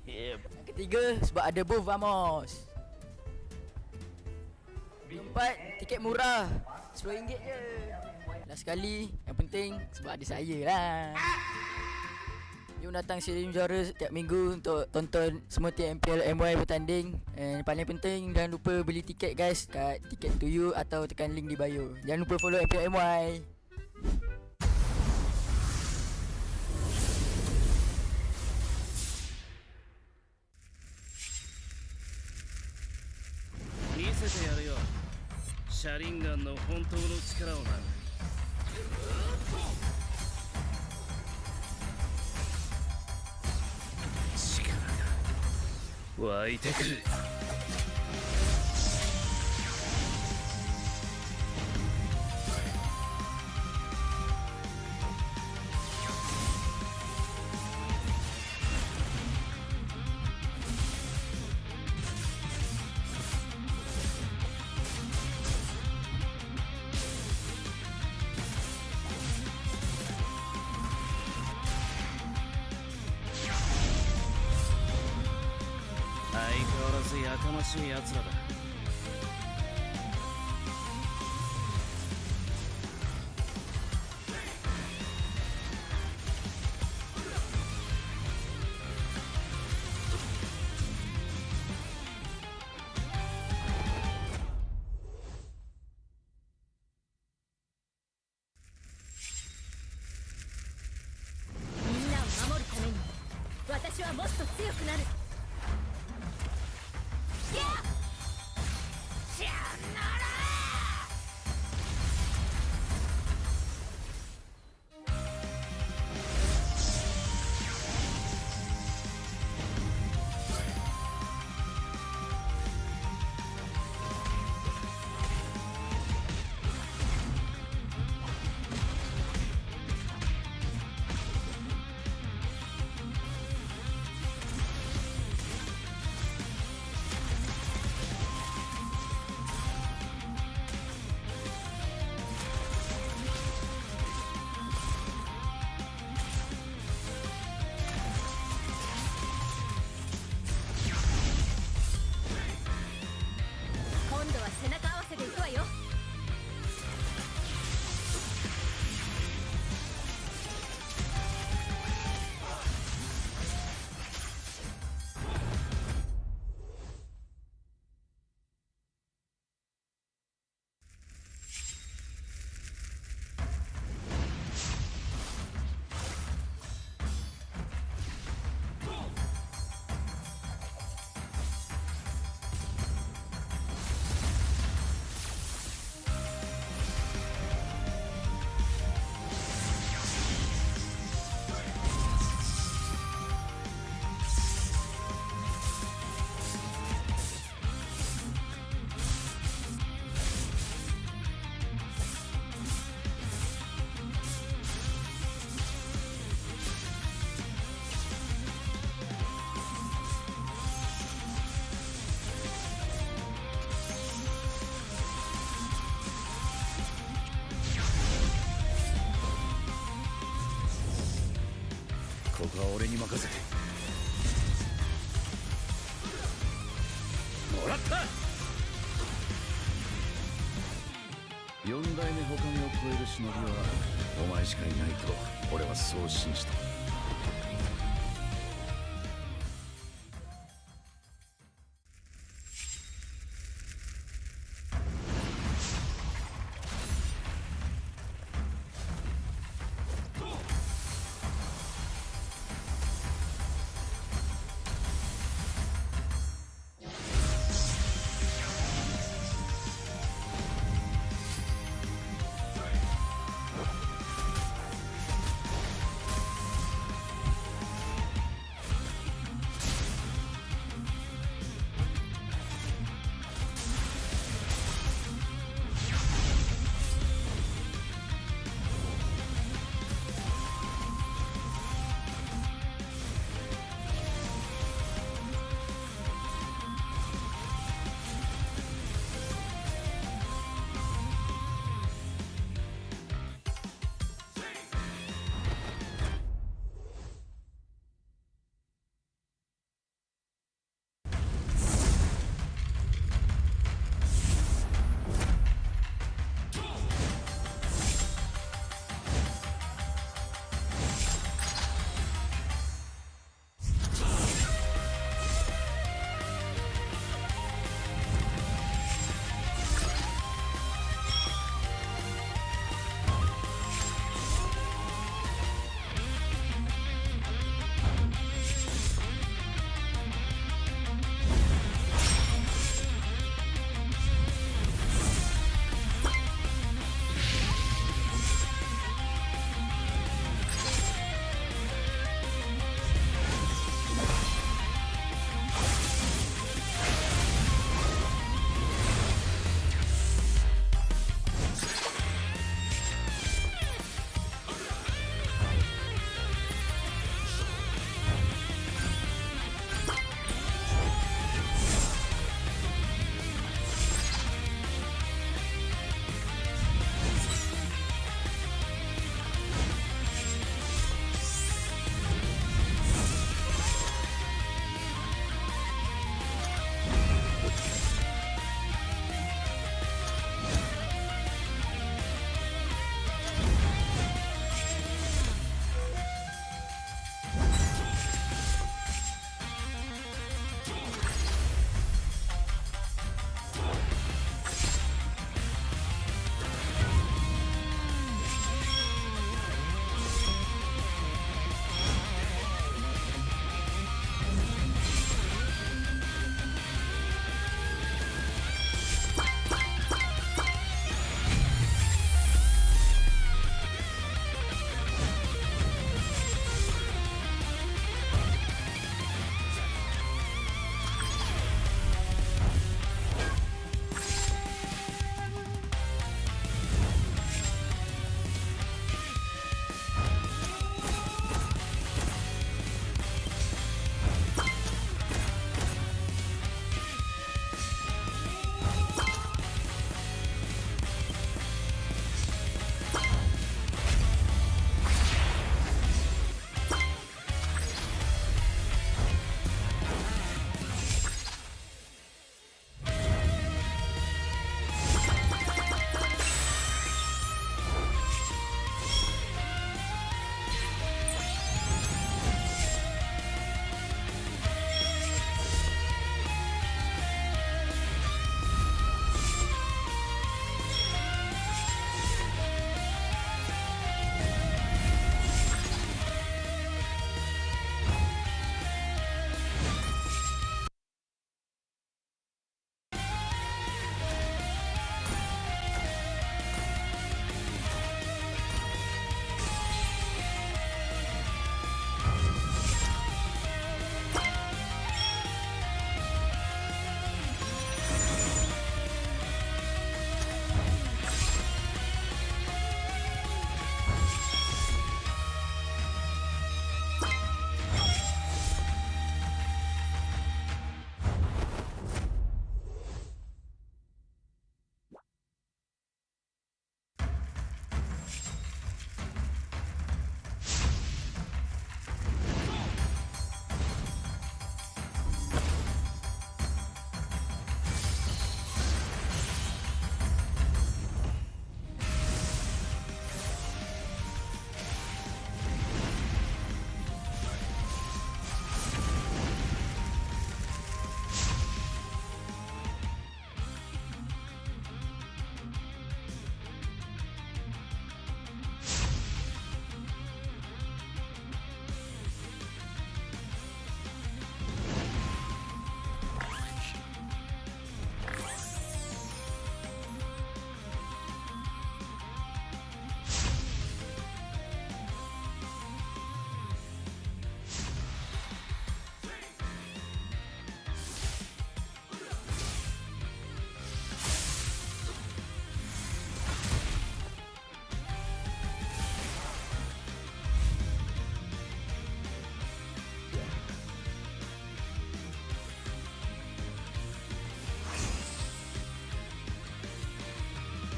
Yang ketiga sebab ada booth Vamos. Keempat, tiket murah RM10 je. Last sekali, yang penting sebab ada saya lah. Jom datang stadium juara setiap minggu untuk tonton semua tim MPL MY bertanding. And paling penting jangan lupa beli tiket guys kat Ticket to You atau tekan link di bio. Jangan lupa follow MPL MY. Sharinganの本当の力をな。力が湧いてくる。やかましいやつらだ。みんなを守るために私はもっと強くなる。背中合わせでいくわよ。ここは俺に任せて。もらった。4代目他目を超える忍びはお前しかいないと俺はそう信じた。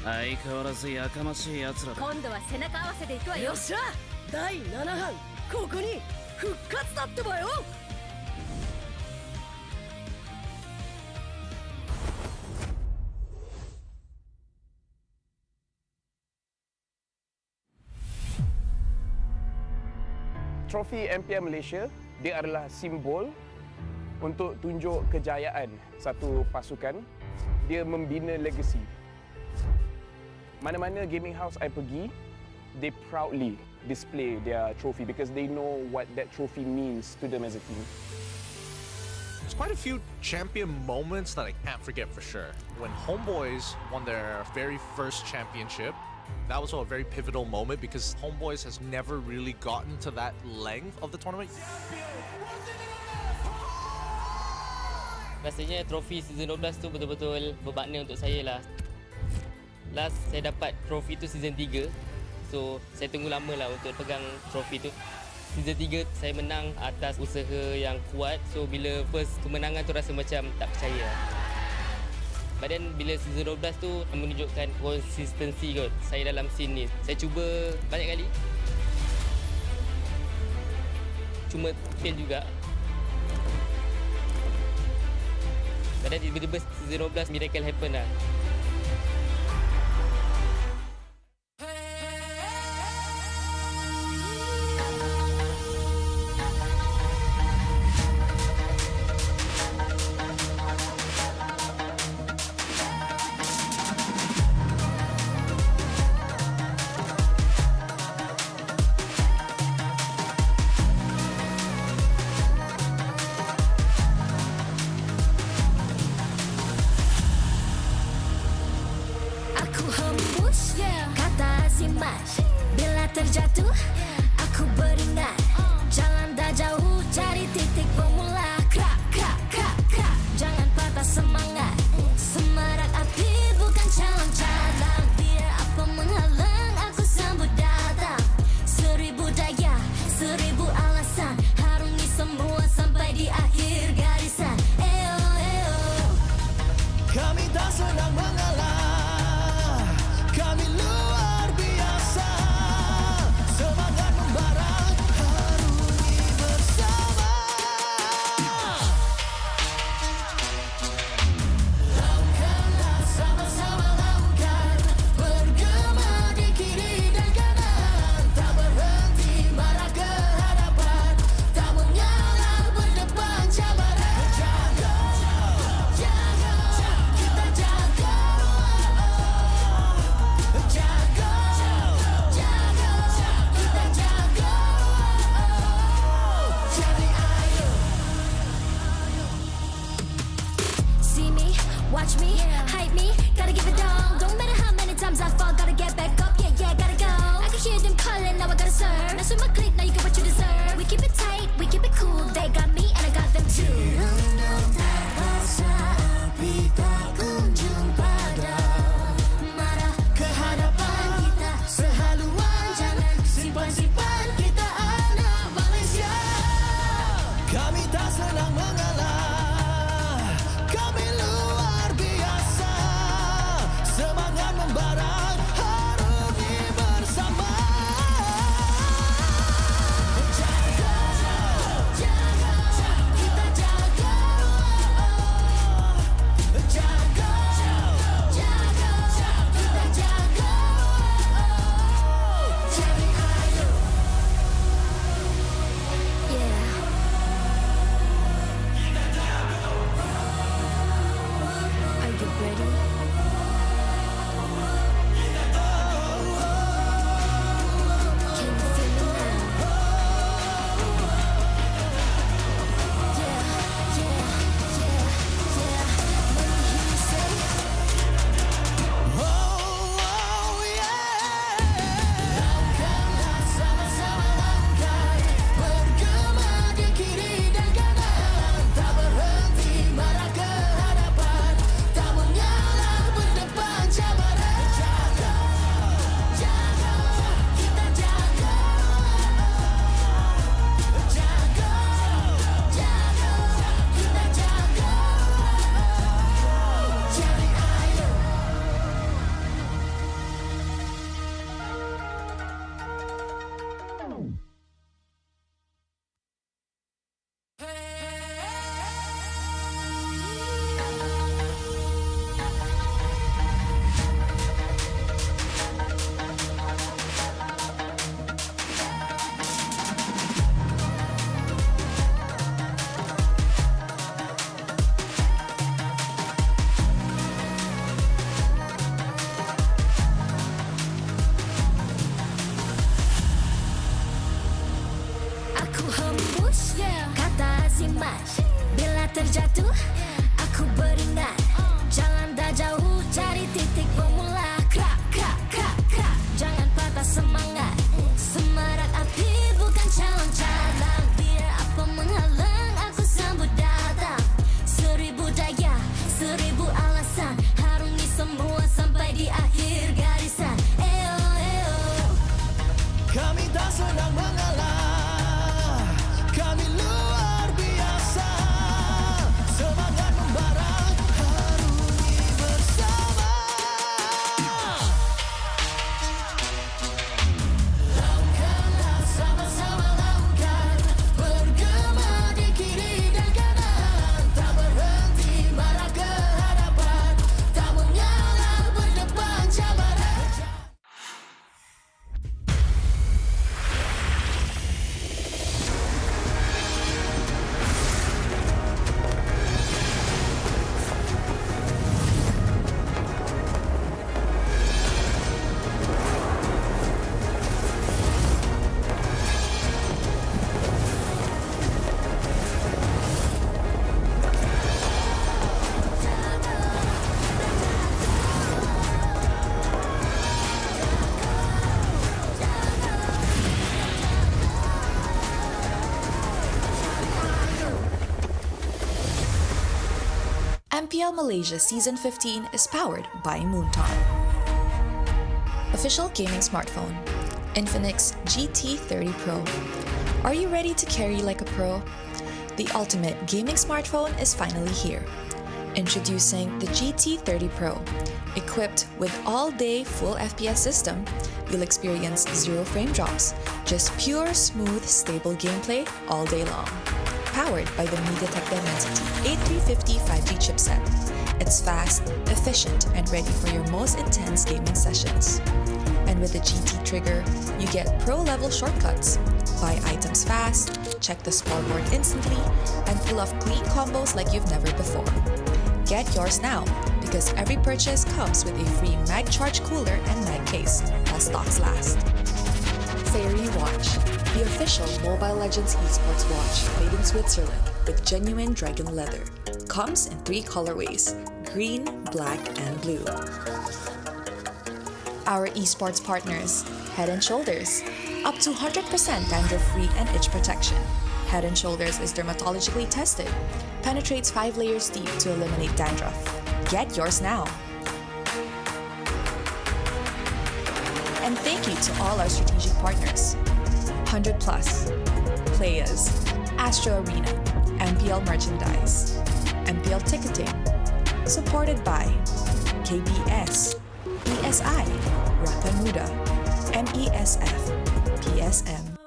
相変わらずやかましい奴らだ。今度は背中合わせで行くわよ。よっしゃ第7班ここに復活だってばよ。Trofi MPL Malaysia, dia adalah simbol untuk tunjuk kejayaan satu pasukan. Dia membina legacy. Mana-mana gaming house I pergi, they proudly display their trophy because they know what that trophy means to them as a team. There's quite a few champion moments that I can't forget for sure. When HomeBois won their very first championship, that was a very pivotal moment because HomeBois has never really gotten to that length of the tournament. Rasanya trofi season 12 tu betul-betul bermakna untuk saya lah. Last saya dapat trofi tu season 3. So saya tunggu lama lah untuk pegang trofi tu. Season 3 saya menang atas usaha yang kuat. So bila first kemenangan tu rasa macam tak percaya. But then bila season 12 tu menunjukkan konsistensi kot saya dalam scene ni. Saya cuba banyak kali. Cuma fail juga. But then tiba-tiba season 12 miracle happen lah. Kata si Mas, bila terjatuh aku beringat, jalan dah jauh cari titik bermula. Krak, krak, krak, krak, jangan patah semangat. Semarak api bukan calon-calon, biar apa menghalang aku sambut datang. 1000 daya, 1000 alasan, harungi semua sampai di akhir garisan. Eo, eo. Kami tak senang mengalah, kami luar biasa. Semangat membara, harungi bersama. Langkahlah sama-sama langkah, bergema di kiri dan kanan. Tak berhenti marah ke hadapan, tak mengalah berdepan cabaran. MPL Malaysia Season 15 is powered by Moonton. Official gaming smartphone, Infinix GT30 Pro. Are you ready to carry like a pro? The ultimate gaming smartphone is finally here. Introducing the GT30 Pro. Equipped with all-day full FPS system, you'll experience 0 frame drops, just pure, smooth, stable gameplay all day long. Powered by the MediaTek Dimensity 8350 5G chipset. It's fast, efficient, and ready for your most intense gaming sessions. And with the GT trigger, you get pro-level shortcuts. Buy items fast, check the scoreboard instantly, and pull off clean combos like you've never before. Get yours now, because every purchase comes with a free mag charge cooler and mag case, while stocks last. Fairy Watch, the official Mobile Legends esports watch made in Switzerland with genuine dragon leather. Comes in 3 colorways, green, black, and blue. Our esports partners, Head & Shoulders, up to 100% dandruff-free and itch protection. Head & Shoulders is dermatologically tested, penetrates 5 layers deep to eliminate dandruff. Get yours now. And thank you to all our strategic partners. 100 Plus, Playas, Astro Arena, MPL Merchandise, MPL Ticketing, supported by KBS, ESI, Rakan Muda, MESF, PSM.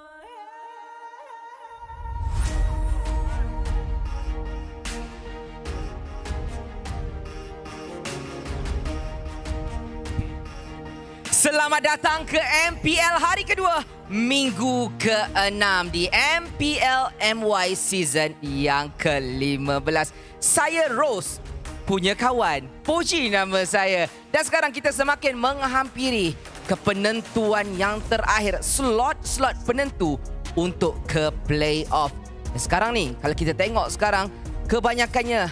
Selamat datang ke MPL hari kedua, minggu ke-6 di MPL MY season yang ke-15. Saya Rose, punya kawan, Poji nama saya. Dan sekarang kita semakin menghampiri ke penentuan yang terakhir, slot-slot penentu untuk ke playoff. Dan sekarang ni, kalau kita tengok sekarang, kebanyakannya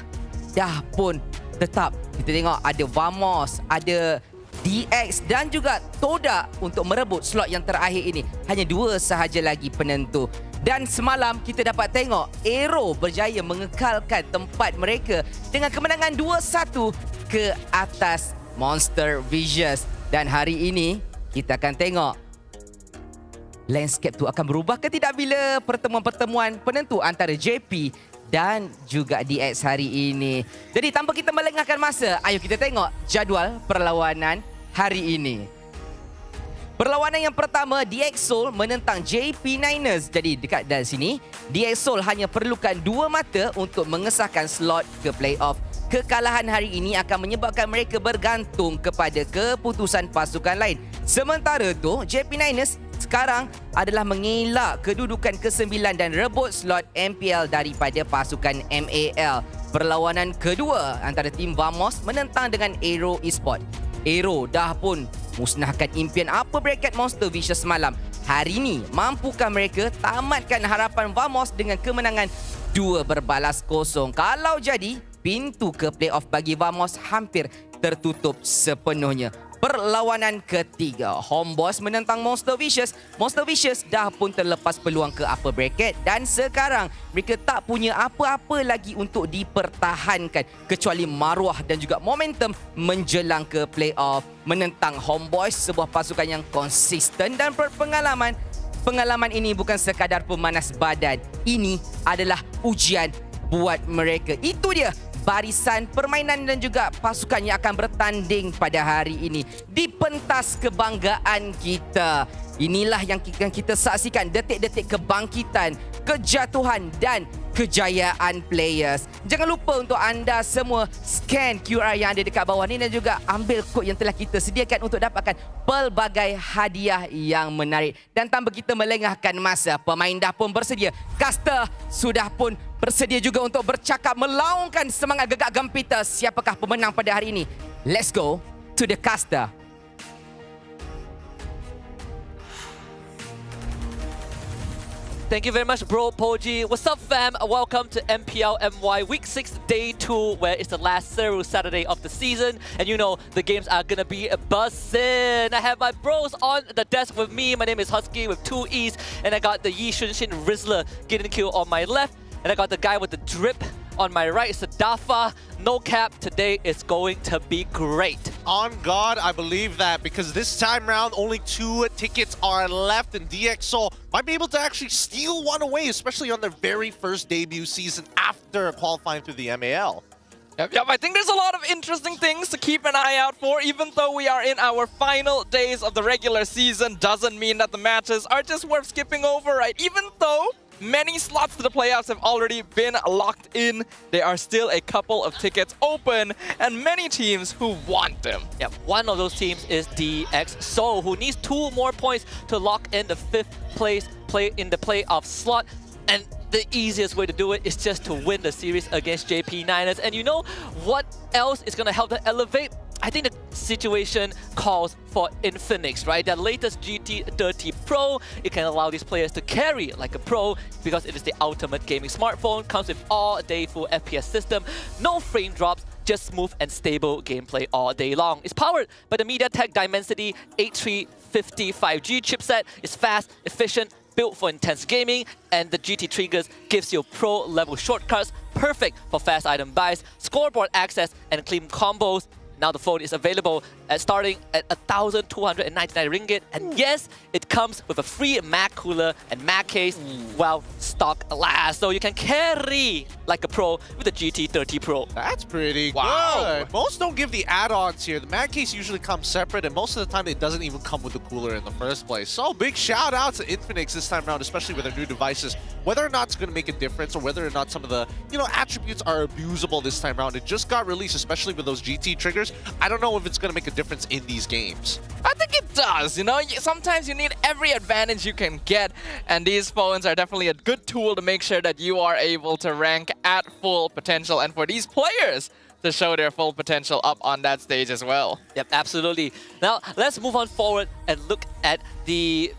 dah pun tetap. Kita tengok ada Vamos, ada DX dan juga Toda untuk merebut slot yang terakhir ini. Hanya 2 sahaja lagi penentu. Dan semalam kita dapat tengok Aero berjaya mengekalkan tempat mereka dengan kemenangan 2-1 ke atas Monster Vicious. Dan hari ini kita akan tengok landscape tu akan berubah ke tidak bila pertemuan-pertemuan penentu antara JP dan juga DX hari ini. Jadi tanpa kita melengahkan masa, ayo kita tengok jadual perlawanan hari ini. Perlawanan yang pertama, DX Seoul menentang JP Niners. Jadi dekat dari sini, DX Seoul hanya perlukan 2 mata untuk mengesahkan slot ke playoff. Kekalahan hari ini akan menyebabkan mereka bergantung kepada keputusan pasukan lain. Sementara tu, JP Niners sekarang adalah mengelak kedudukan ke-9 dan rebut slot MPL daripada pasukan MAL. Perlawanan kedua antara tim Vamos menentang dengan Aero Esport. Aero dah pun musnahkan impian upper bracket Monster Vicious semalam. hari ini. Mampukah mereka tamatkan harapan Vamos dengan kemenangan 2-0? Kalau jadi, pintu ke playoff bagi Vamos hampir tertutup sepenuhnya. Perlawanan ketiga, HomeBois menentang Monster Vicious. Monster Vicious dah pun terlepas peluang ke upper bracket dan sekarang mereka tak punya apa-apa lagi untuk dipertahankan kecuali maruah dan juga momentum menjelang ke playoff. Menentang HomeBois, sebuah pasukan yang konsisten dan berpengalaman. Pengalaman ini bukan sekadar pemanas badan. Ini adalah ujian buat mereka. Itu dia barisan permainan dan juga pasukan yang akan bertanding pada hari ini. Di pentas kebanggaan kita, inilah yang kita saksikan detik-detik kebangkitan, kejatuhan dan kejayaan players. Jangan lupa untuk anda semua scan QR yang ada dekat bawah ni dan juga ambil kod yang telah kita sediakan untuk dapatkan pelbagai hadiah yang menarik. Dan tanpa kita melengahkan masa, pemain dah pun bersedia. Caster sudah pun bersedia juga untuk bercakap melaungkan semangat gegak gempita. Siapakah pemenang pada hari ini? Let's go to the caster. Thank you very much, bro, Poji. What's up, fam? Welcome to MPL MY Week 6, Day 2, where it's the last Seru Saturday of the season. And you know, the games are gonna be bussin'. I have my bros on the desk with me. My name is Husky with 2 E's. And I got the Yi Shunshin Rizzler getting kill on my left. And I got the guy with the drip on my right, Sadafa. No cap, today is going to be great. On God, I believe that, because this time round, only 2 tickets are left, and DxO might be able to actually steal one away, especially on their very first debut season after qualifying through the MAL. Yep, I think there's a lot of interesting things to keep an eye out for. Even though we are in our final days of the regular season, doesn't mean that the matches are just worth skipping over, right? Even though many slots to the playoffs have already been locked in, there are still a couple of tickets open and many teams who want them. Yep, one of those teams is DxO, who needs 2 more points to lock in the 5th place in the playoff slot. And the easiest way to do it is just to win the series against JP9ers. And you know what else is going to help them elevate? I think the situation calls for Infinix, right? Their latest GT30 Pro, it can allow these players to carry like a pro because it is the ultimate gaming smartphone, comes with all-day full FPS system, no frame drops, just smooth and stable gameplay all day long. It's powered by the MediaTek Dimensity 8350 5G chipset. It's fast, efficient, built for intense gaming, and the GT Triggers gives you pro-level shortcuts, perfect for fast item buys, scoreboard access, and clean combos. Now the phone is available at starting at 1,299 ringgit. And yes, it comes with a free Mac cooler and Mac case while stock lasts. So you can carry like a pro with the GT30 Pro. That's pretty good. Most don't give the add-ons here. The Mac case usually comes separate, and most of the time it doesn't even come with the cooler in the first place. So big shout out to Infinix this time around, especially with their new devices. Whether or not it's going to make a difference, or whether or not some of the attributes are abusable this time around. It just got released, especially with those GT triggers. I don't know if it's going to make a difference in these games. I think it does, sometimes you need every advantage you can get, and these phones are definitely a good tool to make sure that you are able to rank at full potential, and for these players to show their full potential up on that stage as well. Yep, absolutely. Now, let's move on forward and look at the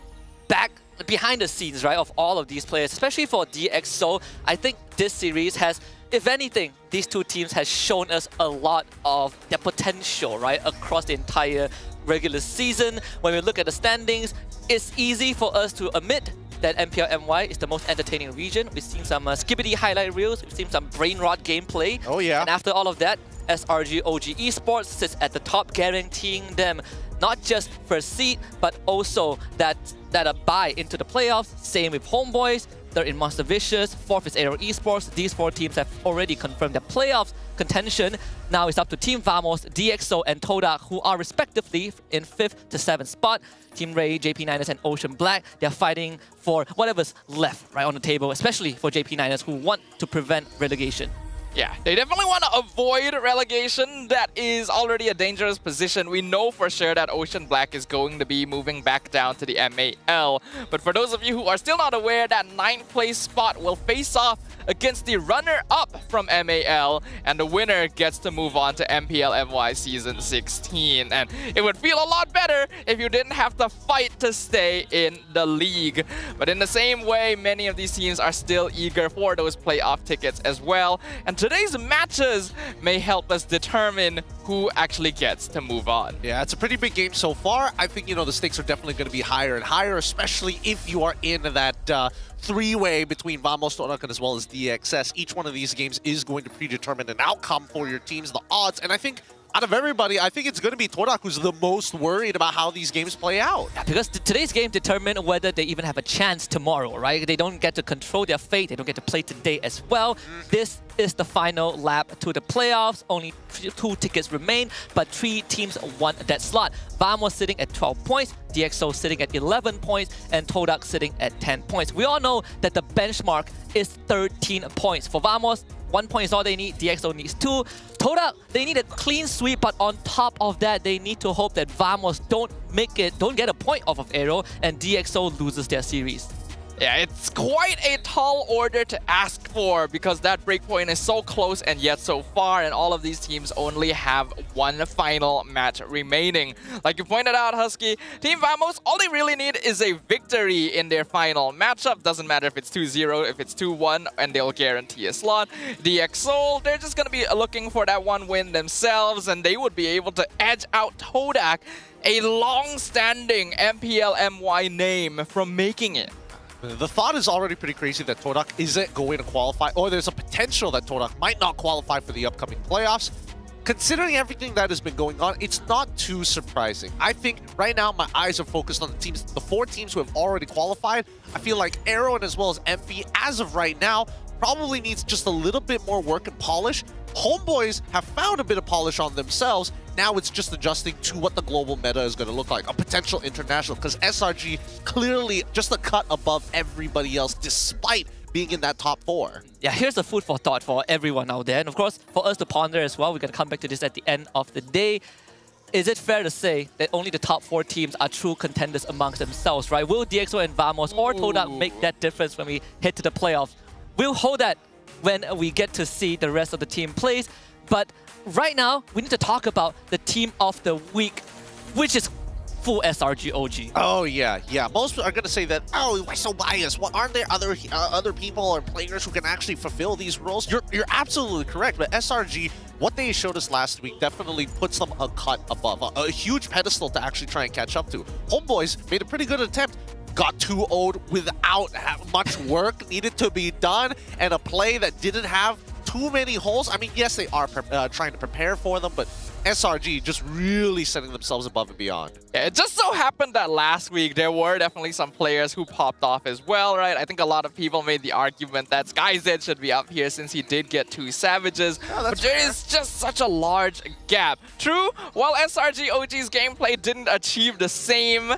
behind the scenes, right, of all of these players, especially for DxO. I think this series has, if anything, these 2 teams has shown us a lot of their potential, right, across the entire regular season. When we look at the standings, it's easy for us to admit that MPL MY is the most entertaining region. We've seen some skibbity highlight reels, we've seen some brain rot gameplay. Oh yeah. And after all of that, SRG OG Esports sits at the top, guaranteeing them not just first seed, but also that a bye into the playoffs. Same with HomeBois. They're in Monster Vicious. 4th is Aero Esports. These 4 teams have already confirmed their playoffs contention. Now it's up to Team Vamos, DxO, and Toda, who are respectively in 5th to 7th spot. Team Ray, JP9ers, and Ocean Black, they're fighting for whatever's left right on the table, especially for JP9ers, who want to prevent relegation. Yeah, they definitely want to avoid relegation. That is already a dangerous position. We know for sure that Ocean Black is going to be moving back down to the MAL. But for those of you who are still not aware, that 9th place spot will face off against the runner-up from MAL, and the winner gets to move on to MPL MY Season 16. And it would feel a lot better if you didn't have to fight to stay in the league. But in the same way, many of these teams are still eager for those playoff tickets as well. And today's matches may help us determine who actually gets to move on. Yeah, it's a pretty big game so far. I think, you know, the stakes are definitely going to be higher and higher, especially if you are in that three-way between Vamos, Torak, as well as DXS. Each one of these games is going to predetermine an outcome for your teams, the odds. And I think out of everybody, I think it's going to be Torak who's the most worried about how these games play out. Yeah, because today's game determines whether they even have a chance tomorrow, right? They don't get to control their fate. They don't get to play today as well. This is the final lap to the playoffs. Only 2 tickets remain, but 3 teams won that slot. Vamos sitting at 12 points, DxO sitting at 11 points, and Todak sitting at 10 points. We all know that the benchmark is 13 points. For Vamos, 1 point is all they need. DxO needs 2. Todak, they need a clean sweep, but on top of that, they need to hope that Vamos don't get a point off of Aero, and DxO loses their series. Yeah, it's quite a tall order to ask for because that breakpoint is so close and yet so far, and all of these teams only have 1 final match remaining. Like you pointed out, Husky, Team Vamos, all they really need is a victory in their final matchup. Doesn't matter if it's 2-0, if it's 2-1, and they'll guarantee a slot. DxO, they're just going to be looking for that 1 win themselves, and they would be able to edge out Todak, a long-standing MPL MY name, from making it. The thought is already pretty crazy that Todak isn't going to qualify, or there's a potential that Todak might not qualify for the upcoming playoffs. Considering everything that has been going on, it's not too surprising. I think right now my eyes are focused on the 4 teams who have already qualified. I feel like Aero and as well as MV, as of right now, probably needs just a little bit more work and polish. HomeBois have found a bit of polish on themselves. Now it's just adjusting to what the global meta is going to look like, a potential international, because SRG clearly just a cut above everybody else despite being in that top 4. Yeah, here's the food for thought for everyone out there. And of course, for us to ponder as well, we're going to come back to this at the end of the day. Is it fair to say that only the top 4 teams are true contenders amongst themselves, right? Will DxO and Vamos or Todak make that difference when we head to the playoffs? We'll hold that when we get to see the rest of the team plays. But right now, we need to talk about the team of the week, which is full SRG OG. Oh, yeah. Most are going to say that, oh, why so biased? What, aren't there other people or players who can actually fulfill these roles? You're absolutely correct, but SRG, what they showed us last week definitely puts them a cut above, a huge pedestal to actually try and catch up to. HomeBois made a pretty good attempt, got 2-0'd without much work needed to be done, and a play that didn't have too many holes. I mean, yes, they are trying to prepare for them, but SRG just really setting themselves above and beyond. Yeah, it just so happened that last week there were definitely some players who popped off as well, right? I think a lot of people made the argument that SkyZ should be up here since he did get 2 Savages, but there is just such a large gap. True, while SRG OG's gameplay didn't achieve the same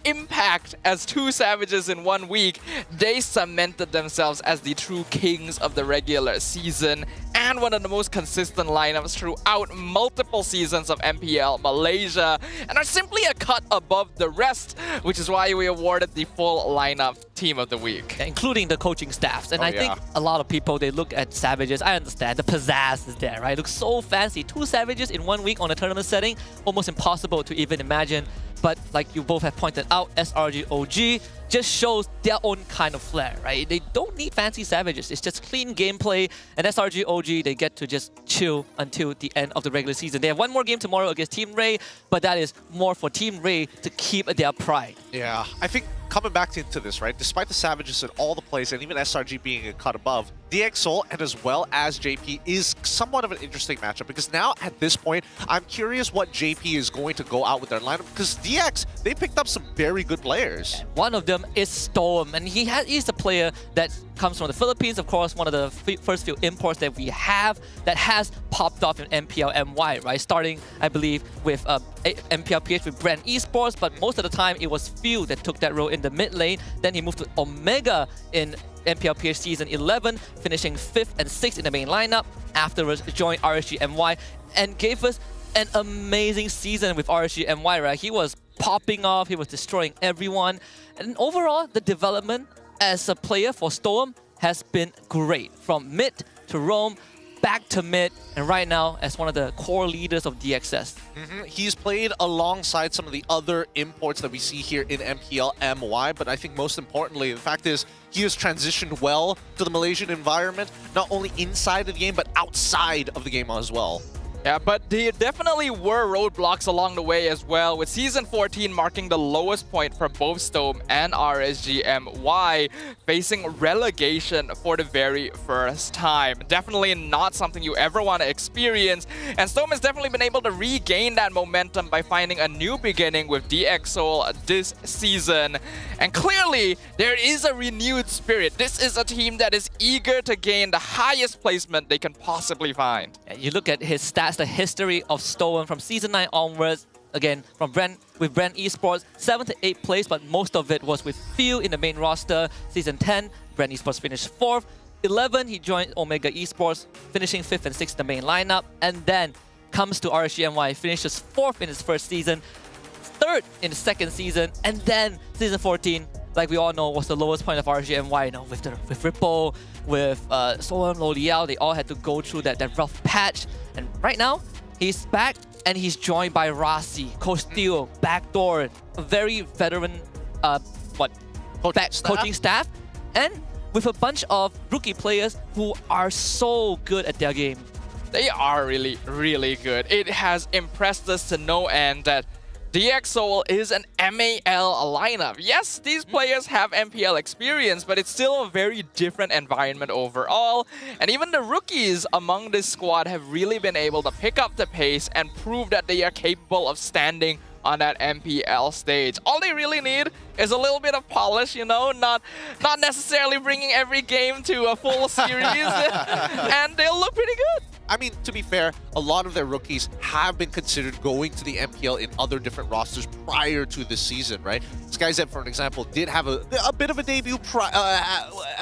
impact as 2 Savages in 1 week, they cemented themselves as the true kings of the regular season and one of the most consistent lineups throughout multiple seasons of MPL Malaysia, and are simply a cut above the rest, which is why we awarded the full lineup team of the week. Including the coaching staffs. And I think a lot of people, they look at Savages, I understand, the pizzazz is there, right? It looks so fancy. 2 Savages in 1 week on a tournament setting, almost impossible to even imagine. But like you both have pointed out, SRG OG just shows their own kind of flair, right? They don't need fancy Savages. It's just clean gameplay. And SRG OG, they get to just chill until the end of the regular season. They have 1 more game tomorrow against Team Ray, but that is more for Team Ray to keep their pride. Yeah, I think coming back into this, right? Despite the Savages in all the plays and even SRG being a cut above, DxO and as well as JP is somewhat of an interesting matchup because now at this point, I'm curious what JP is going to go out with their lineup because DX, they picked up some very good players. And one of them is Stowm, and he's a player that comes from the Philippines, of course, one of the first few imports that we have that has popped off in MPL MY, right? Starting, I believe, with MPL PH with Brand Esports, but most of the time it was Phil that took that role in the mid lane. Then he moved to Omega in MPL PH Season 11, finishing 5th and 6th in the main lineup. Afterwards, joined RSG MY and gave us an amazing season with RSG MY, right? He was popping off, he was destroying everyone. And overall, the development as a player for Stowm has been great. From mid to roam, back to mid, and right now as one of the core leaders of DXS. He's played alongside some of the other imports that we see here in MPL MY, but I think most importantly, the fact is he has transitioned well to the Malaysian environment, not only inside of the game, but outside of the game as well. Yeah, but there definitely were roadblocks along the way as well, with Season 14 marking the lowest point for both Stowm and RSGMY, facing relegation for the very first time. Definitely not something you ever want to experience, and Stowm has definitely been able to regain that momentum by finding a new beginning with DX Seoul this season. And clearly, there is a renewed spirit. This is a team that is eager to gain the highest placement they can possibly find. And you look at his stats, the history of Stowm from Season 9 onwards, again, from Brand Esports, 7th to 8th place, but most of it was with Phil in the main roster. Season 10, Brand Esports finished 4th. 11, he joined Omega Esports, finishing 5th and 6th in the main lineup. And then comes to RSGMY, finishes 4th in his first season, 3rd in the second season, and then Season 14, like we all know, was the lowest point of RSGMY, you know, with Ripple, with Stowm, Loliao, they all had to go through that rough patch. And right now, he's back and he's joined by Rasi, Coach Steel, Backdoor, a very veteran coaching staff, and with a bunch of rookie players who are so good at their game. They are really, really good. It has impressed us to no end that DX Seoul is an MAL lineup. Yes, these players have MPL experience, but it's still a very different environment overall. And even the rookies among this squad have really been able to pick up the pace and prove that they are capable of standing on that MPL stage. All they really need is a little bit of polish, you know, not necessarily bringing every game to a full series, and they'll look pretty good. I mean, to be fair, a lot of their rookies have been considered going to the MPL in other different rosters prior to this season, right? SkyZ, for an example, did have a bit of a debut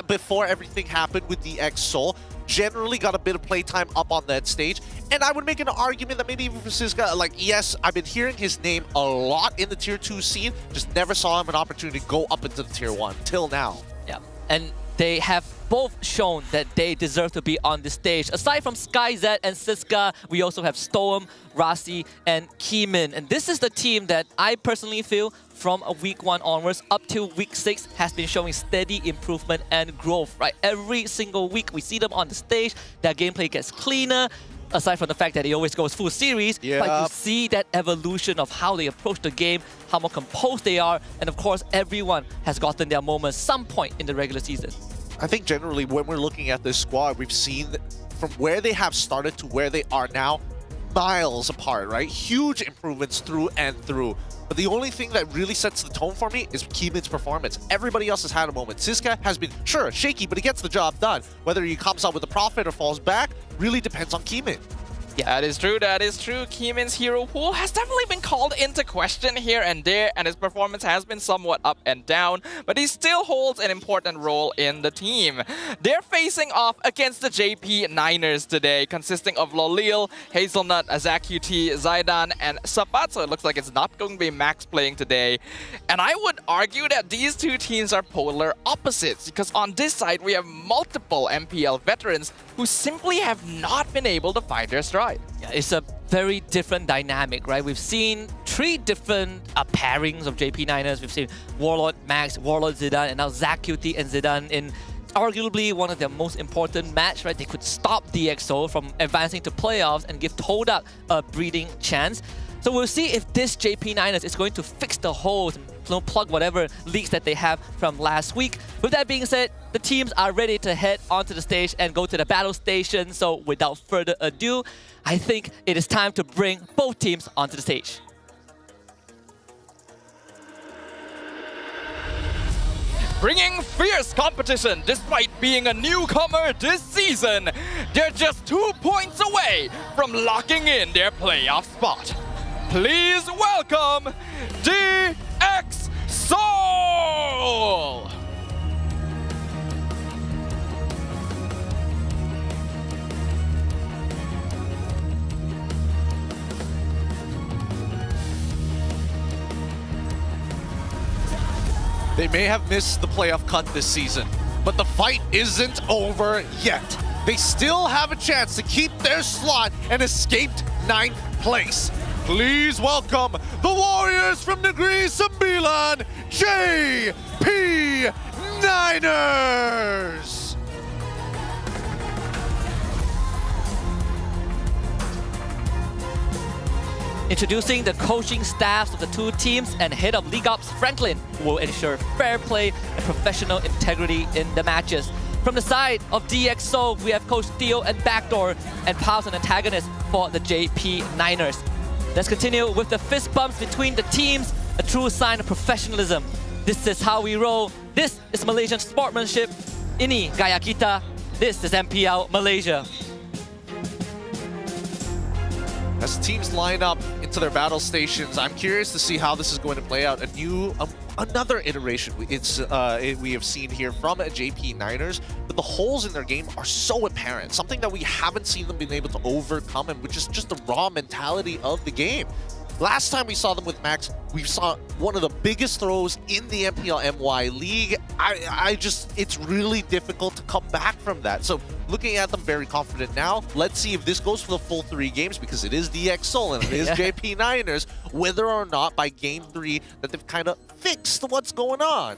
before everything happened with DX Seoul. Generally got a bit of playtime up on that stage. And I would make an argument that maybe even for Siska, like, yes, I've been hearing his name a lot in the Tier 2 scene, just never saw him an opportunity to go up into the Tier 1 till now. Yeah, and they have both shown that they deserve to be on the stage. Aside from SkyZ and Siska, we also have Stowm, Rasi, and Keemin. And this is the team that I personally feel from week 1 onwards up till week 6 has been showing steady improvement and growth, right? Every single week we see them on the stage, their gameplay gets cleaner, aside from the fact that it always goes full series, but you see that evolution of how they approach the game, how more composed they are, and of course everyone has gotten their moment some point in the regular season. I think generally when we're looking at this squad, we've seen that from where they have started to where they are now, miles apart, right? Huge improvements through and through. But the only thing that really sets the tone for me is Keemin's performance. Everybody else has had a moment. Siska has been, sure, shaky, but he gets the job done. Whether he comes out with a profit or falls back really depends on Keemin. Yeah, that is true, that is true. Keemin's hero pool has definitely been called into question here and there, and his performance has been somewhat up and down, but he still holds an important role in the team. They're facing off against the JP Niners today, consisting of Lolil, Hazelnut, ZachQT, Zaidan, and Sapat, so it looks like it's not going to be Max playing today. And I would argue that these two teams are polar opposites, because on this side we have multiple MPL veterans who simply have not been able to find their stride. Yeah, it's a very different dynamic, right? We've seen 3 different pairings of JP Niners. We've seen Warlord Max, Warlord Zidane, and now ZachQT and Zidane in arguably one of their most important match, right? They could stop DX Seoul from advancing to playoffs and give Todak a breathing chance. So we'll see if this JP Niners is going to fix the holes and plug whatever leaks that they have from last week. With that being said, the teams are ready to head onto the stage and go to the battle station. So without further ado, I think it is time to bring both teams onto the stage. Bringing fierce competition despite being a newcomer this season, they're just 2 points away from locking in their playoff spot. Please welcome DX Seoul! They may have missed the playoff cut this season, but the fight isn't over yet. They still have a chance to keep their slot and escape 9th place. Please welcome the Warriors from Negeri Sembilan, JP Niners! Introducing the coaching staffs of the two teams and head of League Ops Franklin, who will ensure fair play and professional integrity in the matches. From the side of DxO, we have Coach Theo and Backdoor, and Pals and antagonist for the JP Niners. Let's continue with the fist bumps between the teams, a true sign of professionalism. This is how we roll. This is Malaysian sportsmanship. Ini gaya kita. This is MPL Malaysia. As teams line up into their battle stations, I'm curious to see how this is going to play out. Another iteration we have seen here from JP Niners, but the holes in their game are so apparent. Something that we haven't seen them being able to overcome, and which is just the raw mentality of the game. Last time we saw them with Max, we saw one of the biggest throws in the MPL MY league. It's really difficult to come back from that. So looking at them very confident now, let's see if this goes for the full 3 games, because it is DxO and it is JP Niners, whether or not by game 3 that they've kind of fixed what's going on.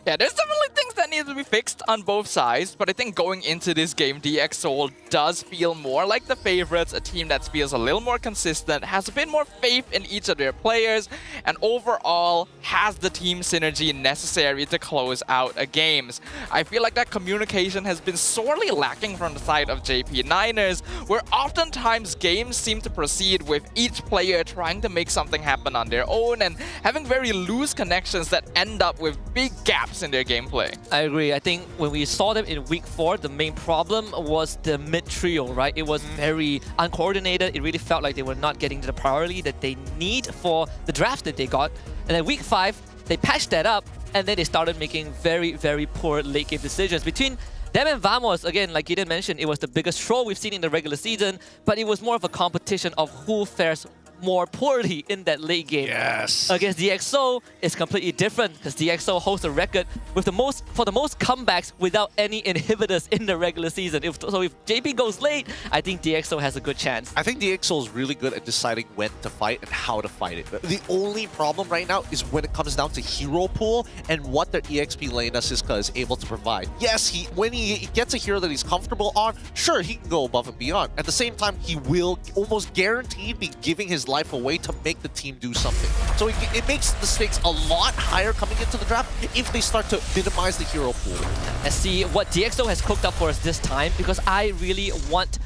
Yeah, there's definitely things that need to be fixed on both sides, but I think going into this game, DxO does feel more like the favorites, a team that feels a little more consistent, has a bit more faith in each of their players, and overall has the team synergy necessary to close out a games. I feel like that communication has been sorely lacking from the side of JP Niners, where oftentimes games seem to proceed with each player trying to make something happen on their own and having very loose connections that end up with big gaps in their gameplay. I agree. I think when we saw them in week 4, the main problem was the mid trio, right? It was very uncoordinated. It really felt like they were not getting the priority that they need for the draft that they got. And then week 5, they patched that up, and then they started making very, very poor late game decisions. Between them and Vamos, again, like Gideon mentioned, it was the biggest troll we've seen in the regular season, but it was more of a competition of who fares more poorly in that late game. Yes. Against DxO, it's completely different, because DxO holds a record with the most comebacks without any inhibitors in the regular season. If JP goes late, I think DxO has a good chance. I think DxO is really good at deciding when to fight and how to fight it. The only problem right now is when it comes down to hero pool and what their EXP lane Siska is able to provide. Yes, when he gets a hero that he's comfortable on, sure, he can go above and beyond. At the same time, he will almost guaranteed be giving his life away to make the team do something. So it makes the stakes a lot higher coming into the draft if they start to minimize the hero pool. Let's see what DxO has cooked up for us this time, because I really want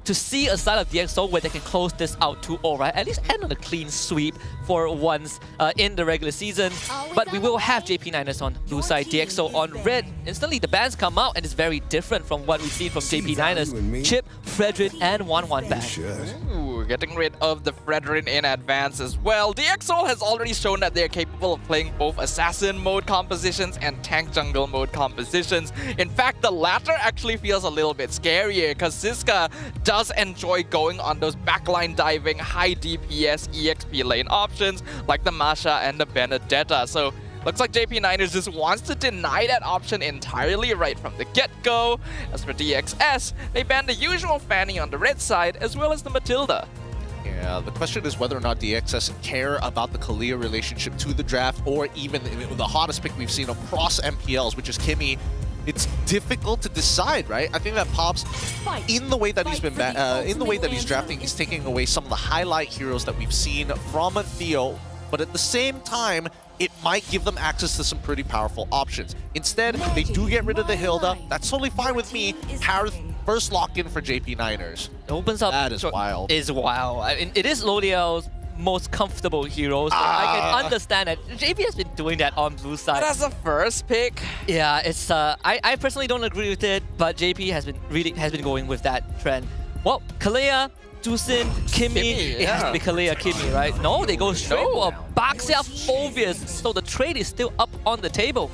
to see a side of DxO where they can close this out 2-0, right? At least end on a clean sweep for once in the regular season. But we will have JP Niners on blue side, DxO on red. Instantly, the bans come out, and it's very different from what we've seen from JP Niners. Chip, Fredrin, and 1-1 ban. Ooh, getting rid of the Fredrin in advance as well. DxO has already shown that they're capable of playing both assassin mode compositions and tank jungle mode compositions. In fact, the latter actually feels a little bit scarier, because Siska does enjoy going on those backline diving, high DPS EXP lane options like the Masha and the Benedetta. So looks like JP Niners just wants to deny that option entirely right from the get-go. As for DXS, they banned the usual Fanny on the red side as well as the Matilda. Yeah, the question is whether or not DXS care about the Kalia relationship to the draft, or even the hottest pick we've seen across MPLs, which is Kimmy. It's difficult to decide, right? I think that Pops, in the way that he's been in the way that he's drafting, he's taking away some of the highlight heroes that we've seen from Theo, but at the same time, it might give them access to some pretty powerful options. Instead, they do get rid of the Hilda. That's totally fine with me. Karth, first lock-in for JP Niners. It opens up. That is wild. Is wild. I mean, it is Lodiel's most comfortable hero, so I can understand it. JP has been doing that on blue side. But as a first pick, yeah, it's I personally don't agree with it, but JP has been going with that trend. Well, Kalea, Dusin, Kimmy, it has to be Kalea, Kimmy, right? No, they go straight for a Baxia Phobius, so the trade is still up on the table.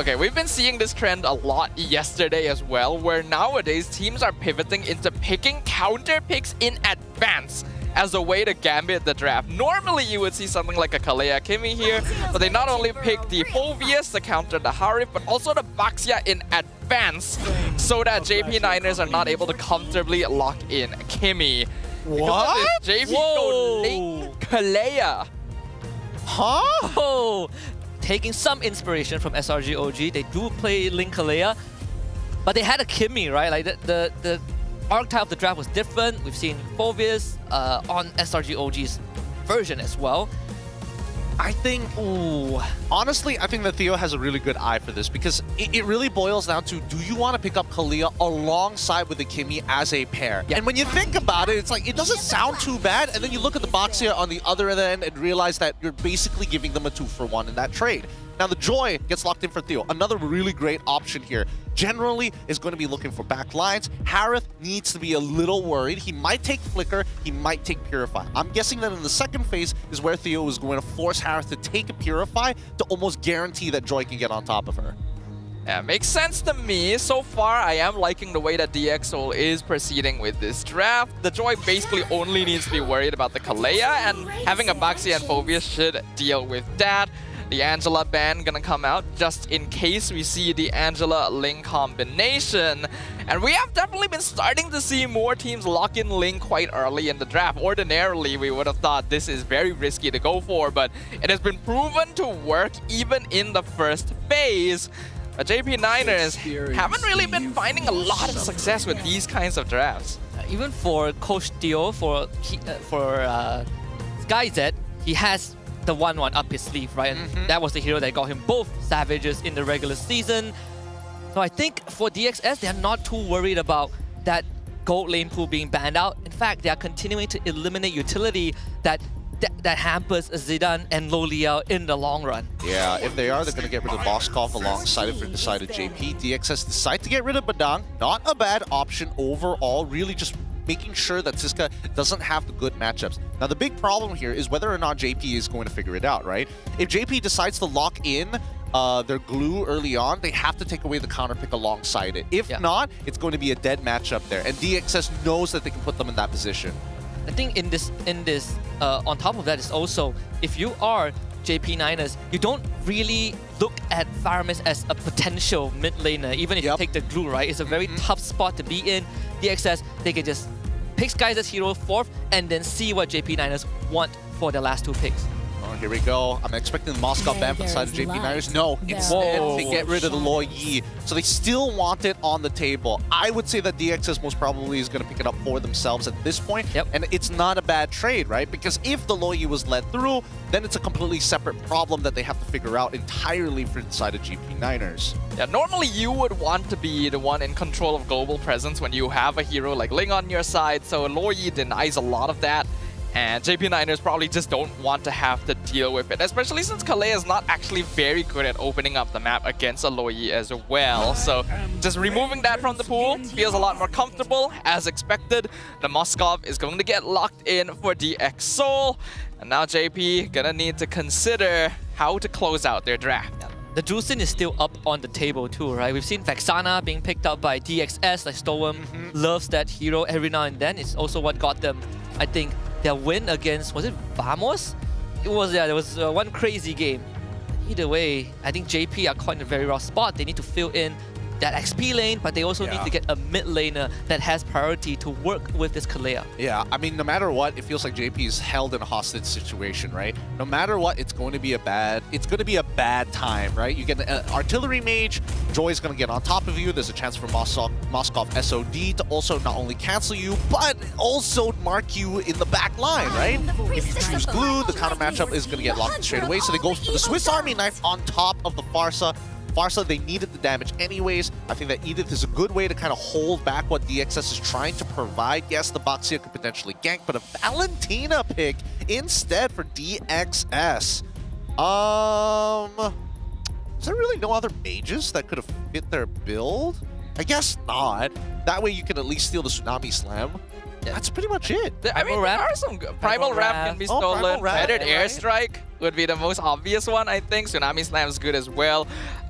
Okay, we've been seeing this trend a lot yesterday as well, where nowadays teams are pivoting into picking counter picks in advance as a way to gambit the draft. Normally you would see something like a Kalea Kimmy here, but they not only pick the Phobius to counter the Harif, but also the Baxia in advance defense so that JP Niners are not able to comfortably lock in Kimmy. What? JP go Link Kalea. Huh? Oh, taking some inspiration from SRG OG. They do play Link Kalea, but they had a Kimmy, right? Like the archetype of the draft was different. We've seen Phobius on SRG OG's version as well. I think, honestly, I think that Theo has a really good eye for this because it really boils down to, do you want to pick up Kalea alongside with the Kimmy as a pair? Yeah. And when you think about it, it's like, it doesn't sound too bad. And then you look at the Boxia on the other end and realize that you're basically giving them a 2-for-1 in that trade. Now the Joy gets locked in for Theo. Another really great option here. Generally is going to be looking for back lines. Harith needs to be a little worried. He might take Flicker, he might take Purify. I'm guessing that in the second phase is where Theo is going to force Harith to take a Purify to almost guarantee that Joy can get on top of her. Yeah, makes sense to me. So far, I am liking the way that DxSoul is proceeding with this draft. The Joy basically only needs to be worried about the Kalea, and having a Baxi and Phobius should deal with that. The Angela ban gonna come out just in case we see the Angela Link combination. And we have definitely been starting to see more teams lock in Link quite early in the draft. Ordinarily, we would have thought this is very risky to go for, but it has been proven to work even in the first phase. But JP Niners haven't really been finding a lot of success with these kinds of drafts. Even for Coach Theo, for SkyZ, he has the 1-1 up his sleeve, right? And that was the hero that got him both Savages in the regular season. So I think for DXS, they're not too worried about that gold lane pool being banned out. In fact, they are continuing to eliminate utility that hampers Zidane and Loliao in the long run. Yeah, if they are, they're going to get rid of Moskov alongside it for decided JP. DXS decide to get rid of Badang. Not a bad option overall, really just making sure that Siska doesn't have the good matchups. Now, the big problem here is whether or not JP is going to figure it out, right? If JP decides to lock in their glue early on, they have to take away the counter pick alongside it. If not, it's going to be a dead matchup there, and DXS knows that they can put them in that position. I think in this, on top of that is also, if you are JP Niners, you don't really look at Faramis as a potential mid laner, even if you take the glue, right? It's a very tough spot to be in. DXS, they can just pick Skies as hero 4th and then see what JP Niners want for the last 2 picks. Oh, here we go. I'm expecting the Moscow ban from the side of JP Niners. No, instead they get rid of the Lo Yi. So they still want it on the table. I would say that DXS most probably is going to pick it up for themselves at this point. And it's not a bad trade, right? Because if the Lo Yi was let through, then it's a completely separate problem that they have to figure out entirely for the side of JP Niners. Yeah, normally you would want to be the one in control of global presence when you have a hero like Ling on your side, so Lo Yi denies a lot of that. And JP Niners probably just don't want to have to deal with it, especially since Kalea is not actually very good at opening up the map against Aloyi as well. So just removing that from the pool feels a lot more comfortable. As expected, the Moskov is going to get locked in for DxSoul. And now JP gonna need to consider how to close out their draft. The Drusin is still up on the table too, right? We've seen Vexana being picked up by DXS, like Stowm loves that hero every now and then. It's also what got them, I think, their win against, was it Vamos? It was, yeah, there was one crazy game. Either way, I think JP are caught in a very rough spot. They need to fill in that XP lane, but they also need to get a mid laner that has priority to work with this Kalea. Yeah, I mean, no matter what, it feels like JP is held in a hostage situation, right? No matter what, it's going to be a bad time, right? You get an artillery mage, Joy's going to get on top of you. There's a chance for Moskov SOD to also not only cancel you, but also mark you in the back line, right? If you choose glue, the counter matchup is going to get locked in straight away. So they go for the Swiss Army knife on top of the Farsa. Farsa, they needed the damage anyways. I think that Edith is a good way to kind of hold back what DXS is trying to provide. Yes, the Boxia could potentially gank, but a Valentina pick instead for DXS. Is there really no other mages that could have fit their build? I guess not. That way you can at least steal the Tsunami Slam. That's pretty much it. I mean, there are some Primal Wrap can be stolen. Fettered Airstrike would be the most obvious one, I think. Tsunami Slam is good as well.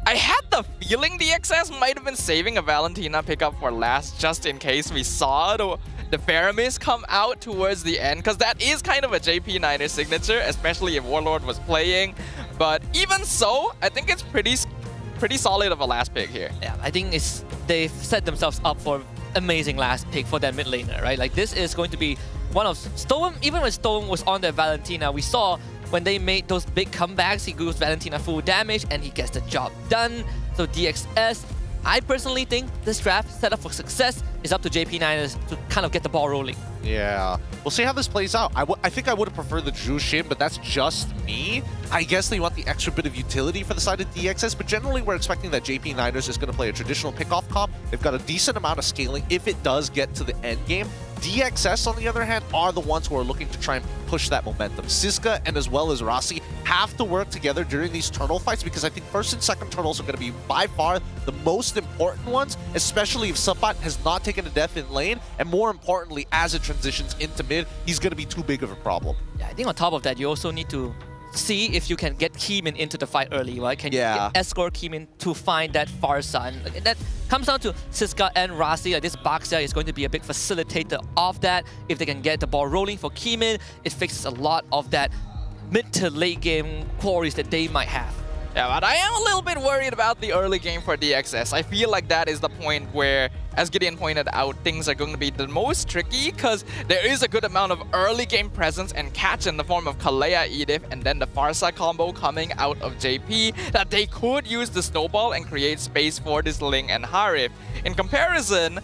I had the feeling DXS might have been saving a Valentina pickup for last, just in case we saw the Faramis come out towards the end, because that is kind of a JP Niners signature, especially if Warlord was playing. But even so, I think it's pretty pretty solid of a last pick here. Yeah, I think they've set themselves up for amazing last pick for that mid laner, right? Like this is going to be one of Stowm. Even when Stowm was on their Valentina, we saw when they made those big comebacks, he goes Valentina full damage and he gets the job done. So DXS, I personally think this draft set up for success is up to JP9ers to kind of get the ball rolling. Yeah, we'll see how this plays out. I think I would have preferred the Jushin, but that's just me. I guess they want the extra bit of utility for the side of DXS, but generally we're expecting that JP9ers is going to play a traditional pickoff comp. They've got a decent amount of scaling if it does get to the end game. DXS, on the other hand, are the ones who are looking to try and push that momentum. Siska and as well as Rasi have to work together during these turtle fights because I think first and second turtles are going to be by far the most important ones, especially if Subbat has not taken a death in lane, and more importantly, as it transitions into mid, he's going to be too big of a problem. Yeah, I think on top of that, you also need to see if you can get Keemin into the fight early, right? Can you escort Keemin to find that Farsa? And that comes down to Siska and Rasi. Like this Baxia is going to be a big facilitator of that. If they can get the ball rolling for Keemin, it fixes a lot of that mid to late game quarries that they might have. Yeah, but I am a little bit worried about the early game for DXS. I feel like that is the point where, as Gideon pointed out, things are going to be the most tricky because there is a good amount of early game presence and catch in the form of Kalea, Edith, and then the Farsa combo coming out of JP that they could use the snowball and create space for this Ling and Harif. In comparison,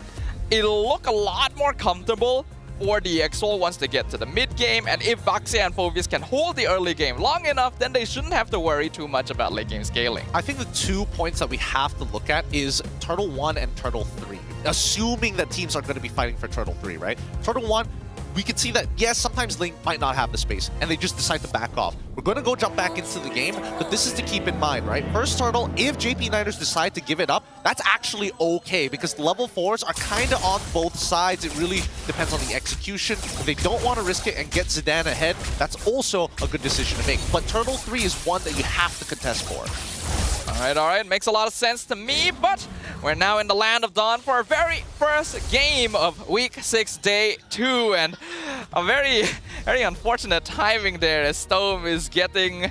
it'll look a lot more comfortable for the EXO once they get to the mid game, and if Baxia and Phoveus can hold the early game long enough, then they shouldn't have to worry too much about late game scaling. I think the 2 points that we have to look at is Turtle 1 and Turtle 3, assuming that teams are going to be fighting for Turtle 3, right? Turtle 1, we can see that, yes, sometimes Link might not have the space, and they just decide to back off. We're going to go jump back into the game, but this is to keep in mind, right? First Turtle, if JP9ers decide to give it up, that's actually okay, because the level 4s are kind of on both sides. It really depends on the execution. If they don't want to risk it and get Zidane ahead, that's also a good decision to make. But Turtle 3 is one that you have to contest for. All right, makes a lot of sense to me, but we're now in the Land of Dawn for our very first game of Week 6, Day 2, and a very unfortunate timing there as Stowm is getting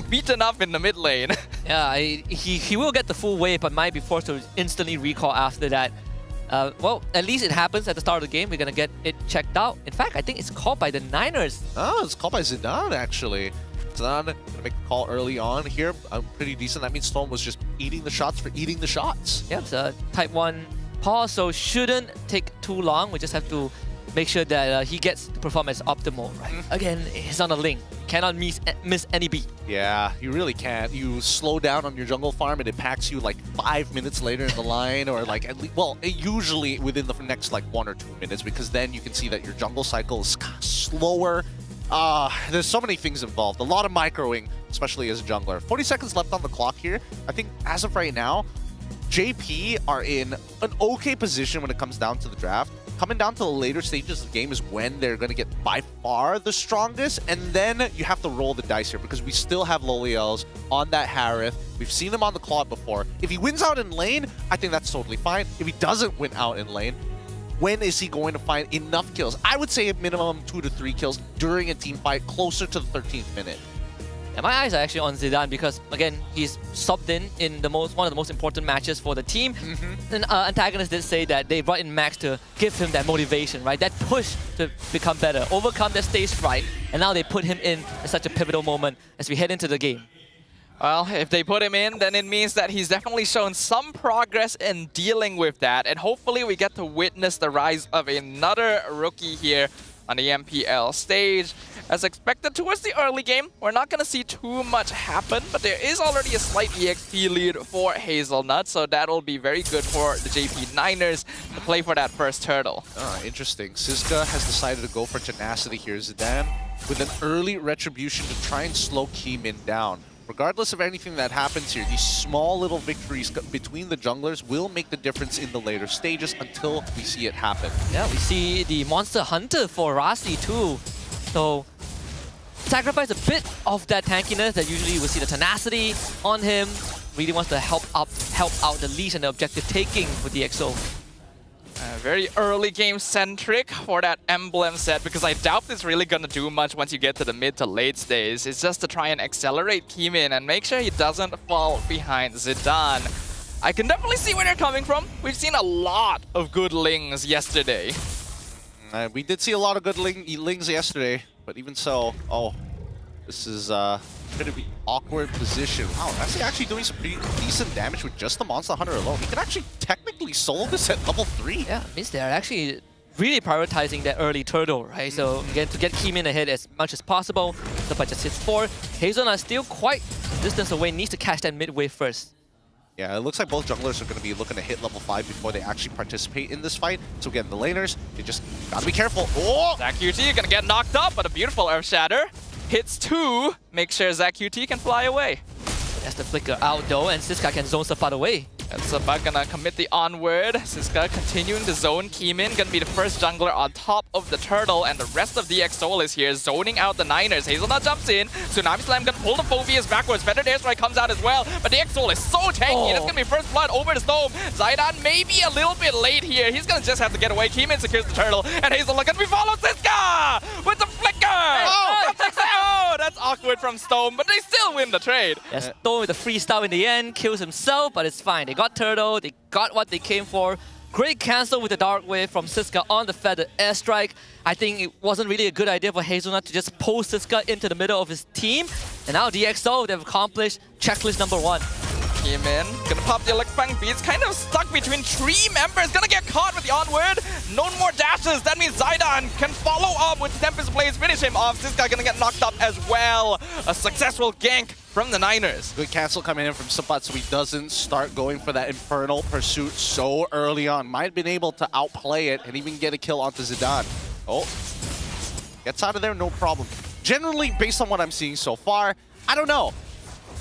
beaten up in the mid lane. Yeah, he will get the full wave, but might be forced to instantly recall after that. Well, at least it happens at the start of the game. We're going to get it checked out. In fact, I think it's called by the Niners. Oh, it's called by Zidane, actually. Zidane going to make the call early on here. Pretty decent. That means Stowm was just eating the shots for eating the shots. Yeah, it's a type 1 pause, so shouldn't take too long. We just have to make sure that he gets to perform as optimal, right? Again, he's on a Link. Cannot miss any beat. Yeah, you really can't. You slow down on your jungle farm and it packs you like 5 minutes later in the line, or like at least, well, usually within the next like 1 or 2 minutes, because then you can see that your jungle cycle is slower. There's so many things involved. A lot of microing, especially as a jungler. 40 seconds left on the clock here. I think as of right now, JP are in an okay position when it comes down to the draft. Coming down to the later stages of the game is when they're going to get by far the strongest, and then you have to roll the dice here because we still have Loliels on that Harith. We've seen him on the Claude before. If he wins out in lane, I think that's totally fine. If he doesn't win out in lane, when is he going to find enough kills? I would say a minimum 2 to 3 kills during a team fight closer to the 13th minute. Yeah, my eyes are actually on Zidane because, again, he's subbed in one of the most important matches for the team. And antagonists did say that they brought in Max to give him that motivation, right? That push to become better, overcome that stage fright, and now they put him in at such a pivotal moment as we head into the game. Well, if they put him in, then it means that he's definitely shown some progress in dealing with that, and hopefully we get to witness the rise of another rookie here on the MPL stage. As expected towards the early game, we're not going to see too much happen, but there is already a slight EXP lead for Hazelnut, so that'll be very good for the JP9ers to play for that first turtle. Interesting. Siska has decided to go for tenacity here. Zidane with an early retribution to try and slow Keemin down. Regardless of anything that happens here, these small little victories between the junglers will make the difference in the later stages until we see it happen. Yeah, we see the Monster Hunter for Rasi too. So sacrifice a bit of that tankiness that usually we see the tenacity on him. Really wants to help out the leash and the objective taking for the EXO. Very early game centric for that emblem set, because I doubt it's really gonna do much once you get to the mid to late stage. It's just to try and accelerate Keemin and make sure he doesn't fall behind Zidane. I can definitely see where they're coming from. We've seen a lot of good Lings yesterday. We did see a lot of good Lings yesterday, but even so, this is going to be awkward position. Wow, that's actually doing some pretty decent damage with just the Monster Hunter alone. He can actually technically solo this at level 3. Yeah, means they're actually really prioritizing that early turtle, right? So again, to get Keemin ahead as much as possible, Sabbat just hits 4. Hazelnut still quite distance away, needs to catch that mid wave first. Yeah, it looks like both junglers are going to be looking to hit level 5 before they actually participate in this fight. So again, the laners, they just gotta be careful. Oh! ZachQT gonna get knocked up, but a beautiful Earth Shatter. Hits 2, make sure ZachQT can fly away. That's the flicker out though, and Siska can zone Sabbat away. And Sabbat gonna commit the onward. Siska continuing to zone Keemin, gonna be the first jungler on top of the turtle, and the rest of DX Soul is here, zoning out the Niners. Hazelnut jumps in, Tsunami Slam gonna pull the Phobius backwards, Feather Dare Strike comes out as well, but DX Soul is so tanky, that's gonna be first blood over to Stowm. Zidane maybe a little bit late here, he's gonna just have to get away. Keemin secures the turtle, and Hazelnut gonna be followed. Siska with the flicker! That's awkward from Stowm, but they still win the trade. Yeah, Stowm with the freestyle in the end, kills himself, but it's fine. They got turtle, they got what they came for. Great cancel with the Dark Wave from Siska on the Feather Airstrike. I think it wasn't really a good idea for Hazelnut to just pull Siska into the middle of his team. And now DxO, they've accomplished checklist number 1. Keemin gonna pop the Electrifying Beats, kind of stuck between 3 members, gonna get caught with the onward. No more dashes, that means Zidane can follow up with Tempest Blaze, finish him off. Siska gonna get knocked up as well. A successful gank from the Niners. Good cancel coming in from Sabbat, so he doesn't start going for that Infernal Pursuit so early on. Might have been able to outplay it and even get a kill onto Zidane. Oh, gets out of there, no problem. Generally, based on what I'm seeing so far, I don't know.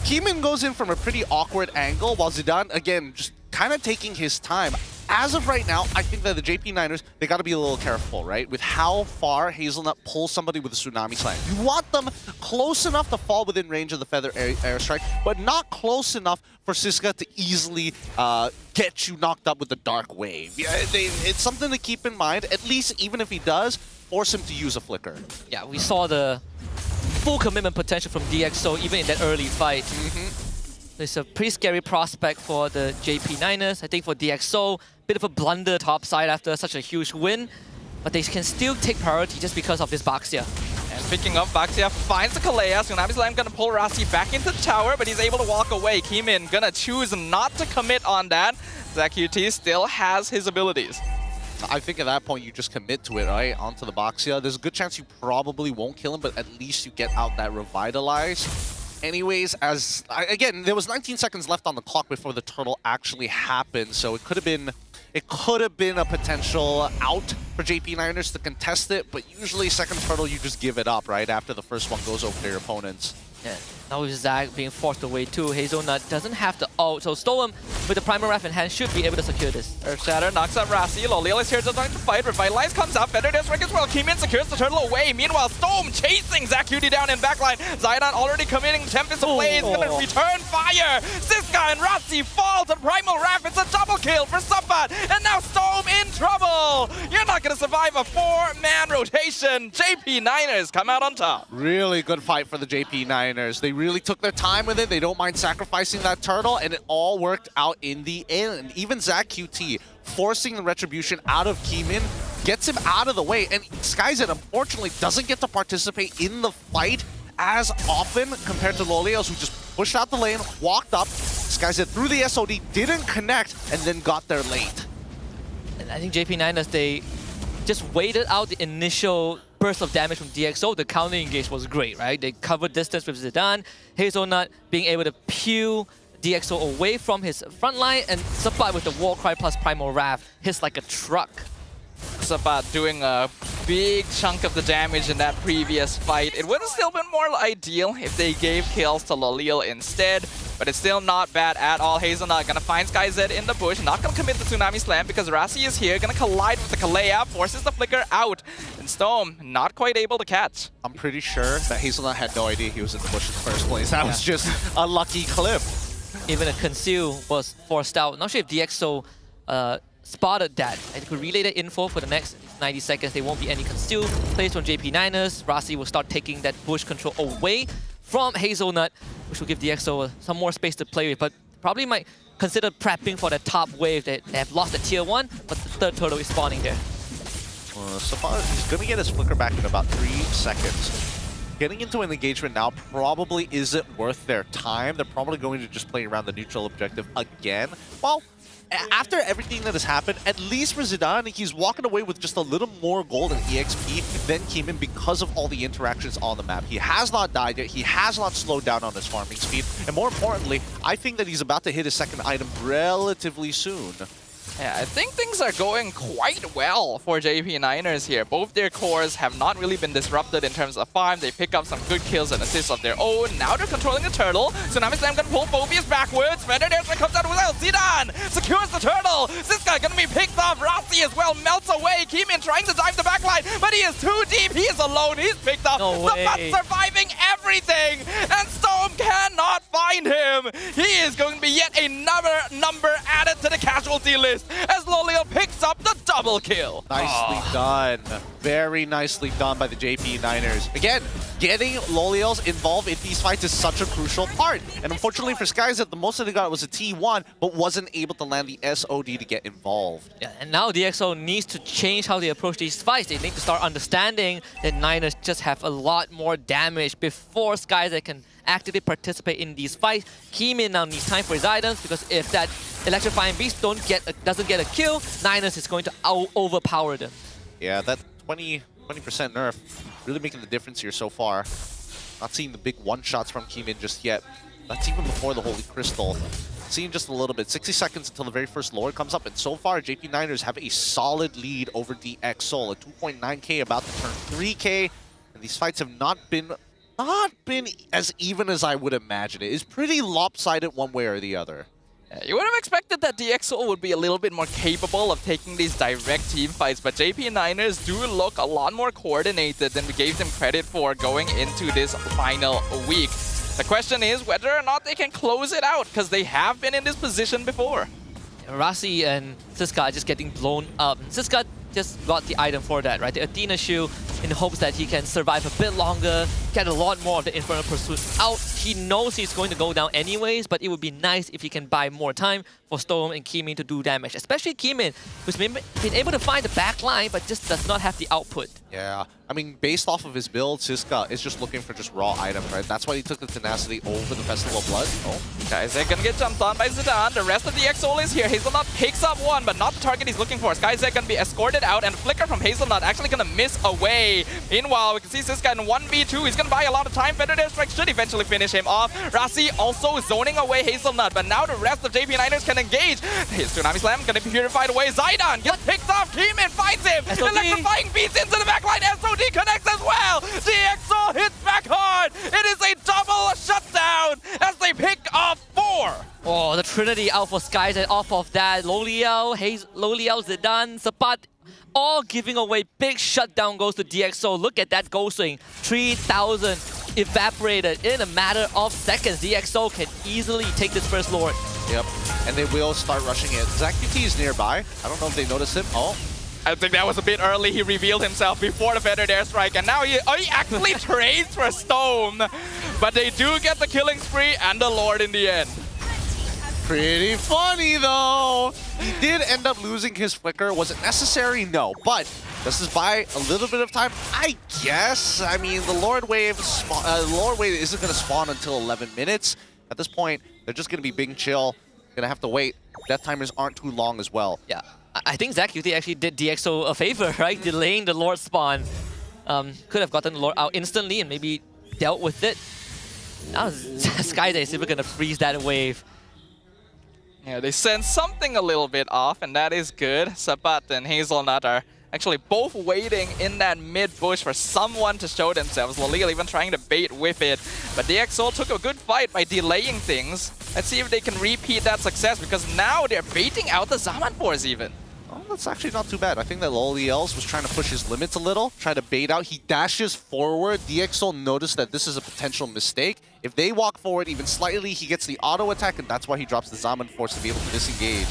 Keemin goes in from a pretty awkward angle, while Zidane, again, just kind of taking his time. As of right now, I think that the JP Niners, they got to be a little careful, right? With how far Hazelnut pulls somebody with a Tsunami Slam. You want them close enough to fall within range of the Feather Airstrike, but not close enough for Siska to easily get you knocked up with the Dark Wave. Yeah, it's something to keep in mind, at least even if he does, force him to use a Flicker. Yeah, we saw the full commitment potential from DxO even in that early fight. It's a pretty scary prospect for the JP Niners. I think for DxO, bit of a blunder topside after such a huge win, but they can still take priority just because of this Baxia. And picking up, Baxia finds the Kalea. Tsunami Slam gonna pull Rasi back into the tower, but he's able to walk away. Keemin gonna choose not to commit on that. ZachQT still has his abilities. I think at that point you just commit to it, right? Onto the Baxia. There's a good chance you probably won't kill him, but at least you get out that Revitalize. Anyways, again, there was 19 seconds left on the clock before the turtle actually happened, so it could have been a potential out for JP Niners to contest it, but usually second turtle you just give it up, right? After the first one goes over to your opponents. Yeah. Now with Zach being forced away too, Hazelnut doesn't have to ult, so Stowm with the Primal Wrath in hand should be able to secure this. Earth Shatter knocks out Rasi. Loliel is here to start the fight. Revitalize comes out. Feather Dare Strike as well. Keemin secures the turtle away. Meanwhile, Stowm chasing ZachQT down in backline. Zidane already committing Tempest Blaze. Gonna return fire. Siska and Rasi fall to Primal Wrath. It's a double kill for Sabbat. And now Stowm in trouble. You're not gonna survive a 4-man rotation. JP Niners come out on top. Really good fight for the JP Niners. They really took their time with it. They don't mind sacrificing that turtle, and it all worked out in the end. Even ZachQT forcing the retribution out of Keemin gets him out of the way, and Skyzed unfortunately doesn't get to participate in the fight as often compared to Lolios, who just pushed out the lane, walked up. Skyzed through the SOD, didn't connect, and then got there late. And I think JP Niners, they just waited out the initial burst of damage from DxO. The counter engage was great, right? They covered distance with Zidane. Hazelnut being able to peel DxO away from his front line, and Sabbat with the Warcry plus Primal Wrath hits like a truck. Sabbat doing a big chunk of the damage in that previous fight. It would have still been more ideal if they gave kills to Loliel instead, but it's still not bad at all. Hazelnut gonna find Skyzed in the bush, not gonna commit the Tsunami Slam because Rasi is here, gonna collide with the Kalea, forces the Flicker out, and Stowm not quite able to catch. I'm pretty sure that Hazelnut had no idea he was in the bush in the first place. That was just a lucky clip. Even a Conceal was forced out. Not sure if DxO spotted that. And could relay the info for the next 90 seconds. There won't be any concealed plays from JP9ers. Rasi will start taking that bush control away from Hazelnut, which will give DxO some more space to play with, but probably might consider prepping for the top wave. They have lost the tier 1, but the third turtle is spawning there. So far, he's going to get his flicker back in about 3 seconds. Getting into an engagement now probably isn't worth their time. They're probably going to just play around the neutral objective again. Well, after everything that has happened, at least for Zidane, he's walking away with just a little more gold and EXP than came in because of all the interactions on the map. He has not died yet. He has not slowed down on his farming speed. And more importantly, I think that he's about to hit his second item relatively soon. Yeah, I think things are going quite well for JP9ers here. Both their cores have not really been disrupted in terms of farm. They pick up some good kills and assists of their own. Now they're controlling the turtle. Tsunami Slam gonna pull Phobius backwards. Feather Dance comes out with well. Zidane secures the turtle. Ziska gonna be picked off. Rossi as well melts away. Keemin trying to dive the backline, but he is too deep. He is alone. He's picked up. No way. Sabat surviving everything, and Stowm cannot find him. He is going to be yet another number added to the casualty list as Lolio picks up the double kill. Nicely done. Very nicely done by the JP9ers. Again, getting Lolios involved in these fights is such a crucial part. And unfortunately for Skyzet, the most that they got was a T1, but wasn't able to land the SOD to get involved. Yeah, and now DxO needs to change how they approach these fights. They need to start understanding that Niners just have a lot more damage before Skyzet can actively participate in these fights. Keemin now needs time for his items, because if that Electrifying Beast doesn't get a kill, Niners is going to overpower them. Yeah, that 20% nerf really making the difference here so far. Not seeing the big one-shots from Keemin just yet. That's even before the Holy Crystal. Seeing just a little bit. 60 seconds until the very first Lord comes up, and so far JP9ers have a solid lead over DxO. A 2.9k about to turn 3k, and these fights have not been as even as I would imagine it. It's pretty lopsided one way or the other. You would have expected that DxO would be a little bit more capable of taking these direct team fights, but JP9ers do look a lot more coordinated than we gave them credit for going into this final week. The question is whether or not they can close it out, because they have been in this position before. Rasi and Siska are just getting blown up. Siska just got the item for that, right? The Athena Shield, in hopes that he can survive a bit longer, get a lot more of the Infernal Pursuit out. He knows he's going to go down anyways, but it would be nice if he can buy more time for Stowm and Keemin to do damage. Especially Keemin, who's been able to find the back line, but just does not have the output. Yeah, I mean, based off of his build, Siska is just looking for just raw items, right? That's why he took the Tenacity over the Festival of Blood. Oh. Guys, they're gonna get jumped on by Zidane. The rest of the DxO is here. Hazelnut picks up one, but not the target he's looking for. Skyzek gonna be escorted out, and Flicker from Hazelnut actually gonna miss away. Meanwhile, we can see Siska in 1v2. He's gonna buy a lot of time. Feather Strike should eventually finish him off. Rasi also zoning away Hazelnut, but now the rest of JP9ers can engage. His Tsunami Slam gonna be purified away. Zidane gets picked off. Keemin finds him. Electrifying Beast into the backline. SOD connects as well. DxO hits back hard. It is a double shutdown as they pick off 4. Oh, the Trinity out for Skyzet off of that. Loliao, Zidane, Sabat, all giving away big shutdown goals to DxO. Look at that goal swing. 3,000 evaporated in a matter of seconds. DxO can easily take this first Lord. Yep, and they will start rushing it. ZachQT is nearby. I don't know if they noticed him. Oh. I think that was a bit early. He revealed himself before the Feathered Airstrike, and now he actually trades for Stowm. But they do get the killing spree and the Lord in the end. Pretty funny, though. He did end up losing his flicker. Was it necessary? No. But does this buy a little bit of time? I guess. I mean, the Lord Wave isn't going to spawn until 11 minutes. At this point, they're just going to be big and chill. Going to have to wait. Death timers aren't too long as well. Yeah. I think ZachQT actually did DxO a favor, right? Delaying the Lord spawn. Could have gotten the Lord out instantly and maybe dealt with it. Now Skyzet is even going to freeze that wave. Yeah, they send something a little bit off, and that is good. Sabat and Hazelnut are actually both waiting in that mid bush for someone to show themselves. Lolil even trying to bait with it. But DxO took a good fight by delaying things. Let's see if they can repeat that success, because now they're baiting out the Zaman Force even. Oh, that's actually not too bad. I think that Loliels was trying to push his limits a little, trying to bait out. He dashes forward. DxO noticed that this is a potential mistake. If they walk forward even slightly, he gets the auto attack, and that's why he drops the Zaman Force to be able to disengage.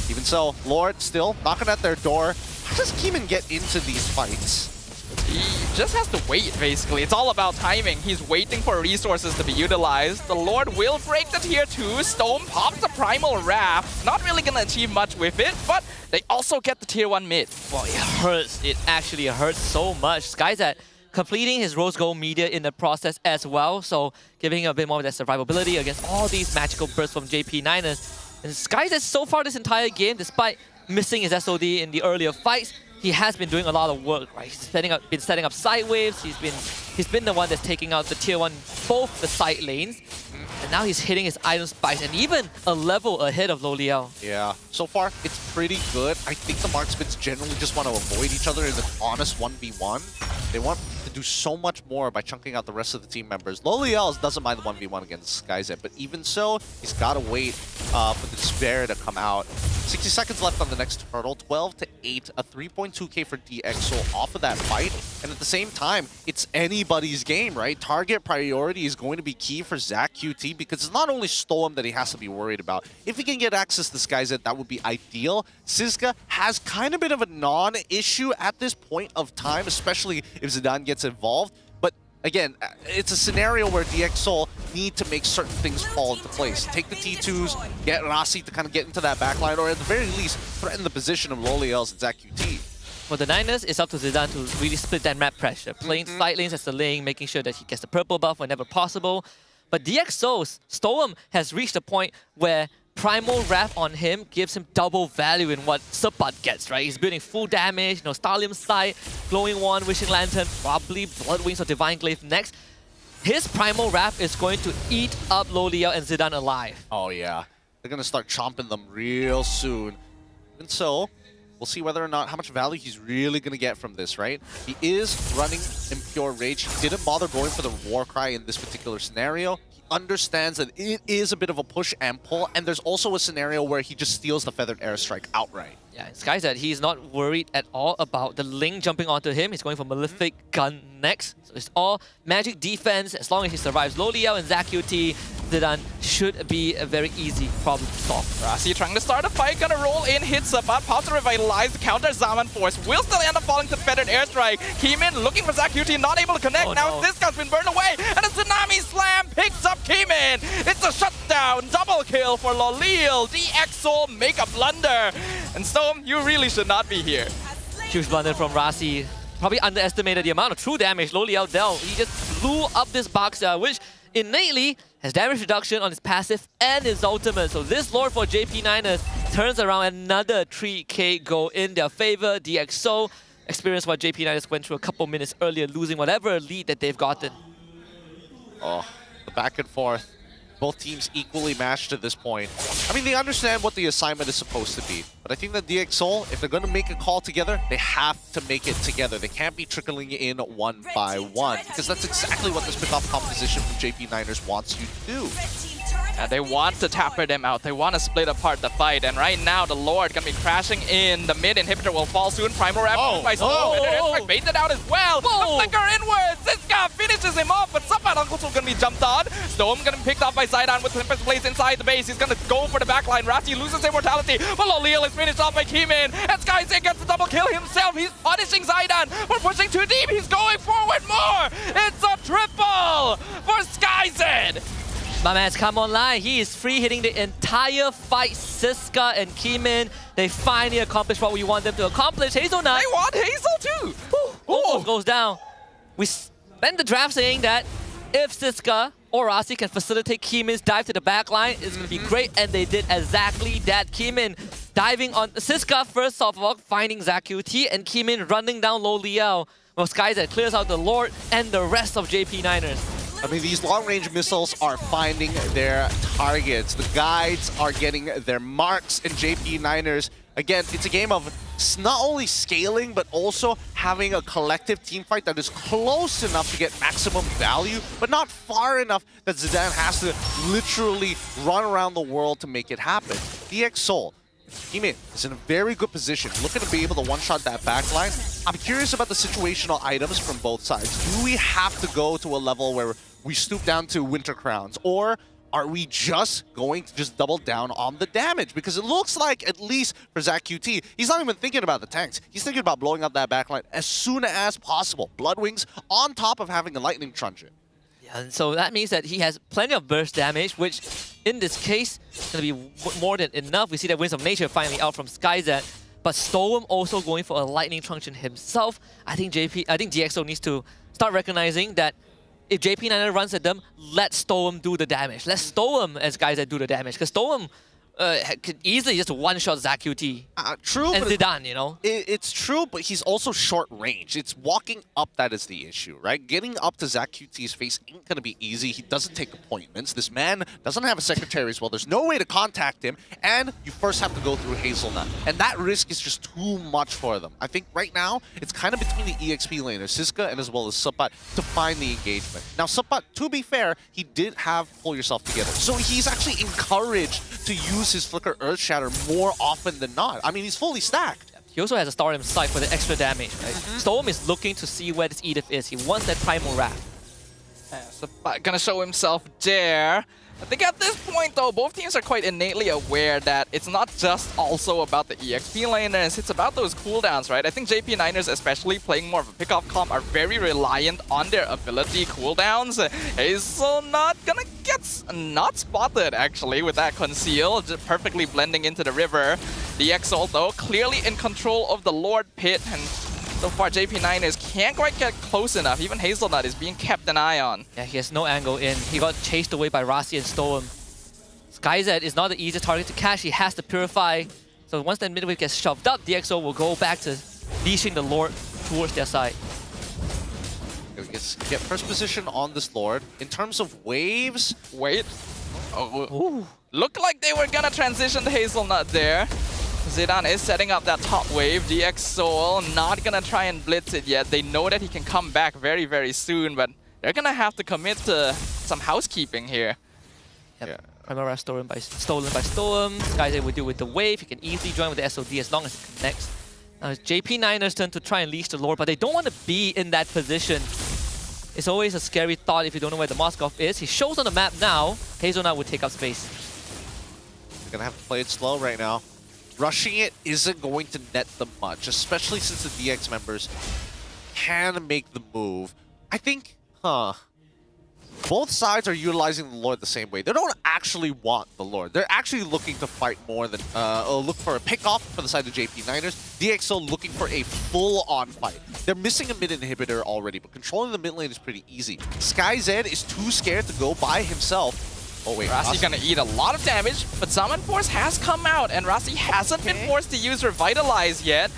Even so, Lord still knocking at their door. How does Keeman get into these fights? He just has to wait, basically. It's all about timing. He's waiting for resources to be utilized. The Lord will break the tier 2. Stowm pops the Primal Wrath. Not really gonna achieve much with it, but they also get the tier 1 mid. Well, it hurts. It actually hurts so much. Skyzet completing his Rose Gold media in the process as well, so giving him a bit more of that survivability against all these magical bursts from JP9ers. And Skyzet so far this entire game, despite missing his SOD in the earlier fights, he has been doing a lot of work, right? He's been setting up side waves. He's been the one that's taking out the tier 1, both the side lanes. And now he's hitting his item spikes and even a level ahead of Loliel. Yeah, so far it's pretty good. I think the marksmans generally just want to avoid each other in an honest 1v1. They want to do so much more by chunking out the rest of the team members. Loliel doesn't mind the 1v1 against Skyzet, but even so, he's got to wait for the Despair to come out. 60 seconds left on the next turtle, 12-8, a 3.2k for DXO off of that fight. And at the same time, it's anybody's game, right? Target priority is going to be key for Zach QT because it's not only Stowm that he has to be worried about. If he can get access to Skyzet, that would be ideal. Siska has kind of been of a non-issue at this point of time, especially if Zidane gets involved. But again, it's a scenario where DXO need to make certain things fall into place. Take the T2s, get Rasi to kind of get into that backline, or at the very least, threaten the position of Loliel's and Zach QT. For the Niners, it's up to Zidane to really split that map pressure. Playing side lanes as the lane, making sure that he gets the purple buff whenever possible. But DXO's Stowm has reached a point where Primal Wrath on him gives him double value in what Sepat gets, right? He's building full damage, you know, Stallium's Sight, Glowing Wand, Wishing Lantern, probably Blood Wings or Divine Glaive next. His Primal Wrath is going to eat up Loliel and Zidane alive. Oh yeah, they're going to start chomping them real soon. And so, we'll see whether or not how much value he's really going to get from this, right? He is running in pure rage. He didn't bother going for the Warcry in this particular scenario. He understands that it is a bit of a push and pull, and there's also a scenario where he just steals the Feathered Airstrike outright. Yeah, Skyzet, he's not worried at all about the Ling jumping onto him. He's going for Malefic Gun next. So it's all magic defense. As long as he survives Loliel and Zach QT, Zidane should be a very easy problem to solve. Rasi trying to start a fight, gonna roll in, hit Sepat, pops to revitalize, counter Zaman Force, will still end up falling to the Feathered Airstrike. Keeman looking for Zach QT, not able to connect. Oh, now no. this guy's been burned away, and a Tsunami Slam picks up Keeman. It's a shutdown, double kill for Loliel. DXO make a blunder. And Stowm, you really should not be here. Huge blunder from Rasi. Probably underestimated the amount of true damage Loliel dealt. He just blew up this box, which innately has damage reduction on his passive and his ultimate. So this Lord for JP9ers turns around another 3k goal in their favor. DXO experienced what JP9ers went through a couple minutes earlier, losing whatever lead that they've gotten. Oh, the back and forth. Both teams equally matched at this point. I mean, they understand what the assignment is supposed to be. But I think that DXO, if they're going to make a call together, they have to make it together. They can't be trickling in one by one, because that's exactly what this pickoff composition from JP9ers wants you to do. They want to tapper them out. They want to split apart the fight. And right now, the Lord going to be crashing in. The mid inhibitor will fall soon. Primal Wrap by Stowm. Baited out as well. The flicker inwards. Siska finishes him off, but Sepat also going to be jumped on. Stowm going to be picked off by Zidane with Tempest Blaze inside the base. He's going to go for the backline. Rasi loses immortality, but Loliel is finished off by Keeman. And Skyzet gets the double kill himself. He's punishing Zidane for pushing too deep. He's going forward more. It's a triple for Skyzet. My man's come online. He is free hitting the entire fight. Siska and Keeman, they finally accomplished what we want them to accomplish. Hazelnut. They want Hazel too. Almost goes down. We spent the draft saying that if Siska or Rasi can facilitate Keeman's dive to the backline, it's going to be great. And they did exactly that. Keeman diving on Siska first of all, finding Zach QT, and Keeman running down Loliel. Well, Skyzet clears out the Lord and the rest of JP9ers. I mean, these long-range missiles are finding their targets. The guides are getting their marks, and JP9ers, again, it's a game of not only scaling, but also having a collective team fight that is close enough to get maximum value, but not far enough that Zidane has to literally run around the world to make it happen. DXO, Keeman is in a very good position, looking to be able to one-shot that backline. I'm curious about the situational items from both sides. Do we have to go to a level where we stoop down to Winter Crowns? Or are we just going to just double down on the damage? Because it looks like, at least for Zach QT, he's not even thinking about the tanks. He's thinking about blowing up that backline as soon as possible. Bloodwings on top of having a lightning truncheon. Yeah, and so that means that he has plenty of burst damage, which in this case is going to be more than enough. We see that Winds of Nature finally out from SkyZ. But Stowm also going for a lightning truncheon himself. I think DxO needs to start recognizing that if JP9 runs at them, let Stowm do the damage. Let Stowm as guys that do the damage. Because Stowm could easily just one-shot ZachQT. True, and Zidane, you know? It's true, but he's also short range. It's walking up that is the issue, right? Getting up to ZachQT's face ain't going to be easy. He doesn't take appointments. This man doesn't have a secretary as well. There's no way to contact him, and you first have to go through Hazelnut. And that risk is just too much for them. I think right now, it's kind of between the EXP laners, Siska and as well as Subbat, to find the engagement. Now, Subbat, to be fair, he did have Pull Yourself Together. So he's actually encouraged to use his Flicker Earth Shatter more often than not. I mean, he's fully stacked. He also has a Star in sight for the extra damage, right? Stowm is looking to see where this Edith is. He wants that Primal Wrath. So gonna show himself there. I think at this point, though, both teams are quite innately aware that it's not just also about the EXP laners, it's about those cooldowns, right? I think JP9ers, especially playing more of a pickoff comp, are very reliant on their ability cooldowns. Hazelnut gonna get not spotted, actually, with that conceal, just perfectly blending into the river. DxO, though, clearly in control of the Lord Pit, and so far JP9ers can't quite get close enough. Even Hazelnut is being kept an eye on. Yeah, he has no angle in. He got chased away by Rasi and Stowm. SkyZ is not the easiest target to catch. He has to Purify. So once that mid wave gets shoved up, DxO will go back to leashing the Lord towards their side. Get first position on this Lord. In terms of waves... Wait. Oh, looked like they were gonna transition to Hazelnut there. Zidane is setting up that top wave. DxO not gonna try and blitz it yet. They know that he can come back very, very soon, but they're gonna have to commit to some housekeeping here. Yep. Yeah. Primal Wrath stolen by Stowm. SkyZ will deal with the wave. He can easily join with the SOD as long as it connects. Now it's JP9ers' turn to try and leash the Lord, but they don't want to be in that position. It's always a scary thought if you don't know where the Moskov is. He shows on the map now. Hazelnut will take up space. They're gonna have to play it slow right now. Rushing it isn't going to net them much, especially since the DX members can make the move. I think, both sides are utilizing the Lord the same way. They don't actually want the Lord. They're actually looking to fight more than, look for a pick-off for the side of JP9ers. DxO looking for a full-on fight. They're missing a mid inhibitor already, but controlling the mid lane is pretty easy. SkyZ is too scared to go by himself. Oh wait, Rasi gonna eat a lot of damage, but Summon Force has come out, and Rasi hasn't been forced to use Revitalize yet.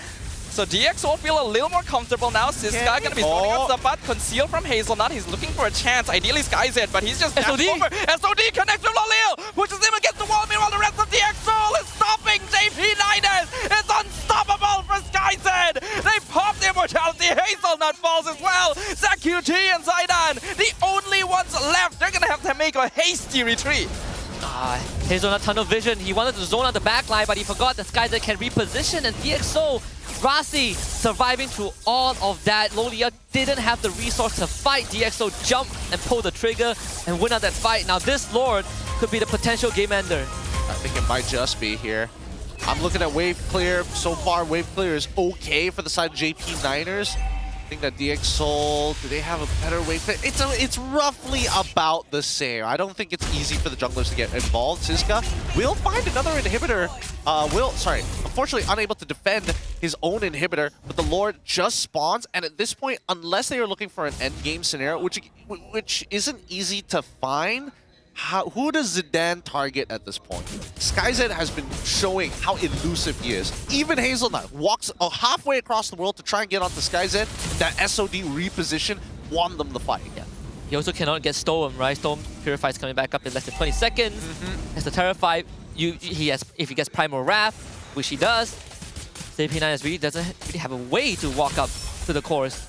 So DxO feel a little more comfortable now. Siska gonna be zoning up Zapat, concealed from Hazelnut. He's looking for a chance, ideally SkyZ, but he's just dashed over. SOD connects with Lalil, pushes him against the wall. Meanwhile, the rest of DxO is stopping JP9ers. It's unstoppable for SkyZ. They pop the immortality. Hazelnut falls as well. ZachQT and Zidane, the only ones left. They're gonna have to make a hasty retreat. Hazelnut tunnel vision. He wanted to zone out the backline, but he forgot that SkyZ can reposition, and DxO, Rasi surviving through all of that. Lolia didn't have the resource to fight. DxO jump and pull the trigger and win out that fight. Now this Lord could be the potential game ender. I think it might just be here. I'm looking at wave clear. So far, wave clear is okay for the side of JP9ers. I think that DxO, do they have a better wave clear? It's roughly about the same. I don't think it's easy for the junglers to get involved. Siska will find another inhibitor. Unfortunately unable to defend his own inhibitor, but the Lord just spawns, and at this point, unless they are looking for an endgame scenario, which isn't easy to find, who does Zidane target at this point? SkyZ has been showing how elusive he is. Even Hazelnut walks halfway across the world to try and get onto SkyZ. That SOD reposition won them the fight. Yeah. He also cannot get Stowm, right? Stowm Purify's coming back up in less than 20 seconds. Has to Terrify. If he gets Primal Wrath, which he does, JP9 really doesn't really have a way to walk up to the course.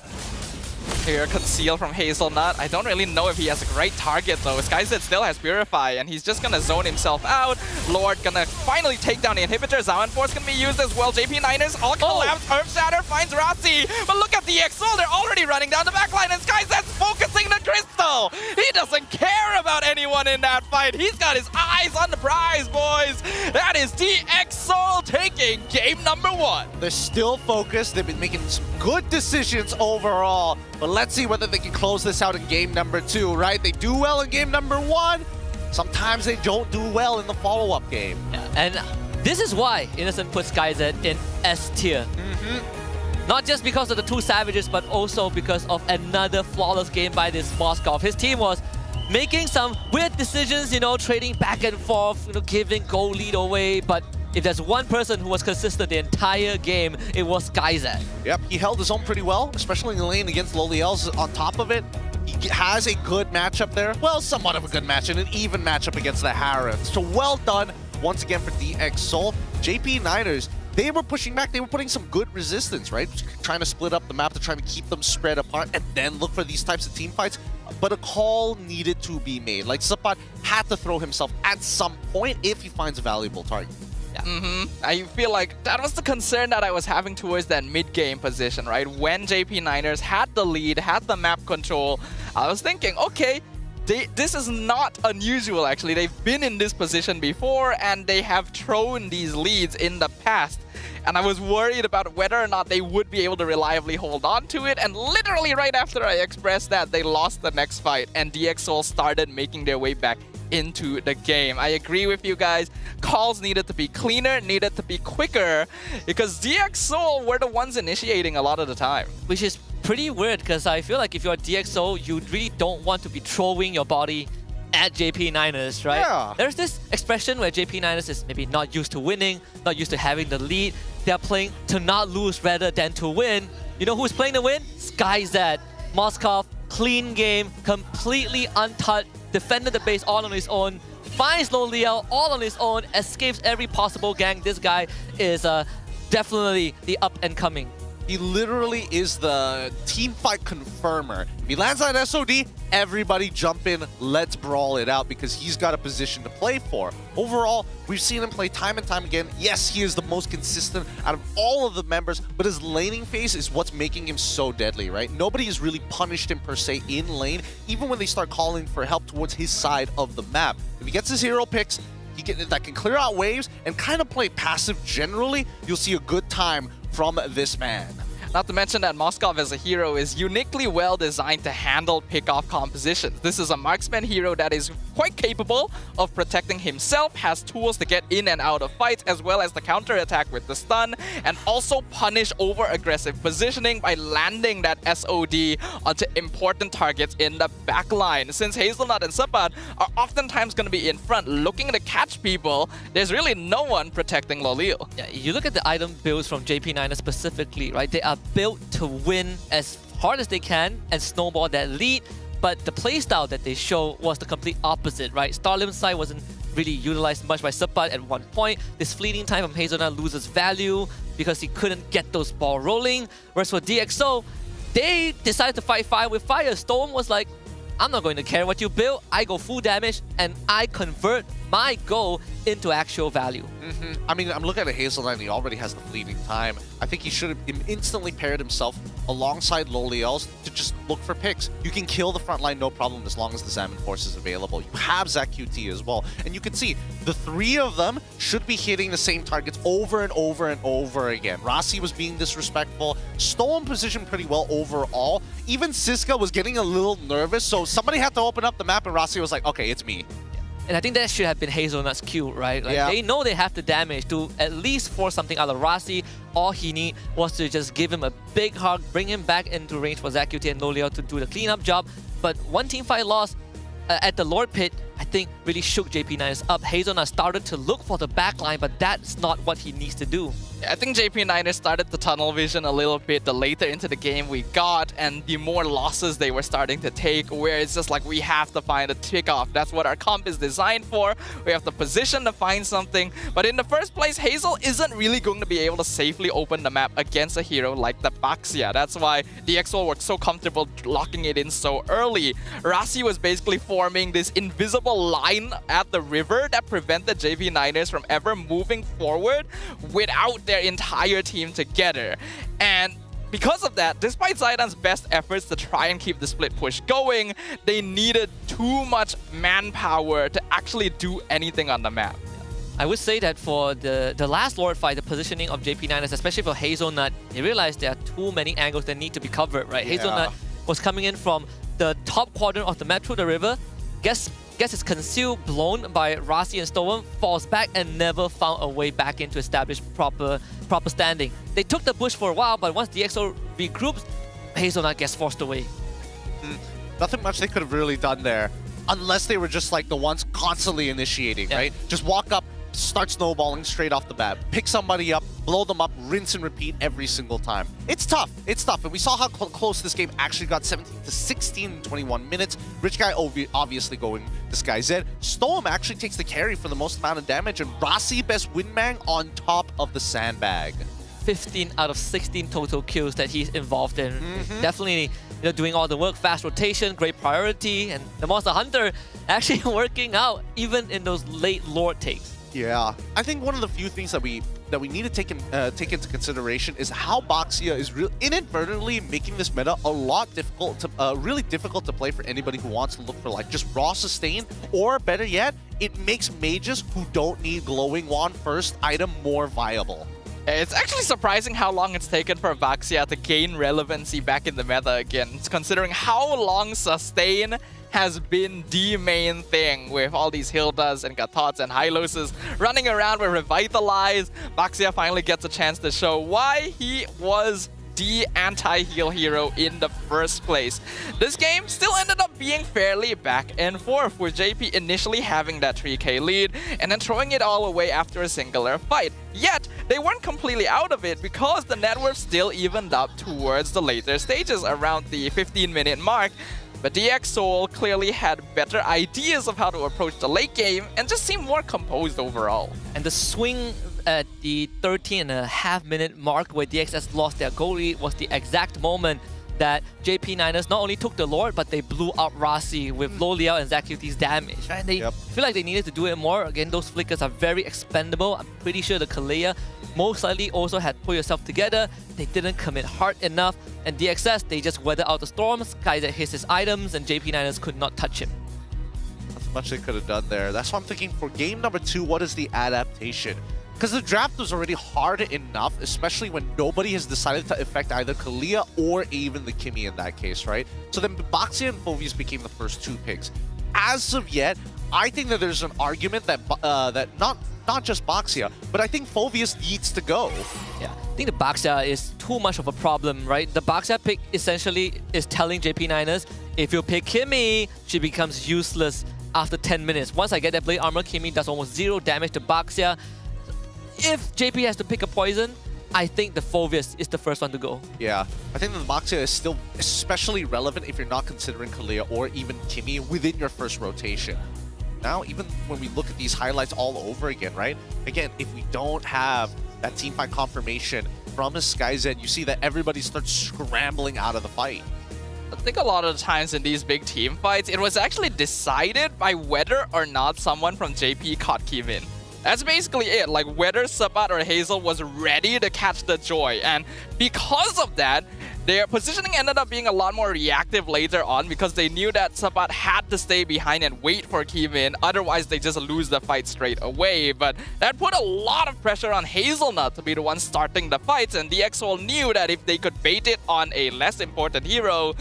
Here, conceal from Hazelnut. I don't really know if he has a great target though. SkyZ still has Purify, and he's just gonna zone himself out. Lord gonna finally take down the inhibitor. Zaman Force can be used as well. JP9ers all collapse. Earth Shatter finds Rasi. But look at the DxO. They're already running down the backline, and SkyZ's focusing the Crystal. Hazel! He doesn't care about anyone in that fight. He's got his eyes on the prize, boys. That is DX Soul taking game number 1. They're still focused. They've been making some good decisions overall. But let's see whether they can close this out in game number 2, right? They do well in game number 1. Sometimes they don't do well in the follow-up game. Yeah, and this is why Innocent puts Skyzet in S tier. Not just because of the 2 Savages, but also because of another flawless game by this Moskov. His team was making some weird decisions, you know, trading back and forth, you know, giving goal lead away. But if there's one person who was consistent the entire game, it was Skyzet. Yep, he held his own pretty well, especially in the lane against Loliel's on top of it. He has a good matchup there. Well, somewhat of a good match and an even matchup against the Harem. So well done once again for DX Soul. JP Niners, they were pushing back. They were putting some good resistance, right? Trying to split up the map, to trying to keep them spread apart and then look for these types of team fights. But a call needed to be made. Like, Sapat had to throw himself at some point if he finds a valuable target. I feel like that was the concern that I was having towards that mid-game position, right? When JP Niners had the lead, had the map control, I was thinking, okay, this is not unusual, actually. They've been in this position before, and they have thrown these leads in the past. And I was worried about whether or not they would be able to reliably hold on to it. And literally right after I expressed that, they lost the next fight, and DX Soul started making their way back into the game. I agree with you guys. Calls needed to be cleaner, needed to be quicker, because DX Soul were the ones initiating a lot of the time. Which is pretty weird, because I feel like if you're DXO, you really don't want to be throwing your body at JP Niners, right? Yeah. There's this expression where JP Niners is maybe not used to winning, not used to having the lead. They're playing to not lose rather than to win. You know who's playing to win? Skyzet. Moskov, clean game, completely untouched, defended the base all on his own, finds Loliel all on his own, escapes every possible gang. This guy is definitely the up and coming. He literally is the team fight confirmer. If he lands on SOD, everybody jump in, let's brawl it out, because he's got a position to play for. Overall, we've seen him play time and time again. Yes, he is the most consistent out of all of the members, but his laning phase is what's making him so deadly, right? Nobody has really punished him per se in lane, even when they start calling for help towards his side of the map. If he gets his hero picks, that can clear out waves and kind of play passive generally, you'll see a good time from this man. Not to mention that Moskov as a hero is uniquely well designed to handle pick-off compositions. This is a marksman hero that is quite capable of protecting himself, has tools to get in and out of fights, as well as the counter-attack with the stun, and also punish over-aggressive positioning by landing that SOD onto important targets in the backline. Since Hazelnut and Sapat are oftentimes going to be in front looking to catch people, there's really no one protecting Loliel. Yeah, you look at the item builds from JP Niners specifically, right? They are built to win as hard as they can and snowball that lead, but the playstyle that they show was the complete opposite, right? Starlim's side wasn't really utilized much by Sapat at one point. This fleeting time from Hazelnut loses value because he couldn't get those ball rolling. Whereas for DXO, they decided to fight fire with fire. Stowm was like, I'm not going to care what you build. I go full damage and I convert my goal into actual value. I mean, I'm looking at Hazelnut and he already has the fleeting time. I think he should have instantly paired himself alongside Loliel's to just look for picks. You can kill the front line no problem as long as the Salmon Force is available. You have Zach QT as well. And you can see the 3 of them should be hitting the same targets over and over and over again. Rossi was being disrespectful. Stowm positioned pretty well overall. Even Siska was getting a little nervous, so somebody had to open up the map and Rossi was like, okay, it's me. And I think that should have been Hazelnut's cue, right? Like, yeah. They know they have the damage to at least force something out of Rossi. All he need was to just give him a big hug, bring him back into range for Zach QT and Loliel to do the cleanup job. But one teamfight loss at the Lord Pit, I think, really shook JP Niners up. Hazelnut started to look for the backline, but that's not what he needs to do. I think JP Niners started the tunnel vision a little bit the later into the game we got, and the more losses they were starting to take, where it's just like, we have to find a tick-off. That's what our comp is designed for. We have the position to find something. But in the first place, Hazel isn't really going to be able to safely open the map against a hero like the Baxia. That's why the DXO were so comfortable locking it in so early. Rossi was basically forming this invisible line at the river that prevented JP Niners from ever moving forward without their entire team together. And because of that, despite Zaidan's best efforts to try and keep the split push going, they needed too much manpower to actually do anything on the map. I would say that for the last Lord fight, the positioning of JP9ers, especially for Hazelnut, they realized there are too many angles that need to be covered, right? Yeah. Hazelnut was coming in from the top quadrant of the map through the river, gets is concealed, blown by Rasi and Stowm, falls back and never found a way back in to establish proper standing. They took the bush for a while, but once DxO regroups, Hazelnut gets forced away. Nothing much they could have really done there, unless they were just like the ones constantly initiating, right? Just walk up, start snowballing straight off the bat, pick somebody up, blow them up, rinse and repeat every single time. It's tough, and we saw how close this game actually got, 17-16 in 21 minutes. Rich Guy obviously going this guy Zed. Stowm actually takes the carry for the most amount of damage, and Rasi best windbang on top of the sandbag. 15 out of 16 total kills that he's involved in. Definitely doing all the work, fast rotation, great priority, and the Monster Hunter actually working out even in those late Lord takes. Yeah, I think one of the few things that we need to take into consideration is how Baxia is inadvertently making this meta a lot difficult to really difficult to play for anybody who wants to look for like just raw sustain, or better yet, it makes mages who don't need glowing wand first item more viable. It's actually surprising how long it's taken for Baxia to gain relevancy back in the meta again, considering how long sustain has been the main thing with all these Hildas and Gatots and Hyloses running around with Revitalize. Baxia finally gets a chance to show why he was the anti-heal hero in the first place. This game still ended up being fairly back and forth, with JP initially having that 3k lead and then throwing it all away after a singular fight. Yet, they weren't completely out of it because the net worth still evened up towards the later stages around the 15-minute mark. But DxSoul clearly had better ideas of how to approach the late game and just seemed more composed overall. And the swing at the 13.5-minute mark where DXS lost their goal lead was the exact moment that JP9ers not only took the Lord, but they blew up Rasi with low Liao and Zakuti's damage. And they feel like they needed to do it more. Again, those flickers are very expendable. I'm pretty sure the Kalea most likely also had put yourself together. They didn't commit hard enough. And DXS, they just weathered out the storms. Kaiser hits his items, and JP9ers could not touch him. Not much they could have done there. That's what I'm thinking for game number 2. What is the adaptation? Because the draft was already hard enough, especially when nobody has decided to affect either Kalea or even the Kimmy in that case, right? So then Baxia and Phoveus became the first 2 picks. As of yet, I think that there's an argument that that not just Baxia, but I think Phoveus needs to go. Yeah, I think the Baxia is too much of a problem, right? The Baxia pick essentially is telling JP9ers, if you pick Kimmy, she becomes useless after 10 minutes. Once I get that Blade Armor, Kimmy does almost 0 damage to Baxia. If JP has to pick a poison, I think the Phoveus is the first one to go. Yeah, I think the Baxia is still especially relevant if you're not considering Kalea or even Kimmy within your first rotation. Now, even when we look at these highlights all over again, right? Again, if we don't have that teamfight confirmation from a SkyZ, you see that everybody starts scrambling out of the fight. I think a lot of the times in these big team fights, it was actually decided by whether or not someone from JP caught Kimin. That's basically it, like whether Sabat or Hazel was ready to catch the joy. And because of that, their positioning ended up being a lot more reactive later on because they knew that Sabat had to stay behind and wait for Kimin, otherwise they just lose the fight straight away. But that put a lot of pressure on Hazelnut to be the one starting the fights, and DxSoul knew that if they could bait it on a less important hero,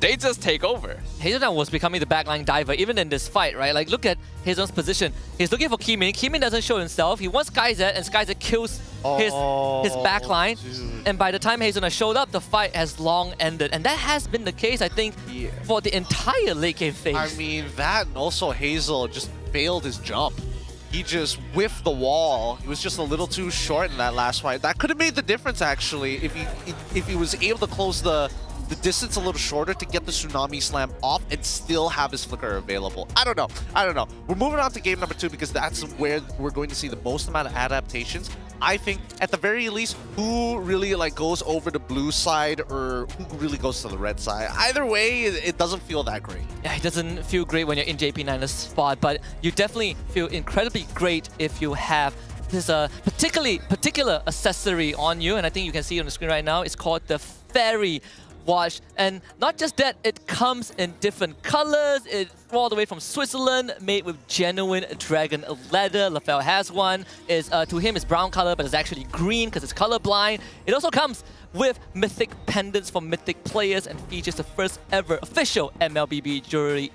they just take over. Hazelnut was becoming the backline diver even in this fight, right? Like, look at Hazelnut's position. He's looking for Kimin. Kimin doesn't show himself. He wants SkyZ, and SkyZ kills his backline. Dude. And by the time Hazelnut showed up, the fight has long ended. And that has been the case, I think, for the entire late game phase. I mean, that and also Hazel just failed his jump. He just whiffed the wall. He was just a little too short in that last fight. That could have made the difference, actually, if he was able to close the distance a little shorter to get the Tsunami Slam off and still have his flicker available. I don't know. We're moving on to game number 2 because that's where we're going to see the most amount of adaptations. I think at the very least, who really like goes over the blue side or who really goes to the red side. Either way, it doesn't feel that great. Yeah, it doesn't feel great when you're in JP9's spot, but you definitely feel incredibly great if you have this particular accessory on you, and I think you can see it on the screen right now. It's called the fairy watch. And not just that, it comes in different colors. It's all the way from Switzerland, made with genuine dragon leather. Lafelle has one. To him, it's brown color, but it's actually green because it's colorblind. It also comes with mythic pendants for mythic players and features the first ever official MLBB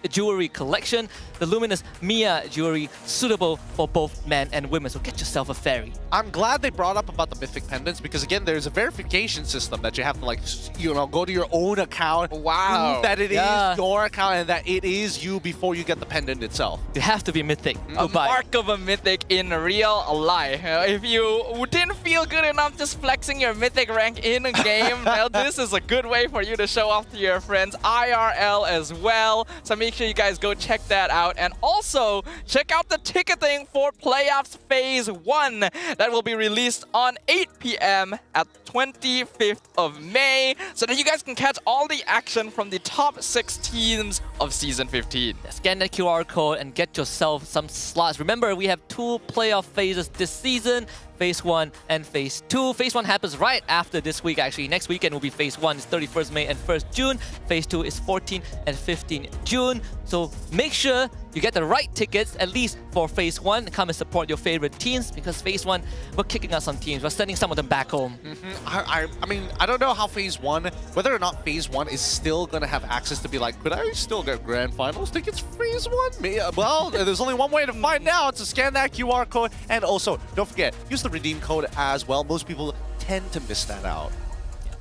jewelry collection, the luminous Mia jewelry, suitable for both men and women. So get yourself a fairy. I'm glad they brought up about the mythic pendants because again, there's a verification system that you have to, like, you know, go to your own account, wow, prove that it is your account and that it is you before you get the pendant itself. You have to be mythic. A mark of a mythic in real life. If you didn't feel good enough just flexing your mythic rank in a game, well, this is a good way for you to show off to your friends IRL as well. So make sure you guys go check that out. And also, check out the ticketing for Playoffs Phase 1 that will be released on 8 p.m. at 25th of May, so that you guys can catch all the action from the top 6 teams of Season 15. Scan that QR code and get yourself some slots. Remember, we have 2 playoff phases this season. Phase 1 and Phase 2. Phase 1 happens right after this week, actually. Next weekend will be Phase 1. It's 31st May and 1st June. Phase 2 is 14 and 15 June. So make sure you get the right tickets, at least for Phase 1. Come and support your favorite teams, because Phase 1, we're kicking out some teams. We're sending some of them back home. I mean, I don't know how Phase 1, whether or not Phase 1 is still going to have access to be like, could I still get Grand Finals tickets Phase 1? Well, there's only one way to find out, to scan that QR code. And also, don't forget, use the redeem code as well. Most people tend to miss that out.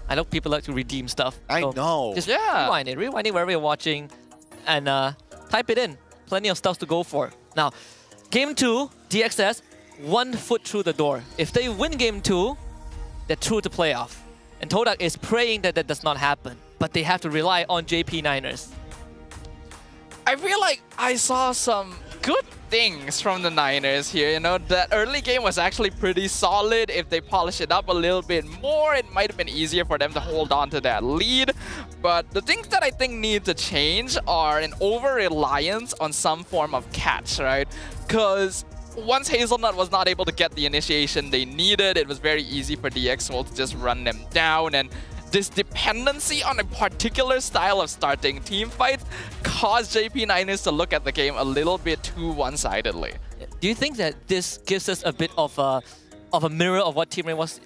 I know people like to redeem stuff. I know. Just rewind it wherever you're watching, and type it in. Plenty of stuff to go for. Now, Game 2, DXS, 1 foot through the door. If they win Game 2, they're through to playoff. And Todak is praying that that does not happen. But they have to rely on JP Niners. I feel like I saw some good things from the Niners here. You know, that early game was actually pretty solid. If they polish it up a little bit more, it might have been easier for them to hold on to that lead. But the things that I think need to change are an over-reliance on some form of catch, right? Because once Hazelnut was not able to get the initiation they needed, it was very easy for DxSoul to just run them down. And this dependency on a particular style of starting team fights caused JP Niners to look at the game a little bit too one-sidedly. Do you think that this gives us a bit of a mirror of what Team Rain was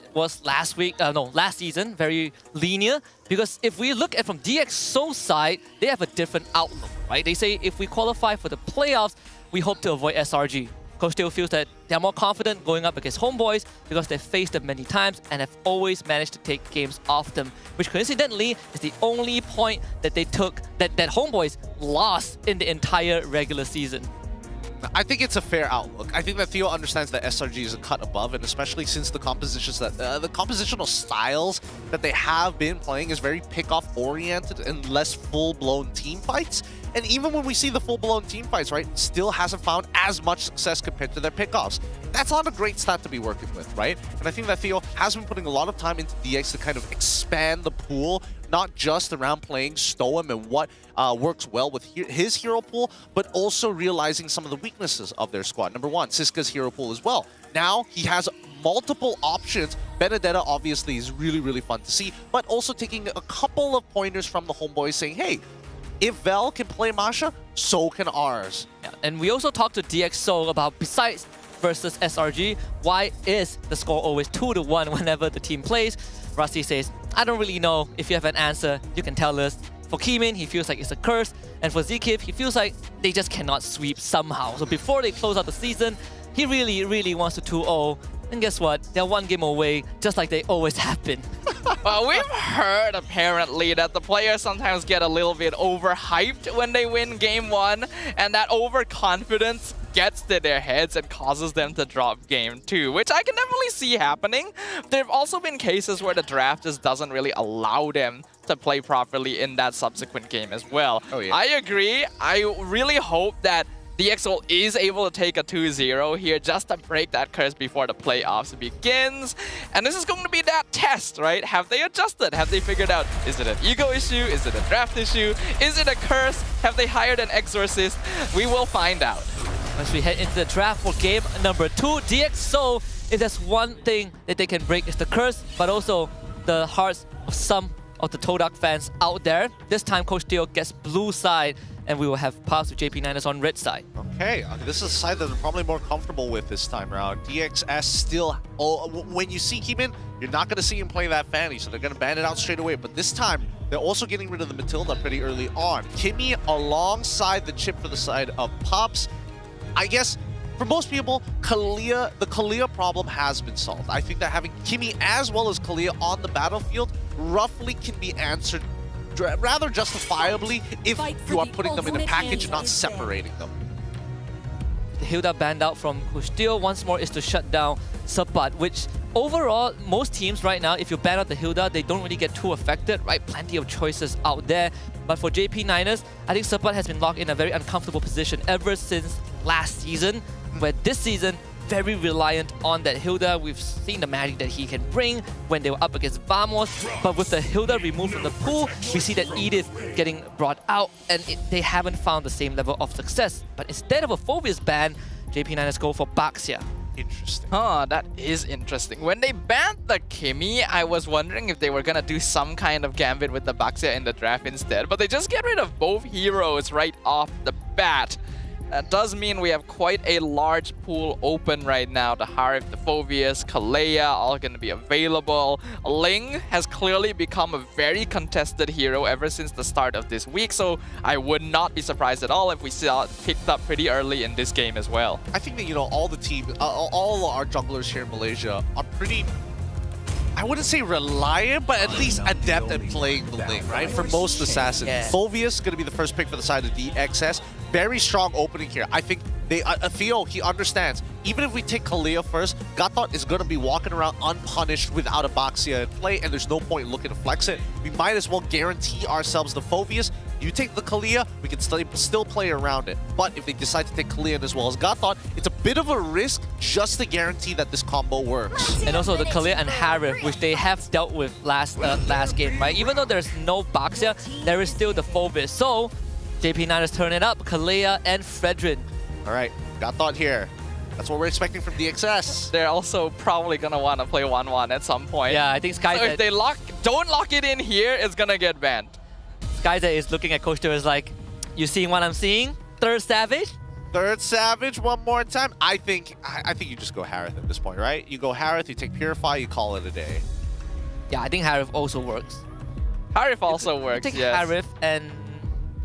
last season, very linear? Because if we look at from DxSoul's side, they have a different outlook, right? They say if we qualify for the playoffs, we hope to avoid SRG. Coach still feels that they're more confident going up against HomeBois because they've faced them many times and have always managed to take games off them, which coincidentally is the only point that they took, that HomeBois lost in the entire regular season. I think it's a fair outlook. I think that Theo understands that SRG is a cut above, and especially since the compositions that the compositional styles that they have been playing is very pick-off oriented and less full-blown team fights. And even when we see the full-blown team fights, right, still hasn't found as much success compared to their pickoffs. That's not a great stat to be working with, right? And I think that Theo has been putting a lot of time into DX to kind of expand the pool, not just around playing Stowm and what works well with his hero pool, but also realizing some of the weaknesses of their squad. Number one, Siska's hero pool as well. Now he has multiple options. Benedetta obviously is really, really fun to see, but also taking a couple of pointers from the HomeBois saying, hey, if Vel can play Masha, so can ours. Yeah, and we also talked to DxSoul about, besides versus SRG, why is the score always 2-1 whenever the team plays? Rusty says, I don't really know. If you have an answer, you can tell us. For Keemin, he feels like it's a curse. And for Zkif, he feels like they just cannot sweep somehow. So before they close out the season, he really, really wants to 2-0. And guess what? They're 1 game away, just like they always have been. Well, we've heard apparently that the players sometimes get a little bit overhyped when they win Game 1, and that overconfidence gets to their heads and causes them to drop Game 2, which I can definitely see happening. There have also been cases where the draft just doesn't really allow them to play properly in that subsequent game as well. Oh, yeah. I agree. I really hope that DxSoul is able to take a 2-0 here just to break that curse before the playoffs begins. And this is going to be that test, right? Have they adjusted? Have they figured out, is it an ego issue? Is it a draft issue? Is it a curse? Have they hired an exorcist? We will find out. As we head into the draft for game number 2, DxSoul, if there's one thing that they can break, is the curse, but also the hearts of some of the Todak fans out there. This time, Coach Theo gets blue side, and we will have paths with JP9ers on red side. Okay, this is a side that I'm probably more comfortable with this time around. DXS still, when you see Keeman, you're not going to see him play that Fanny, so they're going to ban it out straight away. But this time, they're also getting rid of the Matilda pretty early on. Kimmy alongside the chip for the side of Pops. I guess, for most people, the Kalia problem has been solved. I think that having Kimmy as well as Kalia on the battlefield roughly can be answered rather justifiably if you are putting them in a package and not separating them. The Hilda banned out from Coach Theo once more is to shut down Sapat, which overall, most teams right now, if you ban out the Hilda, they don't really get too affected, right? Plenty of choices out there. But for JP9ers, I think Sapat has been locked in a very uncomfortable position ever since last season, where this season, very reliant on that Hilda. We've seen the magic that he can bring when they were up against Vamos, but with the Hilda removed from the pool, we see that Edith getting brought out, and they haven't found the same level of success. But instead of a Phobius ban, JP9ers go for Baxia. Interesting. Oh, that is interesting. When they banned the Kimmy, I was wondering if they were gonna do some kind of gambit with the Baxia in the draft instead, but they just get rid of both heroes right off the bat. That does mean we have quite a large pool open right now. The Harif, the Phobius, Kalea, all going to be available. Ling has clearly become a very contested hero ever since the start of this week, so I would not be surprised at all if we saw it picked up pretty early in this game as well. I think that, you know, all the teams, all our junglers here in Malaysia are pretty, I wouldn't say reliant, but at least adept at playing the Ling, right? For most assassins. Yeah. Phobius going to be the first pick for the side of DXS. Very strong opening here. I think Theo, he understands. Even if we take Kalia first, Gatot is going to be walking around unpunished without a Baxia in play, and there's no point looking to flex it. We might as well guarantee ourselves the Phobius. You take the Kalia, we can still play around it. But if they decide to take Kalia as well as Gatot, it's a bit of a risk just to guarantee that this combo works. And also the Kalia and Harif, which they have dealt with last game, right? Even though there's no Baxia, there is still the Phobius. So, JP9ers turn it up, Kalia and Fredrin. All right, Gatot here. That's what we're expecting from DXS. They're also probably going to want to play 1-1 at some point. Yeah, I think Skyzet... So if they don't lock it in here, it's going to get banned. Skyzet is looking at Coach Theo as like, you seeing what I'm seeing? Third Savage? Third Savage one more time. I think you just go Harith at this point, right? You go Harith, you take Purify, you call it a day. Yeah, I think Harith also works. Harith also works, take yes. Harith and...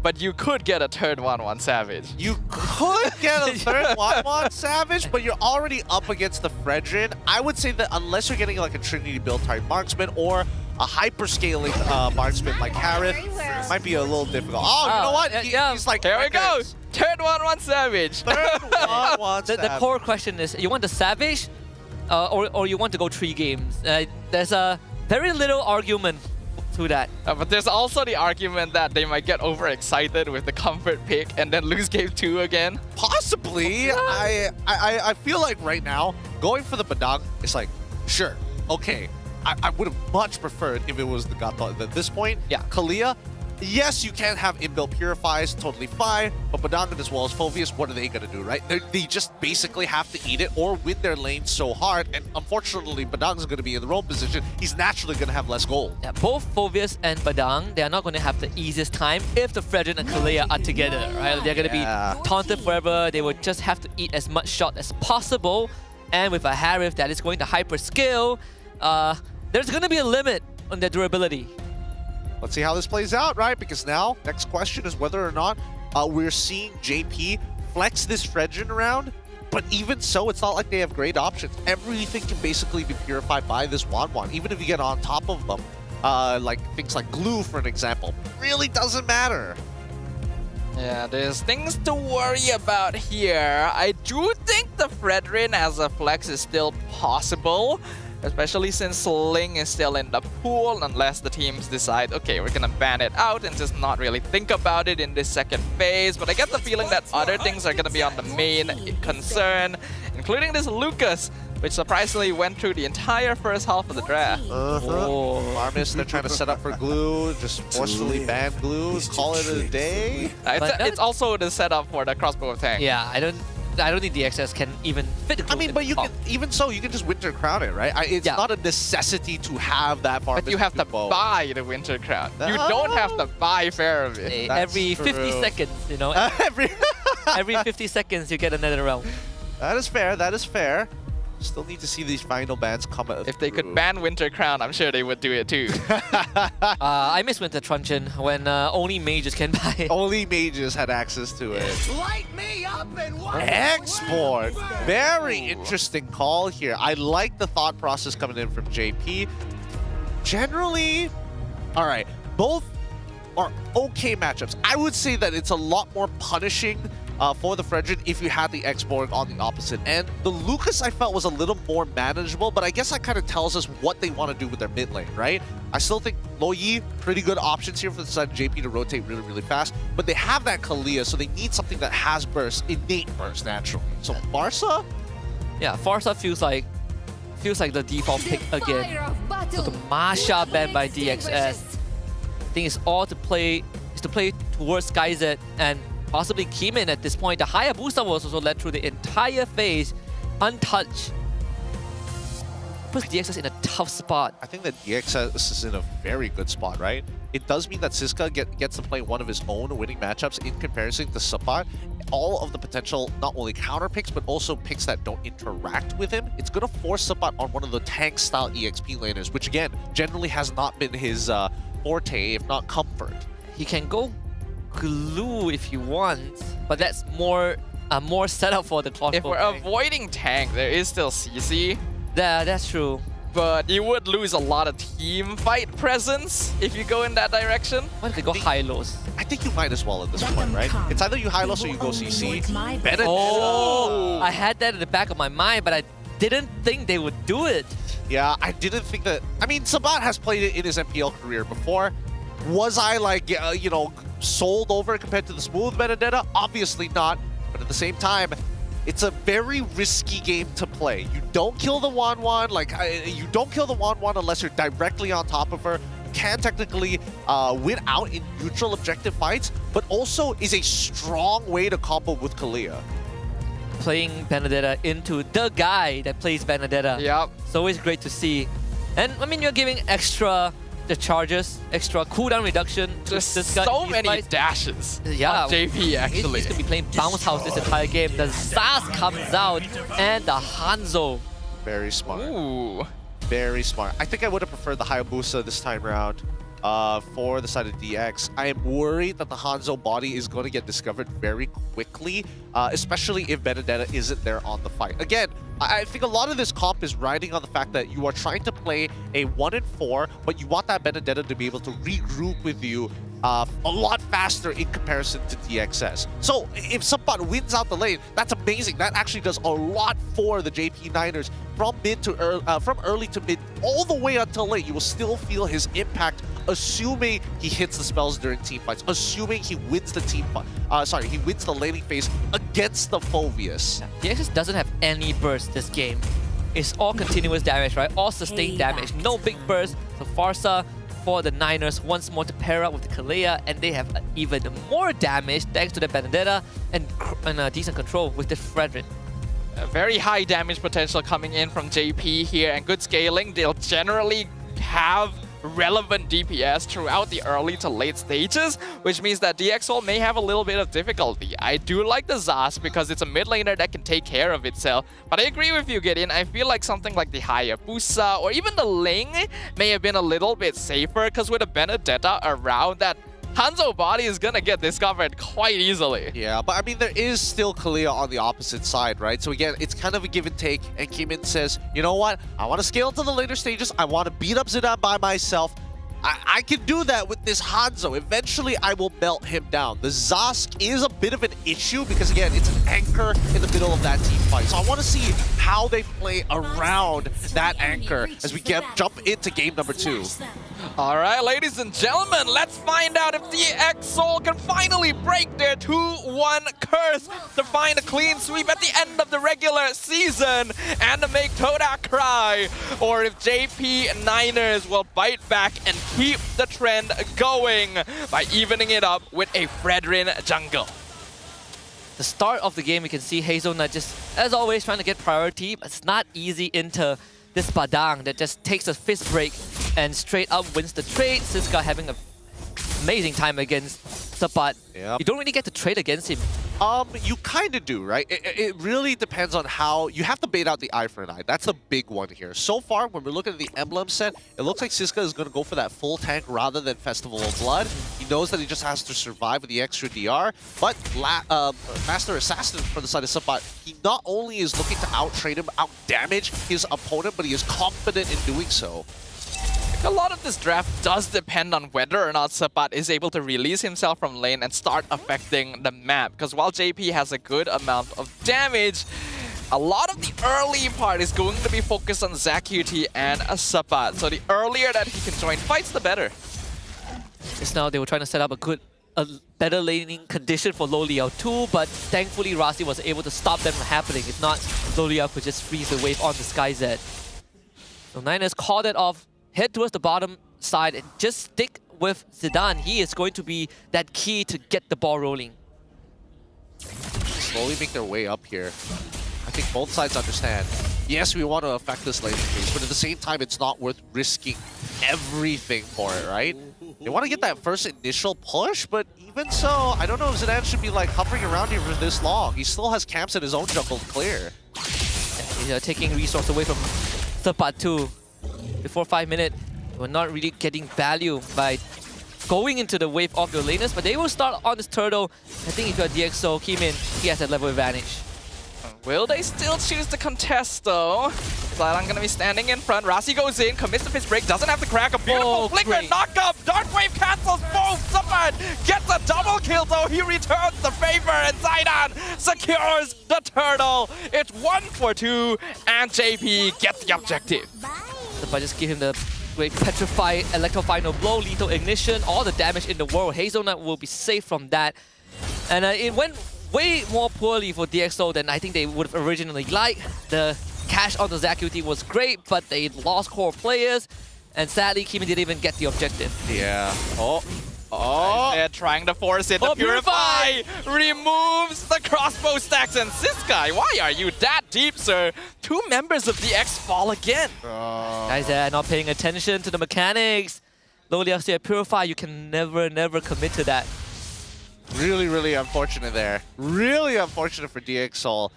But you could get a third 1-1 Savage. You could get a third 1-1 Savage, but you're already up against the Fredrin. I would say that unless you're getting like a Trinity build type marksman or a hyper-scaling marksman like Harith, might be a little difficult. Oh, you know what? He's like, here we go. Third 1-1 Savage. Third 1-1 Savage. The core question is, you want the Savage or you want to go 3 games? There's a very little argument to that. But there's also the argument that they might get overexcited with the comfort pick and then lose game 2 again. Possibly. I feel like right now, going for the Badang is like, sure, okay. I would have much preferred if it was the Gatot at this point. Yeah. Kalia, yes, you can have inbuilt Purifies, totally fine, but Badang as well as Phobius, what are they going to do, right? They just basically have to eat it or win their lane so hard, and unfortunately, Badang's going to be in the roam position. He's naturally going to have less gold. Yeah, both Phobius and Badang, they are not going to have the easiest time if the Fredrin and Kalia are together, right? They're going to be taunted forever. They will just have to eat as much shot as possible, and with a Harith that is going to hyper skill, there's going to be a limit on their durability. Let's see how this plays out, right? Because now, next question is whether or not we're seeing JP flex this Fredrin around. But even so, it's not like they have great options. Everything can basically be purified by this Wanwan, even if you get on top of them. Like things like glue, for an example. Really doesn't matter. Yeah, there's things to worry about here. I do think the Fredrin as a flex is still possible, especially since Ling is still in the pool, unless the teams decide, okay, we're gonna ban it out and just not really think about it in this second phase. But I get the feeling that other things are gonna be on the main concern, including this Lucas, which surprisingly went through the entire first half of the draft. Marmis, they're trying to set up for glue, just forcefully ban glue, call it a day. It's also the setup for the crossbow tank. Yeah, I don't think DXS can even fit the group. I mean, but you can, even so, you can just Winter Crown it, right? It's not a necessity to have that farm. But you have to buy the Winter Crown. You don't have to buy Fairview. Every 50 seconds, you know. Every 50 seconds, you get another round. That is fair. That is fair. Still need to see these final bans come out. If they could ban Winter Crown, I'm sure they would do it too. I miss Winter Truncheon when only mages can buy it. Only mages had access to it. Light me up and watch. Export. Very interesting call here. I like the thought process coming in from JP. Generally, all right, both are okay matchups. I would say that it's a lot more punishing for the Fredrin if you had the X-Borg on the opposite end. The Lucas I felt was a little more manageable, but I guess that kind of tells us what they want to do with their mid lane, right? I still think Lo Yi, pretty good options here for the side of JP to rotate really, really fast, but they have that Kalia, so they need something that has burst, innate burst naturally. So Farsa? Yeah, Farsa feels like the default pick again. So the Masha ban by DXS. I think it's all to play towards Skyzet and possibly Keeman at this point. The Hayabusa was also led through the entire phase untouched. Puts DXS in a tough spot. I think that DXS is in a very good spot, right? It does mean that Siska gets to play one of his own winning matchups in comparison to Sapat. All of the potential, not only counter picks, but also picks that don't interact with him. It's going to force Sapat on one of the tank-style EXP laners, which again, generally has not been his forte, if not comfort. He can go glue if you want, but that's more setup for the Cloth. If we're avoiding tank, there is still CC. Yeah, that's true. But you would lose a lot of team fight presence if you go in that direction. Why don't they go high-lows? I think you might as well at this point, right? It's either you high-lows or you go CC. Benedetta. Oh, I had that in the back of my mind, but I didn't think they would do it. Yeah, I didn't think that. I mean, Sabat has played it in his MPL career before. Was I like, you know, sold over compared to the smooth Benedetta? Obviously not. But at the same time, it's a very risky game to play. You don't kill the 1-1, like, you don't kill the 1-1 unless you're directly on top of her. You can technically win out in neutral objective fights, but also is a strong way to combo with Kalia. Playing Benedetta into the guy that plays Benedetta. Yep. It's always great to see. And, I mean, you're giving extra the charges, extra cooldown reduction. Just this guy, so many fights. Dashes Yeah, on JP actually. He's going to be playing Bounce House this entire game. The Zaz comes out and the Hanzo. Very smart. Ooh. Very smart. I think I would have preferred the Hayabusa this time around for the side of DX. I am worried that the Hanzo body is going to get discovered very quickly, especially if Benedetta isn't there on the fight. Again, I think a lot of this comp is riding on the fact that you are trying to play a 1-4, but you want that Benedetta to be able to regroup with you a lot faster in comparison to DXS. So if Sapat wins out the lane, that's amazing. That actually does a lot for the JP Niners from early to mid, all the way until late. You will still feel his impact, assuming he hits the spells during team fights, assuming he wins the he wins the laning phase against the Phoveus. DXS doesn't have any burst this game. It's all continuous damage, right? All sustained damage, no big burst. So Farsa for the Niners once more to pair up with the Kalia, and they have even more damage thanks to the Benedetta and decent control with the Fredrin. A very high damage potential coming in from JP here, and good scaling. They'll generally have relevant DPS throughout the early to late stages, which means that DXL may have a little bit of difficulty. I do like the Zaz because it's a mid laner that can take care of itself, but I agree with you, Gideon. I feel like something like the Hayabusa or even the Ling may have been a little bit safer, because with a Benedetta around, that Hanzo body is gonna get discovered quite easily. Yeah, but I mean, there is still Kalia on the opposite side, right? So again, it's kind of a give and take, and Kimin says, you know what? I want to scale to the later stages. I want to beat up Zidane by myself. I can do that with this Hanzo. Eventually, I will melt him down. The Zask is a bit of an issue because, again, it's an anchor in the middle of that team fight. So I want to see how they play around that anchor as we jump into game number 2. All right, ladies and gentlemen, let's find out if DX Seoul can finally break their 2-1 curse to find a clean sweep at the end of the regular season and to make Toda cry, or if JP Niners will bite back and keep the trend going by evening it up with a Fredrin jungle. the start of the game, we can see Hazelnut just, as always, trying to get priority. But it's not easy into this Padang that just takes a fist break and straight up wins the trade. Siska having an amazing time against Sapat. Yep. You don't really get to trade against him. You kind of do, right? It really depends on how... You have to bait out the eye for an eye. That's a big one here. So far, when we're looking at the emblem set, it looks like Siska is going to go for that full tank rather than Festival of Blood. He knows that he just has to survive with the extra DR, but Master Assassin from the side of Sapat, he not only is looking to out-trade him, out-damage his opponent, but he is confident in doing so. A lot of this draft does depend on whether or not Sapat is able to release himself from lane and start affecting the map. Because while JP has a good amount of damage, a lot of the early part is going to be focused on ZQT and Sapat. So the earlier that he can join fights, the better. Just now they were trying to set up a better laning condition for Lo Liao too, but thankfully Rasi was able to stop them from happening. If not, Lo Liao could just freeze the wave on the SkyZ. So Niners called it off. Head towards the bottom side and just stick with Zidane. He is going to be that key to get the ball rolling. Slowly make their way up here. I think both sides understand. Yes, we want to affect this laning phase, but at the same time, it's not worth risking everything for it, right? They want to get that first initial push, but even so, I don't know if Zidane should be like hovering around here for this long. He still has camps in his own jungle to clear. He's taking resource away from Sapat too. Before 5 minutes, we're not really getting value by going into the wave of your laners, but they will start on this turtle. I think if you're DxO, Kimin, he has that level advantage. Will they still choose to contest though? Zidane gonna be standing in front. Rasi goes in, commits the fist break, doesn't have the crack. A beautiful flicker, knock up. Dark Wave cancels both. Sapat gets a double kill though. He returns the favor and Zidane secures the turtle. It's 1 for 2 and JP gets the objective. If I just give him the great Petrify, Electrify, no blow, lethal ignition, all the damage in the world, Hazelnut will be safe from that. And it went way more poorly for DxO than I think they would have originally liked. The cash on the ZQT was great, but they lost core players, and sadly, Kimi didn't even get the objective. Yeah. They're trying to force it. The Purify removes the crossbow stacks. And Siska, why are you that deep, sir? 2 members of the X fall again. Guys are not paying attention to the mechanics. Lo Liao said, Purify, you can never commit to that. Really, really unfortunate there. Really unfortunate for DxO.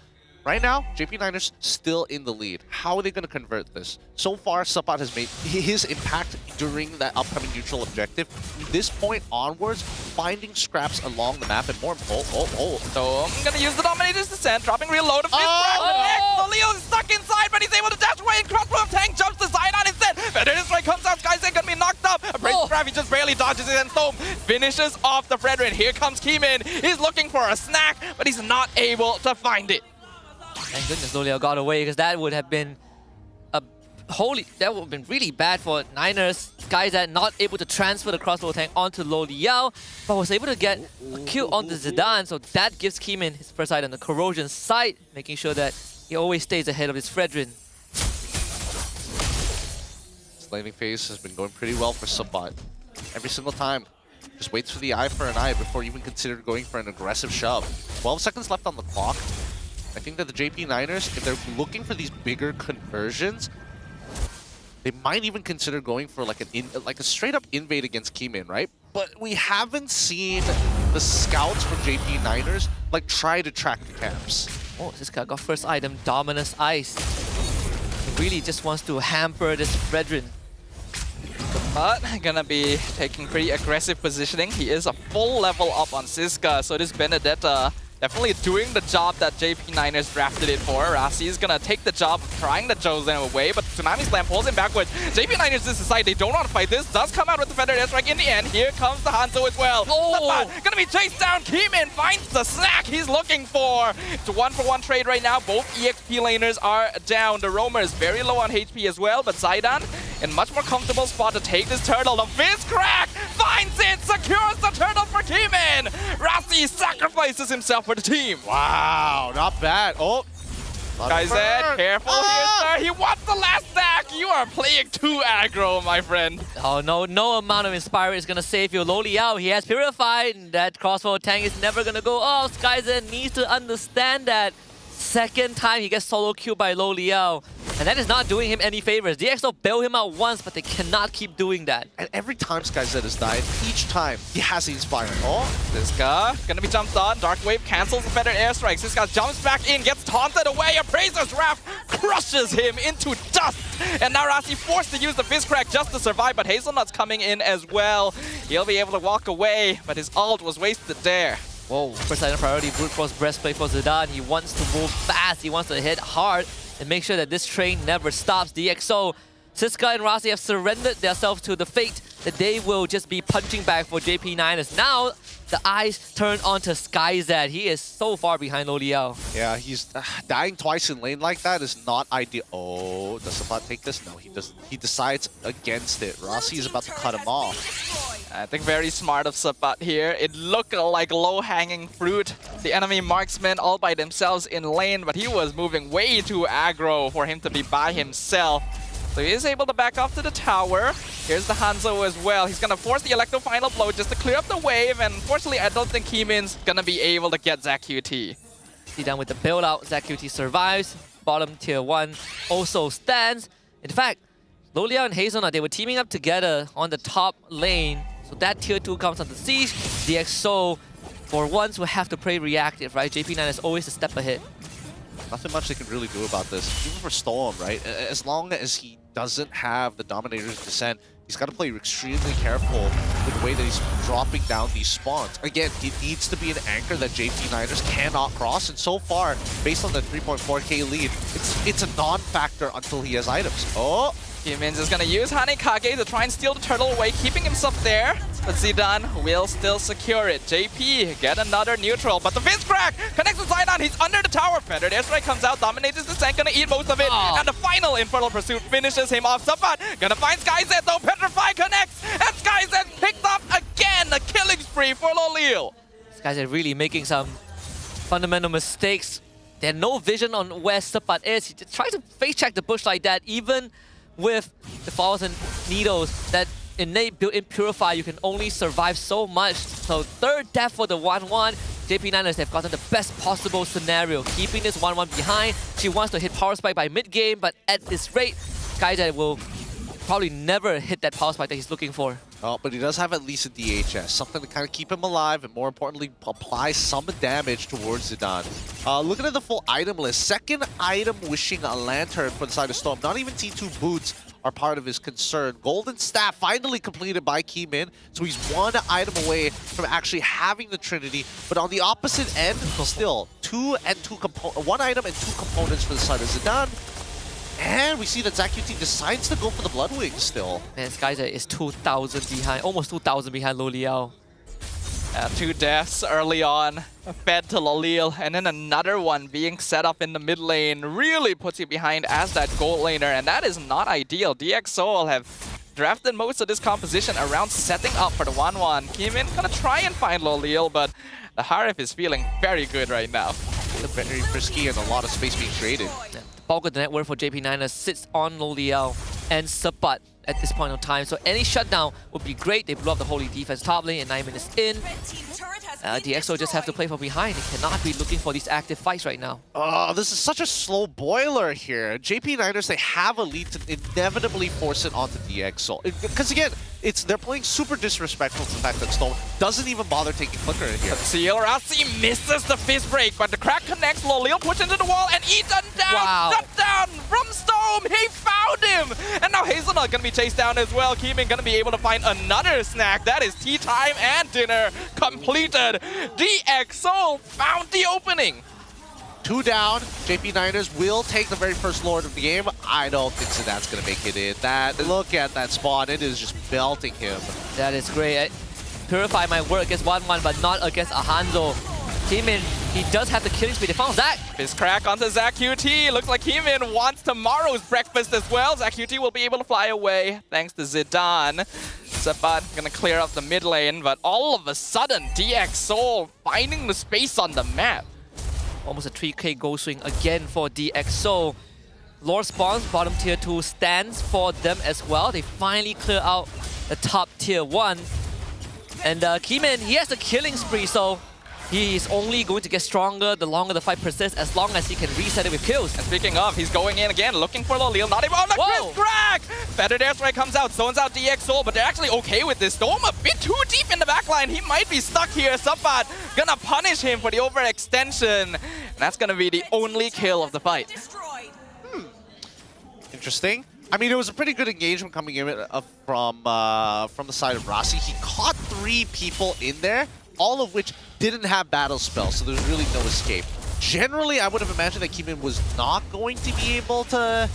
Right now, JP Niners still in the lead. How are they going to convert this? So far, Sapat has made his impact during that upcoming neutral objective. From this point onwards, finding scraps along the map and more... So I'm going to use the Dominator's Descent, dropping reload of this Leo is stuck inside, but he's able to dash away and crossbow of tank jumps to Zidane instead. Fredrin strike comes out, Sky's going to be knocked up. A break grab, he just barely dodges it, and Stowm finishes off the Fredrin. Here comes Kimin. He's looking for a snack, but he's not able to find it. Thank goodness Lo Liao got away, because that would have been that would have been really bad for Niners. Guys that not able to transfer the crossbow tank onto Lo Liao, but was able to get a kill on the Zidane, so that gives Kimin his first sight on the corrosion side, making sure that he always stays ahead of his Fredrin. This laning phase has been going pretty well for Sapat. Every single time. Just waits for the eye for an eye before even consider going for an aggressive shove. 12 seconds left on the clock. I think that the JP Niners, if they're looking for these bigger conversions, they might even consider going for like a straight-up invade against Kimin, right? But we haven't seen the scouts from JP Niners like try to track the camps. Oh, this guy got first item, Dominus Ice. He really just wants to hamper this Fredrin. But gonna be taking pretty aggressive positioning. He is a full level up on Siska, so this Benedetta definitely doing the job that JP Niners drafted it for. Rasi is gonna take the job of trying to choose them away, but Tsunami Slam pulls him backwards. JP Niners decide they don't want to fight this. Does come out with the Feather Airstrike in the end. Here comes the Hanzo as well. Sapat gonna be chased down. Kimin finds the snack he's looking for. It's a 1-for-1 trade right now. Both EXP laners are down. The Roamer is very low on HP as well, but Zidane in much more comfortable spot to take this turtle. The Fizz Crack finds it, secures the turtle for Kimin. Rasi sacrifices himself for the team. Wow, not bad. Oh, Guys, careful here, sir. He wants the last stack. you are playing too aggro, my friend. Oh no, no amount of Inspire is gonna save you. Lo Liao, he has Purified. That crossbow tank is never gonna go off. Skyzen needs to understand that. Second time he gets solo queued by Lo Liao. And that is not doing him any favors. DxO bail him out once, but they cannot keep doing that. And every time Skyzen has died, each time he has the Inspire. Oh, This guy gonna be jumped on. Dark Wave cancels the better airstrikes. This guy jumps back in, gets taunted away. Appraiser's Wrath crushes him into dust. And now Rasi forced to use the Fizz Crack just to survive, but Hazelnut's coming in as well. He'll be able to walk away, but his ult was wasted there. Whoa, first item priority, Brute Force Breastplate for Zidane. He wants to move fast, he wants to hit hard, and make sure that this train never stops. DxO, Siska and Rasi have surrendered themselves to the fate that they will just be punching back for JP9ers. Now, the eyes turn onto Skyzad. He is so far behind Lo Liao. yeah, he's dying twice in lane like that is not ideal. Oh, does Sabat take this? No, he does. He decides against it. Rossi is about to cut him off. I think very smart of Sabat here. It looked like low-hanging fruit. The enemy marksmen all by themselves in lane, but he was moving way too aggro for him to be by himself. So he is able to back off to the tower. Here's the Hanzo as well. He's gonna force the Electro Final Blow just to clear up the wave, and unfortunately I don't think Keemin's gonna be able to get ZaQT. See down with the build out, ZaQT survives. Bottom tier 1 also stands. In fact, Lo Liao and Hazelnut, they were teaming up together on the top lane. So that tier 2 comes on the siege. DxO, for once, will have to play reactive, right? JP9 is always a step ahead. Nothing much they can really do about this. Even for Stowm, right? As long as he doesn't have the Dominator's Descent, he's got to play extremely careful with the way that he's dropping down these spawns. Again, he needs to be an anchor that JP9ers cannot cross, and so far, based on the 3.4k lead, it's a non-factor until he has items. Oh! Keemin's is gonna use Hanekage to try and steal the turtle away, keeping himself there. But Zidane will still secure it. JP get another neutral, but the Fizz Crack connects with Zidane. He's under the tower. Predator airstrike comes out, dominates his descent, gonna eat most of it. And the final Infernal Pursuit finishes him off. Sabat gonna find Skyzed though. Petrify connects, and Skyzed picked up again. A killing spree for Lo Liao. These guys are really making some fundamental mistakes. They had no vision on where Sabat is. He tries to face check the bush like that, even with the Falls and Needles, that innate built-in Purify, you can only survive so much. So third death for the 1-1. JP9ers have gotten the best possible scenario, keeping this 1-1 behind. She wants to hit Power Spike by mid-game, but at this rate, Skyzad will probably never hit that Power Spike that he's looking for. Oh, but he does have at least a DHS, something to kind of keep him alive and more importantly, apply some damage towards Zidane. Looking at the full item list, second item wishing a lantern for the side of Stowm. Not even T2 boots are part of his concern. Golden Staff finally completed by Keemin, so he's one item away from actually having the Trinity. But on the opposite end, still one item and 2 components for the side of Zidane. And we see that ZaQT decides to go for the Bloodwing still. Man, Skyzad is 2,000 behind, almost 2,000 behind Lo Liao. 2 deaths early on, fed to Lo Liao, and then another one being set up in the mid lane really puts you behind as that gold laner, and that is not ideal. DxO have drafted most of this composition around setting up for the 1-1. Keemin gonna try and find Lo Liao, but the Harif is feeling very good right now. Very frisky and a lot of space being created. Yeah. Bulk of the network for JP9ers sits on Lo Liao and Sabat at this point in time. So any shutdown would be great. They blew up the holy defense top lane and 9 minutes in. DxO just have to play from behind. They cannot be looking for these active fights right now. Oh, this is such a slow boiler here. JP9ers, they have a lead to inevitably force it onto DxO. Because again, they're playing super disrespectful to the fact that Stowm doesn't even bother taking Flicker in here. Rasi misses the Fizz Break, but the crack connects. Lo Liao push into the wall and eaten down. Wow. Shut down from Stowm. He found him. And now Hazelnut gonna be chased down as well. Keemin gonna be able to find another snack. That is tea time and dinner completed. DxO found the opening. 2 down. JP9ers will take the very first Lord of the game. I don't think Zidane's going to make it in. Look at that spawn. It is just belting him. That is great. Purify might work against 1-1, but not against a Hanzo. Keemin, he does have the killing speed. They found Zach. His crack onto ZaQT. Looks like Keemin wants tomorrow's breakfast as well. ZaQT will be able to fly away thanks to Zidane. Sabat gonna clear up the mid lane, but all of a sudden, DxO finding the space on the map. Almost a 3k goal swing again for DxO. Lord spawns, bottom tier 2 stands for them as well. They finally clear out the top tier 1. And Keeman, he has a killing spree, so he is only going to get stronger the longer the fight persists, as long as he can reset it with kills. And speaking of, he's going in again, looking for Lolil, not even on the Whoa. Chris Crack! Feathered Airstrike comes out, zones out DX Soul, but they're actually okay with this. Stowm a bit too deep in the backline. He might be stuck here. Sapat gonna punish him for the overextension. And that's gonna be the only kill of the fight. Interesting. I mean, it was a pretty good engagement coming in from the side of Rasi. He caught 3 people in there, all of which didn't have battle spells, so there's really no escape. Generally, I would have imagined that Keeman was not going to be able to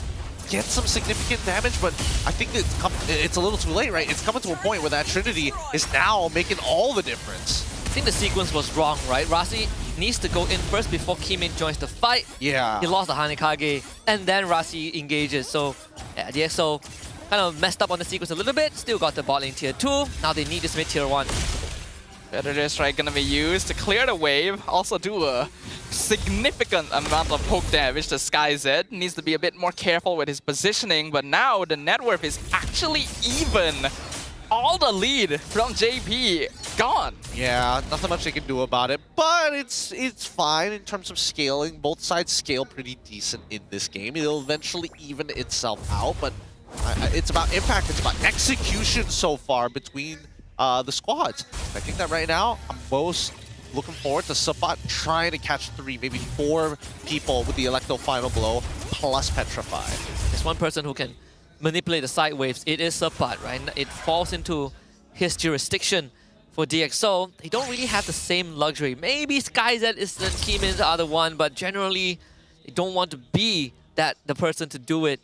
get some significant damage, but I think that it's a little too late, right? It's coming to a point where that Trinity is now making all the difference. I think the sequence was wrong, right? Rasi needs to go in first before Keeman joins the fight. Yeah. He lost the Hanekage, and then Rasi engages. So, yeah, the EXO kind of messed up on the sequence a little bit. Still got the bot lane tier 2. Now they need this mid tier 1. Feathered Airstrike gonna be used to clear the wave. Also do a significant amount of poke damage to SkyZ. Needs to be a bit more careful with his positioning, but now the net worth is actually even. All the lead from JP gone. Yeah, nothing much they can do about it, but it's fine in terms of scaling. Both sides scale pretty decent in this game. It'll eventually even itself out, but it's about impact, it's about execution so far between the squads. I think that right now, I'm most looking forward to Sapat trying to catch 3, maybe 4 people with the Electro Final Blow plus Petrify. There's one person who can manipulate the side waves. It is Sapat, right? It falls into his jurisdiction for DxO. They don't really have the same luxury. Maybe SkyZ is the Keeman's the other one, but generally they don't want to be the person to do it.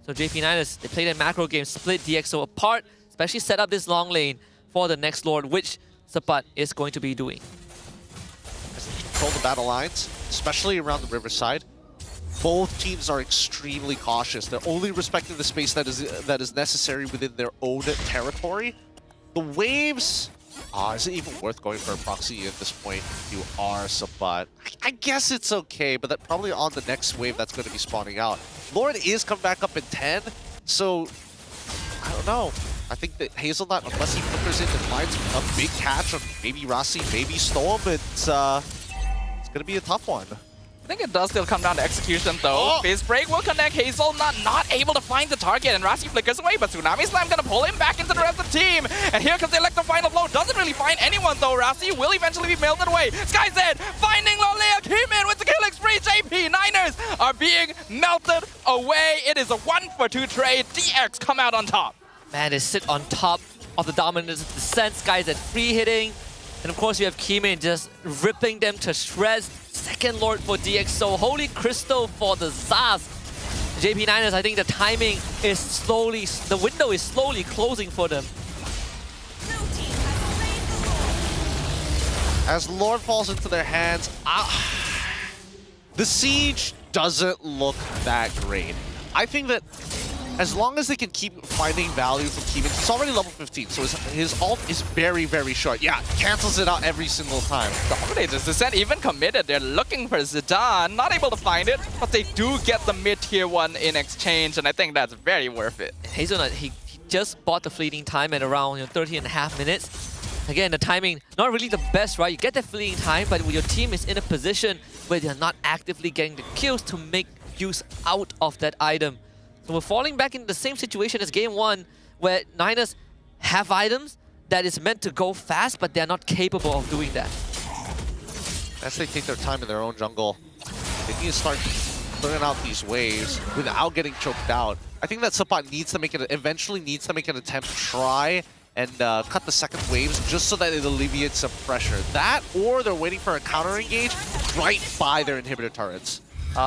So JP9ers, they play their macro game, split DxO apart, especially set up this long lane for the next Lord, which Sapat is going to be doing. As they control the battle lines, especially around the riverside, both teams are extremely cautious. They're only respecting the space that is necessary within their own territory. The waves, is it even worth going for a proxy at this point if you are Sapat? I guess it's okay, but that probably on the next wave that's going to be spawning out. Lord is coming back up in 10, so I don't know. I think that Hazelnut, unless he flickers in and finds a big catch on maybe Rasi, maybe Stowm, it's going to be a tough one. I think it does still come down to execution though. Fizz Break will connect. Hazelnut not able to find the target, and Rasi flickers away, but Tsunami Slam gonna pull him back into the rest of the team. And here comes the Electro Final Blow. Doesn't really find anyone though. Rasi will eventually be melted away. SkyZ finding Lolea. Keeman with the killing spree. JP9ers are being melted away. It is a 1-for-2 trade. DX come out on top. Man, they sit on top of the dominance of the Descent. SkyZ free hitting. And of course you have Keeman just ripping them to shreds. Second Lord for DxO. Holy Crystal for the Zaz. JP9ers, I think the timing is slowly, the window is slowly closing for them. As Lord falls into their hands, the siege doesn't look that great. I think that as long as they can keep finding value from Keeman, he's already level 15, so his ult is very, very short. Yeah, cancels it out every single time. Dominators, Descent even committed. They're looking for Zidane, not able to find it, but they do get the mid-tier 1 in exchange, and I think that's very worth it. Hazelnut, he just bought the fleeting time at around 30.5 minutes. Again, the timing, not really the best, right? You get that fleeting time, but when your team is in a position where they're not actively getting the kills to make use out of that item. So we're falling back into the same situation as game 1, where Niners have items that is meant to go fast, but they're not capable of doing that. As they take their time in their own jungle, they need to start clearing out these waves without getting choked out. I think that Sapat needs to make it, eventually needs to make an attempt to try and cut the second waves just so that it alleviates some pressure. That, or they're waiting for a counter engage right by their inhibitor turrets.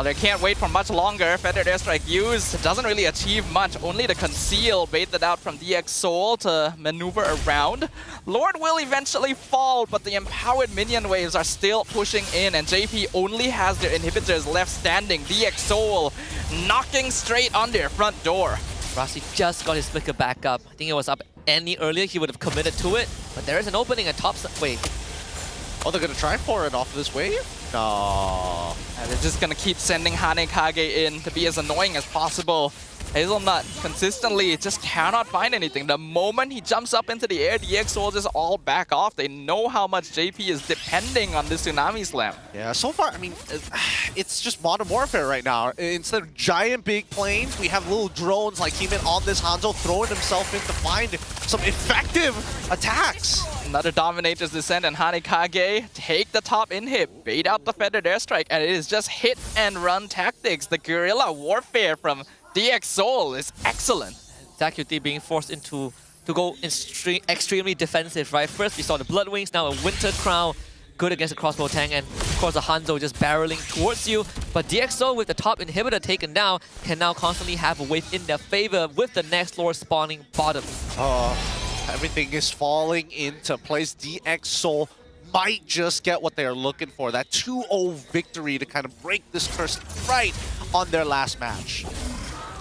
They can't wait for much longer. Feathered Airstrike used doesn't really achieve much, only to conceal, baited out from DX Soul to maneuver around. Lord will eventually fall, but the empowered minion waves are still pushing in, and JP only has their inhibitors left standing. DX Soul knocking straight on their front door. Rasi just got his flicker back up. I think it was up any earlier, he would have committed to it, but there is an opening at top. Wait. Oh, they're going to try for it off of this wave? No. And they're just gonna keep sending Hanekage in to be as annoying as possible. Hazelnut consistently just cannot find anything. The moment he jumps up into the air, DX soldiers all back off. They know how much JP is depending on this Tsunami Slam. Yeah, so far, I mean, it's just Modern Warfare right now. Instead of giant big planes, we have little drones like Heeman on this Hanzo throwing himself in to find some effective attacks. Another Dominator's Descent, and Hanekage take the top inhib, bait out the Feathered Airstrike, and it is just hit and run tactics. The guerrilla warfare from DX Seoul is excellent. ZQT being forced into to go extremely defensive, right? First we saw the Blood Wings, now a Winter Crown, good against the crossbow tank, and of course the Hanzo just barreling towards you. But DX Seoul with the top inhibitor taken down can now constantly have a wave in their favor with the next lord spawning bottom. Everything is falling into place. DX Seoul might just get what they're looking for, that 2-0 victory to kind of break this curse right on their last match.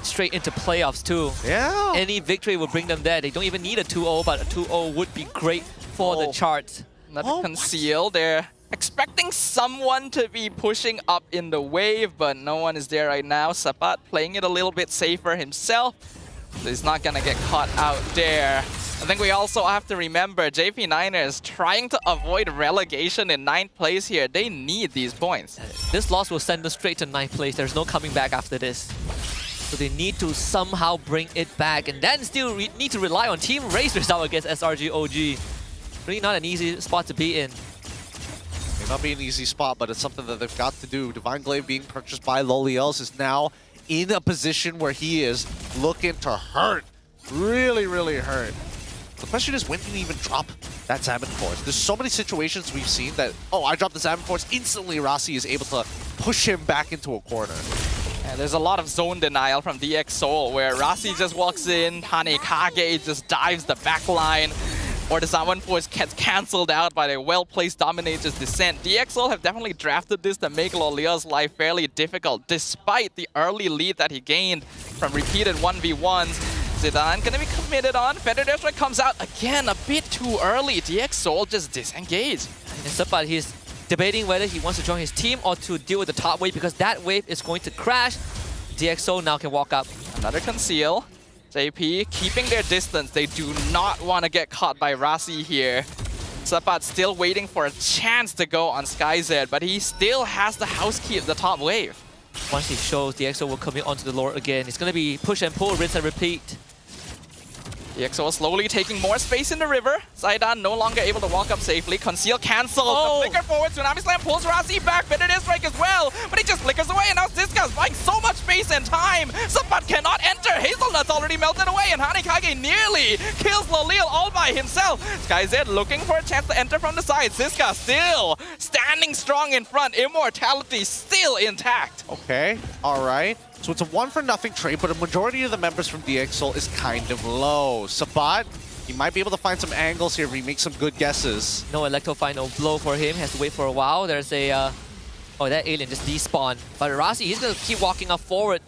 Straight into playoffs too. Yeah. Any victory will bring them there. They don't even need a 2-0, but a 2-0 would be great for the charts. Another Conceal. They're expecting someone to be pushing up in the wave, but no one is there right now. Sapat playing it a little bit safer himself, so he's not gonna get caught out there. I think we also have to remember JP Niners trying to avoid relegation in 9th place here. They need these points. This loss will send them straight to 9th place. There's no coming back after this. So they need to somehow bring it back, and then still need to rely on Team Race result against SRG OG. Really not an easy spot to be in. May not be an easy spot, but it's something that they've got to do. Divine Glaive being purchased by Loliels is now in a position where he is looking to hurt. Really, really hurt. The question is, when do you even drop that Salmon Force? There's so many situations we've seen that, oh, I dropped the Salmon Force, instantly Rasi is able to push him back into a corner. Yeah, there's a lot of zone denial from DX Seoul, where Rasi just walks in, Hanekage just dives the back line, or the Salmon Force gets cancelled out by a well-placed Dominator's Descent. DX Seoul have definitely drafted this to make Loliel's life fairly difficult, despite the early lead that he gained from repeated 1v1s. Zidane gonna be committed on. Feathered Airstrike comes out again a bit too early. DX Seoul just disengaged. And Sapat, he's debating whether he wants to join his team or to deal with the top wave, because that wave is going to crash. DX Seoul now can walk up. Another Conceal. JP keeping their distance. They do not want to get caught by Rasi here. Sapat still waiting for a chance to go on SkyZ, but he still has the house key at the top wave. Once he shows, DX Seoul will commit onto the Lord again. It's going to be push and pull, rinse and repeat. DX Seoul slowly taking more space in the river. Zidane no longer able to walk up safely. Conceal cancelled. Oh. The flicker forward. Tsunami Slam pulls Rasi back. Feathered Airstrike as well. But he just flickers away. And now Ziska's buying so much space and time. Sapat cannot enter. Hazelnut's already melted away. And Hanekage nearly kills Loliel all by himself. SkyZ looking for a chance to enter from the side. Ziska still standing strong in front. Immortality still intact. Okay, all right. So it's a 1-for-0 trade, but a majority of the members from DX Seoul is kind of low. Sabat, he might be able to find some angles here if he makes some good guesses. No Electro final blow for him. Has to wait for a while. There's a... oh, that alien just despawned. But Rasi, he's going to keep walking up forward.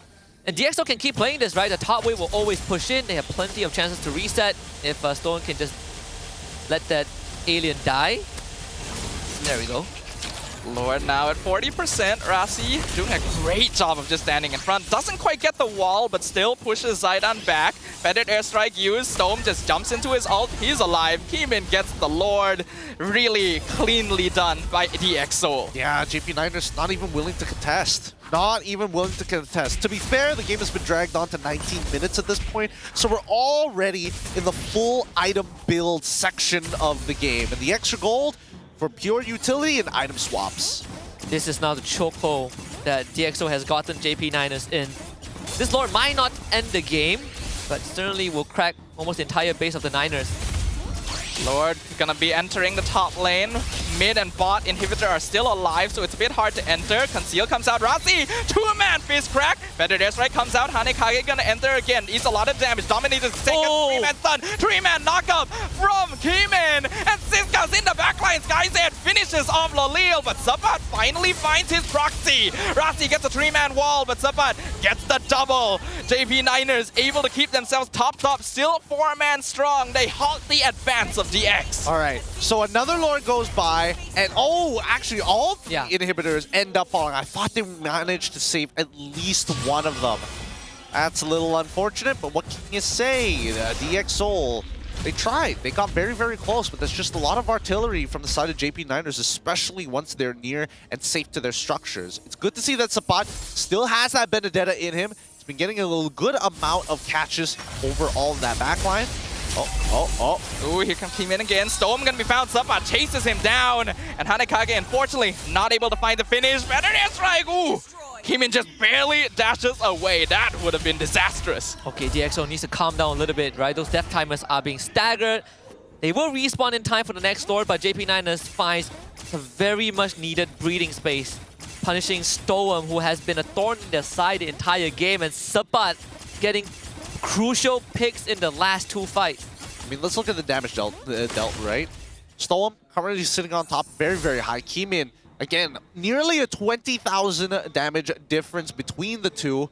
And DX Seoul can keep playing this, right? The top wave will always push in. They have plenty of chances to reset if Stowm can just let that alien die. There we go. Lord now at 40%. Rasi doing a great job of just standing in front. Doesn't quite get the wall, but still pushes Zidane back. Feathered Airstrike used. Stowm just jumps into his ult. He's alive. Heeman gets the Lord. Really cleanly done by DX Seoul. Yeah, JP Niners not even willing to contest. Not even willing to contest. To be fair, the game has been dragged on to 19 minutes at this point, so we're already in the full item build section of the game. And the extra gold for pure utility and item swaps. This is now the chokehold that DX Seoul has gotten JP Niners in. This Lord might not end the game, but certainly will crack almost the entire base of the Niners. Lord gonna be entering the top lane. Mid and bot inhibitor are still alive, so it's a bit hard to enter. Conceal comes out. Rasi, 2-man fist crack. Feathered Airstrike comes out. Hanekage gonna enter again. Eats a lot of damage. Dominator's taking a 3-man stun. 3-man knockup from Keeman. And Siska's in the backline. backline. SkyZ finishes off Lolil, but Sabat finally finds his proxy. Rasi gets a 3-man wall, but Sabat gets the double. JP Niners able to keep themselves top, still 4-man strong. They halt the advance of DX. All right, so another Lord goes by, and actually all three inhibitors end up falling. I thought they managed to save at least one of them. That's a little unfortunate, but what can you say? DX Soul, they tried. They got very, very close, but there's just a lot of artillery from the side of JP Niners, especially once they're near and safe to their structures. It's good to see that Sapat still has that Benedetta in him. He's been getting a good amount of catches over all of that backline. Ooh, here comes Team in again. Stowm gonna be found. Sapat chases him down. And Hanekage, unfortunately, not able to find the finish. Better airstrike. Ooh! Kimin just barely dashes away. That would have been disastrous. Okay, DXO needs to calm down a little bit, right? Those death timers are being staggered. They will respawn in time for the next Lord, but JP Niners finds a very much needed breathing space, punishing Stowm, who has been a thorn in their side the entire game, and Sabat getting crucial picks in the last 2 fights. I mean, let's look at the damage dealt, right? Stowm currently sitting on top, very, very high. Kimin, again, nearly a 20,000 damage difference between the two.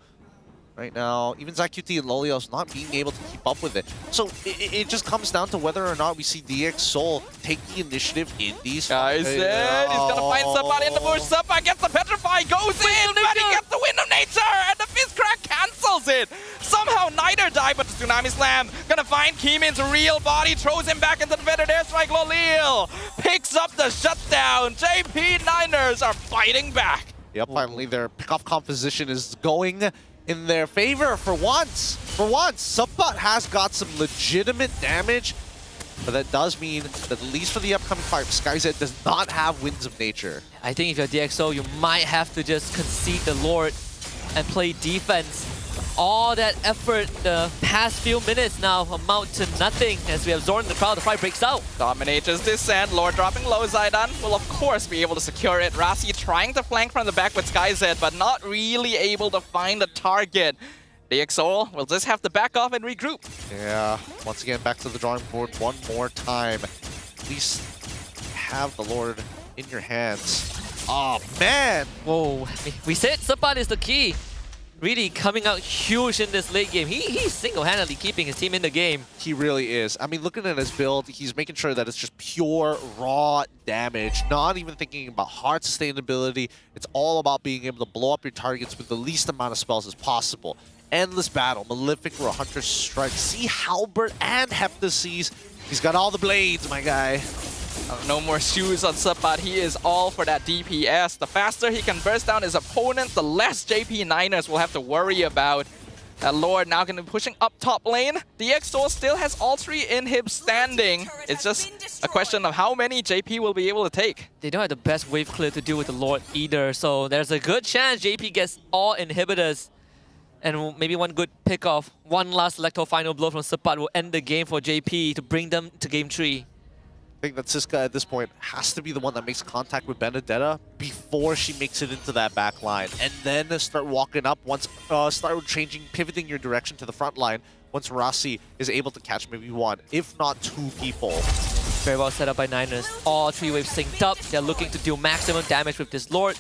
Right now, even ZQT and Lolios not being able to keep up with it. So it just comes down to whether or not we see DX Soul take the initiative in these Guys, he's gonna find Sabat in the bush. Sabat gets the petrify, goes in, but he gets the Wind of Nature, and the Fist Crack cancels it. Somehow neither die, but the Tsunami Slam gonna find Kimin's real body, throws him back into the Feathered Airstrike. Lolil picks up the shutdown. JP Niners are fighting back. Yep, finally their pickoff composition is going in their favor for once. For once, Sabat has got some legitimate damage, but that does mean that at least for the upcoming fight, SkyZ does not have Winds of Nature. I think if you're DXO, you might have to just concede the Lord and play defense. All that effort the past few minutes now amount to nothing as we have Zorn in the crowd. The fight breaks out. Dominator's descent. Lord dropping low. Zaidan will of course be able to secure it. Rasi trying to flank from the back with SkyZ, but not really able to find the target. DXO will just have to back off and regroup. Yeah, once again back to the drawing board one more time. At least have the Lord in your hands. Oh man! Whoa, we said Sabat is the key. Really coming out huge in this late game. He's single-handedly keeping his team in the game. He really is. I mean, looking at his build, he's making sure that it's just pure, raw damage, not even thinking about hard sustainability. It's all about being able to blow up your targets with the least amount of spells as possible. Endless battle, Malefic or Hunter's Strike, Sea Halberd and Heptaseas. He's got all the blades, my guy. No more shoes on Sabat. He is all for that DPS. The faster he can burst down his opponent, the less JP Niners will have to worry about. That Lord now going to be pushing up top lane. DX Soul still has all 3 inhibs standing. It's just a question of how many JP will be able to take. They don't have the best wave clear to deal with the Lord either, so there's a good chance JP gets all inhibitors. And maybe one good pick-off, one last Electro final blow from Sabat will end the game for JP to bring them to game 3. I think that Siska at this point has to be the one that makes contact with Benedetta before she makes it into that back line. And then start walking up once, start changing, pivoting your direction to the front line once Rasi is able to catch maybe 1, if not 2 people. Very well set up by Niners. All 3 waves synced up. They're looking to do maximum damage with this Lord.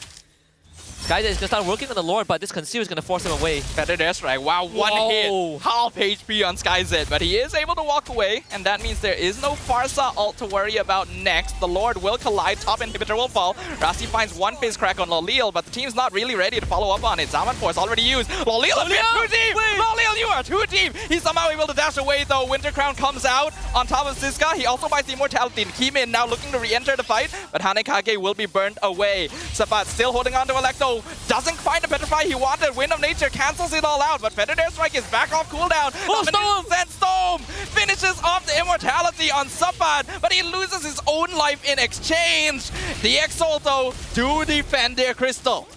SkyZ is going to start working on the Lord, but this Conceal is going to force him away. Better airstrike. Wow, one hit. Half HP on SkyZ, but he is able to walk away, and that means there is no Farsa ult to worry about next. The Lord will collide. Top inhibitor will fall. Rasi finds one Fizz Crack on Lolil, but the team's not really ready to follow up on it. Zaman Force already used. Lolil a bit too deep! Lolil, you are too deep! He's somehow able to dash away, though. Winter Crown comes out on top of Siska. He also buys the Immortality. Kimin now looking to re-enter the fight, but Hanekage will be burned away. Sabat still holding on to Electo. Doesn't find the Petrify he wanted. Wind of Nature cancels it all out, but Feathered Airstrike is back off cooldown. Stowm finishes off the Immortality on Sabat, but he loses his own life in exchange. The Exalt, though, do defend their crystal.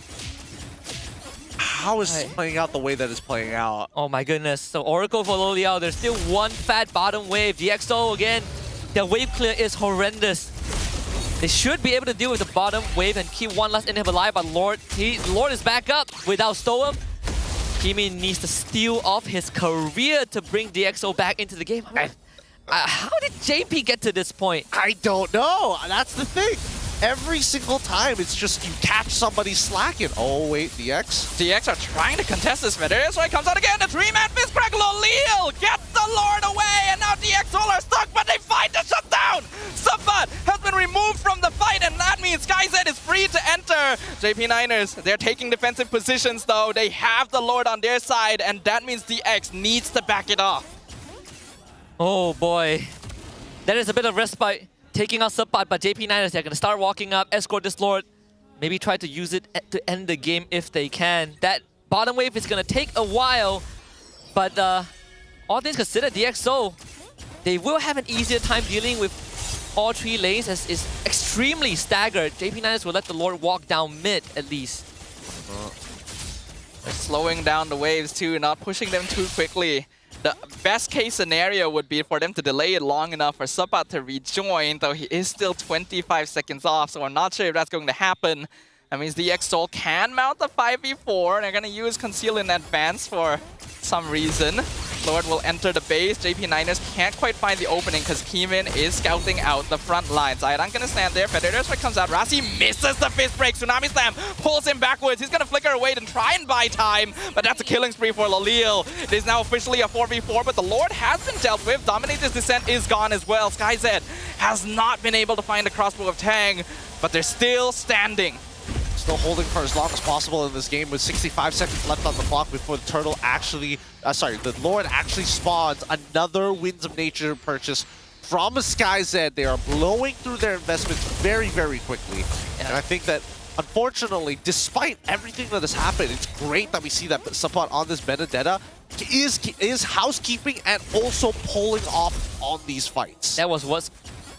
How is this playing out the way that it's playing out? Oh my goodness. So Oracle for Loliao, there's still one fat bottom wave. DXO again, their wave clear is horrendous. They should be able to deal with the bottom wave and keep one last inhib alive, but Lord is back up without Stowm. Kimi needs to steal off his career to bring DXO back into the game. How did JP get to this point? I don't know. That's the thing. Every single time, it's just you catch somebody slacking. Oh, wait, DX? DX are trying to contest this mid. Aero comes out again. The 3-man fist crack. Lolil gets the Lord away, and now DX all are stuck, but they find the shutdown. Sabat has been removed from the fight, and that means SkyZ is free to enter. JP Niners, they're taking defensive positions, though. They have the Lord on their side, and that means DX needs to back it off. Oh boy. That is a bit of respite. Taking out Sabat, but JP Niners, they're going to start walking up, escort this Lord. Maybe try to use it to end the game if they can. That bottom wave is going to take a while, but all things considered, DxO, they will have an easier time dealing with all 3 lanes as is extremely staggered. JP Niners will let the Lord walk down mid at least. They're slowing down the waves too, not pushing them too quickly. The best case scenario would be for them to delay it long enough for Sabat to rejoin, though he is still 25 seconds off, so I'm not sure if that's going to happen. That means the DxO can mount the 5v4, and they're going to use Conceal in advance for some reason. Lord will enter the base. JP Niners can't quite find the opening because Keeman is scouting out the front line. Zayran gonna stand there. Predator's fight comes out. Rasi misses the fist break. Tsunami Slam pulls him backwards. He's gonna flicker away and try and buy time, but that's a killing spree for Lolil. It is now officially a 4v4, but the Lord has been dealt with. Dominator's Descent is gone as well. SkyZ has not been able to find the crossbow of Tang, but they're still standing. Still holding for as long as possible in this game with 65 seconds left on the clock before the turtle actually, the Lord actually spawns another Winds of Nature purchase from SkyZ. They are blowing through their investments very, very quickly. And I think that, unfortunately, despite everything that has happened, it's great that we see that Sabat on this Benedetta is housekeeping and also pulling off on these fights. That was what's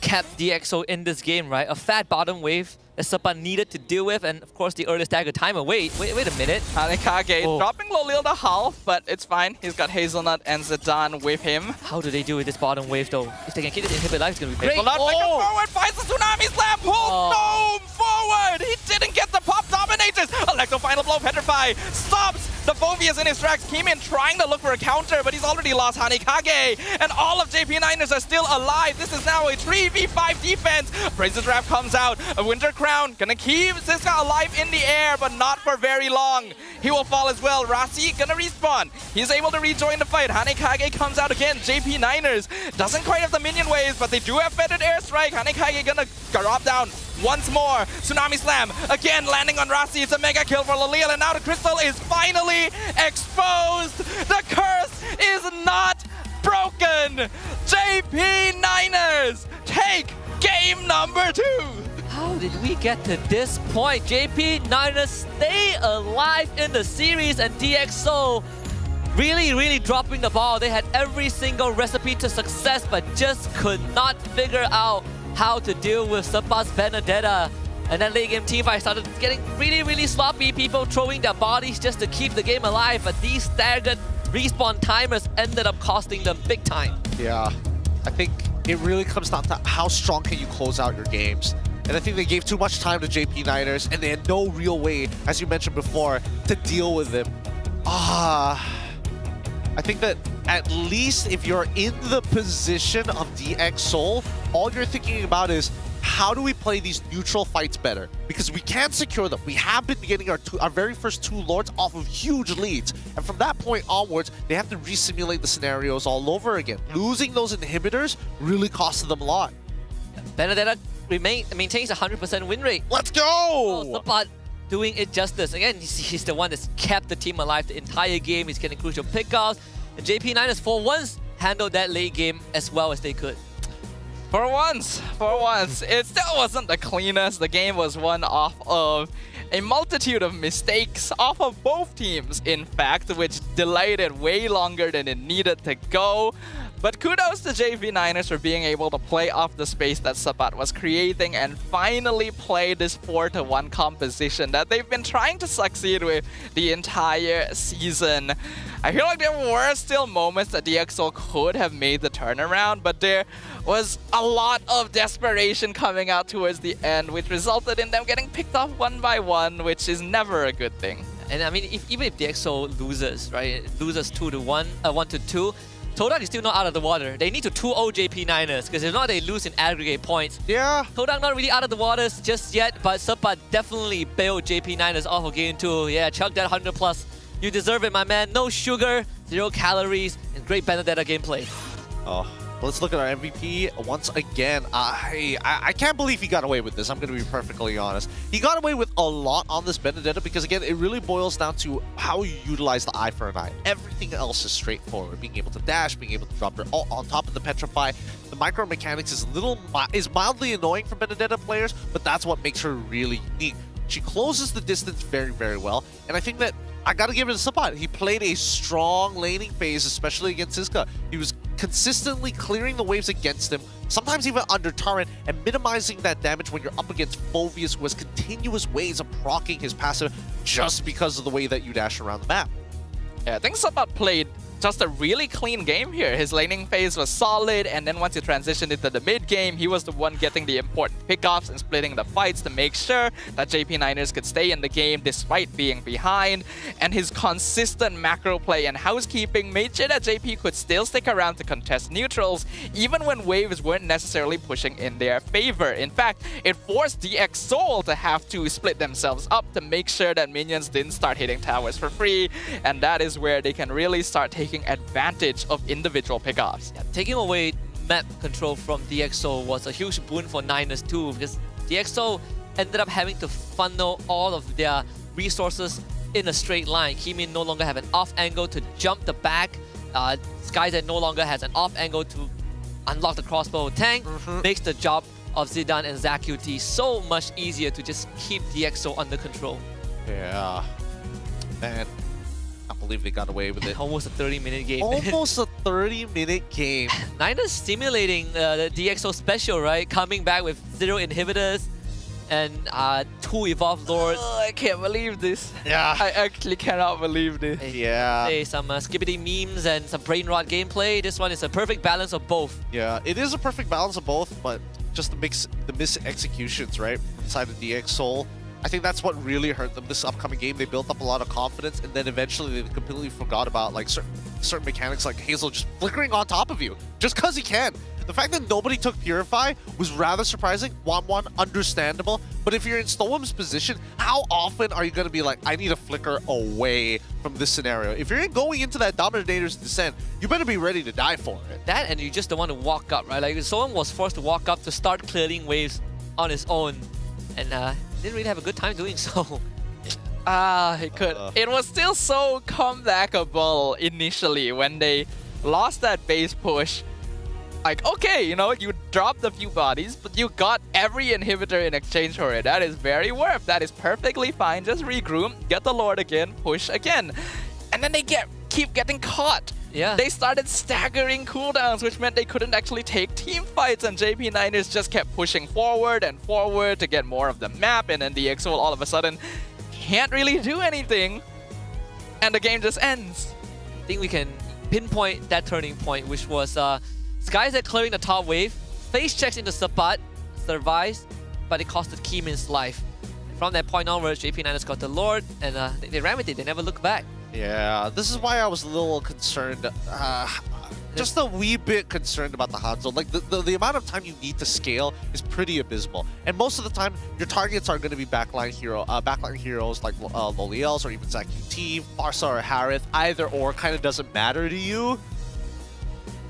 kept DxO in this game, right? A fat bottom wave that Sabat needed to deal with, and of course the early stagger timer. Wait a minute. Hanikage dropping Lolil to half, but it's fine. He's got Hazelnut and Zidane with him. How do they do with this bottom wave though? If they can keep it inhibit life, it's gonna be great. Hazelnut forward, finds the Tsunami Slam, pulls Stowm forward! He didn't get the pop Dominators! Electro final blow, Petrify, stops! The Phobia's in his tracks. Keeman trying to look for a counter, but he's already lost Hanikage. And all of JP Niners are still alive. This is now a 3v5 defense. Praise's Wrath comes out. A Winter Crown gonna keep Ziska alive in the air, but not for very long. He will fall as well. Rasi gonna respawn. He's able to rejoin the fight. Hanikage comes out again. JP Niners doesn't quite have the minion waves, but they do have Fetid Airstrike. Hanikage gonna drop down once more. Tsunami Slam again landing on Rasi. It's a mega kill for Lolil, and now the crystal is finally exposed. The curse is not broken. JP Niners take game number 2. How did we get to this point? JP Niners stay alive in the series, and DxO really dropping the ball. They had every single recipe to success, but just could not figure out how to deal with Sabat's Benedetta. And then late game teamfight started getting really sloppy. People throwing their bodies just to keep the game alive, but these staggered respawn timers ended up costing them big time. Yeah, I think it really comes down to how strong can you close out your games. And I think they gave too much time to JP Niners, and they had no real way, as you mentioned before, to deal with them. I think that at least if you're in the position of DxO, all you're thinking about is, how do we play these neutral fights better? Because we can secure them. We have been getting our very first 2 Lords off of huge leads. And from that point onwards, they have to re-simulate the scenarios all over again. Losing those inhibitors really costed them a lot. Benedetta maintains a 100% win rate. Let's go! Sabat doing it justice. Again, he's the one that's kept the team alive the entire game. He's getting crucial pickoffs. And JP Niners, for once, handled that late game as well as they could. For once, it still wasn't the cleanest. The game was won off of a multitude of mistakes off of both teams, in fact, which delayed it way longer than it needed to go. But kudos to JP Niners for being able to play off the space that Sabat was creating and finally play this 4-to-1 composition that they've been trying to succeed with the entire season. I feel like there were still moments that DxO could have made the turnaround, but there was a lot of desperation coming out towards the end, which resulted in them getting picked off one by one, which is never a good thing. And I mean, even if DxO loses, right, loses 1-2, Todak is still not out of the water. They need to 2-0 JP Niners because if not, they lose in aggregate points. Yeah. Todak not really out of the waters just yet, but Sepat definitely bailed JP Niners off of game 2. Yeah, chuck that 100 plus. You deserve it, my man. No sugar, 0 calories, and great Benedetta gameplay. Oh, let's look at our MVP once again. I can't believe he got away with this. I'm going to be perfectly honest. He got away with a lot on this Benedetta because, again, it really boils down to how you utilize the eye for an eye. Everything else is straightforward. Being able to dash, being able to drop your ult on top of the Petrify. The micro mechanics is mildly annoying for Benedetta players, but that's what makes her really unique. She closes the distance very, very well, and I think that I gotta give it to Sepat. He played a strong laning phase, especially against Siska. He was consistently clearing the waves against him, sometimes even under turret, and minimizing that damage when you're up against Phoveus, who has continuous ways of proccing his passive just because of the way that you dash around the map. Yeah, I think Sepat played just a really clean game here. His laning phase was solid, and then once he transitioned into the mid game, he was the one getting the important pickoffs and splitting the fights to make sure that JP Niners could stay in the game despite being behind. And his consistent macro play and housekeeping made sure that JP could still stick around to contest neutrals, even when waves weren't necessarily pushing in their favor. In fact, it forced DX Seoul to have to split themselves up to make sure that minions didn't start hitting towers for free, and that is where they can really start taking advantage of individual pickoffs. Yeah, taking away map control from DxO was a huge boon for Niners too, because DxO ended up having to funnel all of their resources in a straight line. Kimin no longer have an off angle to jump the back. SkyZ no longer has an off angle to unlock the crossbow. Tank makes the job of Zidane and ZQT so much easier to just keep DxO under control. Yeah, man. I believe they got away with it. Almost a 30-minute game. Almost a 30-minute game. Niners stimulating the DxO special, right? Coming back with 0 inhibitors and 2 evolved lords. Oh, I can't believe this. Yeah. I actually cannot believe this. Yeah. Hey, some skibbity memes and some brain rot gameplay. This one is a perfect balance of both. Yeah, it is a perfect balance of both, but just the mis-executions, right? From the side of DX Seoul. I think that's what really hurt them this upcoming game. They built up a lot of confidence, and then eventually they completely forgot about like certain mechanics, like Hazel just flickering on top of you just because he can. The fact that nobody took Purify was rather surprising. 1-1, understandable. But if you're in Stowm's position, how often are you going to be like, I need a flicker away from this scenario? If you're going into that Dominator's Descent, you better be ready to die for it. That, and you just don't want to walk up, right? Like, Stowm was forced to walk up to start clearing waves on his own, and didn't really have a good time doing so. He could. It was still so comebackable initially when they lost that base push. Like, okay, you know, you dropped a few bodies, but you got every inhibitor in exchange for it. That is very worth. That is perfectly fine. Just regroup, get the Lord again, push again. And then they keep getting caught. Yeah. They started staggering cooldowns, which meant they couldn't actually take team fights, and JP Niners just kept pushing forward and forward to get more of the map, and then DxO all of a sudden can't really do anything, and the game just ends. I think we can pinpoint that turning point, which was SkyZ clearing the top wave, face checks into Sepat, survives, but it costed Keemin's life. And from that point onwards, JP Niners got the Lord, and they ran with it, they never looked back. Yeah, this is why I was a little concerned, just a wee bit concerned about the Hanzo. Like, the amount of time you need to scale is pretty abysmal. And most of the time, your targets are going to be backline heroes like Loliels or even ZQT, Farsa or Harith. Either or kind of doesn't matter to you.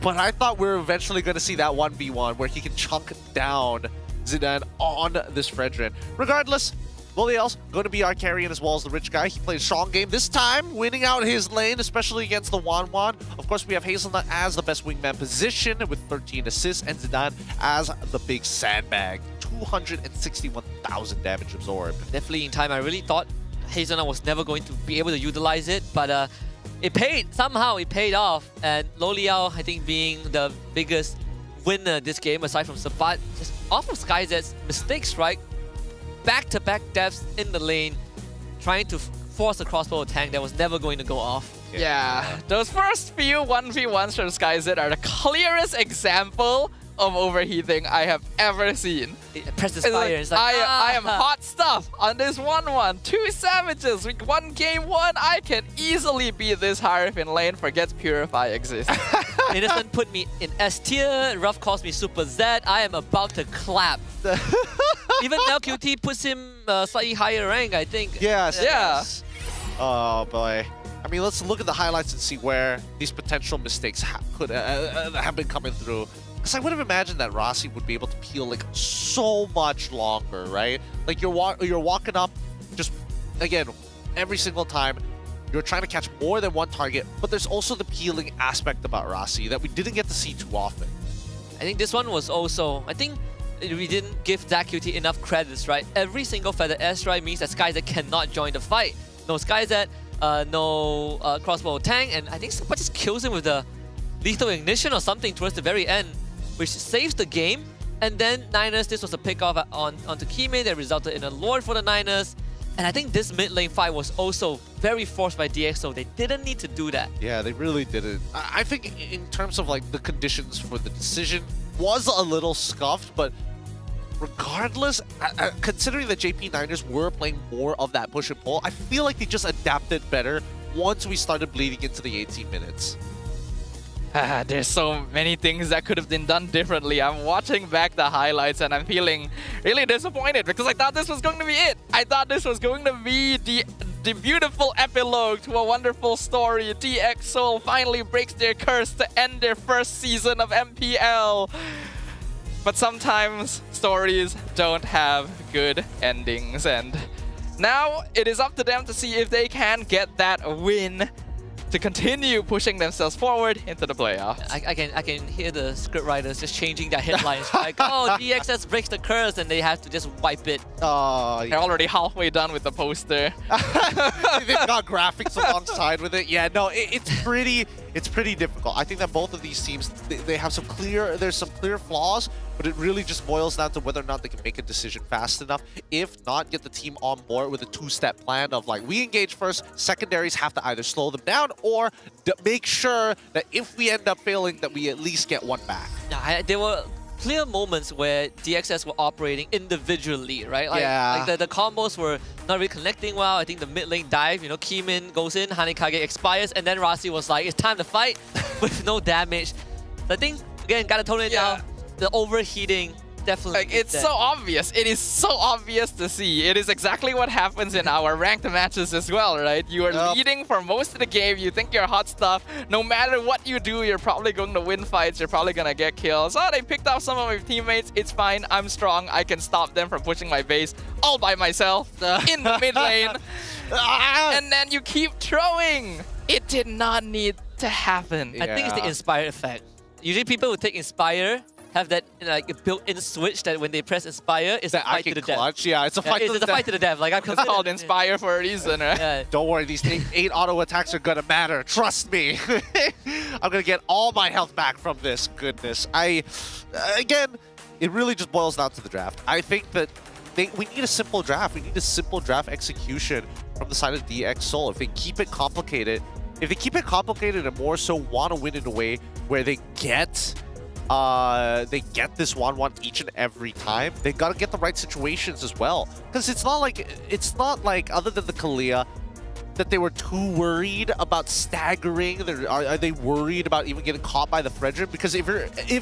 But I thought we were eventually going to see that 1v1 where he can chunk down Zidane on this Fredrin. Regardless, Loliel's going to be our carry as well as the rich guy. He played a strong game this time, winning out his lane, especially against the Wanwan. Of course, we have Hazelnut as the best wingman position with 13 assists, and Zidane as the big sandbag. 261,000 damage absorbed. Definitely in time. I really thought Hazelnut was never going to be able to utilize it, but it paid. Somehow it paid off, and Loliel, I think, being the biggest winner this game, aside from Sepat, just off of SkyZ's mistakes, right? Back-to-back deaths in the lane, trying to force a crossbow tank that was never going to go off. Yeah, those first few 1v1s from SkyZ are the clearest example of overheating I have ever seen. It presses fire. It's like, I am hot stuff on this 1-1. 2 savages with 1 game 1. I can easily beat this Harif in lane. Forgets Purify exists. Innocent put me in S tier. Rough calls me Super Z. I am about to clap. Even now, QT puts him slightly higher rank, I think. Yes. Yeah. Oh boy. I mean, let's look at the highlights and see where these potential mistakes could have been coming through. Because I would have imagined that Rossi would be able to peel like so much longer, right? Like you're walking up, just again, every single time you're trying to catch more than one target. But there's also the peeling aspect about Rossi that we didn't get to see too often. I think this one was also, I think we didn't give ZachQT enough credits, right? Every single feather airstrike means that SkyZ cannot join the fight. No SkyZ, no crossbow tank, and I think someone just kills him with the lethal ignition or something towards the very end, which saves the game. And then Niners, this was a pick off onto Keymain that resulted in a Lord for the Niners. And I think this mid lane fight was also very forced by DxO. They didn't need to do that. Yeah, they really didn't. I think in terms of like the conditions for the decision was a little scuffed, but regardless, considering the JP Niners were playing more of that push and pull, I feel like they just adapted better once we started bleeding into the 18 minutes. There's so many things that could have been done differently. I'm watching back the highlights and I'm feeling really disappointed because I thought this was going to be it. I thought this was going to be the beautiful epilogue to a wonderful story. DxO finally breaks their curse to end their first season of MPL. But sometimes stories don't have good endings, and now it is up to them to see if they can get that win to continue pushing themselves forward into the playoffs. I can hear the script writers just changing their headlines. Like, oh, DXS breaks the curse, and they have to just wipe it. Oh, They're already halfway done with the poster. They've got graphics alongside with it. Yeah, no, it's pretty difficult. I think that both of these teams, they have there's some clear flaws, but it really just boils down to whether or not they can make a decision fast enough. If not, get the team on board with a two-step plan of like, we engage first, secondaries have to either slow them down or make sure that if we end up failing, that we at least get one back. There were clear moments where DXS were operating individually, right? Like, yeah. Like the combos were not really connecting well. I think the mid lane dive, Keymin goes in, Hanekage expires, and then Rossi was like, it's time to fight with no damage. So I think, again, gotta tone it down. The overheating definitely. Like, it's so obvious. It is so obvious to see. It is exactly what happens in our ranked matches as well, right? You are leading for most of the game. You think you're hot stuff. No matter what you do, you're probably going to win fights. You're probably going to get kills. Oh, they picked off some of my teammates. It's fine. I'm strong. I can stop them from pushing my base all by myself in the mid lane. And then you keep throwing. It did not need to happen. I think it's the Inspire effect. Usually people who take Inspire have that like built-in switch that when they press Inspire, it's a fight to the death. Yeah, it's a fight to the death. It's a fight to the death. Like, it's called Inspire for a reason, right? Yeah. Don't worry, these 8 auto attacks are gonna matter. Trust me. I'm gonna get all my health back from this. Goodness. Again, it really just boils down to the draft. I think that we need a simple draft. We need a simple draft execution from the side of DxO. If they keep it complicated, and more so want to win in a way where they get this 1-1 each and every time, they gotta get the right situations as well. Because it's not like other than the Kalia that they were too worried about staggering. Are they worried about even getting caught by the Fredrin? Because if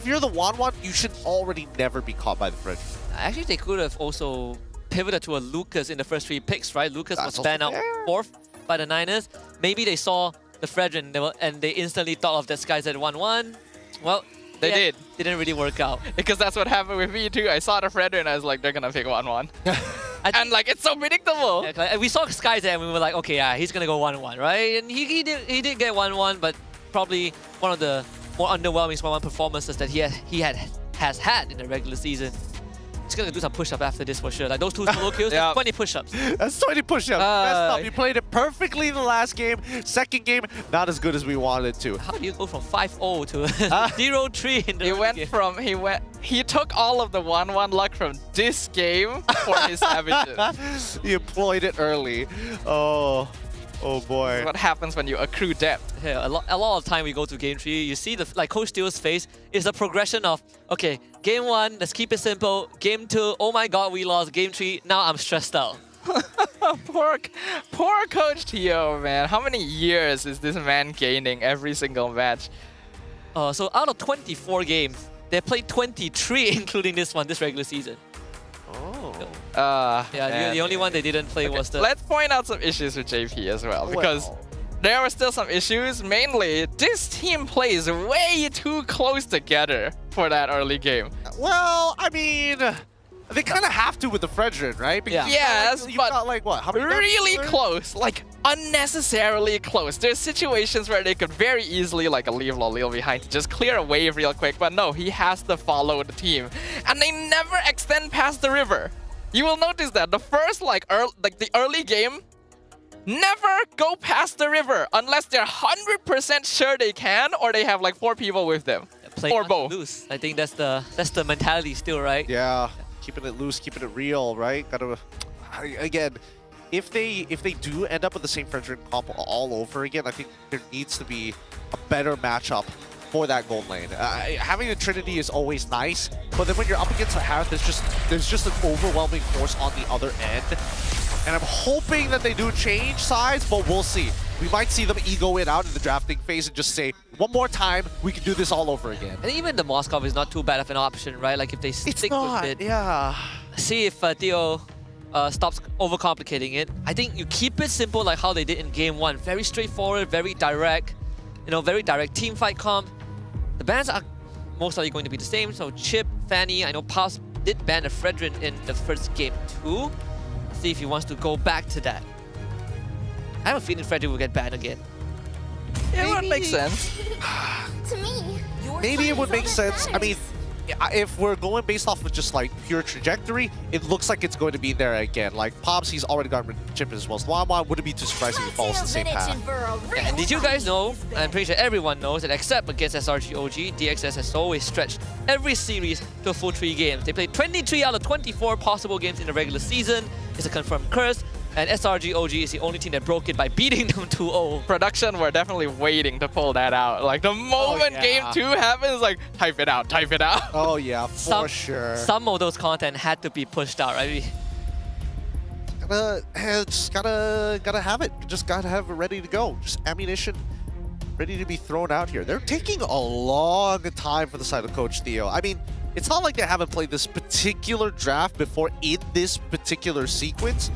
you're the 1-1, you should already never be caught by the Fredrin. Actually, they could have also pivoted to a Lucas in the first 3 picks, right? Lucas was banned out 4th by the Niners. Maybe they saw the Fredrin and they instantly thought of that Sky's at 1-1. Well, they did. Didn't really work out. Because that's what happened with me too. I saw the Fredrin and I was like, they're gonna pick 1-1. And like, it's so predictable. Yeah, we saw Sky's and we were like, okay, yeah, he's gonna go 1-1, right? And he did get 1-1, but probably one of the more underwhelming 1-1 performances that he has had in the regular season. He's gonna do some push-up after this for sure. Like those 2 solo kills, 20 push-ups. That's 20 push-ups. Messed up. You played it perfectly in the last game. Second game, not as good as we wanted to. How do you go from 5-0 to 0-3 in the game? He took all of the 1-1 luck from this game for his savages. He employed it early. Oh boy. This is what happens when you accrue depth. Yeah, a lot of time we go to game 3, you see Coach Steele's face is a progression of, okay, game 1, let's keep it simple. Game 2, oh my god, we lost. Game 3, now I'm stressed out. Poor Coach Teo, man. How many years is this man gaining every single match? So out of 24 games, they played 23, including this one, this regular season. Oh. Yeah, the only one they didn't play was the... Let's point out some issues with JP as well, because there were still some issues. Mainly, this team plays way too close together for that early game. Well, I mean, they kind of have to with the Fredrin, right? Because Yes, you've but got, like, what? How many really rounds? close, like unnecessarily close. There's situations where they could very easily like leave Lolil behind to just clear a wave real quick, but no, he has to follow the team. And they never extend past the river. You will notice that the first the early game, never go past the river unless they're 100% sure they can, or they have like 4 people with them. Or both. Loose. I think that's the mentality still, right? Yeah, keeping it loose, keeping it real, right? Gotta, again, if they do end up with the same Fredrin comp all over again, I think there needs to be a better matchup for that gold lane. Having a Trinity is always nice, but then when you're up against a Harith, there's just an overwhelming force on the other end. And I'm hoping that they do change sides, but we'll see. We might see them ego it out in the drafting phase and just say, one more time, we can do this all over again. And even the Moskov is not too bad of an option, right? Like if they stick with it. Yeah. See if Theo stops overcomplicating it. I think you keep it simple like how they did in game 1. Very straightforward, very direct. You know, very direct team fight comp. The bans are most likely going to be the same. So Chip, Fanny, I know Paus did ban a Fredrin in the first game too. See if he wants to go back to that. I have a feeling Fredrin will get banned again. Yeah, it would make sense. To me, Maybe it would make sense. I mean, if we're going based off of just like pure trajectory, it looks like it's going to be there again. Like Pops, he's already got Chip as well. Stowm wouldn't be too surprised if he follows the same path. And did you guys know, I'm pretty sure everyone knows, that except against SRG OG, DXS has always stretched every series to a full 3 games. They played 23 out of 24 possible games in the regular season. It's a confirmed curse. And SRG OG is the only team that broke it by beating them 2-0. Production were definitely waiting to pull that out. Like the moment game 2 happens, like type it out, type it out. Oh yeah, for sure. Some of those content had to be pushed out, right? Just gotta have it. Just gotta have it ready to go. Just ammunition ready to be thrown out here. They're taking a long time for the side of Coach Theo. I mean, it's not like they haven't played this particular draft before in this particular sequence.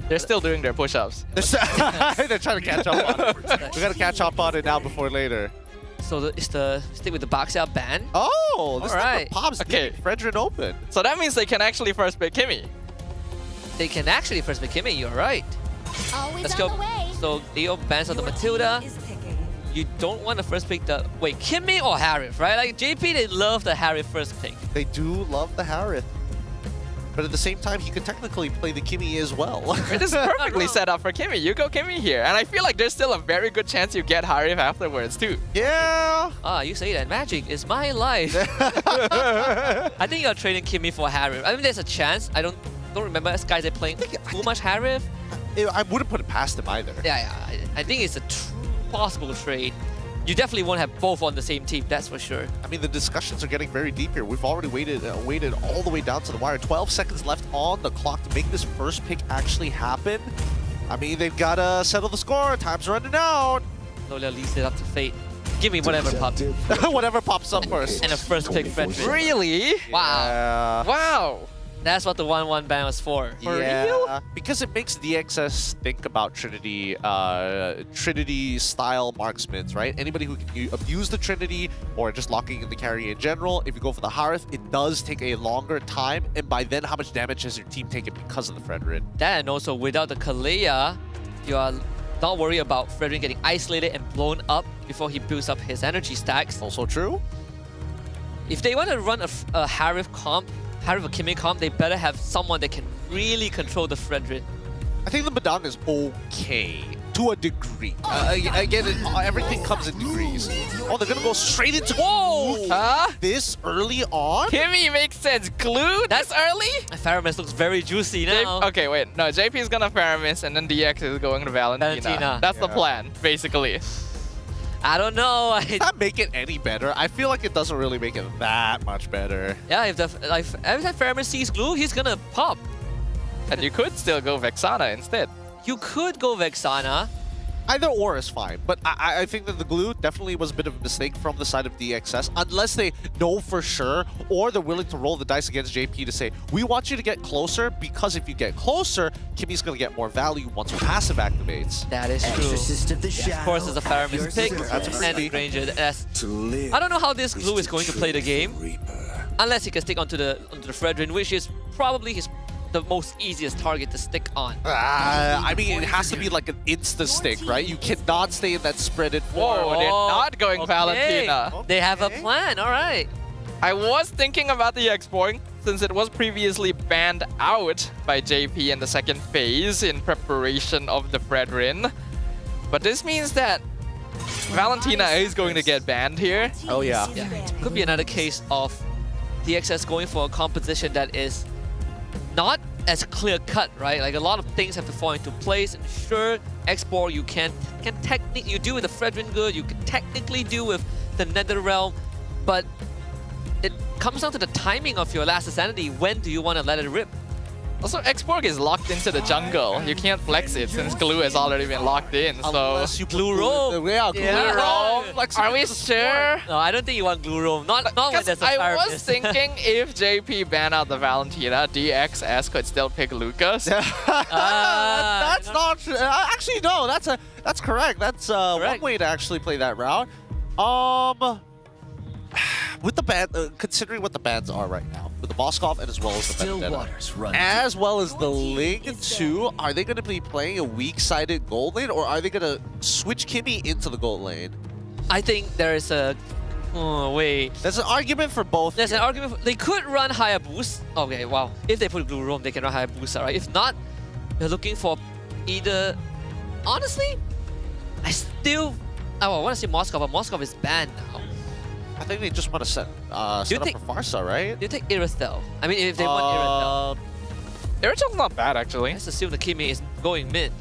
They're still doing their push-ups. They're trying to catch up on it. We gotta catch up on it now before later. So stick with the Baxia ban. Oh, this right. Pops okay. Fredrin open. So that means they can actually first pick Kimmy. They can actually first pick Kimmy, you're right. always Let's on go. the way. So Theo bans on the Matilda. You don't want to first pick the... Wait, Kimmy or Harith, right? Like JP, they love the Harith first pick. They do love the Harith. But at the same time, he could technically play the Kimmy as well. It is perfectly set up for Kimmy. You go Kimmy here. And I feel like there's still a very good chance you get Harith afterwards too. Yeah. Ah, you say that. Magic is my life. I think you're trading Kimmy for Harith. I mean, there's a chance. I don't remember as guys are playing too much Harith. I wouldn't put it past him either. Yeah. I think it's a possible trade. You definitely won't have both on the same team, that's for sure. I mean, the discussions are getting very deep here. We've already waited all the way down to the wire. 12 seconds left on the clock to make this first pick actually happen. I mean, they've got to settle the score. Time's running out. Lola leaves it up to fate. Give me whatever pops. Whatever pops up first. And a first pick Fredrin. Really? Wow. Yeah. Wow. That's what the 1-1 ban was for. For real? Because it makes DXS think about Trinity style marksmans, right? Anybody who can abuse the Trinity or just locking in the carry in general. If you go for the Harith, it does take a longer time, and by then, how much damage has your team taken because of the Fredrin? That, and also without the Kalea, you are not worried about Fredrin getting isolated and blown up before he builds up his energy stacks. Also true. If they want to run a Harith comp, Harith or Kimmy comp, they better have someone that can really control the Fredrin. I think the Madang is okay to a degree. Again, everything comes in degrees. Oh, they're gonna go straight into Whoa! Huh? this early on? Kimmy makes sense. Glue that's early? Pharamis looks very juicy now. Okay, wait. No, JP is gonna Pharamis and then DX is going to Valentina. That's the plan, basically. I don't know. Does that make it any better? I feel like it doesn't really make it that much better. Yeah, if every time Pharamis sees glue, he's gonna pop. And you could still go Vexana instead. You could go Vexana, Either or is fine, but I think that the glue definitely was a bit of a mistake from the side of DXS, unless they know for sure, or they're willing to roll the dice against JP to say, we want you to get closer, because if you get closer, Kimmy's going to get more value once her passive activates. That is true. Of course, there's a Faramis pick and Ranger S. I don't know how this glue is going to play the game, unless he can stick onto the Fredrin, which is probably the most easiest target to stick on. I mean, it has to be like an insta stick, right? You cannot stay in that spreaded form. Whoa, they're not going Valentina. They have a plan, all right. I was thinking about the X-Boy, since it was previously banned out by JP in the second phase in preparation of the Fredrin. But this means that Valentina is going to get banned here. Oh yeah. Could be another case of DXS going for a composition that is not as clear-cut, right? Like a lot of things have to fall into place. And sure, X-Boy you can technically, you do with the Fredrin good, you can technically do with the NetherRealm, but it comes down to the timing of your last Sanity. When do you want to let it rip? Also, X-Borg is locked into the jungle. You can't flex it since glue has already been locked in. Unless you glue roam. Yeah, glue roam. Are we sure? No, I don't think you want glue roam. Not when there's a I was Faramis. thinking if JP banned out the Valentina, DXS could still pick Lucas. That's not true. Actually, no. That's correct. That's one way to actually play that route. With the ban, considering what the bans are right now, with the Moskov and as well as the Benedetta, as well as the Ling too, are they going to be playing a weak-sided gold lane, or are they going to switch Kimmy into the gold lane? I think there is a... Oh, wait. There's an argument for both. There's an argument for... They could run Hayabusa. Okay, wow. If they put Glue Roam, they can run Hayabusa, right? If not, they're looking for either... Honestly, I still... I want to say Moskov, but Moskov is banned now. I think they just want to set up for Farsa, right? You take Irithel. I mean, if they want Irithel. Iritel's not bad, actually. Let's assume the Kimmy is going mid.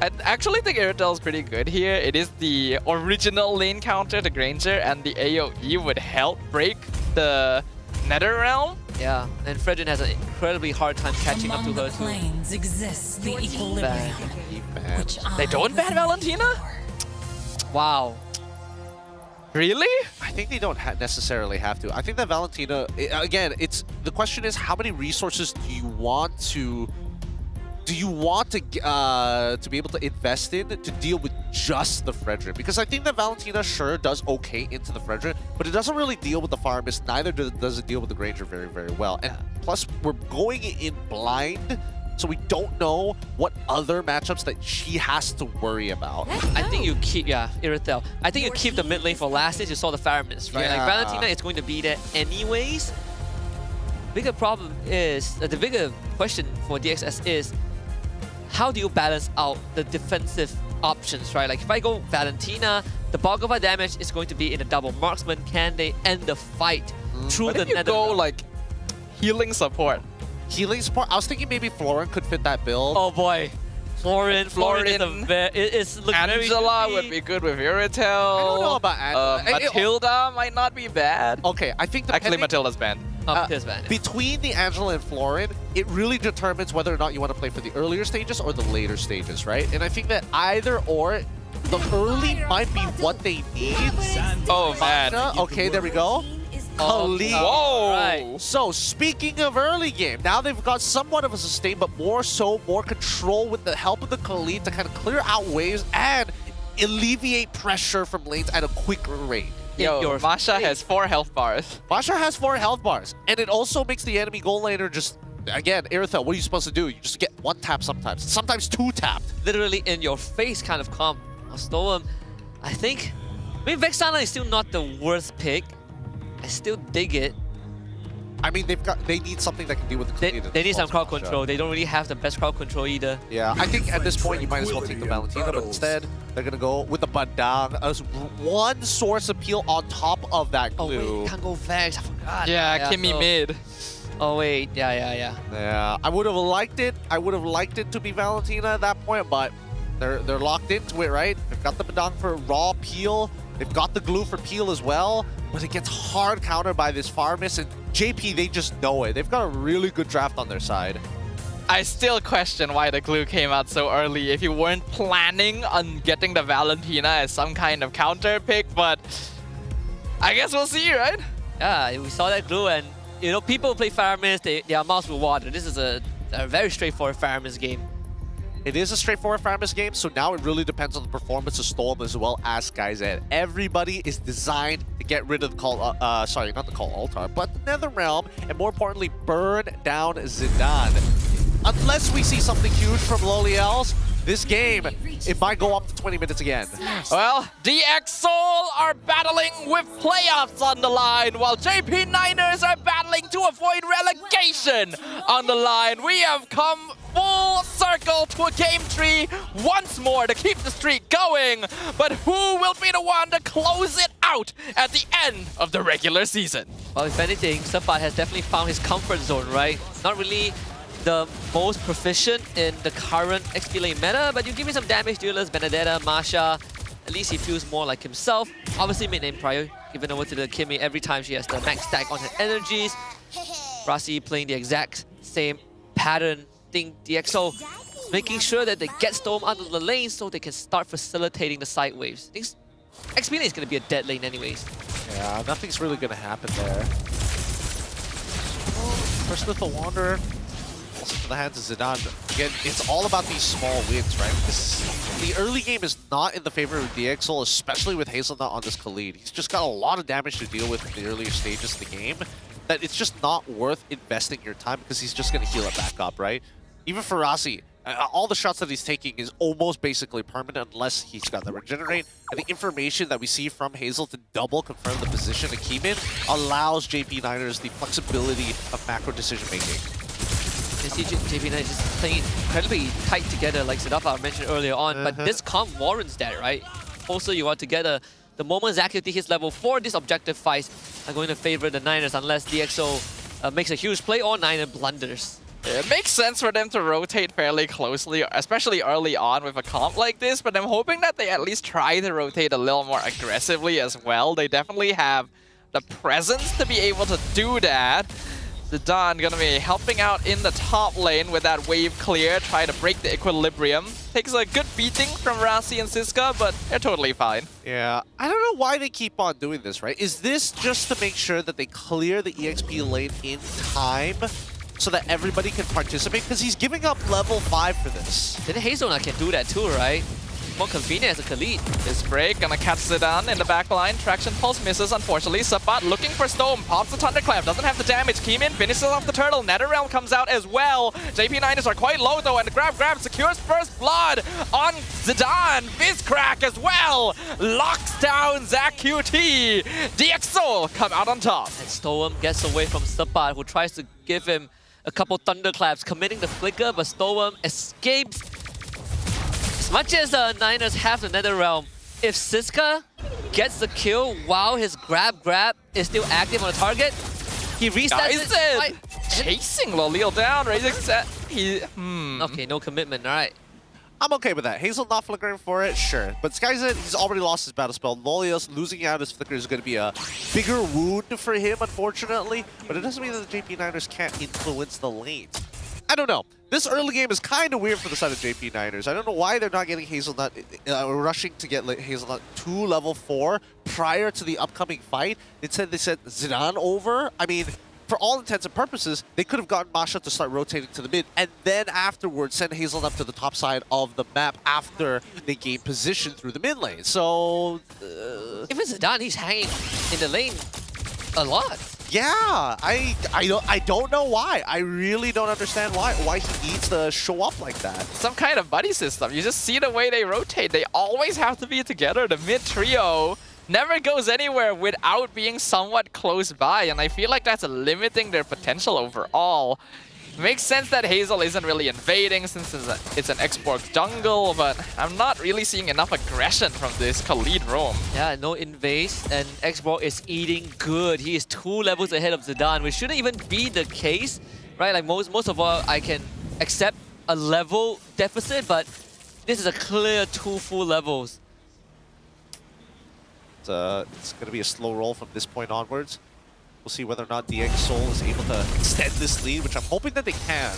I actually think Iritel's pretty good here. It is the original lane counter, the Granger, and the AoE would help break the NetherRealm. Yeah, and Fredrin has an incredibly hard time catching up to her too. Planes exists the equilibrium. They don't ban Valentina? Wow. Really? I think they don't necessarily have to. I think that Valentina, again, the question is how many resources do you want to be able to invest in to deal with just the Fredrin? Because I think that Valentina sure does okay into the Fredrin, but it doesn't really deal with the Faramis. Neither does it deal with the Granger very, very well. And plus, we're going in blind, so we don't know what other matchups that she has to worry about. I think you keep, Irithel. I think you keep the mid lane for last since you saw the Faramis, right? Yeah. Like Valentina is going to be there anyways. Bigger problem is, the bigger question for DXS is, how do you balance out the defensive options, right? Like if I go Valentina, the bulk of our damage is going to be in a double marksman. Can they end the fight through What the if you go like healing support? Healing support? I was thinking maybe Florin could fit that build. Oh boy. Florin is Angela would be good with Irithel. I don't know about Angela. Matilda might not be bad. Okay, I think actually Matilda's banned. Between the Angela and Florin, it really determines whether or not you want to play for the earlier stages or the later stages, right? And I think that either or, the early might be what they need. Oh man. Okay, there we go. Khalid. Whoa! Right. So, speaking of early game, now they've got somewhat of a sustain, but more control with the help of the Khalid to kind of clear out waves and alleviate pressure from lanes at a quicker rate. Yo, Masha has 4 health bars. Masha has 4 health bars, and it also makes the enemy goal laner just, again, Irithel, what are you supposed to do? You just get 1 tap sometimes 2 tapped. Literally in your face kind of comp. Stowm, I mean, Vexana is still not the worst pick. I still dig it. I mean, they need something that can deal with the Khalid. They need some crowd control. They don't really have the best crowd control either. Yeah, I think at this point you might as well take the Valentina, but instead they're gonna go with the Bandang as one source appeal on top of that glue. Oh wait, can't go Vex. I forgot. Yeah, Kimmy mid. Oh wait, yeah. Yeah, I would have liked it. I would have liked it to be Valentina at that point, but they're locked into it, right? They've got the Bandang for raw peel. They've got the glue for peel as well, but it gets hard countered by this Faramis, and JP, they just know it. They've got a really good draft on their side. I still question why the glue came out so early if you weren't planning on getting the Valentina as some kind of counter pick, but I guess we'll see, right? Yeah, we saw that glue, and you know, people who play Fireman's, their mouths will water. This is a very straightforward Fireman's game. It is a straightforward Fireman's game, so now it really depends on the performance of Stowm as well as Skyzed. Everybody is designed to get rid of the Call, sorry, not the Call Altar, but the Nether Realm, and more importantly, burn down Zidane. Unless we see something huge from Loliels, this game, it might go up to 20 minutes again. Well, DX Soul are battling with playoffs on the line, while JP Niners are battling to avoid relegation on the line. We have come full circle to a game tree once more to keep the streak going, but who will be the one to close it out at the end of the regular season? Well, if anything, Sapat has definitely found his comfort zone, right? Not really the most proficient in the current XP lane meta, but you give me some damage dealers, Benedetta, Masha, at least he feels more like himself. Obviously mid-name prior, given over to the Kimmy every time she has the max stack on her energies. Rasi playing the exact same pattern. Think DxO making sure that they get Stowm out of the lane so they can start facilitating the side waves. XP lane is going to be a dead lane anyways. Yeah, nothing's really going to happen there. First with the Wanderer. Also to the hands of Zidane. Again, it's all about these small wins, right? The early game is not in the favor of DxO, especially with Hazelnut on this Khalid. He's just got a lot of damage to deal with in the earlier stages of the game, that it's just not worth investing your time because he's just going to heal it back up, right? Even for Rasi, all the shots that he's taking is almost basically permanent unless he's got the regenerate. And the information that we see from Hazel to double confirm the position of Keyman allows JP Niners the flexibility of macro decision making. You see JP Niners just playing incredibly tight together, like Siddhartha mentioned earlier on, but this comp warrants that, right? Also, you are together. The moment Zakuti hits level 4, these objective fights are going to favor the Niners unless DxO makes a huge play or Niner blunders. It makes sense for them to rotate fairly closely, especially early on with a comp like this, but I'm hoping that they at least try to rotate a little more aggressively as well. They definitely have the presence to be able to do that. Zidane gonna be helping out in the top lane with that wave clear, try to break the equilibrium. Takes a good beating from Rasi and Siska, but they're totally fine. Yeah, I don't know why they keep on doing this, right? Is this just to make sure that they clear the EXP lane in time so that everybody can participate? Because he's giving up level 5 for this. Then Hazelnut can do that too, right? More convenient as a Khalid. This break gonna catch Zidane in the back line. Traction pulse misses, unfortunately. Sabat looking for Stowm. Pops the Thunderclap. Doesn't have the damage. Keeman finishes off the turtle. NetherRealm comes out as well. JP Niners are quite low though, and grab secures first blood on Zidane. Vizcrack as well. Locks down ZaQT. DxO come out on top. And Stowm gets away from Sabat, who tries to give him a couple Thunderclaps, committing the flicker, but Stowm escapes. As much as Niners have the NetherRealm, if Siska gets the kill while his grab is still active on the target, he resets it. Chasing Lolil down, raising set. Okay, no commitment, alright. I'm okay with that. Hazel not flickering for it, sure. But Skyzed, he's already lost his battle spell. Lolios losing out his flicker is going to be a bigger wound for him, unfortunately. But it doesn't mean that the JP Niners can't influence the lane. I don't know. This early game is kind of weird for the side of JP Niners. I don't know why they're not getting Hazelnut, rushing to get Hazelnut to level 4 prior to the upcoming fight. Instead, they sent Zidane over. I mean, for all intents and purposes, they could have gotten Masha to start rotating to the mid, and then afterwards send Hazelnut to the top side of the map after they gain position through the mid lane. So, if it's Zidane, he's hanging in the lane a lot. Yeah, I don't know why. I really don't understand why he needs to show up like that. Some kind of buddy system. You just see the way they rotate. They always have to be together. The mid trio never goes anywhere without being somewhat close by, and I feel like that's limiting their potential overall. Makes sense that Hazel isn't really invading since it's an export jungle, but I'm not really seeing enough aggression from this Khalid roam. Yeah, no invades, and Xborg is eating good. He is 2 levels ahead of Zidane, which shouldn't even be the case, right? Like most of all, I can accept a level deficit, but this is a clear 2 full levels. It's going to be a slow roll from this point onwards. We'll see whether or not DxSoul is able to extend this lead, which I'm hoping that they can.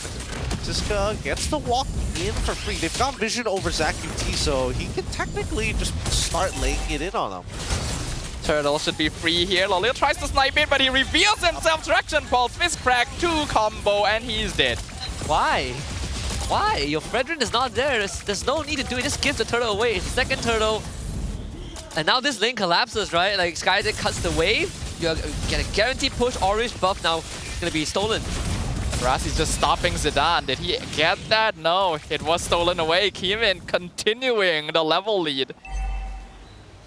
Siska gets to walk in for free. They've got vision over ZachUT, so he can technically just start laying it in on them. Turtle should be free here. Lolil tries to snipe it, but he reveals himself. Direction pulse, fist crack, 2 combo, and he's dead. Why? Why? Your Fredrin is not there. There's no need to do it. Just give the turtle away. It's the second turtle. And now this lane collapses, right? Like Skyzet cuts the wave. You get a guaranteed push. Orange buff now is going to be stolen. Rassi's just stopping Zidane. Did he get that? No, it was stolen away. Keeman continuing the level lead.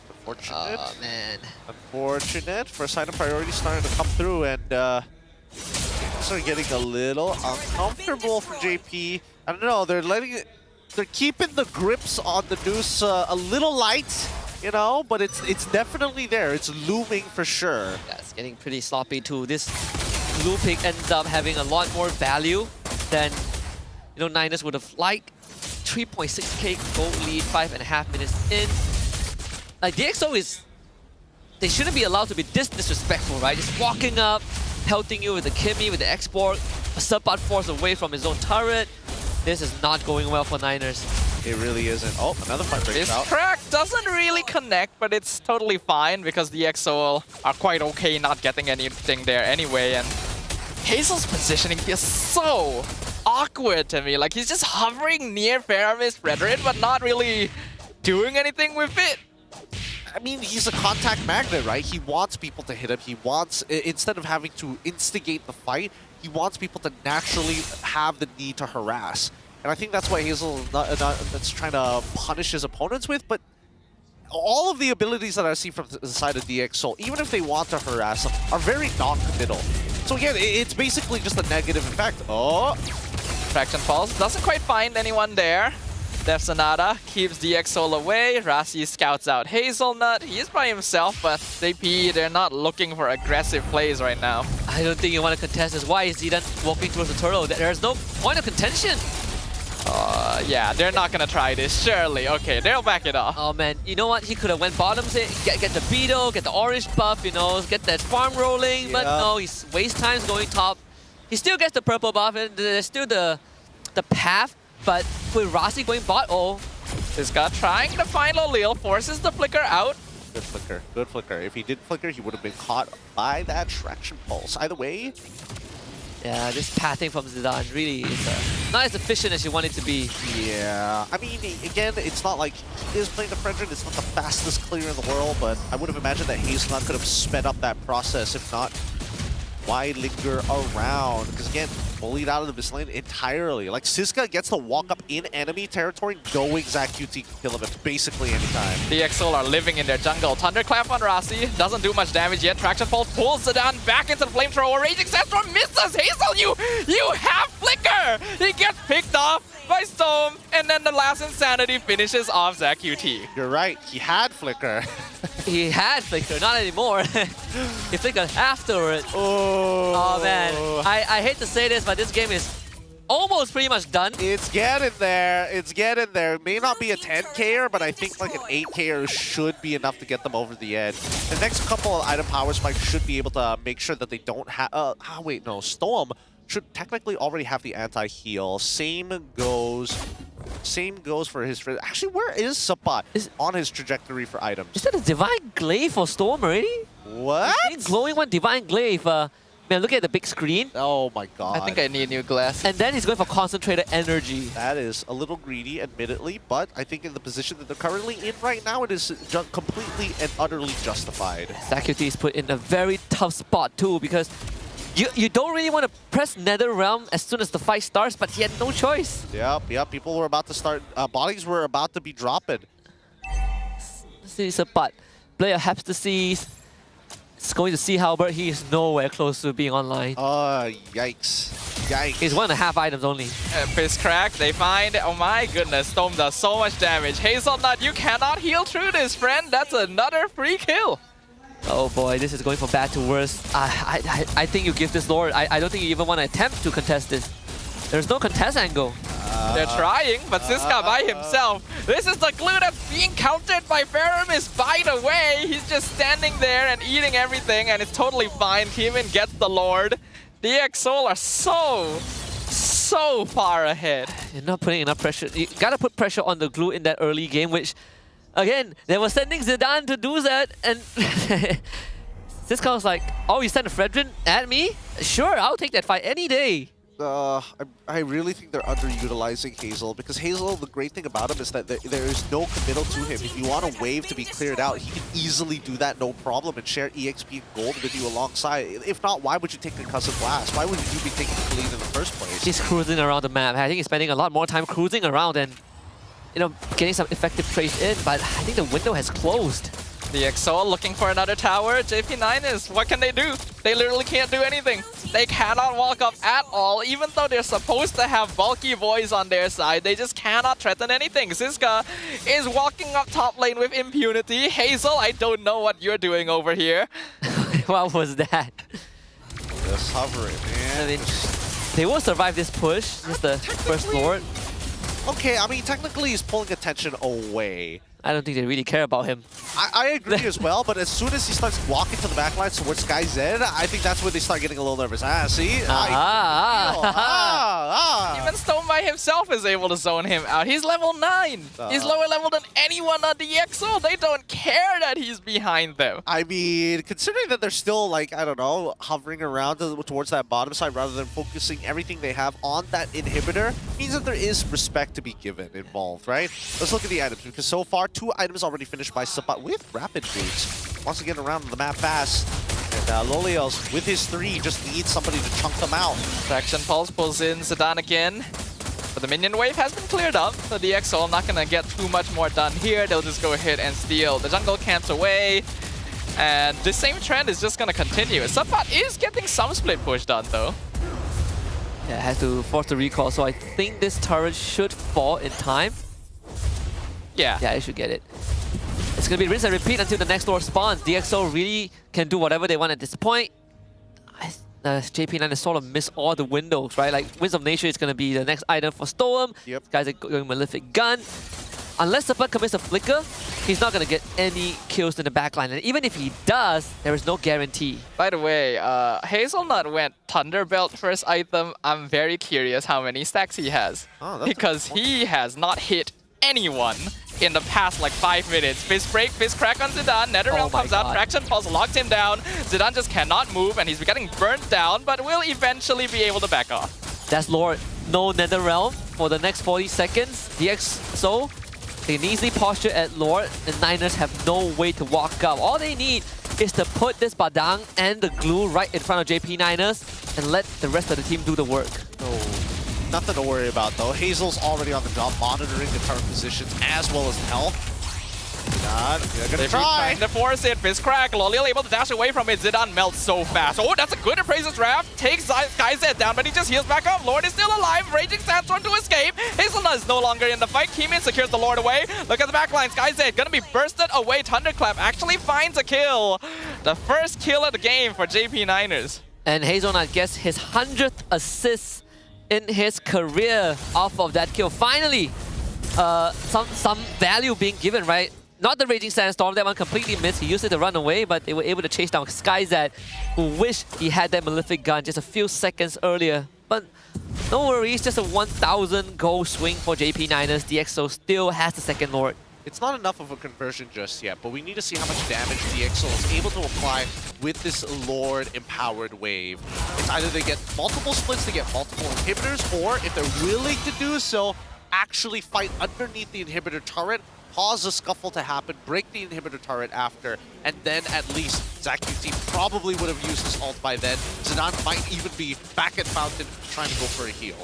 Unfortunate. Oh, man. Unfortunate. First item priority starting to come through, and things are getting a little uncomfortable for JP. I don't know. They're keeping the grips on the noose a little light, you know, but it's definitely there. It's looming for sure. Yeah, it's getting pretty sloppy too. This looping ends up having a lot more value than, you know, Niners would have liked. 3.6k gold lead, 5.5 minutes in. Like, DxO they shouldn't be allowed to be this disrespectful, right? Just walking up, pelting you with the Kimmy, with the export, a sub-out force away from his own turret. This is not going well for Niners. It really isn't. Oh, another fight breaks out. This crack doesn't really connect, but it's totally fine because the DxO are quite okay not getting anything there anyway. And Hazel's positioning feels so awkward to me. Like, he's just hovering near Faramis Fredrin, but not really doing anything with it. I mean, he's a contact magnet, right? He wants people to hit him. He wants, instead of having to instigate the fight, he wants people to naturally have the need to harass. And I think that's why Hazel that's trying to punish his opponents with. But all of the abilities that I see from the side of DxO, even if they want to harass them, are very non-committal. So again, it's basically just a negative effect. Oh! Fraction Pulse doesn't quite find anyone there. Def Sonata keeps DxO away. Rassi scouts out Hazelnut. He is by himself, but they're not looking for aggressive plays right now. I don't think you want to contest this. Why is Zidane walking towards the turtle? There's no point of contention. Yeah, they're not gonna try this, surely. Okay, they'll back it off. Oh man, you know what? He could have went bottoms it, get the beetle, get the orange buff, you know, get that farm rolling. Yeah. But no, he's waste times going top. He still gets the purple buff, and there's still the path. But with Rassi going bot, this guy trying to find Lolil, forces the flicker out. Good flicker, good flicker. If he did flicker, he would have been caught by that traction pulse. Either way. Yeah, this pathing from Zidane really is not as efficient as you want it to be. Yeah, I mean, again, it's not like he is playing the Fredrin. It's not the fastest clear in the world, but I would have imagined that Hazelnut could have sped up that process. If not, why linger around? Because again, bullied out of this lane entirely. Like, Siska gets to walk up in enemy territory, knowing ZachUT can kill him at basically any time. The DxO are living in their jungle. Thunderclap on Rassi doesn't do much damage yet. Traction Pulse pulls Zidane back into the flamethrower. Raging Sandstorm misses. Hazel, you have flicker. He gets picked off by Stowm, and then the last Insanity finishes off ZachUT. You're right, he had flicker. He had flicker, not anymore. He flickered afterwards. Oh man, I hate to say this, but this game is almost pretty much done. It's getting there. It's getting there. It may not be a 10K'er, but I think like an 8K'er should be enough to get them over the edge. The next couple of item power spikes should be able to make sure that they don't have... wait, no. Stowm should technically already have the anti-heal. Same goes for his... Actually, where is Sapat on his trajectory for items? Is that a Divine Glaive for Stowm already? What? Glowing one Divine Glaive. Man, look at the big screen. Oh my god. I think I need new glass. And then he's going for concentrated energy. That is a little greedy, admittedly, but I think in the position that they're currently in right now, it is completely and utterly justified. ZachUT is put in a very tough spot too, because you don't really want to press Nether Realm as soon as the fight starts, but he had no choice. Yep, people were about to start, bodies were about to be dropping. This is a butt. Player Hepstasis is going to see Halbert. He is nowhere close to being online. Yikes. Yikes. He's 1.5 items only. Fist crack, they find, oh my goodness, Stowm does so much damage. Hazelnut, you cannot heal through this, friend. That's another free kill. Oh boy, this is going from bad to worse. I think you give this Lord. I don't think you even want to attempt to contest this. There's no contest angle. They're trying, but Siska by himself. This is the glue that's being countered by Faramis. By the way, he's just standing there and eating everything, and it's totally fine. Keeman gets the Lord. DxO are so so far ahead. You're not putting enough pressure. You gotta put pressure on the glue in that early game, which, again, they were sending Zidane to do that, and this guy was like, oh, you sent a Fredrin at me? Sure, I'll take that fight any day. I really think they're underutilizing Hazel, because Hazel, the great thing about him is that there is no committal to him. If you want a wave to be cleared out, he can easily do that no problem and share EXP and gold with you alongside. If not, why would you take the Concussive Blast? Why would you be taking the lead in the first place? He's cruising around the map. I think he's spending a lot more time cruising around and, you know, getting some effective trades in, but I think the window has closed. The EXO looking for another tower. JP9ers, what can they do? They literally can't do anything. They cannot walk up at all, even though they're supposed to have bulky boys on their side. They just cannot threaten anything. Ziska is walking up top lane with impunity. Hazel, I don't know what you're doing over here. What was that? Just hovering, man. I mean, they will survive this push. Just the first Lord. Okay, I mean, technically he's pulling attention away. I don't think they really care about him. I agree as well, but as soon as he starts walking to the backline towards Sky Z, I think that's when they start getting a little nervous. See? Even Stowm by himself is able to zone him out. He's level 9. He's lower level than anyone on the EXO. They don't care that he's behind them. I mean, considering that they're still, like, I don't know, hovering around towards that bottom side rather than focusing everything they have on that inhibitor, means that there is respect to be given involved, right? Let's look at the items, because so far, 2 items already finished by Sabat with rapid boots. Wants to get around the map fast. And Lolios, with his 3, just needs somebody to chunk them out. Traction Pulse pulls in Zidane again. But the minion wave has been cleared up. So the EXO not going to get too much more done here. They'll just go ahead and steal. The jungle camps away. And the same trend is just going to continue. Sabat is getting some split push done though. Yeah, has to force the recall. So I think this turret should fall in time. Yeah, it should get it. It's going to be rinse and repeat until the next Lord spawns. DxO really can do whatever they want at this point. JP9 has sort of missed all the windows, right? Like, Winds of Nature is going to be the next item for Stowm. Yep. Guys are going Malefic Gun. Unless Sabat commits a flicker, he's not going to get any kills in the backline. And even if he does, there is no guarantee. By the way, Hazelnut went Thunderbelt first item. I'm very curious how many stacks he has. Because he has not hit anyone in the past like 5 minutes. Fist break, fist crack on Zidane. NetherRealm comes out, Traction Pulse locked him down. Zidane just cannot move and he's getting burnt down, but will eventually be able to back off. That's Lord. No NetherRealm for the next 40 seconds. DxO, they can easily posture at Lord, and Niners have no way to walk up. All they need is to put this Badang and the glue right in front of JP9ers and let the rest of the team do the work. Nothing to worry about though. Hazel's already on the job monitoring the turret positions as well as health. They're gonna try to force it. Fist crack. Loliel able to dash away from it. Zidane melts so fast. Oh, that's a good Appraiser's Draft. Takes Sky Z down, but he just heals back up. Lord is still alive. Raging Sandstorm to escape. Hazelnut is no longer in the fight. Keeman secures the Lord away. Look at the backline. Sky Z gonna be bursted away. Thunderclap actually finds a kill. The first kill of the game for JP9ers. And Hazelnut gets his 100th assist in his career off of that kill. Finally, some value being given, right? Not the Raging Sandstorm, that one completely missed. He used it to run away, but they were able to chase down SkyZ, who wished he had that Malefic Gun just a few seconds earlier. But no worries, just a 1,000 gold swing for JP9ers. DxO still has the second Lord. It's not enough of a conversion just yet, but we need to see how much damage DxO is able to apply with this Lord-empowered wave. It's either they get multiple splits, they get multiple inhibitors, or if they're willing to do so, actually fight underneath the inhibitor turret, cause a scuffle to happen, break the inhibitor turret after, and then at least ZaQT probably would have used his ult by then. Zidane might even be back at Fountain trying to go for a heal.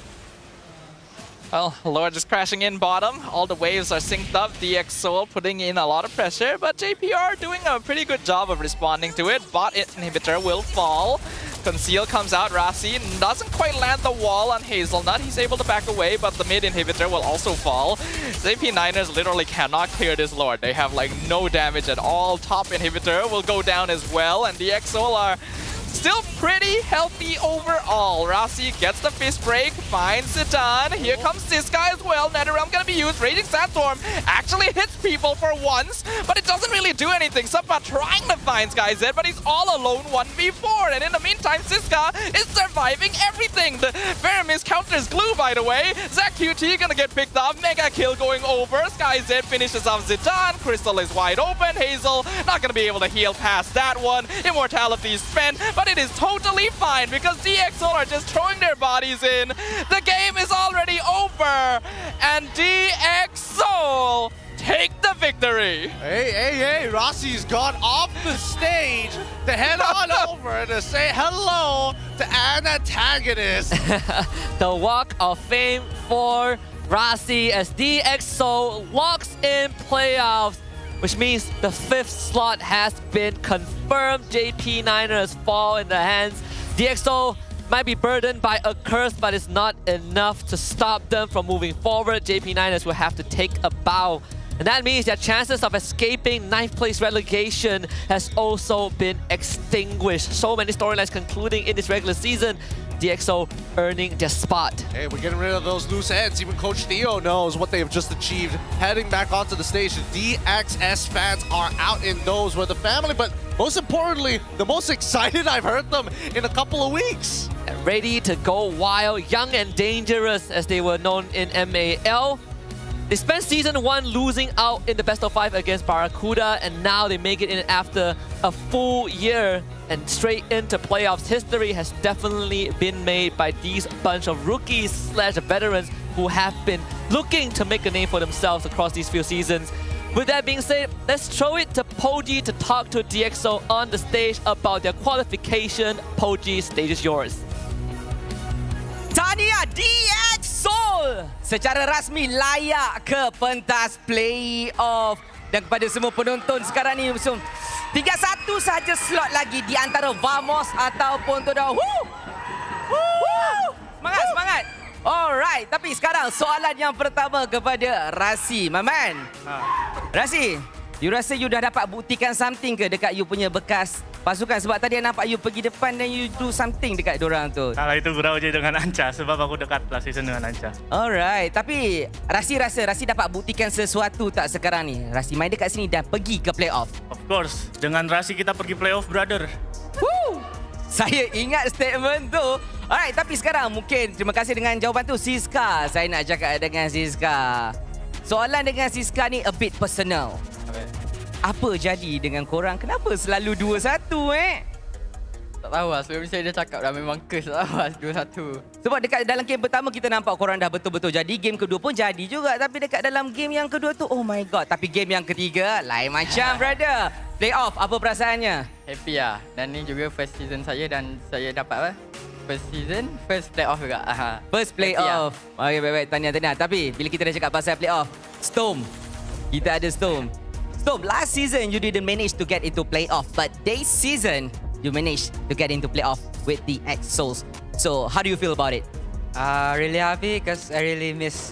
Well, Lord just crashing in bottom. All the waves are synced up. DxO putting in a lot of pressure, but JPR doing a pretty good job of responding to it. Bot inhibitor will fall. Conceal comes out. Rasi doesn't quite land the wall on Hazelnut. He's able to back away, but the mid inhibitor will also fall. JP9ers literally cannot clear this Lord. They have like no damage at all. Top inhibitor will go down as well, and DxO are still pretty healthy overall. Rasi gets the fist break, finds Zidane. Here comes Siska as well. Netherrealm gonna be used. Raging Sandstorm actually hits people for once, but it doesn't really do anything. Sapa trying to find SkyZ, but he's all alone 1v4. And in the meantime, Siska is surviving everything. The Veramis counters glue, by the way. Zach QT gonna get picked up. Mega kill going over. SkyZ finishes off Zidane. Crystal is wide open. Hazel not gonna be able to heal past that one. Immortality is spent, but it is totally fine because DXO are just throwing their bodies in. The game is already over, and DXO take the victory. Hey, Rossi's got off the stage to head on over to say hello to an antagonist. The walk of fame for Rasi as DXO locks in playoffs, which means the 5th slot has been confirmed. JP9ers fall in the hands. DXO might be burdened by a curse, but it's not enough to stop them from moving forward. JP9ers will have to take a bow. And that means their chances of escaping 9th place relegation has also been extinguished. So many storylines concluding in this regular season. DXO earning their spot. Hey, we're getting rid of those loose ends. Even Coach Theo knows what they've just achieved. Heading back onto the stage, the DXS fans are out in those with the family, but most importantly, the most excited I've heard them in a couple of weeks. Ready to go wild, young and dangerous as they were known in MAL. They spent Season 1 losing out in the best of 5 against Barracuda, and now they make it in after a full year and straight into playoffs. History has definitely been made by these bunch of rookies / veterans who have been looking to make a name for themselves across these few seasons. With that being said, let's throw it to Poji to talk to DXO on the stage about their qualification. Poji, stage is yours. Tahniah DXO secara rasmi layak ke pentas playoff. Dan kepada semua penonton sekarang ni, tinggal satu saja slot lagi di antara Vamos ataupun Toda. Semangat. Alright, tapi sekarang soalan yang pertama kepada Rasi. Maman. Rasi, you rasa you dah dapat buktikan something ke dekat you punya bekas pasukan? Sebab tadi nampak you pergi depan dan you do something dekat dorang tu. Kalau itu gurau je dengan Anca sebab aku dekat last season dengan Anca. Alright, tapi Rasi dapat buktikan sesuatu tak sekarang ni? Rasi main dekat sini dan pergi ke playoff. Of course, dengan Rasi kita pergi playoff, brother. Woo! Saya ingat statement tu. Alright, tapi sekarang mungkin terima kasih dengan jawapan tu. Siska, saya nak cakap dengan Siska. Soalan dengan Siska ni a bit personal. Apa jadi dengan korang? Kenapa selalu 2-1 Tak tahu lah. Sebelum saya dah cakap dah memang curse tak tahu lah 2-1. Sebab dekat dalam game pertama kita nampak korang dah betul-betul jadi. Game kedua pun jadi juga. Tapi dekat dalam game yang kedua tu, oh my god. Tapi game yang ketiga lain macam, brother. Playoff, apa perasaannya? Happy lah. Dan ni juga first season saya dan saya dapat apa? First season, first playoff juga. First playoff. Okay, baik-baik. Tahniah. Tapi bila kita dah cakap pasal playoff, Stowm. Kita ada Stowm. Stowm, last season you didn't manage to get into playoff, but this season you managed to get into playoff with the X-Souls. So how do you feel about it? Really happy because I really miss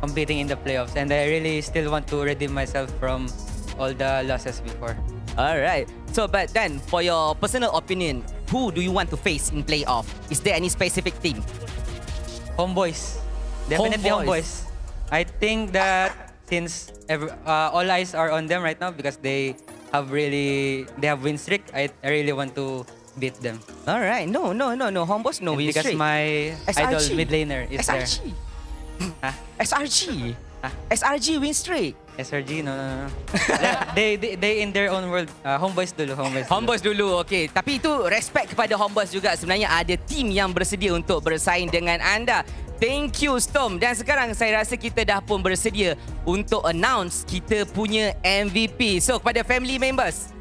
competing in the playoffs, and I really still want to redeem myself from all the losses before. Alright. So but then for your personal opinion, who do you want to face in playoff? Is there any specific team? HomeBois. Definitely HomeBois. I think that since all eyes are on them right now because they have win streak, I really want to beat them. All right, no, HomeBois no win streak. Because my idol mid laner is there. SRG. SRG win streak. SRG no. they in their own world. HomeBois dulu. Okay, tapi itu respect kepada HomeBois juga. Sebenarnya ada team yang bersedia untuk bersaing dengan anda. Thank you, Stowm. Dan sekarang saya rasa kita dah pun bersedia untuk announce kita punya MVP. So, kepada family members,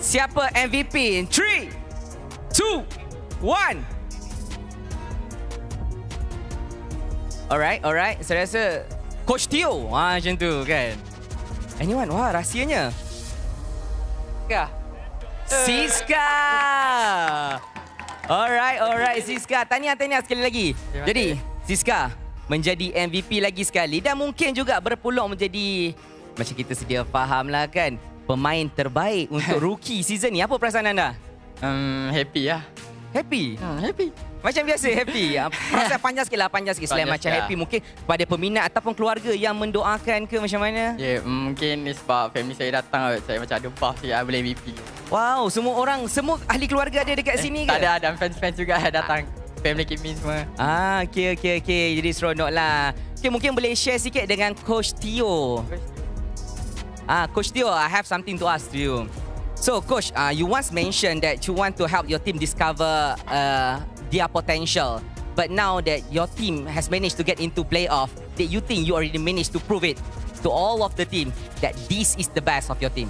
siapa MVP in 3, 2, 1. Alright. Saya rasa Coach Theo. Macam tu kan. Anyone? Wah, rahsianya. Siska. Alright, Siska. Tahniah sekali lagi. Jadi, Siska menjadi MVP lagi sekali dan mungkin juga berpeluang menjadi, macam kita sedia faham lah kan, pemain terbaik untuk rookie season ni. Apa perasaan anda? Happy lah. Happy? Happy. Macam biasa happy. Perasaan panjang sikit lah, panjang sikit. Selain macam happy, mungkin kepada peminat ataupun keluarga yang mendoakan ke macam mana? Mungkin sebab family saya datang, saya macam ada buff sikit, boleh MVP. Wow, semua orang, semua ahli keluarga ada dekat sini ke? Tak ada, dan fans-fans juga datang. Family Kimi semua. Okay. Jadi seronok lah. Okay, mungkin boleh share sikit dengan Coach Tio. Coach Tio, I have something to ask to you. So, Coach, you once mentioned that you want to help your team discover their potential. But now that your team has managed to get into playoff, that you think you already managed to prove it to all of the team that this is the best of your team?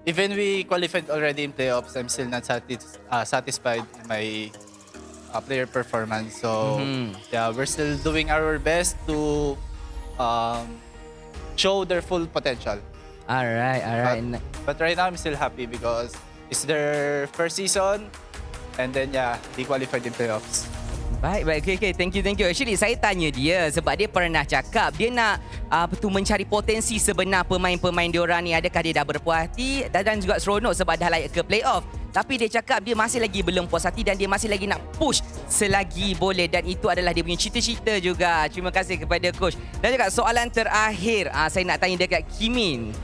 Even we qualified already in playoffs, I'm still not satisfied in my player performance. So, yeah, we're still doing our best to show their full potential. Alright. But right now, I'm still happy because it's their first season, and then yeah, they qualified in playoffs. Baik. Okay. Thank you. Actually, saya tanya dia sebab dia pernah cakap dia nak mencari potensi sebenar pemain-pemain diorang ni. Adakah dia dah berpuas hati dan juga seronok sebab dah layak ke playoff. Tapi dia cakap dia masih lagi belum puas hati dan dia masih lagi nak push selagi boleh. Dan itu adalah dia punya cita-cita juga. Terima kasih kepada Coach. Dan juga soalan terakhir, saya nak tanya dekat Kimin.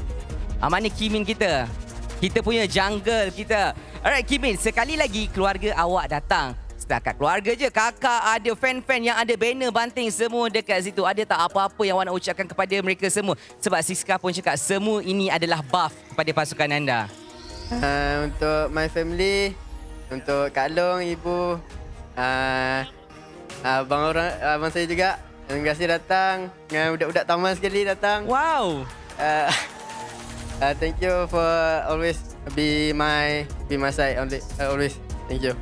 Mana Kimin kita? Kita punya jungle kita. Alright Kimin, sekali lagi keluarga awak datang. Setakat keluarga je, kakak ada, fan-fan yang ada banner banting semua dekat situ. Ada tak apa-apa yang awak nak ucapkan kepada mereka semua? Sebab Siska pun cakap semua ini adalah buff kepada pasukan anda. Untuk my family, untuk Kak Long, ibu, abang saya juga. Terima kasih datang. Dengan budak-budak taman sekali datang. Wow. Thank you for always be my side always. Thank you.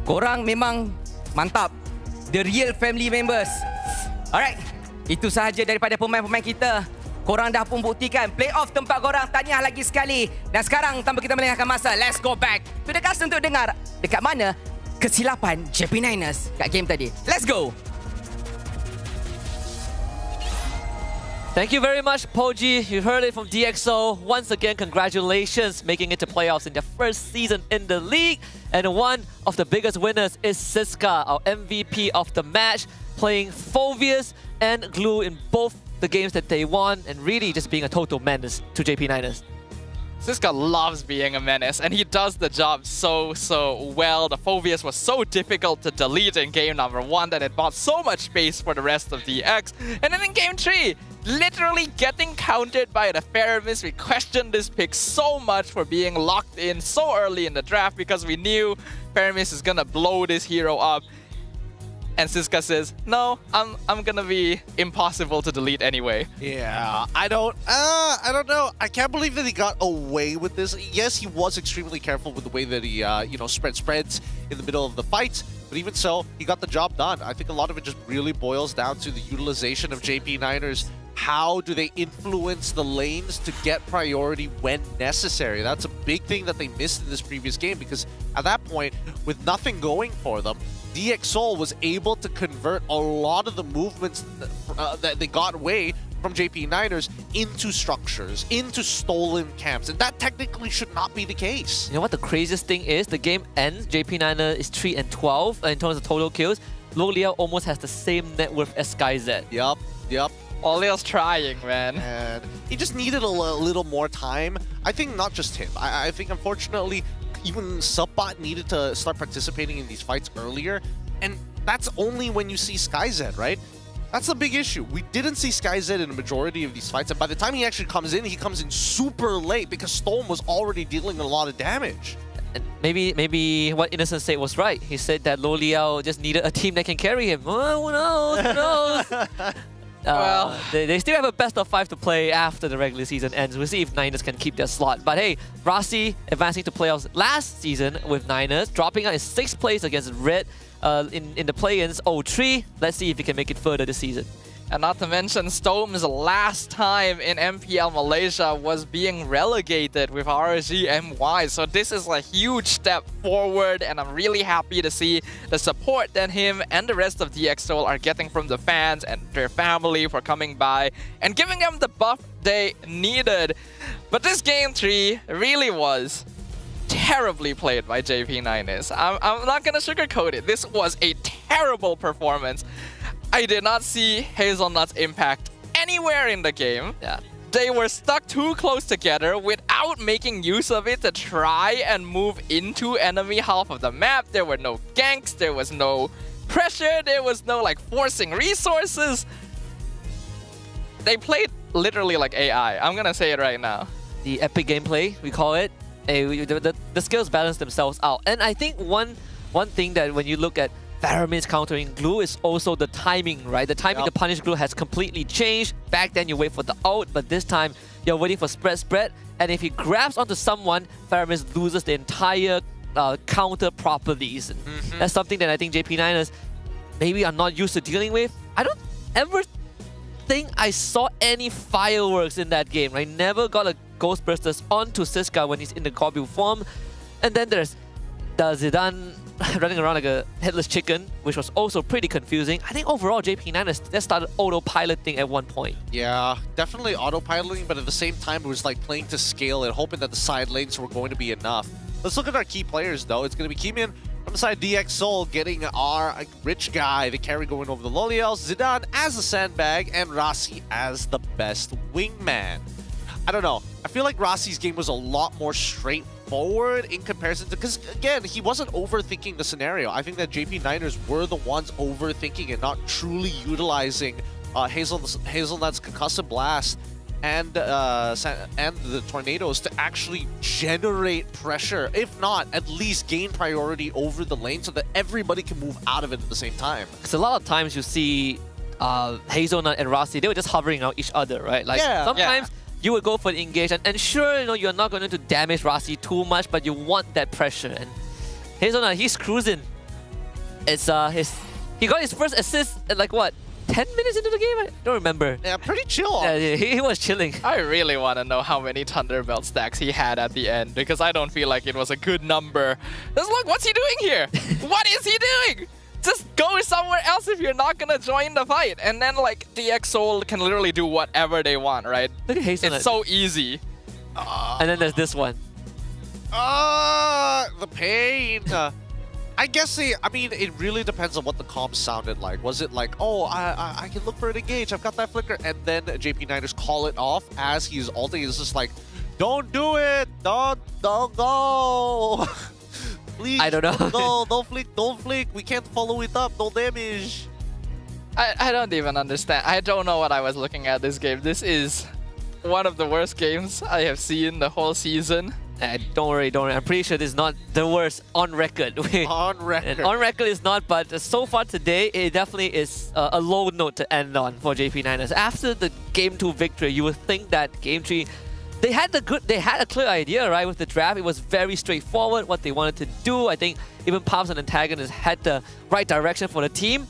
Korang memang mantap. The real family members. Alright. Itu sahaja daripada pemain-pemain kita. Korang dah pun buktikan playoff tempat korang. Tahniah lagi sekali. Dan sekarang tanpa kita melengahkan masa, let's go back to the cast untuk dengar dekat mana kesilapan JP9ers kat game tadi. Let's go. Thank you very much, Poji. You heard it from DXO. Once again, congratulations making it to playoffs in their first season in the league. And one of the biggest winners is Siska, our MVP of the match, playing Phovius and Glue in both the games that they won, and really just being a total menace to JP9ers. Siska loves being a menace, and he does the job so well. The Phovius was so difficult to delete in game number 1 that it bought so much space for the rest of DX. And then in game 3, literally getting countered by the Faramis. We questioned this pick so much for being locked in so early in the draft because we knew Faramis is gonna blow this hero up. And Siska says, no, I'm gonna be impossible to delete anyway. Yeah, I don't know. I can't believe that he got away with this. Yes, he was extremely careful with the way that he, spreads in the middle of the fight. But even so, he got the job done. I think a lot of it just really boils down to the utilization of JP9ers. How do they influence the lanes to get priority when necessary? That's a big thing that they missed in this previous game, because at that point, with nothing going for them, DXO was able to convert a lot of the movements that they got away from JP9ers into structures, into stolen camps, and that technically should not be the case. You know what the craziest thing is? The game ends, JP9er is 3-12 in terms of total kills. Lolia almost has the same net worth as SkyZ. Yep. Olia's trying, man. And he just needed a little more time. I think not just him. I think, unfortunately, even Subbot needed to start participating in these fights earlier. And that's only when you see SkyZ, right? That's the big issue. We didn't see SkyZ in a majority of these fights. And by the time he actually comes in, he comes in super late because Stowm was already dealing a lot of damage. And maybe what Innocent said was right. He said that Lo Liao just needed a team that can carry him. Oh, who knows? Well, they still have a best of 5 to play after the regular season ends. We'll see if Niners can keep their slot. But hey, Rasi advancing to playoffs last season with Niners, dropping out in 6th place against Red in the play-ins 0-3. Let's see if he can make it further this season. And not to mention, Stowm's last time in MPL Malaysia was being relegated with RSG MY. So this is a huge step forward, and I'm really happy to see the support that him and the rest of DXO are getting from the fans and their family for coming by and giving them the buff they needed. But this game 3 really was terribly played by JP9ers. I'm not gonna sugarcoat it. This was a terrible performance. I did not see Hazelnut's impact anywhere in the game. Yeah. They were stuck too close together without making use of it to try and move into enemy half of the map. There were no ganks, there was no pressure, there was no like forcing resources. They played literally like AI. I'm gonna say it right now. The epic gameplay, we call it. The skills balance themselves out. And I think one thing that when you look at Varamin's countering Glue is also the timing, right? The timing to punish Glue has completely changed. Back then you wait for the ult, but this time you're waiting for spread. And if he grabs onto someone, Varamin loses the entire counter properties. And that's something that I think JP9ers maybe are not used to dealing with. I don't ever think I saw any fireworks in that game. I never got a Ghost Bursters onto Siska when he's in the Gobu form. And then there's the Zidane running around like a headless chicken, which was also pretty confusing. I think overall JP9ers just started autopiloting at one point. Yeah, definitely autopiloting, but at the same time it was like playing to scale and hoping that the side lanes were going to be enough. Let's look at our key players though. It's going to be Keeman from the side DX Soul getting our rich guy, the carry going over the Loliels, Zidane as the sandbag, and Rasi as the best wingman. I don't know. I feel like Rasi's game was a lot more straightforward in comparison to, because again, he wasn't overthinking the scenario. I think that JP9ers were the ones overthinking and not truly utilizing Hazelnut's concussive blast and the tornadoes to actually generate pressure, if not at least gain priority over the lane so that everybody can move out of it at the same time. Because a lot of times you see Hazelnut and Rasi, they were just hovering around each other, right? Like sometimes you would go for the engage, and sure, you know, you're not going to damage Rasi too much, but you want that pressure. And Hazelnut, he's cruising. It's he got his first assist at like what, 10 minutes into the game? I don't remember. Yeah, pretty chill. Yeah, he was chilling. I really want to know how many Thunderbelt stacks he had at the end, because I don't feel like it was a good number. Just look, what's he doing here? What is he doing? Just go somewhere else if you're not gonna join the fight. And then like DX Soul can literally do whatever they want, right? Look at Hazelnut. It's so easy. And then there's this one. The pain. I guess I mean, it really depends on what the comms sounded like. Was it like, oh, I can look for an engage, I've got that flicker, and then JP9ers call it off as he's ulting. It's just like, don't do it, don't go. Please, I don't know. No, don't flick. We can't follow it up, no damage. I don't even understand. I don't know what I was looking at this game. This is one of the worst games I have seen the whole season. Don't worry. I'm pretty sure this is not the worst on record. On record. On record is not, but so far today, it definitely is a low note to end on for JP9ers. After the Game 2 victory, you would think that Game 3, they had a clear idea, right? With the draft, it was very straightforward what they wanted to do. I think even Palms and Antagonists had the right direction for the team.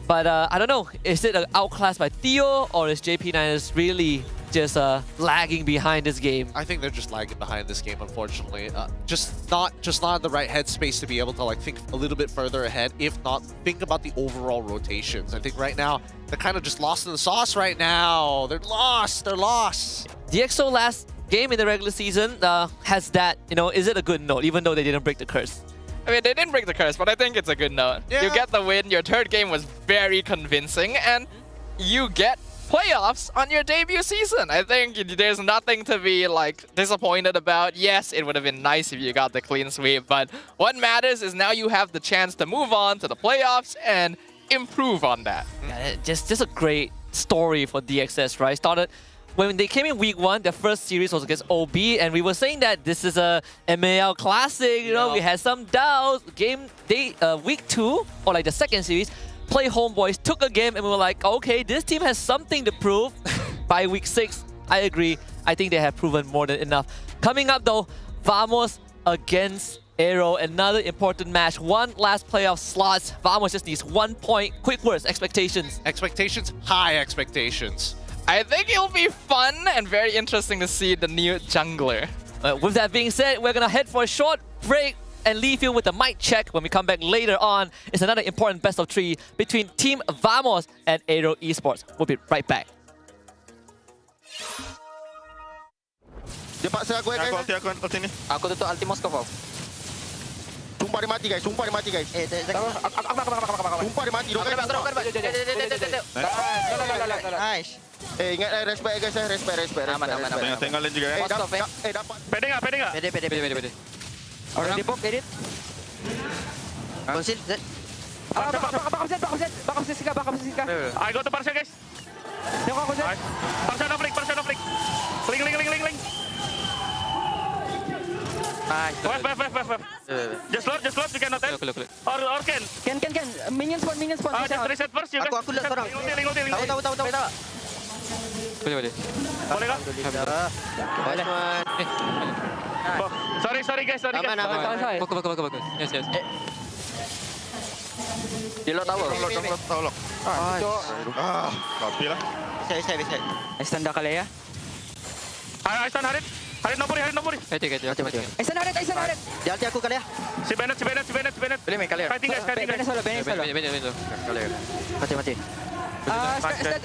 But I don't know, is it outclassed by Theo, or is JP9ers really just lagging behind this game? I think they're just lagging behind this game, unfortunately. Just not in the right headspace to be able to like think a little bit further ahead. If not, think about the overall rotations. I think right now they're kind of just lost in the sauce right now. They're lost. DxO last game in the regular season has that, you know, is it a good note, even though they didn't break the curse? I mean, they didn't break the curse, but I think it's a good note. Yeah. You get the win, your third game was very convincing, and you get playoffs on your debut season. I think there's nothing to be like disappointed about. Yes, it would have been nice if you got the clean sweep, but what matters is now you have the chance to move on to the playoffs and improve on that. Yeah, just a great story for DXS, right? Started when they came in week 1, their first series was against OB, and we were saying that this is a MAL classic, you know, we had some doubts. Week 2, or like the second series, play HomeBois, took a game, and we were like, okay, this team has something to prove. By week 6, I agree, I think they have proven more than enough. Coming up though, Vamos against Aero, another important match, one last playoff slots. Vamos just needs 1 point. Quick words, expectations. Expectations, high expectations. I think it'll be fun and very interesting to see the new jungler. With that being said, we're gonna head for a short break and leave you with a mic check. When we come back later on, it's another important best of 3 between Team Vamos and Aero Esports. We'll be right back. Dia paksa aku guys. Aku ulti ni. Aku tutup ulti Moskov. Sumpah dia mati guys. Sumpah dia mati guys. Sumpah dia mati. Nice. Ingat respect guys. Respect. Aman. Tengok lane juga. Moskov Dapat. Pede enggak? Pede. Orang di pop edit. Konsil. Bakap sika. I go to Parsha guys. Tengok konsil. Parsha no flick. Ling. Nice. West. Just load, you cannot help. Or can. Can. Minion spawn. Just reset first, you guys. Aku lihat orang. Ling. Tahu. Boleh. Boleh kah? Boleh. Sorry guys. Aman. Bagus. Yes. Dia lock tower. Lock. Copy lah. Bisa. Stand dah kali ya. I stand Harit no puri. Mati. Stand Harit. Dia ulti aku kali ya. Si Bennett. Boleh main kali ya. Fighting guys. Bennett solo. Kali. Mati.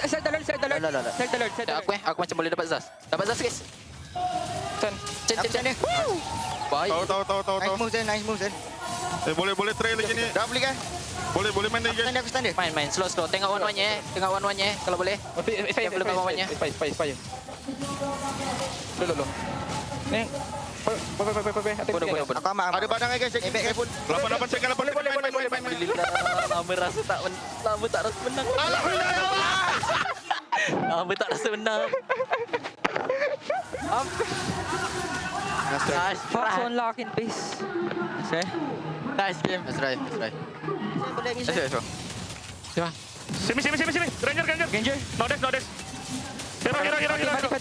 Set alert. Aku macam boleh dapat Zaz. Guys. Cen ni. Baik. Tahu. Nice move Zen. Boleh trail lagi ni. Dah beli kan? Boleh main lagi. Aku stand. Main slow. Tengok one-one-nya. Kalau boleh. Yang belum one-one-nya. Spy. Dulu. Neng. Bodoh. Aku aman. Ada badang guys. Back pun. 8 second. Alhamdulillah. Lama tak rasa menang. Lama tak rasa menang. Nice. Fox unlock in peace. Nice game. Let's try. Boleh lagi sih. Coba. Simi. Ranger. No dash. Hero.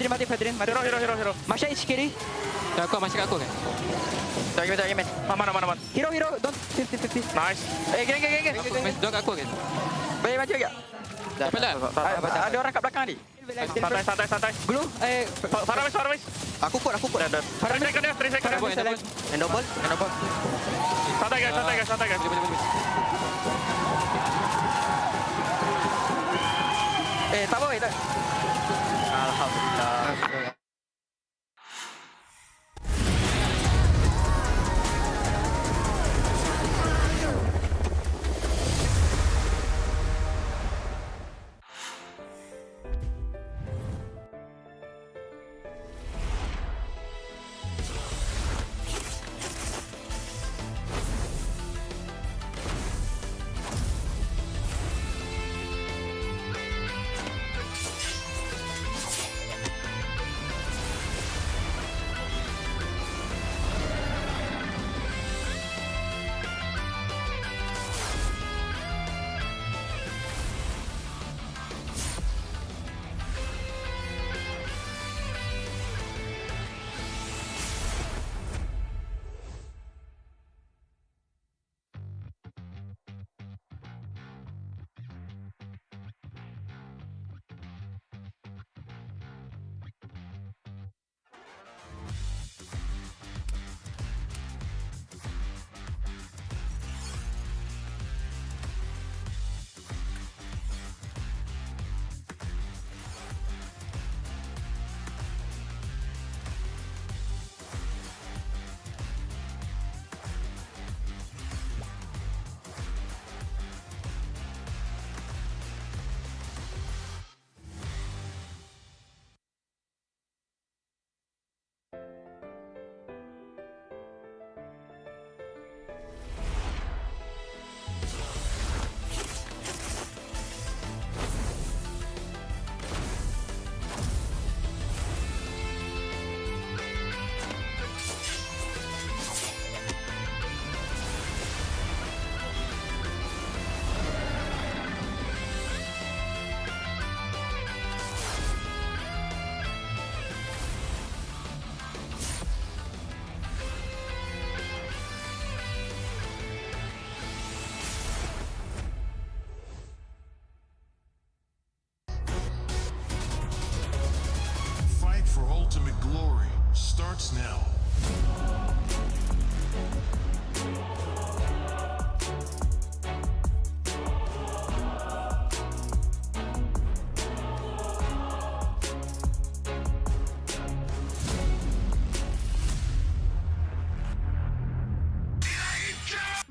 Mati. Hero. Masya is kiri. Aku masih aku kan. Tagi. Aman. Hero. Don't 50. Nice. Geng. Dok aku kan. Boleh maju enggak? Ada orang kat belakang ni. Santai. Glue. Far away. Aku kuat. 3 second. Endoble. Santai guys. Tak boleh tak. Alhamdulillah.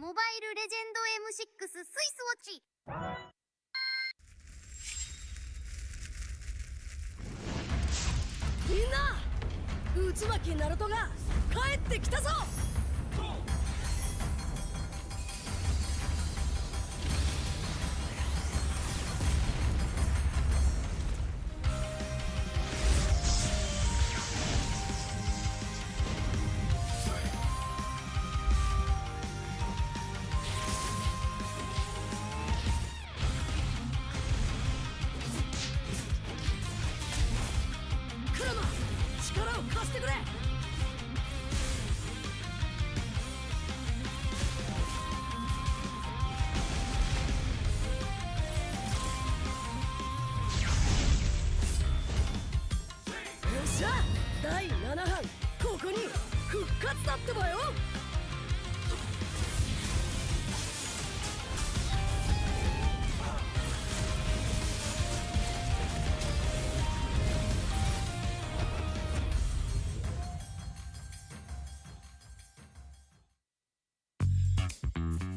モバイルレジェンド M6 スイスウォッチ。みんな、渦巻きナルトが帰ってきたぞ。クラマ、力を貸してくれ。よっしゃ、第7班ここに復活だってばよ。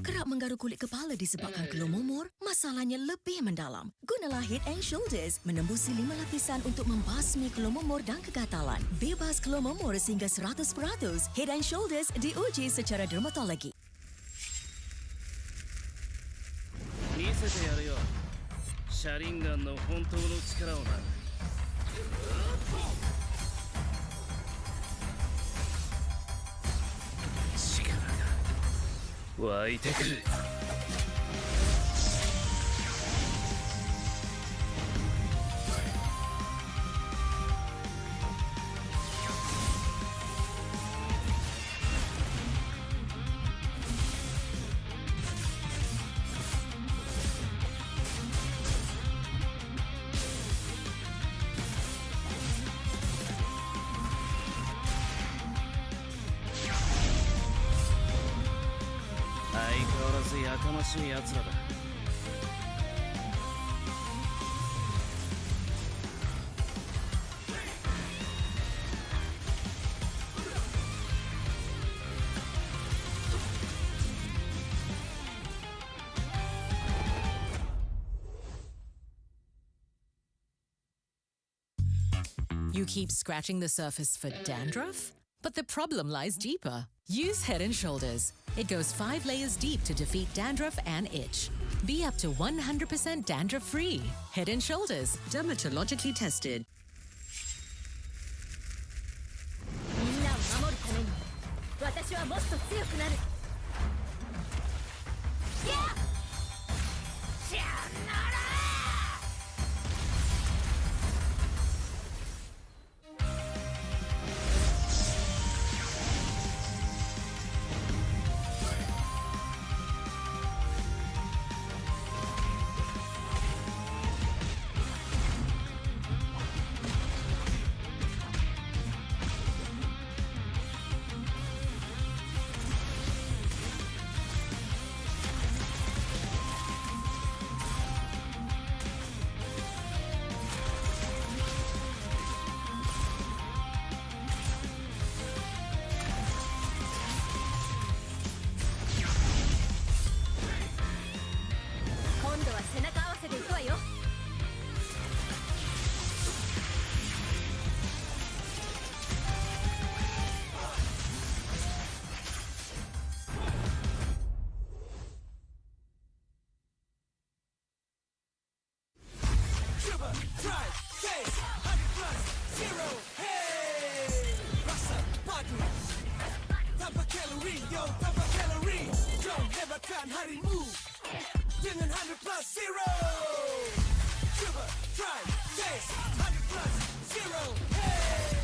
Kerap menggaruk kulit kepala disebabkan keluh mumur, masalahnya lebih mendalam. Gunalah Head and Shoulders menembusi 5 lapisan untuk membasmi keluh mumur dan kegatalan. Bebas keluh mumur sehingga 100%. Head and Shoulders diuji secara dermatologi. 見せてやるよ。シャリンガンの本当の力をな。力が湧いてくる。相変わらずやかましい奴らだ。You keep scratching the surface for dandruff? But the problem lies deeper. Use Head and Shoulders. It goes 5 layers deep to defeat dandruff and itch. Be up to 100% dandruff-free. Head and Shoulders, dermatologically tested. みんなを守るために私はもっと強くなる。やっしゃなら。今度は背中合わせでいくわよ。Tanpa kalori, yo, tanpa kalori. Don't hebatkan harimu dengan 100+0. Coba, try, taste 100+0. Hey.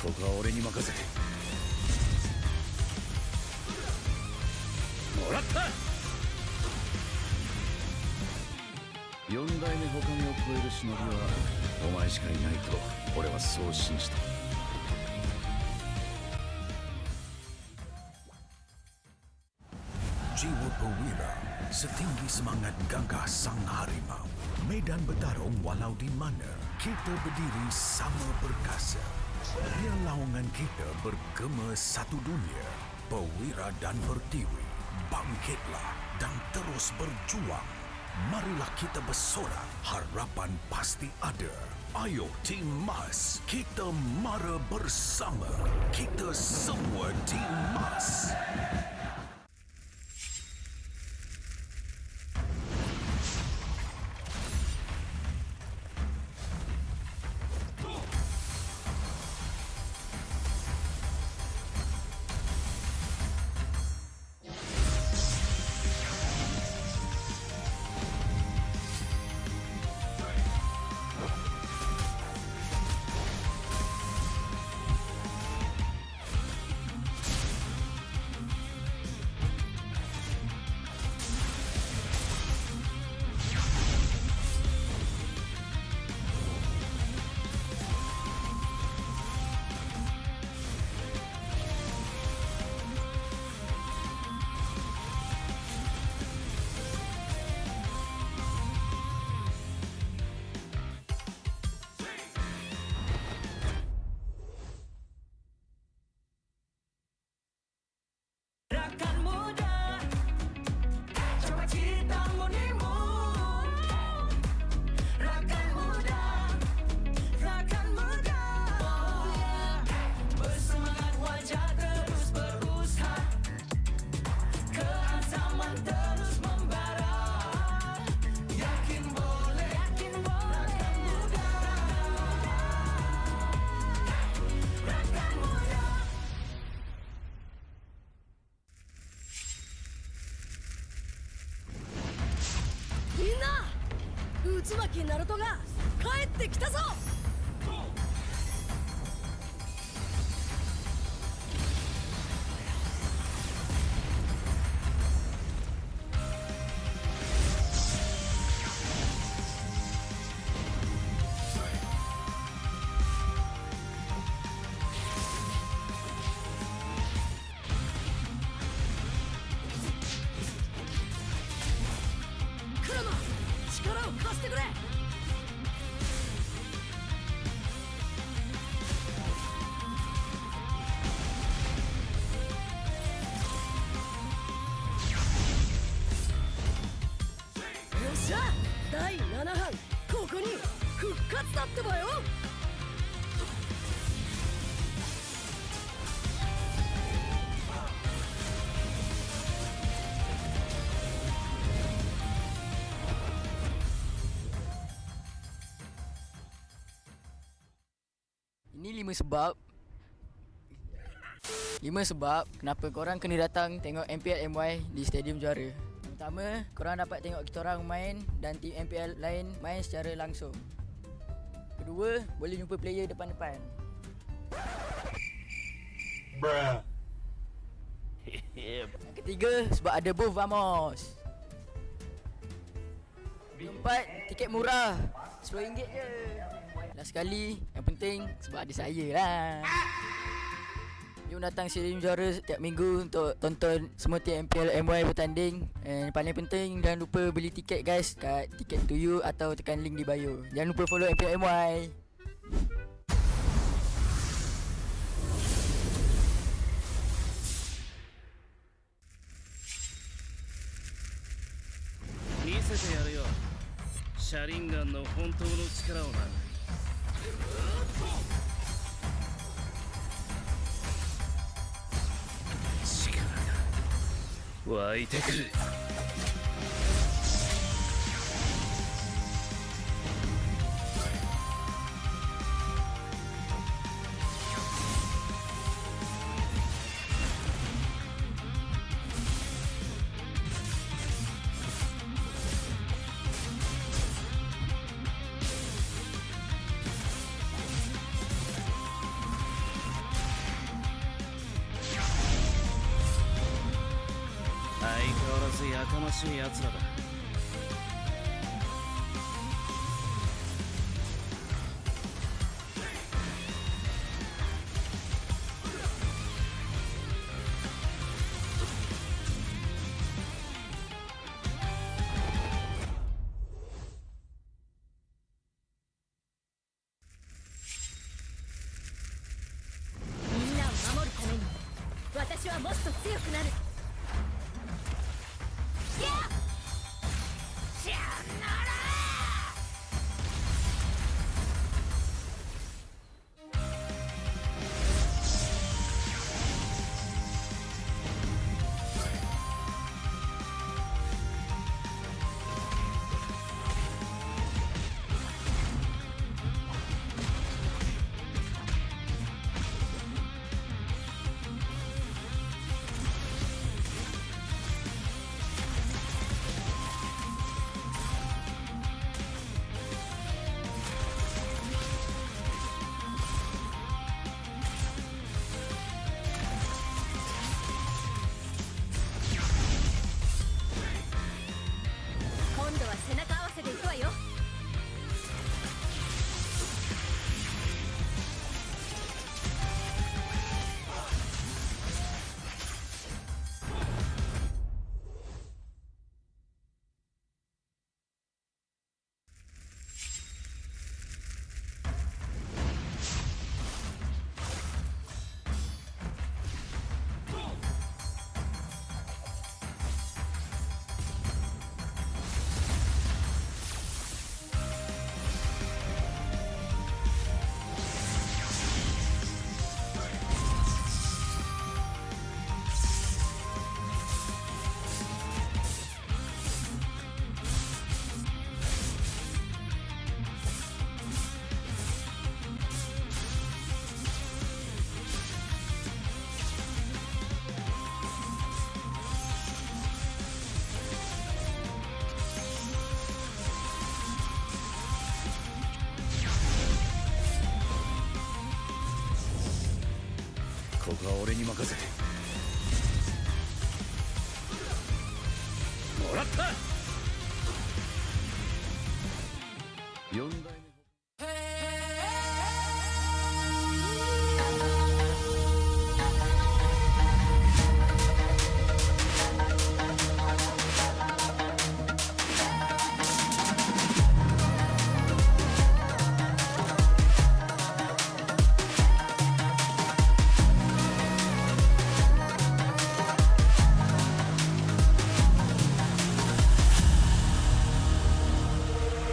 ここは俺に任せてもらった4代目他目を超える忍びはお前しかいないと俺はそう信じた。Jiwa perwira, setinggi semangat gagah sang harimau. Medan bertarung walau di mana, kita berdiri sama perkasa. Biar lawangan kita bergema satu dunia. Perwira dan pertiwi, bangkitlah dan terus berjuang. Marilah kita bersorak, harapan pasti ada. Ayo Tim Mas, kita mara bersama. Kita semua Tim Mas. Ini 5 sebab kenapa korang kena datang tengok MPL MY di Stadium Juara. Pertama, korang dapat tengok kita orang main dan tim MPL lain main secara langsung. Kedua, boleh jumpa player depan-depan. Bruh. Yang ketiga, sebab ada booth Vamos. Keempat, tiket murah, RM10 je. Last sekali, yang penting sebab ada saya lah. Jom datang Stadium Juara setiap minggu untuk tonton semua tim MPL MY bertanding. And paling penting, jangan lupa beli tiket guys kat Ticket to You atau tekan link di bio. Jangan lupa follow MPL MY. Misete yaru yo. Sharingan no hontou no chikara o na. 湧いてくる。相変わらずやかましい奴らだ。みんなを守るために私はもっと強くなる。今度は背中合わせでいくわよ。ここは俺に任せてもらった。4代目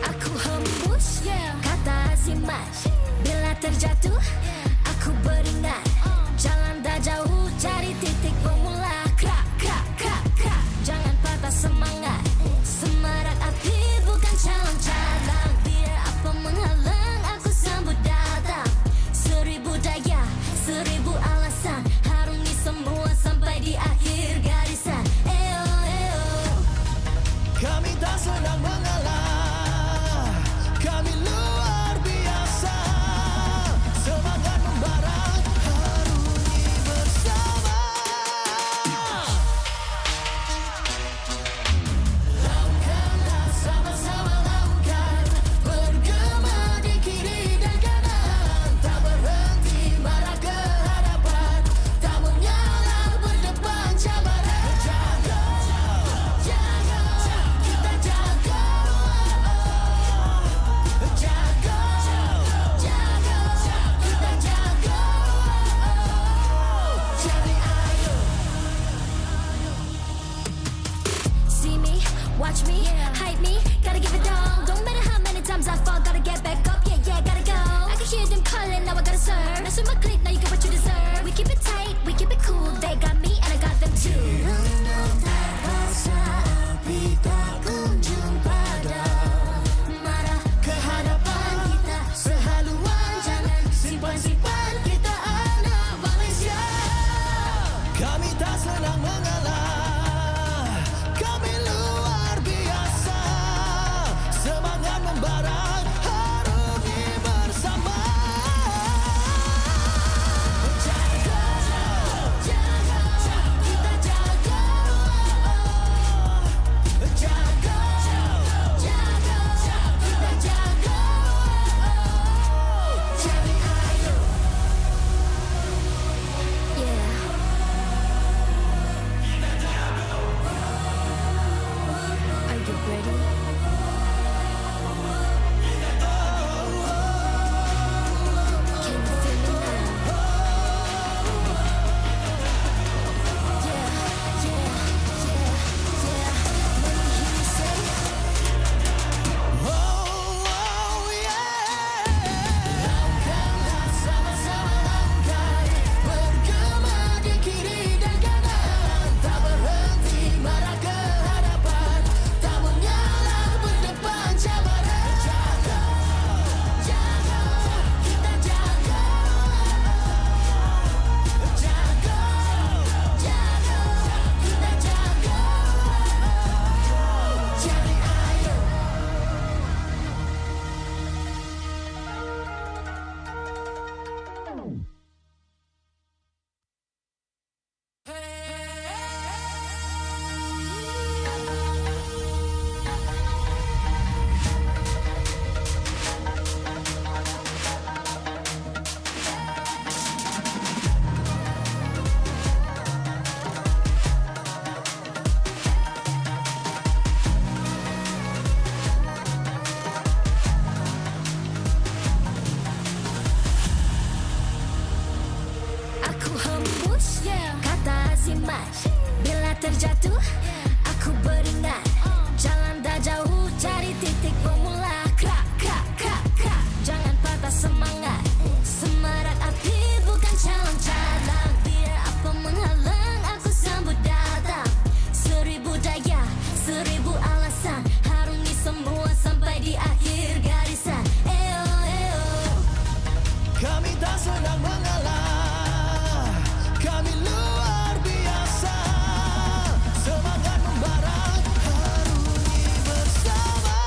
Aku hembus, yeah. Aku hembus kata azimat. Bila terjatuh aku beringat. Jalan dah jauh cari titik bermula. Krak, krak, krak, krak. Jangan patah semangat. Semarak api bukan calon cadang. Biar apa menghalang aku sambut datang. 1000 daya, 1000 alasan. Harungi semua sampai di akhir garisan. Eo, eo. Kami tak sedang mengalah, kami luar biasa. Semangat membara, harungi bersama.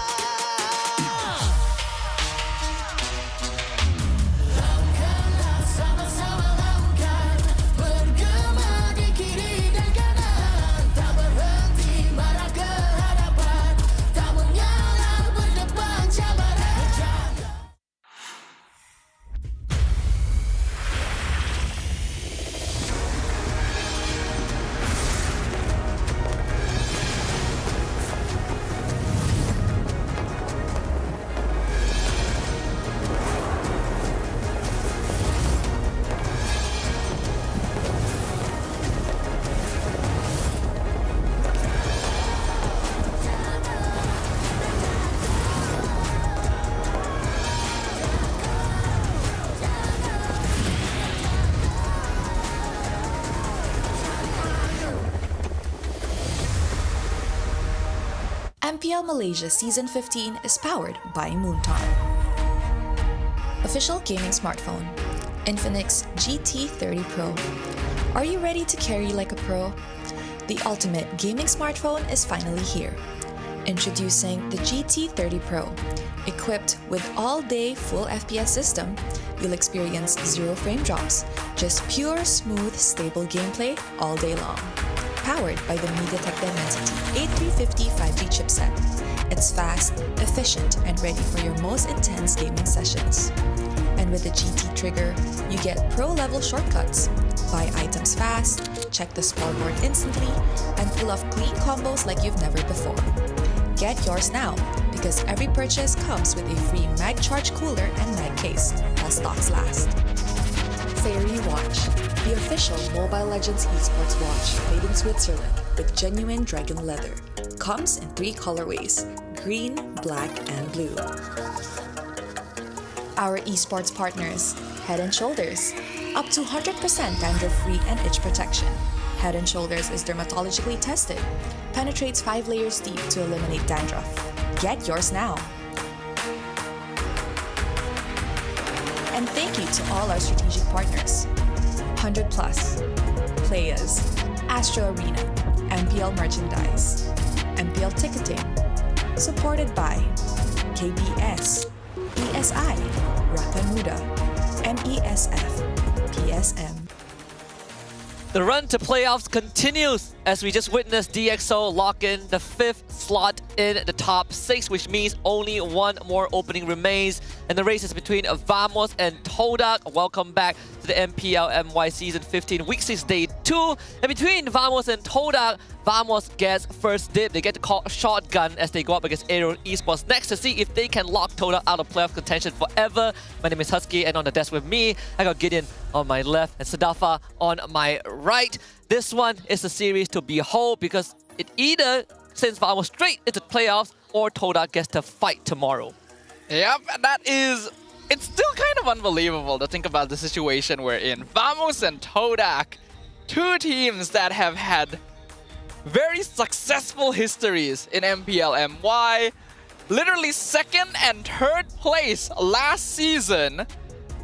Lakukanlah sama-sama lakukan. Bergema di kiri dan kanan. Tak berhenti marah ke hadapan. Tak mengalah berdepan cabaran. MPL Malaysia Season 15 is powered by Moontar. Official gaming smartphone, Infinix GT30 Pro. Are you ready to carry like a pro? The ultimate gaming smartphone is finally here. Introducing the GT30 Pro. Equipped with all-day full FPS system, you'll experience 0 frame drops, just pure, smooth, stable gameplay all day long. Powered by the MediaTek Dimensity A350 5G chipset. It's fast, efficient, and ready for your most intense gaming sessions. And with the GT trigger, you get pro-level shortcuts. Buy items fast, check the scoreboard instantly, and pull off clean combos like you've never before. Get yours now, because every purchase comes with a free mag charge cooler and mag case, while stocks last. Fairy Watch, the official Mobile Legends esports watch made in Switzerland with genuine dragon leather. Comes in 3 colorways, green, black, and blue. Our esports partners, Head & Shoulders, up to 100% dandruff-free and itch protection. Head & Shoulders is dermatologically tested, penetrates 5 layers deep to eliminate dandruff. Get yours now. And thank you to all our strategic partners. 100 Plus, Playas, Astro Arena, MPL Merchandise, MPL Ticketing, supported by KBS, ESI, Rapamuda, MESF, PSM. The run to playoffs continues as we just witnessed DxO lock in the 5th slot in the top 6, which means only 1 more opening remains. And the race is between Vamos and Todak. Welcome back to the MPL MY Season 15, Week 6, Day 2. And between Vamos and Todak, Vamos gets first dip. They get to call shotgun as they go up against Aero Esports next to see if they can lock Todak out of playoff contention forever. My name is Husky, and on the desk with me, I got Gideon on my left and Sadafa on my right. This one is a series to behold because it either sends Vamos straight into playoffs or Todak gets to fight tomorrow. Yep, it's still kind of unbelievable to think about the situation we're in. Vamos and Todak, 2 teams that have had very successful histories in MPL MY. Literally 2nd and 3rd place last season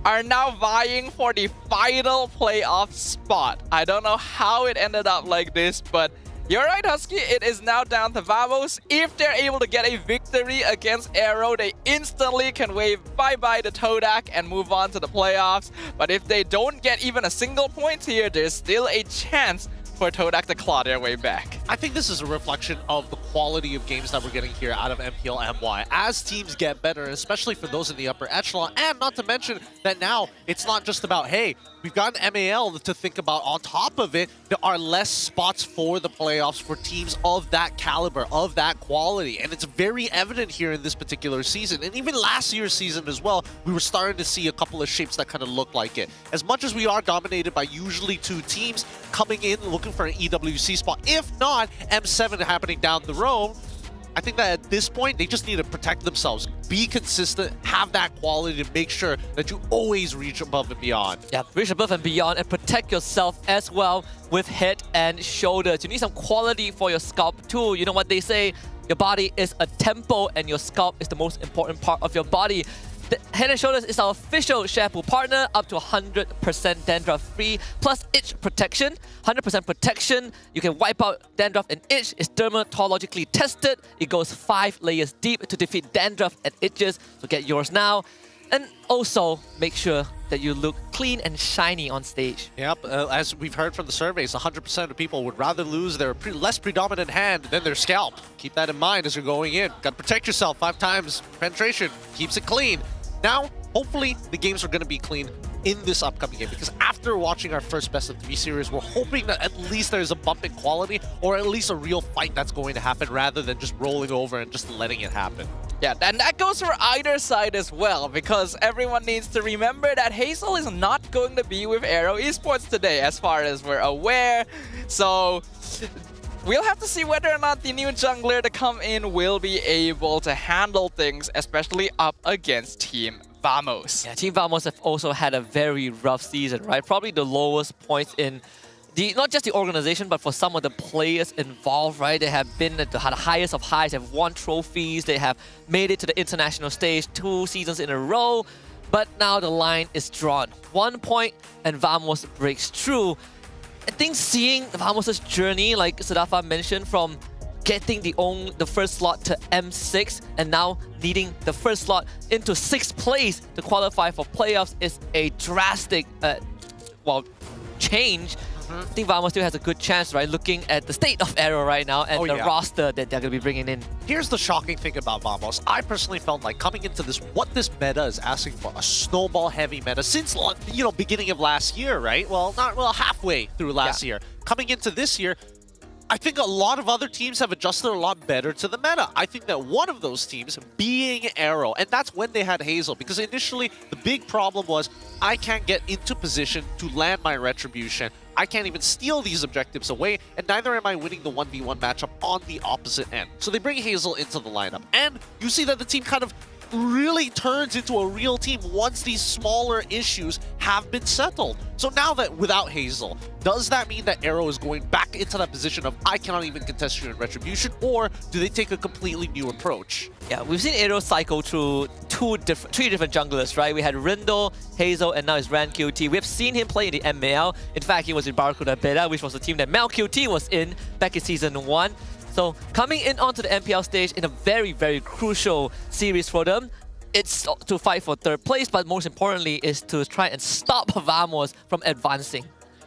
are now vying for the final playoff spot. I don't know how it ended up like this, but you're right, Husky. It is now down to Vamos. If they're able to get a victory against Aero, they instantly can wave bye-bye to Todak and move on to the playoffs. But if they don't get even a single point here, there's still a chance for Todak to claw their way back. I think this is a reflection of the quality of games that we're getting here out of MPL MY. As teams get better, especially for those in the upper echelon, and not to mention that now it's not just about, hey, we've got an MAL to think about. On top of it, there are less spots for the playoffs for teams of that caliber, of that quality. And it's very evident here in this particular season. And even last year's season as well, we were starting to see a couple of shapes that kind of look like it. As much as we are dominated by usually two teams coming in looking for an EWC spot, if not M7 happening down the road, I think that at this point, they just need to protect themselves, be consistent, have that quality to make sure that you always reach above and beyond. Yeah, reach above and beyond and protect yourself as well with head and shoulders. You need some quality for your scalp too. You know what they say, your body is a temple and your scalp is the most important part of your body. The Head & Shoulders is our official shampoo partner, up to 100% dandruff-free, plus itch protection. 100% protection, you can wipe out dandruff and itch. It's dermatologically tested. It goes 5 layers deep to defeat dandruff and itches, so get yours now. And also, make sure that you look clean and shiny on stage. Yep, as we've heard from the surveys, 100% of people would rather lose their less predominant hand than their scalp. Keep that in mind as you're going in. Got to protect yourself 5 times. Penetration keeps it clean. Now, hopefully, the games are going to be clean in this upcoming game, because after watching our first best of 3 series, we're hoping that at least there's a bump in quality, or at least a real fight that's going to happen rather than just rolling over and just letting it happen. Yeah, and that goes for either side as well, because everyone needs to remember that Hazel is not going to be with Aero Esports today, as far as we're aware. So we'll have to see whether or not the new jungler to come in will be able to handle things, especially up against Team Vamos. Yeah, Team Vamos have also had a very rough season, right? Probably the lowest points in not just the organization, but for some of the players involved, right? They have been at the highest of highs, have won trophies, they have made it to the international stage 2 seasons in a row, but now the line is drawn. 1 point and Vamos breaks through. I think seeing Vamos' journey, like Sadafa mentioned, from getting the first slot to M6 and now needing the first slot into 6th place to qualify for playoffs is a drastic, change. I think Vamos still has a good chance, right? Looking at the state of Aero right now and the roster that they're going to be bringing in. Here's the shocking thing about Vamos. I personally felt like coming into this, what this meta is asking for, a snowball-heavy meta since, beginning of last year, right? Halfway through last year. Coming into this year, I think a lot of other teams have adjusted a lot better to the meta. I think that one of those teams being Aero, and that's when they had Hazel, because initially the big problem was I can't get into position to land my retribution. I can't even steal these objectives away, and neither am I winning the 1v1 matchup on the opposite end. So they bring Hazel into the lineup, and you see that the team kind of really turns into a real team once these smaller issues have been settled. So now that without Hazel, does that mean that Aero is going back into that position of I cannot even contest you in retribution, or do they take a completely new approach? Yeah, we've seen Aero cycle through 3 different junglers, right? We had Rindo, Hazel, and now it's RanQT. We've seen him play in the ML. In fact, he was in Barracuda Beta, which was the team that MelQT was in back in Season 1. So coming in onto the MPL stage in a very, very crucial series for them, it's to fight for 3rd place, but most importantly is to try and stop Vamos from advancing.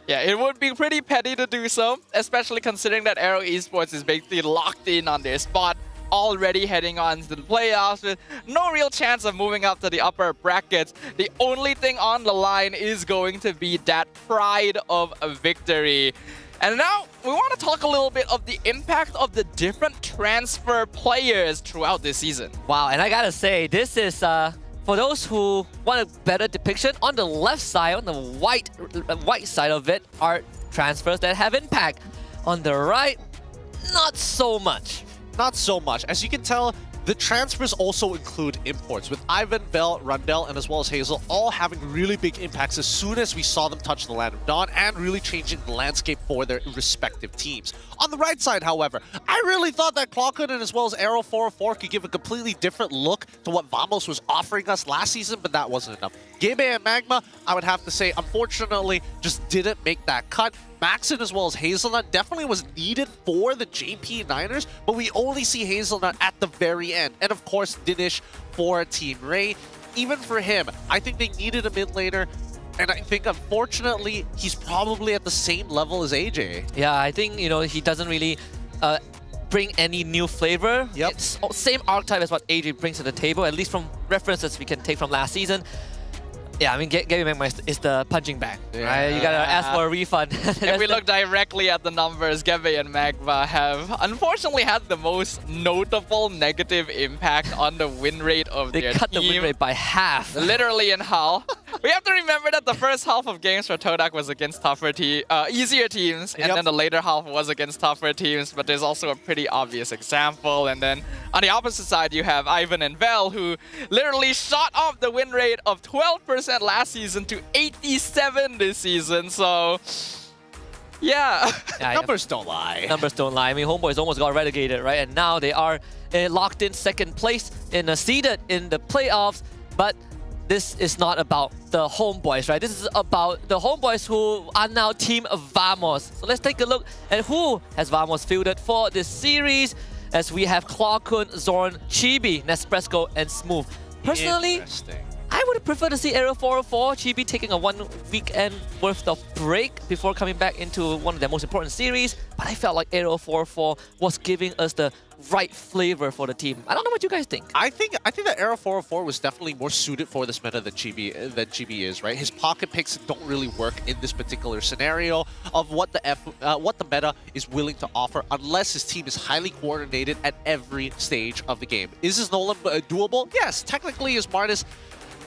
Yeah, it would be pretty petty to do so, especially considering that Aero Esports is basically locked in on their spot, already heading on to the playoffs with no real chance of moving up to the upper brackets. The only thing on the line is going to be that pride of a victory. And now, we want to talk a little bit of the impact of the different transfer players throughout this season. Wow, and I gotta say, this is, for those who want a better depiction, on the left side, on the white side of it, are transfers that have impact. On the right, not so much. Not so much. As you can tell, the transfers also include imports, with Ivan, Vel, Rundell, and as well as Hazel all having really big impacts as soon as we saw them touch the Land of Dawn and really changing the landscape for their respective teams. On the right side, however, I really thought that Clockhood and as well as Aero 404 could give a completely different look to what Vamos was offering us last season, but that wasn't enough. Gebe and Magma, I would have to say, unfortunately, just didn't make that cut. Maxon as well as Hazelnut definitely was needed for the JP Niners, but we only see Hazelnut at the very end. And of course, Dinesh for Team Ray. Even for him, I think they needed a mid laner. And I think, unfortunately, he's probably at the same level as AJ. Yeah, I think, you know, he doesn't really bring any new flavor. Yep. It's same archetype as what AJ brings to the table, at least from references we can take from last season. Yeah, I mean, Gabby Magma is the punching bag, right? You gotta ask for a refund. If we look directly at the numbers, Gabby and Magma have unfortunately had the most notable negative impact on the win rate of their team. They cut the win rate by half. Literally in half. We have to remember that the first half of games for Todak was against easier teams, and then the later half was against tougher teams, but there's also a pretty obvious example. And then on the opposite side, you have Ivan and Vel, who literally shot up the win rate of 12% last season to 87 this season. So yeah, numbers don't lie. Numbers don't lie. I mean, HomeBois almost got relegated, right? And now they are locked in second place in seeded in the playoffs. But this is not about the HomeBois, right? This is about the HomeBois who are now Team Vamos. So let's take a look at who has Vamos fielded for this series, as we have Clawkun, Zorn, Chibi, Nespresso, and Smooth. Personally, I would prefer to see Aero 404, Chibi taking a 1 weekend worth of break before coming back into one of their most important series. But I felt like Aero 404 was giving us the right flavor for the team. I don't know what you guys think. I think that Aero 404 was definitely more suited for this meta than Chibi is, right? His pocket picks don't really work in this particular scenario of what the meta is willing to offer, unless his team is highly coordinated at every stage of the game. Is this Nolan doable? Yes, technically is Martis.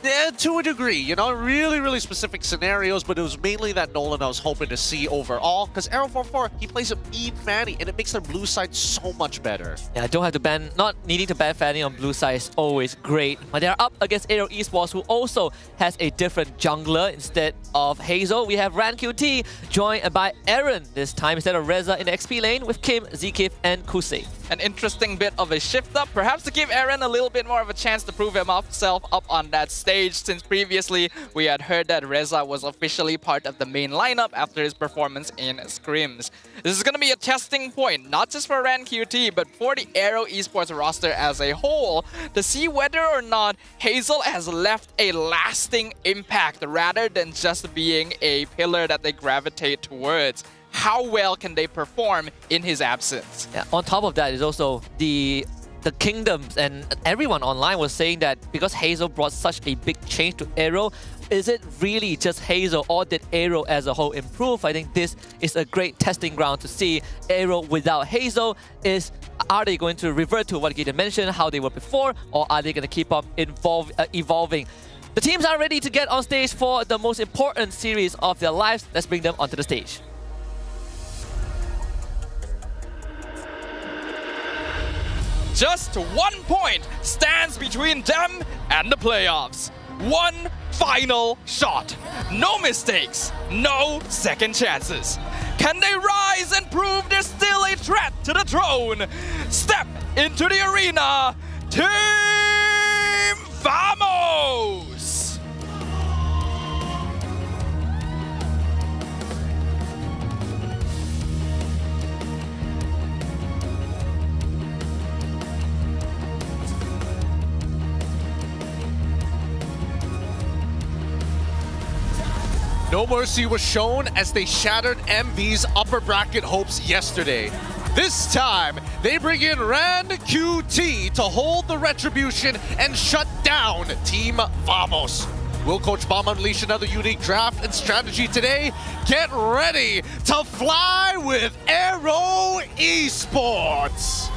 Yeah, to a degree, you know, really specific scenarios, but it was mainly that Nolan I was hoping to see overall, because Aero 404, he plays a mean Fanny, and it makes their blue side so much better. Yeah, don't have to ban, not needing to ban Fanny on blue side is always great. But they're up against Aero Esports, who also has a different jungler instead of Hazel. We have RanQT joined by Aaron this time instead of Reza in the XP lane with Kim, Zkif, and Kusei. An interesting bit of a shift up, perhaps to give Aaron a little bit more of a chance to prove himself up on that stage, since previously we had heard that Reza was officially part of the main lineup after his performance in scrims. This is going to be a testing point, not just for RanQT, but for the Aero Esports roster as a whole, to see whether or not Hazel has left a lasting impact rather than just being a pillar that they gravitate towards. How well can they perform in his absence? Yeah, on top of that is also the Kingdoms, and everyone online was saying that because Hazel brought such a big change to Aero, is it really just Hazel, or did Aero as a whole improve? I think this is a great testing ground to see Aero without Hazel. Are they going to revert to what Gideon mentioned, how they were before, or are they going to keep on evolving? The teams are ready to get on stage for the most important series of their lives. Let's bring them onto the stage. Just 1 point stands between them and the playoffs. One final shot. No mistakes, no second chances. Can they rise and prove they're still a threat to the throne? Step into the arena, Team Vamos! No mercy was shown as they shattered MV's upper bracket hopes yesterday. This time, they bring in RanQT to hold the retribution and shut down Team Vamos. Will Coach Bomb unleash another unique draft and strategy today? Get ready to fly with Aero Esports!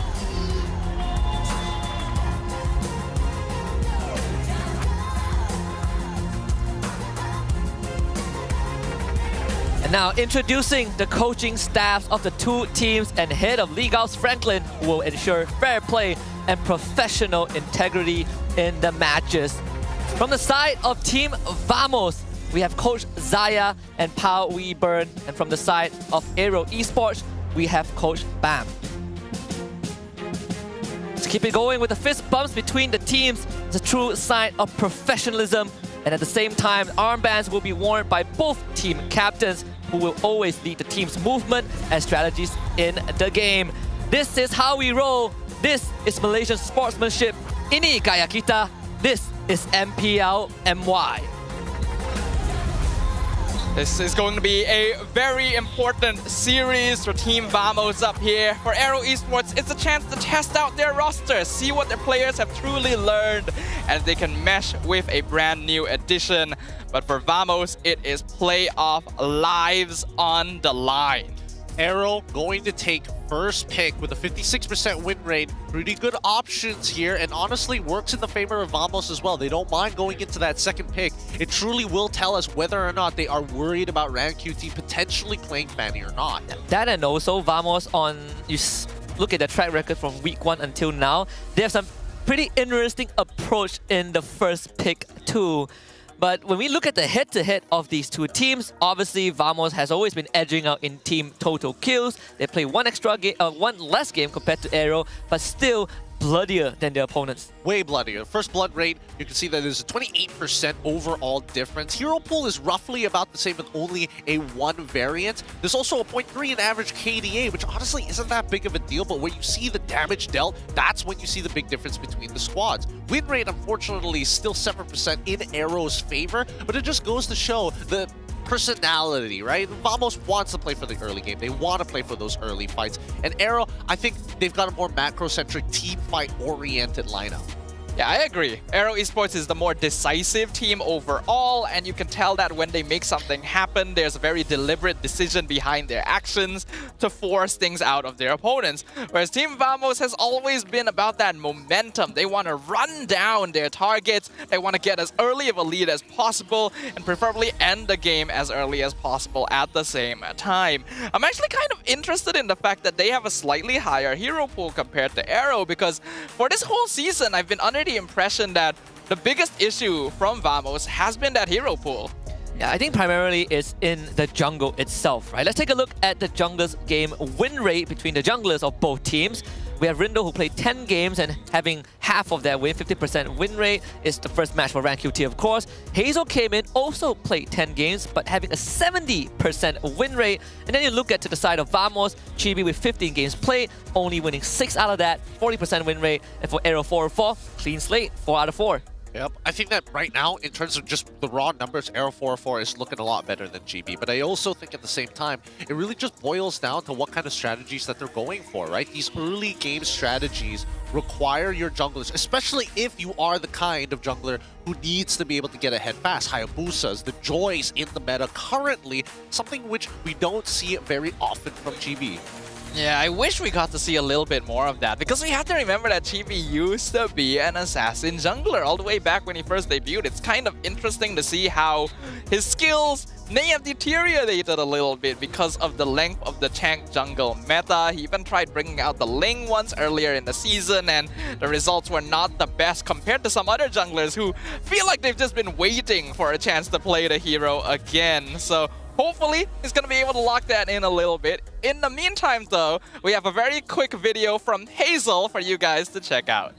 And now introducing the coaching staffs of the two teams and head of League House Franklin, who will ensure fair play and professional integrity in the matches. From the side of Team Vamos, we have Coach Zaya and Pao Weeburn. And from the side of Aero Esports, we have Coach Bam. Let's keep it going with the fist bumps between the teams. It's a true sign of professionalism. And at the same time, armbands will be worn by both team captains, who will always lead the team's movement and strategies in the game. This is how we roll. This is Malaysian sportsmanship. Ini gaya kita. This is MPL MY. This is going to be a very important series for Team Vamos up here. For Aero Esports, it's a chance to test out their roster, see what their players have truly learned, and they can mesh with a brand new addition. But for Vamos, it is playoff lives on the line. Aero going to take first pick with a 56% win rate. Pretty good options here, and honestly works in the favor of Vamos as well. They don't mind going into that second pick. It truly will tell us whether or not they are worried about RanQT potentially playing Fanny or not. That, and also Vamos look at the track record from week 1 until now. They have some pretty interesting approach in the first pick too. But when we look at the head-to-head of these two teams, obviously Vamos has always been edging out in team total kills. They play one less game compared to Aero, but still bloodier than their opponents. Way bloodier. First blood rate, you can see that there's a 28% overall difference. Hero pool is roughly about the same with only a 1 variant. There's also a 0.3 in average KDA, which honestly isn't that big of a deal, but where you see the damage dealt, that's when you see the big difference between the squads. Win rate, unfortunately, is still 7% in Aero's favor, but it just goes to show the personality, right? Vamos wants to play for the early game. They want to play for those early fights. And Aero, I think they've got a more macro-centric, team fight-oriented lineup. Yeah, I agree. Aero Esports is the more decisive team overall, and you can tell that when they make something happen, there's a very deliberate decision behind their actions to force things out of their opponents. Whereas Team Vamos has always been about that momentum. They want to run down their targets, they want to get as early of a lead as possible, and preferably end the game as early as possible at the same time. I'm actually kind of interested in the fact that they have a slightly higher hero pool compared to Aero, because for this whole season, I've been under the impression that the biggest issue from Vamos has been that hero pool. Yeah, I think primarily it's in the jungle itself, right? Let's take a look at the jungler's game win rate between the junglers of both teams. We have Rindo, who played 10 games and having half of their win, 50% win rate. Is the first match for RanQT, of course. Hazel came in, also played 10 games, but having a 70% win rate. And then you look at to the side of Vamos, Chibi with 15 games played, only winning 6 out of that, 40% win rate. And for Aero 4-4, clean slate, 4 out of 4. Yep, I think that right now, in terms of just the raw numbers, Aero 4-4 is looking a lot better than GB. But I also think at the same time, it really just boils down to what kind of strategies that they're going for, right? These early game strategies require your junglers, especially if you are the kind of jungler who needs to be able to get ahead fast. Hayabusas, the Joys in the meta currently, something which we don't see very often from GB. Yeah, I wish we got to see a little bit more of that, because we have to remember that Chibi used to be an assassin jungler all the way back when he first debuted. It's kind of interesting to see how his skills may have deteriorated a little bit because of the length of the tank jungle meta. He even tried bringing out the Ling once earlier in the season, and the results were not the best compared to some other junglers who feel like they've just been waiting for a chance to play the hero again. So hopefully, he's going to be able to lock that in a little bit. In the meantime, though, we have a very quick video from Hazel for you guys to check out.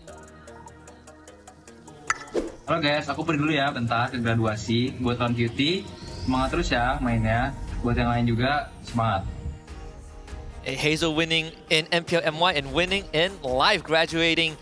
Halo guys, aku pergi dulu ya bentar ke graduasi. Buat RanQT, semangat terus ya mainnya. Buat yang lain juga, semangat. Hazel winning in MPL MY and winning in live, graduating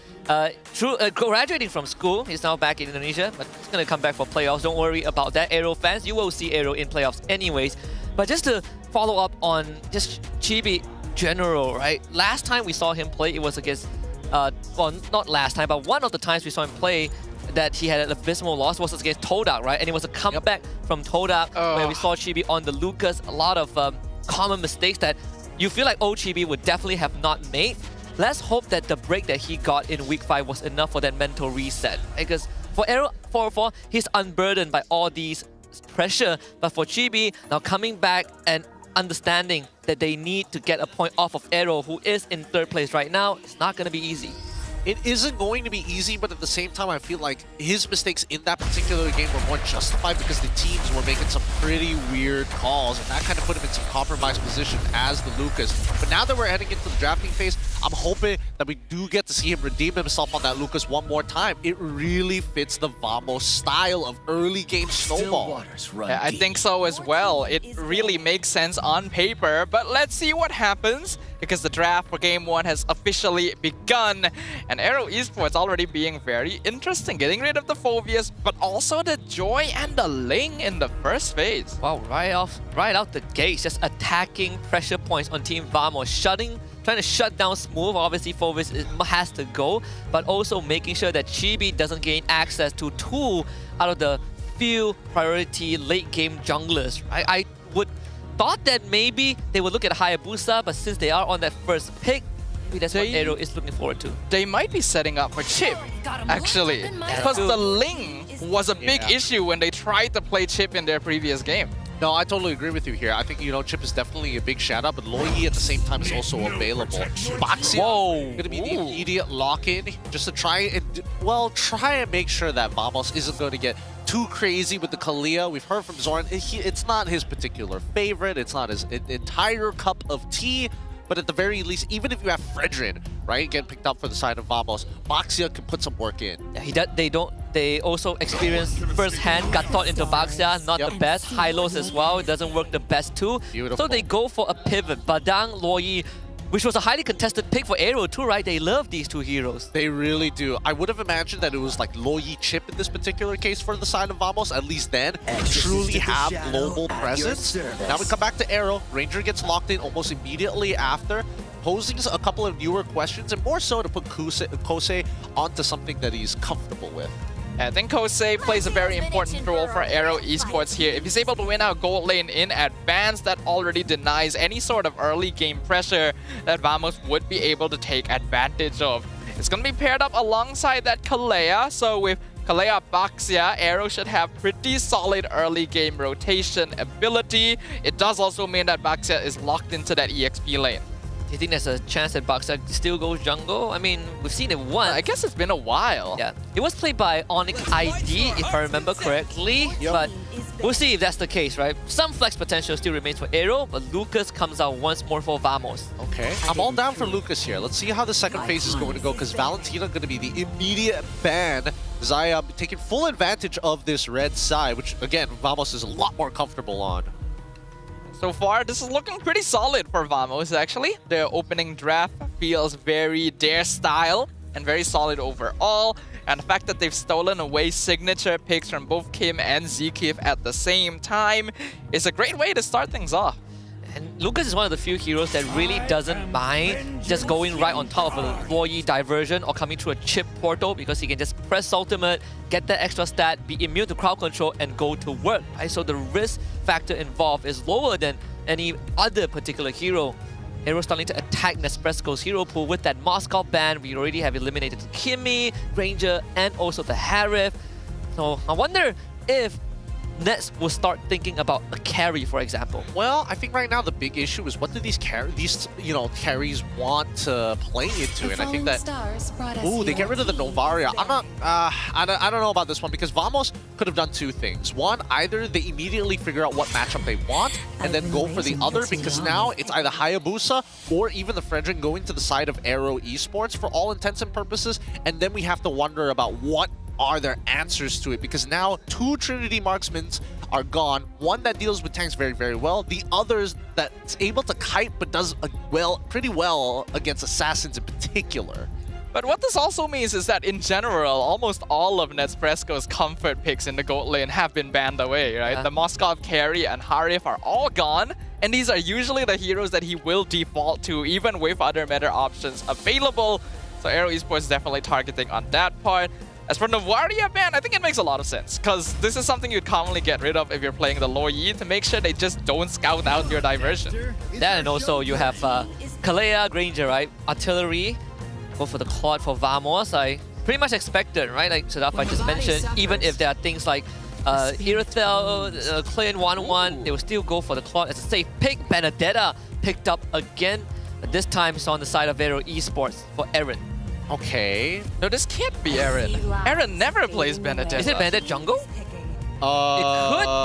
from school. He's now back in Indonesia, but he's going to come back for playoffs. Don't worry about that, Aero fans. You will see Aero in playoffs anyways. But just to follow up on just Chibi general, right? Last time we saw him play, it was against, well, not last time, but one of the times we saw him play that he had an abysmal loss was against Todak, right? And it was a comeback from Todak where we saw Chibi on the Lucas. A lot of common mistakes that you feel like Chibi would definitely have not made. Let's hope that the break that he got in week 5 was enough for that mental reset. Because for Aero 4-4, he's unburdened by all these pressure. But for Chibi, now coming back and understanding that they need to get a point off of Aero, who is in 3rd place right now, it's not going to be easy. It isn't going to be easy, but at the same time, I feel like his mistakes in that particular game were more justified because the teams were making some pretty weird calls, and that kind of put him in some compromised position as the Lucas. But now that we're heading into the drafting phase, I'm hoping that we do get to see him redeem himself on that Lucas one more time. It really fits the Vamos style of early game snowball. Yeah, I think so as well. It really makes sense on paper, but let's see what happens because the draft for Game 1 has officially begun. And Aero Esports already being very interesting, getting rid of the Phobias, but also the Joy and the Ling in the first phase. Wow, right out the gates, just attacking pressure points on Team Vamos, trying to shut down Smooth. Obviously, Phovis has to go, but also making sure that Chibi doesn't gain access to 2 out of the few priority late game junglers. I would thought that maybe they would look at Hayabusa, but since they are on that first pick, maybe that's what Aero is looking forward to. They might be setting up for Chip, actually, because the Ling was a big issue when they tried to play Chip in their previous game. No, I totally agree with you here. I think, Chip is definitely a big shout-out, but Loyi at the same time is also available. Baxia going to be the immediate lock-in just to try and make sure that Vamos isn't going to get too crazy with the Kalia. We've heard from Zoran, it's not his particular favorite, it's not his entire cup of tea, but at the very least, even if you have Fredrin, right, get picked up for the side of Vamos, Baxia can put some work in. Yeah, they also experienced firsthand, got taught into Baxia, not the best. High-lows as well, it doesn't work the best too. Beautiful. So they go for a pivot. Badang, Loyi, which was a highly contested pick for Aero too, right? They love these 2 heroes. They really do. I would have imagined that it was like Loyi Chip in this particular case for the side of Vamos, at least then. Truly have global presence. Now we come back to Aero. Ranger gets locked in almost immediately after, posing a couple of newer questions, and more so to put Kosei onto something that he's comfortable with. I think Kosei plays a very important role for Aero Esports here. If he's able to win out gold lane in advance, that already denies any sort of early game pressure that Vamos would be able to take advantage of. It's going to be paired up alongside that Kalea, so with Kalea Baxia, Aero should have pretty solid early game rotation ability. It does also mean that Baxia is locked into that EXP lane. Do you think there's a chance that Baxia still goes jungle? I mean, we've seen it once. I guess it's been a while. Yeah. It was played by Onyx ID, if I remember correctly. But we'll see if that's the case, right? Some flex potential still remains for Aero, but Lucas comes out once more for Vamos. Okay, I'm all down for Lucas here. Let's see how the second phase is going to go, because Valentina going to be the immediate ban. Zaya taking full advantage of this red side, which, again, Vamos is a lot more comfortable on. So far, this is looking pretty solid for Vamos, actually. Their opening draft feels very their style and very solid overall. And the fact that they've stolen away signature picks from both Kim and Zkif at the same time is a great way to start things off. And Lucas is one of the few heroes that really doesn't mind just going right on top of a Loyi diversion or coming through a chip portal, because he can just press ultimate, get that extra stat, be immune to crowd control, and go to work, right? So the risk factor involved is lower than any other particular hero. Aero starting to attack Nespresko's hero pool with that Moscow ban. We already have eliminated Kimmy, Ranger, and also the Harif. So I wonder if Nets will start thinking about a carry, for example. Well, I think right now the big issue is what do these carries want to play into, and I think that they get rid of the Novaria. I'm not I don't know about this one, because Vamos could have done 2 things. One, either they immediately figure out what matchup they want and then go for the other, because now it's either Hayabusa or even the Fredrin going to the side of Aero Esports for all intents and purposes, and then we have to wonder about what are their answers to it, because now 2 Trinity Marksmen are gone. One that deals with tanks very, very well. The others that's able to kite but does pretty well against assassins in particular. But what this also means is that in general, almost all of Nespresko's comfort picks in the gold lane have been banned away, right? Yeah. The Moskov carry and Harif are all gone, and these are usually the heroes that he will default to, even with other meta options available. So Aero Esports is definitely targeting on that part. As for Novaria ban, I think it makes a lot of sense, because this is something you'd commonly get rid of if you're playing the Loyi, to make sure they just don't scout out your diversion. That, and also you have Kalea, Granger, right? Artillery, go for the Claude for Vamos. I pretty much expected, right? Like Sadafa just mentioned, even if there are things like Irithel, Clint 1-1, they will still go for the Claude as a safe pick. Benedetta picked up again, but this time it's on the side of Aero Esports for Eren. Okay. No, this can't be Eren. Eren never plays Benedetta. Is it Benedetta jungle? It could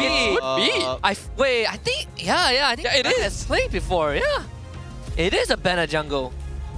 be. I think it is. Played before, yeah. It is a Benedetta jungle.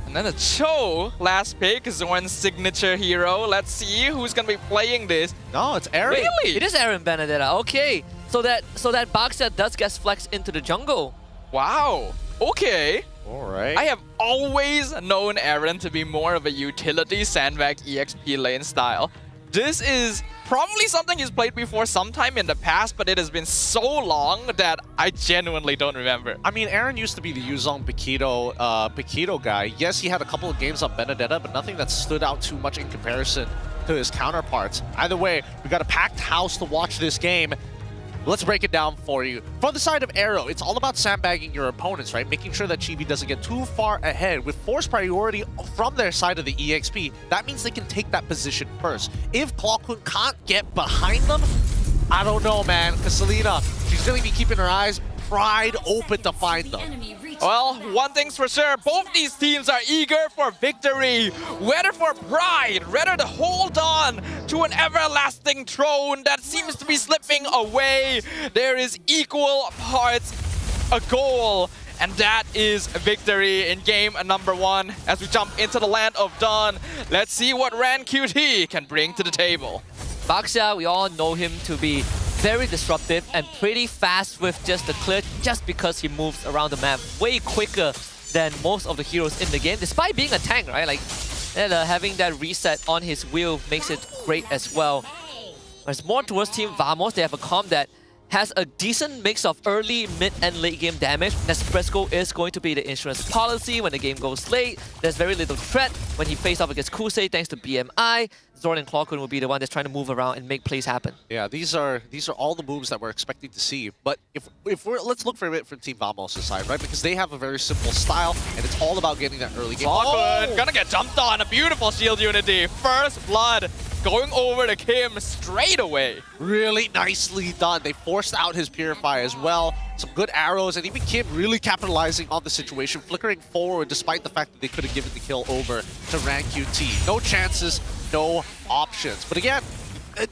And then a Cho, last pick, Zorn's signature hero. Let's see who's gonna be playing this. No, it's Eren. Really? It is Eren Benedetta. Okay. So that Baxia does get flexed into the jungle. Wow. Okay. Alright. I have always known Aaron to be more of a utility sandbag EXP lane style. This is probably something he's played before sometime in the past, but it has been so long that I genuinely don't remember. I mean, Aaron used to be the Yuzong Paquito guy. Yes, he had a couple of games on Benedetta, but nothing that stood out too much in comparison to his counterparts. Either way, we got a packed house to watch this game. Let's break it down for you. From the side of Aero, it's all about sandbagging your opponents, right? Making sure that Chibi doesn't get too far ahead. With force priority from their side of the EXP, that means they can take that position first. If Clawkun can't get behind them, I don't know, man. Because Selena, she's going to be keeping her eyes pried open to find them. Well, one thing's for sure, both these teams are eager for victory, whether for pride, rather to hold on to an everlasting throne that seems to be slipping away. There is equal parts a goal, and that is victory in game number 1. As we jump into the land of Dawn, let's see what RanQT can bring to the table. Baxia, we all know him to be very disruptive and pretty fast with just the clear, just because he moves around the map way quicker than most of the heroes in the game, despite being a tank, right? Like, and, having that reset on his wheel makes it great as well. But it's more towards Team Vamos. They have a comp that has a decent mix of early, mid, and late game damage. Nespresso is going to be the insurance policy when the game goes late. There's very little threat when he faces off against Kusei thanks to BMI. Zord and Clawkun will be the one that's trying to move around and make plays happen. Yeah, these are all the moves that we're expecting to see. But if we're let's look for a bit from Team Vamos' side, right? Because they have a very simple style, and it's all about getting that early game. Clawkun gonna get jumped on. A beautiful shield unity. First blood going over to Kim straight away. Really nicely done. They forced out his Purify as well. Some good arrows, and even Kim really capitalizing on the situation, flickering forward despite the fact that they could have given the kill over to RanQT. No chances, no options. But again,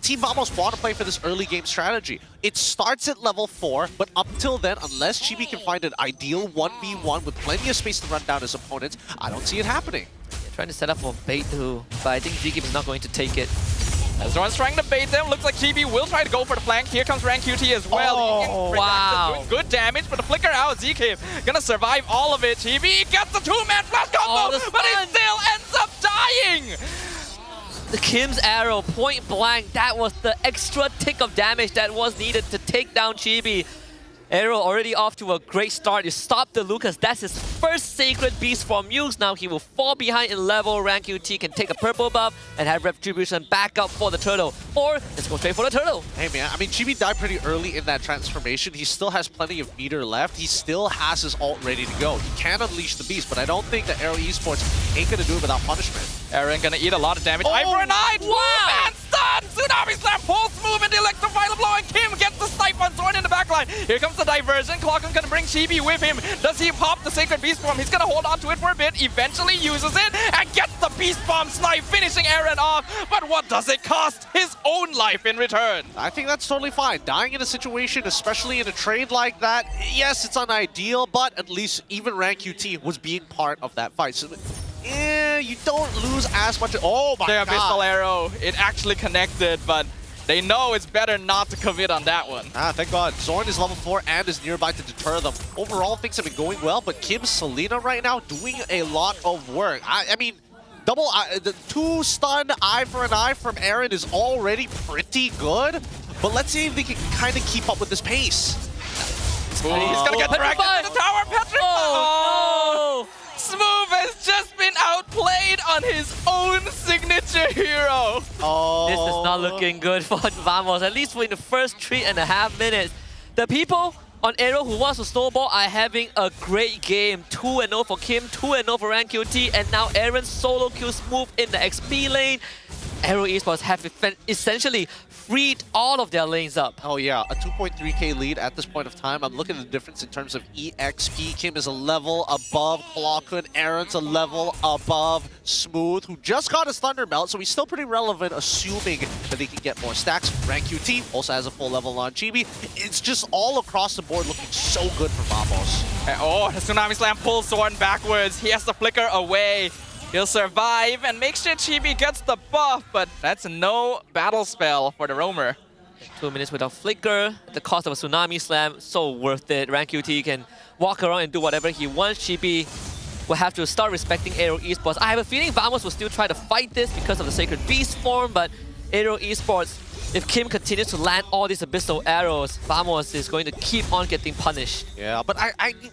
Team Vamos want to play for this early game strategy. It starts at level 4, but up till then, unless Chibi can find an ideal 1v1 with plenty of space to run down his opponents, I don't see it happening. Trying to set up for bait too, but I think Ziggy is not going to take it. Everyone's trying to bait them. Looks like GB will try to go for the flank. Here comes RanQT as well. Oh, wow. Doing good damage, but the flicker out. ZK gonna survive all of it. GB gets the 2-man flash combo, but he still ends up dying. The Kim's arrow, point blank, that was the extra tick of damage that was needed to take down Chibi. Aero already off to a great start. You stop the Lucas. That's his first Sacred Beast from Muse. Now he will fall behind in level. RanQT can take a purple buff and have Retribution back up for the turtle. Or let's go straight for the turtle. Hey man, I mean, Chibi died pretty early in that transformation. He still has plenty of meter left. He still has his ult ready to go. He can unleash the beast, but I don't think that Aero Esports ain't gonna do it without punishment. Aaron gonna eat a lot of damage. Eye for an eye! Wow! Man stun! Tsunami Slam, pulse move into electrify the blow, and Kim gets the snipe on Zorn in the backline. Here comes the diversion. Clawkun gonna bring Chibi with him. Does he pop the Sacred Beast Bomb? He's gonna hold on to it for a bit, eventually uses it, and gets the Beast Bomb snipe, finishing Aaron off. But what does it cost? His own life in return. I think that's totally fine. Dying in a situation, especially in a trade like that, yes, it's unideal, but at least even RanQT was being part of that fight. So, you don't lose as much. Oh my god. The Abyssal Arrow, it actually connected, but they know it's better not to commit on that one. Thank god. Zorn is level 4 and is nearby to deter them. Overall, things have been going well, but Kim Selena right now doing a lot of work. I mean, the 2-stun eye for an eye from Aaron is already pretty good, but let's see if they can kind of keep up with this pace. He's gonna get dragged into the tower, petrified! Oh, no! Smooth has just been outplayed on his own signature hero. Oh. This is not looking good for Vamos, at least for the first 3.5 minutes. The people on Aero who wants to snowball are having a great game. 2-0 for Kim, 2-0 for RanQT, and now Aaron solo kill Smooth in the XP lane. Aero Esports have essentially freed all of their lanes up. Oh yeah, a 2.3k lead at this point of time. I'm looking at the difference in terms of EXP. Kim is a level above Clawkun. Aaron's a level above Smooth, who just got his Thunder Belt, so he's still pretty relevant, assuming that he can get more stacks. RanQT also has a full level on Chibi. It's just all across the board looking so good for Vamos. Oh, the Tsunami Slam pulls Zorn backwards. He has to flicker away. He'll survive and make sure Chibi gets the buff, but that's no battle spell for the roamer. 2 minutes without flicker, the cost of a Tsunami Slam, so worth it. RanQT can walk around and do whatever he wants. Chibi will have to start respecting Aero Esports. I have a feeling Vamos will still try to fight this because of the Sacred Beast form, but Aero Esports, if Kim continues to land all these abyssal arrows, Vamos is going to keep on getting punished. Yeah, but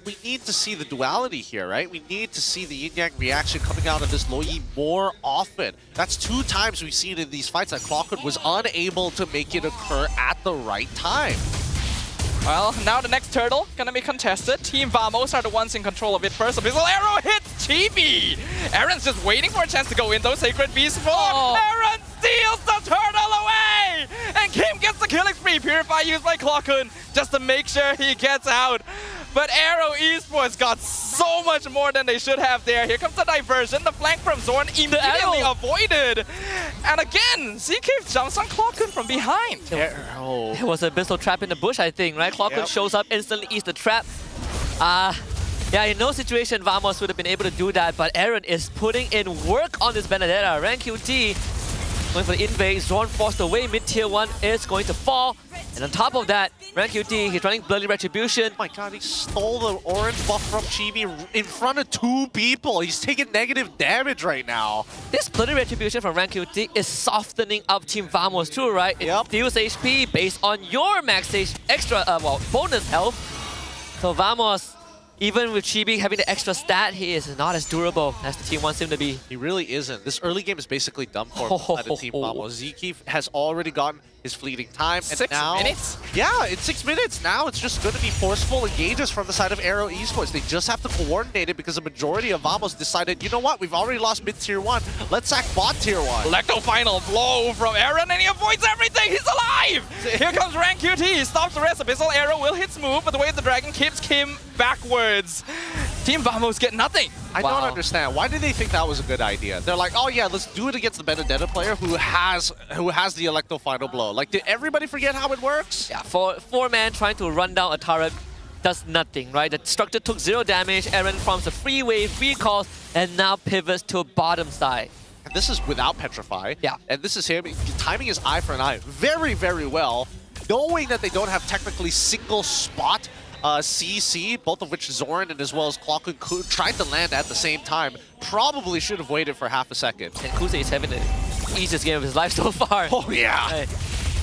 we need to see the duality here, right? We need to see the yin-yang reaction coming out of this Loi more often. That's 2 times we've seen in these fights that Clockwood was unable to make it occur at the right time. Well, now the next turtle gonna be contested. Team Vamos are the ones in control of it first. Abyssal Arrow hits Chibi! Aaron's just waiting for a chance to go in, though. Sacred Beast form. Aaron steals the turtle away! And Kim gets the killing spree. Purify used by Clockun just to make sure he gets out. But Aero Esports got so much more than they should have there. Here comes the diversion. The flank from Zorn immediately avoided. And again, ZK jumps on Clockun from behind. It was an abyssal trap in the bush, I think, right? Clockun shows up, instantly eats the trap. Yeah, in no situation Vamos would have been able to do that, but Aaron is putting in work on this Benedetta. Rank QT going for the invade. Zorn forced away. Mid-tier 1 is going to fall. And on top of that, Rank QT, he's running Bloody Retribution. Oh my god, he stole the orange buff from Chibi in front of 2 people. He's taking negative damage right now. This Bloody Retribution from Rank QT is softening up Team Vamos too, right? It deals HP based on your max extra, bonus health. So Vamos, even with Chibi having the extra stat, he is not as durable as the team wants him to be. He really isn't. This early game is basically done for him by the Team Vamos. Zeke has already gotten his fleeting time. And 6 minutes? Yeah, it's 6 minutes. Now it's just going to be forceful engages from the side of Aero Esports. They just have to coordinate it because the majority of Vamos decided, you know what, we've already lost mid-tier 1. Let's sack bot tier 1. Lecto final blow from Aaron and he avoids everything. He's alive! Here comes Rank QT. He stops the rest. Abyssal Arrow will hit smooth, but the way of the dragon keeps Kim backwards. Team Vamos get nothing. I don't understand. Why did they think that was a good idea? They're like, oh yeah, let's do it against the Benedetta player who has the Electro Final Blow. Like, did everybody forget how it works? Yeah, for 4-man trying to run down a turret does nothing, right? The structure took 0 damage. Aaron farms a free wave, recalls, and now pivots to bottom side. And this is without Petrify. Yeah. And this is him timing his eye for an eye very, very well, knowing that they don't have technically single spot CC, both of which Zorn and as well as Clockun tried to land at the same time. Probably should have waited for half a second. And Kuze is having the easiest game of his life so far. Oh yeah.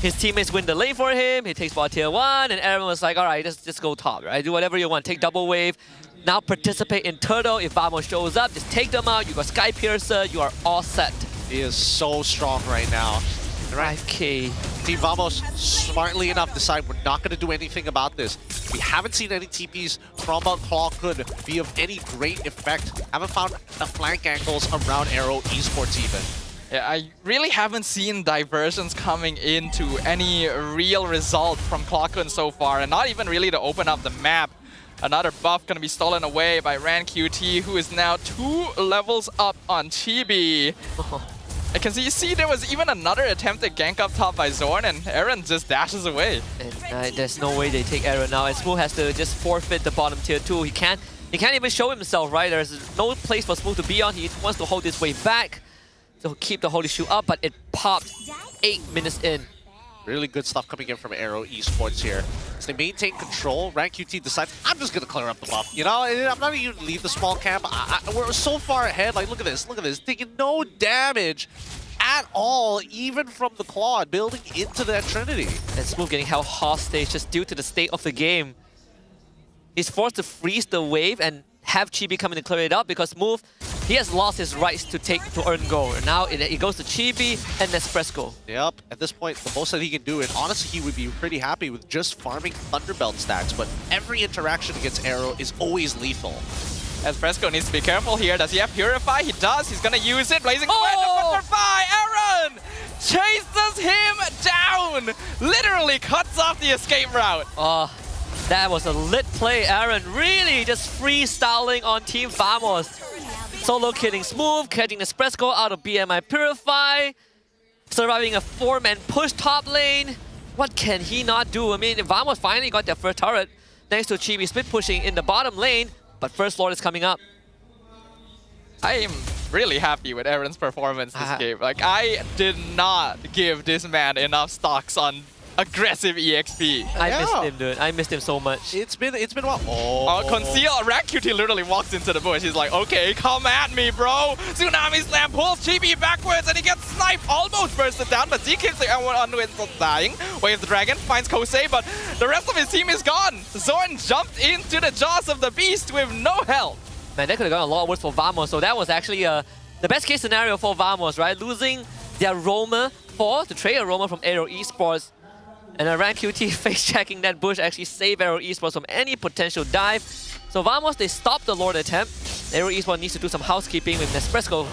His teammates win the lane for him. He takes bot tier 1, and Aaron was like, all right, just go top, right? Do whatever you want. Take double wave. Now participate in Turtle. If Vamos shows up, just take them out. You got Sky Piercer. You are all set. He is so strong right now. 5k. Team Vamos, smartly enough, decide we're not going to do anything about this. We haven't seen any TPs from Clockwood be of any great effect. Haven't found the flank angles around Aero Esports even. Yeah, I really haven't seen diversions coming into any real result from Clockun so far, and not even really to open up the map. Another buff gonna be stolen away by Rank QT, who is now 2 levels up on Chibi. I can see there was even another attempted gank up top by Zorn, and Aaron just dashes away. And there's no way they take Aaron now, and Smooth has to just forfeit the bottom tier 2. He can't even show himself, right? There's no place for Smooth to be on. He wants to hold his way back to keep the Holy Shoe up, but it popped 8 minutes in. Really good stuff coming in from Aero Esports here. As they maintain control, Rank QT decides, I'm just going to clear up the buff. You know, I'm not even going to leave the small camp. We're so far ahead. Like, look at this. Taking no damage at all, even from the Claw, building into that Trinity. And Smooth getting held hostage just due to the state of the game. He's forced to freeze the wave and have Chibi come in and clear it up because Smooth, he has lost his rights to earn gold. And now it goes to Chibi and Nesfresco. Yep, at this point, the most that he can do, and honestly, he would be pretty happy with just farming Thunderbelt stacks, but every interaction against Aero is always lethal. Nesfresco needs to be careful here. Does he have Purify? He does. He's gonna use it. Blazing Purify! Aaron chases him down! Literally cuts off the escape route. That was a lit play. Aaron really just freestyling on Team Vamos. Solo killing Smooth, catching Nesfresco out of BMI Purify, surviving a 4-man push top lane. What can he not do? I mean, Vamos finally got their first turret thanks to Chibi split pushing in the bottom lane, but First Lord is coming up. I am really happy with Aaron's performance this game. Like, I did not give this man enough stocks on aggressive EXP. I missed him, dude. I missed him so much. It's been a while. Oh, Conceal. Rancuti literally walks into the bush. He's like, okay, come at me, bro. Tsunami Slam pulls Chibi backwards and he gets sniped. Almost bursted down, but Z-Kip's the one who ends up dying. Wave the dragon, finds Kosei, but the rest of his team is gone. Zorn jumped into the jaws of the beast with no help. Man, that could have gone a lot worse for Vamos. So that was actually the best case scenario for Vamos, right? Losing their roamer to trade a roamer from Aero Esports. And Rancuti face checking that bush actually saved Aero Esports from any potential dive. So Vamos, they stopped the Lord attempt. Aero Esports needs to do some housekeeping with Nespresso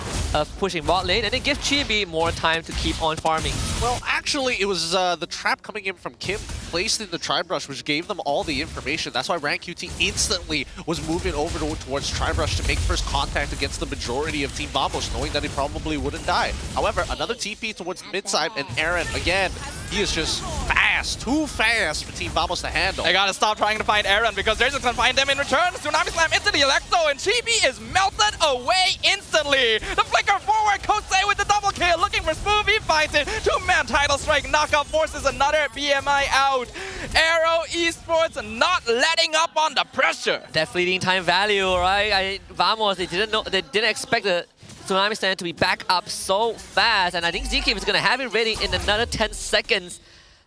pushing bot lane, and it gives Chibi more time to keep on farming. Well, actually, it was the trap coming in from Kim placed in the Tri-Brush, which gave them all the information. That's why RanQT instantly was moving over towards Tri-Brush to make first contact against the majority of Team Vamos, knowing that he probably wouldn't die. However, another TP towards mid side, and Aaron, again, he is just fast, too fast for Team Vamos to handle. They gotta stop trying to find Aaron because they're just gonna find them in return. Tsunami Slam into the Electro, and Chibi is melted away instantly. The flicker forward, Kosei with the double kill, looking for Smooth, he finds it. Two-man title strike, knockout forces another BMI out. Aero Esports not letting up on the pressure. That fleeting time value, right? Vamos, they didn't expect the Tsunami Slam to be back up so fast, and I think Z-Kip is gonna have it ready in another 10 seconds.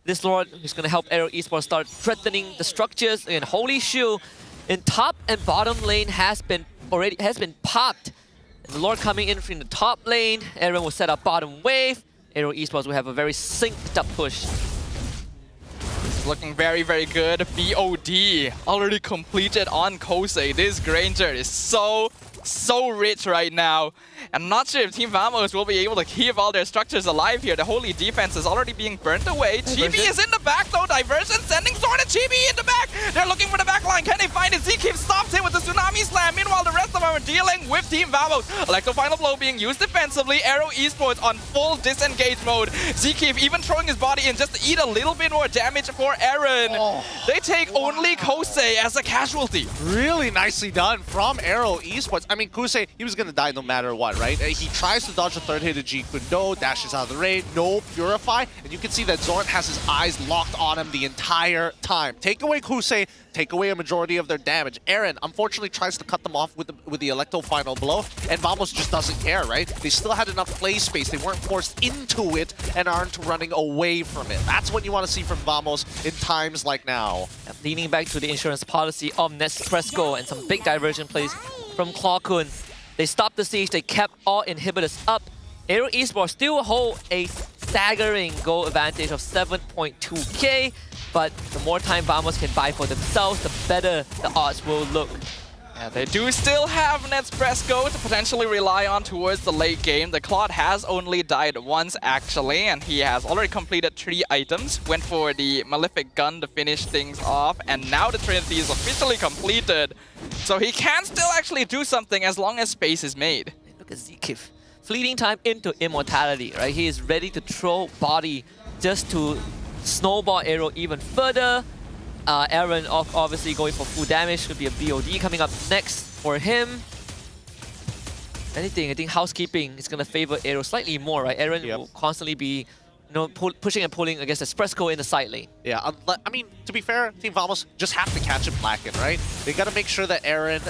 This Lord is gonna help Aero Esports start threatening the structures, and Holy Shield in top and bottom lane has been popped. And the Lord coming in from the top lane, Aaron will set up bottom wave. Aero Esports will have a very synced up push. It's looking very, very good. BOD already completed on Kosei. This Granger is so rich right now. I'm not sure if Team Vamos will be able to keep all their structures alive here. The holy defense is already being burnt away. Chibi is in the back though. Diversion sending Zorn and Chibi in the back. They're looking for the back line. Can they find it? Z-Kip stops him with the Tsunami Slam. Meanwhile, the rest of them are dealing with Team Vamos. Electro Final Blow being used defensively. Aero Esports on full disengage mode. Z-Kip even throwing his body in just to eat a little bit more damage for Aaron. They take only Kosei as a casualty. Really nicely done from Aero Esports. I mean, Kosei, he was going to die no matter what, right? He tries to dodge the third hit of Jeet Kune Do, dashes out of the raid, no Purify, and you can see that Zorn has his eyes locked on him the entire time. Take away Kosei, take away a majority of their damage. Aaron, unfortunately, tries to cut them off with the Electro Final Blow, and Vamos just doesn't care, right? They still had enough play space. They weren't forced into it and aren't running away from it. That's what you want to see from Vamos in times like now. Leaning back to the insurance policy of Nespresso and some big diversion plays from Clawkun. They stopped the siege, they kept all inhibitors up. Aero Esports still hold a staggering goal advantage of 7.2k, but the more time Vamos can buy for themselves, the better the odds will look. Yeah, they do still have Nespresso to potentially rely on towards the late game. The Claude has only died once actually, and he has already completed 3 items. Went for the Malefic Gun to finish things off, and now the Trinity is officially completed. So he can still actually do something as long as space is made. Look at Z-Kip. Fleeting time into immortality, right? He is ready to throw body just to snowball Aero even further. Aaron obviously going for full damage. Could be a BOD coming up next for him. I think housekeeping is going to favor Aero slightly more, right? Aaron will constantly be pushing and pulling against Espresso in the side lane. Yeah, I mean, to be fair, Team Vamos just have to catch him Blacken, right? They got to make sure that Aaron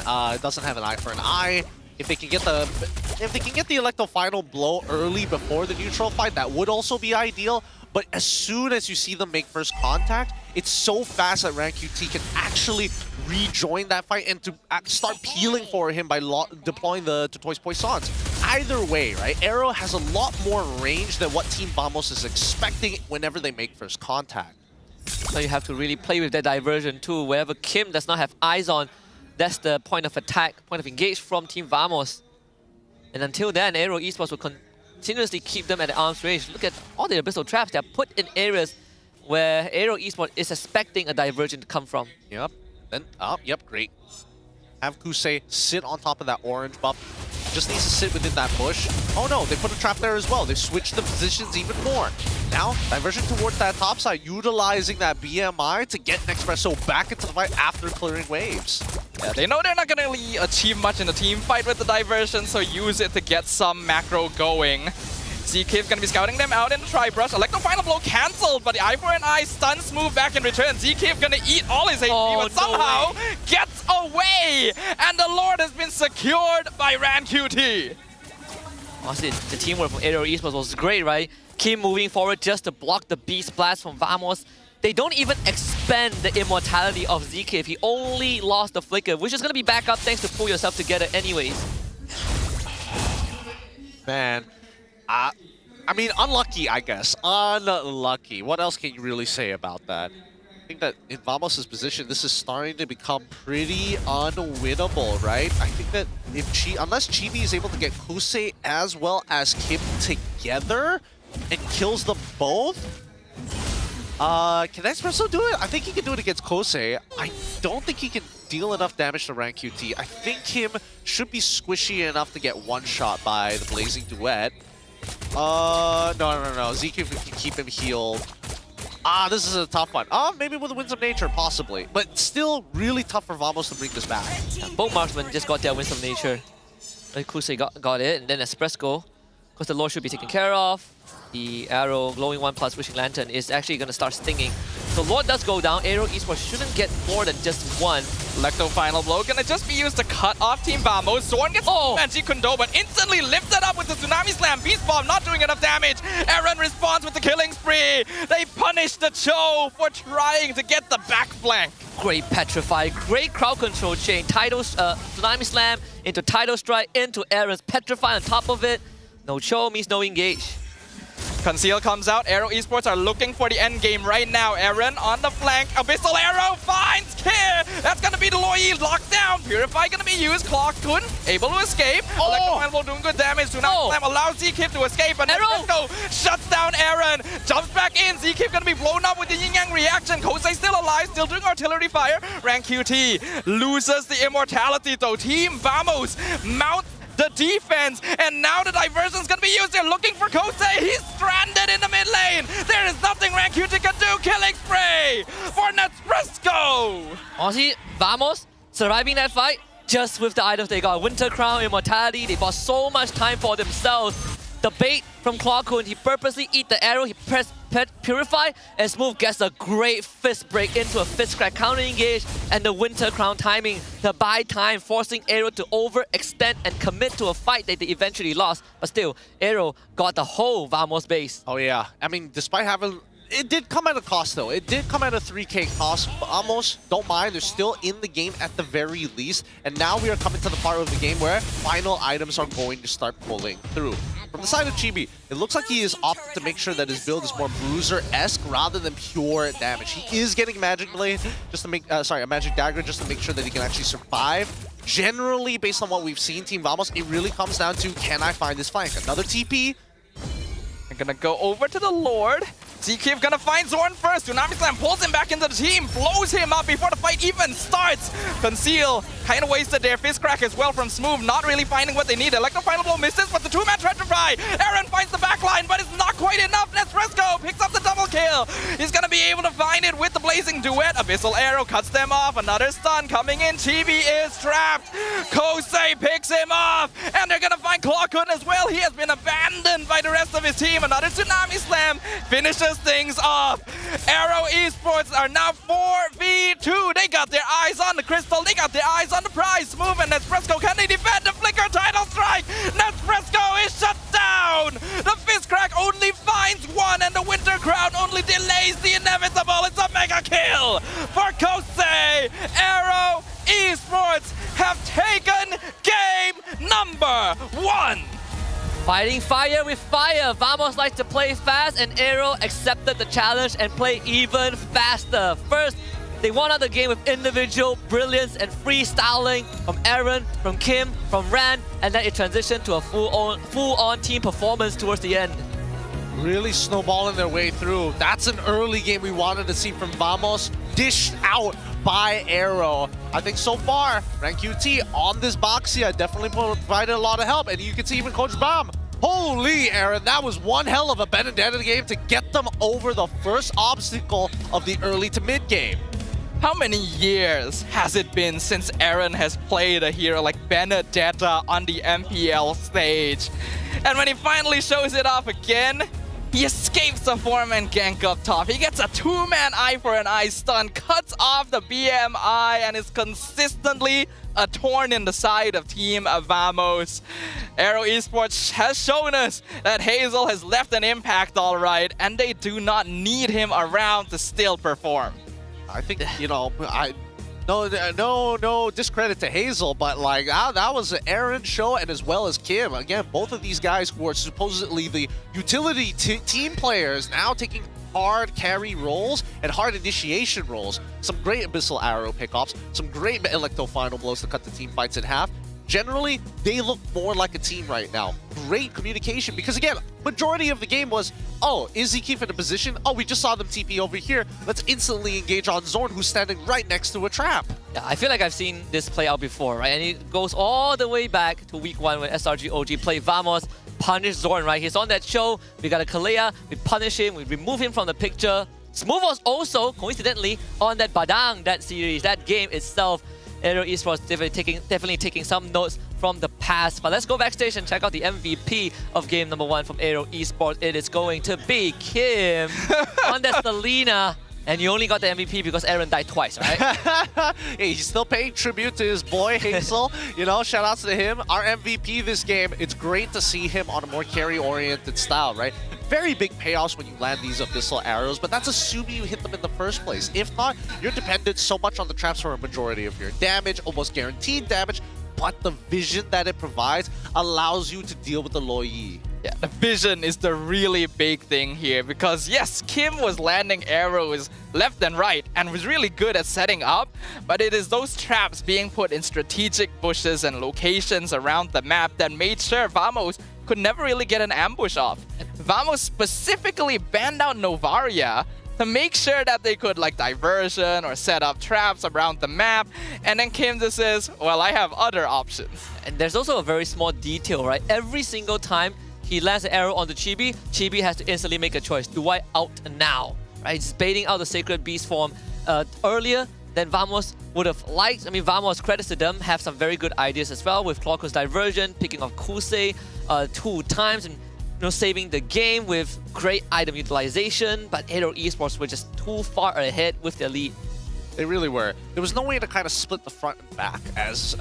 doesn't have an eye for an eye. If they can get the Electro Final Blow early before the neutral fight, that would also be ideal. But as soon as you see them make first contact, it's so fast that RanQT can actually rejoin that fight and to start peeling for him by deploying the Toys Poissons. Either way, right, Aero has a lot more range than what Team Vamos is expecting whenever they make first contact. So you have to really play with that diversion too. Wherever Kim does not have eyes on, that's the point of attack, point of engage from Team Vamos. And until then, Aero Esports will continuously keep them at arm's range. Look at all the abyssal traps that are put in areas where Aero Esports is expecting a diversion to come from. Yep. Then, yep, great. Have Kosei sit on top of that orange buff. Just needs to sit within that bush. Oh no, they put a trap there as well. They switched the positions even more. Now, diversion towards that top side, utilizing that BMI to get Nespresso back into the fight after clearing waves. Yeah, they know they're not going to really achieve much in the team fight with the diversion, so use it to get some macro going. ZKiv gonna be scouting them out in the tri-brush. Electro final blow cancelled, but the eye for an eye stuns move back in return. ZKiv gonna eat all his HP, but somehow gets away! And the Lord has been secured by RanQT. Honestly, the teamwork from Aero Esports was great, right? Kim moving forward just to block the Beast Blast from Vamos. They don't even expend the immortality of ZKiv. He only lost the Flicker, which is going to be back up thanks to pull yourself together anyways. Man, I mean, unlucky, I guess. Unlucky. What else can you really say about that? I think that in Vamos' position, this is starting to become pretty unwinnable, right? I think that if unless Chibi is able to get Kosei as well as Kim together and kills them both, can Espresso do it? I think he can do it against Kosei. I don't think he can deal enough damage to RanQT. I think Kim should be squishy enough to get one shot by the Blazing Duet. No. ZK can keep him healed. This is a tough one. Maybe with the Winds of Nature, possibly. But still really tough for Vamos to bring this back. Both marksmen just got their Winds of Nature. Kosei got it, and then Espresso, because the Lord should be taken care of. The Aero, glowing 1+ Wishing Lantern is actually going to start stinging. So Lord does go down. Aero Esports shouldn't get more than just one. Electro final blow gonna just be used to cut off Team Vamos. Zorn gets Magic Kundo, but instantly lifted up with the Tsunami Slam. Beast Bomb not doing enough damage. Aaron responds with the killing spree. They punish the Cho for trying to get the back flank. Great Petrify, great crowd control chain. Tsunami Slam into Tidal Strike, into Aaron's Petrify on top of it. No Cho means no engage. Conceal comes out. Aero Esports are looking for the end game right now. Aaron on the flank. Abyssal Arrow finds Kier. That's going to be the Loi locked down. Purify going to be used. Clock-Kun able to escape. Electro doing good damage. Tsunami Slam allows ZKiv to escape. And Espresso shuts down Aaron. Jumps back in. ZKiv going to be blown up with the yin-yang reaction. Kosei still alive. Still doing artillery fire. RanQT loses the immortality though. Team Vamos mount the defense, and now the diversion's gonna be used. They're looking for Kosei. He's stranded in the mid lane. There is nothing RanQT can do. Killing spray for Nespresso. Honestly, Vamos surviving that fight just with the items they got. Winter Crown, Immortality. They bought so much time for themselves. The bait from Clock-Kun, he purposely eat the arrow. He pressed Purify, and Smooth gets a great fist break into a fist crack counter engage, and the Winter Crown timing to buy time, forcing Aero to overextend and commit to a fight that they eventually lost. But still, Aero got the whole Vamos base. Oh yeah, I mean, despite having... It did come at a cost though. It did come at a 3k cost. Vamos, don't mind, they're still in the game at the very least. And now we are coming to the part of the game where final items are going to start pulling through. From the side of Chibi, it looks like he is opted to make sure that his build is more Bruiser-esque rather than pure damage. He is getting Magic Blade just to make, a Magic Dagger just to make sure that he can actually survive. Generally, based on what we've seen, Team Vamos, it really comes down to, can I find this flank? Another TP. They're gonna go over to the Lord. ZKiv gonna find Zorn first. Tsunami Slam pulls him back into the team, blows him up before the fight even starts. Conceal kind of wasted their fist crack as well from Smooth, not really finding what they need. Electro final blow misses, but the two-man Petrify. Aaron finds the back line, but it's not quite enough. Nespresso picks up the double kill. He's gonna be able to find it with the Blazing Duet. Abyssal Arrow cuts them off. Another stun coming in. Chibi is trapped. Kosei picks him off, and they're gonna find Clock-Kun as well. He has been abandoned by the rest of his team. Another Tsunami Slam finishes things off. Aero Esports are now 4v2. They got their eyes on the crystal. They got their eyes on the prize. Smooth and Nespresso, can they defend the Flicker Tidal Strike? Nespresso is shut down. The fist crack only finds one, and the Winter Crown only delays the inevitable. It's a mega kill for Kosei. Aero Esports have taken game number 1. Fighting fire with fire. Vamos likes to play fast, and Aero accepted the challenge and play even faster. First, they won out the game with individual brilliance and freestyling from Aaron, from Kim, from Ran, and then it transitioned to a full-on team performance towards the end. Really snowballing their way through. That's an early game we wanted to see from Vamos, dished out by Aero. I think so far, RanQT on this box here definitely provided a lot of help, and you can see even Coach Bam. Holy, Aaron, that was one hell of a Benedetta game to get them over the first obstacle of the early to mid game. How many years has it been since Aaron has played a hero like Benedetta on the MPL stage? And when he finally shows it off again, he escapes the 4-man gank up top. He gets a 2-man eye for an eye stun, cuts off the BMI, and is consistently a thorn in the side of Team Vamos. Aero Esports has shown us that Hazel has left an impact all right, and they do not need him around to still perform. I think, you know, no discredit to Hazel, but like that was an Aaron show, and as well as Kim. Again, both of these guys who are supposedly the utility team players now taking hard carry roles and hard initiation roles. Some great Abyssal Arrow pickoffs, some great Electo final blows to cut the team fights in half. Generally, they look more like a team right now. Great communication, because again, majority of the game was, oh, is Zekeef in a position? Oh, we just saw them TP over here. Let's instantly engage on Zorn, who's standing right next to a trap. Yeah, I feel like I've seen this play out before, right? And it goes all the way back to week 1 when SRG OG played Vamos, punish Zorn, right? He's on that show, we got a Kalea, we punish him, we remove him from the picture. Smooth was also, coincidentally, on that Badang, that series, that game itself. Aero Esports definitely taking some notes from the past. But let's go backstage and check out the MVP of game number 1 from Aero Esports. It is going to be Kim on that Selena. And you only got the MVP because Aaron died twice, right? Hey, he's still paying tribute to his boy, Hazel. You know, shout outs to him. Our MVP this game, it's great to see him on a more carry-oriented style, right? Very big payoffs when you land these Abyssal Arrows, but that's assuming you hit them in the first place. If not, you're dependent so much on the traps for a majority of your damage, almost guaranteed damage, but the vision that it provides allows you to deal with the Lo Yi. Yeah, the vision is the really big thing here, because yes, Kim was landing arrows left and right and was really good at setting up, but it is those traps being put in strategic bushes and locations around the map that made sure Vamos could never really get an ambush off. Vamos specifically banned out Novaria to make sure that they could like diversion or set up traps around the map, and then Kim just says, well, I have other options. And there's also a very small detail, right? Every single time he lands an arrow on the Chibi, Chibi has to instantly make a choice. Do I out now? Right? He's baiting out the Sacred Beast form earlier than Vamos would have liked. I mean, Vamos, credits to them, have some very good ideas as well with Clocko's diversion, picking off Kusei 2 times, and saving the game with great item utilization. But Aero Esports were just too far ahead with their lead. They really were. There was no way to kind of split the front and back. As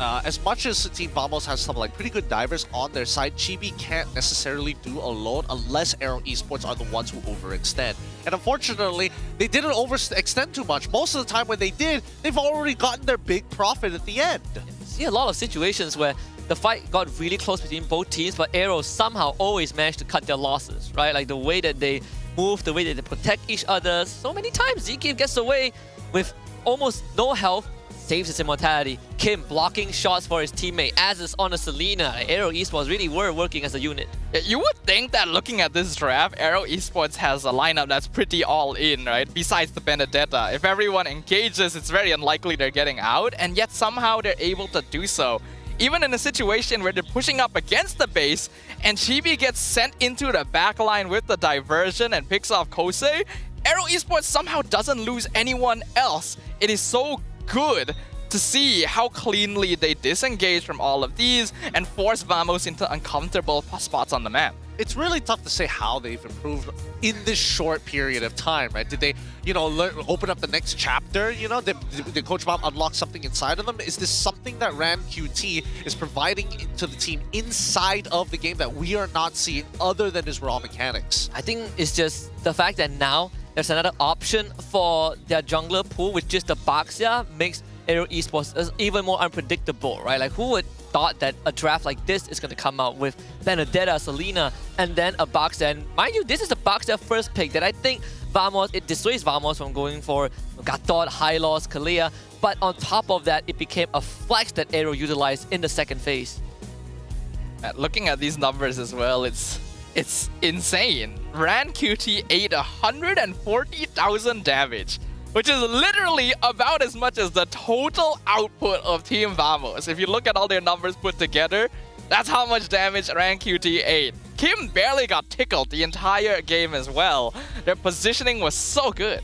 much as Team Vamos has some like pretty good divers on their side, Chibi can't necessarily do alone unless Aero Esports are the ones who overextend. And unfortunately, they didn't overextend too much. Most of the time when they did, they've already gotten their big profit at the end. See a lot of situations where the fight got really close between both teams, but Aero somehow always managed to cut their losses, right? Like the way that they move, the way that they protect each other. So many times, Zekeef gets away with almost no health, saves his immortality. Kim blocking shots for his teammate, as is on a Selena. Aero Esports really were working as a unit. You would think that looking at this draft, Aero Esports has a lineup that's pretty all-in, right? Besides the Benedetta. If everyone engages, it's very unlikely they're getting out, and yet somehow they're able to do so. Even in a situation where they're pushing up against the base, and Chibi gets sent into the backline with the diversion and picks off Kosei, Aero Esports somehow doesn't lose anyone else. It is so good to see how cleanly they disengage from all of these and force Vamos into uncomfortable spots on the map. It's really tough to say how they've improved in this short period of time, right? Did they, open up the next chapter? Did Coach Bob unlock something inside of them? Is this something that Ran QT is providing to the team inside of the game that we are not seeing other than his raw mechanics? I think it's just the fact that now there's another option for their jungler pool, which is the Baxia, makes Aero Esports even more unpredictable, right? Like, who would thought that a draft like this is going to come out with Benedetta, Selena, and then a Baxia? And mind you, this is the Baxia first pick that I think it dissuades Vamos from going for Gatot, Hylos, Kalea. But on top of that, it became a flex that Aero utilized in the second phase. Looking at these numbers as well, it's insane. Ran QT ate 140,000 damage, which is literally about as much as the total output of Team Vamos. If you look at all their numbers put together, that's how much damage Ran QT ate. Kim barely got tickled the entire game as well. Their positioning was so good.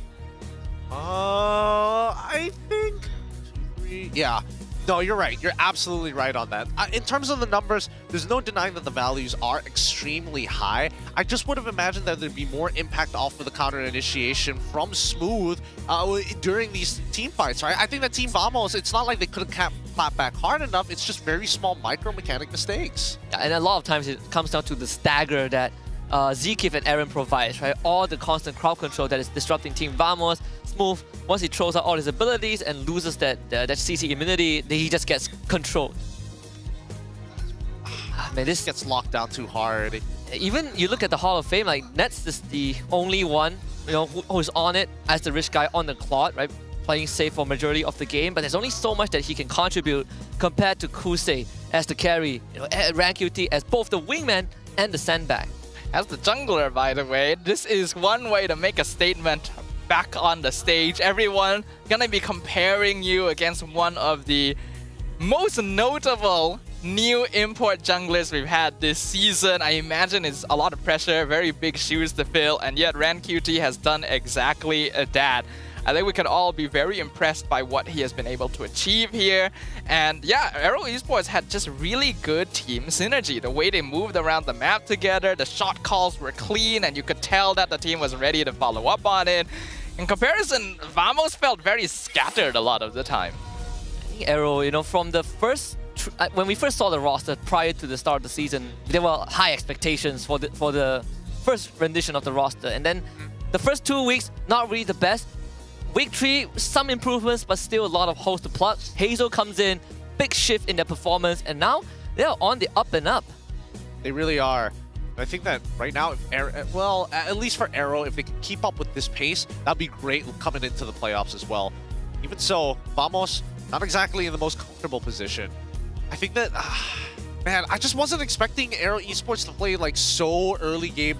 I think... Yeah. No, you're right. You're absolutely right on that. In terms of the numbers, there's no denying that the values are extremely high. I just would have imagined that there'd be more impact off of the counter initiation from Smooth during these team fights, right? I think that Team Vamos, it's not like they couldn't clap back hard enough. It's just very small micro-mechanic mistakes. Yeah, and a lot of times it comes down to the stagger that Zkif and Aaron provides, right? All the constant crowd control that is disrupting Team Vamos. Smooth, once he throws out all his abilities and loses that CC immunity, he just gets controlled. Man, this gets locked down too hard. Even you look at the Hall of Fame, like Nets is the only one, who's on it as the rich guy on the clock, right? Playing safe for majority of the game, but there's only so much that he can contribute compared to Kusei as the carry, RanQT as both the wingman and the sandbag. As the jungler, by the way, this is one way to make a statement back on the stage. Everyone gonna be comparing you against one of the most notable new import junglers we've had this season. I imagine it's a lot of pressure, very big shoes to fill, and yet RanQT has done exactly that. I think we can all be very impressed by what he has been able to achieve here. And yeah, Aero Esports had just really good team synergy. The way they moved around the map together, the shot calls were clean, and you could tell that the team was ready to follow up on it. In comparison, Vamos felt very scattered a lot of the time. I think Aero, from the first... when we first saw the roster prior to the start of the season, there were high expectations for the first rendition of the roster. And then the first 2 weeks, not really the best. Week 3, some improvements, but still a lot of holes to pluck. Hazel comes in, big shift in their performance, and now they're on the up and up. They really are. I think that right now, at least for Aero, if they can keep up with this pace, that'd be great coming into the playoffs as well. Even so, Vamos, not exactly in the most comfortable position. I think that, man, I just wasn't expecting Aero Esports to play like so early game,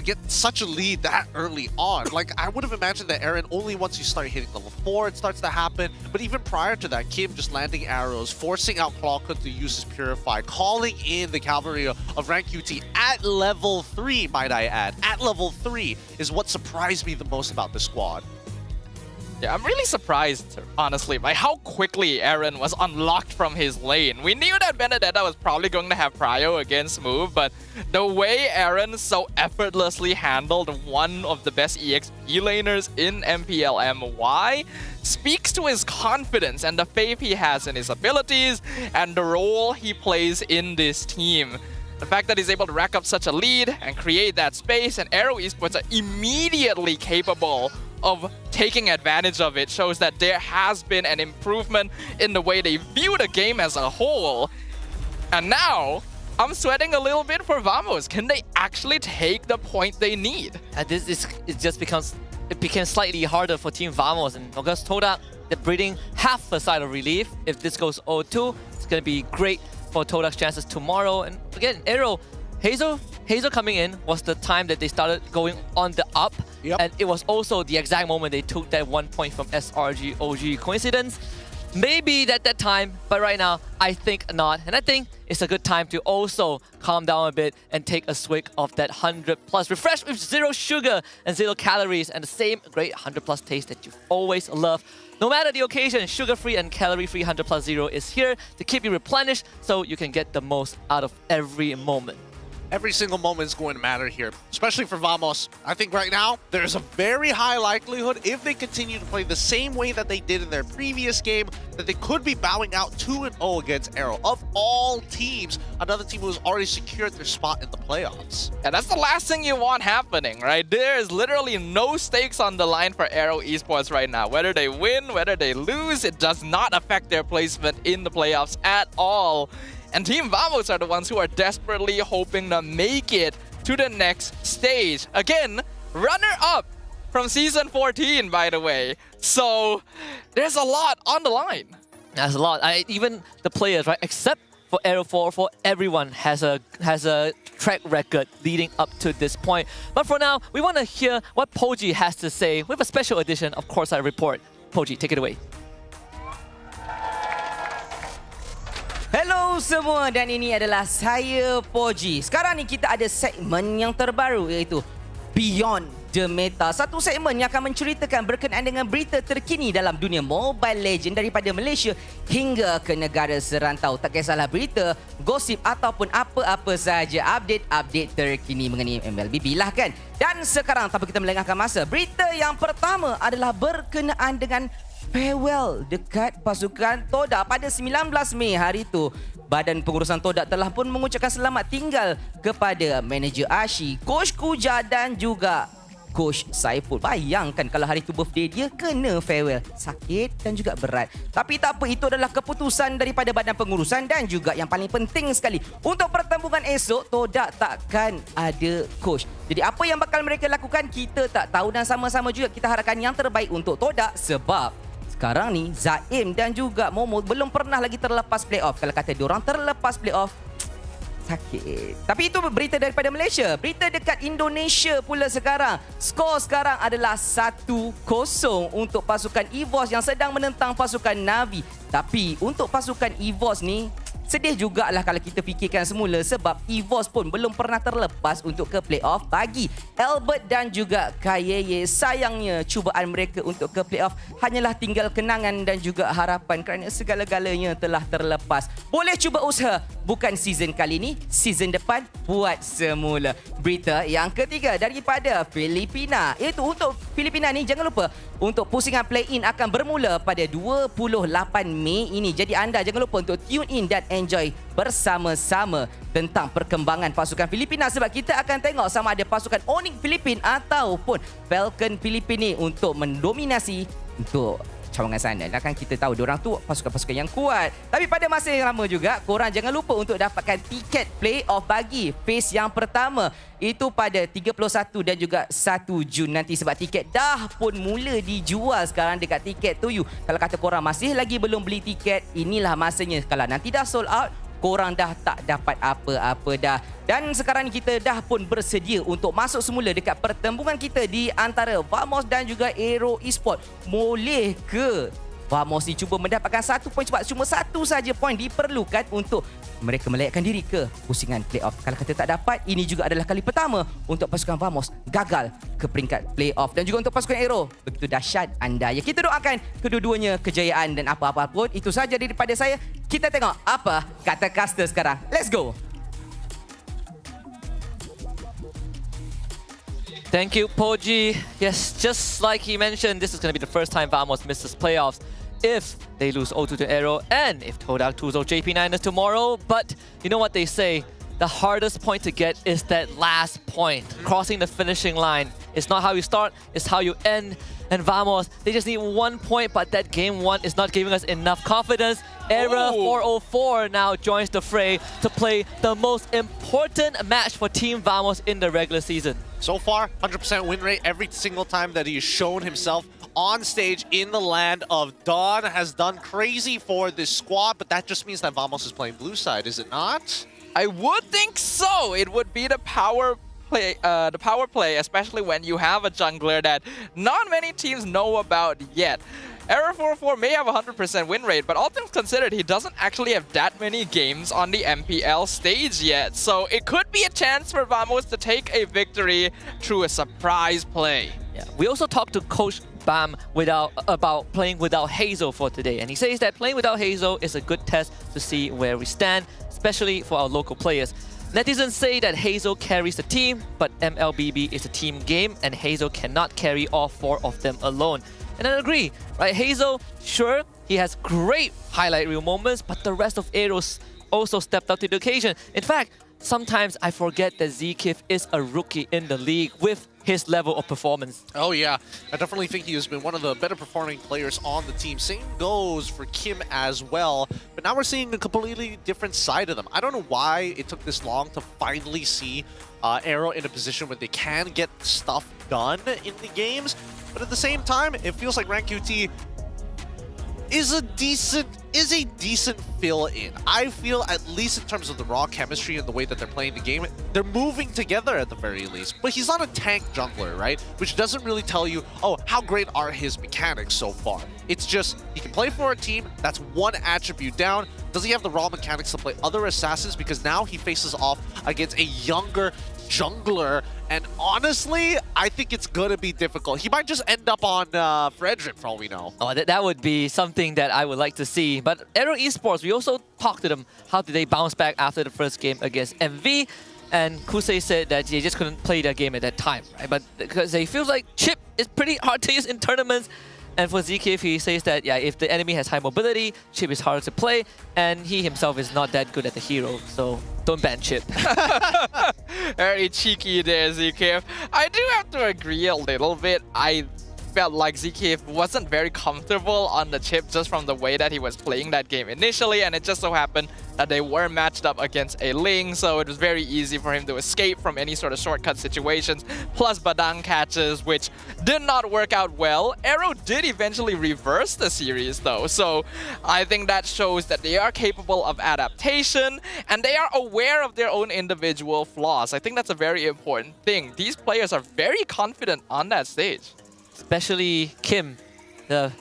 get such a lead that early on. Like, I would have imagined that Aaron, only once you start hitting level 4, it starts to happen. But even prior to that, Kim just landing arrows, forcing out Clawcut to use his Purify, calling in the cavalry of RanQT at level 3, might I add. At level 3 is what surprised me the most about this squad. Yeah, I'm really surprised, honestly, by how quickly Aaron was unlocked from his lane. We knew that Benedetta was probably going to have prio against Move, but the way Aaron so effortlessly handled one of the best EXP laners in MPL MY speaks to his confidence and the faith he has in his abilities and the role he plays in this team. The fact that he's able to rack up such a lead and create that space, and Aero Esports are immediately capable of taking advantage of it, shows that there has been an improvement in the way they view the game as a whole. And now, I'm sweating a little bit for Vamos. Can they actually take the point they need? It became slightly harder for Team Vamos, and August Todak, they're breathing half a sigh of relief. If this goes 0-2, it's going to be great for Todak's chances tomorrow. And again, Aero, Hazel coming in was the time that they started going on the up. Yep. And it was also the exact moment they took that 1 point from SRG OG. Coincidence? Maybe at that time, but right now, I think not. And I think it's a good time to also calm down a bit and take a swig of that 100+ refresh with 0 sugar and 0 calories and the same great 100+ taste that you've always loved. No matter the occasion, sugar-free and calorie-free 100+ 0 is here to keep you replenished so you can get the most out of every moment. Every single moment is going to matter here, especially for Vamos. I think right now, there's a very high likelihood, if they continue to play the same way that they did in their previous game, that they could be bowing out 2-0 against Aero. Of all teams, another team who has already secured their spot in the playoffs. And that's the last thing you want happening, right? There is literally no stakes on the line for Aero Esports right now. Whether they win, whether they lose, it does not affect their placement in the playoffs at all. And Team Vamos are the ones who are desperately hoping to make it to the next stage. Again, runner-up from Season 14, by the way. So, there's a lot on the line. There's a lot. Even the players, right? Except for Aero 404, everyone has a track record leading up to this point. But for now, we want to hear what Poji has to say with a special edition of Courtside Report. Poji, take it away. Hello semua, dan ini adalah saya Poji. Sekarang ni kita ada segmen yang terbaru iaitu Beyond The Meta, satu segmen yang akan menceritakan berkenaan dengan berita terkini dalam dunia Mobile Legends daripada Malaysia hingga ke negara serantau. Tak kisahlah berita, gosip ataupun apa-apa sahaja update-update terkini mengenai MLBB lah kan. Dan sekarang tanpa kita melengahkan masa, berita yang pertama adalah berkenaan dengan farewell dekat pasukan Todak pada 19 Mei hari itu. Badan Pengurusan Todak telah pun mengucapkan selamat tinggal kepada manager Ashi, Coach Kuja dan juga Coach Saiful. Bayangkan kalau hari itu birthday dia kena farewell. Sakit dan juga berat. Tapi tak apa, itu adalah keputusan daripada badan pengurusan dan juga yang paling penting sekali, untuk pertembungan esok Todak takkan ada coach. Jadi apa yang bakal mereka lakukan kita tak tahu, dan sama-sama juga kita harapkan yang terbaik untuk Todak, sebab sekarang ni Zaim dan juga Momo belum pernah lagi terlepas playoff. Kalau kata diorang terlepas playoff, sakit. Tapi itu berita daripada Malaysia. Berita dekat Indonesia pula sekarang. Skor sekarang adalah 1-0 untuk pasukan EVOS yang sedang menentang pasukan Navi. Tapi untuk pasukan EVOS ni, sedih jugalah kalau kita fikirkan semula, sebab EVOS pun belum pernah terlepas untuk ke playoff bagi Albert dan juga Kayeye. Sayangnya cubaan mereka untuk ke playoff hanyalah tinggal kenangan dan juga harapan kerana segala-galanya telah terlepas. Boleh cuba usaha, bukan season kali ni, season depan buat semula. Berita yang ketiga daripada Filipina, iaitu untuk Filipina ni jangan lupa untuk pusingan play-in akan bermula pada 28 Mei ini. Jadi anda jangan lupa untuk tune in dan enjoy bersama-sama tentang perkembangan pasukan Filipina, sebab kita akan tengok sama ada pasukan Onyx Filipina ataupun Falcon Filipina ni untuk mendominasi untuk cawangan sana. Dan kan kita tahu diorang tu pasukan-pasukan yang kuat. Tapi pada masa yang sama juga, korang jangan lupa untuk dapatkan tiket playoff bagi phase yang pertama. Itu pada 31 dan juga 1 Jun nanti, sebab tiket dah pun mula dijual sekarang dekat Tiket To You. Kalau kata korang masih lagi belum beli tiket, inilah masanya. Kalau nanti dah sold out, korang dah tak dapat apa-apa dah. Dan sekarang ni kita dah pun bersedia untuk masuk semula dekat pertembungan kita di antara Vamos dan juga Aero Esport. Boleh ke Vamos ni cuba mendapatkan 1 poin cepat? Cuma 1 saja poin diperlukan untuk mereka melayakkan diri ke pusingan playoff. Kalau kata tak dapat, ini juga adalah kali pertama untuk pasukan Vamos gagal ke peringkat playoff. Dan juga untuk pasukan Aero, begitu dahsyat anda. Ya, kita doakan kedua-duanya kejayaan dan apa-apa pun. Itu saja daripada saya. Kita tengok apa kata caster sekarang. Let's go. Thank you, Poji. Yes, just like he mentioned, this is going to be the first time Vamos misses playoffs if they lose 0-2 to Aero and if Todak 2-0 JP9ers tomorrow. But you know what they say, the hardest point to get is that last point. Crossing the finishing line. It's not how you start, it's how you end. And Vamos, they just need 1 point, but that game 1 is not giving us enough confidence. Era 404 now joins the fray to play the most important match for Team Vamos in the regular season. So far, 100% win rate every single time that he has shown himself on stage in the land of Dawn. Has done crazy for this squad, but that just means that Vamos is playing blue side, is it not? I would think so. It would be the power play, especially when you have a jungler that not many teams know about yet. Aero 404 may have a 100% win rate, but all things considered, he doesn't actually have that many games on the MPL stage yet. So it could be a chance for Vamos to take a victory through a surprise play. Yeah. We also talked to Coach Bam about playing without Hazel for today, and he says that playing without Hazel is a good test to see where we stand, especially for our local players. Netizens say that Hazel carries the team, but MLBB is a team game and Hazel cannot carry all 4 of them alone. And I agree, right? Hazel, sure, he has great highlight reel moments, but the rest of Aeros also stepped up to the occasion. In fact, sometimes I forget that Zkif is a rookie in the league with his level of performance. Oh yeah, I definitely think he has been one of the better performing players on the team. Same goes for Kim as well. But now we're seeing a completely different side of them. I don't know why it took this long to finally see Aero in a position where they can get stuff done in the games. But at the same time, it feels like Rank QT is a decent fill-in. I feel, at least in terms of the raw chemistry and the way that they're playing the game, they're moving together at the very least. But he's not a tank jungler, right? Which doesn't really tell you, oh, how great are his mechanics so far. It's just, he can play for a team, that's one attribute down. Does he have the raw mechanics to play other assassins? Because now he faces off against a younger jungler. And honestly, I think it's going to be difficult. He might just end up on Frederick for all we know. Oh, that would be something that I would like to see. But Aero Esports, we also talked to them. How did they bounce back after the first game against MV? And Kusei said that they just couldn't play that game at that time, right? But because they feel like Chip is pretty hard to use in tournaments. And for ZKF, he says that, yeah, if the enemy has high mobility, Chip is harder to play, and he himself is not that good at the hero, so don't ban Chip. Very cheeky there, ZKF. I do have to agree a little bit. I felt like ZKF wasn't very comfortable on the Chip just from the way that he was playing that game initially, and it just so happened that they were matched up against a Ling, so it was very easy for him to escape from any sort of shortcut situations, plus Badang catches, which did not work out well. Aero did eventually reverse the series though, so I think that shows that they are capable of adaptation, and they are aware of their own individual flaws. I think that's a very important thing. These players are very confident on that stage. Especially Kim, the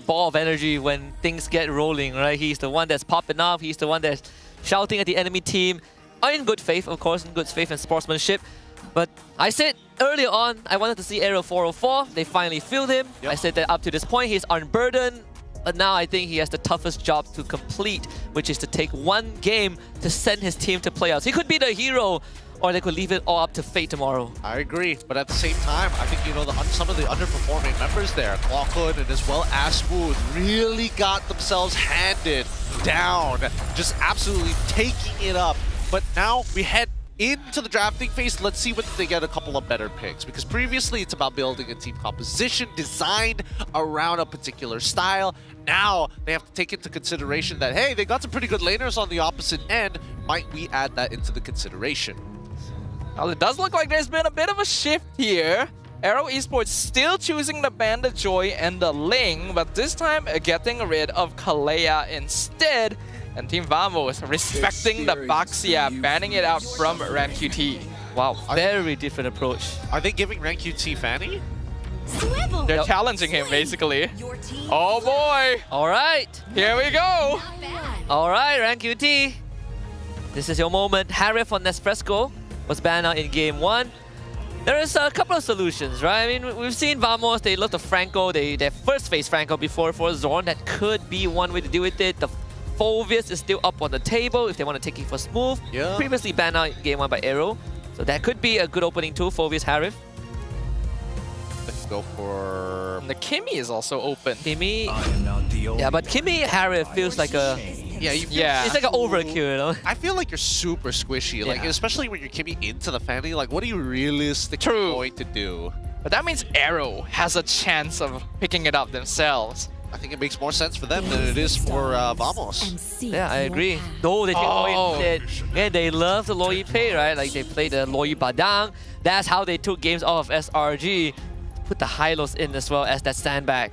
ball of energy when things get rolling, right? He's the one that's popping off. He's the one that's shouting at the enemy team. In good faith, of course, in good faith and sportsmanship. But I said earlier on, I wanted to see Aero 404. They finally filled him. Yep. I said that up to this point, he's unburdened. But now I think he has the toughest job to complete, which is to take one game to send his team to playoffs. He could be the hero, or they could leave it all up to fate tomorrow. I agree, but at the same time, I think, you know, some of the underperforming members there, Clockhood and as well as Smooth, really got themselves handed down, just absolutely taking it up. But now we head into the drafting phase. Let's see whether they get a couple of better picks, because previously it's about building a team composition designed around a particular style. Now they have to take into consideration that, hey, they got some pretty good laners on the opposite end. Might we add that into the consideration? Well, it does look like there's been a bit of a shift here. Aero Esports still choosing the Bandit Joy and the Ling, but this time getting rid of Kalea instead. And Team Vamos respecting the Baxia, banning it out from RanQT. Wow, very different approach. Are they giving RanQT Fanny? They're challenging him, basically. Oh boy! All right. Here we go! All right, RanQT. This is your moment. Harif on Nesfresco was banned out in game 1. There is a couple of solutions, right? I mean, we've seen Vamos, they looked to Franco, they first faced Franco before for Zorn. That could be one way to deal with it. The Phobius is still up on the table if they want to take it for Smooth. Yeah. Previously banned out in game 1 by Aero. So that could be a good opening tool, Phobius Harif. Let's go for... The Kimmy is also open. Kimmy... Yeah, but Kimmy Harif feels like a... Yeah, it's like an overkill, you know? I feel like you're super squishy, like especially when you're Kimmy into the Fanny. Like, what are you realistically going to do? But that means Aero has a chance of picking it up themselves. I think it makes more sense for them than it is for Vamos. Yeah, I agree. Though they they love the Loi Pei, right? Like they played the Loi Badang. That's how they took games off of SRG. Put the Hylos in as well as that sandbag.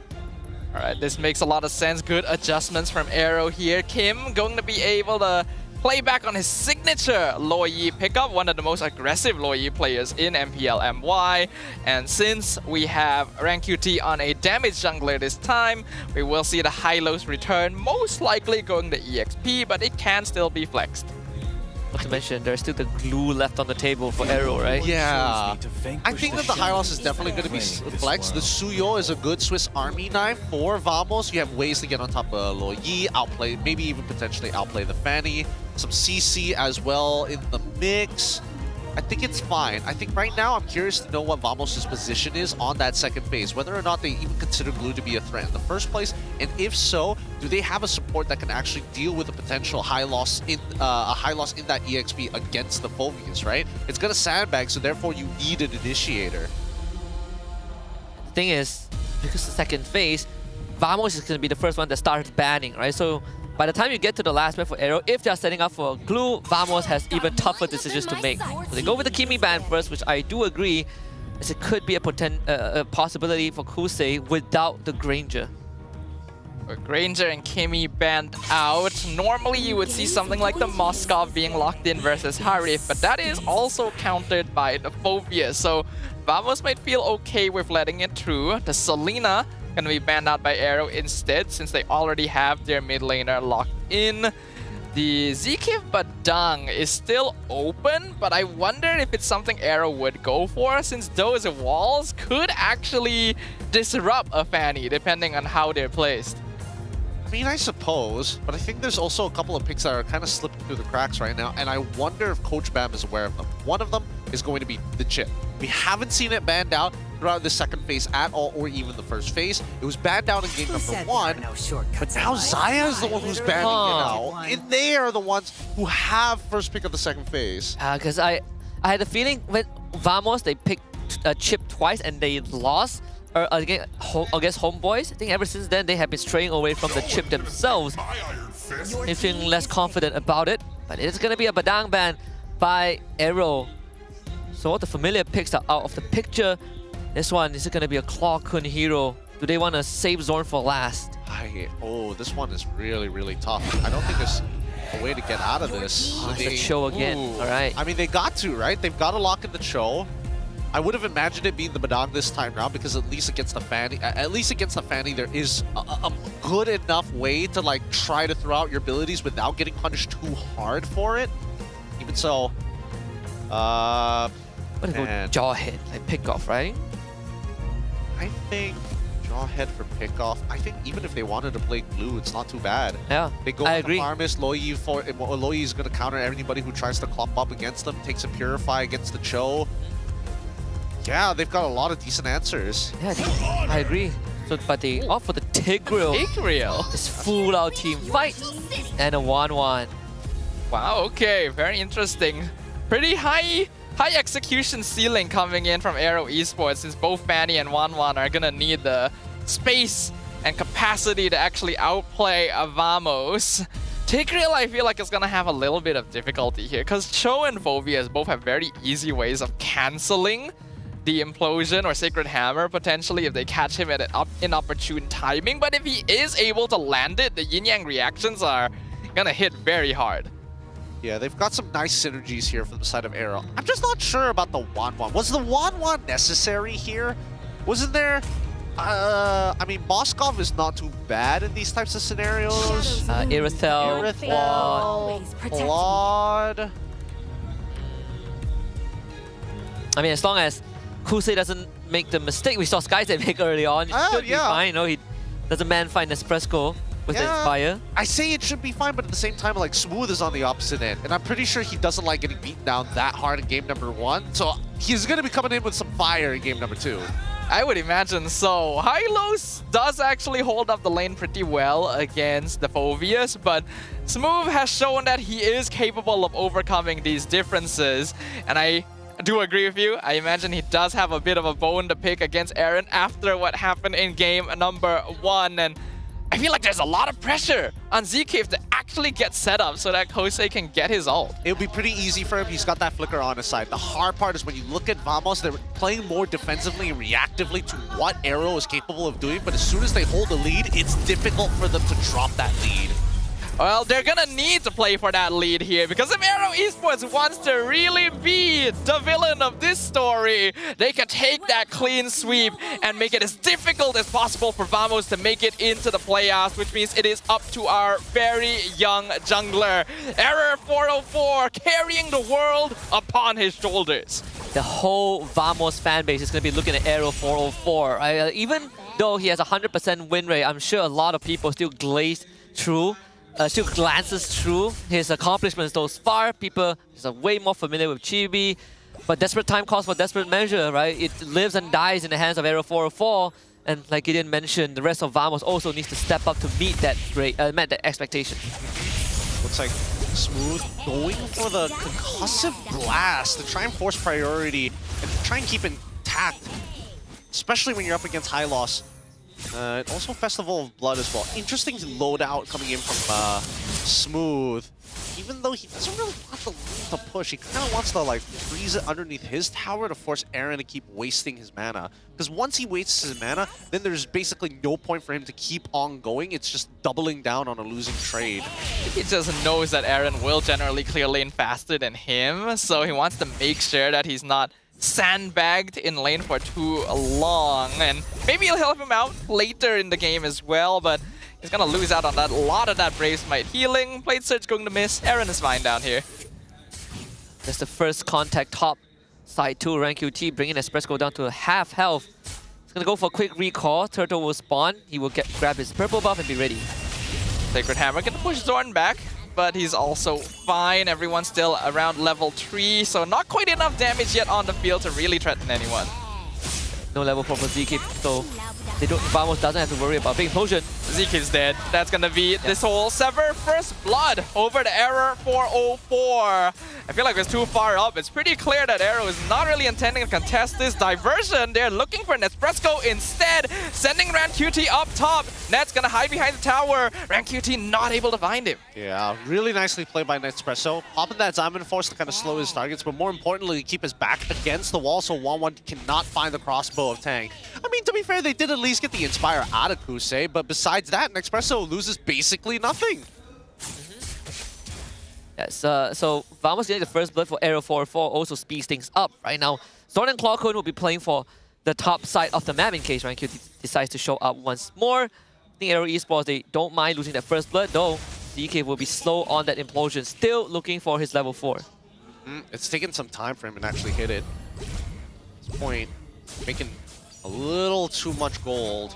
Alright, this makes a lot of sense. Good adjustments from Aero here. Kim going to be able to play back on his signature Loi pickup, one of the most aggressive Loi players in MPL MY. And since we have RanQT on a damage jungler this time, we will see the Hylos return, most likely going to EXP, but it can still be flexed. Not to mention, there's still the glue left on the table for Aero, right? Yeah. I think that the Hylos is definitely going to be flexed. The Suyo is a good Swiss Army knife for Vamos. You have ways to get on top of Loi, outplay, maybe even potentially outplay the Fanny. Some CC as well in the mix. I think it's fine. I think right now I'm curious to know what Vamos' position is on that second phase, whether or not they even consider glue to be a threat in the first place, and if so, do they have a support that can actually deal with a potential high loss in that EXP against the Phobius, right? It's gonna sandbag, so therefore you need an initiator. The thing is, because the second phase, Vamos is gonna be the first one that starts banning, right? So by the time you get to the last map for Aero, if they're setting up for glue, Vamos has even tougher decisions to make. So they go with the Kimmy ban first, which I do agree, as it could be a possibility for Kusei without the Granger. Granger and Kimmy banned out. Normally you would see something like the Moskov being locked in versus Harif, but that is also countered by the Phobia. So Vamos might feel okay with letting it through. The Selena gonna be banned out by Aero instead, since they already have their mid laner locked in. The ZK Badang is still open, but I wonder if it's something Aero would go for, since those walls could actually disrupt a Fanny depending on how they're placed. I mean, I suppose, but I think there's also a couple of picks that are kind of slipping through the cracks right now, and I wonder if Coach Bam is aware of them. One of them is going to be the chip. We haven't seen it banned out throughout the second phase at all, or even the first phase. It was banned out in game number 1, but now Zaya is the one who's banning it out, and they are the ones who have first pick of the second phase. Because I had a feeling when Vamos, they picked chip twice and they lost against HomeBois. I think ever since then they have been straying away from the chip themselves. They're feeling less confident about it, but it's going to be a Badang ban by Aero. So all the familiar picks are out of the picture. This one, is it going to be a Claw Kun hero? Do they want to save Zorn for last? Oh, this one is really, really tough. I don't think there's a way to get out of this. Oh, it's a Cho again. All right. I mean, they got to, right? They've got to lock in the Cho. I would have imagined it being the Badang this time around, because at least against the Fanny, there is a good enough way to like try to throw out your abilities without getting punished too hard for it. Even so, what if go Jawhead, like pick off, right? I think Jawhead for pick off. I think even if they wanted to play glue, it's not too bad. Yeah, they go I with agree. the Farmist, Loi is going to counter anybody who tries to clump up against them. Takes a Purify against the Cho. Yeah, they've got a lot of decent answers. Yeah, I agree. So, but they opt for the Tigreal. It's full out team fight and a 1-1. Wow, okay, very interesting. Pretty high execution ceiling coming in from Aero Esports, since both Fanny and 1-1 are gonna need the space and capacity to actually outplay Vamos. Tigreal, I feel like, is gonna have a little bit of difficulty here, because Cho and Phobias both have very easy ways of cancelling the Implosion or Sacred Hammer, potentially, if they catch him at an inopportune timing. But if he is able to land it, the yin-yang reactions are gonna hit very hard. Yeah, they've got some nice synergies here from the side of Aero. I'm just not sure about the 1-1. Was the 1-1 necessary here? Wasn't there... I mean, Moskov is not too bad in these types of scenarios. Irithel, Claude. I mean, as long as Kusei doesn't make the mistake we saw Skyset make early on, it should be fine. You know, he doesn't find Nespresso with the Inspire. I say it should be fine, but at the same time, like, Smooth is on the opposite end. And I'm pretty sure he doesn't like getting beaten down that hard in game number 1. So he's going to be coming in with some fire in game number 2. I would imagine so. Hylos does actually hold up the lane pretty well against the Phobias, but Smooth has shown that he is capable of overcoming these differences. And I do agree with you. I imagine he does have a bit of a bone to pick against Aaron after what happened in game number 1. And I feel like there's a lot of pressure on ZK to actually get set up so that Kosei can get his ult. It'll be pretty easy for him. He's got that flicker on his side. The hard part is when you look at Vamos, they're playing more defensively and reactively to what Aero is capable of doing. But as soon as they hold the lead, it's difficult for them to drop that lead. Well, they're gonna need to play for that lead here, because if Aero Esports wants to really be the villain of this story, they can take that clean sweep and make it as difficult as possible for Vamos to make it into the playoffs, which means it is up to our very young jungler, Error 404, carrying the world upon his shoulders. The whole Vamos fanbase is going to be looking at Aero 404. Even though he has a 100% win rate, I'm sure a lot of people still glances through his accomplishments thus far. People are way more familiar with Chibi, but desperate time calls for desperate measure, right? It lives and dies in the hands of Aero 404, and like Gideon mentioned, the rest of Vamos also needs to step up to meet that expectation. Looks like Smooth going for the concussive blast to try and force priority and try and keep intact, especially when you're up against high loss. Also Festival of Blood as well. Interesting loadout coming in from Smooth. Even though he doesn't really want the lead to push, he kind of wants to like freeze it underneath his tower to force Aaron to keep wasting his mana. Because once he wastes his mana, then there's basically no point for him to keep on going. It's just doubling down on a losing trade. He just knows that Aaron will generally clear lane faster than him, so he wants to make sure that he's not sandbagged in lane for too long, and maybe he'll help him out later in the game as well. But He's gonna lose out on that. A lot of that Brave Smite. Healing, Blade Surge going to miss. Aaron is fine down here. That's the first contact top side 2. Rank QT bringing Espresso down to half health. He's gonna go for a quick recall. Turtle will spawn. He will grab his purple buff and be ready. Sacred Hammer gonna push Zorn back, but he's also fine. Everyone's still around level 3, so not quite enough damage yet on the field to really threaten anyone. No level 4 for ZK, so Vamos doesn't have to worry about big potion. ZK's dead. That's gonna be this whole Sever First Blood over the Aero 404. I feel like it's too far up. It's pretty clear that Aero is not really intending to contest this diversion. They're looking for Nespresso instead, sending RanQT up top. Net's gonna hide behind the tower. RanQT not able to find him. Yeah, really nicely played by Nespresso. Popping that Diamond Force to kind of slow his targets, but more importantly, keep his back against the wall so 1-1 cannot find the crossbow of Tang. I mean, to be fair, they did at least get the Inspire out of Kusei, but besides that, Nespresso loses basically nothing. Yes, so Vamos getting the first blood for Aero 404 also speeds things up right now. Zorn and Clockhood will be playing for the top side of the map in case RanQT decides to show up once more. I think Aero Esports, they don't mind losing that first blood, though DK will be slow on that implosion, still looking for his level 4. It's taken some time for him to actually hit it. At this point, making a little too much gold.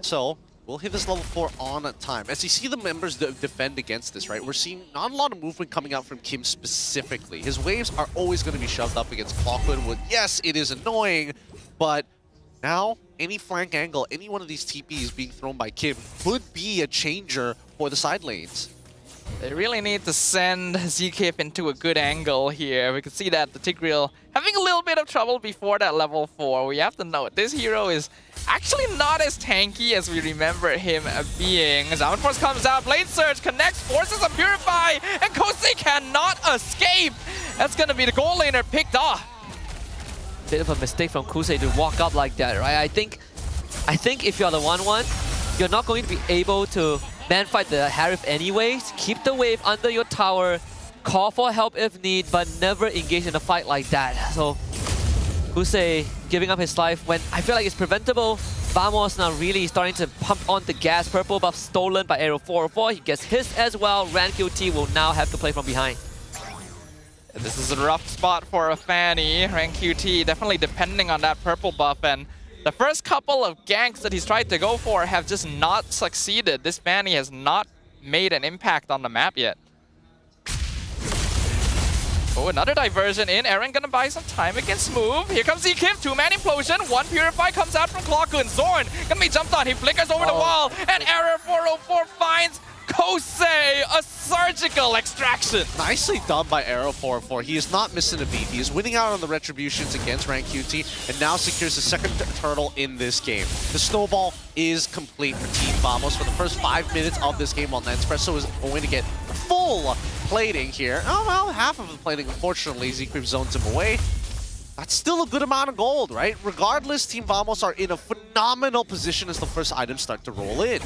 So, we'll hit this level 4 on time. As you see the members defend against this, right, we're seeing not a lot of movement coming out from Kim specifically. His waves are always going to be shoved up against Clockwood. Yes, it is annoying, but now any flank angle, any one of these TPs being thrown by Kim could be a changer for the side lanes. They really need to send ZK into a good angle here. We can see that the Tigreal having a little bit of trouble before that level 4. We have to note, this hero is actually not as tanky as we remember him being. Diamond Force comes out, Blade Surge connects, forces a Purify, and Kosei cannot escape! That's gonna be the goal laner picked off. Bit of a mistake from Kusei to walk up like that, right? I think if you're the 1-1, you're not going to be able to man fight the Harif anyways. Keep the wave under your tower, call for help if need, but never engage in a fight like that. So Kusei giving up his life when I feel like it's preventable. Vamos now really starting to pump on the gas. Purple buff stolen by Aero 404. He gets his as well. RanQT will now have to play from behind. This is a rough spot for a Fanny. RanQT definitely depending on that purple buff, and the first couple of ganks that he's tried to go for have just not succeeded. This Fanny has not made an impact on the map yet. Oh, another diversion in. Aaron gonna buy some time against Move. Here comes Zekim, 2-man implosion. 1 Purify comes out from Clockun. Zorn gonna be jumped on. He flickers over the wall, and Error 404 finds Kosei, a surgical extraction. Nicely done by Aero 404. He is not missing a beat. He is winning out on the retributions against RanQT and now secures the second turtle in this game. The snowball is complete for Team Vamos for the first 5 minutes of this game, while Nespresso is going to get full plating here. Oh, well, half of the plating, unfortunately. Z-Creep zones him away. That's still a good amount of gold, right? Regardless, Team Vamos are in a phenomenal position as the first items start to roll in.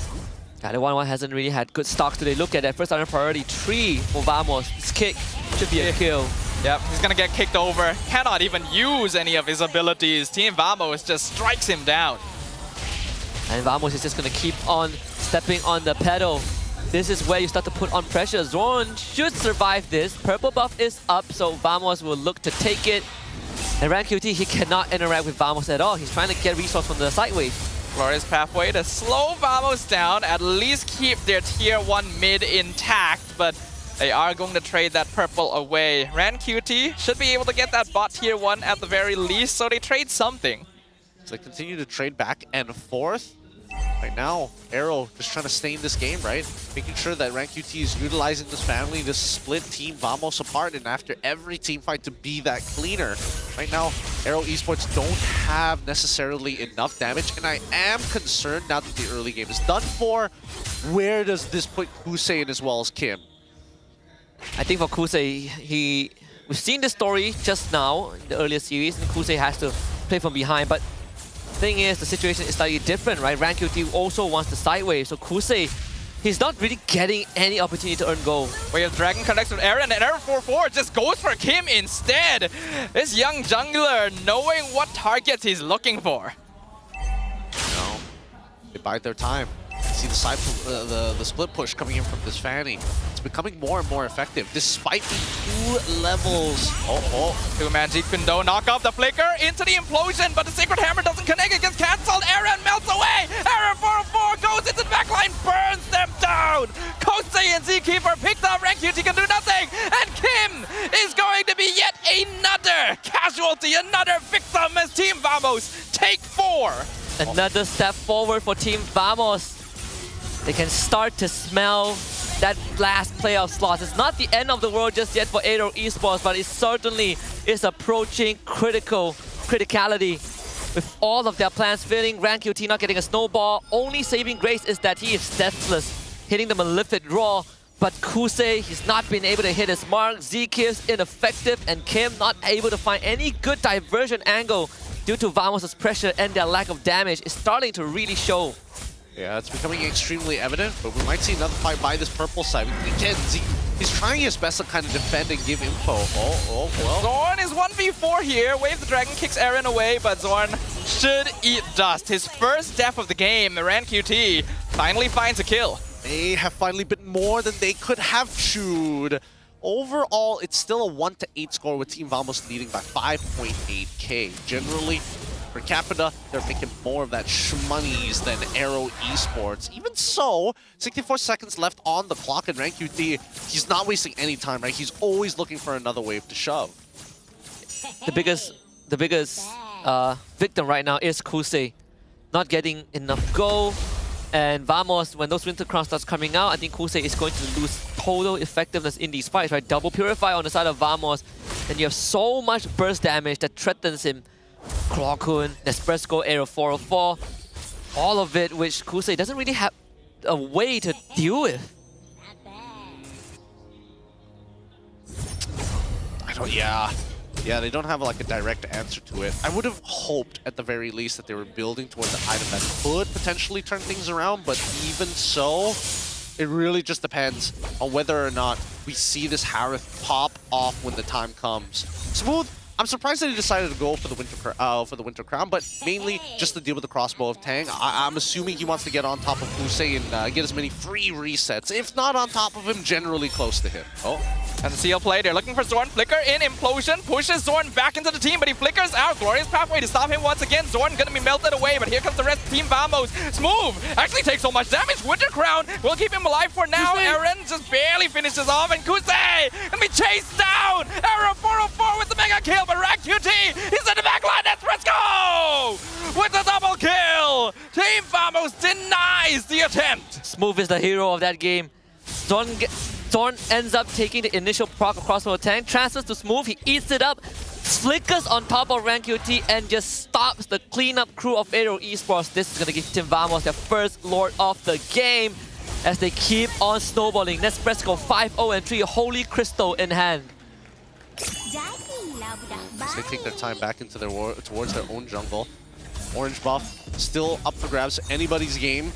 Yeah, the 1-1 hasn't really had good stocks today. Look at that, first item priority 3 for Vamos. This kick should be a kill. Yep, he's gonna get kicked over. Cannot even use any of his abilities. Team Vamos just strikes him down. And Vamos is just gonna keep on stepping on the pedal. This is where you start to put on pressure. Zorn should survive this. Purple buff is up, so Vamos will look to take it. And RanQT, he cannot interact with Vamos at all. He's trying to get resource from the side wave. Glorious pathway to slow Vamos down, at least keep their tier 1 mid intact, but they are going to trade that purple away. RanQT should be able to get that bot tier 1 at the very least, so they trade something. So they continue to trade back and forth. Right now, Aero just trying to stay in this game, right? Making sure that RanQT is utilizing this family to split Team Vamos apart, and after every team fight to be that cleaner. Right now, Aero Esports don't have necessarily enough damage, and I am concerned now that the early game is done for. Where does this put Kusei in as well as Kim? I think for Kusei, we've seen this story just now in the earlier series, and Kusei has to play from behind, but thing is, the situation is slightly different, right? RanQT also wants the side wave, so Kusei, he's not really getting any opportunity to earn gold. We have Dragon connects with Aaron, and Aaron 4-4 just goes for Kim instead. This young jungler knowing what targets he's looking for. No, they bide their time. see the side, the split push coming in from this Fanny. It's becoming more and more effective, despite the 2 levels. Two-man Jeet Kune Do knock off the flicker into the implosion, but the Sacred Hammer doesn't connect, it gets cancelled. Aaron melts away. Aaron 404 goes into the backline, burns them down. Kosei and Zkeeper picked up. Rank QT can do nothing, and Kim is going to be yet another casualty, another victim as Team Vamos take 4. Another step forward for Team Vamos. They can start to smell that last playoff slot. It's not the end of the world just yet for Aero Esports, but it certainly is approaching criticality. With all of their plans failing, Rank QT not getting a snowball. Only saving grace is that he is deathless, hitting the Malefic Roar. But Kusei, he's not been able to hit his mark. Zkeeper's ineffective, and Kim not able to find any good diversion angle due to Vamos' pressure and their lack of damage. Is starting to really show. Yeah, it's becoming extremely evident, but we might see another fight by this purple side. Again, he's trying his best to kind of defend and give info. Well. Zorn is 1v4 here. Wave the Dragon kicks Aaron away, but Zorn should eat dust. His first death of the game, Ran QT finally finds a kill. They have finally been more than they could have chewed. Overall, it's still a 1-8 score with Team Vamos leading by 5.8k. Generally, per capita, they're making more of that shmoney's than Aero Esports. Even so, 64 seconds left on the clock, and Rank QT, he's not wasting any time, right? He's always looking for another wave to shove. The biggest victim right now is Kusei. Not getting enough go. And Vamos, when those Winter Crown starts coming out, I think Kusei is going to lose total effectiveness in these fights, right? Double Purify on the side of Vamos, and you have so much burst damage that threatens him. Clawkun, Nespresso, Aero 404, all of it, which Kusei doesn't really have a way to deal with. Yeah, they don't have like a direct answer to it. I would have hoped at the very least that they were building towards an item that could potentially turn things around, but even so, it really just depends on whether or not we see this Harith pop off when the time comes. Smooth, I'm surprised that he decided to go for the Winter Crown, but mainly just to deal with the crossbow of Tang. I'm assuming he wants to get on top of Kusei and get as many free resets, if not on top of him, generally close to him. And the seal play, they're looking for Zorn. Flicker in Implosion, pushes Zorn back into the team, but he flickers out. Glorious Pathway to stop him once again. Zorn gonna be melted away, but here comes the rest of Team Vamos. Smooth actually takes so much damage. Winter Crown will keep him alive for now. Aaron just barely finishes off, and Kusei gonna be chased down. Aaron 404 with the mega kill, but Rank QT, he's in the back line. Let's go! With the double kill! Team Vamos denies the attempt. Smooth is the hero of that game. Zorn ends up taking the initial proc across the tank, transfers to Smooth, he eats it up, flickers on top of Rank QT, and just stops the cleanup crew of Aero Esports. This is going to give Team Vamos their first Lord of the game as they keep on snowballing. Nespresso 5-0-3, Holy Crystal in hand. As they take their time back into their towards their own jungle. Orange buff still up for grabs, anybody's game.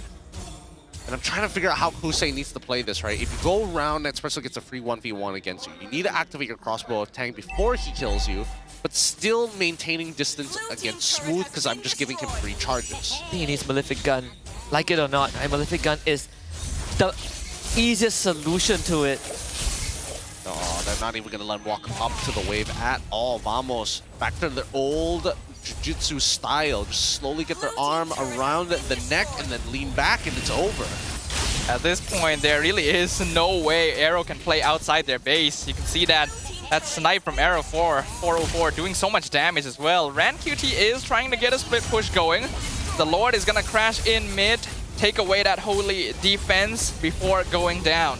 And I'm trying to figure out how Kusei needs to play this, right? If you go around, Nespresso gets a free 1v1 against you. You need to activate your crossbow of Tang before he kills you, but still maintaining distance against Smooth because I'm just giving him free charges. I think he needs Malefic Gun. Like it or not, Malefic Gun is the easiest solution to it. Oh, they're not even going to let him walk up to the wave at all. Vamos, back to their old jiu-jitsu style. Just slowly get their arm around the neck and then lean back and it's over. At this point, there really is no way Aero can play outside their base. You can see that snipe from Aero 404 doing so much damage as well. Ran QT is trying to get a split push going. The Lord is going to crash in mid, take away that holy defense before going down.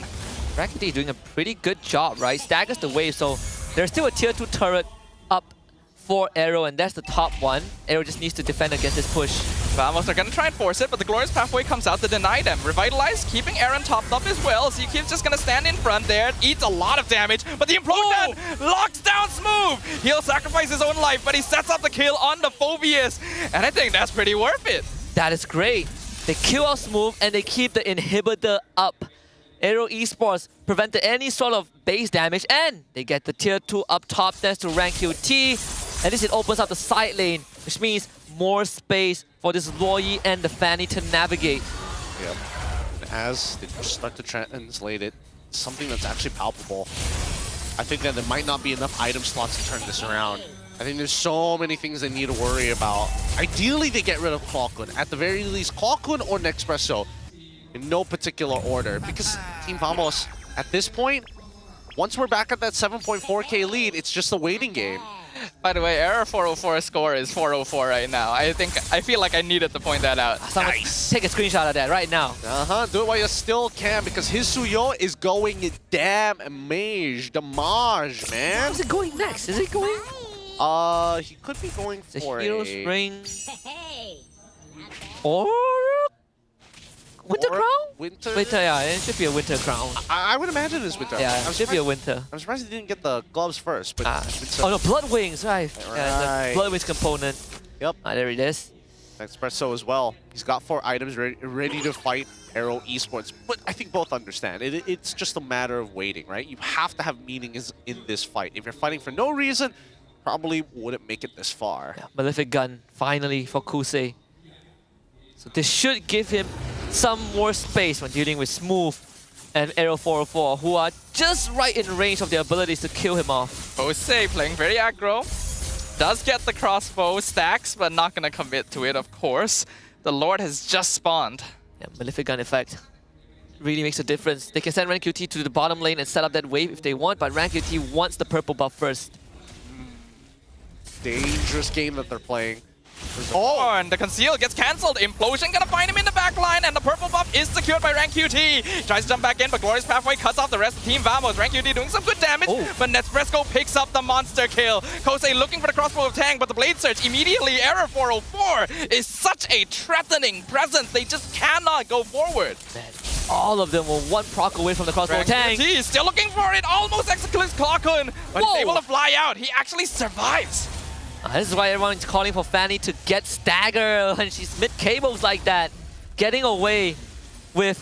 Ran QT doing a pretty good job, right? Staggers the wave, so there's still a tier 2 turret up for Aero, and that's the top one. Aero just needs to defend against this push. Vamos are going to try and force it, but the Glorious Pathway comes out to deny them. Revitalize, keeping Aaron topped up as well. Zeke's just going to stand in front there, eats a lot of damage, but the Implosion locks down Smooth. He'll sacrifice his own life, but he sets up the kill on the Phobius, and I think that's pretty worth it. That is great. They kill off Smooth, and they keep the inhibitor up. Aero Esports prevented any sort of base damage, and they get the tier 2 up top thanks to Rank QT. At least it opens up the side lane, which means more space for this Loyi and the Fanny to navigate. Yep. as they start to translate it, something that's actually palpable. I think that there might not be enough item slots to turn this around. I think there's so many things they need to worry about. Ideally, they get rid of Klokun. At the very least, Klokun or Nespresso, in no particular order. Because Team Vamos, at this point, once we're back at that 7.4k lead, it's just a waiting game. By the way, Aero 404 score is 404 right now. I feel like I needed to point that out. Nice. Take a screenshot of that right now. Do it while you still can, because his Suyo is going damage, man. Where's it going next? Is it going? He could be going for the Hero Spring. Or Winter Crown? Winter, yeah, it should be a Winter Crown. I would imagine it's Winter. Yeah, it should be a Winter. I'm surprised he didn't get the gloves first. But oh no, Blood Wings, right. Right. Yeah, the Blood Wings component. Yep. There it is. Nespresso as well. He's got 4 items ready to fight Aero Esports. But I think both understand. It's just a matter of waiting, right? You have to have meaning in this fight. If you're fighting for no reason, probably wouldn't make it this far. Yeah, Malefic Gun, finally, for Kusei. So this should give him some more space when dealing with Smooth and Aero 404, who are just right in range of their abilities to kill him off. Kusei playing very aggro. Does get the crossbow stacks, but not gonna commit to it, of course. The Lord has just spawned. Yeah, Malefic Gun effect really makes a difference. They can send Rank QT to the bottom lane and set up that wave if they want, but Rank QT wants the purple buff first. Dangerous game that they're playing. Oh, and the conceal gets cancelled. Implosion gonna find him in the back line, and the purple buff is secured by Rank QT. Tries to jump back in, but Glorious Pathway cuts off the rest of Team Vamos. Rank QT doing some good damage, but Nespresso picks up the monster kill. Kosei looking for the crossbow of Tang, but the blade search immediately. Error 404 is such a threatening presence. They just cannot go forward. Man, all of them were one proc away from the crossbow of Tang. QT is still looking for it. Almost executes Klokun, but he's able to fly out. He actually survives. This is why everyone's calling for Fanny to get stagger when she's mid-cables like that. Getting away with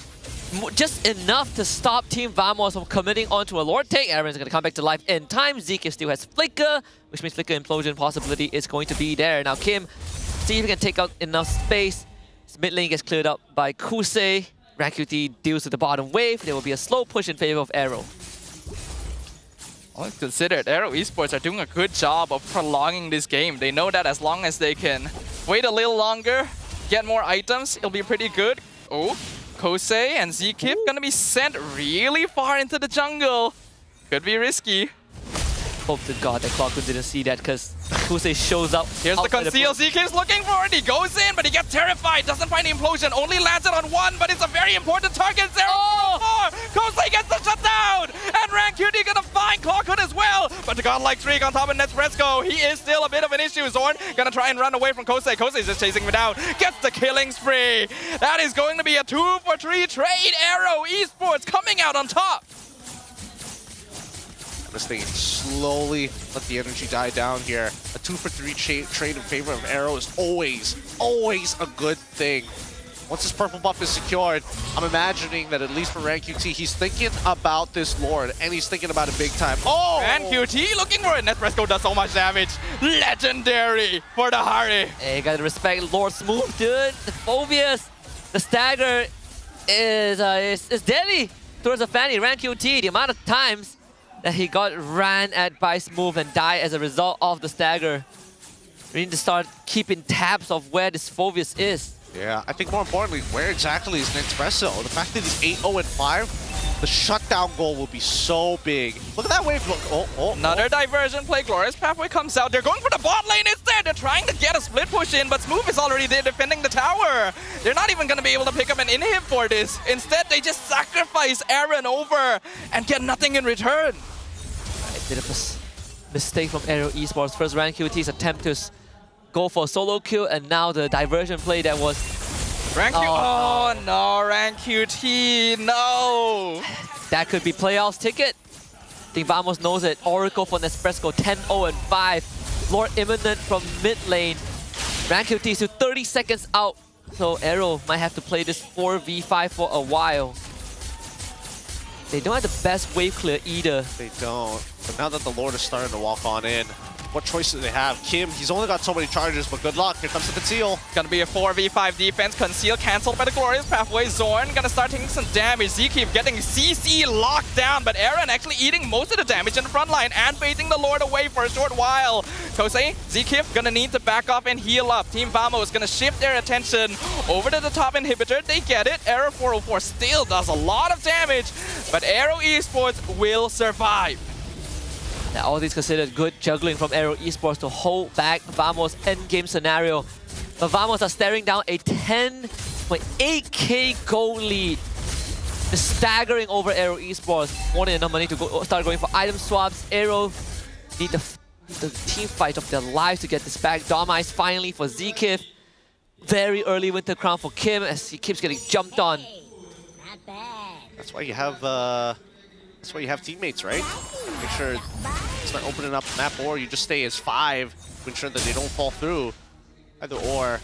just enough to stop Team Vamos from committing onto a Lord Take. Aaron's going to come back to life in time. Zeke still has Flicker, which means Flicker Implosion possibility is going to be there. Now Kim, see if he can take out enough space. His mid lane gets cleared up by Kusei. Rank QT deals with the bottom wave. There will be a slow push in favor of Aero. All considered, Aero Esports are doing a good job of prolonging this game. They know that as long as they can wait a little longer, get more items, it'll be pretty good. Oh, Kosei and Zkip gonna be sent really far into the jungle. Could be risky. Hope to God that Klokun didn't see that, because Kusei shows up. Here's the conceal. Zkip's looking for it. He goes in, but he gets terrified. Doesn't find the implosion. Only lands it on one, but it's a very important target. 0-4. Kosei gets the shutdown. And Rank QT gonna find Klokun as well. But the godlike streak on top of Nespresso. He is still a bit of an issue. Zorn gonna try and run away from Kosei. Kosei's just chasing him down. Gets the killing spree. That is going to be a 2-for-3 trade. Aero Esports coming out on top. This thing slowly let the energy die down here. A 2-for-3 trade in favor of Aero is always a good thing. Once this purple buff is secured, I'm imagining that at least for Rank QT, he's thinking about this Lord, and he's thinking about it big time. Oh! Rank QT looking for it. Nespresso does so much damage. Legendary for the Hari. Hey, gotta respect Lord Smooth, dude. The Phobias, the stagger is deadly towards the Fanny. Rank QT, the amount of times that he got ran at by Smooth and died as a result of the stagger. We need to start keeping tabs of where this Phobius is. Yeah, I think more importantly, where exactly is Nespresso? The fact that he's 8-0-5, the shutdown goal will be so big. Look at that wave. Look. Another diversion play. Glorious Pathway comes out. They're going for the bot lane instead. They're trying to get a split push in, but Smooth is already there defending the tower. They're not even going to be able to pick up an inhib for this. Instead, they just sacrifice Aaron over and get nothing in return. A bit of a mistake from Aero Esports. First Rank QT's attempt to go for a solo kill, and now the diversion play that was... Rank QT. Oh no, Rank QT, no! That could be playoffs ticket. I think Vamos knows it. Oracle for Nespresso, 10-0-5. Lord imminent from mid lane. Rank QT is still 30 seconds out, so Aero might have to play this 4v5 for a while. They don't have the best wave clear either. They don't. But now that the Lord is starting to walk on in, what choice do they have? Kim, he's only got so many charges, but good luck. Here comes the conceal. Gonna be a 4v5 defense. Conceal cancelled by the Glorious Pathway. Zorn gonna start taking some damage. Zkeep getting CC locked down, but Aaron actually eating most of the damage in the front line and baiting the Lord away for a short while. Kosei, Zkeep gonna need to back off and heal up. Team Vamos is gonna shift their attention over to the top inhibitor. They get it. Aero 404 still does a lot of damage, but Aero Esports will survive. Now, all these considered good juggling from Aero Esports to hold back Vamos' endgame scenario. But Vamos are staring down a 10.8k gold lead. Just staggering over Aero Esports. More than enough money to start going for item swaps. Aero need the team fight of their lives to get this back. Domice finally for Zkeep. Very early Winter Crown for Kim as he keeps getting jumped on. That's why you have teammates, right? Make sure start opening up the map, or you just stay as 5 to ensure that they don't fall through. Either or.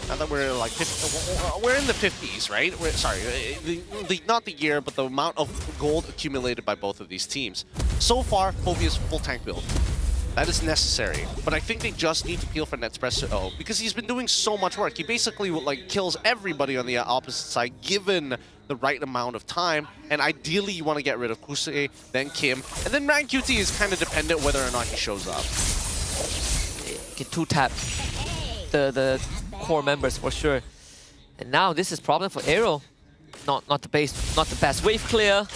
Now that we're like we're in the 50s, right? Sorry, not the year, but the amount of gold accumulated by both of these teams. So far, Phobia's full tank build. That is necessary, but I think they just need to peel for Nespresso because he's been doing so much work. He basically like kills everybody on the opposite side given the right amount of time, and ideally you want to get rid of Kusei, then Kim, and then Rank QT is kind of dependent whether or not he shows up. Can 2-tap the core members for sure. And now this is problem for Aero. Not the best wave clear.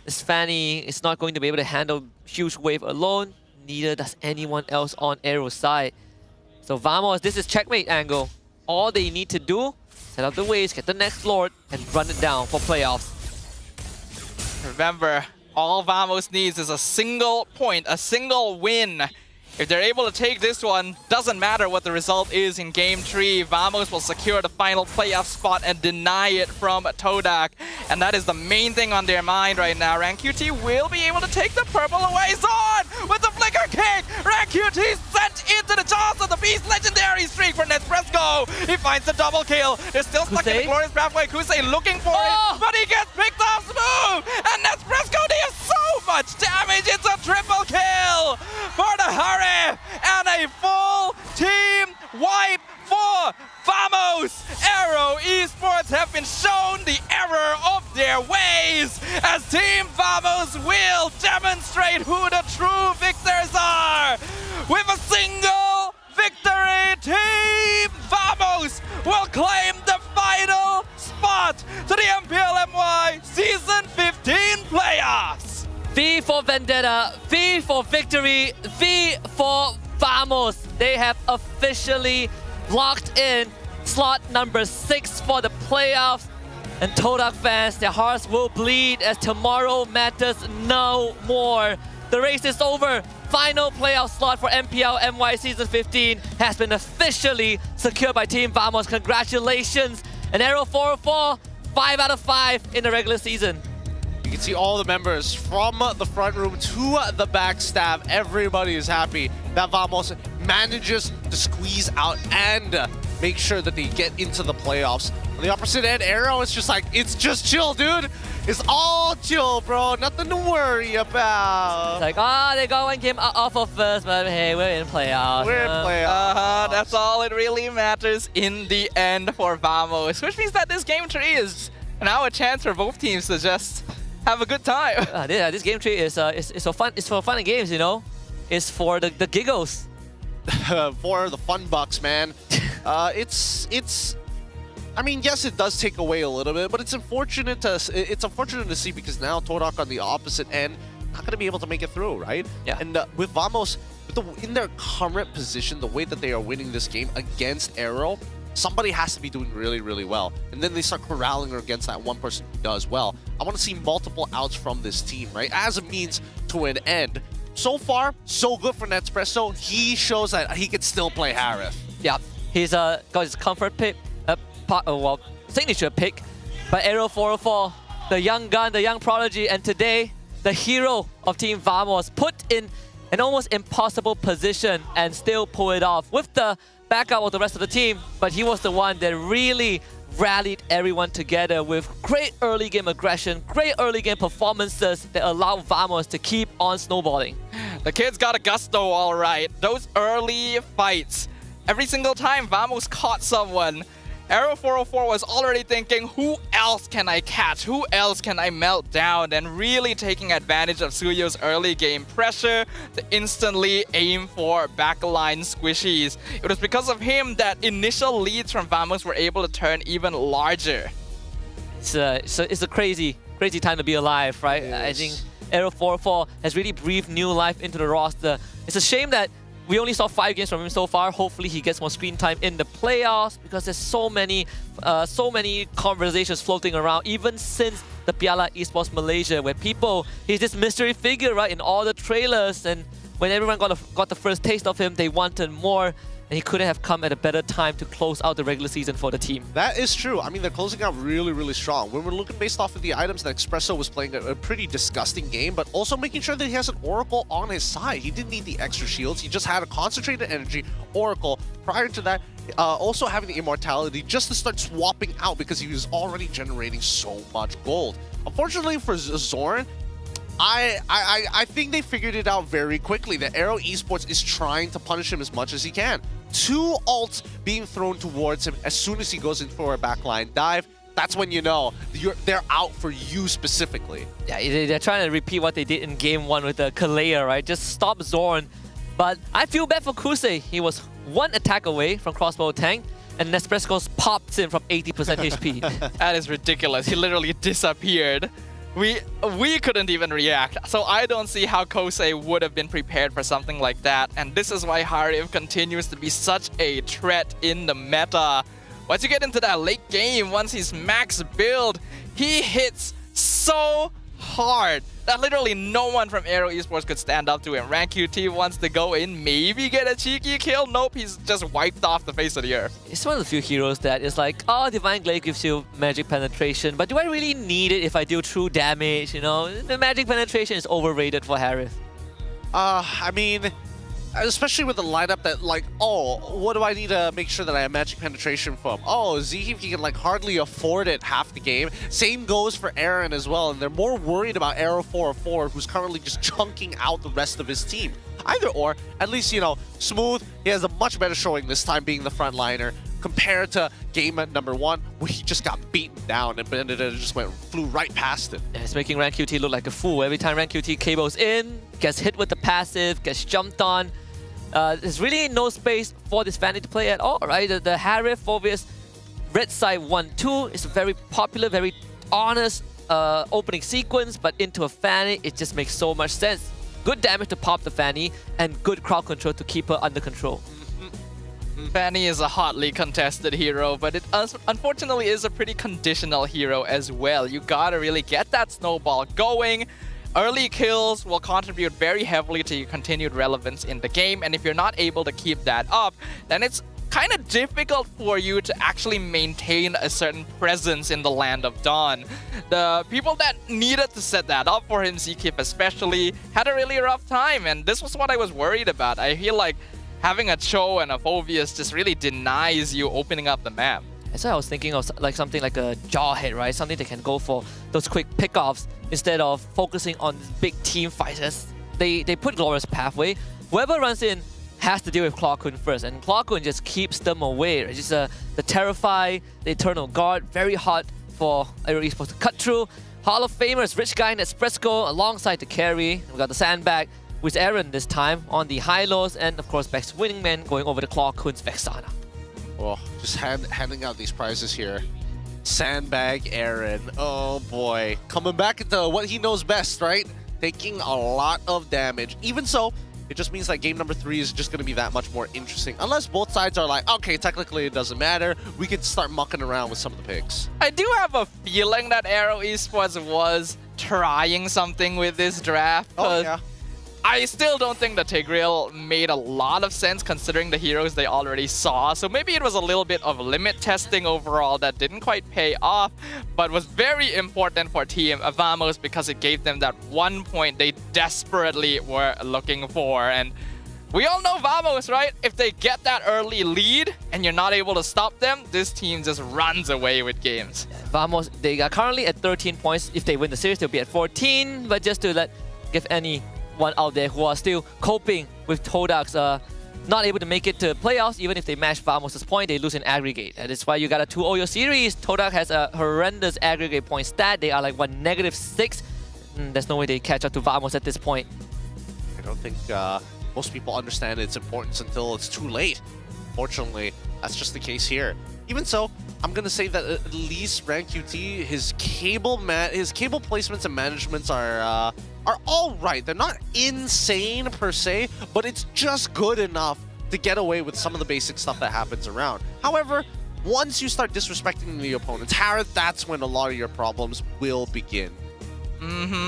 This Fanny is not going to be able to handle huge wave alone. Neither does anyone else on Aero's side. So Vamos, this is checkmate angle. All they need to do, set up the waves, get the next Lord, and run it down for playoffs. Remember, all Vamos needs is a single point, a single win. If they're able to take this one, doesn't matter what the result is in Game 3, Vamos will secure the final playoff spot and deny it from Todak. And that is the main thing on their mind right now. Rank QT will be able to take the purple away. Zorn with the flicker kick! Rank QT sent into the jaws of the beast. Legendary streak for Nespresso. He finds the double kill. They're still stuck in the glorious pathway. Kusei looking for it, but he gets picked off smooth! And Nespresso deals so much damage. It's a triple kill for the Hurry! And a full team wipe for Vamos! Aero Esports have been shown the error of their ways as Team Vamos will demonstrate who the true victors are! With a single victory, Team Vamos will claim the final spot to the MPL MY Season 15 playoffs! V for Vendetta, V for victory, V for Vamos. They have officially locked in slot number 6 for the playoffs. And Todak fans, their hearts will bleed as tomorrow matters no more. The race is over. Final playoff slot for MPL MY Season 15 has been officially secured by Team Vamos. Congratulations. And Aero 404, 5 out of 5 in the regular season. You can see all the members from the front room to the backstab. Everybody is happy that Vamos manages to squeeze out and make sure that they get into the playoffs. On the opposite end, Aero is just like, it's just chill, dude. It's all chill, bro. Nothing to worry about. It's like, they got one game off of us, but hey, we're in playoffs. We're in playoffs. That's all it really matters in the end for Vamos, which means that this Game 3 is now a chance for both teams to just have a good time. This Game 3 is for fun. It's for fun and games, you know. It's for the giggles. For the fun bucks, man. I mean, yes, it does take away a little bit, but it's unfortunate to see because now Todak on the opposite end not going to be able to make it through, right? Yeah. And with Vamos, in their current position, the way that they are winning this game against Aero, somebody has to be doing really, really well. And then they start corralling against that one person who does well. I want to see multiple outs from this team, right? As a means to an end. So far, so good for Nespresso. He shows that he can still play Harith. Yeah, he's got his comfort pick, signature pick by Aero 404, the young gun, the young prodigy, and today, the hero of Team Vamos put in an almost impossible position and still pull it off with the backup of the rest of the team, but he was the one that really rallied everyone together with great early game aggression, great early game performances that allowed Vamos to keep on snowballing. The kid's got a gusto, all right. Those early fights, every single time Vamos caught someone, Aero 404 was already thinking, who else can I catch? Who else can I melt down? And really taking advantage of Suyo's early game pressure to instantly aim for backline squishies. It was because of him that initial leads from Vamos were able to turn even larger. It's a crazy time to be alive, right? I think Aero 404 has really breathed new life into the roster. It's a shame that we only saw 5 games from him so far. Hopefully he gets more screen time in the playoffs, because there's so many conversations floating around, even since the Piala Esports Malaysia, where he's this mystery figure, right, in all the trailers, and when everyone got the first taste of him, they wanted more. And he couldn't have come at a better time to close out the regular season for the team. That is true. I mean, they're closing out really, really strong. When we're looking based off of the items, that Espresso was playing a pretty disgusting game, but also making sure that he has an Oracle on his side. He didn't need the extra shields. He just had a concentrated energy Oracle. Prior to that, also having the immortality just to start swapping out, because he was already generating so much gold. Unfortunately for Zorn, I think they figured it out very quickly that Aero Esports is trying to punish him as much as he can. 2 ults being thrown towards him as soon as he goes in for a backline dive. That's when you know they're out for you specifically. Yeah, they're trying to repeat what they did in game 1 with the Kalea, right? Just stop Zorn. But I feel bad for Kusei. He was 1 attack away from crossbow tank, and Nespresso popped him from 80% HP. That is ridiculous. He literally disappeared. We couldn't even react, so I don't see how Kosei would have been prepared for something like that, and this is why Harif continues to be such a threat in the meta. Once you get into that late game, once he's max build, he hits so hard that literally no one from Aero Esports could stand up to him. Rank QT wants to go in, maybe get a cheeky kill. Nope, he's just wiped off the face of the earth. It's one of the few heroes that is like, oh, Divine Glaive gives you magic penetration, but do I really need it if I do true damage? You know, the magic penetration is overrated for Harith. I mean, especially with the lineup that, like, oh, what do I need to make sure that I have magic penetration from? Oh, Zeke, he can like hardly afford it half the game. Same goes for Aaron as well, and they're more worried about Aero 404, who's currently just chunking out the rest of his team. Either or, at least, you know, Smooth, he has a much better showing this time being the frontliner compared to game at number 1, where he just got beaten down and Benedetta just flew right past him. Yeah, it's making Rank QT look like a fool. Every time Rank QT cables in, gets hit with the passive, gets jumped on. There's really no space for this Fanny to play at all, right? The Harith, Phobius, Red Side 1-2 is a very popular, very honest opening sequence, but into a Fanny, it just makes so much sense. Good damage to pop the Fanny, and good crowd control to keep her under control. Fanny is a hotly contested hero, but it unfortunately is a pretty conditional hero as well. You gotta really get that snowball going. Early kills will contribute very heavily to your continued relevance in the game, and if you're not able to keep that up, then it's kind of difficult for you to actually maintain a certain presence in the Land of Dawn. The people that needed to set that up for him, Zekip especially, had a really rough time, and this was what I was worried about. I feel like having a Cho and a Phobius just really denies you opening up the map. That's why I was thinking of like something like a Jawhead, right? Something that can go for those quick pickoffs instead of focusing on big team fighters. They put Glorious Pathway. Whoever runs in has to deal with Claw Kun first, and Claw Kun just keeps them away. Right? Just the Terrify, the Eternal Guard, very hard for Aero Esports to cut through. Hall of Famers, Rich Guy, Nespresso alongside the carry. We got the Sandbag with Aaron this time on the high lows, and of course Beck's Winning Man going over to Claw Kun's Vexana. Well, just handing out these prizes here. Sandbag Aaron. Oh boy. Coming back into what he knows best, right? Taking a lot of damage. Even so, it just means that game number 3 is just going to be that much more interesting. Unless both sides are like, okay, technically it doesn't matter. We can start mucking around with some of the picks. I do have a feeling that Aero Esports was trying something with this draft. Oh, yeah. I still don't think the Tigreal made a lot of sense considering the heroes they already saw. So maybe it was a little bit of limit testing overall that didn't quite pay off, but was very important for Team Vamos because it gave them that 1 point they desperately were looking for. And we all know Vamos, right? If they get that early lead and you're not able to stop them, this team just runs away with games. Vamos, they are currently at 13 points. If they win the series, they'll be at 14. But just to give any one out there who are still coping with Todak's not able to make it to playoffs. Even if they match Vamos' point, they lose in aggregate. And that's why you got a 2-0 series. Todak has a horrendous aggregate point stat. They are like -6. There's no way they catch up to Vamos at this point. I don't think most people understand its importance until it's too late. Fortunately, that's just the case here. Even so, I'm gonna say that at least RanQT, his cable placements and managements are all right. They're not insane per se, but it's just good enough to get away with some of the basic stuff that happens around. However, once you start disrespecting the opponents, Harith, that's when a lot of your problems will begin.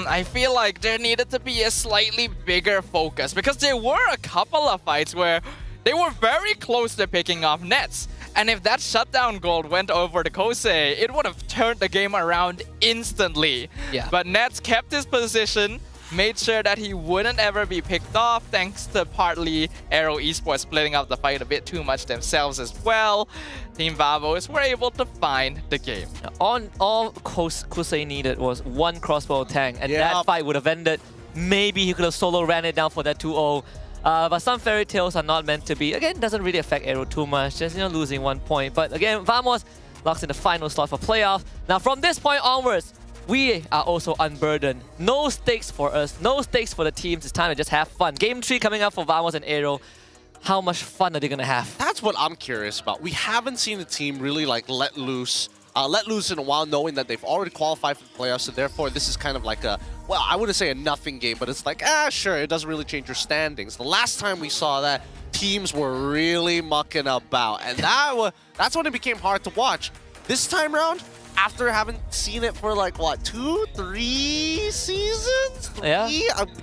I feel like there needed to be a slightly bigger focus, because there were a couple of fights where they were very close to picking off nets. And if that shutdown gold went over to Kosei, it would have turned the game around instantly. Yeah. But Nets kept his position, made sure that he wouldn't ever be picked off, thanks to partly Aero Esports splitting up the fight a bit too much themselves as well. Team Vamos were able to find the game. All Kosei needed was one crossbow tank, and that fight would have ended. Maybe he could have solo ran it down for that 2-0. But some fairy tales are not meant to be. Again, doesn't really affect Aero too much, just losing 1 point. But again, Vamos locks in the final slot for playoff. Now from this point onwards, we are also unburdened. No stakes for us, no stakes for the teams. It's time to just have fun. Game 3 coming up for Vamos and Aero. How much fun are they gonna have? That's what I'm curious about. We haven't seen the team really like let loose in a while, knowing that they've already qualified for the playoffs, so therefore this is kind of like a, well, I wouldn't say a nothing game, but it's like, sure, it doesn't really change your standings. The last time we saw that, teams were really mucking about, and that's when it became hard to watch. This time around, after having seen it for like, what, 2-3 seasons? Yeah.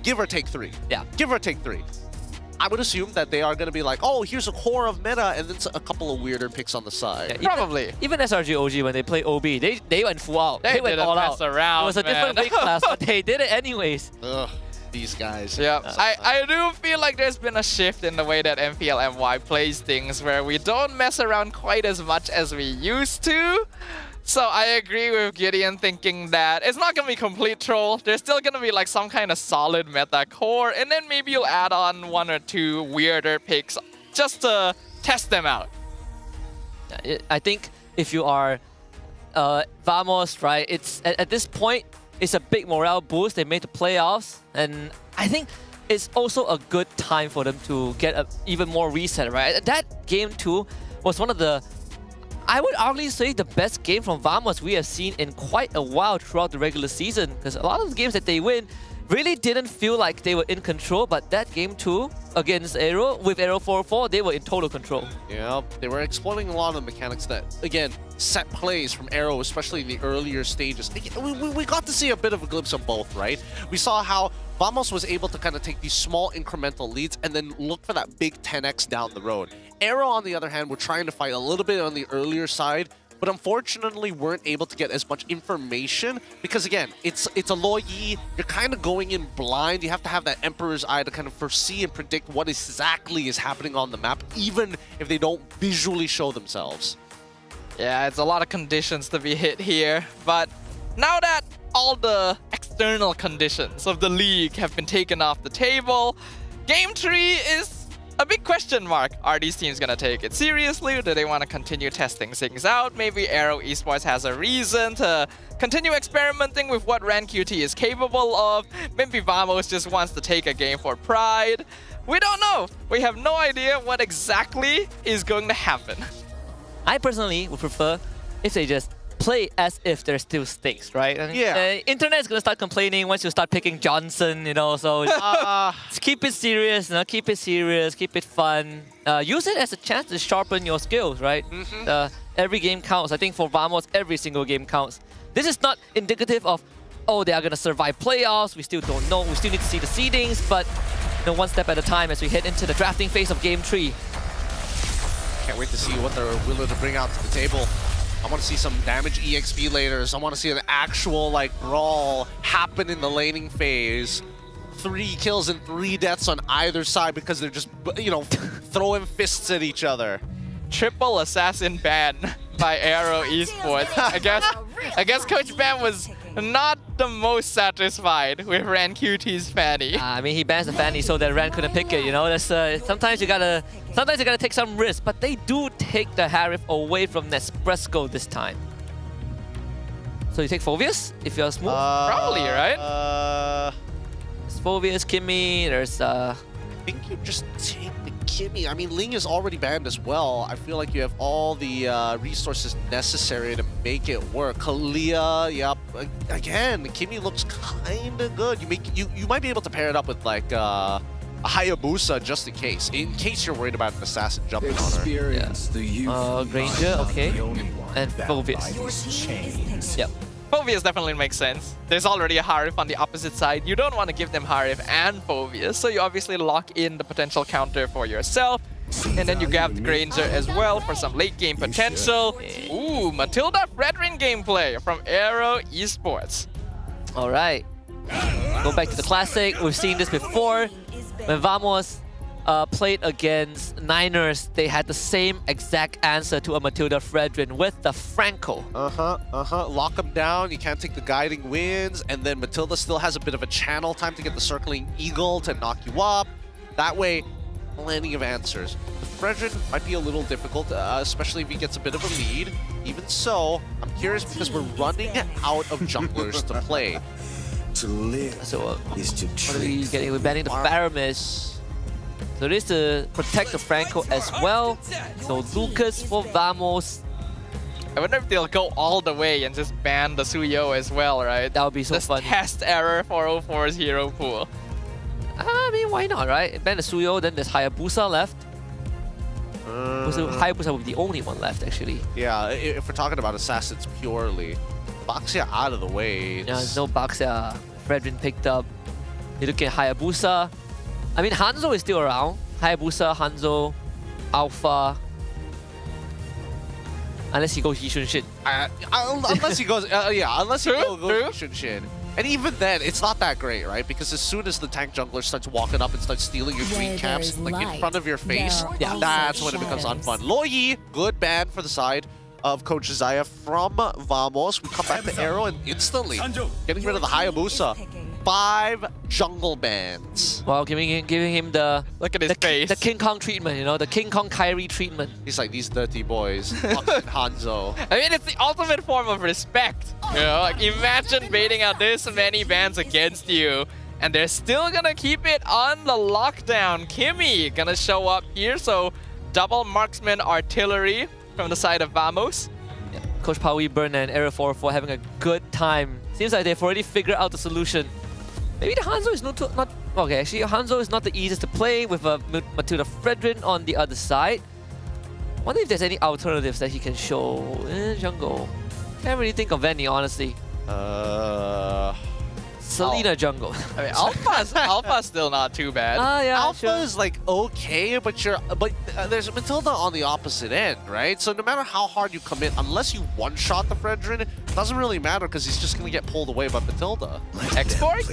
Give or take 3. Yeah. Give or take 3. I would assume that they are going to be like, oh, here's a core of meta, and then a couple of weirder picks on the side. Yeah, Probably. Even SRG OG, when they played OB, they went full out. They went all out. Around, it was a different weight class, but they did it anyways. Ugh, these guys. Yeah, I do feel like there's been a shift in the way that MPL MY plays things, where we don't mess around quite as much as we used to. So I agree with Gideon thinking that it's not going to be complete troll. There's still going to be like some kind of solid meta core, and then maybe you'll add on 1 or 2 weirder picks just to test them out. I think if you are Vamos, right, it's at this point, it's a big morale boost. They made the playoffs, and I think it's also a good time for them to get a even more reset, right? That game 2 was one of the, I would arguably say, the best game from Vamos we have seen in quite a while throughout the regular season, because a lot of the games that they win really didn't feel like they were in control, but that game 2 against Aero, with Aero 4-4, they were in total control. Yeah, they were exploiting a lot of the mechanics that, again, set plays from Aero, especially in the earlier stages. We got to see a bit of a glimpse of both, right? We saw how Vamos was able to kind of take these small incremental leads and then look for that big 10x down the road. Aero, on the other hand, were trying to fight a little bit on the earlier side, but unfortunately weren't able to get as much information because, again, it's a low Yi. You're kind of going in blind. You have to have that Emperor's Eye to kind of foresee and predict what exactly is happening on the map, even if they don't visually show themselves. Yeah, it's a lot of conditions to be hit here, but now that all the external conditions of the league have been taken off the table, Game 3 is a big question mark. Are these teams going to take it seriously, or do they want to continue testing things out? Maybe Aero Esports has a reason to continue experimenting with what RanQT is capable of. Maybe Vamos just wants to take a game for pride. We don't know. We have no idea what exactly is going to happen. I personally would prefer if they just play as if there's still stakes, right? And yeah. Internet's gonna start complaining once you start picking Johnson, so keep it serious, keep it serious, keep it fun. Use it as a chance to sharpen your skills, right? Every game counts. I think for Vamos, every single game counts. This is not indicative of, oh, they are gonna survive playoffs. We still don't know. We still need to see the seedings, but one step at a time as we head into the drafting phase of Game 3. Can't wait to see what they're willing to bring out to the table. I want to see some damage EXP laters. I want to see an actual brawl happen in the laning phase. 3 kills and 3 deaths on either side because they're just, throwing fists at each other. Triple assassin ban by Aero Esports. I guess Coach Ban was not not the most satisfied with Ran QT's Fanny. I mean, he bans the Fanny so that Ran couldn't pick it, you know? That's, sometimes you gotta take some risks, but they do take the Harif away from Nespresso this time. So you take Phoveus if you're smooth? Probably, right? It's Phoveus, Kimmy, there's I think you just take the Kimmy. I mean, Ling is already banned as well. I feel like you have all the resources necessary to make it work. Kalia, yep. Again, Kimmy looks kind of good. You might be able to pair it up with like a Hayabusa just in case you're worried about an assassin jumping on her. Yeah. Granger, okay. And Phoveus. Yep. Phoveus definitely makes sense. There's already a Harif on the opposite side. You don't want to give them Harif and Phoveus, so you obviously lock in the potential counter for yourself. And then you grab the Granger as well for some late game potential. Ooh, Matilda Fredrin gameplay from Aero Esports. Alright. Go back to the classic. We've seen this before. When Vamos played against Niners, they had the same exact answer to a Matilda Fredrin with the Franco. Lock them down, you can't take the guiding winds, and then Matilda still has a bit of a channel time to get the circling eagle to knock you up. That way, plenty of answers. The Fredrin might be a little difficult, especially if he gets a bit of a lead. Even so, I'm curious because we're running out of junglers to play. So what are we getting? We're banning the Paramis. So this to protect the Franco as well. So Lucas for Vamos. I wonder if they'll go all the way and just ban the Suyo as well, right? That would be so funny. Test error 404's hero pool. I mean, why not, right? Ban the Suyo, then there's Hayabusa left. Hayabusa would be the only one left, actually. Yeah, if we're talking about assassins purely, Baxia out of the way. Yeah, there's no Baxia. Fredrin picked up. You look at Hayabusa. I mean, Hanzo is still around. Hayabusa, Hanzo, Alpha. Unless he goes Yishun Shin. Unless he goes, unless he goes Yishun Shin. And even then, it's not that great, right? Because as soon as the tank jungler starts walking up and starts stealing your green caps, like in front of your face, that's when it becomes unfun. Loyi, good ban for the side of Coach Zaya from Vamos. We come back to Aero and instantly getting rid of the Hayabusa. 5 jungle bans. Wow, giving him the look at his face. The King Kong treatment, you know, the King Kong Kyrie treatment. He's like, these dirty boys. Hanzo. I mean, it's the ultimate form of respect. You know, like imagine baiting out this many bans against you, and they're still gonna keep it on the lockdown. Kimmy gonna show up here, so double marksman artillery from the side of Vamos. Yeah. Coach Paui Burn and Aero 404 having a good time. Seems like they've already figured out the solution. Maybe the Hanzo is not okay. Actually, Hanzo is not the easiest to play with a Matilda Fredrin on the other side. Wonder if there's any alternatives that he can show in jungle. Can't really think of any, honestly. Selena jungle. I mean, Alpha's still not too bad. Yeah, Alpha is like okay, but there's Matilda on the opposite end, right? So no matter how hard you commit, unless you one-shot the Fredrin, it doesn't really matter because he's just gonna get pulled away by Matilda. Export?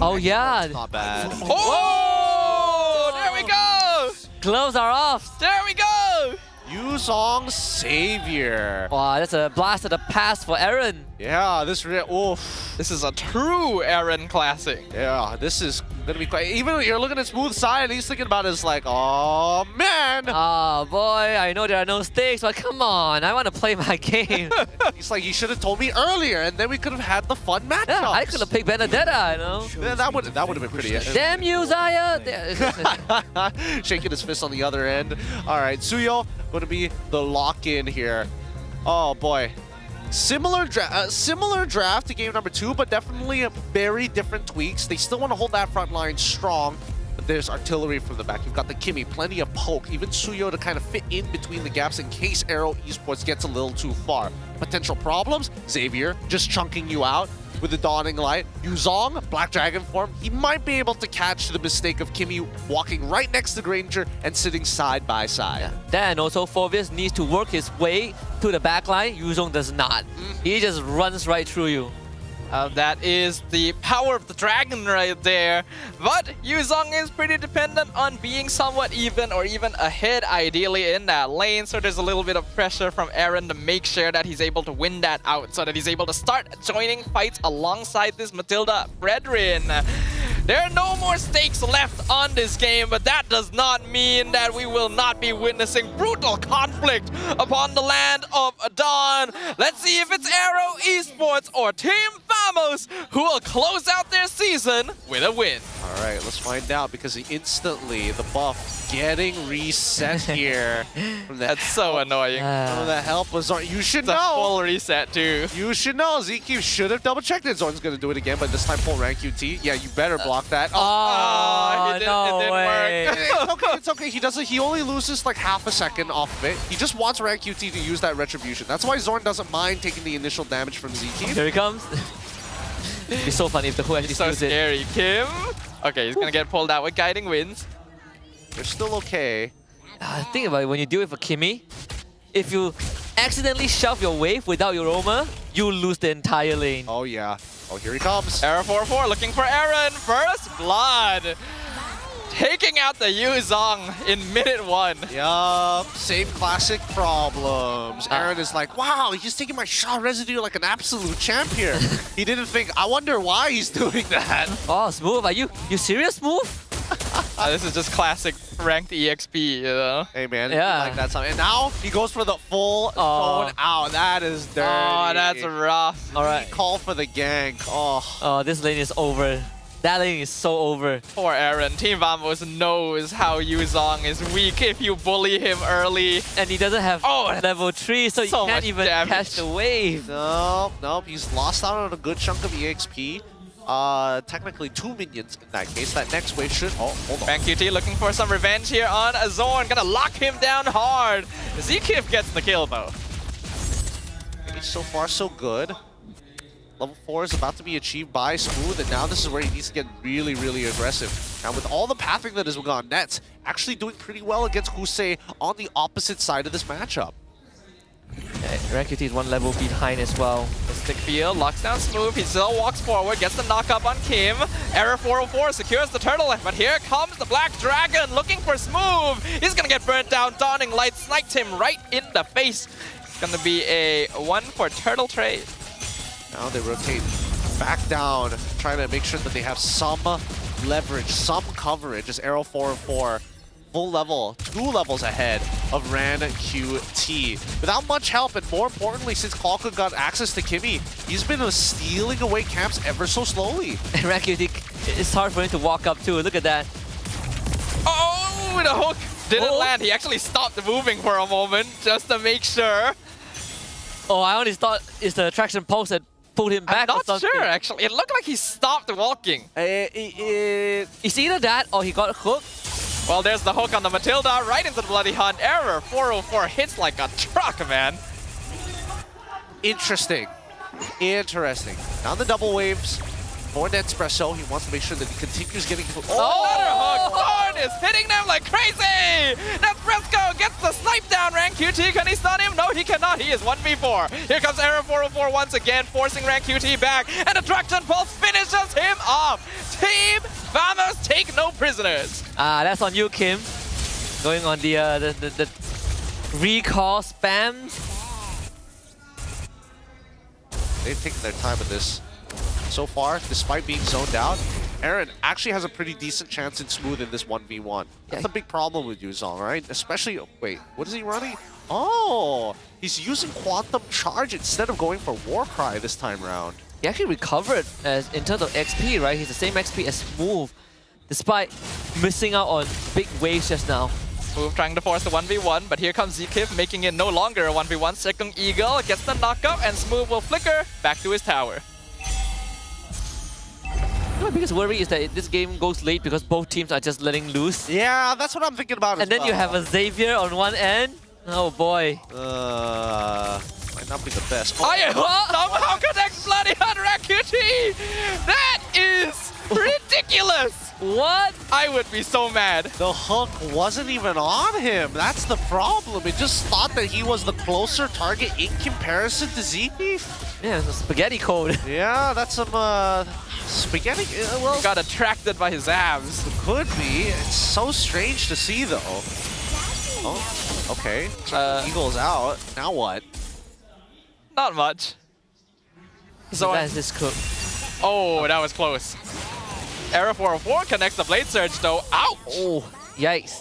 Oh yeah. Not bad. Oh, there we go. Gloves are off. There we go. Yuzong Savior. Wow, that's a blast of the past for Aaron. Yeah, this is a true Aaron classic. Yeah, this is gonna be quite. Even you're looking at Smooth Side, he's thinking about it as like, oh man. Oh boy, I know there are no stakes, but come on, I want to play my game. He's like, you should have told me earlier, and then we could have had the fun matchups. Yeah, I could have picked Benedetta, you know. Yeah, that would have been pretty. Damn you, Zaya! Shaking his fist on the other end. All right, Suyo going to be the lock-in here. Oh boy. Similar draft to game number 2, but definitely very different tweaks. They still want to hold that front line strong, but there's artillery from the back. You've got the Kimmy, plenty of poke, even Suyo to kind of fit in between the gaps in case Aero Esports gets a little too far. Potential problems, Xavier just chunking you out with the Dawning Light. Yuzong, Black Dragon form, he might be able to catch the mistake of Kimmy walking right next to Granger and sitting side by side. Yeah. Then also Phoveus needs to work his way to the back line. Yuzong does not. He just runs right through you. That is the power of the dragon right there. But Yuzong is pretty dependent on being somewhat even or even ahead ideally in that lane. So there's a little bit of pressure from Aaron to make sure that he's able to win that out so that he's able to start joining fights alongside this Matilda brethren. There are no more stakes left on this game, but that does not mean that we will not be witnessing brutal conflict upon the land of Dawn. Let's see if it's Aero Esports or Team Vamos who will close out their season with a win. All right, let's find out, because instantly the buff getting reset here. That's so annoying. From the help was Zorn. You should it's know. A full reset too. You should know. Zeke should have double checked it. Zorn's going to do it again, but this time full rank QT. Yeah, you better block that. It didn't work. It's okay. It's okay. He doesn't. He only loses like half a second off of it. He just wants rank QT to use that retribution. That's why Zorn doesn't mind taking the initial damage from Zeke. Here he comes. It'd be so funny if the Who actually so steals it. Scary. Kim. Okay, he's gonna get pulled out with guiding winds. They're still okay. Think about it, when you deal with a Kimmy, if you accidentally shove your wave without your Roma, you lose the entire lane. Oh yeah. Oh, here he comes. Aero 4-4 looking for Aaron. First blood. Taking out the Yuzong in minute 1. Yup, same classic problems. Aaron is like, wow, he's taking my shot residue like an absolute champ here. He didn't think, I wonder why he's doing that. Oh, Smooth, are you serious, Smooth? This is just classic ranked EXP, you know? Hey man, yeah. Like that time. And now he goes for the full zone out. That is dirty. Oh, that's rough. All right, call for the gank. Oh, this lane is over. That lane is so over. Poor Aaron. Team Vamos knows how Yuzong is weak if you bully him early. And he doesn't have level 3, so you can't even catch the wave. Nope. He's lost out on a good chunk of EXP. Technically 2 minions in that case. That next wave should... Oh, hold on. Bank QT looking for some revenge here on Zorn. Gonna lock him down hard. Zekif gets the kill though. So far, so good. Level 4 is about to be achieved by Smooth, and now this is where he needs to get really, really aggressive. Now with all the pathing that has gone Nets, actually doing pretty well against Husei on the opposite side of this matchup. Yeah, Rankut is 1 level behind as well. The stick field locks down Smooth. He still walks forward, gets the knock up on Kim. Error 404 secures the turtle, but here comes the Black Dragon looking for Smooth. He's gonna get burnt down. Dawning Light sniped him right in the face. It's gonna be a 1 for turtle trade. Now they rotate back down, trying to make sure that they have some leverage, some coverage as Aero 404 full level, 2 levels ahead of Ran QT. Without much help, and more importantly, since Kalka got access to Kimmy, he's been stealing away camps ever so slowly. And Ran QT, it's hard for him to walk up too. Look at that. Oh, the hook didn't land. He actually stopped moving for a moment just to make sure. Oh, I only thought it's the traction pulse that pulled him back. I'm or something. not sure, actually. It looked like he stopped walking. It's either that or he got hooked. Well, there's the hook on the Matilda, right into the Bloody Hunt. Error 404 hits like a truck, man. Interesting. Now the double waves for Nespresso. He wants to make sure that he continues getting... Another hook! Zorn is hitting them like crazy! Nespresso gets the snipe down. Rank QT, can he stun him? No, he cannot. He is 1v4. Here comes Error 404 once again, forcing Rank QT back, and the Traction Pulse finishes him off. Team Vamos take no prisoners. That's on you, Kim. Going on the recall spams. They've taken their time with this. So far, despite being zoned out, Aaron actually has a pretty decent chance in Smooth in this 1v1. That's a big problem with Yuzong, right? Especially, wait, what is he running? Oh, he's using Quantum Charge instead of going for Warcry this time around. He actually recovered in terms of XP, right? He's the same XP as Smooth, despite missing out on big waves just now. Smooth trying to force the 1v1, but here comes Zekif, making it no longer a 1v1. Second Eagle gets the knockup, and Smooth will flicker back to his tower. My biggest worry is that this game goes late because both teams are just letting loose. Yeah, that's what I'm thinking about And then you have a Xavier on one end. Oh boy. Might not be the best. Somehow connects Bloody Hunt Rakuti! That is ridiculous! What? I would be so mad. The hook wasn't even on him. That's the problem. It just thought that he was the closer target in comparison to ZP. Yeah, it's a spaghetti code. Yeah, that's some spaghetti. Well, got attracted by his abs. Could be. It's so strange to see, though. Oh, okay. Eagle's out. Now what? Not much. So that's this cook. Oh, that was close. Aero 404 connects the Blade Surge though. Ouch! Oh, yikes.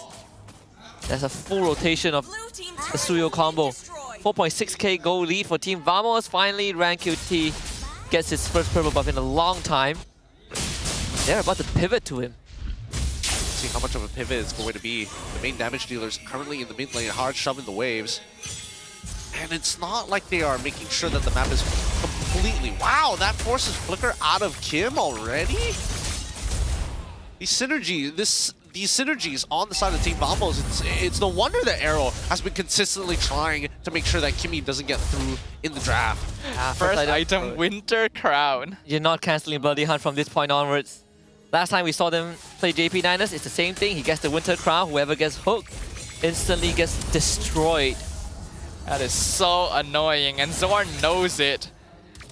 That's a full rotation of the Suyo combo. 4.6k gold lead for Team Vamos. Finally, RanQT gets his first purple buff in a long time. They're about to pivot to him. Let's see how much of a pivot it's going to be. The main damage dealers currently in the mid lane, hard shoving the waves. And it's not like they are making sure that the map is completely... Wow, that forces Flicker out of Kim already? These synergies on the side of Team Vamos, it's no wonder that Aero has been consistently trying to make sure that Kimmy doesn't get through in the draft. First item, Winter Crown. You're not cancelling Bloody Hunt from this point onwards. Last time we saw them play JP Niners, it's the same thing. He gets the Winter Crown, whoever gets hooked instantly gets destroyed. That is so annoying, and Zorn knows it.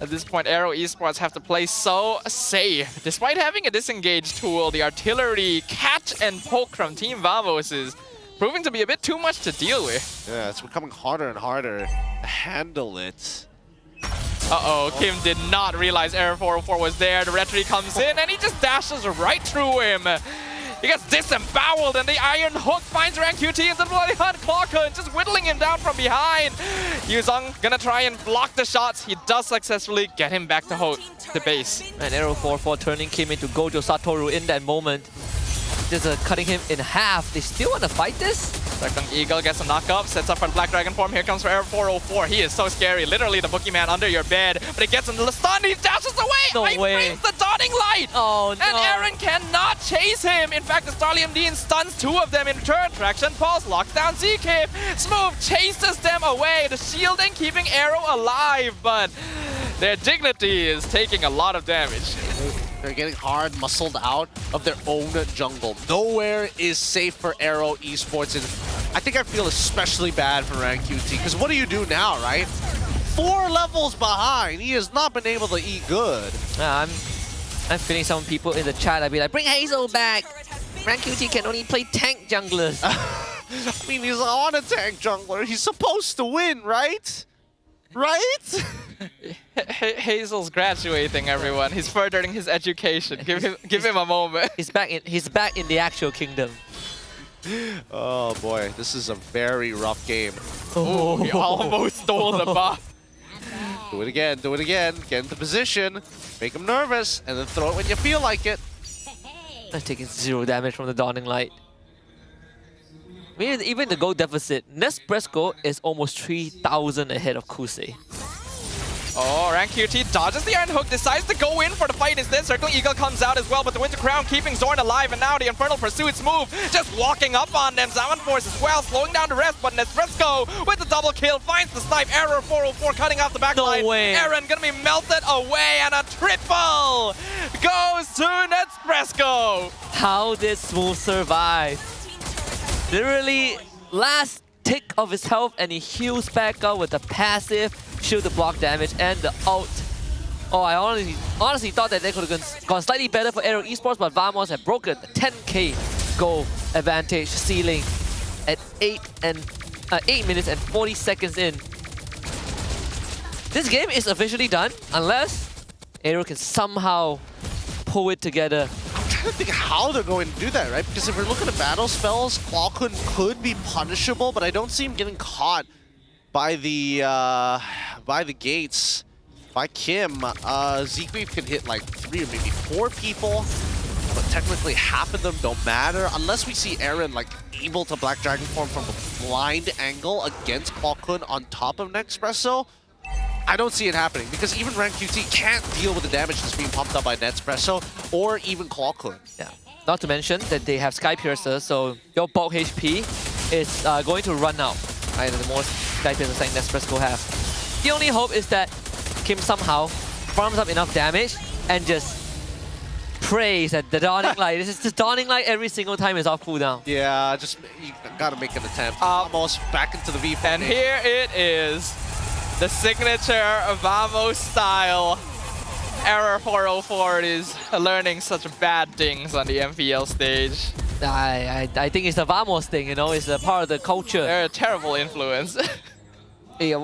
At this point, Aero Esports have to play so safe. Despite having a disengage tool, the artillery catch and poke from Team Vamos is proving to be a bit too much to deal with. Yeah, it's becoming harder and harder to handle it. Uh-oh, Kim did not realize Aero 404 was there. The retry comes in, and he just dashes right through him. He gets disemboweled, and the Iron Hook finds RanQT into the Bloody Hunt. Clocker just whittling him down from behind. Yuzong gonna try and block the shots. He does successfully get him back to base. And Aero 404 turning Kim into Gojo Satoru in that moment. Just cutting him in half. They still want to fight this? Second Eagle gets a knock up, sets up for Black Dragon form. Here comes for Aero 404. He is so scary. Literally the boogeyman under your bed. But it gets him to the stun. He dashes away. No way. Frames the dawning light. Oh, no. And Aaron cannot chase him. In fact, the Starlium Dean stuns two of them in return. Traction Pulse locks down ZK. Smooth chases them away. The shielding keeping Aero alive. But their dignity is taking a lot of damage. They're getting hard muscled out of their own jungle. Nowhere is safe for Aero Esports, and I think I feel especially bad for RanQT, because what do you do now, right? 4 levels behind. He has not been able to eat good. I'm feeling some people in the chat. I'd be like, bring Hazel back. RanQT can only play tank junglers. I mean, he's on a tank jungler. He's supposed to win, right? Right? Hazel's graduating, everyone. He's furthering his education. Give him a moment. He's back in the actual kingdom. Oh boy, this is a very rough game. Oh, he almost stole the buff. Do it again, get into position, make him nervous, and then throw it when you feel like it. I'm taking 0 damage from the Dawning Light. I mean, even the gold deficit, Nespresso is almost 3,000 ahead of Kusei. Oh, RanQT dodges the Iron Hook, decides to go in for the fight instead. Circling Eagle comes out as well, but the Winter Crown keeping Zorn alive, and now the Infernal Pursuit's move, just walking up on them. Zaman Force as well, slowing down the rest, but Nespresso with the double kill finds the snipe. Aero 404 cutting off the back line. No way. Aaron gonna be melted away, and a triple goes to Nespresso. How did Smooth survive? Literally, last tick of his health, and he heals back up with the passive shield to block damage and the ult. Oh, I honestly thought that they could have gone slightly better for Aero Esports, but Vamos have broken the 10k goal advantage ceiling at 8 minutes and 40 seconds in. This game is officially done unless Aero can somehow pull it together. I'm trying to think how they're going to do that, right? Because if we're looking at battle spells, Clawkun could be punishable, but I don't see him getting caught by the gates by Kim. Zigweave can hit like 3 or maybe 4 people, but technically half of them don't matter unless we see Aaron like able to Black Dragon form from a blind angle against Clawkun on top of Nespresso. I don't see it happening because even RanQT can't deal with the damage that's being pumped up by Nespresso or even Clawkun. Yeah. Not to mention that they have Sky Piercer, so your bulk HP is going to run out. Right, the more Sky Piercers like Nespresso have. The only hope is that Kim somehow farms up enough damage and just praise at the Dawning Light. This is the Dawning Light every single time is off cooldown. Yeah, just you gotta make an attempt. Almost back into the V. And here it is. The signature Vamos style. Error 404 is learning such bad things on the MPL stage. I think it's the Vamos thing, you know, it's a part of the culture. They're a terrible influence. Hey,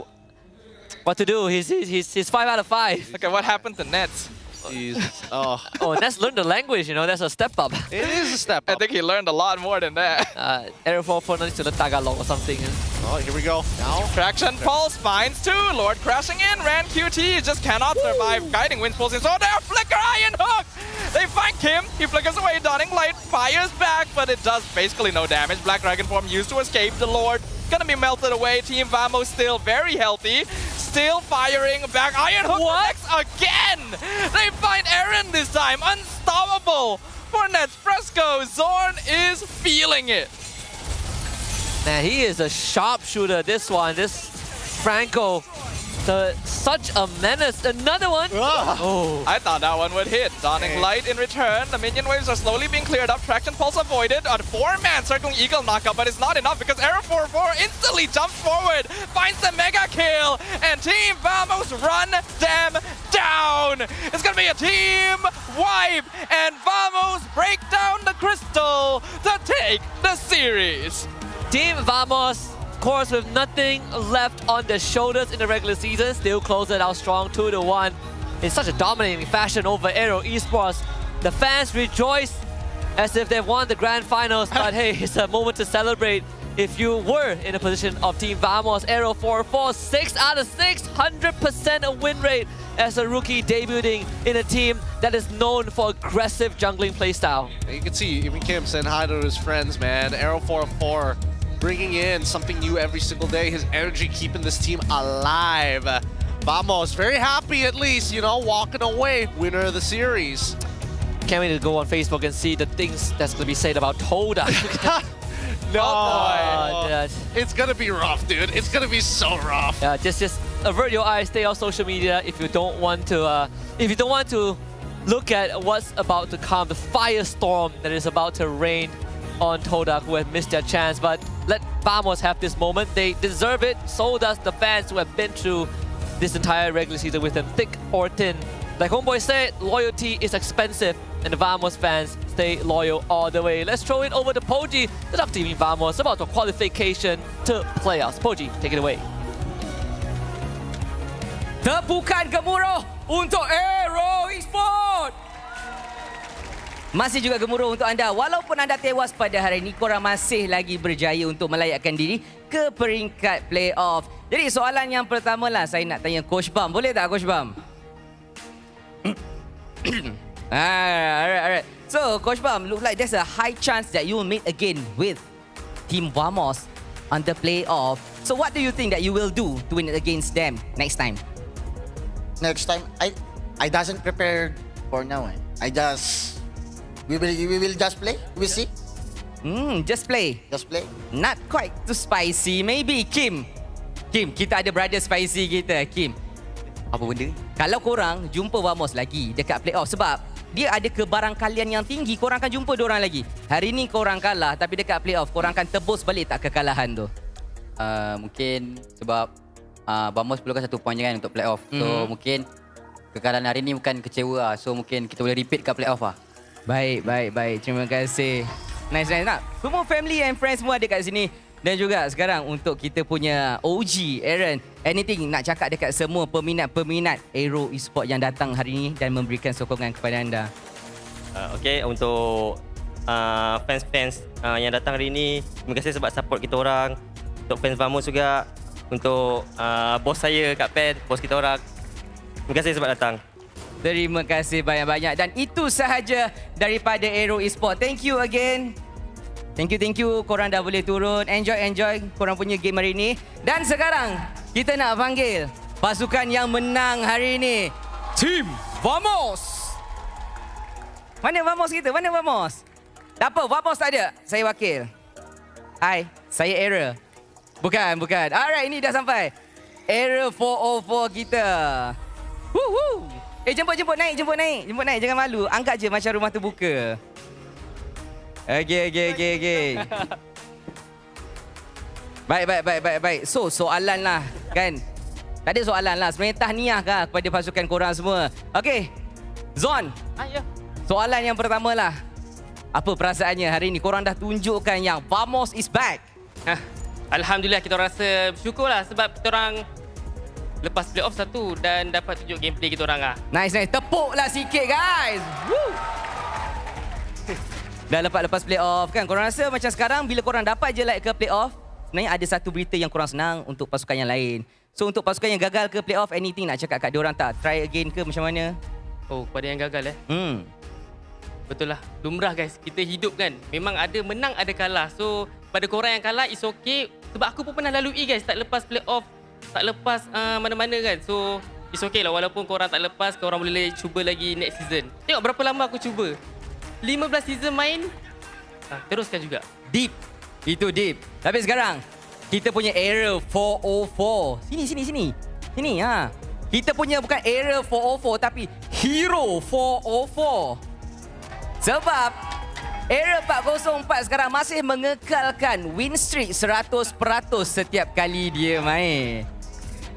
what to do? He's 5 out of 5. Okay, what happened to Nets? Oh, Nets learned the language, you know, that's a step up. It is a step up. I think he learned a lot more than that. Aero 404 needs to learn Tagalog or something. Oh, here we go. Now. Traction Pulse finds 2. Lord crashing in. Ran QT just cannot survive. Guiding Winds pulls in. So there, Flicker Iron Hook! They find Kim. He flickers away. Dawning Light fires back, but it does basically no damage. Black Dragon Form used to escape. The Lord gonna be melted away. Team Vamos still very healthy. Still firing back. Iron Hook connects again! They find Eren this time. Unstoppable for Nets Fresco. Zorn is feeling it. Man, he is a sharpshooter, this one. This Franco, such a menace. Another one. Oh. I thought that one would hit. Dawning Light in return. The minion waves are slowly being cleared up. Traction Pulse avoided. A 4-man Circling Eagle knockup, but it's not enough because Aero 404 instantly jumps forward, finds the mega kill, and Team Vamos run them down. It's gonna be a team wipe, and Vamos break down the crystal to take the series. Team Vamos, of course, with nothing left on their shoulders in the regular season, still close it out strong 2-1 in such a dominating fashion over Aero Esports. The fans rejoice as if they've won the grand finals, but hey, it's a moment to celebrate. If you were in a position of Team Vamos, Aero 404, 6 out of 6, 100% win rate as a rookie debuting in a team that is known for aggressive jungling playstyle. You can see even Kim saying hi to his friends, man. Aero 404 bringing in something new every single day. His energy keeping this team alive. Vamos, very happy at least, you know, walking away, winner of the series. Can't wait to go on Facebook and see the things that's going to be said about Toda. No, oh boy. It's gonna be rough, dude. It's gonna be so rough. Yeah, just avert your eyes, stay off social media if you don't want to look at what's about to come, the firestorm that is about to rain on Toda, who have missed their chance. But let Vamos have this moment. They deserve it. So does the fans who have been through this entire regular season with them, thick or thin. Like HomeBois said, loyalty is expensive, and the Vamos fans stay loyal all the way. Let's throw it over to Poji to talk to Team Vamos about the qualification to playoffs. Poji, take it away. Tepukan gemuruh untuk Aero Esports. Masih juga gemuruh untuk anda. Walaupun anda tewas pada hari ini, korang masih lagi berjaya untuk melayakkan diri ke peringkat playoff. Jadi soalan yang pertama lah, saya nak tanya Coach Bam. Boleh tak Coach Bam? Alright. So Coach Bam, look like there's a high chance that you will meet again with Team Vamos on the playoff. So what do you think that you will do to win against them next time? Next time, I doesn't prepare for now. We will just play. We see. Just play. Just play. Not quite too spicy. Maybe Kim, kita ada brother spicy kita. Kim, apa benda? Kalau korang jumpa Vamos lagi dekat playoff, sebab dia ada kebarangkalian yang tinggi, korang akan jumpa diorang lagi. Hari ni korang kalah, tapi dekat playoff korang akan tebus balik tak kekalahan tu? Mungkin sebab Vamos perlukan 1 poin je kan untuk playoff. So mungkin kekalahan hari ni bukan kecewa lah. So mungkin kita boleh repeat kat playoff lah. Baik. Terima kasih. Nice. Nak, semua family and friends semua ada kat sini. Dan juga sekarang untuk kita punya OG, Eren. Anything nak cakap dekat semua peminat-peminat Aero Esports yang datang hari ini dan memberikan sokongan kepada anda? Okay, untuk fans-fans yang datang hari ini, terima kasih sebab support kita orang. Untuk fans Vamos juga. Untuk bos saya kat PEN, bos kita orang. Terima kasih sebab datang. Terima kasih banyak-banyak. Dan itu sahaja daripada Aero Esports. Thank you again. Thank you. Korang dah boleh turun. Enjoy korang punya game hari ini. Dan sekarang kita nak panggil pasukan yang menang hari ini. Team Vamos. Mana Vamos kita? Tak apa, Vamos tak ada. Saya wakil. Hai, saya Aero. Bukan. Alright, ini dah sampai. Aero 404 kita. Woohoo! Jemput naik. Jangan malu. Anggap je macam rumah terbuka. Okey. Baik. So, soalan lah kan. Tak ada soalan lah. Sebenarnya tahniah kah kepada pasukan korang semua. Okey. Zon. Ya. Soalan yang pertama lah. Apa perasaannya hari ni? Korang dah tunjukkan yang Vamos is back. Alhamdulillah, kita rasa bersyukur lah sebab kita orang lepas playoff satu dan dapat tunjuk gameplay kita orang lah. Nice. Tepuklah sikit guys. Woo. Dah lepas playoff kan. Korang rasa macam sekarang bila korang dapat je like ke playoff, sebenarnya ada satu berita yang korang senang untuk pasukan yang lain. So untuk pasukan yang gagal ke playoff, anything nak cakap kat diorang tak? Try again ke macam mana? Oh, kepada yang gagal Betul lah. Lumrah guys. Kita hidup kan. Memang ada menang, ada kalah. So pada korang yang kalah, it's okay. Sebab aku pun pernah lalui guys. Tak lepas playoff. Tak lepas mana-mana kan. So it's okay lah. Walaupun korang tak lepas, korang boleh cuba lagi next season. Tengok berapa lama aku cuba. 15 season main. Teruskan juga. Deep. Itu deep. Tapi sekarang kita punya Aero 404. Sini ha. Kita punya bukan Aero 404 tapi Hero 404. Sebab Aero 404 sekarang masih mengekalkan win streak 100% setiap kali dia main.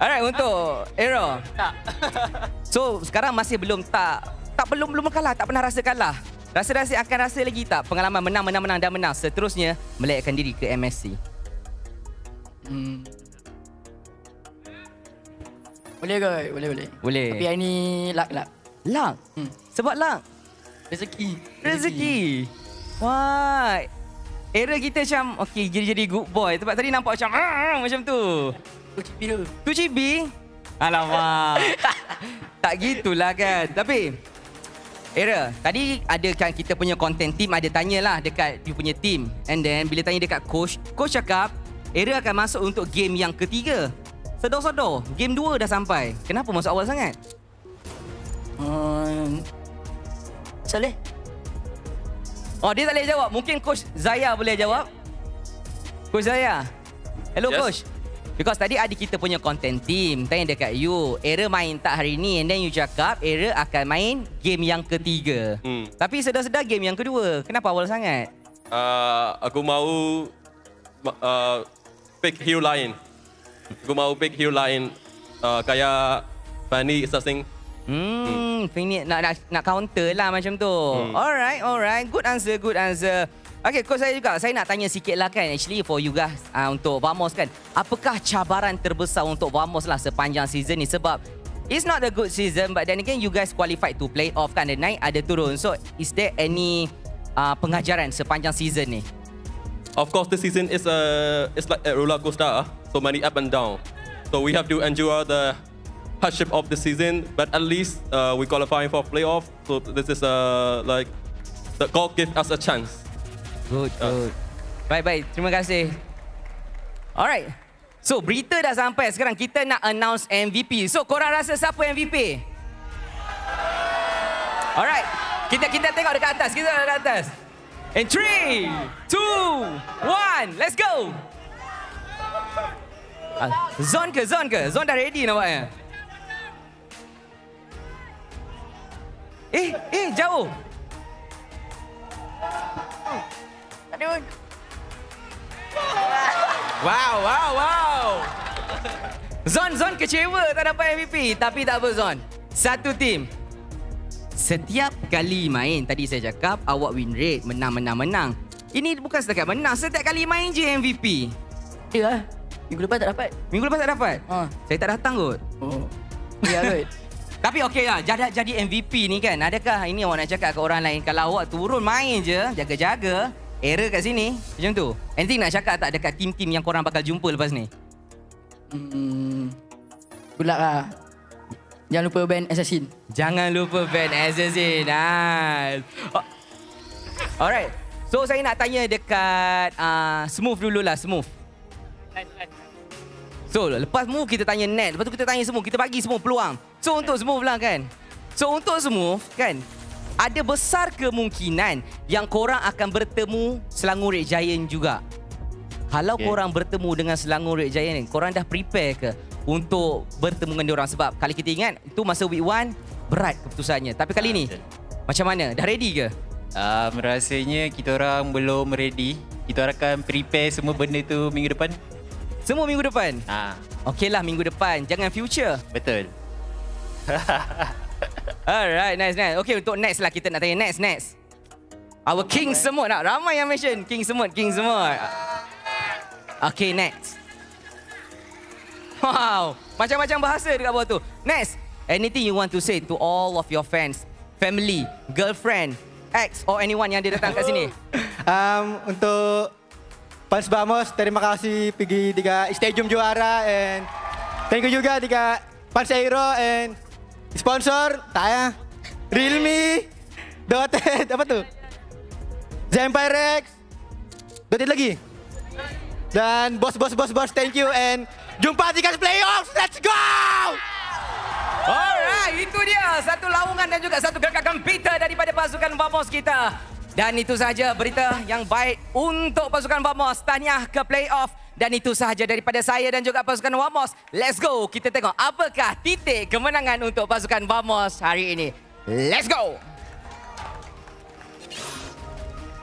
Alright, untuk Aero. Tak. So sekarang masih belum kalah, tak pernah rasa kalah. Rasa akan rasa lagi tak pengalaman menang dan menang seterusnya melayakkan diri ke MSC? Boleh ke? Boleh. Tapi hari ni luck. Sebab luck? Rezeki. Wah. Era kita macam jadi good boy. Sebab tadi nampak macam tu. 2GB. Alamak. Tak gitulah kan. Tapi Era, tadi ada kan kita punya content team ada tanyalah dekat you punya team. And then bila tanya dekat coach cakap Era akan masuk untuk game yang ketiga. Sedor-sedor, game 2 dah sampai. Kenapa masuk awal sangat? Saleh. Oh, dia tak boleh jawab. Mungkin Coach Zaya boleh jawab. Coach Zaya. Hello, yes. Coach. Because tadi ada kita punya content team. Tanya dekat you, Era main tak hari ni? And then you cakap, Era akan main game yang ketiga. Tapi sedar-sedar game yang kedua. Kenapa awal sangat? Aku mau pick hero lain. Kayak Fanny something. Fanny nak counter lah macam tu. Alright. Good answer. Okay, coach saya juga. Saya nak tanya sikit lah kan. Actually for you guys untuk Vamos kan. Apakah cabaran terbesar untuk Vamos lah sepanjang season ni? Sebab it's not a good season, but then again you guys qualified to play off kan. Ada naik, ada turun. So is there any pengajaran sepanjang season ni? Of course, this season is like a roller coaster. So many up and down. So we have to endure the hardship of the season, but at least we qualifying for playoff. So this is like the God give us a chance. Good. Baik. Terima kasih. Alright. So berita dah sampai. Sekarang kita nak announce MVP. So korang rasa siapa MVP? Alright. Kita tengok dekat atas. In 3, 2, 1, let's go. Zon ke? Zon dah ready nampaknya. Jauh. Aduh. Wow. Zon kecewa tak dapat MVP. Tapi tak apa Zon. Satu tim. Setiap kali main, tadi saya cakap awak win rate, menang. Ini bukan setakat menang, setiap kali main je MVP. Ya, minggu lepas tak dapat. Saya tak datang kot. Ya kot. Tapi okey lah, jadi MVP ni kan. Adakah ini awak nak cakap ke orang lain? Kalau awak turun main je, jaga-jaga, error kat sini, macam tu. Anything nak cakap tak dekat tim-tim yang korang bakal jumpa lepas ni? Good luck lah. Jangan lupa ban Assassin. Nice. Alright. So saya nak tanya dekat Smooth dululah, Smooth. So lepas Smooth kita tanya Net, lepas tu kita tanya Smooth, kita bagi Smooth peluang. So untuk Smooth lah kan. Ada besar kemungkinan yang korang akan bertemu Selangor Red Giant juga. Kalau korang bertemu dengan Selangor Red Giant, korang dah prepare ke untuk bertemu dengan diorang? Sebab kalau kita ingat, itu masa week 1, berat keputusannya. Tapi kali ni macam mana? Dah ready ke? Rasanya kita orang belum ready. Kita orang akan prepare semua benda tu minggu depan. Semua minggu depan? Okey lah, minggu depan. Jangan future. Betul. Alright, nice. Okay, untuk next lah kita nak tanya next. Our King Semut nak. Ramai yang mention King Semut. Okay, next. Wow, macam-macam bahasa dekat bawah tu. Next, anything you want to say to all of your fans, family, girlfriend, ex or anyone yang dia datang kat sini? Untuk fans Vamos, terima kasih pergi dekat stadium juara, and thank you juga dekat fans Aero and sponsor saya Realme, Dotet, apa tu? Zempirex, Dotet lagi. Dan bos, thank you, and jumpa di playoffs. Let's go! Alright, itu dia satu laungan dan juga satu gerakan gempita daripada pasukan Vamos kita. Dan itu sahaja berita yang baik untuk pasukan Vamos. Tahniah ke playoff. Dan itu sahaja daripada saya dan juga pasukan Vamos. Let's go. Kita tengok apakah titik kemenangan untuk pasukan Vamos hari ini. Let's go.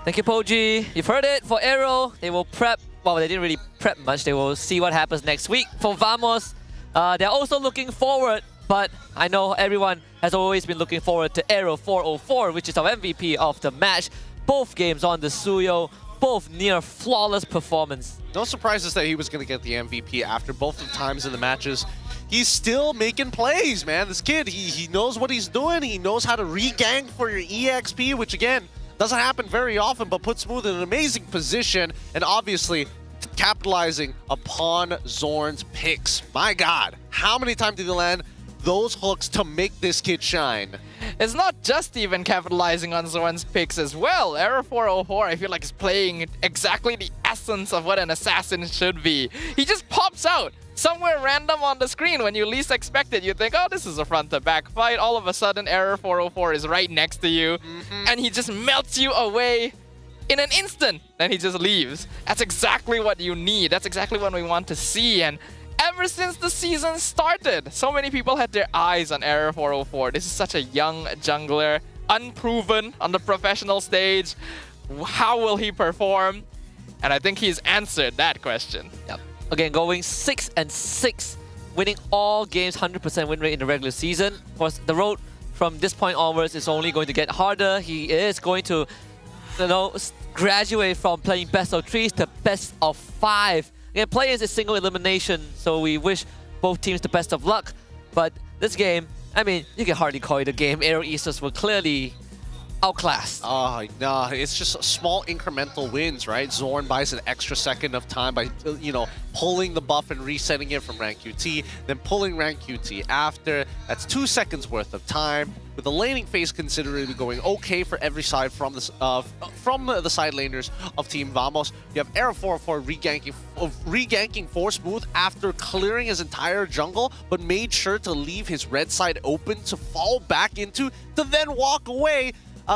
Thank you, Poji. You've heard it. For Aero, they will prep. Well, they didn't really prep much. They will see what happens next week. For Vamos, they're also looking forward. But I know everyone has always been looking forward to Aero 404, which is our MVP of the match. Both games on the Suyo, both near flawless performance. No surprises that he was going to get the MVP after both the times in the matches. He's still making plays, man. This kid, he knows what he's doing. He knows how to re-gank for your EXP, which again, doesn't happen very often, but puts Smooth in an amazing position, and obviously capitalizing upon Zorn's picks. My God, how many times did he land those hooks to make this kid shine? It's not just even capitalizing on Zorn's picks as well. Aero 404, I feel like, is playing exactly the essence of what an assassin should be. He just pops out somewhere random on the screen when you least expect it. You think, oh, this is a front-to-back fight. All of a sudden, Aero 404 is right next to you, and he just melts you away in an instant. Then he just leaves. That's exactly what you need. That's exactly what we want to see. And ever since the season started, so many people had their eyes on Aero 404. This is such a young jungler, unproven on the professional stage. How will he perform? And I think he's answered that question. Yep. Again, going 6-6, winning all games, 100% win rate in the regular season. Of course, the road from this point onwards is only going to get harder. He is going to, graduate from playing best of 3s to best of 5. Again, players is single elimination, so we wish both teams the best of luck. But this game, I mean, you can hardly call it a game. Aero Easters were clearly outclassed. Oh, no, it's just small incremental wins, right? Zorn buys an extra second of time by, pulling the buff and resetting it from rank QT, then pulling rank QT after. That's 2 seconds worth of time. With the laning phase considerably going okay for every side from the side laners of Team Vamos. You have Aero 404 re-ganking for Smooth after clearing his entire jungle, but made sure to leave his red side open to fall back into, to then walk away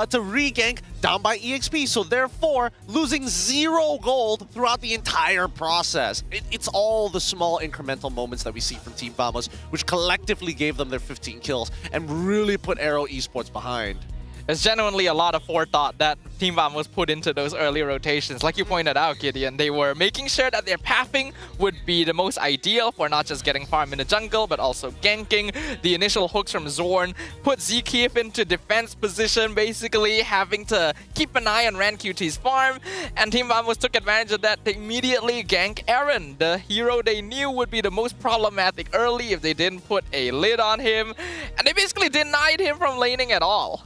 to re-gank down by EXP. So therefore, losing 0 gold throughout the entire process. It's all the small incremental moments that we see from Team Vamos, which collectively gave them their 15 kills and really put Aero Esports behind. There's genuinely a lot of forethought that Team Vamos put into those early rotations. Like you pointed out, Gideon, they were making sure that their pathing would be the most ideal for not just getting farm in the jungle, but also ganking. The initial hooks from Zorn put Zkiev into defense position, basically having to keep an eye on RanQT's farm. And Team Vamos took advantage of that to immediately gank Aaron, the hero they knew would be the most problematic early if they didn't put a lid on him. And they basically denied him from laning at all.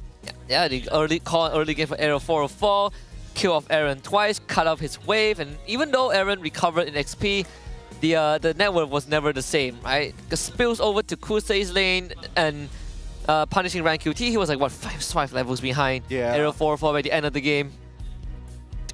Yeah, the early game for Aero 404, kill off Aaron twice, cut off his wave, and even though Aaron recovered in XP, the network was never the same, right? Because spills over to Kusei's lane and punishing rank QT, he was like, what, 5 levels behind Aero 404 by the end of the game.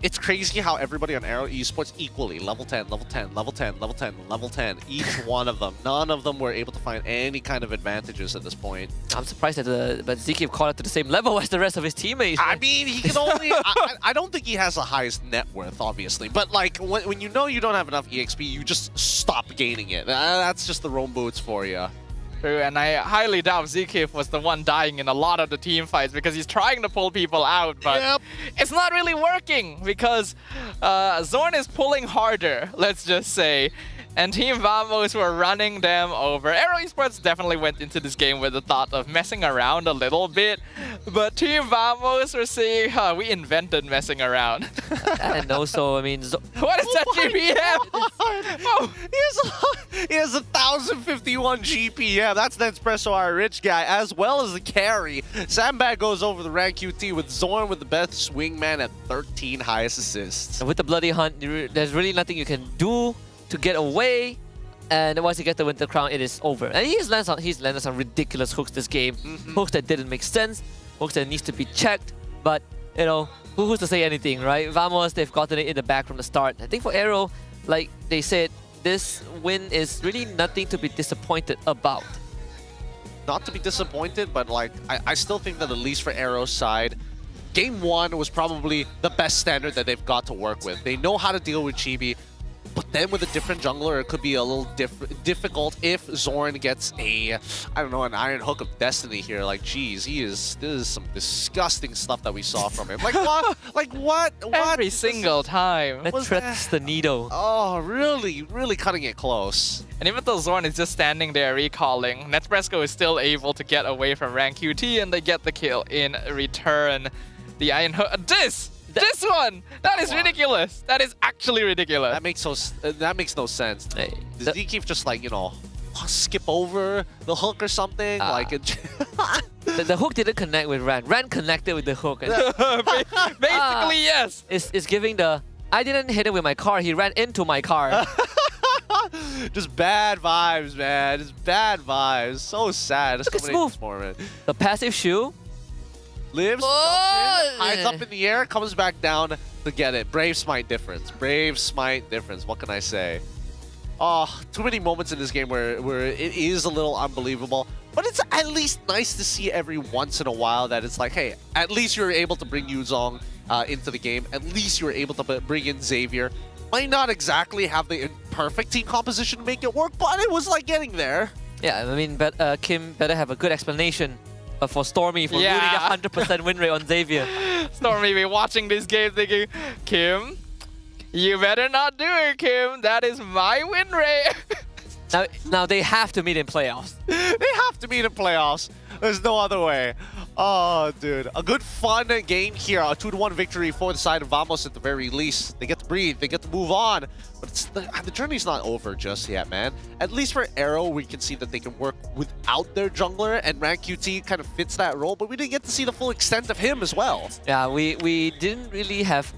It's crazy how everybody on Aero Esports equally, level 10, level 10, level 10, level 10, level 10, each one of them. None of them were able to find any kind of advantages at this point. I'm surprised that but Zkiev caught up to the same level as the rest of his teammates. I mean, he can only... I don't think he has the highest net worth, obviously. But like, when you know you don't have enough EXP, you just stop gaining it. That's just the roam boots for you. True, and I highly doubt Zekif was the one dying in a lot of the team fights because he's trying to pull people out, but it's not really working because Zorn is pulling harder, let's just say. And Team Vamos were running them over. Aero Esports definitely went into this game with the thought of messing around a little bit. But Team Vamos were saying, we invented messing around. And also, I mean... What is that GPM? Oh, he has 1,051 GPM. That's the Espresso our rich guy, as well as the carry. Sandbag goes over the rank QT with Zorn with the best swingman at 13 highest assists. And with the Bloody Hunt, there's really nothing you can do to get away, and once you get the Winter Crown, it is over. And he's landed some ridiculous hooks this game. Hooks that didn't make sense, hooks that needs to be checked, but you know, who's to say anything, right? Vamos, they've gotten it in the back from the start. I think for Aero, like they said, this win is really nothing to be disappointed about. Not to be disappointed, but like I still think that at least for Aero's side, Game 1 was probably the best standard that they've got to work with. They know how to deal with Chibi. But then with a different jungler, it could be a little difficult if Zorn gets a, I don't know, an Iron Hook of Destiny here. Like, geez, this is some disgusting stuff that we saw from him. Like, what? Like, what? Every single time. It threats the needle. Oh, really cutting it close. And even though Zorn is just standing there recalling, Nespresso is still able to get away from rank QT and they get the kill in return. The Iron Hook, this one! That is ridiculous! That is actually ridiculous. That makes no sense. Hey, Does Zekif just like, you know, skip over the hook or something? Like the hook didn't connect with Ran. Ran connected with the hook. Basically, yes. It's giving the, I didn't hit him with my car, he ran into my car. Just bad vibes, man. Just bad vibes. So sad. Look at Smooth. The passive shoe. Lives, hides up in the air, comes back down to get it. Brave Smite difference. Brave Smite difference. What can I say? Oh, too many moments in this game where it is a little unbelievable. But it's at least nice to see every once in a while that it's like, hey, at least you're able to bring Yuzong into the game. At least you were able to bring in Xavier. Might not exactly have the perfect team composition to make it work, but it was like getting there. Yeah, I mean, but Kim better have a good explanation for Stormy for ruining a 100% win rate on Xavier. Stormy be watching this game thinking, Kim, you better not do it, Kim. That is my win rate. Now they have to meet in playoffs. They have to meet in playoffs. There's no other way. Oh, dude. A good fun game here. A 2-1 victory for the side of Vamos at the very least. They get to breathe. They get to move on. But the journey's not over just yet, man. At least for Aero, we can see that they can work without their jungler, and Rank QT kind of fits that role, but we didn't get to see the full extent of him as well. Yeah, we didn't really have...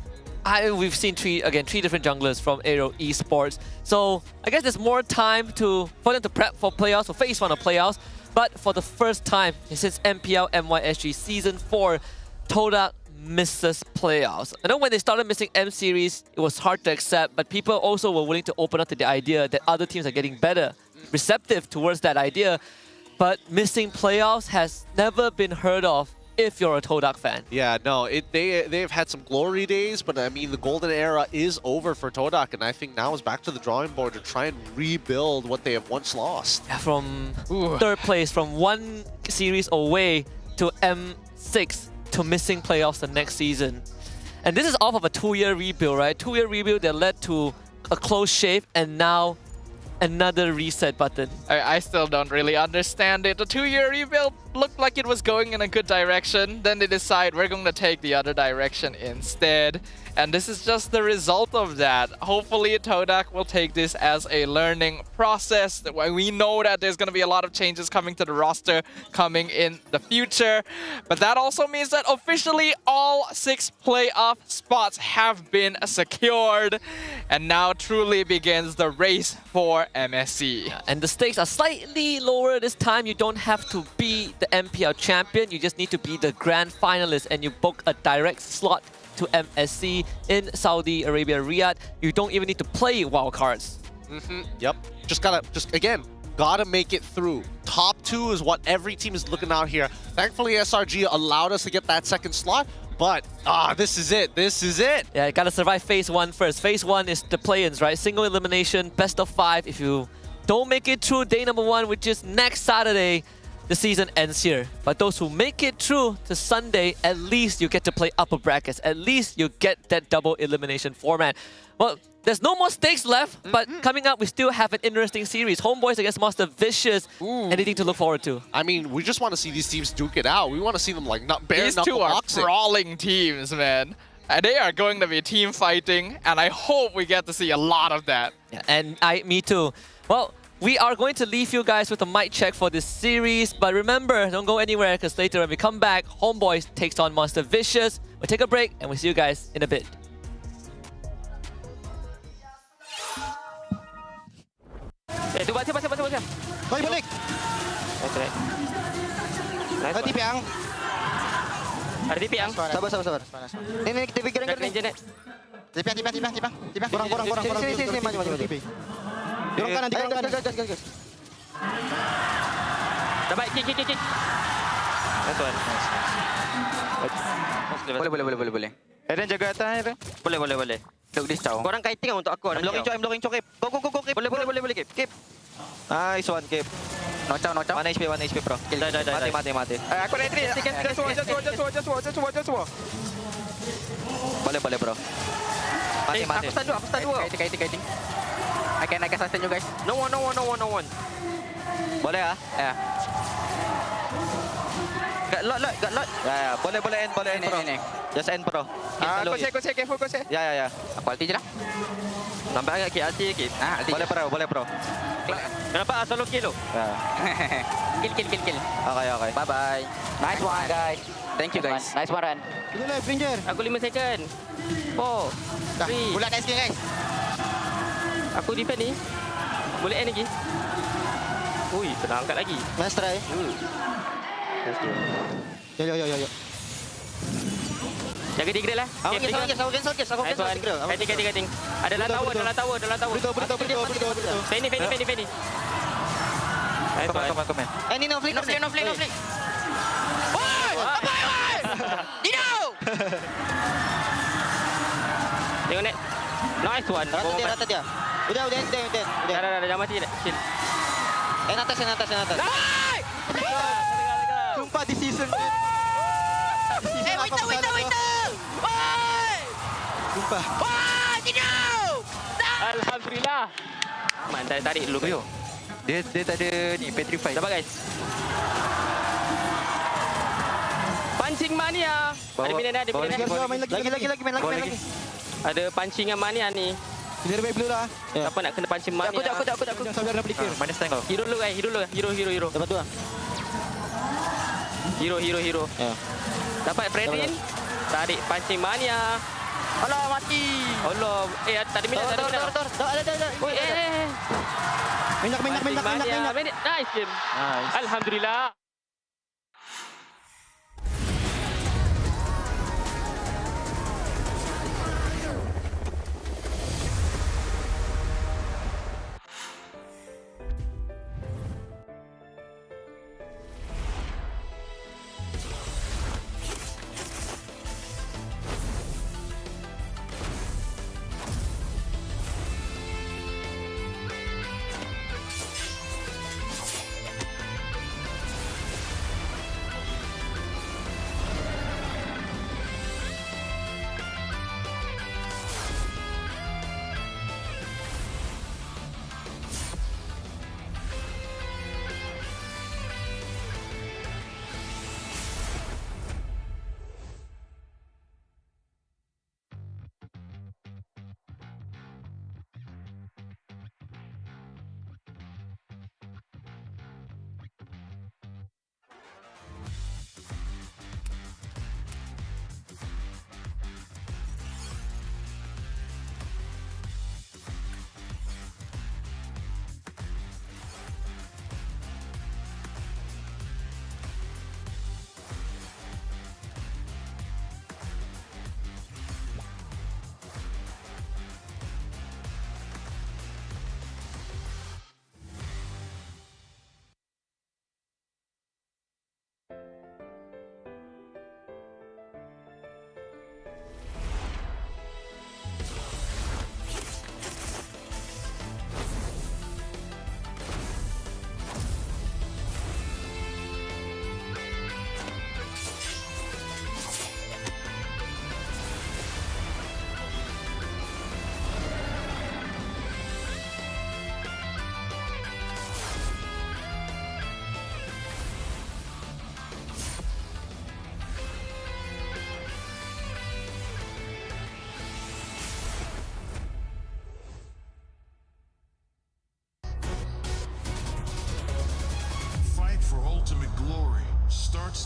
we've seen three different junglers from Aero Esports. So I guess there's more time for them to prep for playoffs, for phase 1 of playoffs. But for the first time since MPL MY Season 4, Todak misses playoffs. I know when they started missing M Series, it was hard to accept, but people also were willing to open up to the idea that other teams are getting better, receptive towards that idea. But missing playoffs has never been heard of if you're a Todak fan. Yeah, no, they've had some glory days, but I mean, the golden era is over for Todak, and I think now is back to the drawing board to try and rebuild what they have once lost. Yeah, from third place, from 1 series away to M6 to missing playoffs the next season. And this is off of a 2-year rebuild, right? 2-year rebuild that led to a close shave, and now another reset button. I still don't really understand it. The 2-year rebuild looked like it was going in a good direction. Then they decide we're going to take the other direction instead. And this is just the result of that. Hopefully Todak will take this as a learning process. We know that there's going to be a lot of changes coming to the roster coming in the future. But that also means that officially all 6 playoff spots have been secured. And now truly begins the race for MSC. Yeah, and the stakes are slightly lower this time. You don't have to be the MPL champion. You just need to be the grand finalist and you book a direct slot to MSC in Saudi Arabia, Riyadh. You don't even need to play wildcards. Yep. Gotta make it through. Top 2 is what every team is looking out here. Thankfully, SRG allowed us to get that second slot, but this is it. This is it. Yeah, gotta survive phase 1 first. Phase 1 is the play-ins, right? Single elimination, best of 5. If you don't make it through day number 1, which is next Saturday, the season ends here. But those who make it through to Sunday, at least you get to play upper brackets. At least you get that double elimination format. Well, there's no more stakes left, but coming up, we still have an interesting series. HomeBois against Master Vicious. Anything to look forward to? I mean, we just want to see these teams duke it out. We want to see them like not bare These knuckle two are boxing. brawling teams, man. And they are going to be team fighting, and I hope we get to see a lot of that. Yeah, and me too. Well, we are going to leave you guys with a mic check for this series, but remember, don't go anywhere because later when we come back, HomeBois takes on Master Vicious. We'll take a break and we'll see you guys in a bit. Tu baca. Balik. Nice. Tipi ang. Ada tipi yang. Sabar. Ini kita pikirin kan. Tipi. Kurang. Sini, maju. Dorong kanan, gas. Dapat kick. Nice one. Boleh. Eren jaga atas Eren. Boleh. Look this tau. Korang kiting untuk aku. I'm blocking Chok. Go. Keep. Boleh keep. Nice one, keep. No chow. 1 HP bro. Mati. Aku nak entry. Just war. Boleh bro. Mati. Aku stun dua. Kiting. I can sustain you guys. No one. Boleh ah? Ya. Got lot. Ya. Boleh end bro. Just end bro. Careful. Ya. Aku ulti je lah. Nampak agak kick ulti. Boleh bro. Kenapa solo kill lo? Ya. Kill. Okay. Bye. Nice one guys. Thank you guys. Nice one run. Dulu lah, Ranger. Aku 5 second. 4. 3. Bulat dah sikit guys. Aku defend ni. Boleh end lagi. Ui, kena angkat lagi. Let's try. Yo. Jaga dia grill lah. Aku Kiting. Ada dalam tower. Beritahu. Penny. Komen. Ini no flick. Dino! Tengok net. Nice one. Rata dia. Udah. Dah, jangan mati. Chill. Atas. Sumpah di season. Waiter. Sumpah. Dino! Alhamdulillah. Man, tarik dulu bro. Dia tak ada ni petrify. Dapat guys. Pancing mania. Ada minat. Main lagi. Ada pancingan mania ni. Clear back dulu lah. Siapa nak kena pancing mania? Aku. Sabar nak pelikir. Mana stand kau? Hero dulu guys. Hero. Dapat tu lah. Hero. Ya. Dapat Fredrin. Tarik pancing mania. Alah mati. Allah. Tak ada minat. Ada. Minyak. Nice game. Alhamdulillah.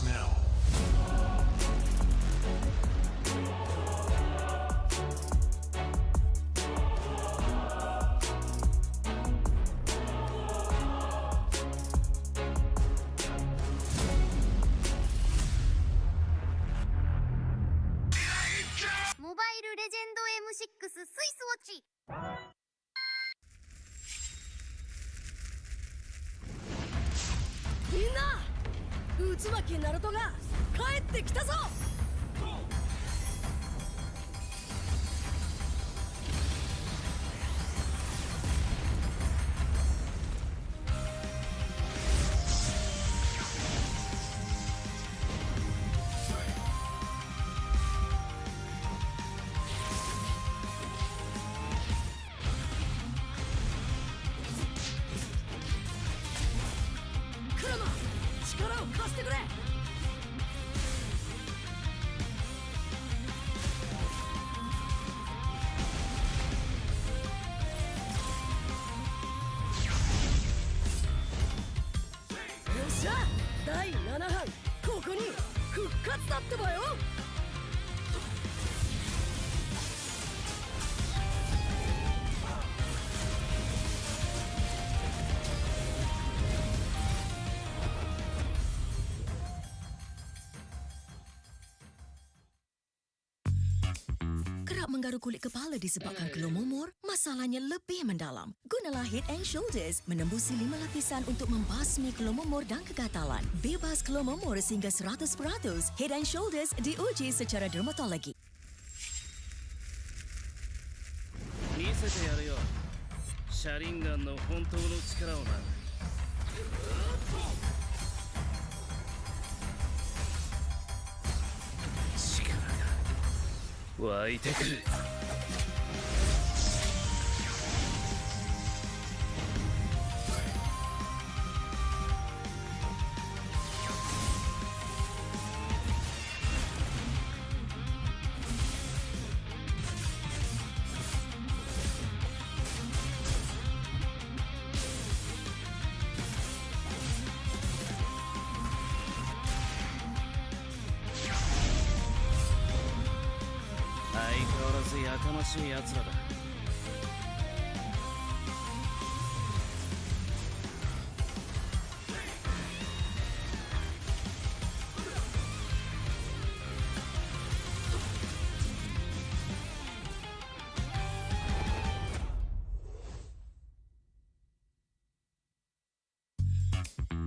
starts now. Mobile Legend M6 スイスウォッチ。みんな、内巻ナルトが帰ってきたぞ。クラマ、力を貸してくれ。よっしゃ、第7班ここに復活だってばよ。Kerap menggaruk kulit kepala disebabkan keluh mumur, masalahnya lebih mendalam. Gunalah Head and Shoulders menembusi 5 lapisan untuk membasmi keluh mumur dan kegatalan. Bebas keluh mumur sehingga 100%. Head and Shoulders diuji secara dermatologi. 見せてやるよ、シャリンガンの本当の力をな。力が湧いてくる。相変わらずやかましい奴らだ。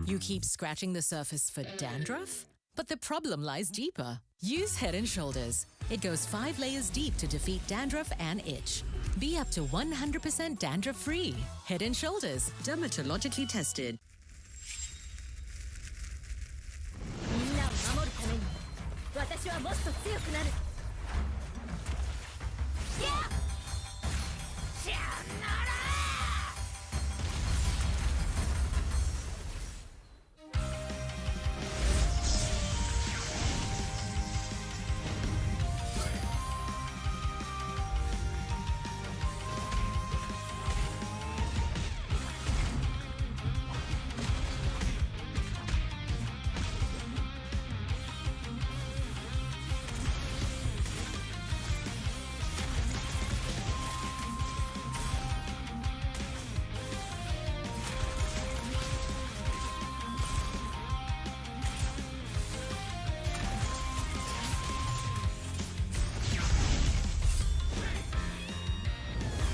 You keep scratching the surface for dandruff? But the problem lies deeper. Use Head and Shoulders. It goes 5 layers deep to defeat dandruff and itch. Be up to 100% dandruff-free. Head and Shoulders, dermatologically tested. みんなを守るために私はもっと強くなる。やっしゃなら。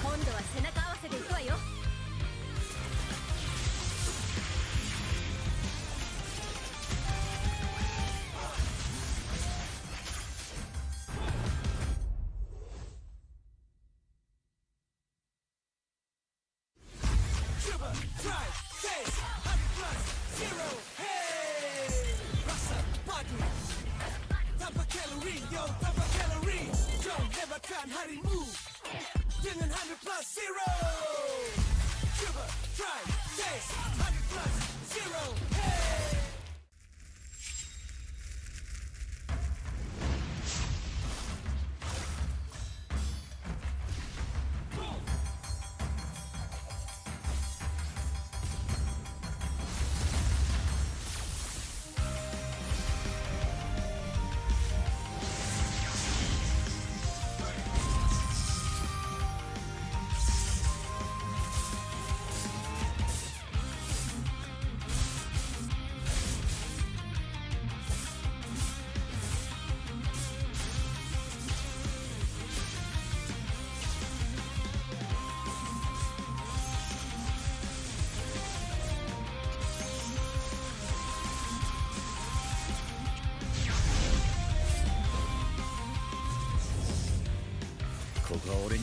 今度は背中合わせでいくわよ。Tanpa kalori, yo, tanpa kalori. Don't lewatkan harimu dengan 100+0. Cuba, try, taste 100+0. Hey.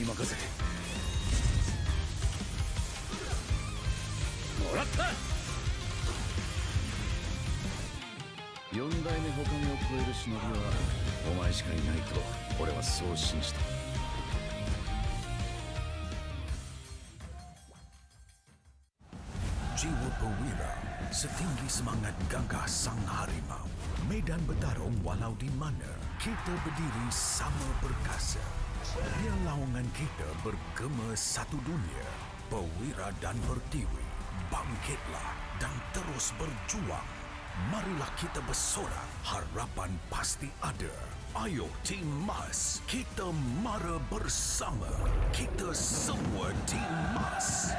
任せてもらった。4代目他目を超える忍びはお前しかいないと俺はそう信じた。Jiwa perwira setinggi semangat gagah sang harimau. Medan bertarung walau di mana kita berdiri sama perkasa. Biar lawangan kita bergema satu dunia. Perwira dan pertiwi, bangkitlah dan terus berjuang. Marilah kita bersorak, harapan pasti ada. Ayo Tim Mas, kita mara bersama. Kita semua Tim Mas.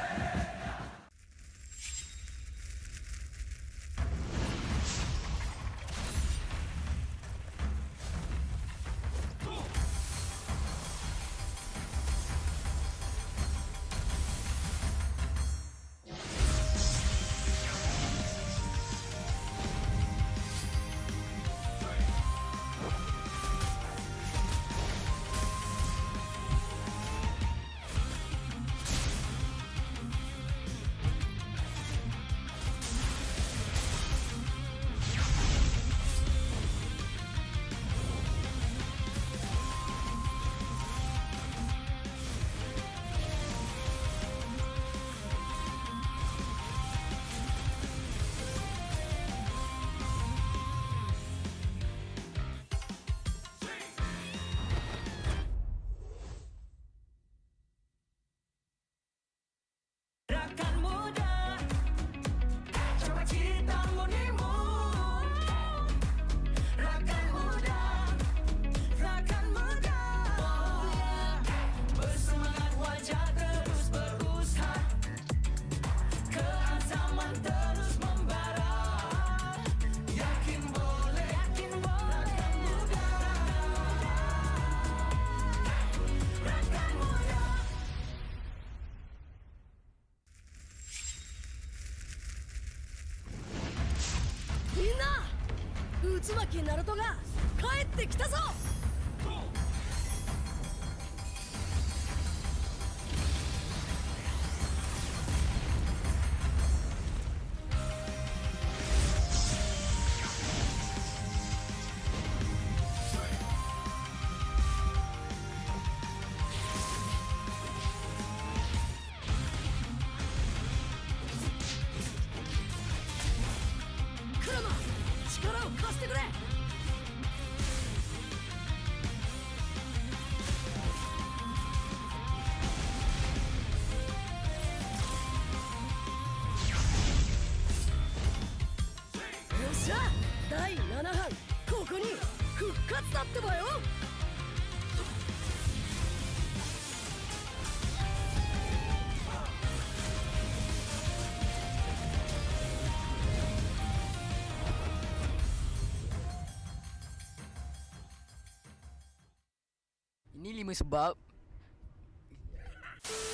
Ini 5 sebab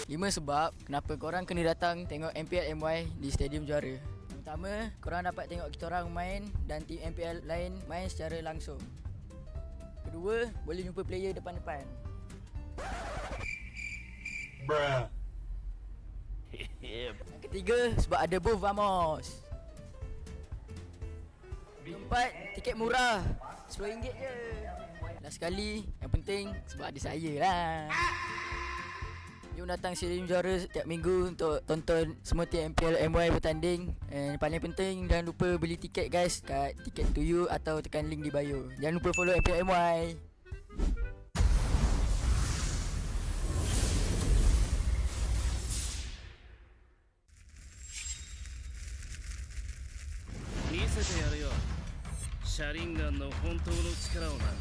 5 sebab kenapa korang kena datang tengok MPL MY di Stadium Juara. Pertama, korang dapat tengok kita orang main dan tim MPL lain main secara langsung. Kedua, boleh jumpa player depan-depan. Bruh. Yang ketiga, sebab ada booth Vamos. Keempat, tiket murah RM10 je. Last sekali, yang penting sebab ada saya lah. Jom datang Stadium Juara setiap minggu untuk tonton semua tim MPL MY bertanding. And paling penting, jangan lupa beli tiket guys kat Ticket to You atau tekan link di bio. Jangan lupa follow MPL MY. Misete yaru yo. Sharingan no hontou no chikara o na.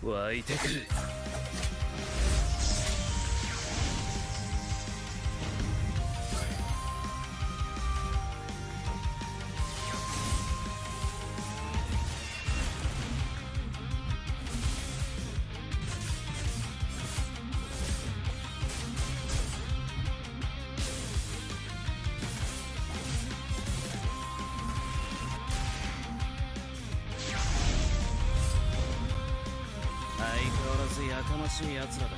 湧いてくる。変わらずやかましい奴らだ。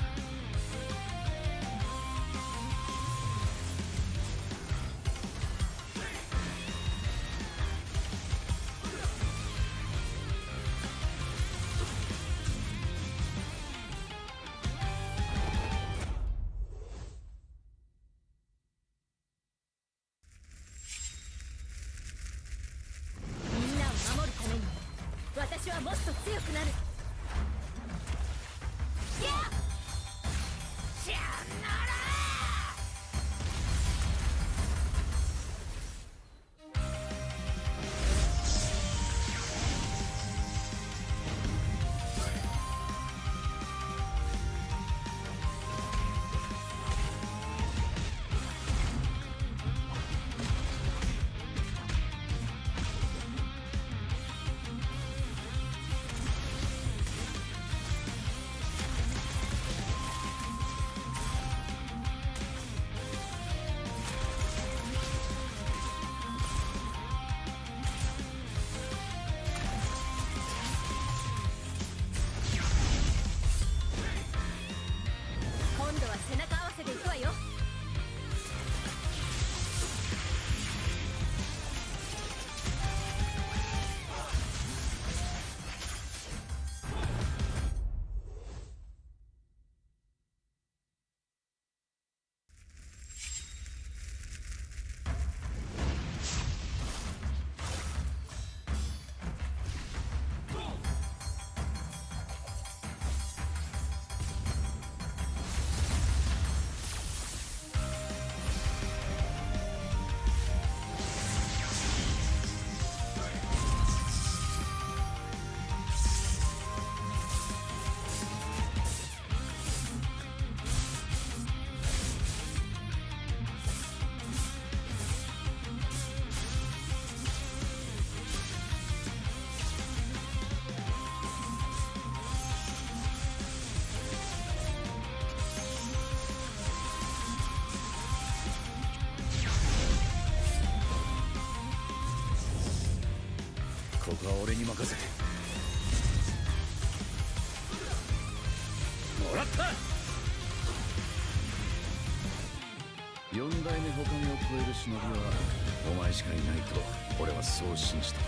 みんなを守るために私はもっと強くなる。今度は背中合わせでいくわよ。ここは俺に任せてもらった。4代目他にを超える忍びはお前しかいないと俺はそう信じた。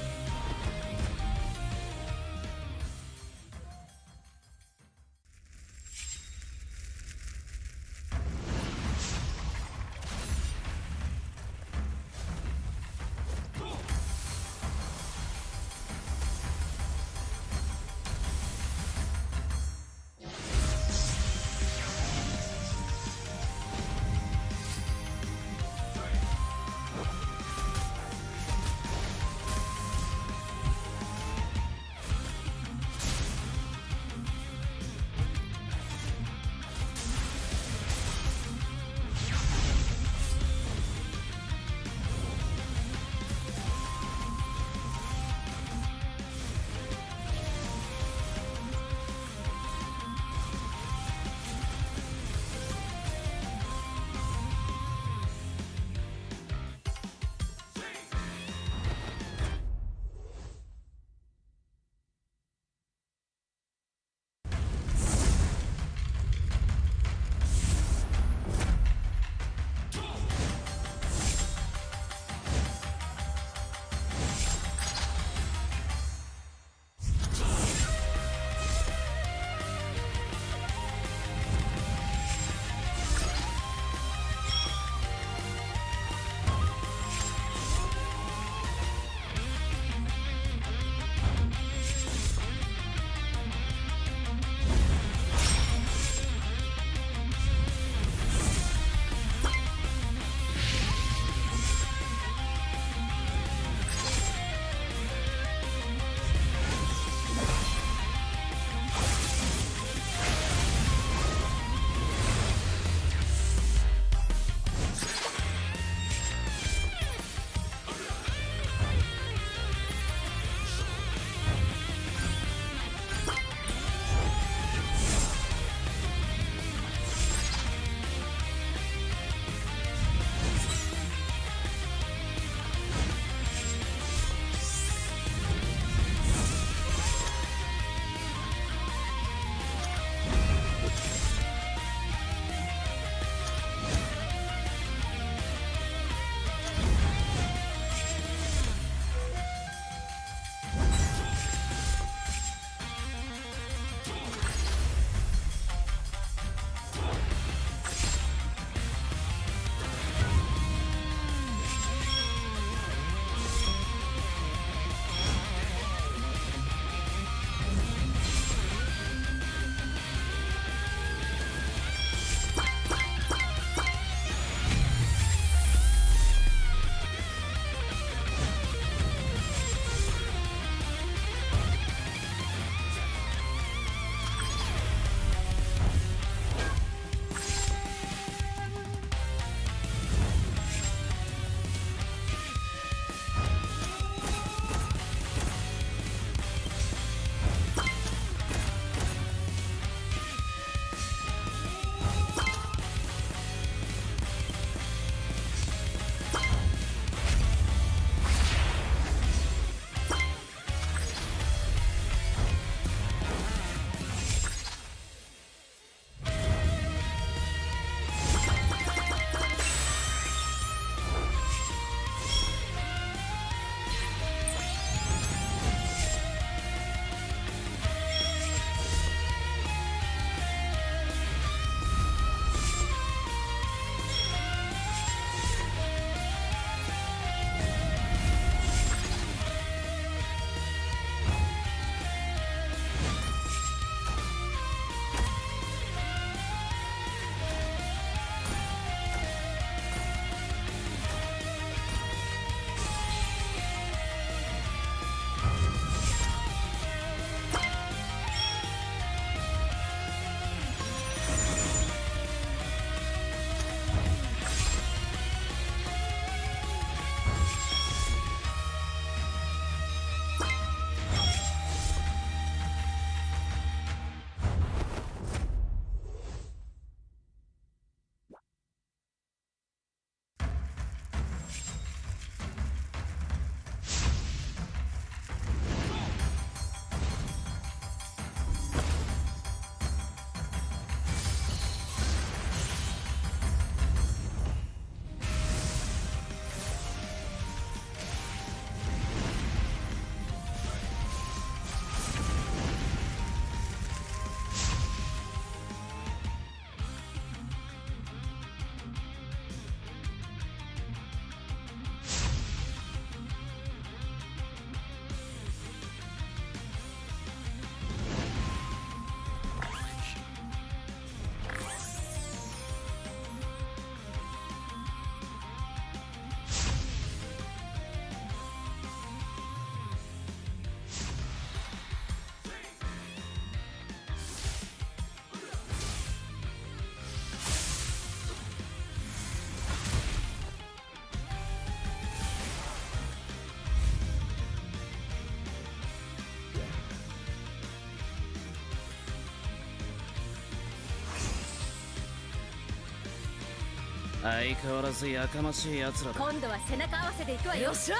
相変わらずやかましい奴らだ。今度は背中合わせで行くわよ。よっしゃ、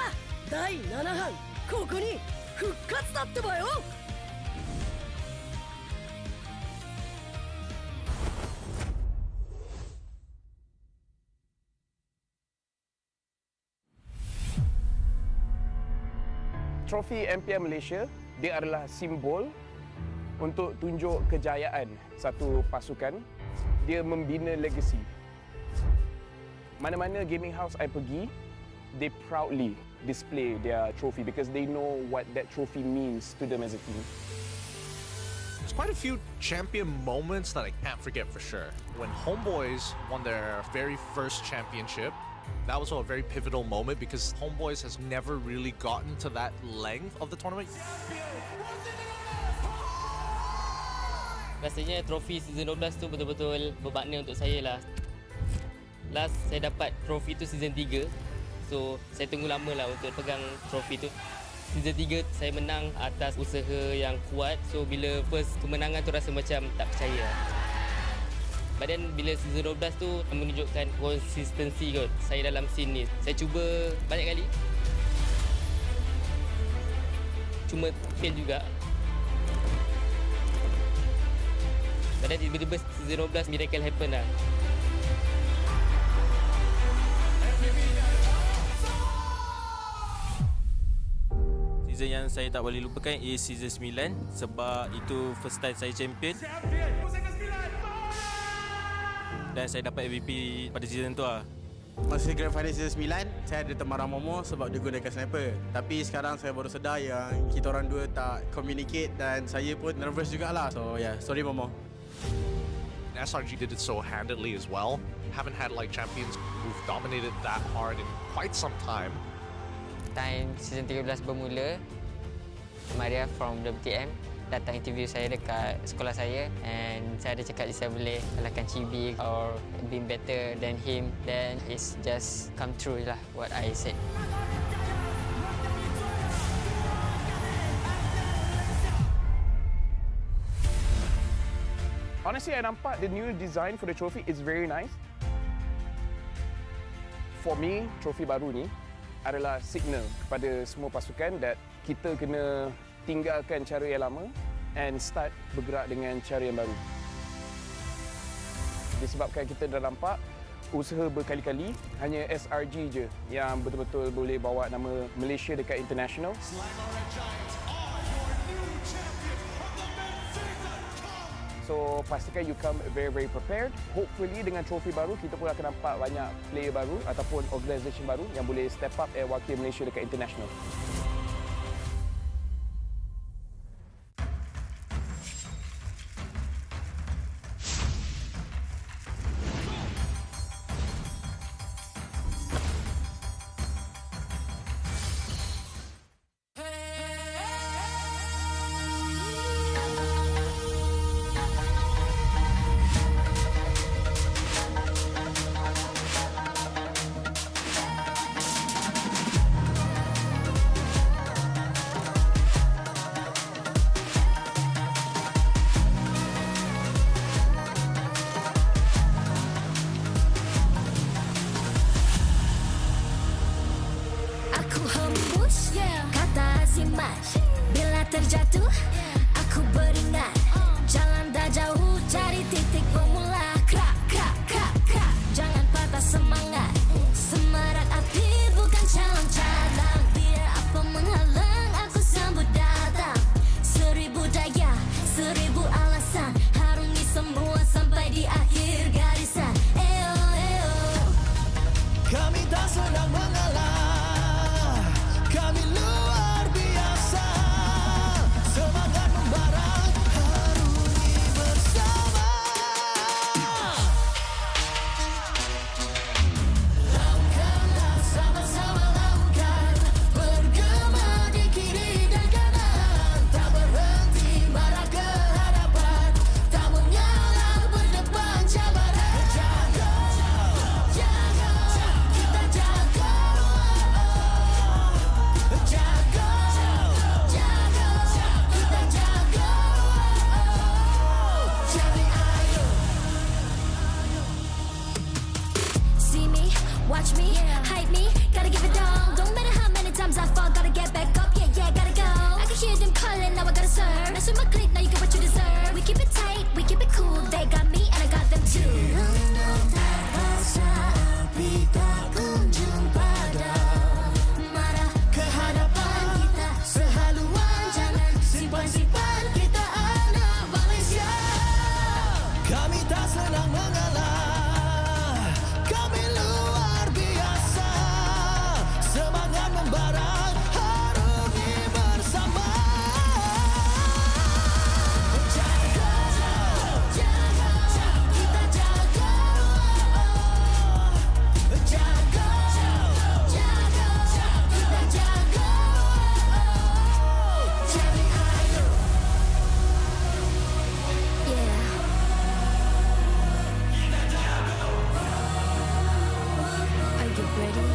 第7班ここに復活だってばよ。Trofi MPL Malaysia, dia adalah simbol untuk tunjuk kejayaan satu pasukan. Dia membina legasi. Mana-mana gaming house I pergi, they proudly display their trophy because they know what that trophy means to them as a team. There's quite a few champion moments that I can't forget for sure. When HomeBois won their very first championship, that was a very pivotal moment because HomeBois has never really gotten to that length of the tournament. Rasanya trofi season 12 tu betul-betul bermakna untuk saya lah. Last saya dapat trofi tu season 3. So saya tunggu lama lah untuk pegang trofi tu. Season 3 saya menang atas usaha yang kuat. So bila first kemenangan tu rasa macam tak percaya. But then bila season 12 tu menunjukkan konsistensi kot saya dalam scene ni. Saya cuba banyak kali. Cuma fail juga. But then tiba-tiba season 12 miracle happen lah. Season yang saya tak boleh lupakan is season 9 sebab itu first time saya champion. Dan saya dapat MVP pada season tu lah. Masa Grand Final season 9, saya ada teman Momo sebab dia gunakan sniper. Tapi sekarang saya baru sedar yang kita orang dua tak communicate dan saya pun nervous jugalah. So yeah, sorry Momo. SRG did it so handedly as well. Haven't had like champions who've dominated that hard in quite some time. Time season 13 bermula, Maria from WTM datang interview saya dekat sekolah saya and saya ada cakap saya boleh kalahkan Chibi or being better than him, then it's just come true lah what I said. Honestly, I nampak the new design for the trophy is very nice. For me, trophy baru ni adalah signal kepada semua pasukan that kita kena tinggalkan cara yang lama and start bergerak dengan cara yang baru. Disebabkan kita dah nampak usaha berkali-kali, hanya SRG je yang betul-betul boleh bawa nama Malaysia dekat international. So pastikan you come very, very prepared. Hopefully dengan trofi baru, kita pun akan nampak banyak player baru ataupun organisation baru yang boleh step up and wakil Malaysia dekat international. super click, now you get what you deserve. We keep it tight, we keep it cool. They got me and I got them too. Api tak kunjung padam. Marah ke hadapan kita sehaluan. Jangan simpan-simpan kita anak Malaysia. Kami tak senang mengalah. Kami luar biasa. Semangat membara. Harungi bersama. Jaga, jaga, kita jaga. Jaga, jaga, kita jaga. Jadi ayo. Yeah. Are you ready?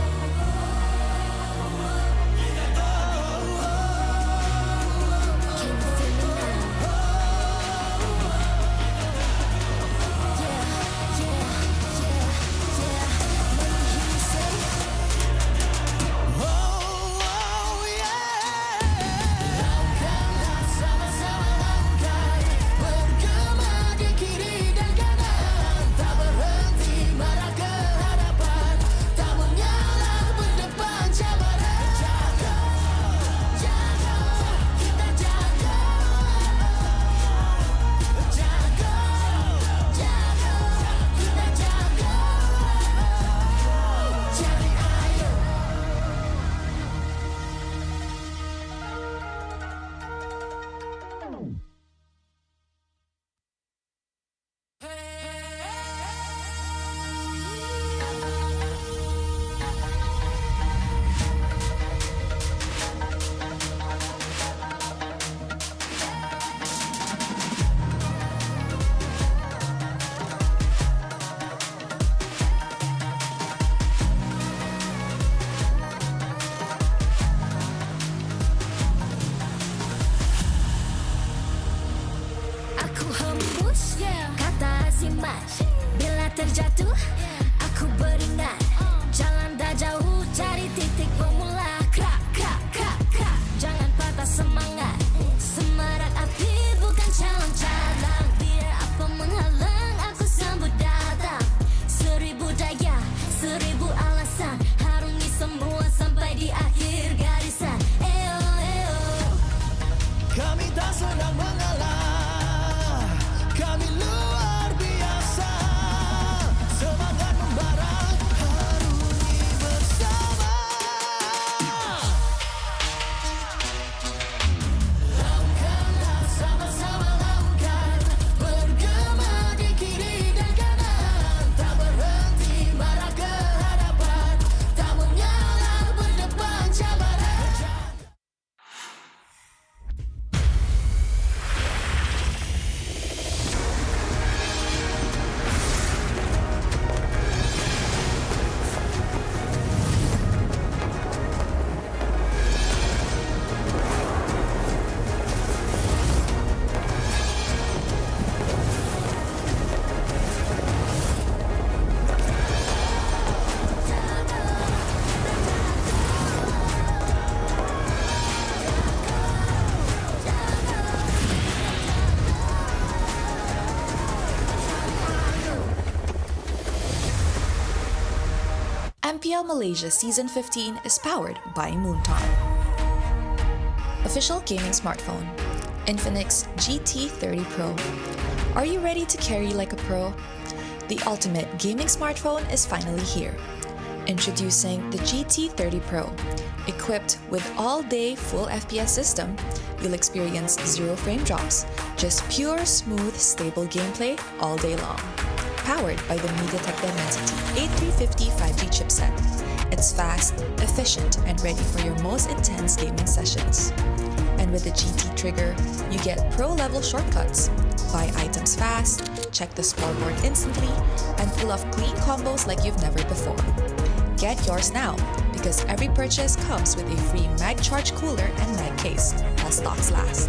Can you feel me now? Yeah, yeah, yeah, yeah. Let me hear you say. Langkahlah sama-sama langkah. Bergema di kiri dan kanan. Tak berhenti marah ke hadapan. Tak mengalah berdepan cabaran. Jaga, jaga, kita jaga. Jaga, jaga, kita jaga. Jadi ayo. Aku hembus kata simpan. Bila terjatuh aku beringat. Jalan dah jauh cari titik bermula. Krak, krak, krak, krak. Jangan patah semangat. Semarak api bukan calon cadangan. Biar apa menghalang aku sambut datang. 1000 daya, 1000 alasan. Harungi semua sampai di akhir garisan. Eo, eo. Kami tak senang mengalah. Kami luar biasa. Semangat membara. Harungi bersama. Langkahlah sama-sama langkah. Bergema di kiri dan kanan. Tak berhenti marah ke hadapan. Tak mengalah berdepan cabaran. MPL Malaysia Season 15 is powered by Moonton. Official gaming smartphone, Infinix GT30 Pro. Are you ready to carry like a pro? The ultimate gaming smartphone is finally here. Introducing the GT30 Pro. Equipped with all-day full FPS system, you'll experience 0 frame drops, just pure, smooth, stable gameplay all day long. Powered by the MediaTek Dimensity 8350 5G chipset. It's fast, efficient, and ready for your most intense gaming sessions. And with the GT trigger, you get pro-level shortcuts. Buy items fast, check the scoreboard instantly, and pull off clean combos like you've never before. Get yours now, because every purchase comes with a free mag charge cooler and mag case, while stocks last.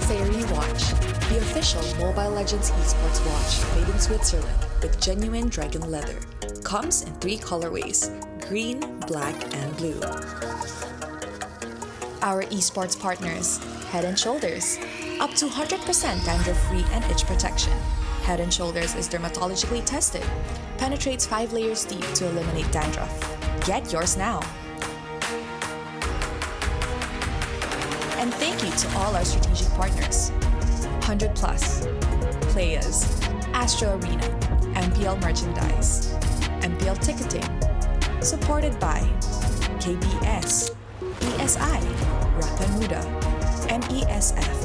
Fairy Watch, the official Mobile Legends esports watch made in Switzerland with genuine dragon leather. Comes in 3 colorways, green, black, and blue. Our esports partners, Head & Shoulders. Up to 100% dandruff-free and itch protection. Head & Shoulders is dermatologically tested. Penetrates 5 layers deep to eliminate dandruff. Get yours now. And thank you to all our strategic partners. 100 Plus, Players, Astro Arena, MPL Merchandise, MPL Ticketing. Supported by KBS, ESI, Rapanuda, MESF,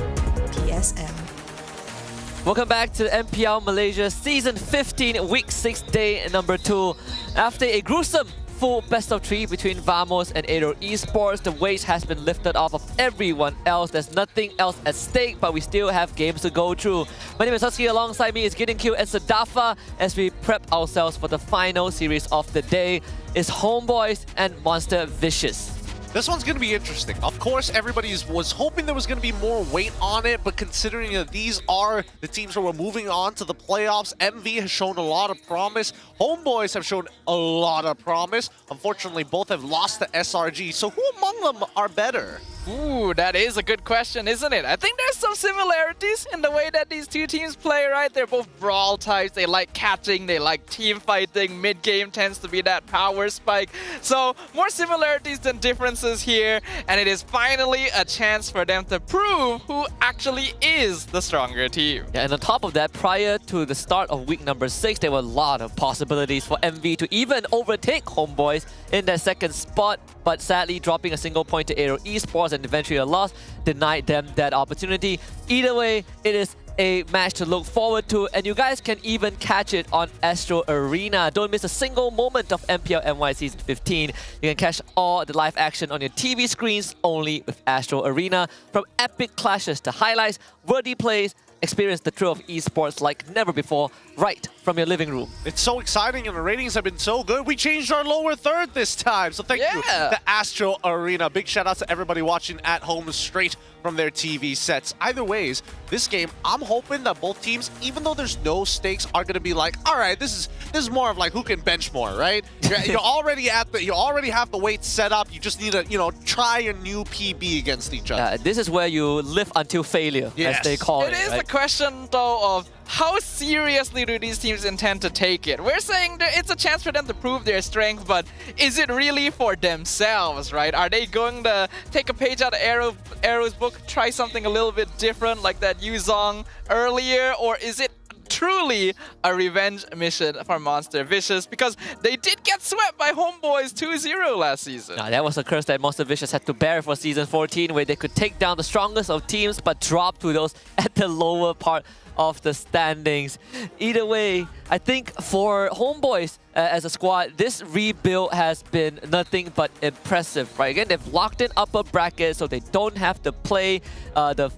PSM. Welcome back to MPL Malaysia Season 15, Week 6, Day number 2. After a gruesome full best of 3 between Vamos and Aero Esports, the weight has been lifted off of everyone else. There's nothing else at stake, but we still have games to go through. My name is Husky. Alongside me is Gideon Q and Sadafa as we prep ourselves for the final series of the day. It's HomeBois and Monster Vicious. This one's going to be interesting. Of course, everybody was hoping there was going to be more weight on it, but considering that these are the teams who are moving on to the playoffs, MV has shown a lot of promise. HomeBois have shown a lot of promise. Unfortunately, both have lost to SRG, so who among them are better? Ooh, that is a good question, isn't it? I think there's some similarities in the way that these two teams play, right? They're both brawl types. They like catching, they like team fighting. Mid-game tends to be that power spike. So, more similarities than differences here. And it is finally a chance for them to prove who actually is the stronger team. Yeah, and on top of that, prior to the start of week number 6, there were a lot of possibilities for MV to even overtake HomeBois in their second spot. But sadly, dropping a single point to Aero Esports and eventually a loss denied them that opportunity. Either way, it is a match to look forward to, and you guys can even catch it on Astro Arena. Don't miss a single moment of MPL MY Season 15. You can catch all the live action on your TV screens only with Astro Arena. From epic clashes to highlights, worthy plays, experience the thrill of esports like never before, right from your living room. It's so exciting and the ratings have been so good. We changed our lower third this time. So thank you to Astro Arena. Big shout out to everybody watching at home straight from their TV sets. Either ways, this game, I'm hoping that both teams, even though there's no stakes, are going to be like, all right, this is more of like who can bench more, right? You already have the weight set up. You just need to, try a new PB against each other. This is where you live until failure, as they call it. It is right? the question, though, of how seriously do these teams intend to take it? We're saying that it's a chance for them to prove their strength, but is it really for themselves, right? Are they going to take a page out of Aero's book, try something a little bit different like that Yuzong earlier, or is it truly a revenge mission for Monster Vicious? Because they did get swept by HomeBois 2-0 last season. That was a curse that Monster Vicious had to bear for Season 14, where they could take down the strongest of teams but drop to those at the lower part of the standings. Either way, I think for HomeBois as a squad, this rebuild has been nothing but impressive, right? Again, they've locked in upper brackets, so they don't have to play the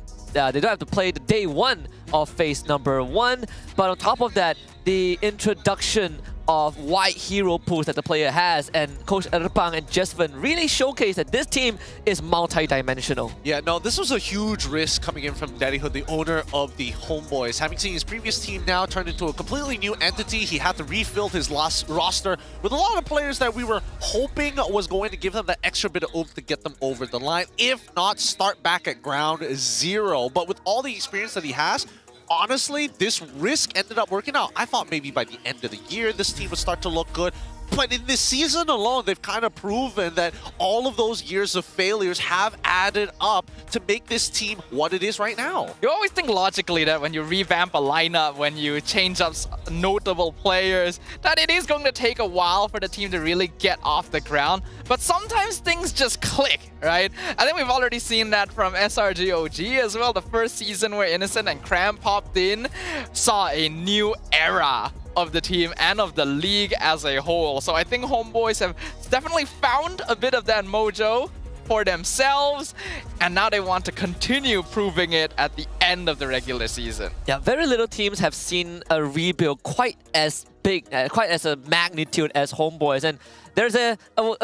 day 1 of phase number 1. But on top of that, the introduction of wide hero pools that the player has, and Coach Erpang and Jesvan really showcase that this team is multi-dimensional. Yeah, no, this was a huge risk coming in from Daddy Hood, the owner of the HomeBois. Having seen his previous team now turned into a completely new entity, he had to refill his last roster with a lot of players that we were hoping was going to give them that extra bit of oomph to get them over the line. If not, start back at ground zero. But with all the experience that he has, honestly, this risk ended up working out. I thought maybe by the end of the year, this team would start to look good. But in this season alone, they've kind of proven that all of those years of failures have added up to make this team what it is right now. You always think logically that when you revamp a lineup, when you change up notable players, that it is going to take a while for the team to really get off the ground. But sometimes things just click, right? I think we've already seen that from SRG OG as well. The first season where Innocent and Cram popped in saw a new era of the team and of the league as a whole. So I think HomeBois have definitely found a bit of that mojo for themselves, and now they want to continue proving it at the end of the regular season. Yeah, very little teams have seen a rebuild quite as big, quite as a magnitude as HomeBois, and there's a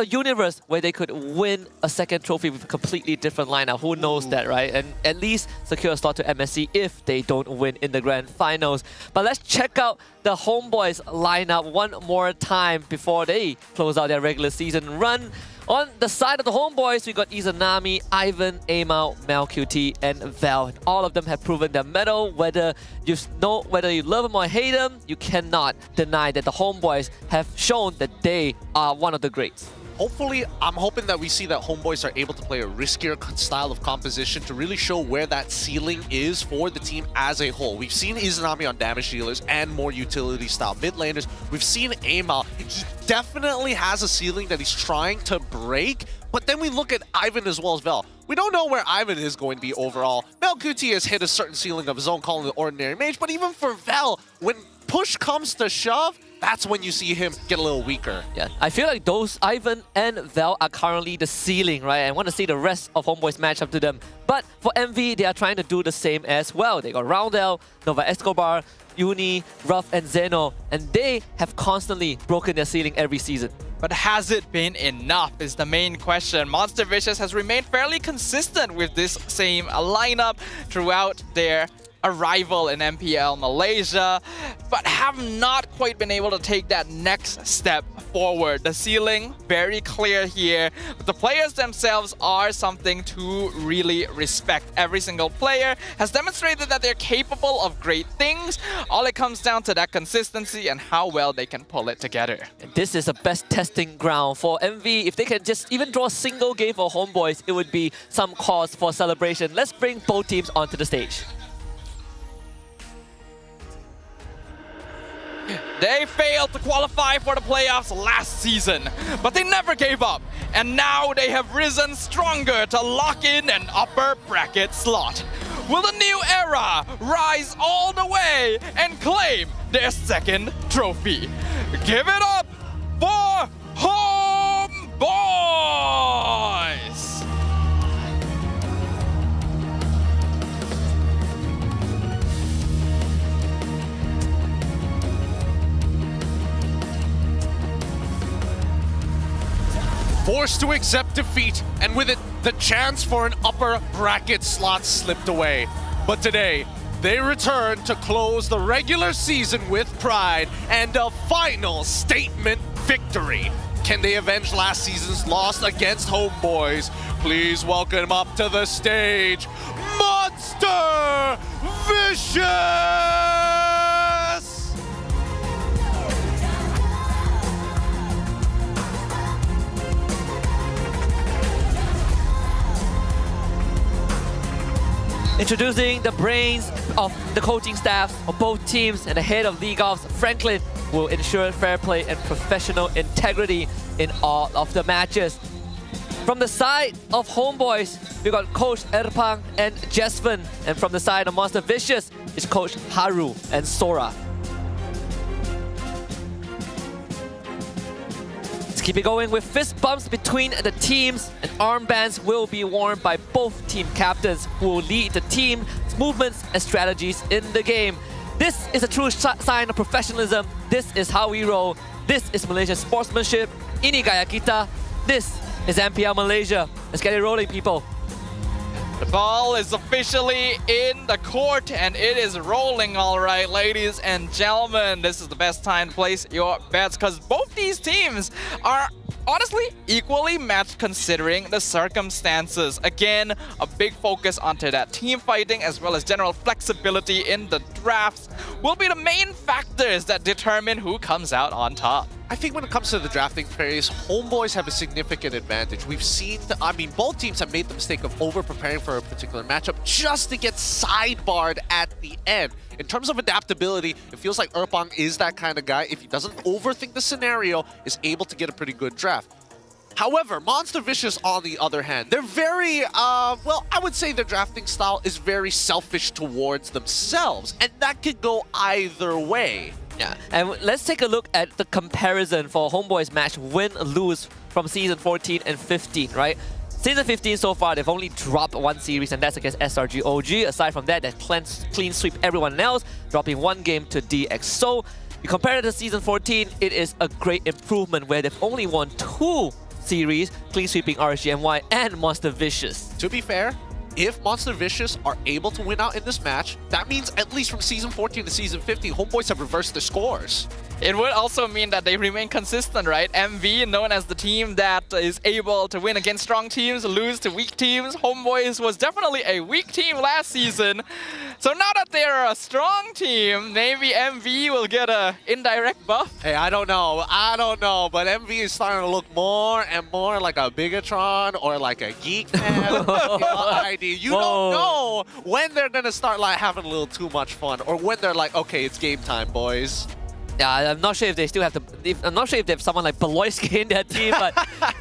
universe where they could win a second trophy with a completely different lineup. Who knows that, right? And at least secure a slot to MSC if they don't win in the grand finals. But let's check out the HomeBois lineup one more time before they close out their regular season run. On the side of the HomeBois, we got Izanami, Ivan, Amao, MelQT, and Val. All of them have proven their mettle. Whether you love them or hate them, you cannot deny that the HomeBois have shown that they are one of the greats. Hopefully, I'm hoping that we see that HomeBois are able to play a riskier style of composition to really show where that ceiling is for the team as a whole. We've seen Izanami on damage dealers and more utility style mid laners. We've seen Amao. He definitely has a ceiling that he's trying to break. But then we look at Ivan as well as Vel. We don't know where Ivan is going to be overall. MelQT has hit a certain ceiling of his own, calling it ordinary mage. But even for Vel, when push comes to shove, that's when you see him get a little weaker. Yeah, I feel like those Ivan and Val are currently the ceiling, right? I want to see the rest of HomeBois match up to them. But for MV, they are trying to do the same as well. They got Roundel, Nova Escobar, Uni, Ruff, and Zeno, and they have constantly broken their ceiling every season. But has it been enough is the main question. Monster Vicious has remained fairly consistent with this same lineup throughout their arrival in MPL Malaysia, but have not quite been able to take that next step forward. The ceiling, very clear here, but the players themselves are something to really respect. Every single player has demonstrated that they're capable of great things. All it comes down to that consistency and how well they can pull it together. This is the best testing ground for MV. If they can just even draw a single game for HomeBois, it would be some cause for celebration. Let's bring both teams onto the stage. They failed to qualify for the playoffs last season, but they never gave up. And now they have risen stronger to lock in an upper bracket slot. Will the new era rise all the way and claim their second trophy? Give it up for HomeBois! Forced to accept defeat, and with it, the chance for an upper bracket slot slipped away. But today, they return to close the regular season with pride and a final statement victory. Can they avenge last season's loss against HomeBois? Please welcome up to the stage, Monster Vicious! Introducing the brains of the coaching staff of both teams and the head of League Offs, Franklin, will ensure fair play and professional integrity in all of the matches. From the side of HomeBois, we got Coach Erpang and Jesven, and from the side of Monster Vicious is Coach Haru and Sora. Let's keep it going with fist bumps between the teams, and armbands will be worn by both team captains who will lead the team's movements and strategies in the game. This is a true sign of professionalism. This is how we roll. This is Malaysian sportsmanship. Ini gaya kita. This is MPL Malaysia. Let's get it rolling, people. The ball is officially in the court and it is rolling all right, ladies and gentlemen. This is the best time to place your bets because both these teams are honestly equally matched considering the circumstances. Again, a big focus onto that team fighting as well as general flexibility in the drafts will be the main factors that determine who comes out on top. I think when it comes to the drafting phase, HomeBois have a significant advantage. We've seen, both teams have made the mistake of over-preparing for a particular matchup just to get sidebarred at the end. In terms of adaptability, it feels like Erpang is that kind of guy. If he doesn't overthink the scenario, is able to get a pretty good draft. However, Monster Vicious, on the other hand, they're very, well, I would say their drafting style is very selfish towards themselves, and that could go either way. Yeah, and let's take a look at the comparison for HomeBois match win-lose from Season 14 and 15, right? Season 15 so far, they've only dropped one series, and that's against SRG OG. Aside from that, they clean sweep everyone else, dropping one game to DxSo. You compare it to Season 14, it is a great improvement where they've only won 2 series, clean sweeping RSGMY and Monster Vicious. To be fair, if Monster Vicious are able to win out in this match, that means at least from Season 14 to Season 15, HomeBois have reversed their scores. It would also mean that they remain consistent, right? MV, known as the team that is able to win against strong teams, lose to weak teams. HomeBois was definitely a weak team last season. So now that they're a strong team, maybe MV will get a indirect buff. Hey, I don't know, but MV is starting to look more and more like a Bigatron or like a Geek fan. You don't know when they're gonna start like having a little too much fun, or when they're like, okay, it's game time, boys. Yeah, I'm not sure if they still have I'm not sure if they have someone like Beloyski in their team, but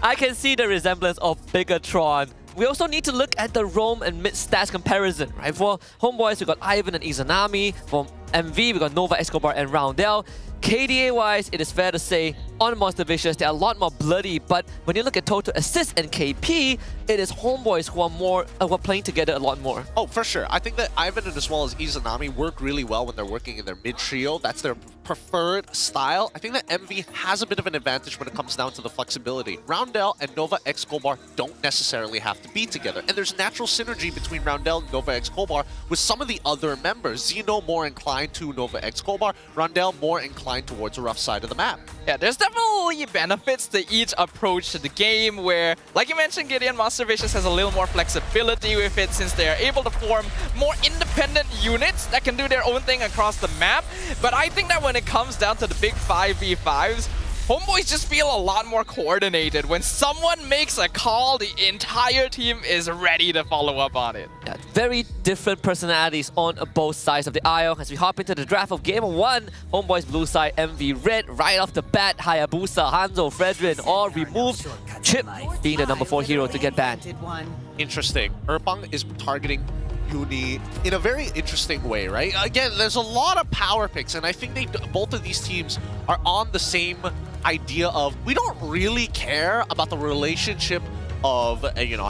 I can see the resemblance of Bigatron. We also need to look at the roam and mid stats comparison, right? For HomeBois, we got Ivan and Izanami. For MV, we got Nova, Escobar, and Roundel. KDA-wise, it is fair to say, on Monster Vicious, they're a lot more bloody, but when you look at total assists and KP, it is HomeBois who are playing together a lot more. Oh, for sure. I think that Ivan and as well as Izanami work really well when they're working in their mid-trio. That's their preferred style. I think that MV has a bit of an advantage when it comes down to the flexibility. Roundel and Nova Escobar don't necessarily have to be together, and there's natural synergy between Roundel and Nova Escobar with some of the other members. Zeno more inclined to Nova Escobar, Roundel more inclined towards the rough side of the map. Yeah, there's definitely benefits to each approach to the game where, like you mentioned, Gideon, Monster Vicious has a little more flexibility with it since they are able to form more independent units that can do their own thing across the map. But I think that when it comes down to the big 5v5s, HomeBois just feel a lot more coordinated. When someone makes a call, the entire team is ready to follow up on it. Yeah, very different personalities on both sides of the aisle. As we hop into the draft of Game 1, HomeBois blue side, MV red, right off the bat, Hayabusa, Hanzo, Fredrin, all removed. Chip being the number 4 hero to get banned. Interesting. Erpang is targeting Uni in a very interesting way, right? Again, there's a lot of power picks, and I think both of these teams are on the same idea of, we don't really care about the relationship of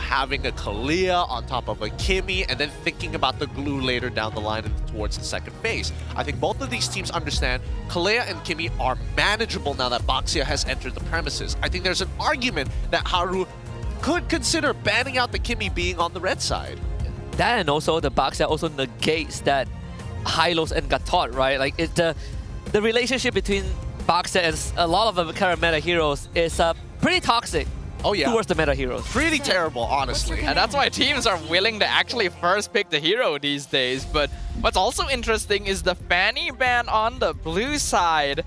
having a Kalia on top of a Kimmy and then thinking about the glue later down the line and towards the second phase. I think both of these teams understand Kalia and Kimmy are manageable now that Baxia has entered the premises. I think there's an argument that Haru could consider banning out the Kimmy being on the red side. That, and also the Baxia also negates that Hylos and Gatot, right? Like, it's the relationship between Baxia and a lot of the current meta heroes is pretty toxic. Oh yeah, towards the meta heroes. Pretty terrible, honestly. And that's why teams are willing to actually first pick the hero these days. But what's also interesting is the Fanny ban on the blue side.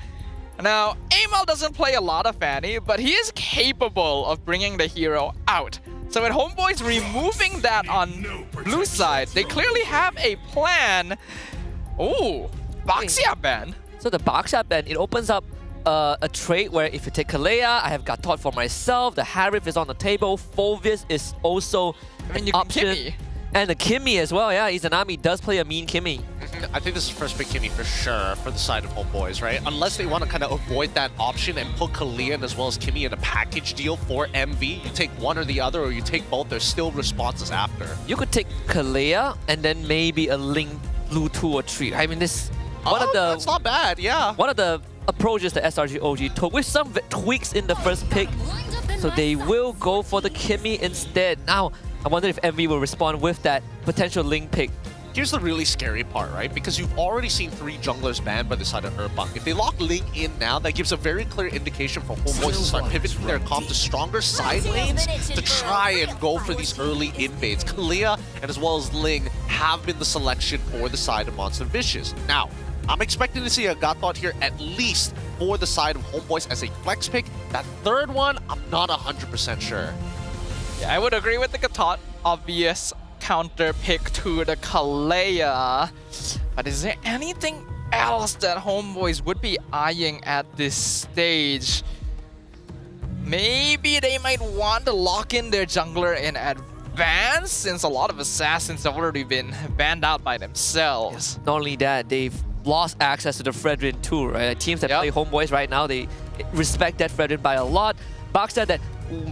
Now, Amal doesn't play a lot of Fanny, but he is capable of bringing the hero out. So with HomeBois removing that on blue side, they clearly have a plan. Ooh, Baxia ban. So the Baxia ban, it opens up a trait where if you take Kalea, I have Gatot for myself, the Harif is on the table, Fulvius is also an option. Kimmy. And the Kimmy as well, yeah, Izanami does play a mean Kimmy. I think this is first pick Kimmy for sure for the side of HomeBois, right? Unless they want to kind of avoid that option and put Kalian as well as Kimmy in a package deal for MV. You take one or the other, or you take both, there's still responses after. You could take Kalea and then maybe a Link Blue 2 or 3. I mean, this... that's not bad, yeah. One of the approaches that SRG OG took with some tweaks in the first pick. So they will go for the Kimmy instead. Now, I wonder if MV will respond with that potential Link pick. Here's the really scary part, right? Because you've already seen 3 junglers banned by the side of Erpang. If they lock Ling in now, that gives a very clear indication for HomeBois to start pivoting their comp to stronger side lanes to try and go for these early invades. Kalia and as well as Ling have been the selection for the side of Monster Vicious. Now, I'm expecting to see a Gatot here at least for the side of HomeBois as a flex pick. That third one, I'm not 100% sure. Yeah, I would agree with the Gatot. Obvious counter pick to the Kalea. But is there anything else that HomeBois would be eyeing at this stage? Maybe they might want to lock in their jungler in advance, since a lot of assassins have already been banned out by themselves. Yes. Not only that, they've lost access to the Fredrin too, right? Teams that play HomeBois right now, they respect that Fredrin by a lot. Baxia that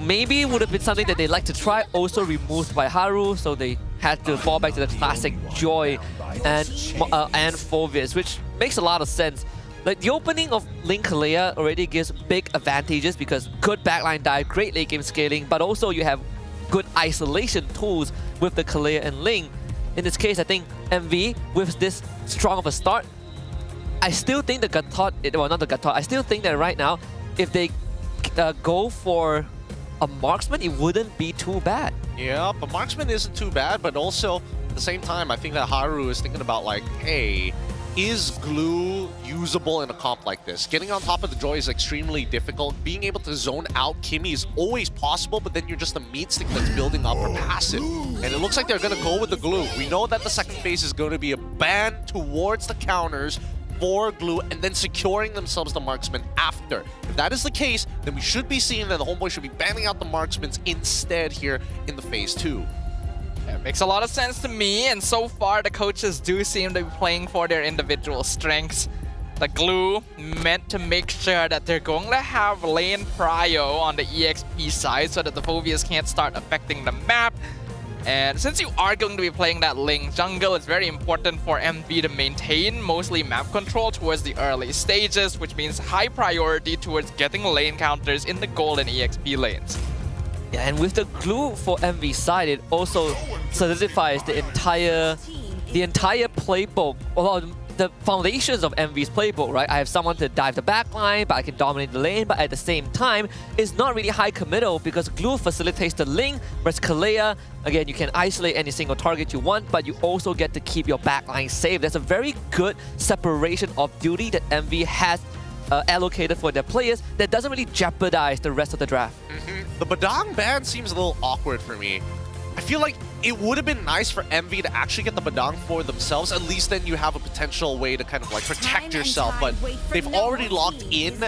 maybe would have been something that they like to try, also removed by Haru, so they had to fall back to the classic Joy and Fulvius, which makes a lot of sense. Like, the opening of Link Kalea already gives big advantages because good backline dive, great late game scaling, but also you have good isolation tools with the Kalea and Link. In this case, I think MV, with this strong of a start, I still think the Gatot, well, not the Gatot, I still think that right now, if they go for a marksman, it wouldn't be too bad. Yeah, but marksman isn't too bad, but also at the same time, I think that Haru is thinking about like, hey, is glue usable in a comp like this? Getting on top of the Joy is extremely difficult. Being able to zone out Kimmy is always possible, but then you're just a meat stick that's building up for passive. And it looks like they're going to go with the glue. We know that the second phase is going to be a ban towards the counters for glue and then securing themselves the marksman after. If that is the case, then we should be seeing that the HomeBois should be banning out the marksmen instead here in the phase 2. It makes a lot of sense to me, and so far the coaches do seem to be playing for their individual strengths. The glue meant to make sure that they're going to have lane prio on the EXP side so that the Phobias can't start affecting the map. And since you are going to be playing that Ling jungle, it's very important for MV to maintain mostly map control towards the early stages, which means high priority towards getting lane counters in the gold and EXP lanes. Yeah, and with the glue for MV side, it also solidifies the entire playbook, well, the foundations of MV's playbook, right? I have someone to dive the backline, but I can dominate the lane, but at the same time, it's not really high committal because glue facilitates the link, whereas Kalea, again, you can isolate any single target you want, but you also get to keep your backline safe. There's a very good separation of duty that MV has allocated for their players that doesn't really jeopardize the rest of the draft. The Badang ban seems a little awkward for me. I feel like it would have been nice for MV to actually get the Badang for themselves. At least then you have a potential way to kind of like protect yourself. But they've already locked in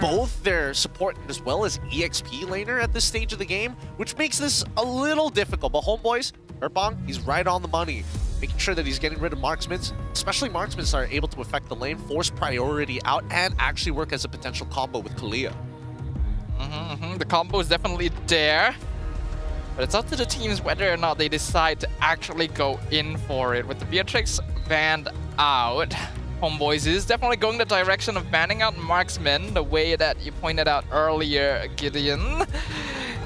both their support as well as EXP laner at this stage of the game, which makes this a little difficult. But HomeBois, Erpong, he's right on the money. Making sure that he's getting rid of marksmen, especially marksmen are able to affect the lane, force priority out, and actually work as a potential combo with Kalea. The combo is definitely there. But it's up to the teams whether or not they decide to actually go in for it. With the Beatrix banned out, HomeBois is definitely going the direction of banning out marksmen, the way that you pointed out earlier, Gideon.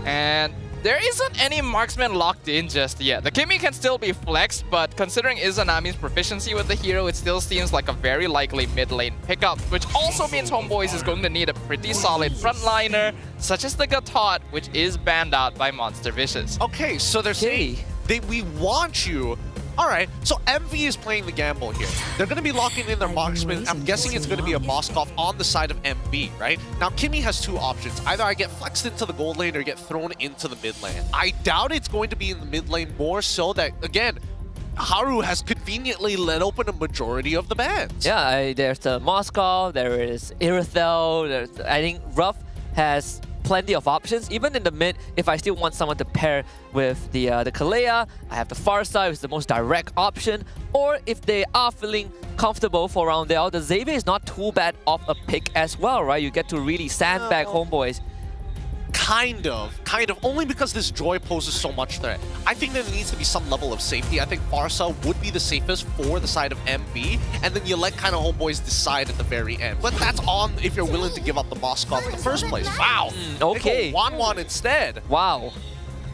And there isn't any marksman locked in just yet. The Kimmy can still be flexed, but considering Izanami's proficiency with the hero, it still seems like a very likely mid lane pickup, which also means HomeBois is going to need a pretty solid frontliner, such as the Gatot, which is banned out by Monster Vicious. Okay, so they're saying we want you. All right, so MV is playing the gamble here. They're going to be locking in their marksman. I'm guessing it's going to be a Moskov on the side of MV, right? Now, Kimmy has two options. Either I get flexed into the gold lane or get thrown into the mid lane. I doubt it's going to be in the mid lane more so that, again, Haru has conveniently let open a majority of the bans. Yeah, there's the Moskov, there is Irithel, I think Ruff has plenty of options. Even in the mid, if I still want someone to pair with the Kalea, I have the Farsight, which is the most direct option. Or if they are feeling comfortable for round there, the Xavier is not too bad of a pick as well, right? You get to really sandbag HomeBois. Kind of. Only because this Joy poses so much threat. I think there needs to be some level of safety. I think Farsa would be the safest for the side of MV, and then you let kind of HomeBois decide at the very end. But that's on if you're willing to give up the Moskov in the first place. Wow. Okay. They go 1-1 instead. Wow.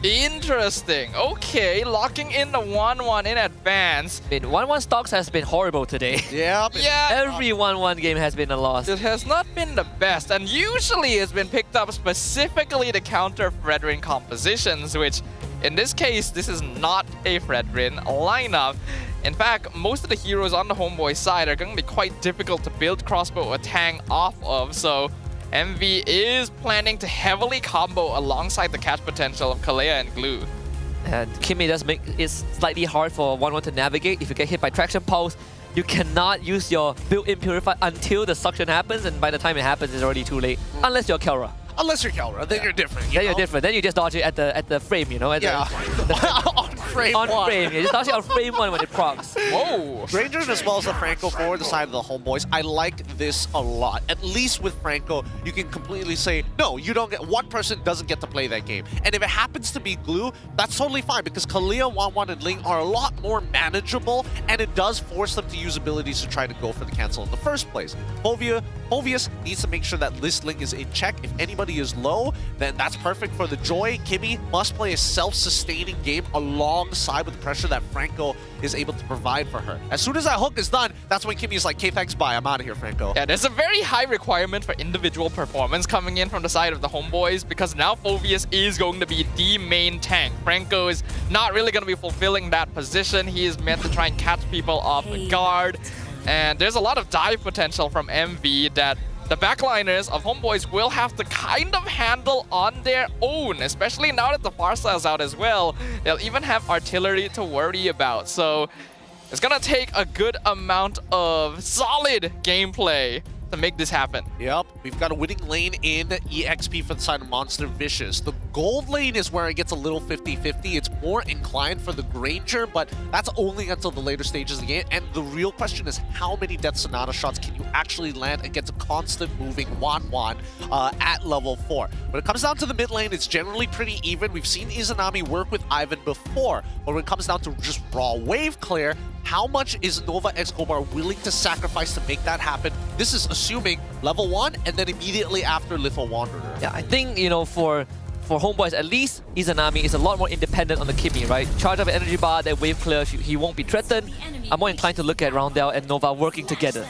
Interesting. Okay, locking in the 1-1 in advance. 1-1 stocks has been horrible today. Yeah. Every 1-1 game has been a loss. It has not been the best, and usually it's been picked up specifically to counter Fredrin compositions, which in this case, this is not a Fredrin lineup. In fact, most of the heroes on the HomeBois side are going to be quite difficult to build crossbow or Tang off of, so MV is planning to heavily combo alongside the catch potential of Kalea and Glue. And Kimmy does make it slightly hard for 1-1 to navigate. If you get hit by Traction Pulse, you cannot use your built-in Purify until the suction happens, and by the time it happens, it's already too late. Unless you're Kelra. Unless you're Kelra, then you're different. Then you're different. Then you just dodge it at the frame, you know? On frame on 1. frame. You just dodge it on frame 1 when it procs. Whoa! Rangers as well as the Franco for the side of the HomeBois. I like this a lot. At least with Franco, you can completely say, no, you don't get, one person doesn't get to play that game. And if it happens to be Glue, that's totally fine because Kalea, 1-1, and Ling are a lot more manageable, and it does force them to use abilities to try to go for the cancel in the first place. Hovia, HomeBois needs to make sure that this link is in check. If anybody is low, then that's perfect for the Joy. Kimmy must play a self-sustaining game alongside with the pressure that Franco is able to provide for her. As soon as that hook is done, that's when Kimmy is like, "Okay, thanks, bye, I'm out of here, Franco." Yeah, there's a very high requirement for individual performance coming in from the side of the HomeBois, because now HomeBois is going to be the main tank. Franco is not really going to be fulfilling that position. He is meant to try and catch people off guard. And there's a lot of dive potential from MV that the backliners of HomeBois will have to kind of handle on their own, especially now that the Farsa is out as well. They'll even have artillery to worry about. So it's gonna take a good amount of solid gameplay to make this happen. Yep, we've got a winning lane in EXP for the side of Monster Vicious. The gold lane is where it gets a little 50-50. It's more inclined for the Granger, but that's only until the later stages of the game. And the real question is, how many Death Sonata shots can you actually land against a constant moving Wan at level 4? When it comes down to the mid lane, it's generally pretty even. We've seen Izanami work with Ivan before, but when it comes down to just raw wave clear, how much is Nova X Gobar willing to sacrifice to make that happen? This is assuming level 1 and then immediately after Little Wanderer. Yeah, I think, you know, for HomeBois, at least Izanami is a lot more independent on the Kimmy, right? Charge up an energy bar, that wave clear, he won't be threatened. I'm more inclined to look at Roundel and Nova working together.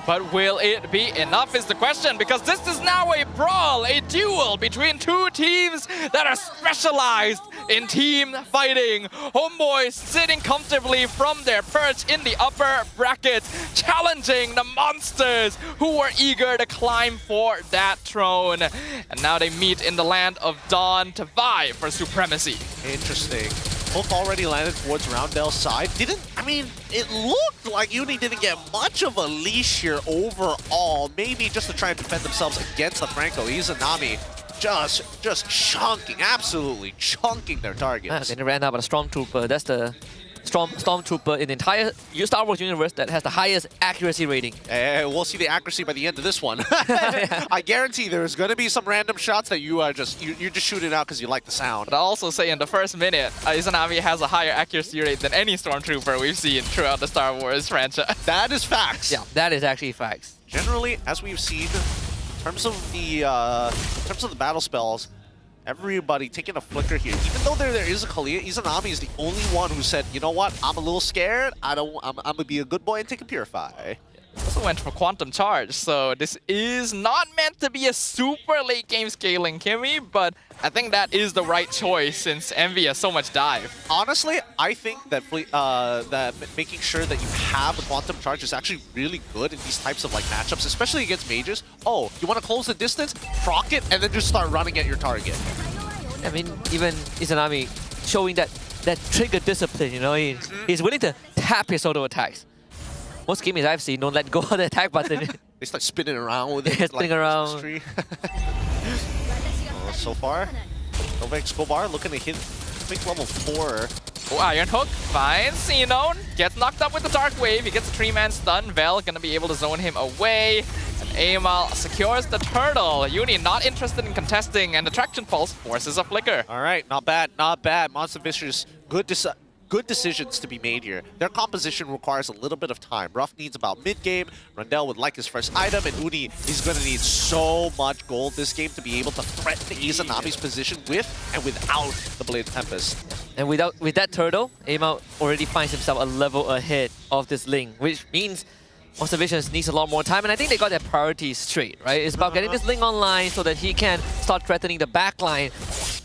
But will it be enough is the question, because this is now a brawl, a duel between two teams that are specialized in team fighting. HomeBois sitting comfortably from their perch in the upper bracket, challenging the monsters who were eager to climb for that throne. And now they meet in the land of Dawn to vie for supremacy. Interesting. Hook already landed towards Roundel's side. It looked like Uni didn't get much of a leash here overall. Maybe just to try and defend themselves against the Franco. Izanami just chunking, absolutely chunking their targets. They ran out of a Stormtrooper. That's the Stormtrooper in the entire Star Wars universe that has the highest accuracy rating. We'll see the accuracy by the end of this one. I guarantee there's going to be some random shots that you're just shooting out because you like the sound. But I'll also say in the first minute, Izanami has a higher accuracy rate than any Stormtrooper we've seen throughout the Star Wars franchise. That is facts. Yeah, that is actually facts. Generally, as we've seen, in terms of the battle spells, everybody taking a flicker here. Even though there is a Kalia, Izanami is the only one who said, "You know what? I'm a little scared. I'm gonna be a good boy and take a Purify." Also went for Quantum Charge, so this is not meant to be a super late game scaling Kimmy, but I think that is the right choice since Envy has so much dive. Honestly, I think that that making sure that you have a Quantum Charge is actually really good in these types of matchups, especially against mages. Oh, you want to close the distance? Proc it, and then just start running at your target. I mean, even Izanami showing that trigger discipline, you know, he's willing to tap his auto attacks. Most gamers I've seen don't let go of the attack button. They start spinning around with it. Spinning around. So far, Nova X Gobar looking to hit level 4. Oh, Iron Hook finds Xenon, gets knocked up with the Dark Wave. He gets a 3-man stun. Vel gonna be able to zone him away. And Amal secures the turtle. Uni not interested in contesting, and the Traction Pulse forces a flicker. All right, not bad, not bad. Monster Vicious, good decisions to be made here. Their composition requires a little bit of time. Ruff needs about mid-game. Rundell would like his first item, and Uni is going to need so much gold this game to be able to threaten Izanami's position with and without the Blade Tempest. And with that turtle, Amal already finds himself a level ahead of this Ling, which means Monster Vicious needs a lot more time, and I think they got their priorities straight, right? It's about getting this Ling online so that he can start threatening the backline,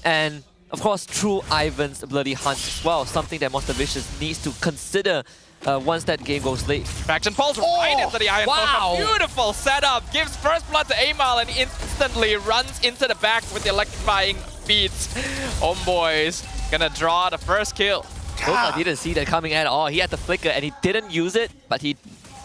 and of course, through Ivan's Bloody Hunt as well, something that Monster Vicious needs to consider once that game goes late. Traction Pulse right into the Iron Hook. A beautiful setup. Gives first blood to Amal and instantly runs into the back with the electrifying beats. HomeBois gonna draw the first kill. Boca didn't see that coming at all. He had the flicker and he didn't use it, but he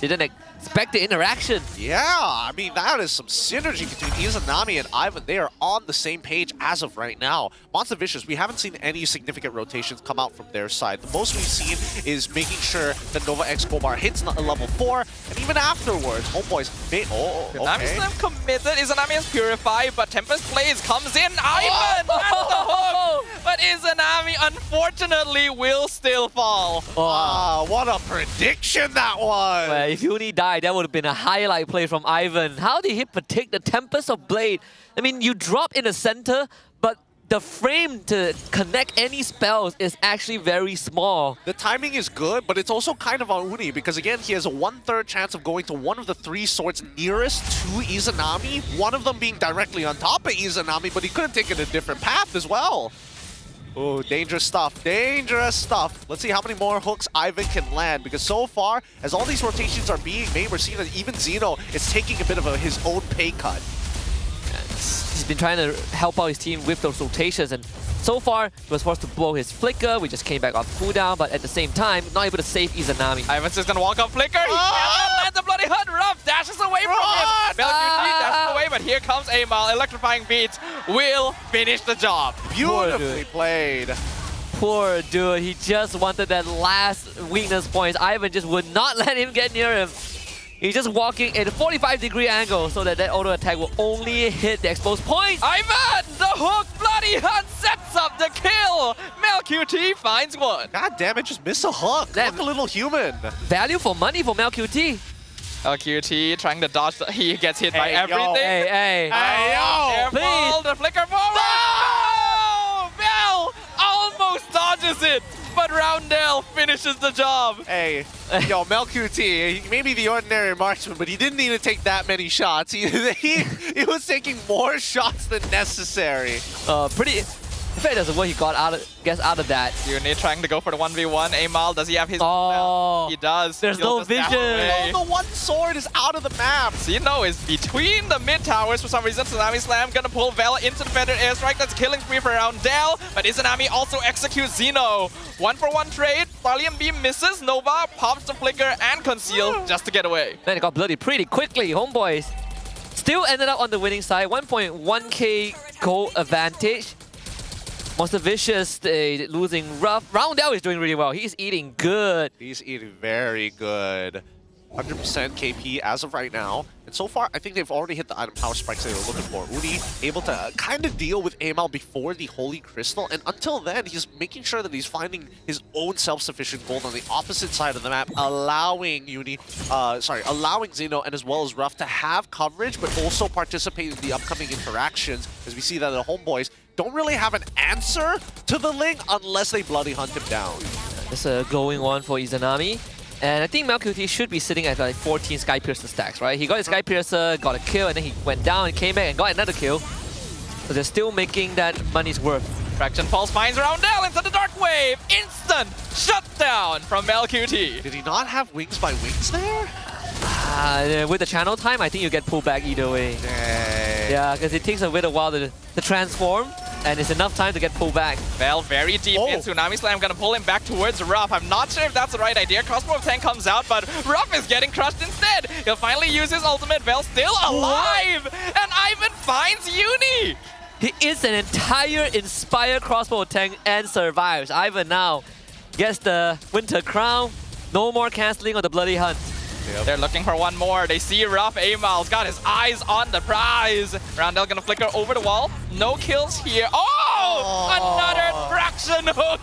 didn't expect the interaction. Yeah, I mean, that is some synergy between Izanami and Ivan. They are on the same page as of right now. Monster Vicious, we haven't seen any significant rotations come out from their side. The most we've seen is making sure that Nova X Gobar hits level 4, and even afterwards, HomeBois may... Izanami still committed. Izanami has Purified, but Tempest Blaze comes in. Ivan! That's the hook! But Izanami, unfortunately, will still fall. Wow, what a prediction that was! Well, if Uni dies right. That would have been a highlight play from Ivan. How did he protect the Tempest of Blade? I mean, you drop in the center, but the frame to connect any spells is actually very small. The timing is good, but it's also kind of on Uni because, again, he has a 1/3 chance of going to one of the 3 swords nearest to Izanami, one of them being directly on top of Izanami, but he could have taken a different path as well. Oh, dangerous stuff, dangerous stuff. Let's see how many more hooks Ivan can land, because so far, as all these rotations are being made, we're seeing that even Xeno is taking a bit of his own pay cut. He's been trying to help out his team with those rotations, and so far, he was forced to blow his flicker. We just came back off cooldown, but at the same time, not able to save Izanami. Ivan's just gonna walk on flicker. He cannot land the bloody hunt. Ruff dashes away from him. MLBB dashes away, but here comes Amal. Electrifying beats will finish the job. Beautifully played. Poor dude. He just wanted that last weakness points. Ivan just would not let him get near him. He's just walking at a 45-degree angle so that auto attack will only hit the exposed points. Ivan, the hook bloody hunt sets up the kill. MelQT finds one. God damn it, just miss a hook. Look a little human. Value for money for MelQT. MelQT trying to dodge. He gets hit by everything. Yo. Hey, yo. Careful, the flicker forward. No! Mel almost dodges it. But Roundel finishes the job. Hey, yo, MelQT, he may be the ordinary marksman, but he didn't need to take that many shots. He was taking more shots than necessary. In fact, that's what he gets out of that. Uni trying to go for the 1v1. Amal, does he have his... Oh, he does. There's no vision. Oh, the one sword is out of the map. Xeno is between the mid towers for some reason. Tsunami Slam gonna pull Vel into the feathered airstrike. That's killing spree for Roundel. But Izanami also executes Xeno. 1-for-1 trade. Valiant Beam misses. Nova pops the flicker and conceal just to get away. Then it got bloody pretty quickly. HomeBois still ended up on the winning side. 1.1k gold advantage. Monster Vicious losing rough. Roundel is doing really well. He's eating good. He's eating very good. 100% KP as of right now. And so far, I think they've already hit the item power spikes they were looking for. Uni able to kind of deal with Amal before the Holy Crystal. And until then, he's making sure that he's finding his own self-sufficient gold on the opposite side of the map, allowing allowing Xeno and as well as Ruff to have coverage, but also participate in the upcoming interactions. As we see that the HomeBois don't really have an answer to the Ling unless they bloody hunt him down. That's a glowing one for Izanami. And I think MelQT should be sitting at like 14 Sky Piercer stacks, right? He got his Sky Piercer, got a kill, and then he went down and came back and got another kill. So they're still making that money's worth. Fraction Pulse finds Roundel into the Dark Wave. Instant shutdown from MelQT. Did he not have wings by wings there? With the channel time, I think you get pulled back either way. Dang. Yeah, because it takes a bit of while to transform, and it's enough time to get pulled back. Vel very deep in. Tsunami Slam gonna pull him back towards Ruff. I'm not sure if that's the right idea. Crossbow of 10 comes out, but Ruff is getting crushed instead. He'll finally use his ultimate. Vel still alive! And Ivan finds Uni! He is an entire Inspire Crossbow tank and survives. Ivan now gets the Winter Crown. No more cancelling on the Bloody Hunt. Yep. They're looking for one more. They see Ruff. Amal's got his eyes on the prize. Roundel gonna flicker over the wall. No kills here. Oh! Another fraction hook!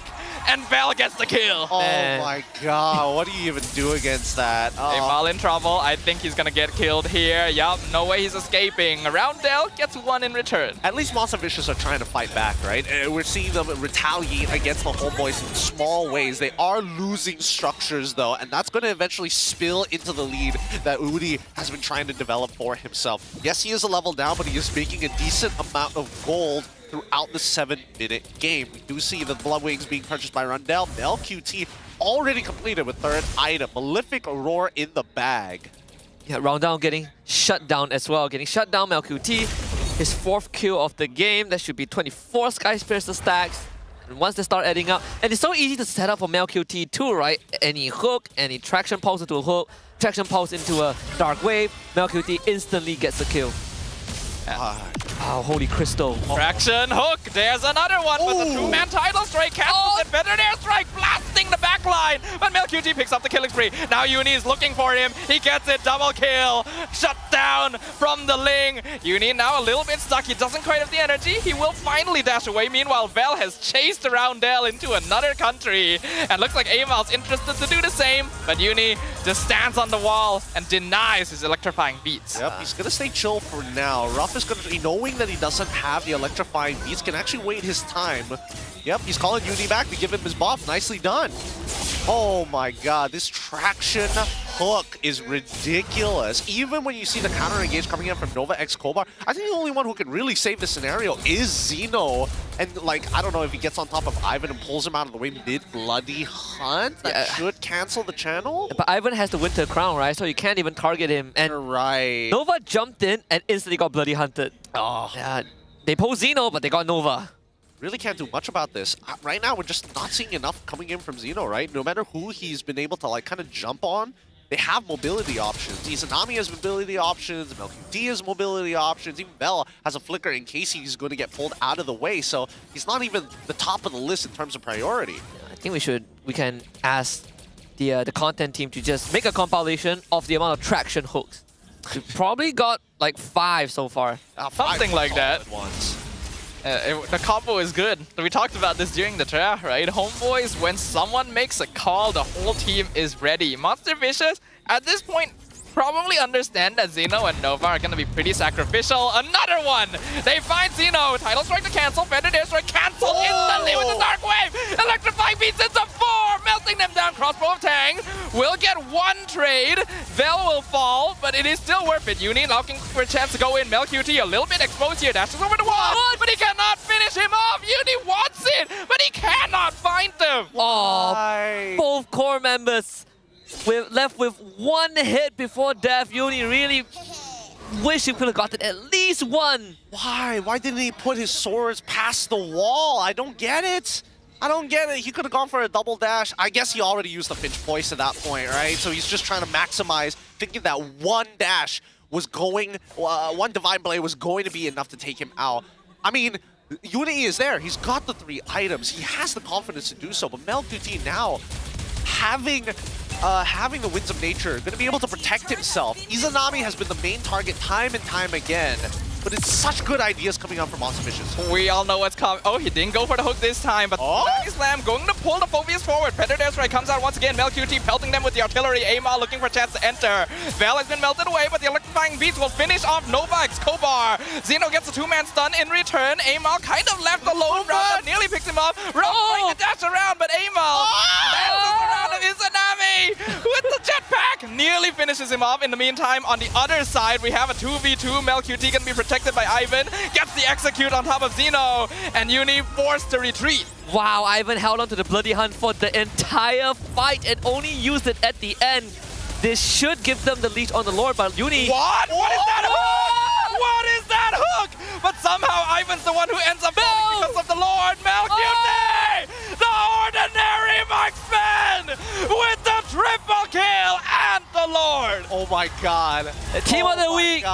And Vel gets the kill. Oh my god, what do you even do against that? Amal in trouble. I think he's gonna get killed here. Yup, no way he's escaping. Roundel gets one in return. At least Monster Vicious are trying to fight back, right? We're seeing them retaliate against the HomeBois in small ways. They are losing structures though, and that's gonna eventually spill into the lead that Udi has been trying to develop for himself. Yes, he is a level down, but he is making a decent amount of gold throughout the 7-minute game. We do see the Blood Wings being purchased by Roundel. MelQT already completed with third item. Malefic Roar in the bag. Yeah, Roundel getting shut down as well. Getting shut down, MelQT. His 4th kill of the game. That should be 24 Sky Piercer stacks. And once they start adding up, and it's so easy to set up for MelQT too, right? Any hook, any traction pulse into a hook, traction pulse into a Dark Wave, MelQT instantly gets a kill. Oh, Holy Crystal. Fraction hook. There's another one, but the 2-man title strike cancels it. Feathered airstrike blasting the back backline, but MLQT picks up the killing spree. Now Uni is looking for him. He gets it, double kill. Shut down from the Ling. Uni now a little bit stuck. He doesn't quite have the energy. He will finally dash away. Meanwhile, Vel has chased around Del into another country. And looks like Amal's interested to do the same, but Uni just stands on the wall and denies his electrifying beats. Yep, he's gonna stay chill for now. Ruff is gonna, knowing that he doesn't have the electrifying beats, can actually wait his time. Yep, he's calling Uni back to give him his buff. Nicely done. Oh my god, this traction hook is ridiculous. Even when you see the counter engage coming in from Nova X Kobar, I think the only one who can really save the scenario is Xeno. And like, I don't know if he gets on top of Ivan and pulls him out of the way mid-bloody hunt. That should cancel the channel. But Ivan has the Winter Crown, right? So you can't even target him. And right. Nova jumped in and instantly got bloody hunted. Oh. Yeah, they posed Xeno, but they got Nova. Really can't do much about this. Right now, we're just not seeing enough coming in from Xeno, right? No matter who he's been able to like kind of jump on, they have mobility options. Izanami has mobility options, MLQD has mobility options, even Bell has a flicker in case he's going to get pulled out of the way, so he's not even the top of the list in terms of priority. I think we can ask the content team to just make a compilation of the amount of traction hooks. We've probably got like 5 so far. Something like that. The combo is good. We talked about this during the draft, right? HomeBois, when someone makes a call, the whole team is ready. Monster Vicious, at this point, probably understand that Xeno and Nova are going to be pretty sacrificial. Another one! They find Xeno. Title Strike to cancel. Feathered Airstrike cancel instantly with the Dark Wave. Electrifying beats into 4, melting them down. Crossbow of Tang will get 1 trade. Vel will fall, but it is still worth it. Uni looking for a chance to go in. MelQT a little bit exposed here. Dashes over the wall, but he cannot finish him off. Uni wants it, but he cannot find them. Oh, both core members. We're left with 1 hit before death. Uni really wish he could have gotten at least 1. Why? Why didn't he put his swords past the wall? I don't get it. I don't get it. He could have gone for a double dash. I guess he already used the Finch Voice at that point, right? So he's just trying to maximize, thinking that 1 dash was going, 1 Divine Blade was going to be enough to take him out. I mean, Uni is there. He's got the 3 items. He has the confidence to do so. But MelQT now, having the Winds of Nature, going to be able to protect himself. Izanami has been the main target time and time again. But it's such good ideas coming out from Monster Vicious. We all know what's coming. Oh, he didn't go for the hook this time, but Slam going to pull the Phobias forward. Predator Airstrike comes out once again. MelQT pelting them with the artillery. Amal looking for a chance to enter. Vel has been melted away, but the electrifying beats will finish off Nova X Kobar. Xeno gets a 2-man stun in return. Amal kind of left alone. Round nearly picks him up. Round trying to dash around, but Amal dances around of Izanami with the jetpack. Nearly finishes him off. In the meantime, on the other side, we have a 2v2. MelQT can be protected by Ivan, gets the execute on top of Xeno, and Uni forced to retreat. Wow, Ivan held on to the bloody hunt for the entire fight and only used it at the end. This should give them the lead on the Lord, but Uni... What? What is that hook? What is that hook? But somehow Ivan's the one who ends up falling because of the Lord. MelQT! The ordinary marksman with the triple kill and the Lord. Oh my god. Team of the Week.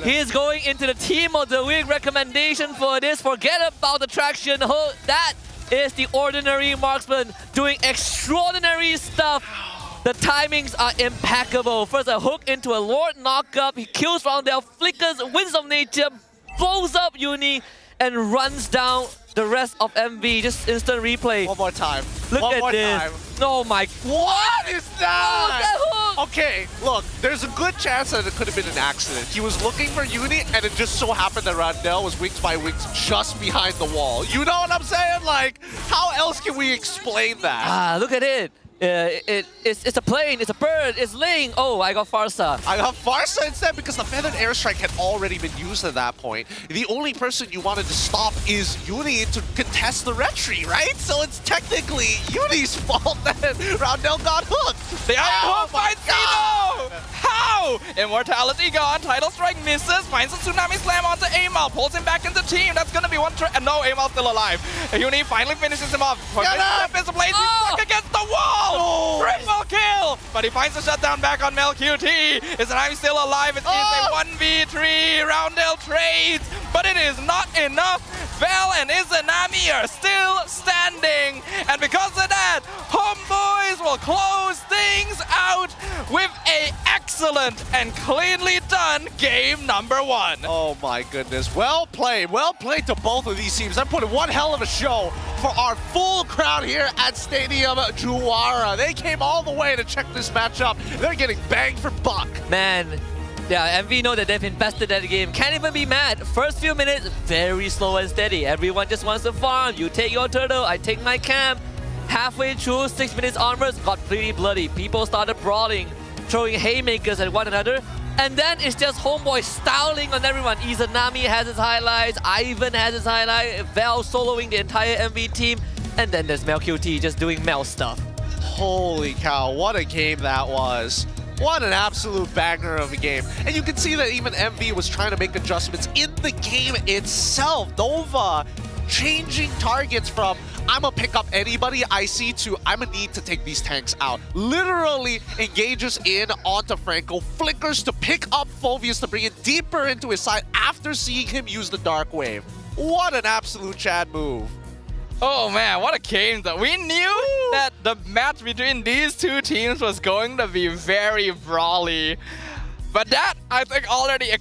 He is going into the Team of the Week recommendation for this. Forget about the traction hook. That is the ordinary marksman doing extraordinary stuff. The timings are impeccable. First a hook into a Lord knockup. He kills Roundel, flickers, Winds of Nature, blows up Uni, and runs down the rest of MV. Just instant replay. One more time. Look at this. Oh my... What is that? Oh, that hook! Okay, look, there's a good chance that it could have been an accident. He was looking for Uni, and it just so happened that Randell was wings by wings just behind the wall. You know what I'm saying? Like, how else can we explain that? Ah, look at it. It's a plane, it's a bird, it's Ling. Oh, I got Farsa. I got Farsa instead because the Feathered Airstrike had already been used at that point. The only person you wanted to stop is Uni to contest the retreat, right? So it's technically Uni's fault that Roundel got hooked. The Iron Hook finds Xeno! How? Immortality gone, Title Strike misses, finds a Tsunami Slam onto Amal, pulls him back into team. That's gonna be one no, Amal's still alive. Uni finally finishes him off. He's stuck against the wall! Triple kill! But he finds the shutdown back on MelQT. Izanami still alive. It's a 1v3. Roundel trades, but it is not enough Val and Izanami are still standing. And because of that, HomeBois will close things out with a excellent and cleanly done game number 1. Oh my goodness. Well played to both of these teams. They're putting one hell of a show for our full crowd here at Stadium Juara. They came all the way to check this matchup. They're getting bang for buck. Man, yeah, MV know that they've invested that game. Can't even be mad. First few minutes, very slow and steady. Everyone just wants to farm. You take your turtle, I take my camp. Halfway through, 6 minutes onwards, got pretty bloody. People started brawling, throwing haymakers at one another. And then it's just HomeBois styling on everyone. Izanami has his highlights, Ivan has his highlight, Val soloing the entire MV team. And then there's MelQT just doing Mel stuff. Holy cow, what a game that was. What an absolute banger of a game. And you can see that even MV was trying to make adjustments in the game itself. Nova changing targets from I'm gonna pick up anybody I see to I'm gonna need to take these tanks out. Literally engages in onto Franco, flickers to pick up Phoveus to bring it deeper into his side after seeing him use the Dark Wave. What an absolute Chad move. Oh man, what a game though. We knew that the match between these two teams was going to be very brawly. But that, I think, already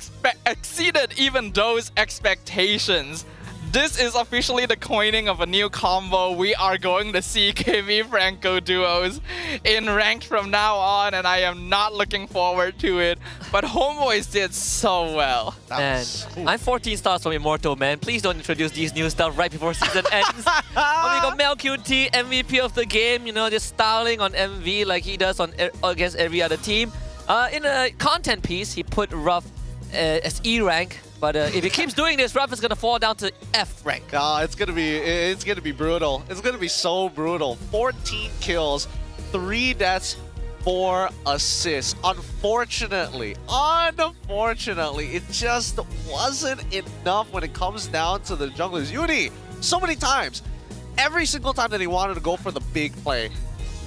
exceeded even those expectations. This is officially the coining of a new combo. We are going to see KV Franco duos in ranked from now on, and I am not looking forward to it. But HomeBois did so well. Man, I'm 14 stars from Immortal, man. Please don't introduce these new stuff right before season ends. We got MelQT, MVP of the game, you know, just styling on MV like he does on against every other team. In a content piece, he put Ruff as E rank. But if he keeps doing this, Ruff is gonna fall down to F rank. It's gonna be brutal. It's gonna be so brutal. 14 kills, 3 deaths, 4 assists. Unfortunately, it just wasn't enough when it comes down to the junglers. Uni, so many times, every single time that he wanted to go for the big play,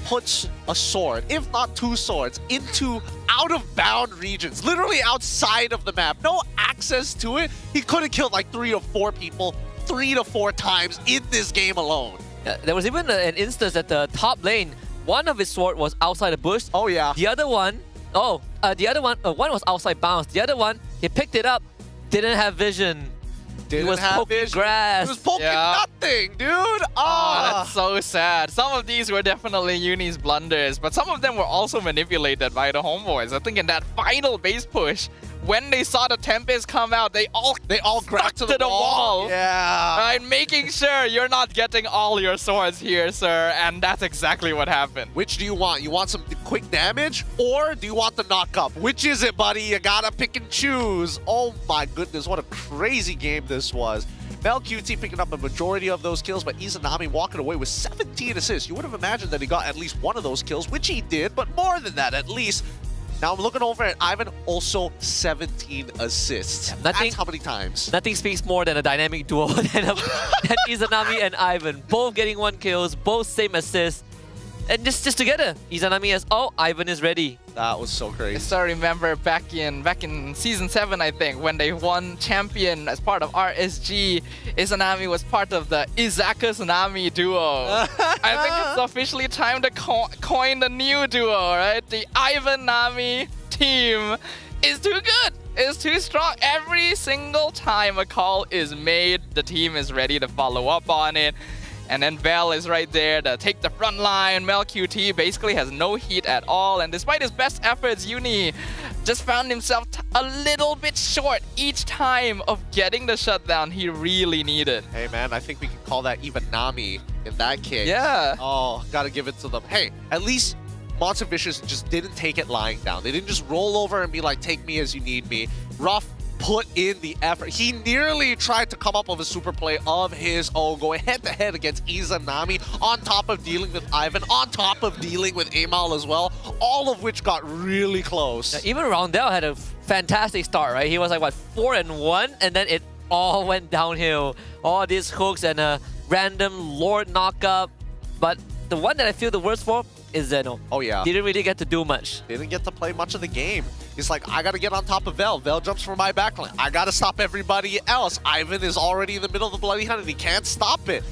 puts a sword, if not 2 swords, into out-of-bound regions, literally outside of the map. No access to it. He could have killed like 3 or 4 people 3 to 4 times in this game alone. There was even an instance at the top lane. One of his sword was outside the bush. Oh yeah. The other one, one was outside bounds. The other one, he picked it up, didn't have vision. He was poking grass. He was poking nothing, dude. Oh, that's so sad. Some of these were definitely Uni's blunders, but some of them were also manipulated by the HomeBois. I think in that final base push, when they saw the Tempest come out, they all grabbed to the wall. Yeah. Right, making sure you're not getting all your swords here, sir. And that's exactly what happened. Which do you want? You want some quick damage, or do you want the knock up? Which is it, buddy? You gotta pick and choose. Oh my goodness, what a crazy game this was. MelQT picking up a majority of those kills, but Izanami walking away with 17 assists. You would have imagined that he got at least one of those kills, which he did, but more than that at least. Now I'm looking over at Ivan, also 17 assists. That's how many times? Nothing speaks more than a dynamic duo than Izanami and Ivan. Both getting 1 kills, both same assists. And just together, Izanami has, Ivan is ready. That was so crazy. I still remember back in season 7, I think, when they won champion as part of RSG, Izanami was part of the Izaka Tsunami duo. I think it's officially time to coin the new duo, right? The Ivan Nami team is too good. It's too strong. Every single time a call is made, the team is ready to follow up on it. And then Val is right there to take the front line. MelQT basically has no heat at all. And despite his best efforts, Uni just found himself a little bit short each time of getting the shutdown he really needed. Hey man, I think we can call that even Nami in that case. Yeah. Oh, gotta give it to them. Hey, at least Monster Vicious just didn't take it lying down. They didn't just roll over and be like, take me as you need me. Ruff put in the effort. He nearly tried to come up with a super play of his own, going head-to-head against Izanami, on top of dealing with Ivan, on top of dealing with Amal as well, all of which got really close. Yeah, even Roundel had a fantastic start, right? He was like, what, 4-1, and then it all went downhill. All these hooks and a random Lord knockup. But the one that I feel the worst for is Zeno. Oh yeah. Didn't really get to do much. Didn't get to play much of the game. He's like, I gotta get on top of Vel. Vel jumps for my backline. I gotta stop everybody else. Ivan is already in the middle of the Bloody Hunt and he can't stop it.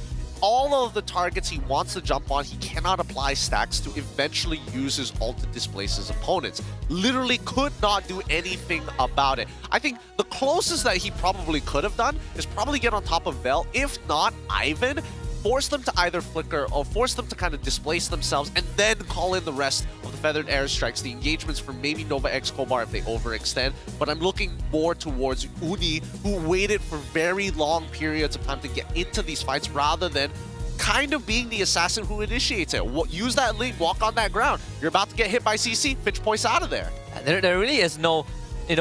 All of the targets he wants to jump on, he cannot apply stacks to eventually use his ult to displace his opponents. Literally could not do anything about it. I think the closest that he probably could have done is probably get on top of Vel, if not Ivan, force them to either flicker or force them to kind of displace themselves and then call in the rest of the feathered airstrikes, the engagements for maybe Nova X Kobar if they overextend. But I'm looking more towards Uni, who waited for very long periods of time to get into these fights rather than kind of being the assassin who initiates it. Use that link, walk on that ground. You're about to get hit by CC, Finch points out of there. There really is no,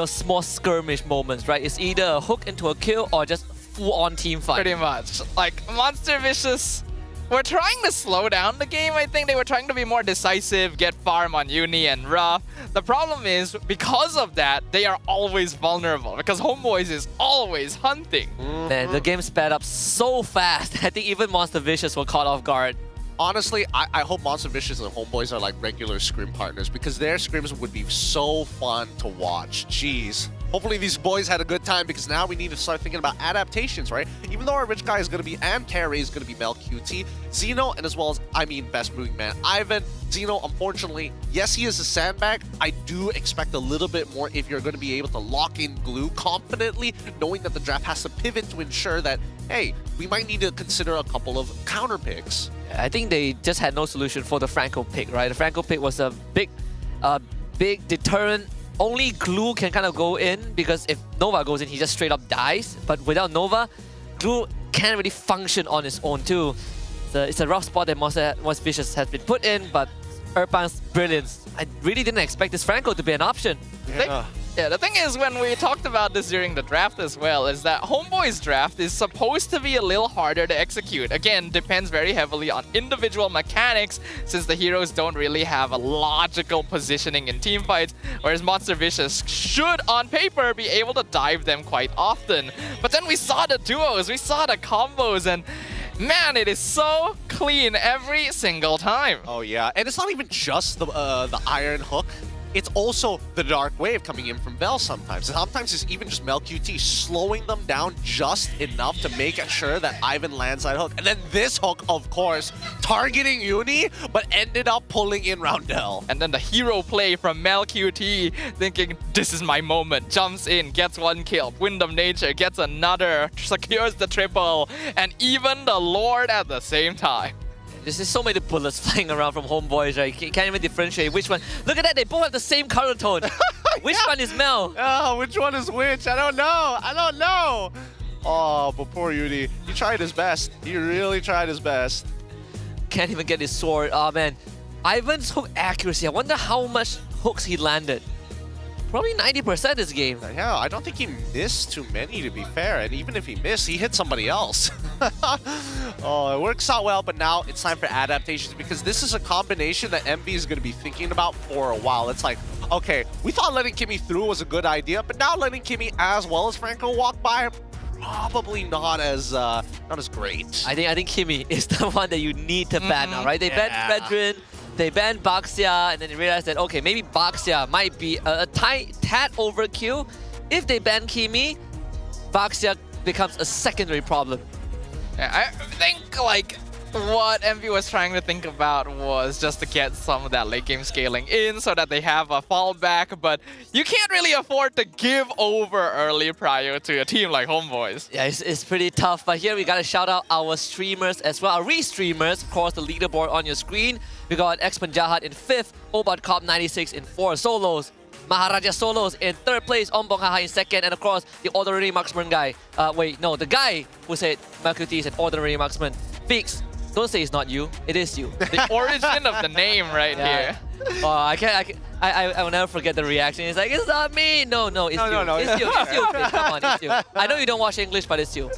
small skirmish moments, right? It's either a hook into a kill or just full-on team fight. Pretty much. Like, Monster Vicious were trying to slow down the game. I think they were trying to be more decisive, get farm on Uni and Ruff. The problem is, because of that, they are always vulnerable, because HomeBois is always hunting. Man, the game sped up so fast. I think even Monster Vicious were caught off guard. Honestly, I hope Monster Vicious and HomeBois are like regular scrim partners, because their scrims would be so fun to watch. Jeez. Hopefully these boys had a good time, because now we need to start thinking about adaptations, right? Even though our rich guy is going to be, and Carry is going to be Mel QT, Zeno, and as well as, best moving man, Ivan. Zeno, unfortunately, yes, he is a sandbag. I do expect a little bit more if you're going to be able to lock in glue confidently, knowing that the draft has to pivot to ensure that, hey, we might need to consider a couple of counter picks. I think they just had no solution for the Franco pick, right? The Franco pick was a big deterrent. Only Glue can kind of go in, because if Nova goes in, he just straight up dies. But without Nova, Glue can't really function on its own too. It's a rough spot that Monster Vicious has been put in, but Erpang's brilliance. I really didn't expect this Franco to be an option. Yeah, the thing is, when we talked about this during the draft as well, is that HomeBois draft is supposed to be a little harder to execute. Again, depends very heavily on individual mechanics, since the heroes don't really have a logical positioning in teamfights, whereas Monster Vicious should, on paper, be able to dive them quite often. But then we saw the duos, we saw the combos, and man, it is so clean every single time. Oh yeah, and it's not even just the Iron Hook. It's also the Dark Wave coming in from Vel sometimes. Sometimes it's even just Mel QT slowing them down just enough to make sure that Ivan lands that hook. And then this hook, of course, targeting Uni, but ended up pulling in Roundel. And then the hero play from Mel QT, thinking, this is my moment. Jumps in, gets one kill. Wind of Nature gets another, secures the triple, and even the Lord at the same time. There's just so many bullets flying around from HomeBois, right? You can't even differentiate which one. Look at that, they both have the same color tone. Which one is Mel? Oh, which one is which? I don't know. I don't know. Oh, but poor Uni. He tried his best. He really tried his best. Can't even get his sword. Oh, man. Ivan's hook accuracy. I wonder how much hooks he landed. Probably 90% this game. Yeah, I don't think he missed too many, to be fair. And even if he missed, he hit somebody else. Oh, it works out well, but now it's time for adaptations, because this is a combination that MV is going to be thinking about for a while. It's like, okay, we thought letting Kimmy through was a good idea, but now letting Kimmy as well as Franco walk by, probably not as great. I think Kimmy is the one that you need to ban now, right? They banned Fredrin, they banned Baxia, and then they realized that, okay, maybe Baxia might be a tad overkill. If they ban Kimmy, Baxia becomes a secondary problem. Yeah, I think, like, what MV was trying to think about was just to get some of that late game scaling in so that they have a fallback, but you can't really afford to give over early prior to a team like HomeBois. Yeah, it's pretty tough, but here we gotta shout out our streamers as well, our re-streamers. Of course, the leaderboard on your screen. We got X-Men Jahat in 5th, Obot Cop 96 in 4 solos, Maharaja Solos in 3rd place, Ombong Haha in 2nd, and of course, the ordinary marksman guy. The guy who said Malkuti is an ordinary marksman. Fix, don't say it's not you, it is you. The origin of the name right here. I I will never forget the reaction. It's like, it's not me. No, it's you. No. It's you. Come on, it's you. I know you don't watch English, but it's you.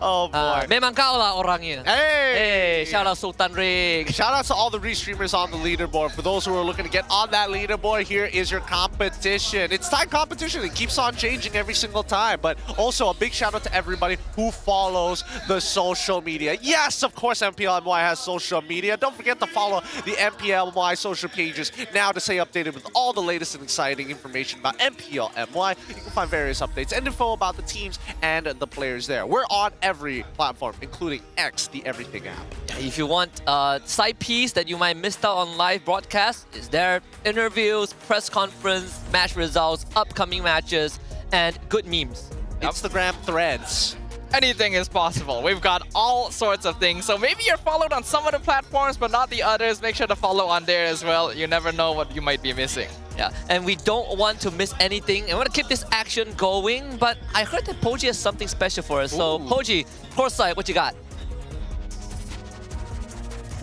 Oh boy. Memang kau lah orangnya. Hey! Shout out Sultan Rig. Shout out to all the restreamers on the leaderboard. For those who are looking to get on that leaderboard, here is your competition. It's time competition. It keeps on changing every single time. But also a big shout out to everybody who follows the social media. Yes, of course, MPL MY has social media. Don't forget to follow the MPL MY social pages now to stay updated with all the latest and exciting information about MPL MY. You can find various updates and info about the teams and the players there. We're on every platform, including X, the Everything app. If you want a side piece that you might missed out on live broadcast, is there interviews, press conference, match results, upcoming matches, and good memes. Instagram threads. Anything is possible. We've got all sorts of things. So maybe you're followed on some of the platforms, but not the others. Make sure to follow on there as well. You never know what you might be missing. Yeah, and we don't want to miss anything. I want to keep this action going, but I heard that Poji has something special for us. So, Poji, courtside, what you got?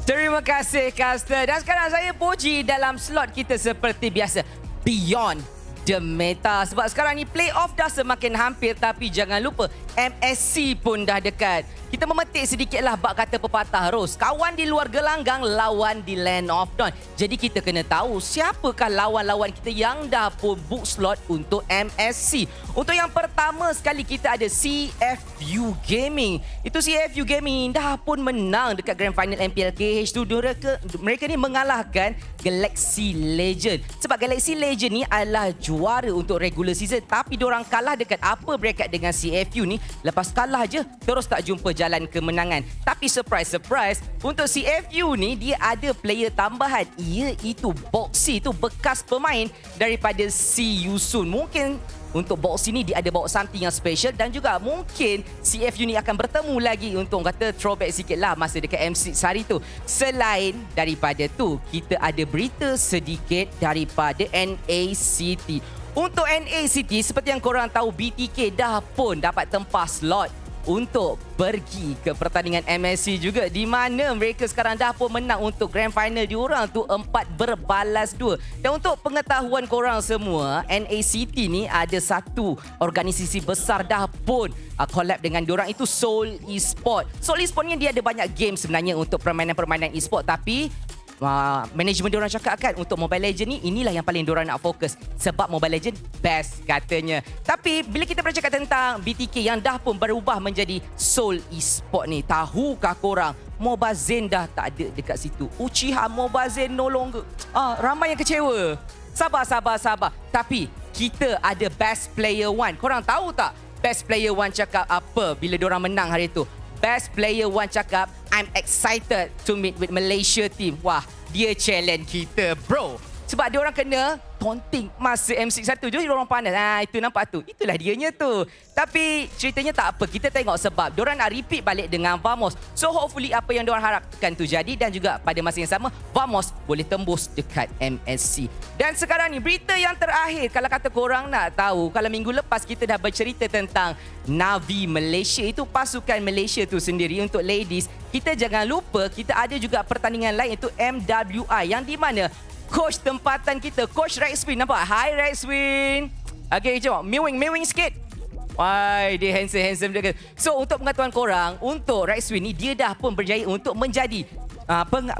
Terima kasih, Caster. Dan sekarang saya Poji dalam slot kita seperti biasa. Beyond the meta. Sebab sekarang ni playoff dah semakin hampir, tapi jangan lupa MSC pun dah dekat. Kita memetik sedikitlah bak kata pepatah Ros. Kawan di luar gelanggang, lawan di land of dawn. Jadi kita kena tahu siapakah lawan-lawan kita yang dah pun book slot untuk MSC. Untuk yang pertama sekali kita ada CFU Gaming. Itu CFU Gaming dah pun menang dekat Grand Final MPL KH tu. Mereka ni mengalahkan Galaxy Legend. Sebab Galaxy Legend ni adalah juara untuk regular season, tapi diorang kalah dekat upper bracket dengan CFU ni. Lepas kalah je terus tak jumpa jalan kemenangan. Tapi surprise untuk CFU ni dia ada player tambahan, iaitu Boxy tu, bekas pemain daripada C Yusun. Mungkin untuk Boxy ni dia ada bawa something yang special, dan juga mungkin CFU ni akan bertemu lagi untuk kata throwback sikit lah masa dekat M6 hari tu. Selain daripada tu, kita ada berita sedikit daripada NACT. Untuk NACT, seperti yang korang tahu, BTK dah pun dapat tempah slot untuk pergi ke pertandingan MSC juga, di mana mereka sekarang dah pun menang untuk grand final diorang tu 4-2. Dan untuk pengetahuan korang semua, NACT ni ada satu organisasi besar dah pun collab dengan diorang, itu Seoul Esport. Seoul Esport ni dia ada banyak game sebenarnya untuk permainan-permainan esport, tapi manajemen diorang cakap kan untuk Mobile Legend ni inilah yang paling diorang nak fokus, sebab Mobile Legend best katanya. Tapi bila kita bercakap tentang BTK yang dah pun berubah menjadi Seoul Esport ni, tahukah korang Mobile Zen dah tak ada dekat situ? Uchiha Mobile Zen no longer. Ramai yang kecewa. Sabar. Tapi kita ada Best Player One. Korang tahu tak Best Player One cakap apa bila diorang menang hari tu? Best Player One cakap, I'm excited to meet with Malaysia team. Wah, dia challenge kita, bro. Sebab dia orang kena taunting masa MC1 je, dia orang panas. Itu nampak tu. Itulah dianya tu. Tapi ceritanya tak apa. Kita tengok sebab dia orang nak repeat balik dengan Vamos. So hopefully apa yang dia orang harapkan tu jadi, dan juga pada masa yang sama Vamos boleh tembus dekat MSC. Dan sekarang ni berita yang terakhir, kalau kata korang nak tahu, kalau minggu lepas kita dah bercerita tentang Navi Malaysia, itu pasukan Malaysia tu sendiri untuk ladies. Kita jangan lupa kita ada juga pertandingan lain, itu MWI, yang di mana coach tempatan kita, Coach Rexwin. Nampak? Hi Rexwin. Okay, jom. Mewing sikit. Wah, dia handsome dia. So, untuk pengetahuan korang, untuk Rexwin ni, dia dah pun berjaya untuk menjadi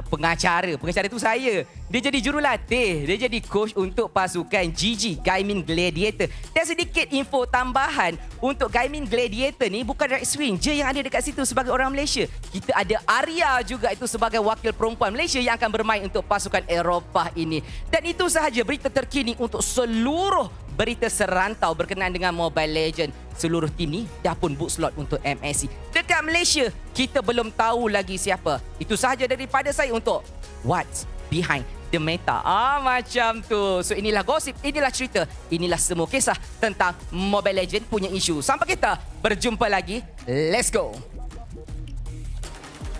pengacara. Pengacara tu saya. Dia jadi jurulatih. Dia jadi coach untuk pasukan GG, Gaming Gladiator. Dan sedikit info tambahan, untuk Gaming Gladiator ni bukan Rexwin je yang ada dekat situ sebagai orang Malaysia. Kita ada Arya juga, itu sebagai wakil perempuan Malaysia yang akan bermain untuk pasukan Eropah ini. Dan itu sahaja berita terkini untuk seluruh berita serantau berkenaan dengan Mobile Legend. Seluruh tim ni dah pun book slot untuk MSC. Dekat Malaysia, kita belum tahu lagi siapa. Itu sahaja daripada saya untuk What's Behind the Meta. Macam tu. So inilah gosip, inilah cerita, inilah semua kisah tentang Mobile Legend punya isu. Sampai kita berjumpa lagi. Let's go.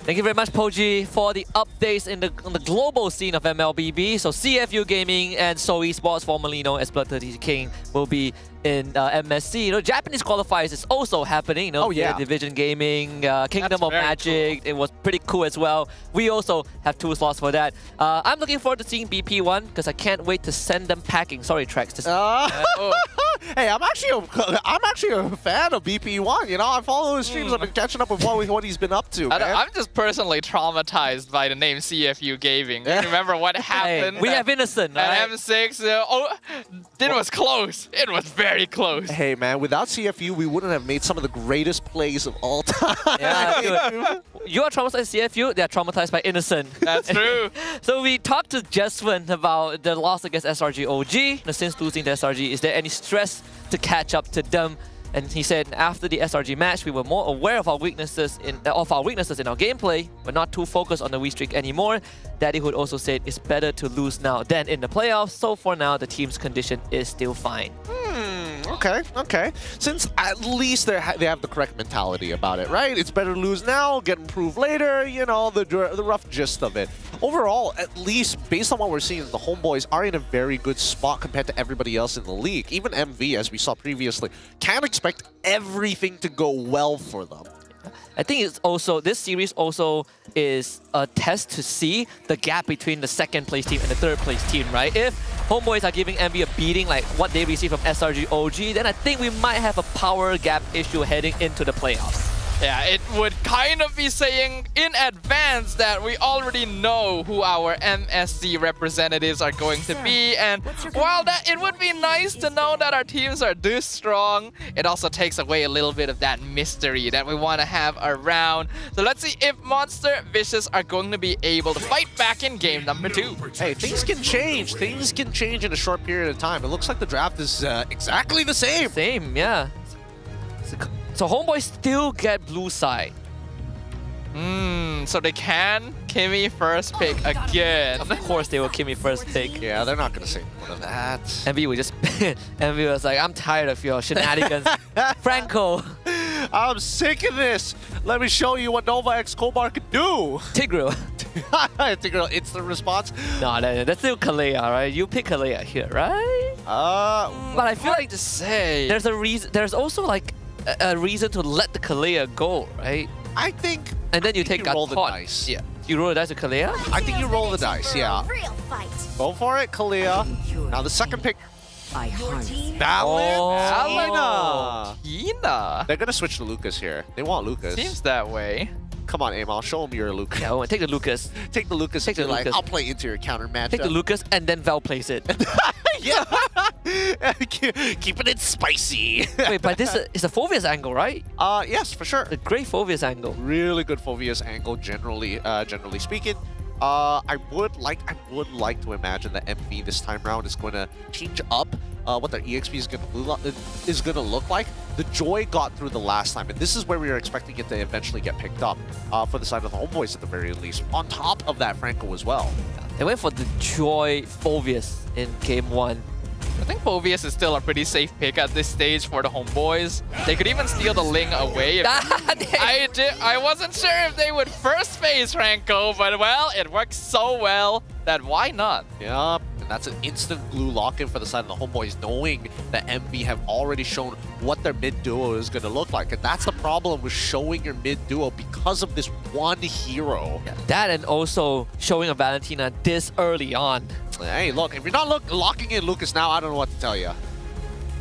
Thank you very much, Poji, for the updates on the global scene of MLBB. So CFU Gaming and Seoul Esports, formerly known as Blood 30 King, will be in MSC. You know, Japanese qualifiers is also happening. You know, Division Gaming, Kingdom of Magic. Cool. It was pretty cool as well. We also have 2 slots for that. I'm looking forward to seeing BP1 because I can't wait to send them packing. Sorry, Trex. Hey, I'm actually a fan of BP1. You know, I follow his streams. I've been catching up with what he's been up to. I'm just personally traumatized by the name CFU Gaming. Remember what happened? Hey, we have Innocent, right? At M6. It was close. It was very close. Hey, man, without CFU, we wouldn't have made some of the greatest plays of all time. Yeah, you are traumatized by CFU, they are traumatized by Innocent. That's true. So we talked to Jeswin about the loss against SRG OG. Since losing to SRG, is there any stress to catch up to them? And he said after the SRG match, we were more aware of our weaknesses in our gameplay. We're not too focused on the win streak anymore. Daddyhood also said it's better to lose now than in the playoffs. So for now, the team's condition is still fine. Okay. Since at least they have the correct mentality about it, right? It's better to lose now, get improved later, you know, the rough gist of it. Overall, at least based on what we're seeing, the HomeBois are in a very good spot compared to everybody else in the league. Even MV, as we saw previously, can't expect everything to go well for them. I think it's also, this series also is a test to see the gap between the second place team and the third place team, right? If HomeBois are giving MV a beating like what they received from SRG OG, then I think we might have a power gap issue heading into the playoffs. Yeah, it would kind of be saying in advance that we already know who our MSC representatives are going to be, and while that it would be nice to know that our teams are this strong, it also takes away a little bit of that mystery that we want to have around. So let's see if Monster Vicious are going to be able to fight back in game number 2. Hey, things can change. Things can change in a short period of time. It looks like the draft is exactly the same. Same, yeah. So HomeBois still get blue side. So they can Kimmy first pick again. Of course they will Kimmy first pick. Yeah, they're not going to say more than that. MV will just... MV was like, I'm tired of your shenanigans. Franco. I'm sick of this. Let me show you what Nova X Kobar can do. Tigreal. Tigreal, instant response. No, that's still Kalea, right? You pick Kalea here, right? But I feel like to say there's a reason. There's also like a reason to let the Kalea go, right? I think. And then you take roll the dice. Yeah. You roll the dice with Kalea? I think you roll the dice, yeah. Go for it, Kalea. Now the second pick. Valentina. They're gonna switch to Lucas here. They want Lucas. Seems that way. Come on, Aim. I'll show him you're a Lucas. Yeah, take the Lucas. Take the Lucas. Take the Lucas. I'll play into your counter match. Take the Lucas and then Val plays it. Yeah. Keeping it spicy. Wait, but this is a Phoveus angle, right? Yes, for sure. A great Phoveus angle. Really good Phoveus angle, generally speaking. I would like to imagine that MV this time around is going to change up what their EXP is going to look like. The Joy got through the last time, and this is where we were expecting it to eventually get picked up for the side of the HomeBois at the very least. On top of that, Franco as well. They went for the Joy Phoveus in game 1. I think Phoveus is still a pretty safe pick at this stage for the HomeBois. They could even steal the Ling away. I wasn't sure if they would first phase Franco, but well, it works so well that why not? Yeah, and that's an instant glue lock-in for the side of the HomeBois, knowing that MV have already shown what their mid-duo is going to look like. And that's the problem with showing your mid-duo because of this one hero. Yeah, that and also showing a Valentina this early on. Hey, look, if you're not locking in Lucas now, I don't know what to tell you.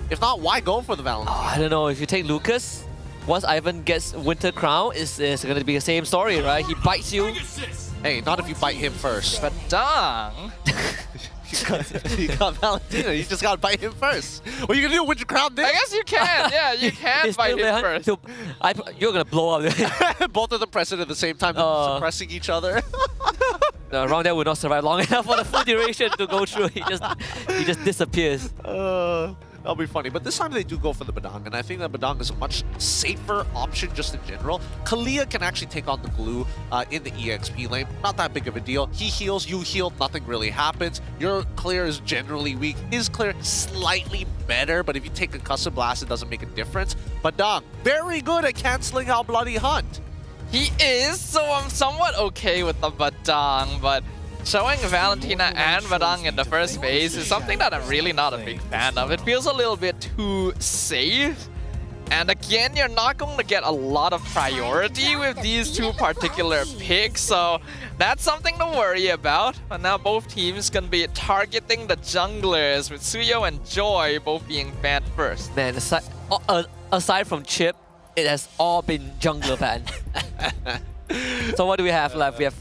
If not, why go for the Valentina? I don't know. If you take Lucas, once Ivan gets Winter Crown, it's going to be the same story, right? He bites you. Hey, not if you bite him first. But dang. You got Valentina. You just got to bite him first. What are you going to do? Winter Crown this? I guess you can. Yeah, you can bite him first. You're going to blow up. Both of them press it at the same time, suppressing each other. No, around there will not survive long enough for the full duration to go through. He just disappears. That'll be funny. But this time they do go for the Badang, and I think that Badang is a much safer option just in general. Kalea can actually take on the glue in the EXP lane. Not that big of a deal. He heals, you heal, nothing really happens. Your clear is generally weak. His clear slightly better, but if you take a custom blast, it doesn't make a difference. Badang, very good at canceling out Bloody Hunt. He is, so I'm somewhat okay with the Badang, but showing Valentina and Badang in the first phase is something that I'm really not a big fan of. It feels a little bit too safe. And again, you're not going to get a lot of priority with these two particular picks, so that's something to worry about. And now both teams can be targeting the junglers, with Suyo and Joy both being banned first. Man, aside from Chip, it has all been jungler ban. So what do we have left? We have...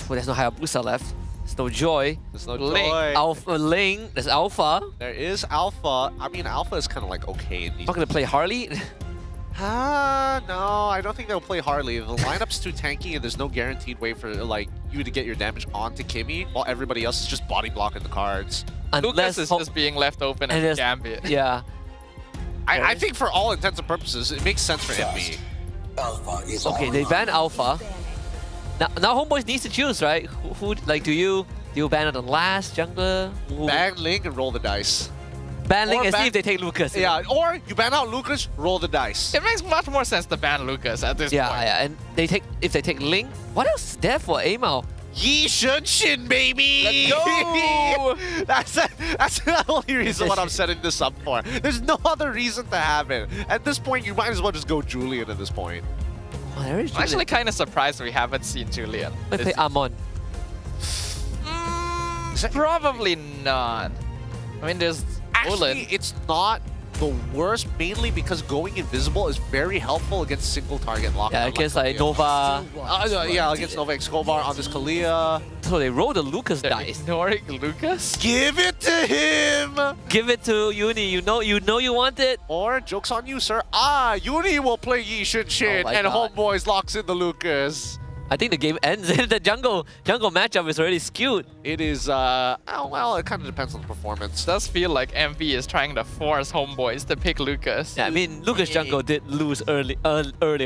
Well, there's no Hayabusa left. There's no Joy. There's no Link. Joy. Alpha, Ling. There's Alpha. There is Alpha. I mean, Alpha is kind of like okay in these. Not gonna play Harley? No, I don't think they'll play Harley. The lineup's too tanky, and there's no guaranteed way for like you to get your damage onto Kimmy, while everybody else is just body blocking the cards. Lucas is just being left open as Gambit. Yeah. I think for all intents and purposes, it makes sense for MB. Okay, they ban Alpha. Now HomeBois needs to choose, right? Who like do you ban on the last jungler? Ban Ling and roll the dice. Ban Ling and see if they take Lucas. Yeah, or you ban out Lucas, roll the dice. It makes much more sense to ban Lucas at this point. Yeah, and if they take Ling, what else is there for Amal? Yi Shin, baby! Let's go! That's the only reason what I'm setting this up for. There's no other reason to have it. At this point, you might as well just go Julian at this point. Oh, there is I'm actually kind of surprised we haven't seen Julian. Let's play Amon. Probably not. I mean, there's Actually, it's not the worst, mainly because going invisible is very helpful against single target lockdown. Yeah, against like Nova. Yeah, against Nova Escobar on this Kalia. So they roll the Lucas dice. Ignoring Lucas? Give it to him! Give it to Uni. You know you want it. Or, joke's on you, sir. Uni will play Yi Shin, and God. HomeBois locks in the Lucas. I think the game ends and the jungle matchup is already skewed. It is, well, it kind of depends on the performance. It does feel like MV is trying to force HomeBois to pick Lucas. Yeah, I mean, Lucas jungle did lose earlier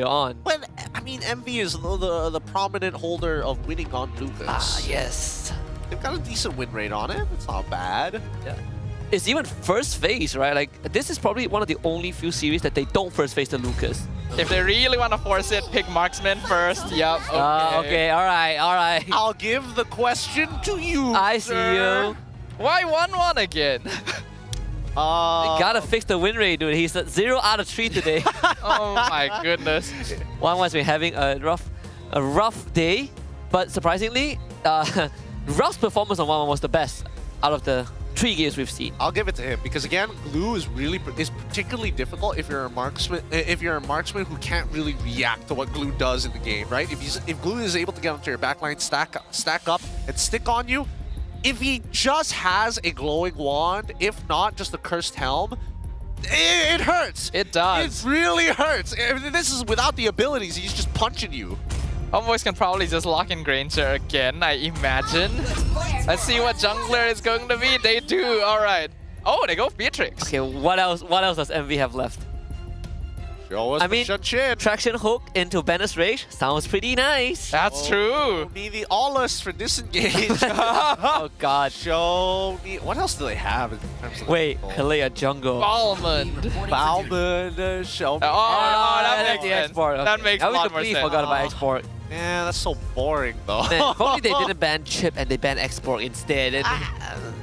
on. Well, I mean, MV is the prominent holder of winning on Lucas. Yes. They've got a decent win rate on it. It's not bad. Yeah. It's even first phase, right? Like, this is probably one of the only few series that they don't first phase the Lucas. If they really want to force it, pick Marksman first. Yep, okay. Okay, alright. I'll give the question to you, I see you. Why 1-1 again? They gotta fix the win rate, dude. He's at 0 out of 3 today. Oh my goodness. One been having a rough day, but surprisingly, Ruff's performance on 1-1 was the best out of the 3 games we've seen. I'll give it to him because again, glue is particularly difficult if you're a marksman. If you're a marksman who can't really react to what glue does in the game, right? If glue is able to get onto your backline, stack up, and stick on you, if he just has a glowing wand, if not just a cursed helm, it hurts. It does. It really hurts. This is without the abilities. He's just punching you. HomeBois can probably just lock in Granger again, I imagine. Let's see what jungler is going to be. Day 2, alright. Oh, they go Beatrix. Okay, what else does MV have left? I mean, traction hook into Banner's Rage sounds pretty nice. That's true. Me the Allus for disengage. Oh god. Show me. What else do they have in terms of Wait, Kalea jungle. Balmond. Show me. Oh, that makes sense. Export. That makes a lot more sense. Forgot about export. Yeah, that's so boring though. Man, if only they didn't ban Chip and they banned export instead.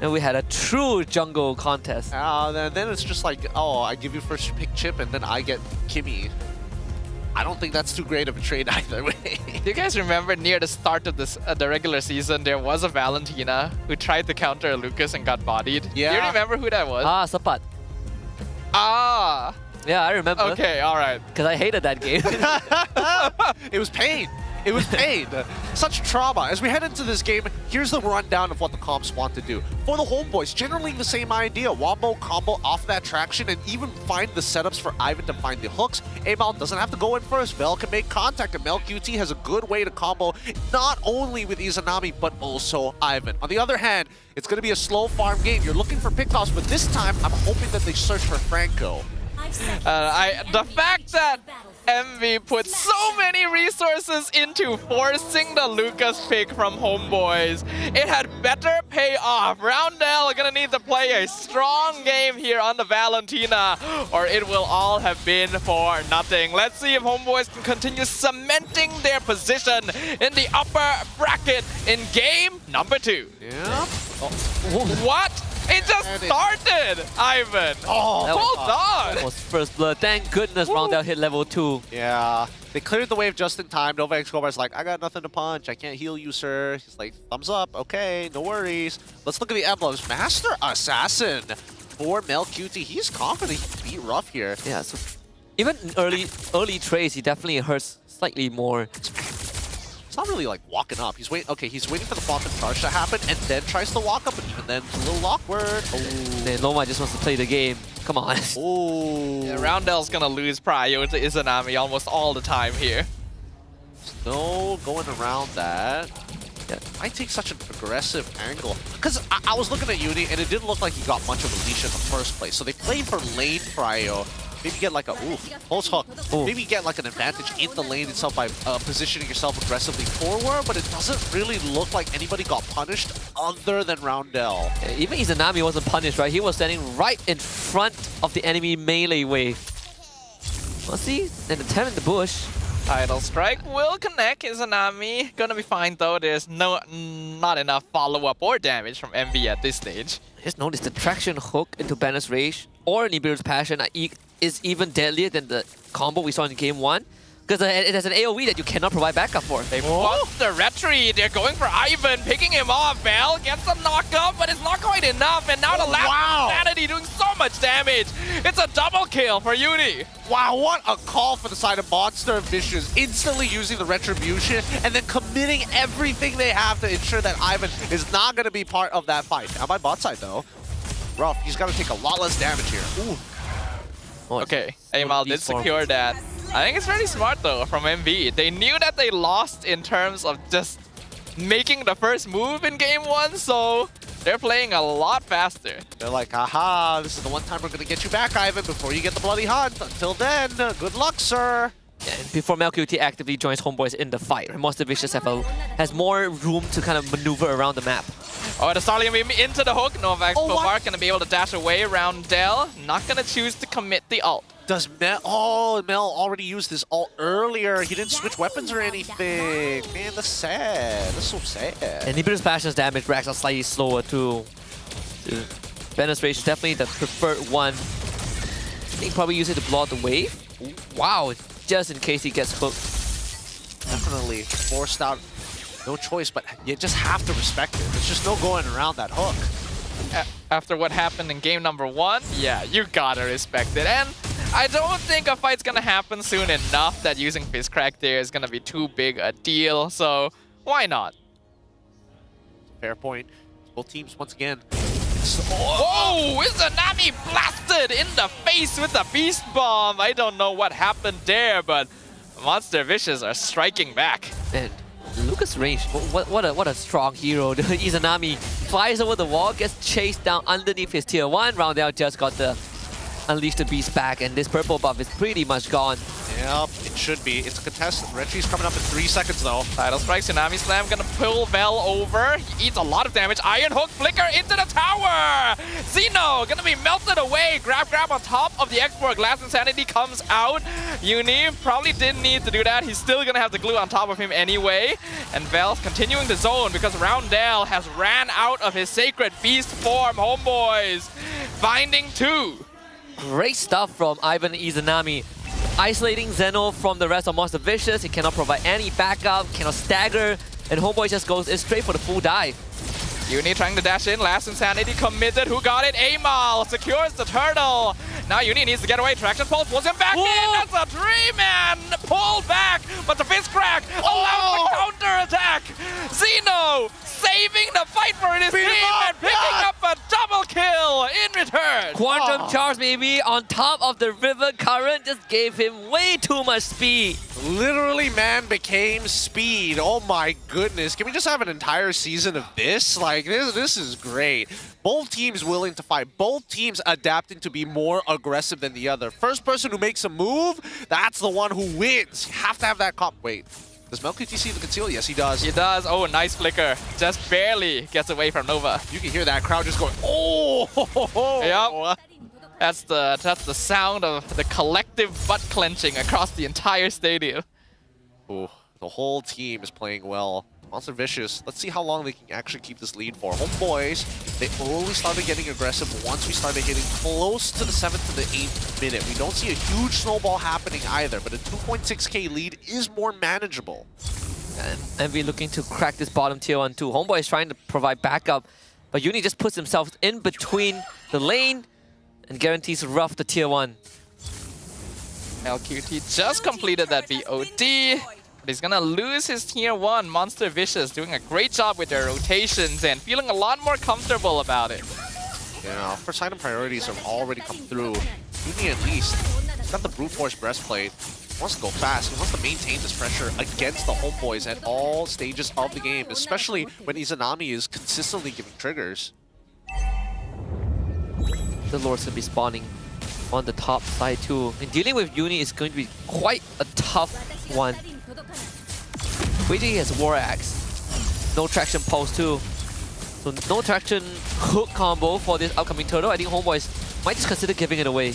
And we had a true jungle contest. Then it's just like, oh, I give you first pick Chip and then I get Kimmy. I don't think that's too great of a trade either way. Do you guys remember near the start of this the regular season, there was a Valentina who tried to counter Lucas and got bodied? Yeah. Do you remember who that was? Sapat. Yeah, I remember. Okay, alright. Because I hated that game. It was pain. It was pain. Such trauma. As we head into this game, here's the rundown of what the comps want to do. For the HomeBois, generally the same idea. Wombo, combo off that traction, and even find the setups for Ivan to find the hooks. Amal doesn't have to go in first. Vel can make contact, and MelQT has a good way to combo not only with Izanami, but also Ivan. On the other hand, it's going to be a slow farm game. You're looking for pickoffs, but this time, I'm hoping that they search for Franco. The fact that MV put so many resources into forcing the Lucas pick from HomeBois. It had better pay off. Roundel gonna need to play a strong game here on the Valentina, or it will all have been for nothing. Let's see if HomeBois can continue cementing their position in the upper bracket in game number 2. Yeah. What? It just started, Ivan. Oh, hold on. That was first blood. Thank goodness Roundel hit level 2. Yeah, they cleared the wave just in time. Nova Escobar's like, I got nothing to punch. I can't heal you, sir. He's like, thumbs up. Okay, no worries. Let's look at the emblems. Master Assassin for Mel QT. He's confident he can beat Rough here. Yeah, so even early trades, he definitely hurts slightly more. It's not really like walking up. He's waiting. Okay, he's waiting for the Phantom Charge to happen and then tries to walk up, but even then it's a little awkward. Oh. Then Loma just wants to play the game. Come on. Oh. Yeah, Roundel's gonna lose prio to Izanami almost all the time here. No going around that. Yeah, I take such an aggressive angle. Because I was looking at Uni and it didn't look like he got much of a leash in the first place. So they played for lane prio. Maybe get like a pulse hook. Maybe get like an advantage in the lane itself by positioning yourself aggressively forward, but it doesn't really look like anybody got punished other than Roundel. Yeah, even Izanami wasn't punished, right? He was standing right in front of the enemy melee wave. Let's see, an attempt in the bush. Tidal Strike will connect Izanami. Gonna be fine though. There's not enough follow-up or damage from MV at this stage. Just notice the traction hook into Banner's Rage or Nibiru's Passion is even deadlier than the combo we saw in game 1. Because it has an AoE that you cannot provide backup for. They buffed the retreat. They're going for Ivan, picking him off. Val gets a knock-up, but it's not quite enough. And now the last Insanity doing so much damage. It's a double kill for Uni. Wow, what a call for the side of Monster Vicious. Instantly using the Retribution and then committing everything they have to ensure that Ivan is not going to be part of that fight. Now by bot side though, Rough, he's got to take a lot less damage here. Ooh. Okay, Amal did secure that. I think it's very smart though from MV. They knew that they lost in terms of just making the first move in game 1, so they're playing a lot faster. They're like, aha, this is the one time we're going to get you back, Ivan, before you get the bloody hunt. Until then, good luck, sir. Yeah, and before MelQT actively joins HomeBois in the fight, Monster Vicious has more room to kind of maneuver around the map. Oh, the Starling Beam into the hook. Novak Escobar gonna be able to dash away around Dell. Not gonna choose to commit the ult. Does Mel... Oh, Mel already used his ult earlier. He didn't switch weapons or anything. Man, that's sad. That's so sad. And Nibiru's Passion's damage racks are slightly slower too. Banner's Rage is definitely the preferred one. I think probably use it to block the wave. Wow, just in case he gets hooked. Definitely forced out. No choice, but you just have to respect it. There's just no going around that hook. After what happened in game number 1, yeah, you gotta respect it. And I don't think a fight's gonna happen soon enough that using Fist Crack there is gonna be too big a deal, so why not? Fair point. Both teams, once again. Whoa! Izanami blasted in the face with the Beast Bomb! I don't know what happened there, but Monster Vicious are striking back. And Lucas Range, what a strong hero. Izanami flies over the wall, gets chased down underneath his tier 1. Roundel just got the Unleash the Beast back, and this purple buff is pretty much gone. Yep, it should be. It's a contestant. Reggie's coming up in 3 seconds though. Tidal Strike, Tsunami Slam, gonna pull Vel over. He eats a lot of damage. Iron Hook, Flicker into the tower! Xeno gonna be melted away. Grab on top of the export. Glass Insanity comes out. Uni probably didn't need to do that. He's still gonna have the glue on top of him anyway. And Vel's continuing the zone because Roundel has ran out of his Sacred Beast form. HomeBois finding 2. Great stuff from Ivan Izanami. Isolating Zeno from the rest of Monster Vicious. He cannot provide any backup, cannot stagger, and HomeBois just goes straight for the full dive. Uni trying to dash in. Last Insanity committed. Who got it? Amal secures the turtle. Now Uni needs to get away. Traction Pulse pulls him back in. That's a dream, man. Pulled back, but the Fist Crack allows the counter attack. Xeno saving the fight for his team and picking up a double kill in return. Quantum charge, baby, on top of the river current just gave him way too much speed. Literally, man became speed. Oh my goodness. Can we just have an entire season of this? Like, this is great. Both teams willing to fight. Both teams adapting to be more aggressive than the other. First person who makes a move, that's the one who wins. You have to have that comp. Wait, does MLBB see the conceal? Yes, he does. He does. Oh, nice flicker. Just barely gets away from Nova. You can hear that crowd just going, oh! Yep. That's the sound of the collective butt clenching across the entire stadium. Ooh, the whole team is playing well. Monster Vicious, let's see how long they can actually keep this lead for. HomeBois, they only started getting aggressive once we started hitting close to the 7th to the 8th minute. We don't see a huge snowball happening either, but a 2.6k lead is more manageable. And we're looking to crack this bottom tier 1 too. HomeBois is trying to provide backup, but Uni just puts himself in between the lane and guarantees to rough the tier 1. LQT just completed that VOD. But he's gonna lose his tier 1. Monster Vicious doing a great job with their rotations and feeling a lot more comfortable about it. Yeah, first item priorities have already come through. Uni at least. He's got the brute force breastplate. He wants to go fast. He wants to maintain this pressure against the HomeBois at all stages of the game, especially when Izanami is consistently giving triggers. The Lord's gonna be spawning on the top side too. And dealing with Uni is going to be quite a tough one. Waiting has War Axe. No traction pulse too. So no traction hook combo for this upcoming turtle. I think HomeBois might just consider giving it away.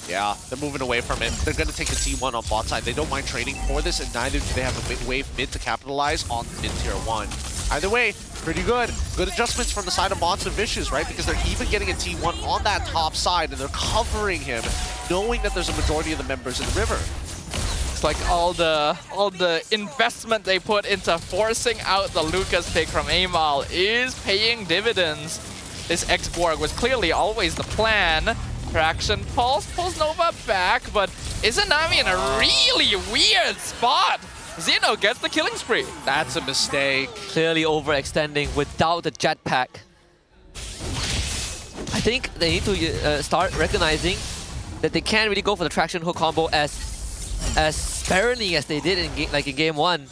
Yeah, they're moving away from it. They're going to take the T1 on bot side. They don't mind trading for this, and neither do they have a mid-wave mid to capitalize on mid tier 1. Either way, pretty good. Good adjustments from the side of Monster Vicious, right? Because they're even getting a T1 on that top side, and they're covering him, knowing that there's a majority of the members in the river. Like all the investment they put into forcing out the Lucas pick from Amal is paying dividends. This X-Borg was clearly always the plan. Traction pulse pulls Nova back, but Izanami in a really weird spot. Zeno gets the killing spree. That's a mistake. Clearly overextending without the jetpack. I think they need to start recognizing that they can't really go for the traction hook combo as sparingly as they did in game 1.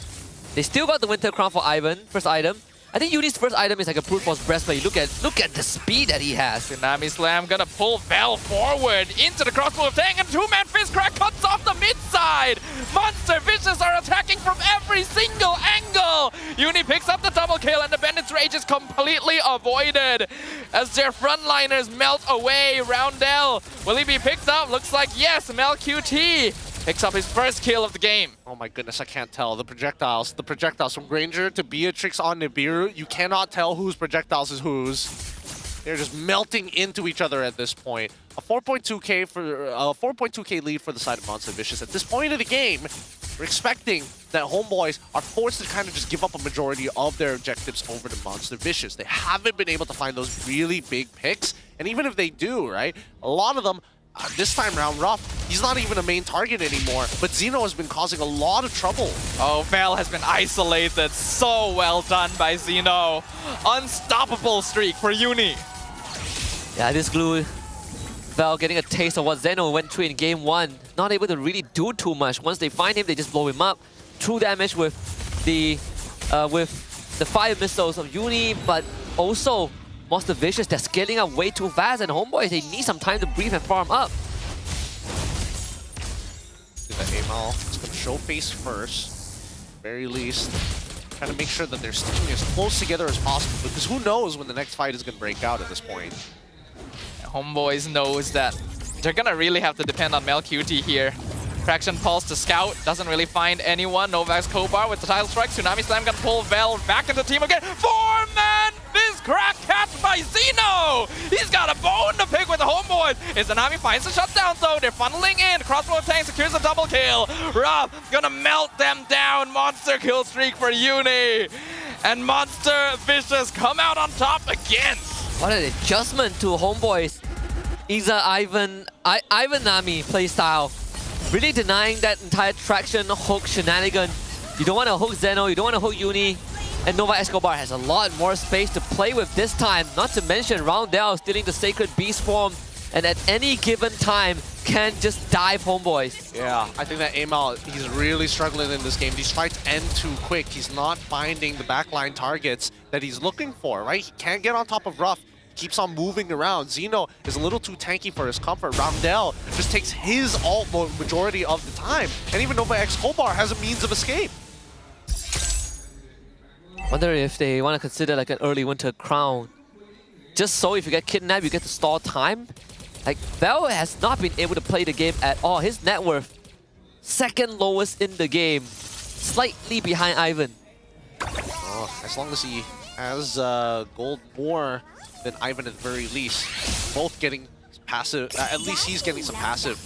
They still got the Winter Crown for Ivan, first item. I think Uni's first item is like a brute force breastplate. Look at the speed that he has. Tsunami Slam gonna pull Vel forward into the crossbow of Tang, and two-man fist crack cuts off the mid side. Monster Vicious are attacking from every single angle. Uni picks up the double kill, and the Bandit's Rage is completely avoided as their frontliners melt away. Roundel, will he be picked up? Looks like yes. MLQT picks up his first kill of the game. Oh my goodness, I can't tell. The projectiles from Granger to Beatrix on Nibiru, you cannot tell whose projectiles is whose. They're just melting into each other at this point. A 4.2k lead for the side of Monster Vicious. At this point of the game, we're expecting that HomeBois are forced to kind of just give up a majority of their objectives over to Monster Vicious. They haven't been able to find those really big picks, and even if they do, right, a lot of them this time around, Ruff, he's not even a main target anymore, but Zeno has been causing a lot of trouble. Oh, Vel has been isolated. So well done by Zeno. Unstoppable streak for Uni. Yeah, this glue, Vel getting a taste of what Zeno went through in game 1. Not able to really do too much. Once they find him, they just blow him up. True damage with the 5 missiles of Uni, but also Monster Vicious, they're scaling up way too fast, and HomeBois, they need some time to breathe and farm up. The Amal is going to show face first, very least. Trying to make sure that they're sticking as close together as possible, because who knows when the next fight is going to break out at this point. HomeBois knows that they're going to really have to depend on MLQT here. Traction Pulse to Scout, doesn't really find anyone. Novax Kobar with the title strike. Tsunami Slam gonna pull Vel back into the team again. 4-man fist crack catch by Zeno! He's got a bone to pick with the HomeBois. Izanami finds the shutdown though. They're funneling in. Crossbow tank secures a double kill. Ruff gonna melt them down. Monster kill streak for Uni. And Monster Vicious come out on top again. What an adjustment to HomeBois. Ivanami playstyle. Really denying that entire traction hook shenanigan. You don't want to hook Zeno, you don't want to hook Uni. And Nova Escobar has a lot more space to play with this time. Not to mention Roundel stealing the Sacred Beast form, and at any given time can just dive HomeBois. Yeah, I think that Amal, he's really struggling in this game. These fights end too quick. He's not finding the backline targets that he's looking for, right? He can't get on top of Ruff. Keeps on moving around. Zeno is a little too tanky for his comfort. Roundel just takes his ult majority of the time. And even Nova X Hobar has a means of escape. Wonder if they want to consider like an early winter crown. Just so if you get kidnapped, you get to stall time. Like, Vel has not been able to play the game at all. His net worth, second lowest in the game. Slightly behind Ivan. Oh, as long as he has gold more than Ivan at the very least. Both getting passive, at least he's getting some passive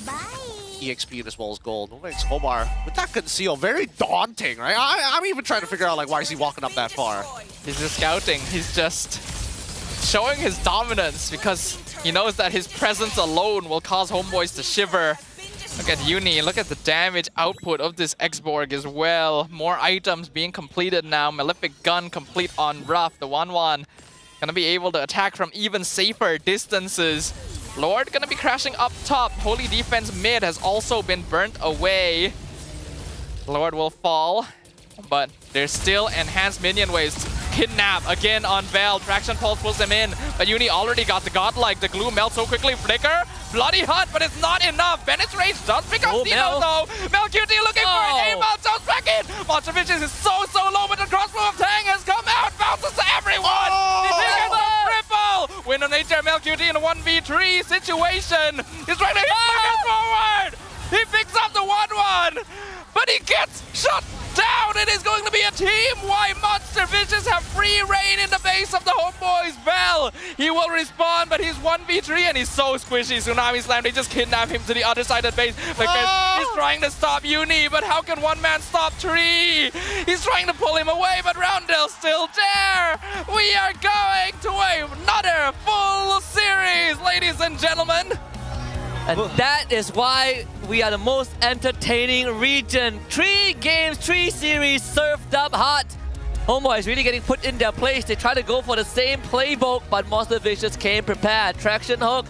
EXP as well as gold. Nova X Hobar with that conceal, very daunting, right? I'm even trying to figure out, like, why is he walking up that far? He's just scouting. He's just showing his dominance because he knows that his presence alone will cause HomeBois to shiver. Look at Uni, look at the damage output of this X-Borg as well. More items being completed now. Malefic Gun complete on Ruff, the 1-1. Gonna be able to attack from even safer distances. Lord gonna be crashing up top. Holy Defense mid has also been burnt away. Lord will fall, but there's still enhanced minion waves. Kidnap again on Vel. Traction Pulse pulls him in, but Uni already got the Godlike. The glue melts so quickly. Flicker, Bloody Hunt, but it's not enough. Bennett's Rage does pick up Zeno though. Melqt looking for an aim out, jumps back in. Monster Vicious is so low, but the crossbow of Tang has come out. Bounces to everyone. He gets a triple. Win on nature, Melqt in a 1v3 situation. He's trying to hit Flicker forward. He picks up the 1-1, but he gets shut down. It is going to be a team-wide. Monster Vicious have free reign in the base of the HomeBois. Vel, he will respawn, but he's 1v3 and he's so squishy. Tsunami Slam, they just kidnap him to the other side of the base because he's trying to stop Uni, but how can one man stop Tree? He's trying to pull him away, but Roundel's still there. We are going to another full series, ladies and gentlemen. And that is why we are the most entertaining region. 3 games, 3 series, served up hot. HomeBois really getting put in their place. They try to go for the same playbook, but Monster Vicious came prepared. Traction hook,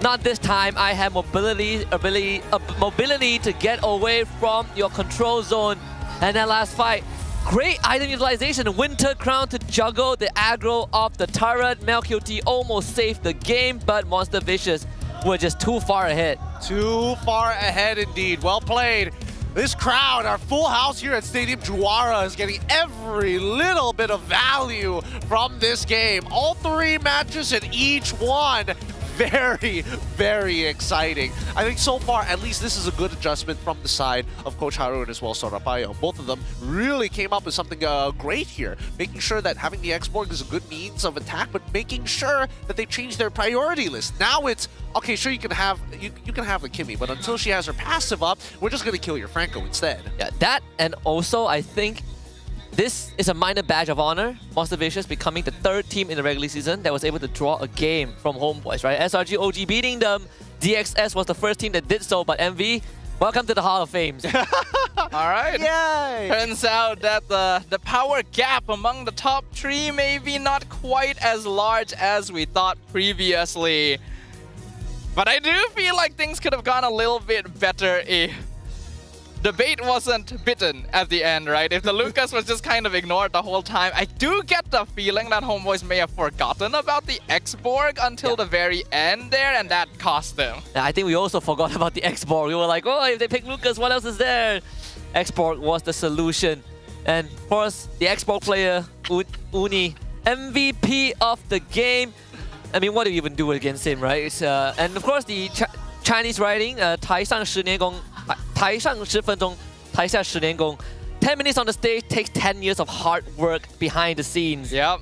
not this time. I have mobility to get away from your control zone. And that last fight, great item utilization. Winter Crown to juggle the aggro of the turret. Melqt almost saved the game, but Monster Vicious were just too far ahead. Too far ahead indeed. Well played. This crowd, our full house here at Stadium Juara, is getting every little bit of value from this game. All 3 matches and each one very, very exciting. I think so far, at least this is a good adjustment from the side of Coach Haru and as well Sorapayo. Both of them really came up with something great here, making sure that having the X-Borg is a good means of attack, but making sure that they changed their priority list. Now it's, okay, sure, you can have the Kimmy, but until she has her passive up, we're just going to kill your Franco instead. Yeah, that, and also I think this is a minor badge of honor. Monster Vicious becoming the 3rd team in the regular season that was able to draw a game from HomeBois, right? SRG OG beating them. DXS was the first team that did so, but MV, welcome to the Hall of Fame. All right. Yay! Turns out that the power gap among the top 3 may be not quite as large as we thought previously. But I do feel like things could have gone a little bit better if the bait wasn't bitten at the end, right? If the Lucas was just kind of ignored the whole time, I do get the feeling that HomeBois may have forgotten about the X-Borg until the very end there, and that cost them. Yeah, I think we also forgot about the X-Borg. We were like, oh, if they pick Lucas, what else is there? X-Borg was the solution. And of course, the X-Borg player, Uni, MVP of the game. I mean, what do you even do against him, right? And of course, the Chinese writing, 台上10年功, 台上10分钟, 台下10年功. 10 minutes on the stage takes 10 years of hard work behind the scenes. Yep.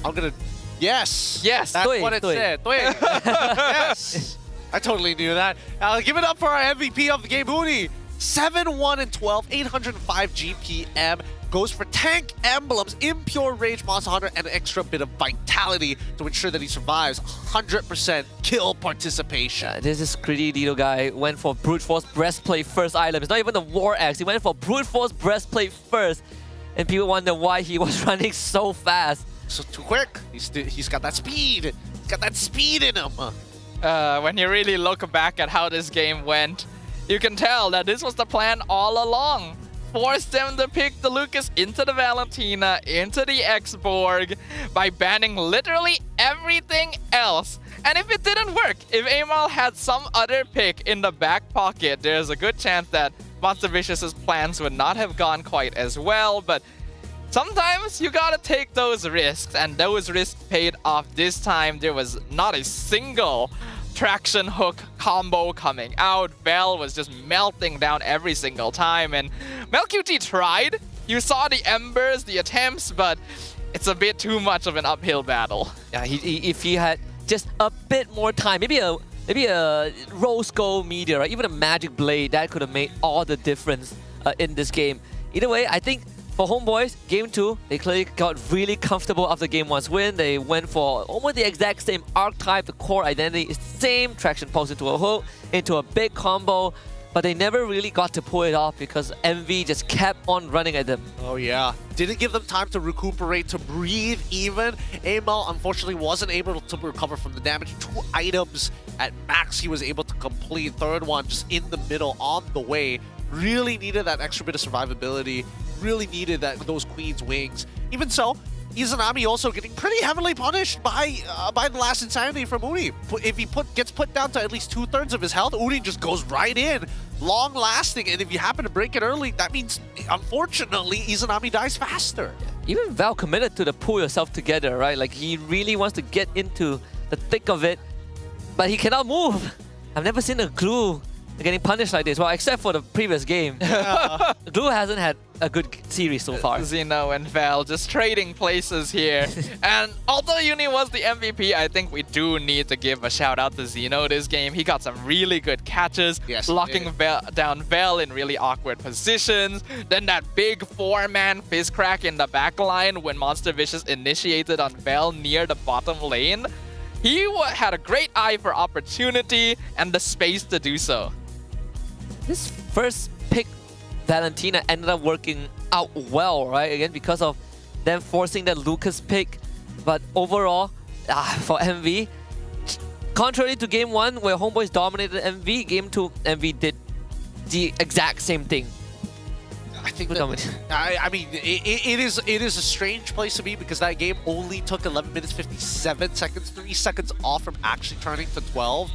I'm gonna... Yes! Yes! That's what it said. Yes! I totally knew that. Give it up for our MVP of the game, Uni. 7-1-12, 805 GPM. Goes for tank emblems, impure rage, monster hunter, and an extra bit of vitality to ensure that he survives 100% kill participation. Yeah, this is greedy little guy. Went for brute force breastplate first item. It's not even the war axe. He went for brute force breastplate first. and people wonder why he was running so fast. So too quick. He's got that speed. He's got that speed in him. When you really look back at how this game went, you can tell that this was the plan all along. Forced them to pick the Lucas into the Valentina, into the X-Borg, by banning literally everything else. And if it didn't work, if Amal had some other pick in the back pocket, there's a good chance that Monster Vicious's plans would not have gone quite as well. But sometimes you gotta take those risks, and those risks paid off this time. There was not a single traction hook combo coming out. Vel was just melting down every single time, and MelQT tried. You saw the embers, the attempts, but it's a bit too much of an uphill battle. Yeah, if he had just a bit more time, maybe a rose gold meteor, or even a magic blade, that could have made all the difference in this game. Either way, I think for HomeBois, Game 2, they clearly got really comfortable after Game 1's win. They went for almost the exact same archetype. The core identity is the same. Traction pulse into a hook, into a big combo. But they never really got to pull it off because MV just kept on running at them. Oh yeah, didn't give them time to recuperate, to breathe even. Amal unfortunately wasn't able to recover from the damage. 2 items at max he was able to complete. Third one just in the middle on the way. Really needed that extra bit of survivability. Really needed those Queen's wings. Even so, Izanami also getting pretty heavily punished by the last Insanity from Uri. If he gets put down to at least 2/3 of his health, Uri just goes right in. Long lasting, and if you happen to break it early, that means, unfortunately, Izanami dies faster. Even Val committed to the pull yourself together, right? Like, he really wants to get into the thick of it, but he cannot move. I've never seen a glue getting punished like this, well, except for the previous game. Glue hasn't had a good series so far. Zeno and Val just trading places here. And although Uni was the MVP, I think we do need to give a shout out to Zeno this game. He got some really good catches, locking down Val in really awkward positions. Then that big 4-man fist crack in the back line when Monster Vicious initiated on Val near the bottom lane. He had a great eye for opportunity and the space to do so. This first pick, Valentina, ended up working out well, right? Again, because of them forcing that Lucas pick. But overall, for MV, contrary to Game 1, where HomeBois dominated MV, Game 2, MV did the exact same thing. I think I mean, it is a strange place to be because that game only took 11 minutes 57 seconds, 3 seconds off from actually turning to 12.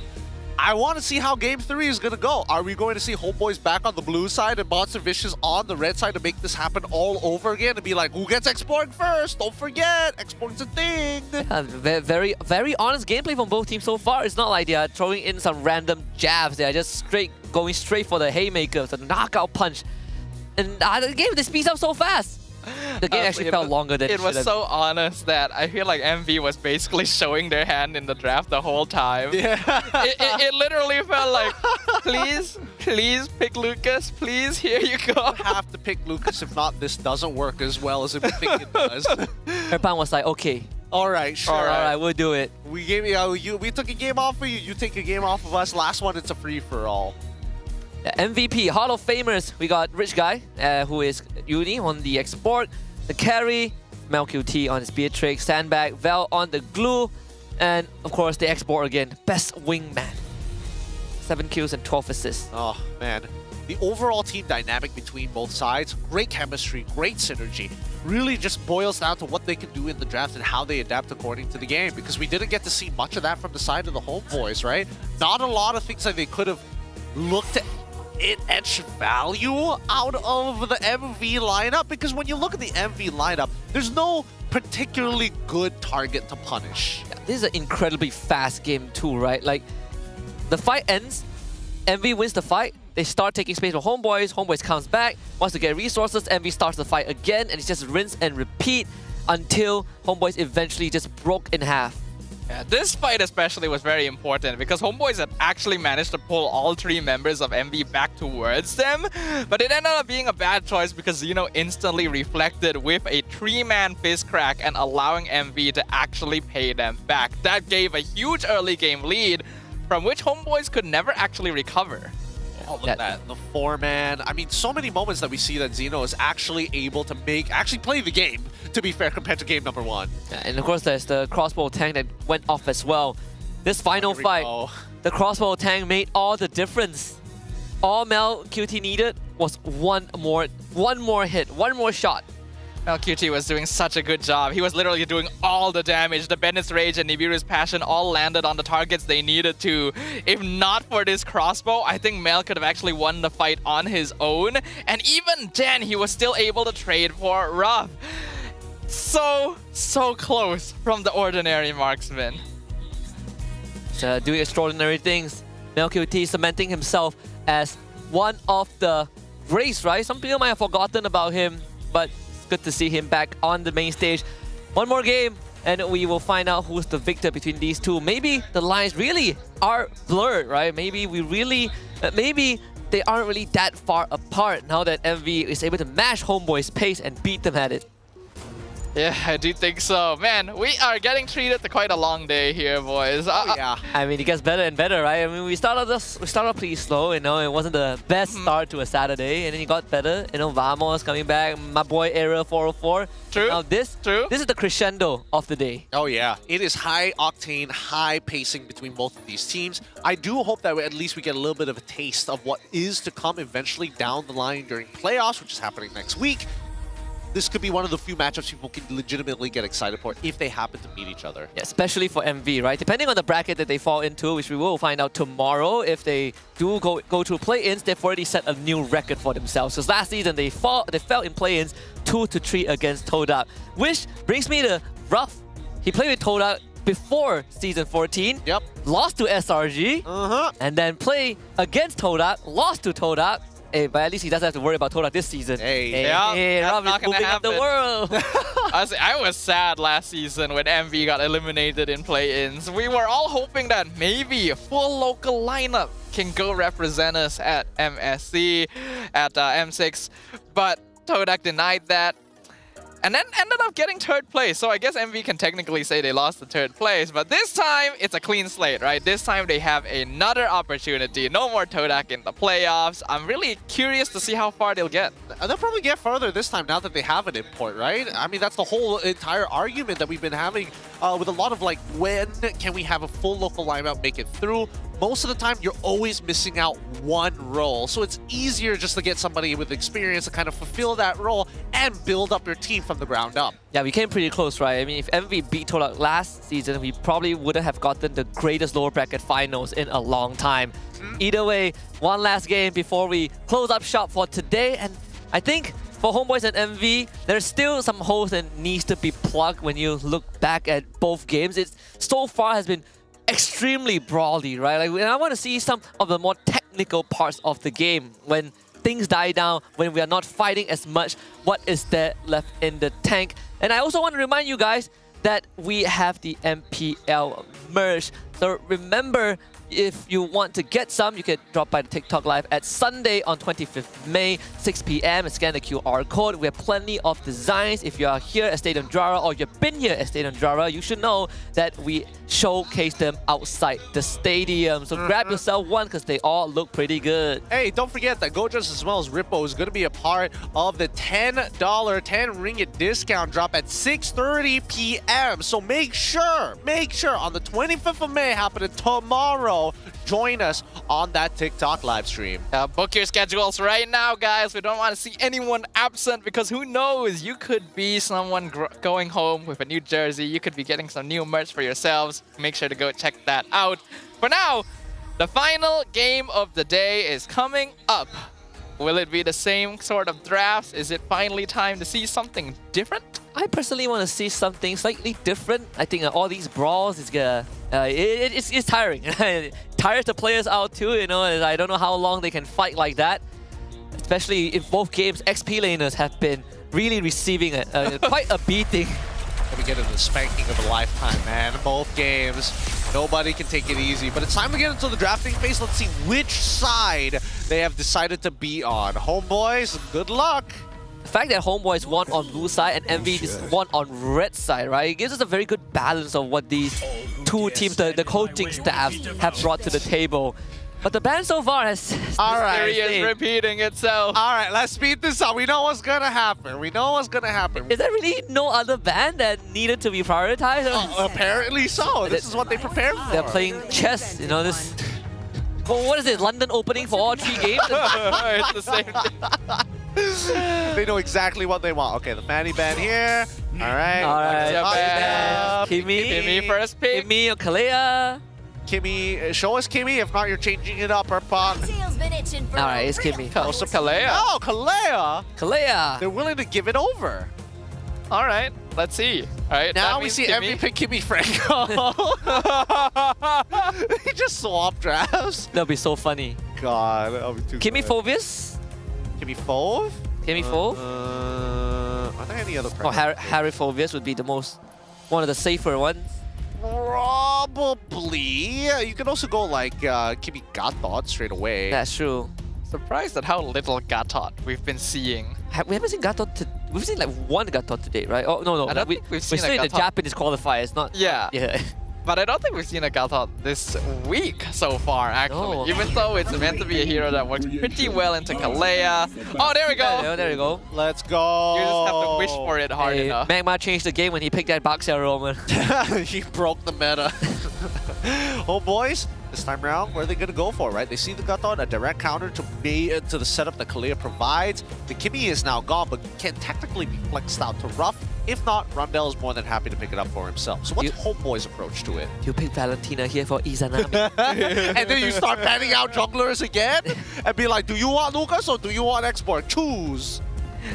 I want to see how Game 3 is going to go. Are we going to see HomeBois back on the blue side and Monster Vicious on the red side to make this happen all over again and be like, who gets X-Borg first? Don't forget, X-Borg's a thing. Yeah, very honest gameplay from both teams so far. It's not like they are throwing in some random jabs. They are just going straight for the haymakers, the knockout punch. And the game, they speeds up so fast. The game actually felt longer than it was so honest that I feel like MV was basically showing their hand in the draft the whole time. Yeah. it literally felt like, please pick Lucas. Please, here you go. You have to pick Lucas. If not, this doesn't work as well as we think it does. Erpan was like, okay. All right, sure. All right, we'll do it. We took a game off of you. You take a game off of us. Last one, it's a free-for-all. MVP, Hall of Famers, we got Rich Guy, who is Uni on the X-Borg, the carry, MelQT on his Beatrix, Sandbag, Val on the glue, and of course the X-Borg again, best wingman. 7 kills and 12 assists. Oh man, the overall team dynamic between both sides, great chemistry, great synergy, really just boils down to what they can do in the draft and how they adapt according to the game, because we didn't get to see much of that from the side of the HomeBois, right? Not a lot of things that they could have looked at etch value out of the MV lineup, because when you look at the MV lineup, there's no particularly good target to punish. Yeah, this is an incredibly fast game too, right? Like, the fight ends, MV wins the fight, they start taking space from HomeBois, HomeBois comes back, wants to get resources, MV starts the fight again, and it's just rinse and repeat until HomeBois eventually just broke in half. Yeah, this fight especially was very important because HomeBois had actually managed to pull all 3 members of MV back towards them, but it ended up being a bad choice because Zeno instantly reflected with a 3-man fist crack and allowing MV to actually pay them back. That gave a huge early game lead from which HomeBois could never actually recover. Oh, look at that. The 4-man. I mean, so many moments that we see that Xeno is actually able to actually play the game, to be fair, compared to game number 1. Yeah, and of course, there's the crossbow tank that went off as well. This final fight, the crossbow tank made all the difference. All Mel QT needed was one more hit, one more shot. LQT was doing such a good job. He was literally doing all the damage. The Bandit's Rage and Nibiru's Passion all landed on the targets they needed to. If not for this crossbow, I think Mel could have actually won the fight on his own. And even then, he was still able to trade for Ruff. So close from the ordinary marksman. So doing extraordinary things. Mel QT cementing himself as one of the race, right? Some people might have forgotten about him, but good to see him back on the main stage. One more game and we will find out who's the victor between these two. Maybe the lines really are blurred, right? Maybe maybe they aren't really that far apart now that MV is able to match HomeBois' pace and beat them at it. Yeah, I do think so. Man, we are getting treated to quite a long day here, boys. Yeah. I mean, it gets better and better, right? I mean, we started pretty slow, you know. It wasn't the best start to a Saturday, and then it got better. You know, Vamos coming back, my boy Aero 404. True. Now this is the crescendo of the day. Oh yeah, it is high octane, high pacing between both of these teams. I do hope that at least we get a little bit of a taste of what is to come eventually down the line during playoffs, which is happening next week. This could be one of the few matchups people can legitimately get excited for if they happen to meet each other. Yeah, especially for MV, right? Depending on the bracket that they fall into, which we will find out tomorrow, if they do go to play-ins, they've already set a new record for themselves. Because last season, they fell in play-ins 2-3 against Todak. Which brings me to Ruff. He played with Todak before Season 14. Yep. Lost to SRG. And then play against Todak, lost to Todak. Hey, but at least he doesn't have to worry about Todak this season. Hey, Ruff not is moving up the world. I was sad last season when MV got eliminated in play-ins. We were all hoping that maybe a full local lineup can go represent us at MSC, at M6, but Todak denied that. And then ended up getting 3rd place. So I guess MV can technically say they lost the 3rd place. But this time, it's a clean slate, right? This time, they have another opportunity. No more Todak in the playoffs. I'm really curious to see how far they'll get. They'll probably get further this time now that they have an import, right? I mean, that's the whole entire argument that we've been having with a lot of like, when can we have a full local lineup make it through? Most of the time, you're always missing out one role. So it's easier just to get somebody with experience to kind of fulfill that role and build up your team from the ground up. Yeah, we came pretty close, right? I mean, if MV beat Todak last season, we probably wouldn't have gotten the greatest lower bracket finals in a long time. Either way, one last game before we close up shop for today. And I think for HomeBois and MV, there's still some holes that needs to be plugged when you look back at both games. It so far has been extremely brawly, right? Like, I want to see some of the more technical parts of the game. When things die down, when we are not fighting as much, what is there left in the tank? And I also want to remind you guys that we have the MPL merch. So remember, if you want to get some, you can drop by the TikTok Live at Sunday on 25th May, 6 p.m. and scan the QR code. We have plenty of designs. If you are here at Stadium Drara or you've been here at Stadium Drara, you should know that we showcase them outside the stadium. So grab yourself one because they all look pretty good. Hey, don't forget that GoJust as well as Rippo is going to be a part of the $10, 10 ringgit discount drop at 6:30 p.m. So make sure on the 25th of May, happening tomorrow, join us on that TikTok live stream. Book your schedules right now, guys. We don't want to see anyone absent because who knows? You could be someone going home with a new jersey. You could be getting some new merch for yourselves. Make sure to go check that out. For now, the final game of the day is coming up. Will it be the same sort of drafts? Is it finally time to see something different? I personally want to see something slightly different. I think all these brawls is gonna it's tiring. Tires the players out too, you know. I don't know how long they can fight like that. Especially in both games, XP laners have been really receiving quite a beating. We get the spanking of a lifetime, man. Both games, nobody can take it easy. But it's time to get into the drafting phase. Let's see which side they have decided to be on. HomeBois, good luck. The fact that HomeBois won on blue side and MV just won on red side, right? It gives us a very good balance of what these two teams, the coaching staffs, have brought to the table. But the ban so far has... History is repeating itself. All right, let's speed this up. We know what's gonna happen. We know what's gonna happen. Is there really no other ban that needed to be prioritized? Apparently so. This is what they prepared for. They're playing chess, you know, this... Well, what is it, London opening for all 3 games? It's the same thing. They know exactly what they want. Okay, the Fanny ban here. All right. All right. Kimmy first pick. Kimmy or Kalea. Kimmy, show us Kimmy. If not, you're changing it up, Puck. All right, it's Kimmy. Also Kalea. Oh, Kalea. Kalea. They're willing to give it over. All right, let's see. All right, now we see Kimmy pick Kimmy Franco. He just swap drafts. That'll be so funny. God, that'll be too Kimmy good. Phobius? Kimmy Fove? Kimmy Fove? Are there any other Or Harry Phobius would be the one of the safer ones. Probably. You can also go like Kimmy Gatot straight away. That's true. Surprised at how little Gatot we've been seeing. We haven't seen Gatot. We've seen like one Gatot today, right? Oh no, I don't think we've seen we're still a in the Gatot. Japanese qualifiers, not. Yeah. Yeah. But I don't think we've seen a Gatot this week so far, actually. No. Even though it's meant to be a hero that works pretty well into Kalea. Oh, there we go. There you go. Let's go. You just have to wish for it hard enough. Magma changed the game when he picked that Baxia Roman. He broke the meta. HomeBois, this time around, where are they going to go for, right? They see the Gatot, a direct counter to the setup that Kalea provides. The Kimmy is now gone, but can technically be flexed out to rough. If not, Rundell is more than happy to pick it up for himself. So what's HomeBois' approach to it? You pick Valentina here for Izanami. And then you start banning out junglers again? And be like, do you want Lucas or do you want Export? Choose!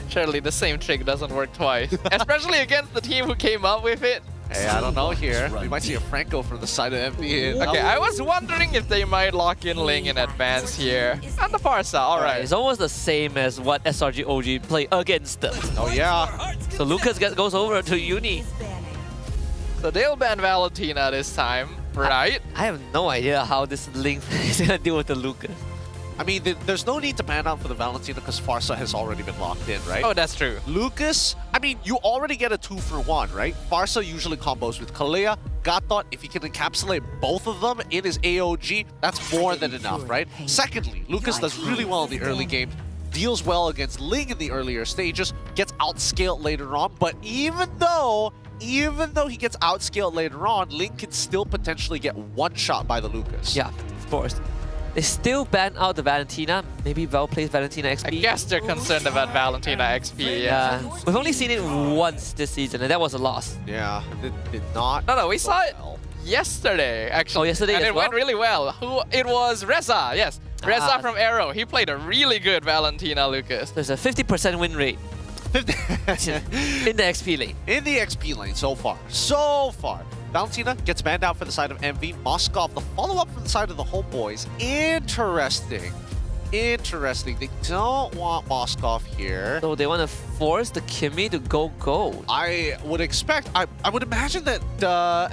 Surely the same trick doesn't work twice. Especially against the team who came up with it. Hey, I don't know here. We might see a Franco from the side of MB. Okay, I was wondering if they might lock in Ling in advance here. And the Parsa, alright. It's almost the same as what SRG OG play against them. Oh yeah. So Lucas goes over to Uni. So they'll ban Valentina this time, right? I have no idea how this Link is gonna deal with the Lucas. I mean, there's no need to ban out for the Valentina because Farsa has already been locked in, right? Oh, that's true. Lucas, I mean, you already get a 2-for-1, right? Farsa usually combos with Kalea. Gatot, if he can encapsulate both of them in his AOG, that's more than enough, right? Secondly, Lucas does really well in the early game, deals well against Ling in the earlier stages, gets outscaled later on, but even though he gets outscaled later on, Ling can still potentially get one-shot by the Lucas. Yeah, of course. They still ban out the Valentina. Maybe Val plays Valentina XP. I guess they're concerned about Valentina XP, yeah. We've only seen it once this season, and that was a loss. Yeah, did not. No, we saw it yesterday, actually. Oh, yesterday and as it well? went really well. It was Reza, yes. Reza from Aero. He played a really good Valentina, Lucas. There's a 50% win rate. in the XP lane. In the XP lane so far. So far. Valentina gets banned out for the side of MV. Moskov, the follow-up from the side of the HomeBois. Interesting. Interesting. They don't want Moskov here. So they want to force the Kimmy to go gold. I would expect, I would imagine that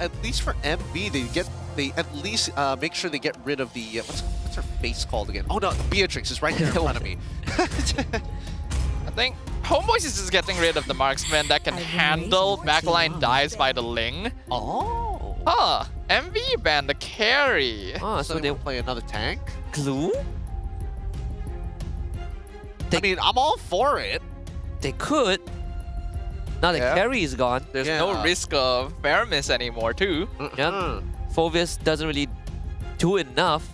at least for MV, they at least make sure they get rid of the, what's her face called again? Oh no, Beatrix is right there in front of me. I think HomeBois is just getting rid of the marksman that can handle backline dives by the Ling. Oh. Huh. MV banned the carry. Oh, so they play another tank? Glue? I mean, I'm all for it. They could. Now the carry is gone. There's no risk of fair miss anymore, too. Yeah. Phobius doesn't really do enough.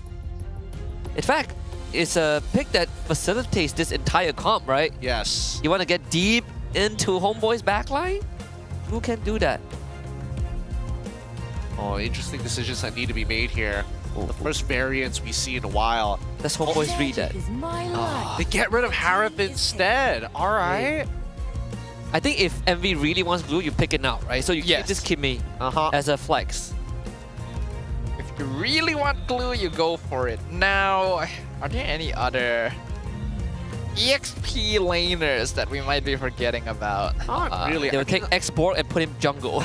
In fact, it's a pick that facilitates this entire comp, right? Yes. You want to get deep into HomeBois' backline? Who can do that? Oh, interesting decisions that need to be made here. The first variants we see in a while. Let's HomeBois read that. They get rid of Harith instead. All right. I think if MV really wants glue, you pick it now, right? So you keep this Kimmy as a flex. If you really want glue, you go for it. Now, are there any other EXP laners that we might be forgetting about? Not really. They would take export and put him jungle.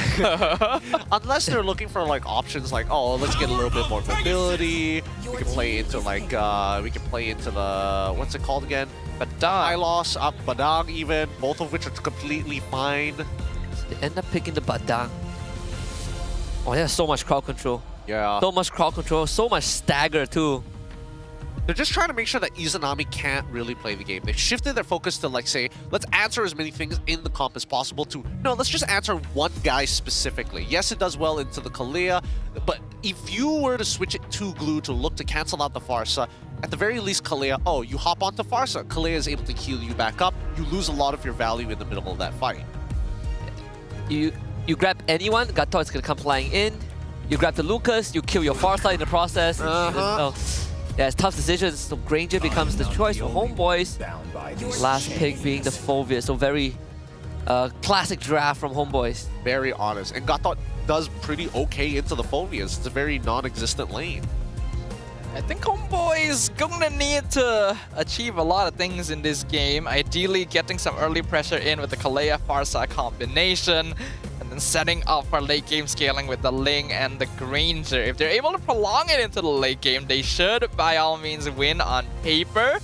Unless they're looking for like options like, oh, let's get a little bit more mobility. We can play into like, we can play into the, what's it called again? Hylos, Badang even, both of which are completely fine. They end up picking the Badang. Oh, there's so much crowd control. Yeah. So much crowd control, so much stagger too. they're just trying to make sure that Izanami can't really play the game. They've shifted their focus to like say, let's answer as many things in the comp as possible to, no, let's just answer one guy specifically. Yes, it does well into the Kalea, but if you were to switch it to Glue to look to cancel out the Farsa, at the very least Kalea, oh, you hop onto Farsa, Kalea is able to heal you back up, you lose a lot of your value in the middle of that fight. You grab anyone, Gator is going to come flying in. You grab the Lucas, you kill your Farsight in the process. Yeah, it's tough decisions. So Granger becomes the choice for HomeBois. Last pick being the Phoveus. So very classic draft from HomeBois. Very honest. And Gatot does pretty okay into the Phoveus. It's a very non-existent lane. I think HomeBois gonna need to achieve a lot of things in this game. Ideally, getting some early pressure in with the Kalea Farsa combination, and then setting up for late game scaling with the Ling and the Granger. If they're able to prolong it into the late game, they should by all means win on paper,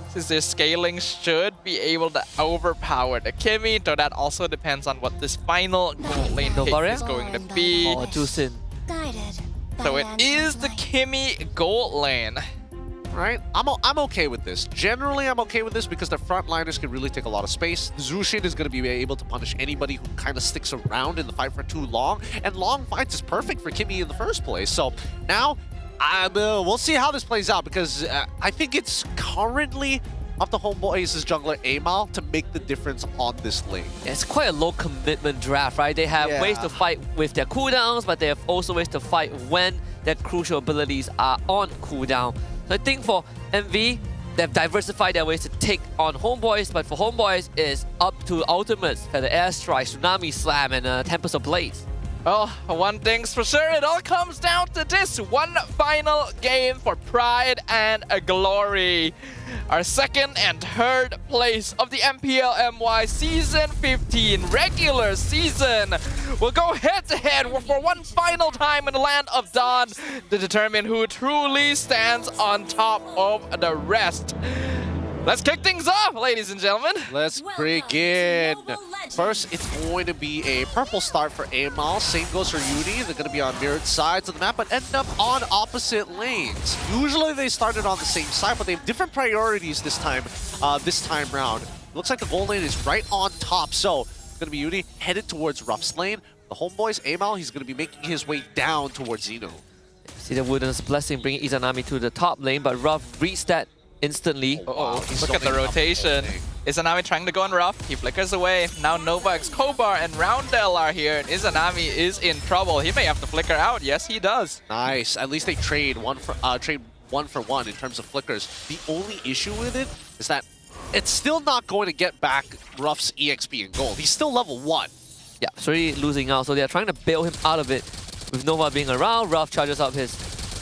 since their scaling should be able to overpower the Kimi, though that also depends on what this final gold lane pick is going to be. Oh, Jusin. So it is the Kimi gold lane. Right? I'm okay with this. Generally, I'm okay with this because their frontliners can really take a lot of space. Zushin is going to be able to punish anybody who kind of sticks around in the fight for too long. And long fights is perfect for Kimi in the first place. So now, we'll see how this plays out because I think it's currently up to HomeBois' jungler Amal to make the difference on this lane. Yeah, it's quite a low commitment draft, right? They have ways to fight with their cooldowns, but they have also ways to fight when their crucial abilities are on cooldown. So I think for MV, they've diversified their ways to take on HomeBois, but for HomeBois, it's up to ultimates for the Airstrike, Tsunami Slam, and Tempest of Blades. Well, one thing's for sure, it all comes down to this one final game for pride and glory. Our second and third place of the MPL MY Season 15 regular season will go head-to-head for one final time in the Land of Dawn to determine who truly stands on top of the rest. Let's kick things off, ladies and gentlemen. Let's begin. First, it's going to be a purple start for Amal. Same goes for Yuni. They're going to be on mirrored sides of the map, but end up on opposite lanes. Usually they started on the same side, but they have different priorities this time round. Looks like the gold lane is right on top, so it's going to be Yuni headed towards Ruff's lane. The HomeBois, Amal, he's going to be making his way down towards Zeno. See the Wooden's Blessing bringing Izanami to the top lane, but Ruff reached that instantly. Look at the rotation. Izanami trying to go on Ruff. He flickers away. Now Novak's Kobar and Roundel are here, and Izanami is in trouble. He may have to flicker out. Yes, he does. Nice. At least they trade one for one in terms of flickers. The only issue with it is that it's still not going to get back Ruff's EXP and gold. He's still level 1. Yeah, it's already losing out, so they're trying to bail him out of it. With Nova being around, Ruff charges up his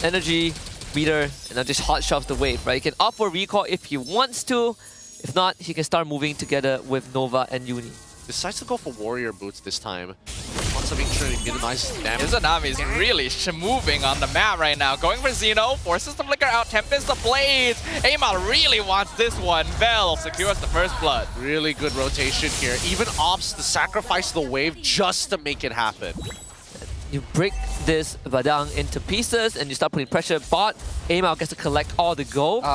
energy meter and then just hot shoves the wave, right? He can opt for recall if he wants to. If not, he can start moving together with Nova and Uni. Decides to go for Warrior Boots this time. Wants to make sure he minimizes the damage. Izanami is really moving on the map right now. Going for Zeno, forces the flicker out, Tempest the Blades. Amal really wants this one. Vel secures the first blood. Really good rotation here. Even opts to sacrifice the wave just to make it happen. You break this Badang into pieces and you start putting pressure. Bot, Amal gets to collect all the gold.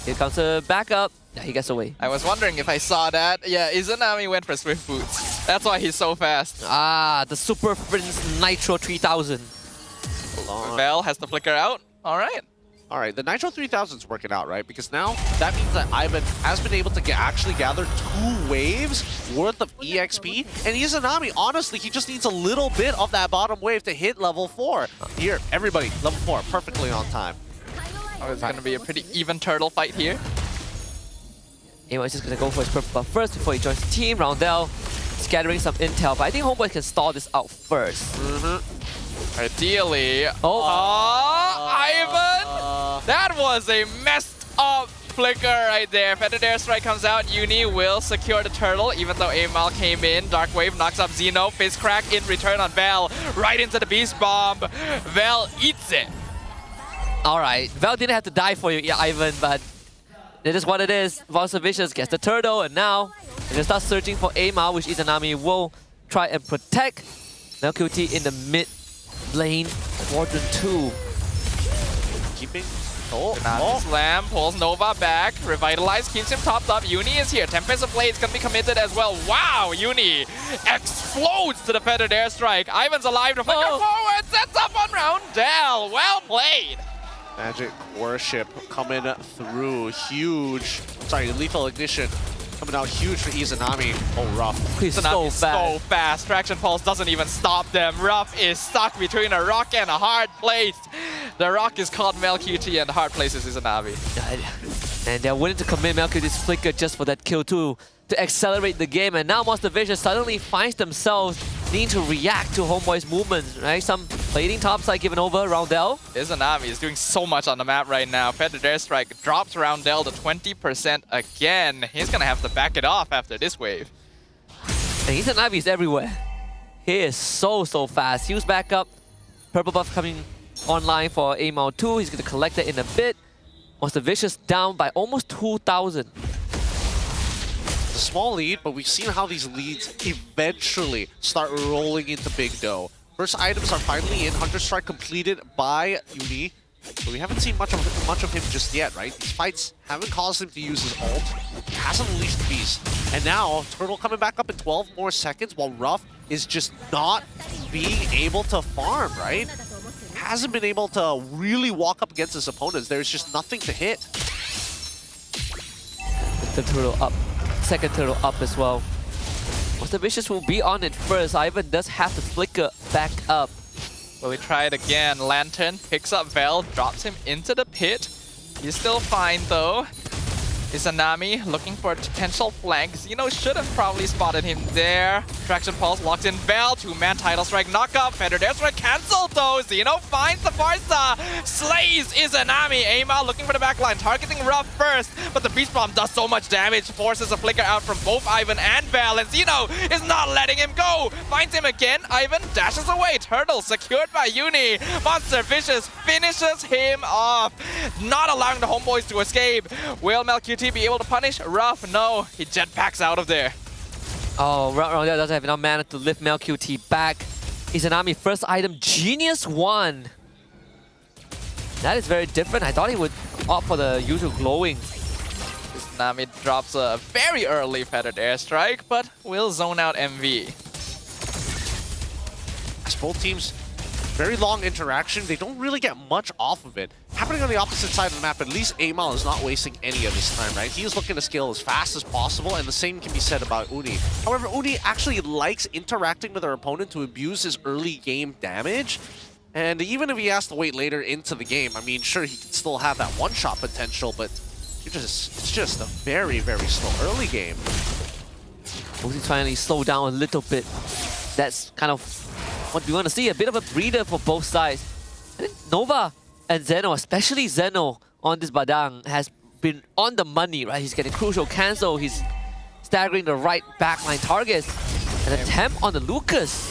Here comes a backup. Yeah, he gets away. I was wondering if I saw that. Yeah, Izanami went for Swift Boots. That's why he's so fast. The Super Prince Nitro 3000. Vel has to flicker out. All right. All right, the Nitro 3000 is working out, right? Because now that means that Ivan has been able to actually gather 2 waves worth of EXP. And Izanami, honestly, he just needs a little bit of that bottom wave to hit level 4. Here, everybody, level 4, perfectly on time. Oh, it's going to be a pretty even turtle fight here. Amal is just going to go for his purple buff first before he joins the team. Roundel scattering some intel, but I think HomeBois can stall this out first. Ideally. Ivan! That was a messed up flicker right there. Feathered Airstrike comes out. Uni will secure the turtle, even though Amal came in. Dark Wave knocks up Zeno. Fizz Crack in return on Vel. Right into the Beast Bomb. Vel eats it. Alright, Vel didn't have to die for you, Ivan, but it is what it is. Monster Vicious gets the turtle, and now they can start searching for Amal, which Izanami will try and protect. Now QT in the mid lane, quadrant 2. Keeping Slam pulls Nova back. Revitalize keeps him topped up. Uni is here. Tempest of Blades gonna be committed as well. Wow, Uni explodes to the feathered airstrike. Ivan's alive to flicker forward. Sets up on Roundel. Well played. Magic Worship coming through. Huge. Sorry, Lethal Ignition coming out huge for Izanami. Oh, Ruff. Izanami is so fast. Traction Pulse doesn't even stop them. Ruff is stuck between a rock and a hard place. The rock is called MelQT and the hard place is Izanami. And they're willing to commit MelQT's flicker just for that kill too, to accelerate the game. And now Monster Vision suddenly finds themselves needing to react to HomeBois' movements, right? Some plating topside given over, Roundel. Izanami is doing so much on the map right now. Feathered Airstrike drops Roundel to 20% again. He's gonna have to back it off after this wave. And Izanami is everywhere. He is so fast. He's back up. Purple buff coming online for Amal 2. He's gonna collect it in a bit. Monster Vicious down by almost 2,000. A small lead, but we've seen how these leads eventually start rolling into big dough. First items are finally in. Hunter Strike completed by Uni, but we haven't seen much of him just yet, right? These fights haven't caused him to use his ult. Hasn't unleashed the beast. And now, Turtle coming back up in 12 more seconds while Ruff is just not being able to farm, right? Hasn't been able to really walk up against his opponents. There's just nothing to hit. The turtle up. Second turtle up as well. Monster Vicious will be on it first. Ivan does have to flicker back up. Well, we try it again. Lantern picks up Vel, drops him into the pit. He's still fine though. Izanami looking for a potential flank. Xeno should have probably spotted him there. Traction Pulse locked in Vel. Two-man Tidal Strike knockup. Feathered Airstrike cancelled though. Xeno finds the Barca. Slays Izanami. Amal looking for the backline. Targeting Ruff first. But the Beast Bomb does so much damage. Forces a flicker out from both Ivan and Vel. And Xeno is not letting him go. Finds him again. Ivan dashes away. Turtle secured by Uni. Monster Vicious finishes him off. Not allowing the HomeBois to escape. Will MelQT be able to punish Ruff? No, he jetpacks out of there. Oh, Roundel doesn't have enough mana to lift MelQT back. Izanami first item, Genius 1. That is very different. I thought he would opt for the usual glowing. Izanami drops a very early Feathered Airstrike, but will zone out MV. As both teams, very long interaction, they don't really get much off of it. Happening on the opposite side of the map, at least Amal is not wasting any of his time, right? He is looking to scale as fast as possible, and the same can be said about Uni. However, Uni actually likes interacting with our opponent to abuse his early game damage. And even if he has to wait later into the game, I mean, sure, he can still have that one-shot potential, but it's just a very slow early game. Uni finally slow down a little bit. That's kind of what we want to see, a bit of a breather for both sides. I think Nova and Zeno, especially Zeno on this Badang, has been on the money, right? He's getting crucial cancel, he's staggering the right backline targets. An attempt on the Lucas.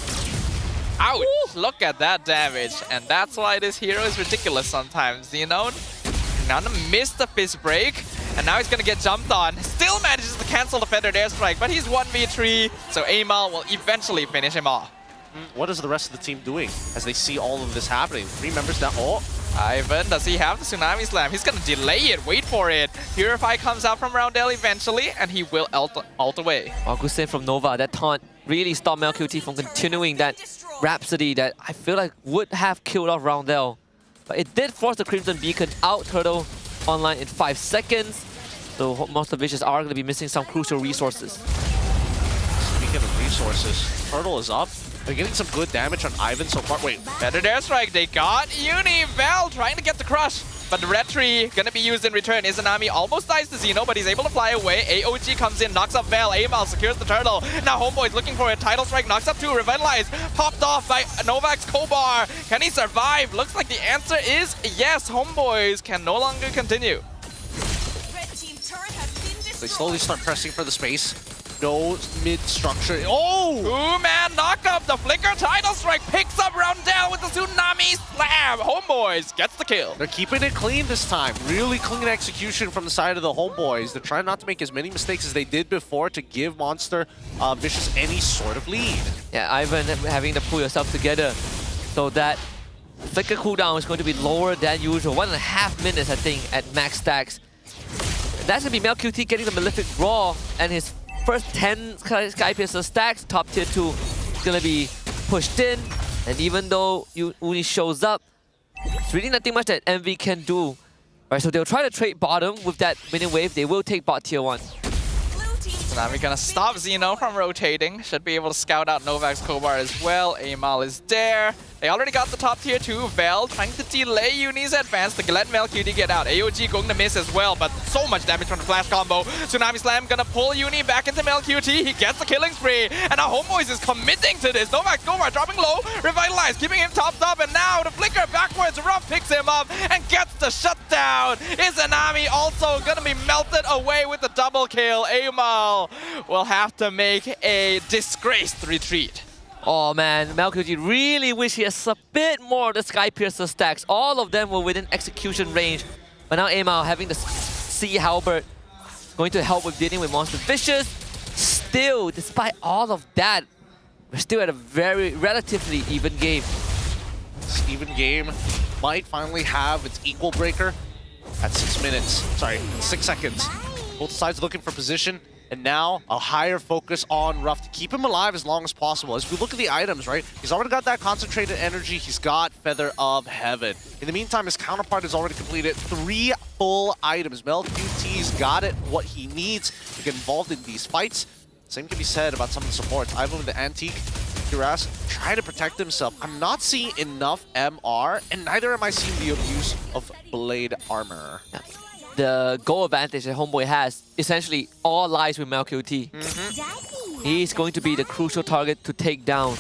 Ouch! Ooh. Look at that damage. And that's why this hero is ridiculous sometimes, you know? Nana missed the fist break, and now he's gonna get jumped on. Still manages to cancel the Feathered Airstrike, but he's 1v3, so Amal will eventually finish him off. What is the rest of the team doing as they see all of this happening? 3 members down. Oh! Ivan, does he have the Tsunami Slam? He's gonna delay it, wait for it. Purify comes out from Roundel eventually, and he will ult away. Oh, good save from Nova. That taunt really stopped MelQT from continuing that Rhapsody that I feel like would have killed off Roundel. But it did force the Crimson Beacon out. Turtle online in 5 seconds. So Monster Vicious are going to be missing some crucial resources. Speaking of resources, Turtle is up. They're getting some good damage on Ivan so far. Wait. Feathered Airstrike, they got Uni. Vel trying to get the crush. But the Red Tree gonna be used in return. Izanami almost dies to Xeno, but he's able to fly away. AOG comes in, knocks up Vel. Amal secures the turtle. Now HomeBois looking for a Tidal Strike, knocks up 2, Revitalize. Popped off by Novak's Kobar. Can he survive? Looks like the answer is yes. HomeBois can no longer continue. They slowly start pressing for the space. No mid-structure. Oh! Two-man knock-up. The Flicker Tidal Strike picks up Roundel with the Tsunami Slam. HomeBois gets the kill. They're keeping it clean this time. Really clean execution from the side of the HomeBois. They're trying not to make as many mistakes as they did before to give Monster Vicious any sort of lead. Yeah, Ivan having to pull yourself together so that Flicker cooldown is going to be lower than usual. 1.5 minutes, I think, at max stacks. That's going to be MLQT getting the Malefic Raw, and his first 10 Sky Piercer stacks, top tier 2, is going to be pushed in. And even though Uni shows up, it's really nothing much that MV can do. Right, so they'll try to trade bottom with that minion wave. They will take bot tier 1. Tsunami gonna stop Xeno from rotating. Should be able to scout out Novak's Kobar as well. Amal is there. They already got the top tier 2. Vel trying to delay Uni's advance to let MLQT get out. AOG going to miss as well, but so much damage from the flash combo. Tsunami Slam gonna pull Uni back into MLQT. He gets the killing spree, and now HomeBois is committing to this. Novak's Kobar dropping low, revitalized, keeping him topped up, and now the flicker backwards. Ruff picks him up and gets the shutdown. Izanami also gonna be melted away with the double kill. Amal will have to make a disgraced retreat. Oh man, MLQT really wish he has a bit more of the Sky Piercer stacks. All of them were within execution range. But now Amal having the Sea Halberd going to help with dealing with Monster Vicious. Still, despite all of that, we're still at a very relatively even game. This even game might finally have its equal breaker at 6 minutes. Sorry, 6 seconds. Both sides looking for position. And now, a higher focus on Ruff to keep him alive as long as possible. As we look at the items, right? He's already got that concentrated energy. He's got Feather of Heaven. In the meantime, his counterpart has already completed 3 full items. MLQT's got it, what he needs to get involved in these fights. Same can be said about some of the supports. Ivan with the Antique, Duras, trying to protect himself. I'm not seeing enough MR, and neither am I seeing the abuse of Blade Armor. Yeah. The goal advantage that HomeBois has essentially all lies with MLQT. He's going to be the crucial target to take down.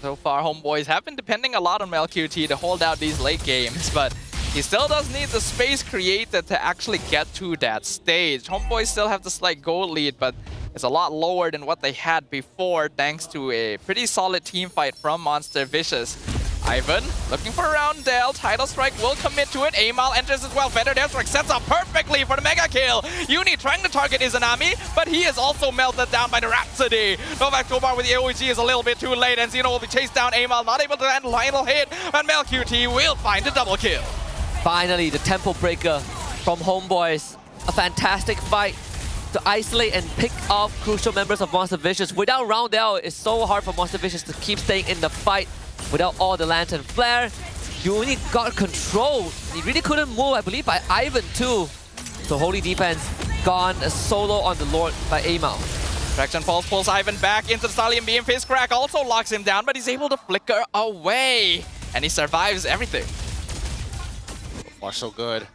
So far, HomeBois have been depending a lot on MLQT to hold out these late games, but he still does need the space created to actually get to that stage. HomeBois still have the slight goal lead, but it's a lot lower than what they had before thanks to a pretty solid team fight from Monster Vicious. Ivan looking for a roundel. Tidal Strike will commit to it. Amal enters as well. Feather Strike sets up perfectly for the mega kill. Uni trying to target Izanami, but he is also melted down by the Rhapsody. Novak Kobar with the AOG is a little bit too late, and Xeno will be chased down. Amal not able to land the final hit, and MLQT will find a double kill. Finally, the Temple Breaker from HomeBois. A fantastic fight to isolate and pick off crucial members of Monster Vicious. Without roundel, it's so hard for Monster Vicious to keep staying in the fight. Without all the Lantern Flare, Uni got control. He really couldn't move, I believe, by Ivan too. So Holy Defense gone, a solo on the Lord by Amal. Traction Pulse pulls Ivan back into the Stallion Beam. Fizz Crack also locks him down, but he's able to flicker away. And he survives everything. So far, so good.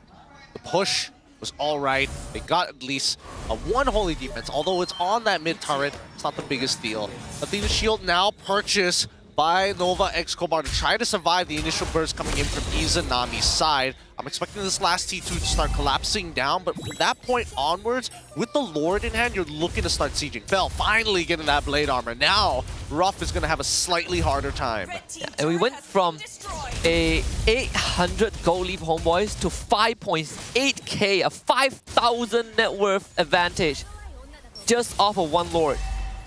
The push was all right. They got at least a 1 Holy Defense, although it's on that mid turret. It's not the biggest deal. But the shield now purchased by Nova X Kobar to try to survive the initial burst coming in from Izanami's side. I'm expecting this last T2 to start collapsing down, but from that point onwards, with the Lord in hand, you're looking to start sieging. Fel finally getting that Blade Armor. Now, Ruff is going to have a slightly harder time. Yeah, and we went from a 800 gold lead HomeBois to 5.8k, a 5,000 net worth advantage just off of 1 Lord.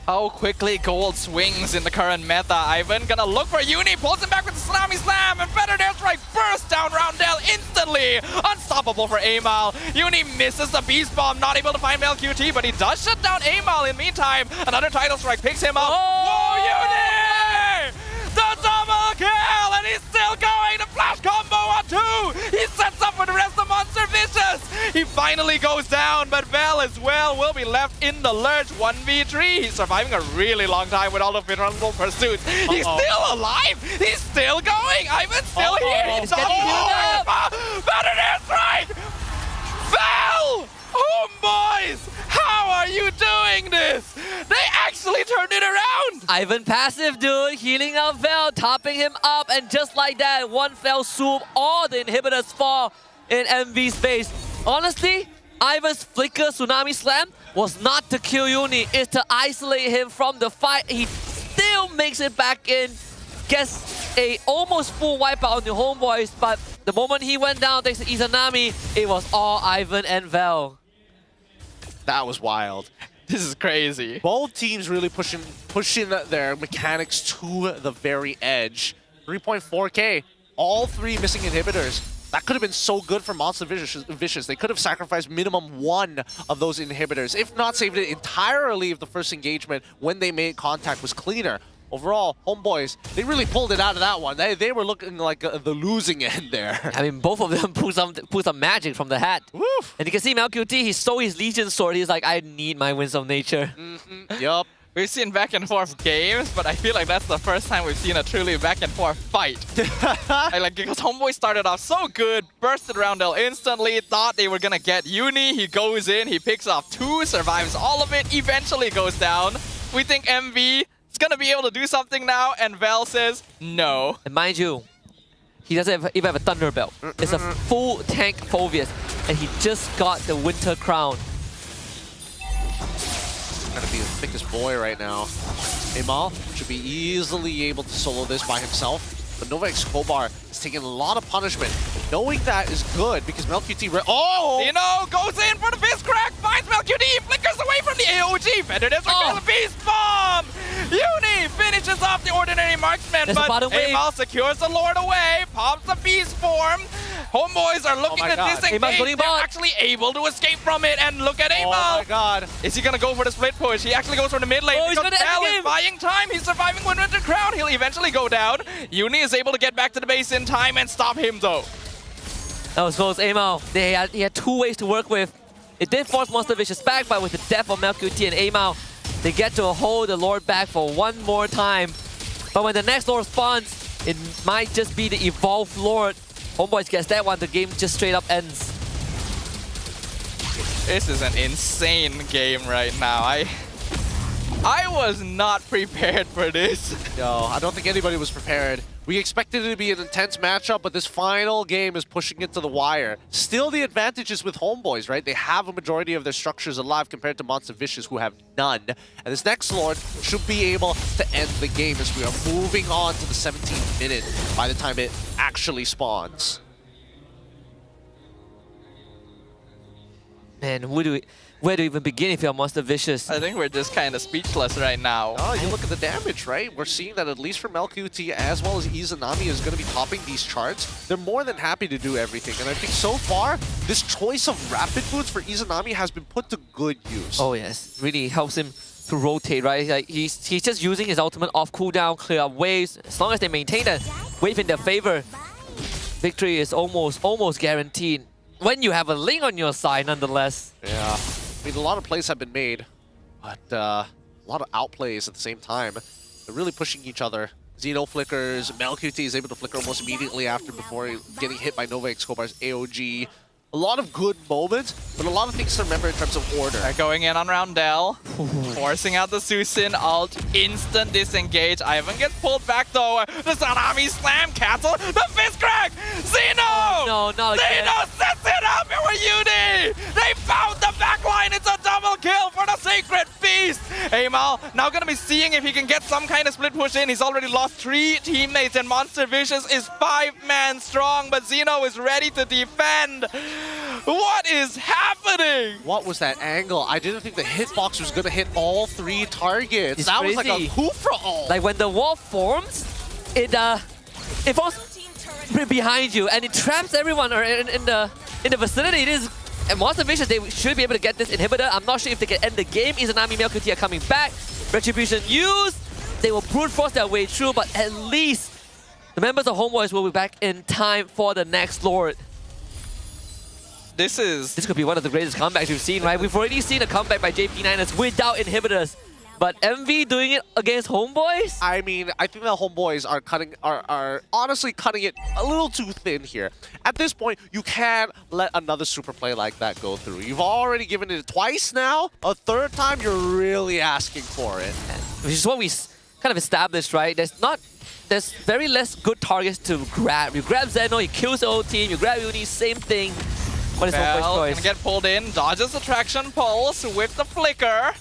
How quickly gold swings in the current meta. Ivan gonna look for Uni, pulls him back with the Tsunami Slam, and Feather Strike bursts down Roundel instantly. Unstoppable for Amal. Uni misses the Beast Bomb, not able to find MLQT, but he does shut down Amal in the meantime. Another Tidal Strike picks him up. Whoa, Uni! The double kill, and he's still going. The flash combo on 2. He sets up for the rest of Monster Vicious. He finally goes down, but Vel as well will be left in the lurch. 1v3. He's surviving a really long time with all of Vitrangle pursuits. He's still alive. He's still going. Ivan's still here. He's Better Strike. Vel! HomeBois! How are you doing this? They actually turned it around! Ivan passive, dude, healing out Vel, topping him up, and just like that, 1 fell swoop, all the inhibitors fall in MV space. Honestly, Ivan's flicker Tsunami Slam was not to kill Uni, it's to isolate him from the fight. He still makes it back in, gets a almost full wipeout on the HomeBois, but the moment he went down thanks to Izanami, it was all Ivan and Vel. That was wild. This is crazy. Both teams really pushing their mechanics to the very edge. 3.4k. All 3 missing inhibitors. That could have been so good for Monster Vicious. They could have sacrificed minimum 1 of those inhibitors, if not saved it entirely if the first engagement when they made contact was cleaner. Overall, HomeBois, they really pulled it out of that one. They were looking like the losing end there. I mean, both of them pulled some magic from the hat. Woof. And you can see MLQT, he stole his Legion sword. He's like, I need my Winds of Nature. Yup. We've seen back and forth games, but I feel like that's the first time we've seen a truly back and forth fight. Because HomeBois started off so good, bursted around L instantly, thought they were gonna get Uni. He goes in, he picks off 2, survives all of it, eventually goes down. We think MV is gonna be able to do something now, and Vel says no. And mind you, he doesn't even have a Thunder Belt. It's a full tank Phoveus, and he just got the Winter Crown. Trying to be the thickest boy right now. Amal should be easily able to solo this by himself. But Nova Escobar is taking a lot of punishment. Knowing that is good because MLQT... Oh! Zeno goes in for the fist crack, finds MLQT, flickers away from the AOG. Fender does the beast bomb! Uni finishes off the ordinary marksman, but Amal secures the Lord away, pops the beast form. HomeBois are looking to disengage. They're actually able to escape from it, and look at Amal. Oh my god. Is he gonna go for the split push? He actually goes for the mid lane because Val is buying time. He's surviving with Winter Crown. He'll eventually go down. Uni is able to get back to the base in time and stop him though. That was close. Amal, he had 2 ways to work with. It did force Monster Vicious back, but with the death of MLQT and Amal, they get to hold the Lord back for 1 more time. But when the next Lord spawns, it might just be the evolved Lord. HomeBois gets that one, the game just straight up ends. This is an insane game right now. I was not prepared for this. No, I don't think anybody was prepared. We expected it to be an intense matchup, but this final game is pushing it to the wire. Still the advantage is with HomeBois, right? They have a majority of their structures alive compared to Monster Vicious, who have none. And this next Lord should be able to end the game as we are moving on to the 17th minute by the time it actually spawns. Man, where do we even begin if you're Monster Vicious? I think we're just kind of speechless right now. Oh, you look at the damage, right? We're seeing that at least for MLQT as well as Izanami is going to be topping these charts. They're more than happy to do everything. And I think so far, this choice of rapid boots for Izanami has been put to good use. Oh yes, really helps him to rotate, right? Like he's just using his ultimate off cooldown, clear up waves. As long as they maintain that wave in their favor, victory is almost guaranteed. When you have a Ling on your side, nonetheless. Yeah. I mean, a lot of plays have been made, but a lot of outplays at the same time. They're really pushing each other. Zeno flickers, MLQT is able to flicker almost immediately after before getting hit by Nova Escobar's AOG. A lot of good moments, but a lot of things to remember in terms of order. They're going in on Roundel, forcing out the Susin ult, instant disengage. Ivan gets pulled back though. The Tsunami slam cancel, the fist crack! Zeno! No, not again. Zeno sets it up with Uni! They found the backline, it's a double kill for the Sacred Beast! Amal now gonna be seeing if he can get some kind of split push in. He's already lost 3 teammates and Monster Vicious is 5-man strong, but Zeno is ready to defend. What is happening? What was that angle? I didn't think the hitbox was going to hit all 3 targets. It's that crazy. was like a coup for all. Like when the wall forms, it falls behind you and it traps everyone in the vicinity. It is. And Monster Vicious, they should be able to get this inhibitor. I'm not sure if they can end the game. Izanami, MLQT are coming back. Retribution used. They will brute force their way through, but at least the members of HomeBois will be back in time for the next Lord. This could be one of the greatest comebacks we've seen, right? We've already seen a comeback by JP9ers without inhibitors. But MV doing it against HomeBois? I mean, I think the HomeBois are honestly cutting it a little too thin here. At this point, you can't let another super play like that go through. You've already given it twice now. A 3rd time, you're really asking for it. Which is what we kind of established, right? There's very less good targets to grab. You grab Zeno, he kills the whole team. You grab Uni, same thing. What is HomeBois' choice? Gonna get pulled in, dodges the traction pulse with the flicker.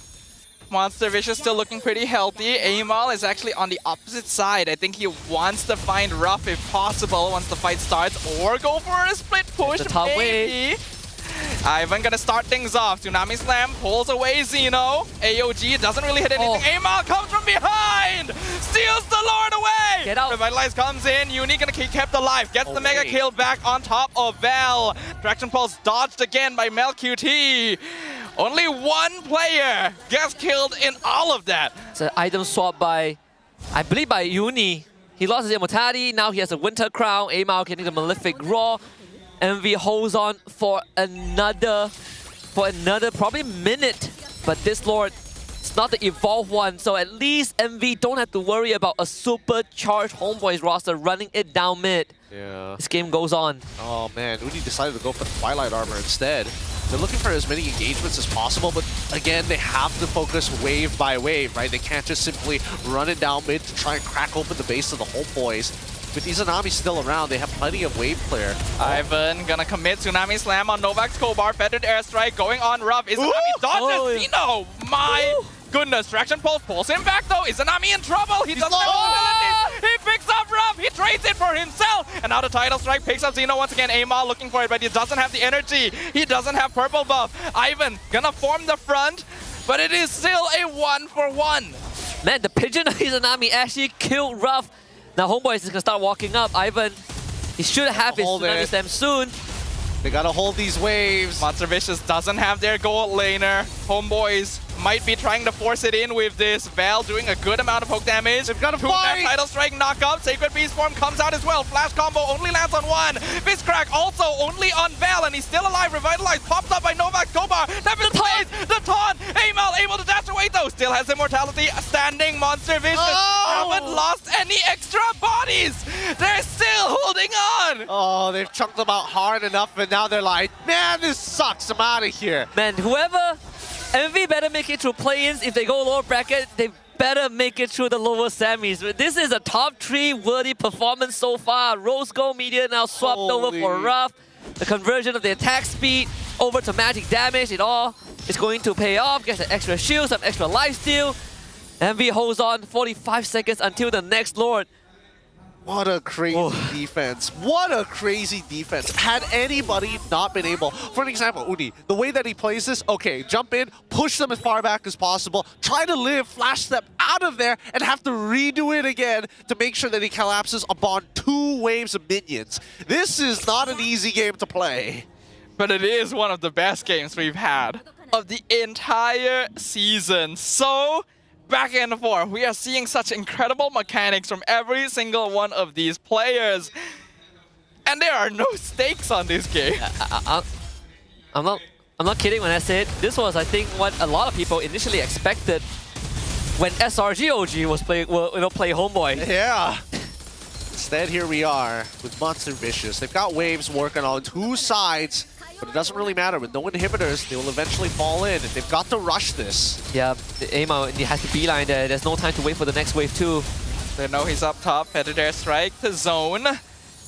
Monster Vicious still looking pretty healthy. Amal is actually on the opposite side. I think he wants to find Ruff if possible once the fight starts, or go for a split push. The top maybe. Ivan gonna start things off. Tsunami Slam pulls away Zeno. AOG doesn't really hit anything. Amal comes from behind! Steals the Lord away! Get out. Revitalize comes in. Uni gonna keep kept alive. Gets the mega kill back on top of Val. Traction Pulse dodged again by MelQT. Only one player gets killed in all of that. It's an item swap by, I believe by Uni. He lost his immortality, now he has a Winter Crown. Amal getting the Malefic Raw. MV holds on for another probably minute. But this Lord, it's not the evolved one, so at least MV don't have to worry about a supercharged HomeBois roster running it down mid. Yeah. This game goes on. Oh man, Uni decided to go for the Twilight Armor instead. They're looking for as many engagements as possible, but again, they have to focus wave by wave, right? They can't just simply run it down mid to try and crack open the base of the HomeBois. With Izanami still around, they have plenty of wave clear. Ivan gonna commit Tsunami Slam on Novak's Kobar. Feathered Airstrike going on Ruff. Izanami dodges Zeno! My goodness, Traction Pulse pulls him back though. Izanami in trouble. He doesn't have abilities. He picks up Ruff. He trades it for himself. And now the Tidal Strike picks up Zeno once again. Amal looking for it, but he doesn't have the energy. He doesn't have purple buff. Ivan gonna form the front, but it is still a 1-for-1. Man, the Pigeon of Izanami actually killed Ruff. Now HomeBois is gonna start walking up. Ivan, he should have his Tsunami Slam soon. They gotta hold these waves. Monster Vicious doesn't have their gold laner. HomeBois might be trying to force it in with this. Val doing a good amount of poke damage. They've got to fight! Tidal Strike knock up. Sacred Beast Form comes out as well. Flash combo only lands on one. Fist Crack also only on Val, and he's still alive. Revitalized, popped up by Novak Kobar. The taunt! Amal able to dash away though. Still has immortality. Standing Monster Vicious. Haven't lost any extra bodies. They're still holding on. Oh, they've chunked them out hard enough, and now they're like, man, this sucks. I'm out of here. Man, whoever... MV better make it through play-ins. If they go lower bracket, they better make it through the lower semis. But this is a top 3 worthy performance so far. Rose Gold Media now swapped over for Ruff. The conversion of the attack speed over to magic damage, it all is going to pay off. Gets an extra shield, some extra lifesteal. MV holds on 45 seconds until the next Lord. What a crazy defense. What a crazy defense. Had anybody not been able, for an example, Uni, the way that he plays this, okay, jump in, push them as far back as possible, try to live, flash step out of there, and have to redo it again to make sure that he collapses upon 2 waves of minions. This is not an easy game to play. But it is one of the best games we've had of the entire season. So, back and forth. We are seeing such incredible mechanics from every single one of these players. And there are no stakes on this game. I'm not kidding when I say it. This was, I think, what a lot of people initially expected when SRGOG was playing HomeBois. Yeah. Instead, here we are with Monster Vicious. They've got waves working on 2 sides. But it doesn't really matter. With no inhibitors, they will eventually fall in. They've got to rush this. Yeah, Amal has to beeline there. There's no time to wait for the next wave too. They know he's up top. Feathered Airstrike, the zone.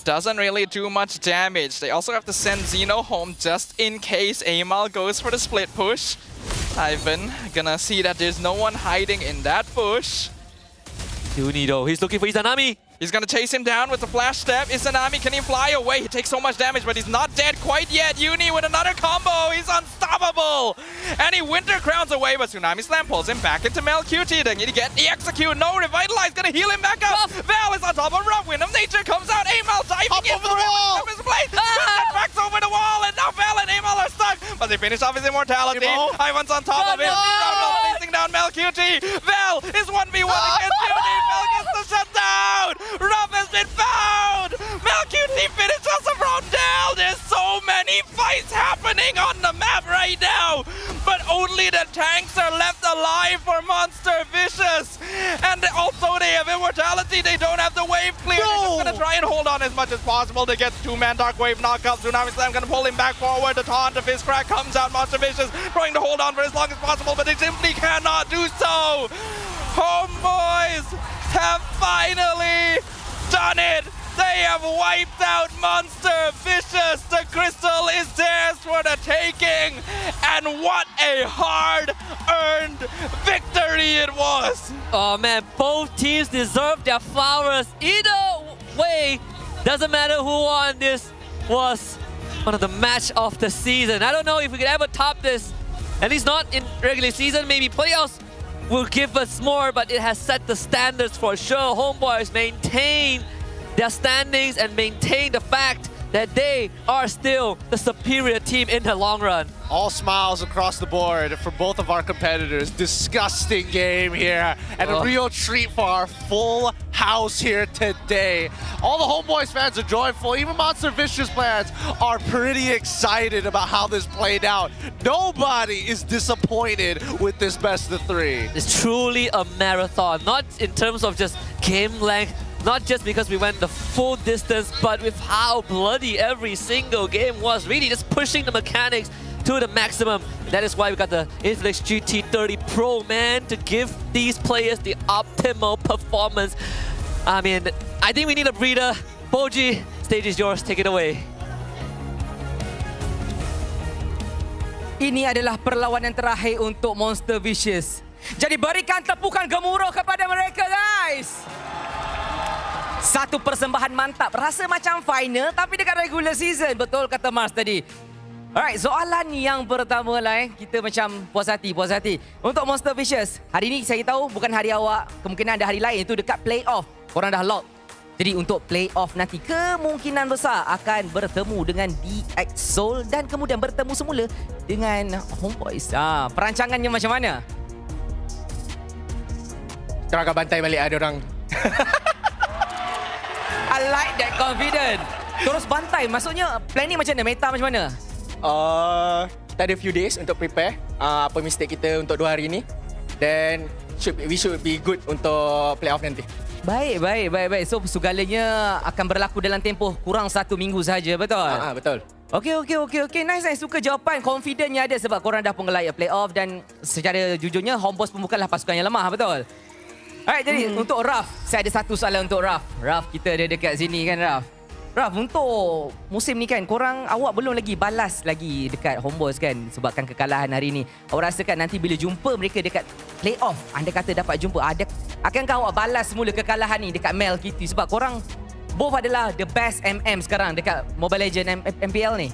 Doesn't really do much damage. They also have to send Zeno home just in case Amal goes for the split push. Ivan gonna see that there's no one hiding in that bush. Uni though, he's looking for Izanami. He's gonna chase him down with the flash step. Izanami, can he fly away? He takes so much damage, but he's not dead quite yet. Uni with another combo. He's unstoppable. And he Winter Crowns away, but Tsunami Slam pulls him back into MelQT. Then he get the execute. No, Revitalize gonna heal him back up. Val is on top of Ruff. Wind of Nature comes out. Amal diving into the wall. Tracks over the wall, and now Val and Amal are stuck. But they finish off his immortality. Ivan's on top of him. Facing down MelQT. Val is 1v1 against Uni. Val gets the shutdown. Ruff has been found! MelQT finishes the Rondell! There's so many fights happening on the map right now! But only the tanks are left alive for Monster Vicious! And also they have immortality, they don't have the wave clear! They're just gonna try and hold on as much as possible to get 2-man Dark Wave knockup. Tsunami Slam gonna pull him back forward, the taunt of his crack comes out, Monster Vicious trying to hold on for as long as possible, but they simply cannot do so! HomeBois have finally done it! They have wiped out Monster Vicious! The crystal is theirs for the taking! And what a hard-earned victory it was! Oh man, both teams deserve their flowers. Either way, doesn't matter who won, this was one of the match of the season. I don't know if we could ever top this. At least not in regular season. Maybe playoffs will give us more, but it has set the standards for sure. HomeBois maintain their standings and maintain the fact that they are still the superior team in the long run. All smiles across the board for both of our competitors. Disgusting game here, and a real treat for our full house here today. All the HomeBois fans are joyful. Even Monster Vicious fans are pretty excited about how this played out. Nobody is disappointed with this best of three. It's truly a marathon, not in terms of just game length, not just because we went the full distance, but with how bloody every single game was. Really just pushing the mechanics to the maximum. That is why we got the Infinix GT30 Pro, man, to give these players the optimal performance. I mean, I think we need a breather. Boji, stage is yours. Take it away. Ini adalah perlawanan terakhir untuk Monster Vicious. Jadi berikan tepukan gemuruh kepada mereka, guys. Satu persembahan mantap. Rasa macam final tapi dekat regular season. Betul kata Mars tadi. Alright, soalan yang pertama lah kita macam puas hati. Untuk Monster Vicious, hari ni saya tahu bukan hari awak. Kemungkinan ada hari lain, itu dekat playoff. Korang dah lock. Jadi untuk playoff nanti, kemungkinan besar akan bertemu dengan DX Soul dan kemudian bertemu semula dengan HomeBois. Perancangannya macam mana? Kita akan bantai balik ada orang. I like that confident. Terus bantai, maksudnya planning macam mana? Meta macam mana? Kita ada few days untuk prepare apa mistake kita untuk 2 hari ni. Then we should be good untuk playoff nanti. Baik. So segalanya akan berlaku dalam tempoh kurang 1 minggu sahaja, betul? Betul. Okey. Nice. Suka jawapan. Confidentnya ada sebab korang dah pun ngelak playoff dan secara jujurnya HomeBois pun bukanlah pasukan yang lemah, betul? Alright, jadi untuk Raf, saya ada satu soalan untuk Raf. Raf, kita ada dekat sini kan, Raf? Raf, untuk musim ni kan, awak belum lagi balas lagi dekat HomeBois kan sebabkan kekalahan hari ni. Awak rasakan nanti bila jumpa mereka dekat playoff, anda kata dapat jumpa, akankah awak balas semula kekalahan ni dekat Mel Kitty? Sebab korang both adalah the best MM sekarang dekat Mobile Legends MPL ni.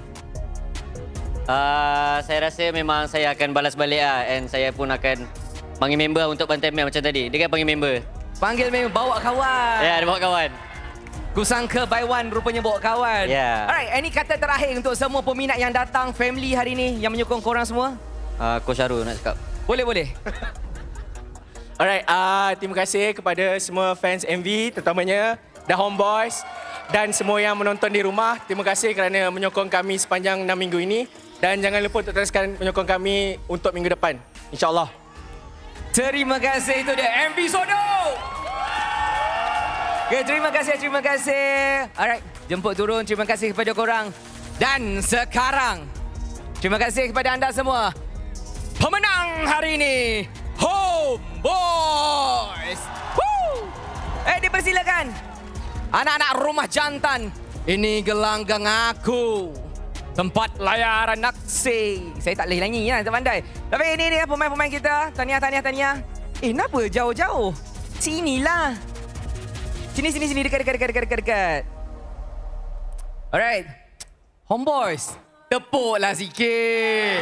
Saya rasa memang saya akan balas balik and saya pun akan panggil member untuk bantai Mel macam tadi. Dia kan panggil member. Panggil member, bawa kawan. Ya, dia bawa kawan. Kusangka by one rupanya bawa kawan. Ya. Alright, ini kata terakhir untuk semua peminat yang datang, family hari ni yang menyokong korang semua. Coach Aero nak cakap. Boleh. Alright, terima kasih kepada semua fans MV, terutamanya The HomeBois dan semua yang menonton di rumah. Terima kasih kerana menyokong kami sepanjang 6 minggu ini. Dan jangan lupa untuk teruskan menyokong kami untuk minggu depan. InsyaAllah. Terima kasih, itu dia MV Sodo. Okay, terima kasih. Alright, jemput turun. Terima kasih kepada korang. Dan sekarang, terima kasih kepada anda semua. Pemenang hari ini, HomeBois. Dipersilakan. Anak-anak rumah jantan, ini gelanggang aku. Tempat layaran aksi. Saya tak boleh nyanyi lah, tak pandai. Tapi ini dia pemain-pemain kita. Tahniah. Kenapa jauh-jauh? Sinilah. Sini. Dekat. Alright. HomeBois. Tepuklah sikit.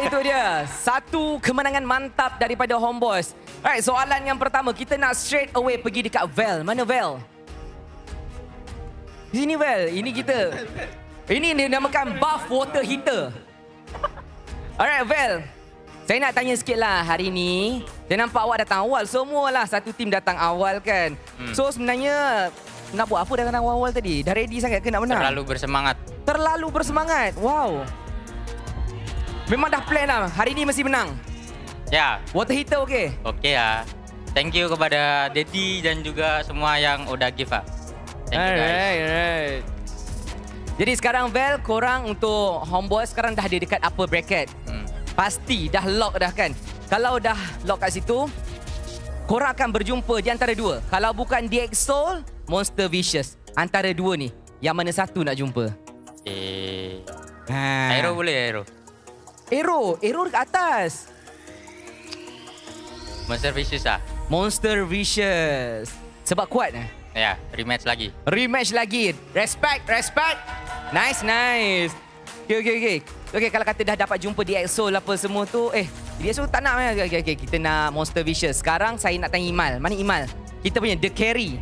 Itu dia. Satu kemenangan mantap daripada HomeBois. Alright, soalan yang pertama. Kita nak straight away pergi dekat Val. Mana Val? Sini Val, ini kita. Ini dinamakan buff water heater. Alright Val, saya nak tanya sikit lah hari ni. Saya nampak awak datang awal, semualah satu tim datang awal kan. So sebenarnya nak buat apa datang awal tadi? Dah ready sangat ke nak menang? Terlalu bersemangat, wow. Memang dah plan lah, hari ni mesti menang. Ya. Water heater okey? Okey lah. Thank you kepada Daddy dan juga semua yang udah give lah. Alright. Jadi sekarang Val, korang untuk HomeBois sekarang dah ada dekat upper bracket. Pasti dah lock dah kan. Kalau dah lock kat situ, korang akan berjumpa di antara dua. Kalau bukan DX Soul, Monster Vicious. Antara dua ni, yang mana satu nak jumpa? Aero boleh, Aero dekat atas. Monster Vicious lah. Monster Vicious. Sebab kuat Ya, rematch lagi. Rematch lagi. Respect. Nice. Okay, kalau kata dah dapat jumpa di EXO apa semua tu, di EXO tak nak. Okay, kita nak Monster Vicious. Sekarang saya nak tanya Imal. Mana Imal? Kita punya The Carry.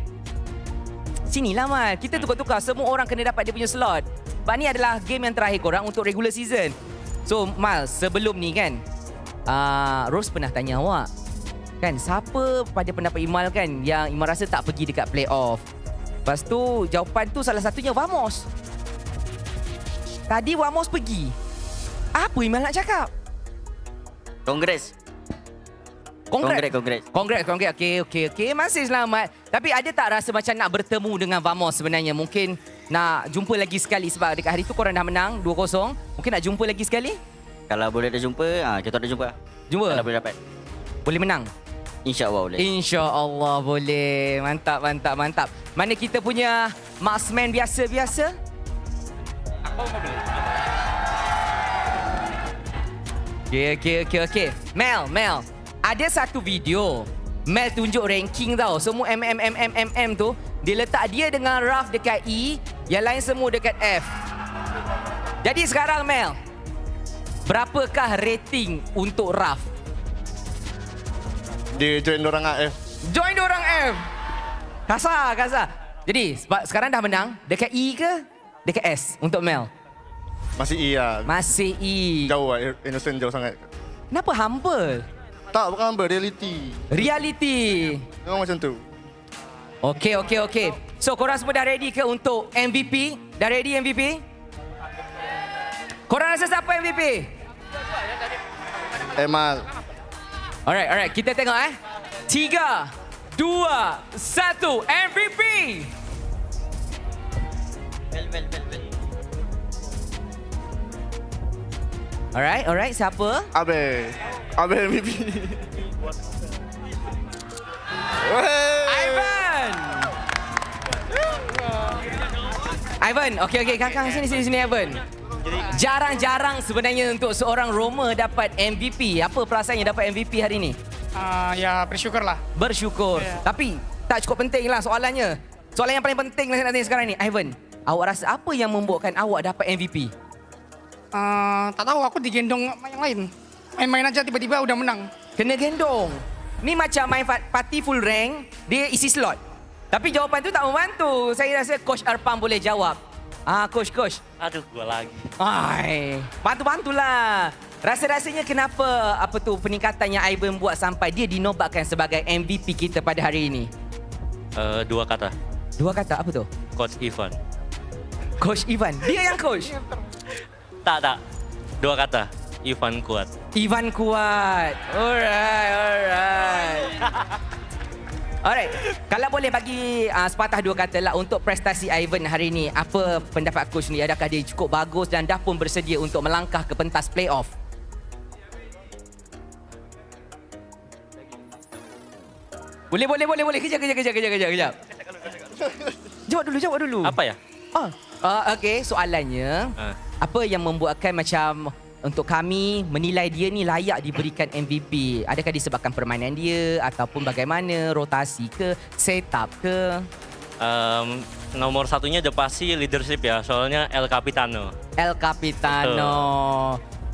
Sinilah Mal. Kita tukar-tukar. Semua orang kena dapat dia punya slot. Sebab ni adalah game yang terakhir korang untuk regular season. So Mal, sebelum ni kan, Rose pernah tanya awak, kan, siapa pada pendapat Imal kan yang Imal rasa tak pergi dekat playoff? Lepas tu jawapan tu salah satunya Vamos. Tadi Vamos pergi. Apa Imal nak cakap? Congrats. Okay. Masih selamat. Tapi ada tak rasa macam nak bertemu dengan Vamos sebenarnya? Mungkin nak jumpa lagi sekali sebab dekat hari tu korang dah menang 2-0. Mungkin nak jumpa lagi sekali? Kalau boleh dah jumpa, kita dah jumpa. Jumpa? Kalau boleh dapat. Boleh menang? InsyaAllah boleh. InsyaAllah boleh. Mantap. Mana kita punya marksman biasa-biasa? Okay. Mel. Ada satu video Mel tunjuk ranking tau. Semua MM tu dia letak dia dengan Raf dekat E, yang lain semua dekat F. Jadi sekarang Mel, berapakah rating untuk Raf? Dia join dorang F. Join dorang F. Kasar. Jadi sekarang dah menang dekat E ke dekat S untuk Mel? Masih E lah. Masih E. Jauh lah, innocent jauh sangat. Kenapa humble? Tak, bukan humble, reality. Memang macam tu. Okay. So korang semua dah ready ke untuk MVP? Dah ready MVP? Korang rasa siapa MVP? Emal. Alright, kita tengok 3, 2, 1, MVP! Alright, siapa? Abe MVP. Ivan, okay, kakak sini Ivan. Jarang-jarang sebenarnya untuk seorang Roma dapat MVP. Apa perasaannya dapat MVP hari ni? Ya, bersyukurlah. Bersyukur. Yeah. Tapi tak cukup penting lah soalannya. Soalan yang paling penting lah nak tanya sekarang ni. Ivan, awak rasa apa yang membuatkan awak dapat MVP? Tak tahu, aku digendong yang lain. Main-main aja tiba-tiba udah menang. Kena gendong. Ni macam main party full rank, dia isi slot. Tapi jawapan tu tak membantu. Saya rasa Coach Arpam boleh jawab. Coach. Aduh, gua lagi. Bantulah. Rasa-rasanya kenapa peningkatan yang Ivan buat sampai dia dinobatkan sebagai MVP kita pada hari ini? 2 kata. 2 kata, apa tu? Coach Ivan. Coach Ivan? Dia yang coach? Tak. 2 kata. Ivan kuat. Alright. Kalau boleh bagi sepatah 2 kata lah untuk prestasi Ivan hari ini. Apa pendapat coach ni? Adakah dia cukup bagus dan dah pun bersedia untuk melangkah ke pentas playoff? Boleh. Kejap. Jawab dulu. Apa ya? Okay, soalannya apa yang membuatkan macam untuk kami menilai dia ni layak diberikan MVP? Adakah disebabkan permainan dia ataupun bagaimana, rotasi ke, setup ke? Nomor satunya dia pasti leadership ya, soalnya El Capitano.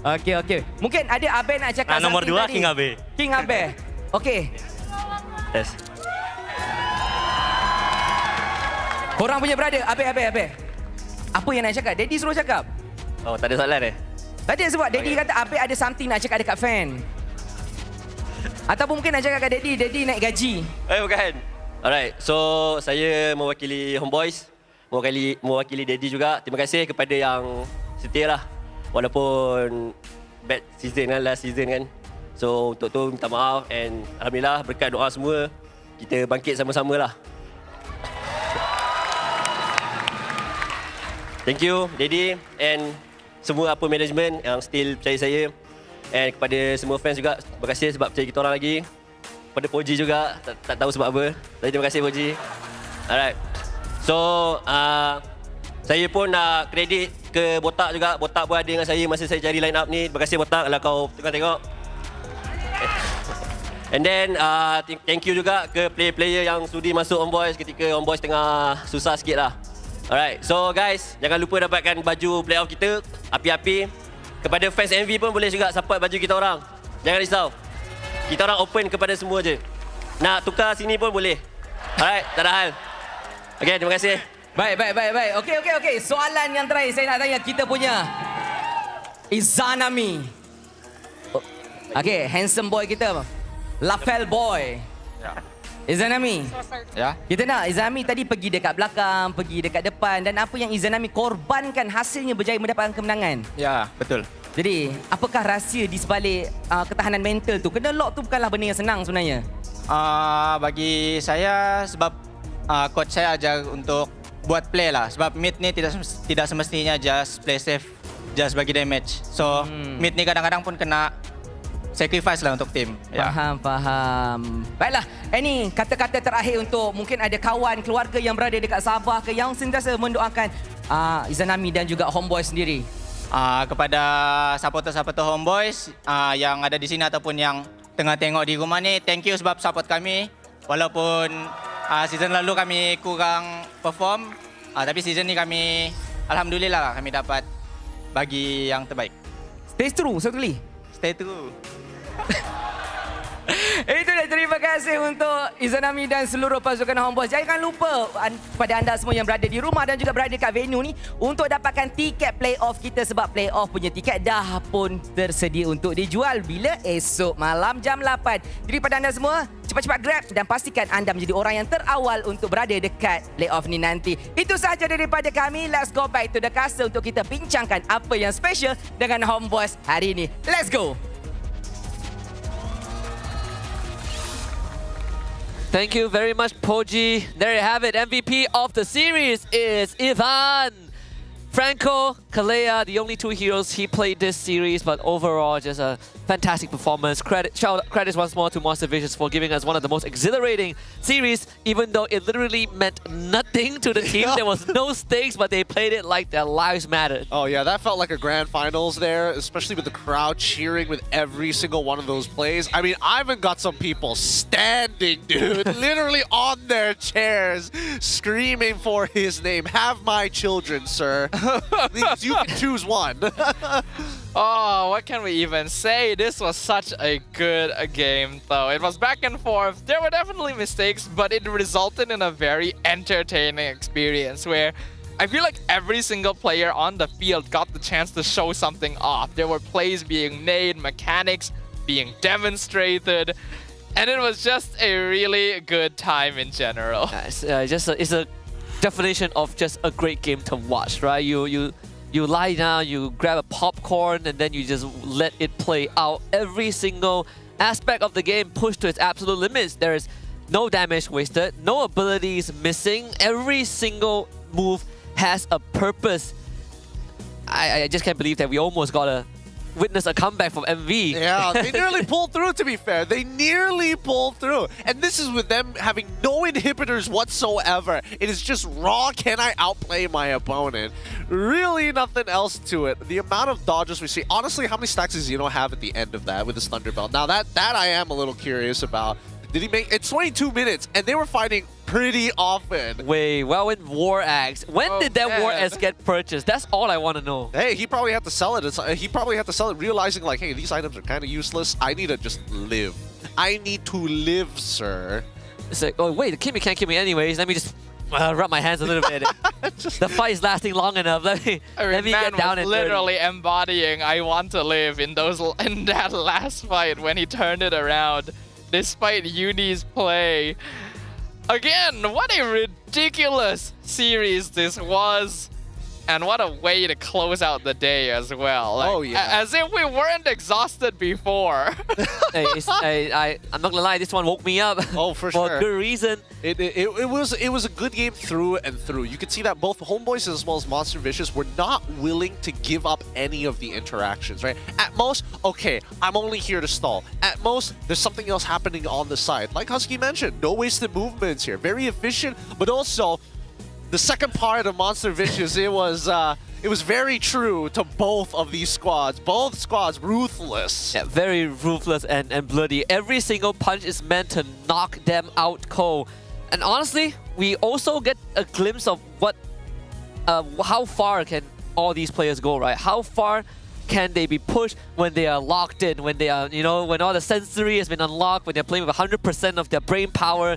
Okay. Mungkin ada Abe nak cakap nomor 2 tadi. King Abe. Okay. Yes. Korang punya brother, Abe. Apa yang nak cakap? Daddy suruh cakap. Oh, tak ada soalan Tadi sebab Daddy kata Abe ada something nak cakap dekat fan. Ataupun mungkin nak cakap kat Daddy naik gaji. Bukan. Alright, so saya mewakili HomeBois, mewakili Daddy juga. Terima kasih kepada yang setia lah. Walaupun bad season kan, last season kan. So untuk tu minta maaf and Alhamdulillah berkat doa semua kita bangkit sama-sama lah. Thank you Daddy and semua management yang still percaya saya. And kepada semua fans juga, terima kasih sebab percaya kita orang lagi. Kepada Poji juga, tak tahu sebab apa. Tapi terima kasih Poji. Alright. So, saya pun nak kredit ke Botak juga. Botak pun ada dengan saya masa saya cari line up ni. Terima kasih Botak kalau kau tengok. And then thank you juga ke player-player yang sudi masuk HomeBois ketika HomeBois tengah susah sikit lah. Alright, so guys, jangan lupa dapatkan baju playoff kita, api-api. Kepada fans MV pun boleh juga support baju kita orang. Jangan risau. Kita orang open kepada semua je. Nak tukar sini pun boleh. Alright, tak ada hal. Okay, terima kasih. Baik. Okey. Soalan yang terakhir saya nak tanya kita punya Izanami. Okey, handsome boy kita. Lapel boy. Izanami. Ya. Kita nak Izanami tadi pergi dekat belakang, pergi dekat depan dan apa yang Izanami korbankan hasilnya berjaya mendapatkan kemenangan. Ya, betul. Jadi, apakah rahsia di sebalik ketahanan mental tu? Kena lock tu bukanlah benda yang senang sebenarnya. Bagi saya sebab coach saya ajar untuk buat play lah. Sebab mid ni tidak semestinya just play safe, just bagi damage. So, mid ni kadang-kadang pun kena sacrifice lah untuk tim. Faham. Baiklah, ini kata-kata terakhir untuk mungkin ada kawan, keluarga yang berada dekat Sabah ke yang sentiasa mendoakan Izanami dan juga HomeBois sendiri. Kepada supporter-supporter HomeBois yang ada di sini ataupun yang tengah tengok di rumah ni, thank you sebab support kami. Walaupun season lalu kami kurang perform, tapi season ni kami alhamdulillah kami dapat bagi yang terbaik. Stay true, satu kali. Stay true. Itu dah, terima kasih untuk Izanami dan seluruh pasukan HomeBois. Jangan lupa pada anda semua yang berada di rumah dan juga berada dekat venue ni untuk dapatkan tiket playoff kita sebab playoff punya tiket dah pun tersedia untuk dijual bila esok malam jam 8. Jadi pada anda semua, cepat-cepat grab dan pastikan anda menjadi orang yang terawal untuk berada dekat playoff ni nanti. Itu sahaja daripada kami. Let's go back to the castle untuk kita bincangkan apa yang special dengan HomeBois hari ini. Let's go! Thank you very much, Poji. There you have it. MVP of the series is Ivan. Franco, Kalea, the only two heroes he played this series, but overall just a fantastic performance. Credits once more to Monster Vicious for giving us one of the most exhilarating series, even though it literally meant nothing to the team. There was no stakes, but they played it like their lives mattered. Oh yeah, that felt like a grand finals there, especially with the crowd cheering with every single one of those plays. I mean, Ivan got some people standing, dude, literally on their chairs, screaming for his name. Have my children, sir. Please, you can choose one. Oh, what can we even say? This was such a good game, though. It was back and forth. There were definitely mistakes, but it resulted in a very entertaining experience where I feel like every single player on the field got the chance to show something off. There were plays being made, mechanics being demonstrated, and it was just a really good time in general. It's a definition of just a great game to watch, right? You lie down, you grab a popcorn, and then you just let it play out. Every single aspect of the game pushed to its absolute limits. There is no damage wasted, no abilities missing. Every single move has a purpose. I just can't believe that we almost got to witness a comeback from MV. Yeah, they nearly pulled through, to be fair. They nearly pulled through. And this is with them having no inhibitors whatsoever. It is just raw, can I outplay my opponent? Really nothing else to it. The amount of dodges we see. Honestly, how many stacks does Xeno have at the end of that with his Thunderbelt? Now that I am a little curious about. Did he make... It's 22 minutes, and they were fighting pretty often. Wait, well, in War Axe. When did that War Axe get purchased? That's all I want to know. Hey, he probably had to sell it. He probably had to sell it, realizing like, hey, these items are kind of useless. I need to just live. I need to live, sir. It's like, oh, wait, the Kimmy can't kill me anyways. Let me just rub my hands a little bit. The fight is lasting long enough. Let me get down and literally embodying I want to live in that last fight when he turned it around. Despite Uni's play. Again, what a ridiculous series this was. And what a way to close out the day as well. Like, oh, yeah. As if we weren't exhausted before. I'm not gonna lie, this one woke me up. Oh, for sure. For a good reason. It was a good game through and through. You could see that both HomeBois as well as Monster Vicious were not willing to give up any of the interactions, right? At most, okay, I'm only here to stall. At most, there's something else happening on the side. Like Husky mentioned, no wasted movements here. Very efficient, but also the second part of Monster Vicious, it was it was very true to both of these squads. Both squads ruthless. Yeah, very ruthless and bloody. Every single punch is meant to knock them out cold. And honestly, we also get a glimpse of what, how far can all these players go, right? How far can they be pushed when they are locked in, when they are, when all the sensory has been unlocked, when they're playing with 100% of their brain power.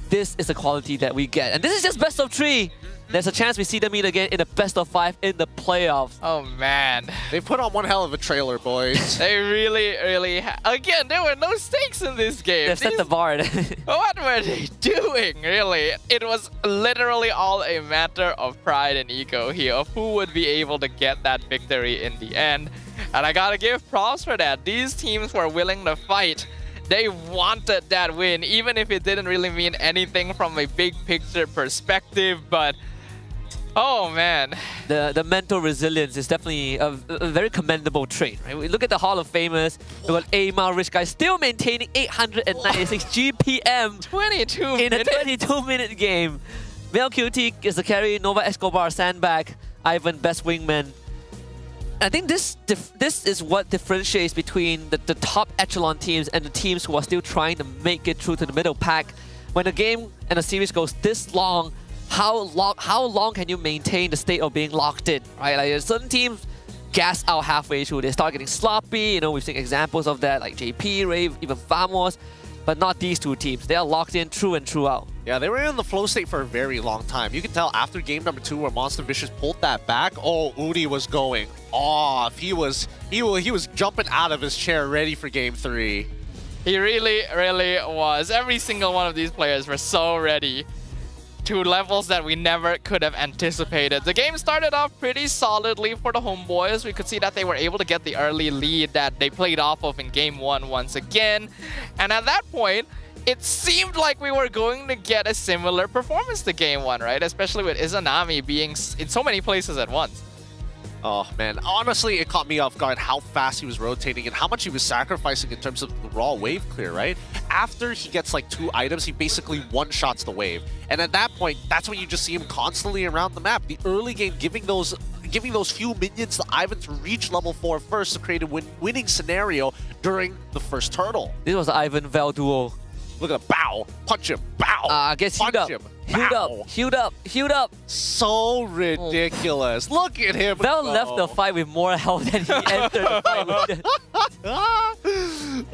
This is the quality that we get. And this is just best of 3. There's a chance we see them meet again in the best of 5 in the playoffs. Oh man. They put on one hell of a trailer, boys. They really again, there were no stakes in this game. They've set the bar. What were they doing, really? It was literally all a matter of pride and ego here, of who would be able to get that victory in the end. And I gotta give props for that. These teams were willing to fight. They wanted that win, even if it didn't really mean anything from a big picture perspective, but oh man. The mental resilience is definitely a very commendable trait, right? We look at the Hall of Famers, we got Aemar, Rich Guy, still maintaining 896 GPM 22 in a 22-minute game. Mel QT is the carry, Nova Escobar, Sandbag, Ivan, best wingman. I think this is what differentiates between the top echelon teams and the teams who are still trying to make it through to the middle pack. When a game and a series goes this long, how long can you maintain the state of being locked in, right? Like certain teams gas out halfway through, they start getting sloppy. We've seen examples of that, like JP, Rave, even Famos, but not these two teams. They are locked in through and throughout. Yeah, they were in the flow state for a very long time. You can tell after game number 2 where Monster Vicious pulled that back, oh, Udi was going off. He was jumping out of his chair ready for game 3. He really was. Every single one of these players were so ready to levels that we never could have anticipated. The game started off pretty solidly for the HomeBois. We could see that they were able to get the early lead that they played off of in game 1 once again. And at that point, it seemed like we were going to get a similar performance to game 1, right? Especially with Izanami being in so many places at once. Oh man, honestly, it caught me off guard how fast he was rotating and how much he was sacrificing in terms of the raw wave clear, right? After he gets like 2 items, he basically one-shots the wave. And at that point, that's when you just see him constantly around the map. The early game giving those few minions to Ivan to reach level 4 first to create a winning scenario during the first hurdle. This was the Ivan Vel duo. Look at the bow, punch him, bow, gets punch healed up. him. Healed up. So ridiculous. Look at him. Vel left the fight with more health than he entered the fight with.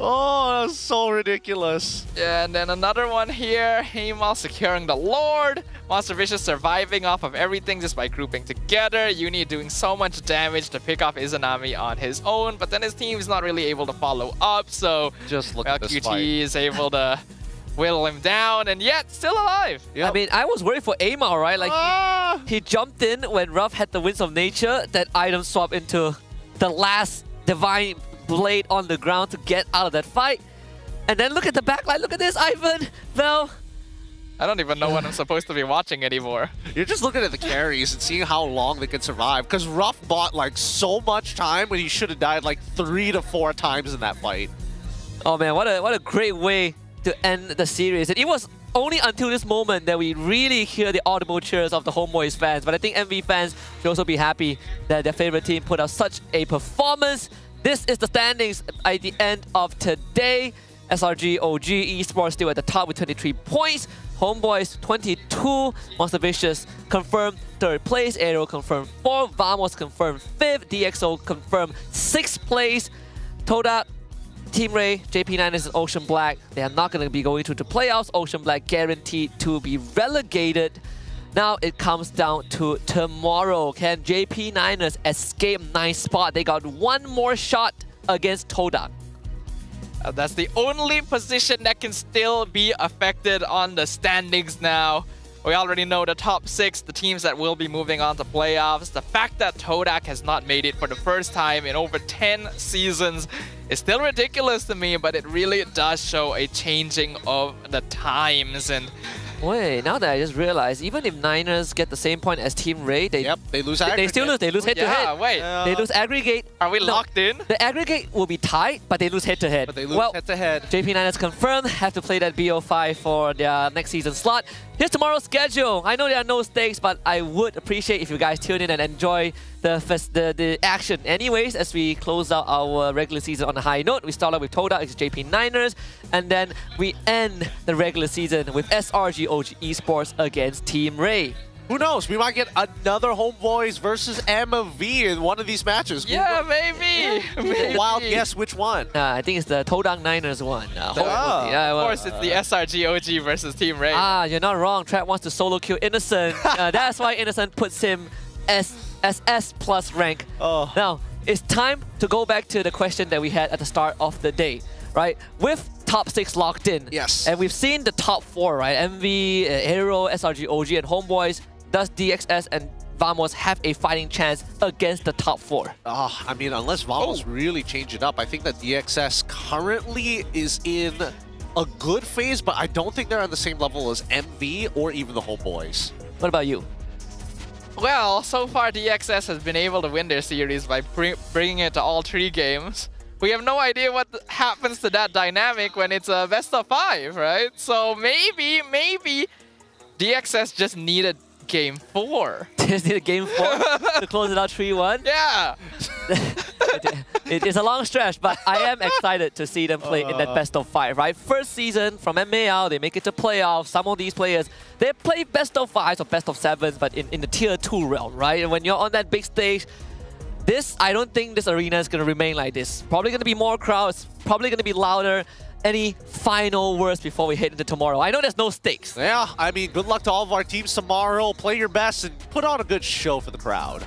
Oh, that's so ridiculous. Yeah, and then another one here. Heimal securing the Lord. Monster Vicious surviving off of everything just by grouping together. Uni doing so much damage to pick off Izanami on his own, but then his team is not really able to follow up, so just look at this QT fight. is able to whittle him down, and yet still alive. Yep. I mean, I was worried for Aemar, right? Like he jumped in when Ruff had the Winds of Nature, that item swap into the last Divine Blade on the ground to get out of that fight. And then look at the backline, look at this, Ivan, Vel. I don't even know what I'm supposed to be watching anymore. You're just looking at the carries and seeing how long they can survive, because Ruff bought like so much time when he should have died like 3 to 4 times in that fight. Oh man, what a great way to end the series. And it was only until this moment that we really hear the audible cheers of the HomeBois fans. But I think MV fans should also be happy that their favorite team put out such a performance. This is the standings at the end of today. SRG OG Esports still at the top with 23 points. HomeBois 22. Monster Vicious confirmed 3rd place. Aero confirmed 4th. Vamos confirmed 5th. DXO confirmed 6th place. Toda, Team Ray, JP9 and Ocean Black, they are not going to be going to the playoffs. Ocean Black guaranteed to be relegated. Now it comes down to tomorrow. Can JP9ers escape 9th spot? They got one more shot against Toda. That's the only position that can still be affected on the standings now. We already know the top 6, the teams that will be moving on to playoffs. The fact that Todak has not made it for the first time in over 10 seasons is still ridiculous to me, but it really does show a changing of the times. And wait, now that I just realized, even if Niners get the same point as Team Ray, they lose aggregate. They still lose. They lose head-to-head. Yeah, wait. They lose aggregate. Are we locked in? The aggregate will be tied, but they lose head-to-head. But they lose head-to-head. JP9ers confirmed have to play that BO5 for their next season slot. Here's tomorrow's schedule. I know there are no stakes, but I would appreciate if you guys tune in and enjoy the the action. Anyways, as we close out our regular season on a high note, we start off with Toda against JP Niners, and then we end the regular season with SRG OG Esports against Team Ray. Who knows? We might get another HomeBois versus MLBB in one of these matches. Yeah, maybe. Maybe. Wild guess which one. I think it's the Todang Niners one. Of course, it's the SRG OG versus Team Ray. You're not wrong. Trap wants to solo kill Innocent. That's why Innocent puts him as S plus rank. Now, it's time to go back to the question that we had at the start of the day, right? With top 6 locked in. Yes. And we've seen the top 4, right? MV, Aero, SRG OG, and HomeBois. Does DXS and Vamos have a fighting chance against the top 4? I mean, unless Vamos really change it up, I think that DXS currently is in a good phase, but I don't think they're on the same level as MV or even the HomeBois. What about you? Well, so far DXS has been able to win their series by bringing it to all 3 games. We have no idea what happens to that dynamic when it's a best of 5, right? So maybe DXS just needed Game 4. Just need a Game 4 to close it out 3-1? Yeah! It is a long stretch, but I am excited to see them play in that best of 5, right? First season from MAL, they make it to playoffs. Some of these players, they play best of 5s or best of 7s, but in the tier 2 realm, right? And when you're on that big stage, I don't think this arena is going to remain like this. Probably going to be more crowds, probably going to be louder. Any final words before we head into tomorrow? I know there's no stakes. Yeah, I mean, good luck to all of our teams tomorrow. Play your best and put on a good show for the crowd.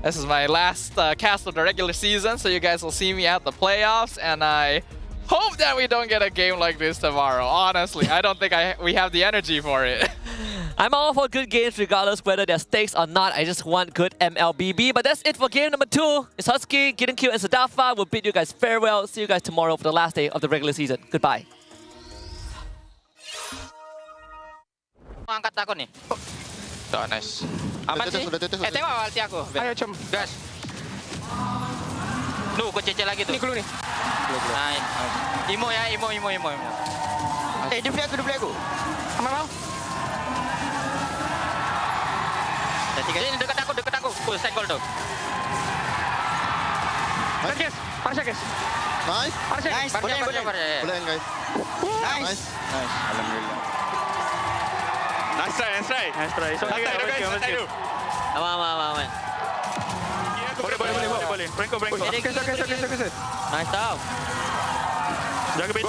This is my last cast of the regular season, so you guys will see me at the playoffs, and I hope that we don't get a game like this tomorrow. Honestly, I don't think we have the energy for it. I'm all for good games regardless whether they're stakes or not. I just want good MLBB. But that's it for game number 2. It's Husky, Gideon Q, and Sadafa. We'll bid you guys farewell. See you guys tomorrow for the last day of the regular season. Goodbye. Angkat aku nih. Tuh, nice. Aman sih? Tengok ulti aku. Ayo, com. Gas. Nuh, gua cecil lagi tuh. Ini keluar nih. Nice. Imo ya, imo. Dia play aku. Aman mau? Ini dekat aku. Full set goal tuh. Guys, parasya guys. Nice. Boleh guys. Nice. Alhamdulillah. Nice try. So guys. Aman. Boleh. Brinko. Nice tau. Jaga base.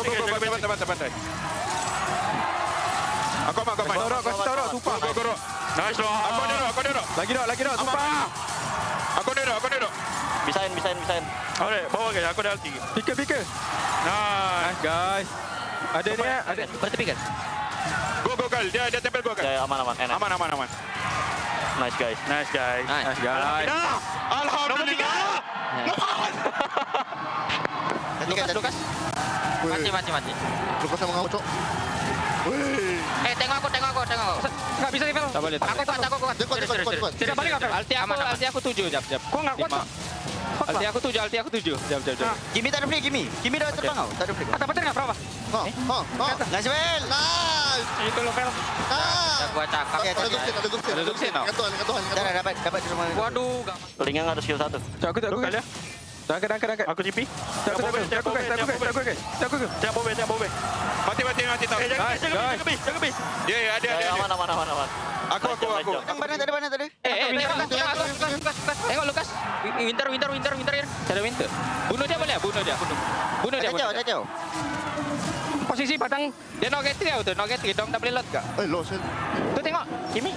Bantai. Aku aman. Toro, sumpah. Go. Nice loh. Aku duduk. Lagi duduk, sumpah. Aku duduk. Bisain. Alright, bawa guys, aku dah ulti. Pikir. Nice guys. Ada ni, ada. Bertepi kan? Go kal. Dia tempel go kal. Ya, aman. Aman. Nice guys. Alhamdulillah. Lukas. Mati. Lukas sama kamu, Cok. Tengok aku. Enggak bisa level. Aku kuat. Tidak balik apa? Alti aku 7, jap. Kok enggak kuat? Alti aku 7. Jap. Kimi tak ada play, Kimi dah terbang kau. Tak ada play. Kata betul enggak berapa? Nice well. Nice. Itu level. Gua cakap. Ada duksin. Katuan. Dapat di rumah. Waduh, Ringan ada skill 1. Aku kali ya. Angkat. Aku GP. Aku guys. Bobe. Mati tahu. Jaga bis. Ya, ada. Aman. Aku. Yang mana tadi? Tengok Lukas. Winter. Ada winter. Bunuh dia boleh? Bunuh dia. Jauh. Posisi batang dia no get dia tuh. No get dong tak boleh lot enggak? Loss. Tuh tengok. Kimi.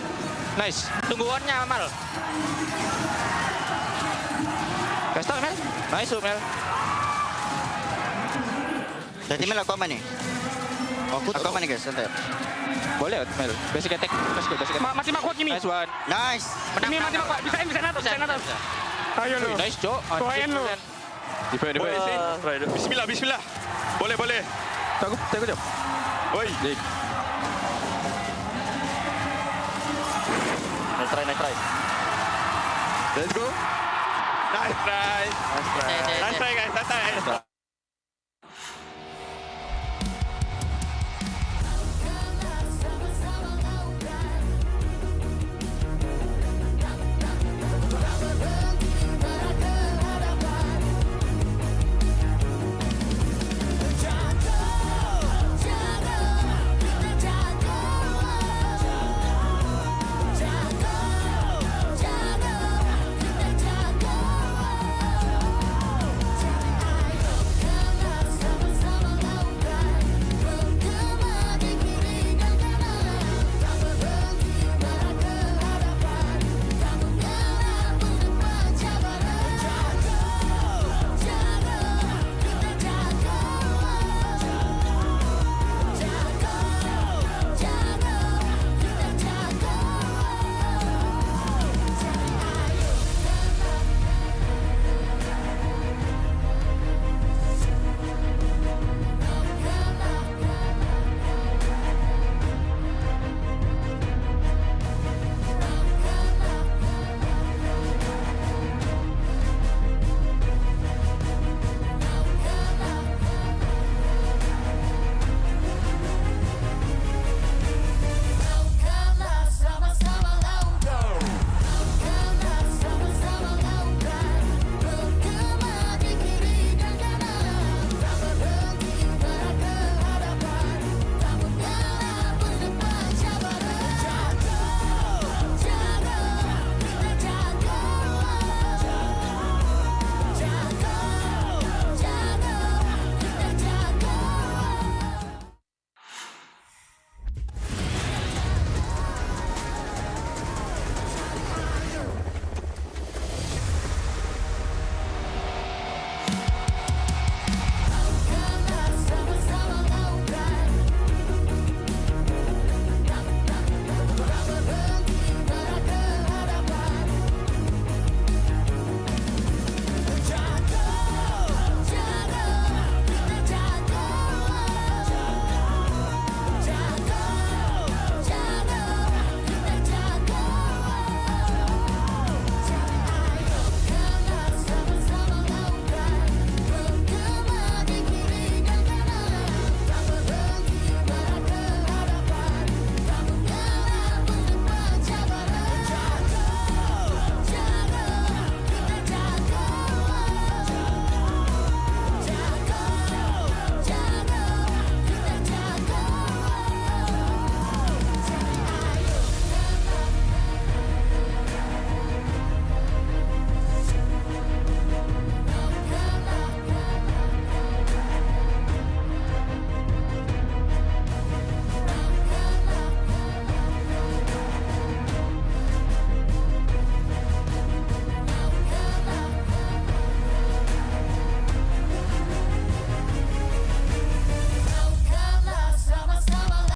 Nice. Tunggu warnya Amal. Kasih Mel. Nice Mel. Jadi Mel aku aman nih. Aku aman nih guys, santai. Boleh Mel. Basic attack. Let's go. Mati mak kuat Kimi. Nice one. Nice. Kimi mati mak kuat. Bisa natos. Ayo lu. Nice Cok. Tuain lu. Defend. Bismillah. Boleh. Takut jap. Oi. Nice try. Let's go. Nice try.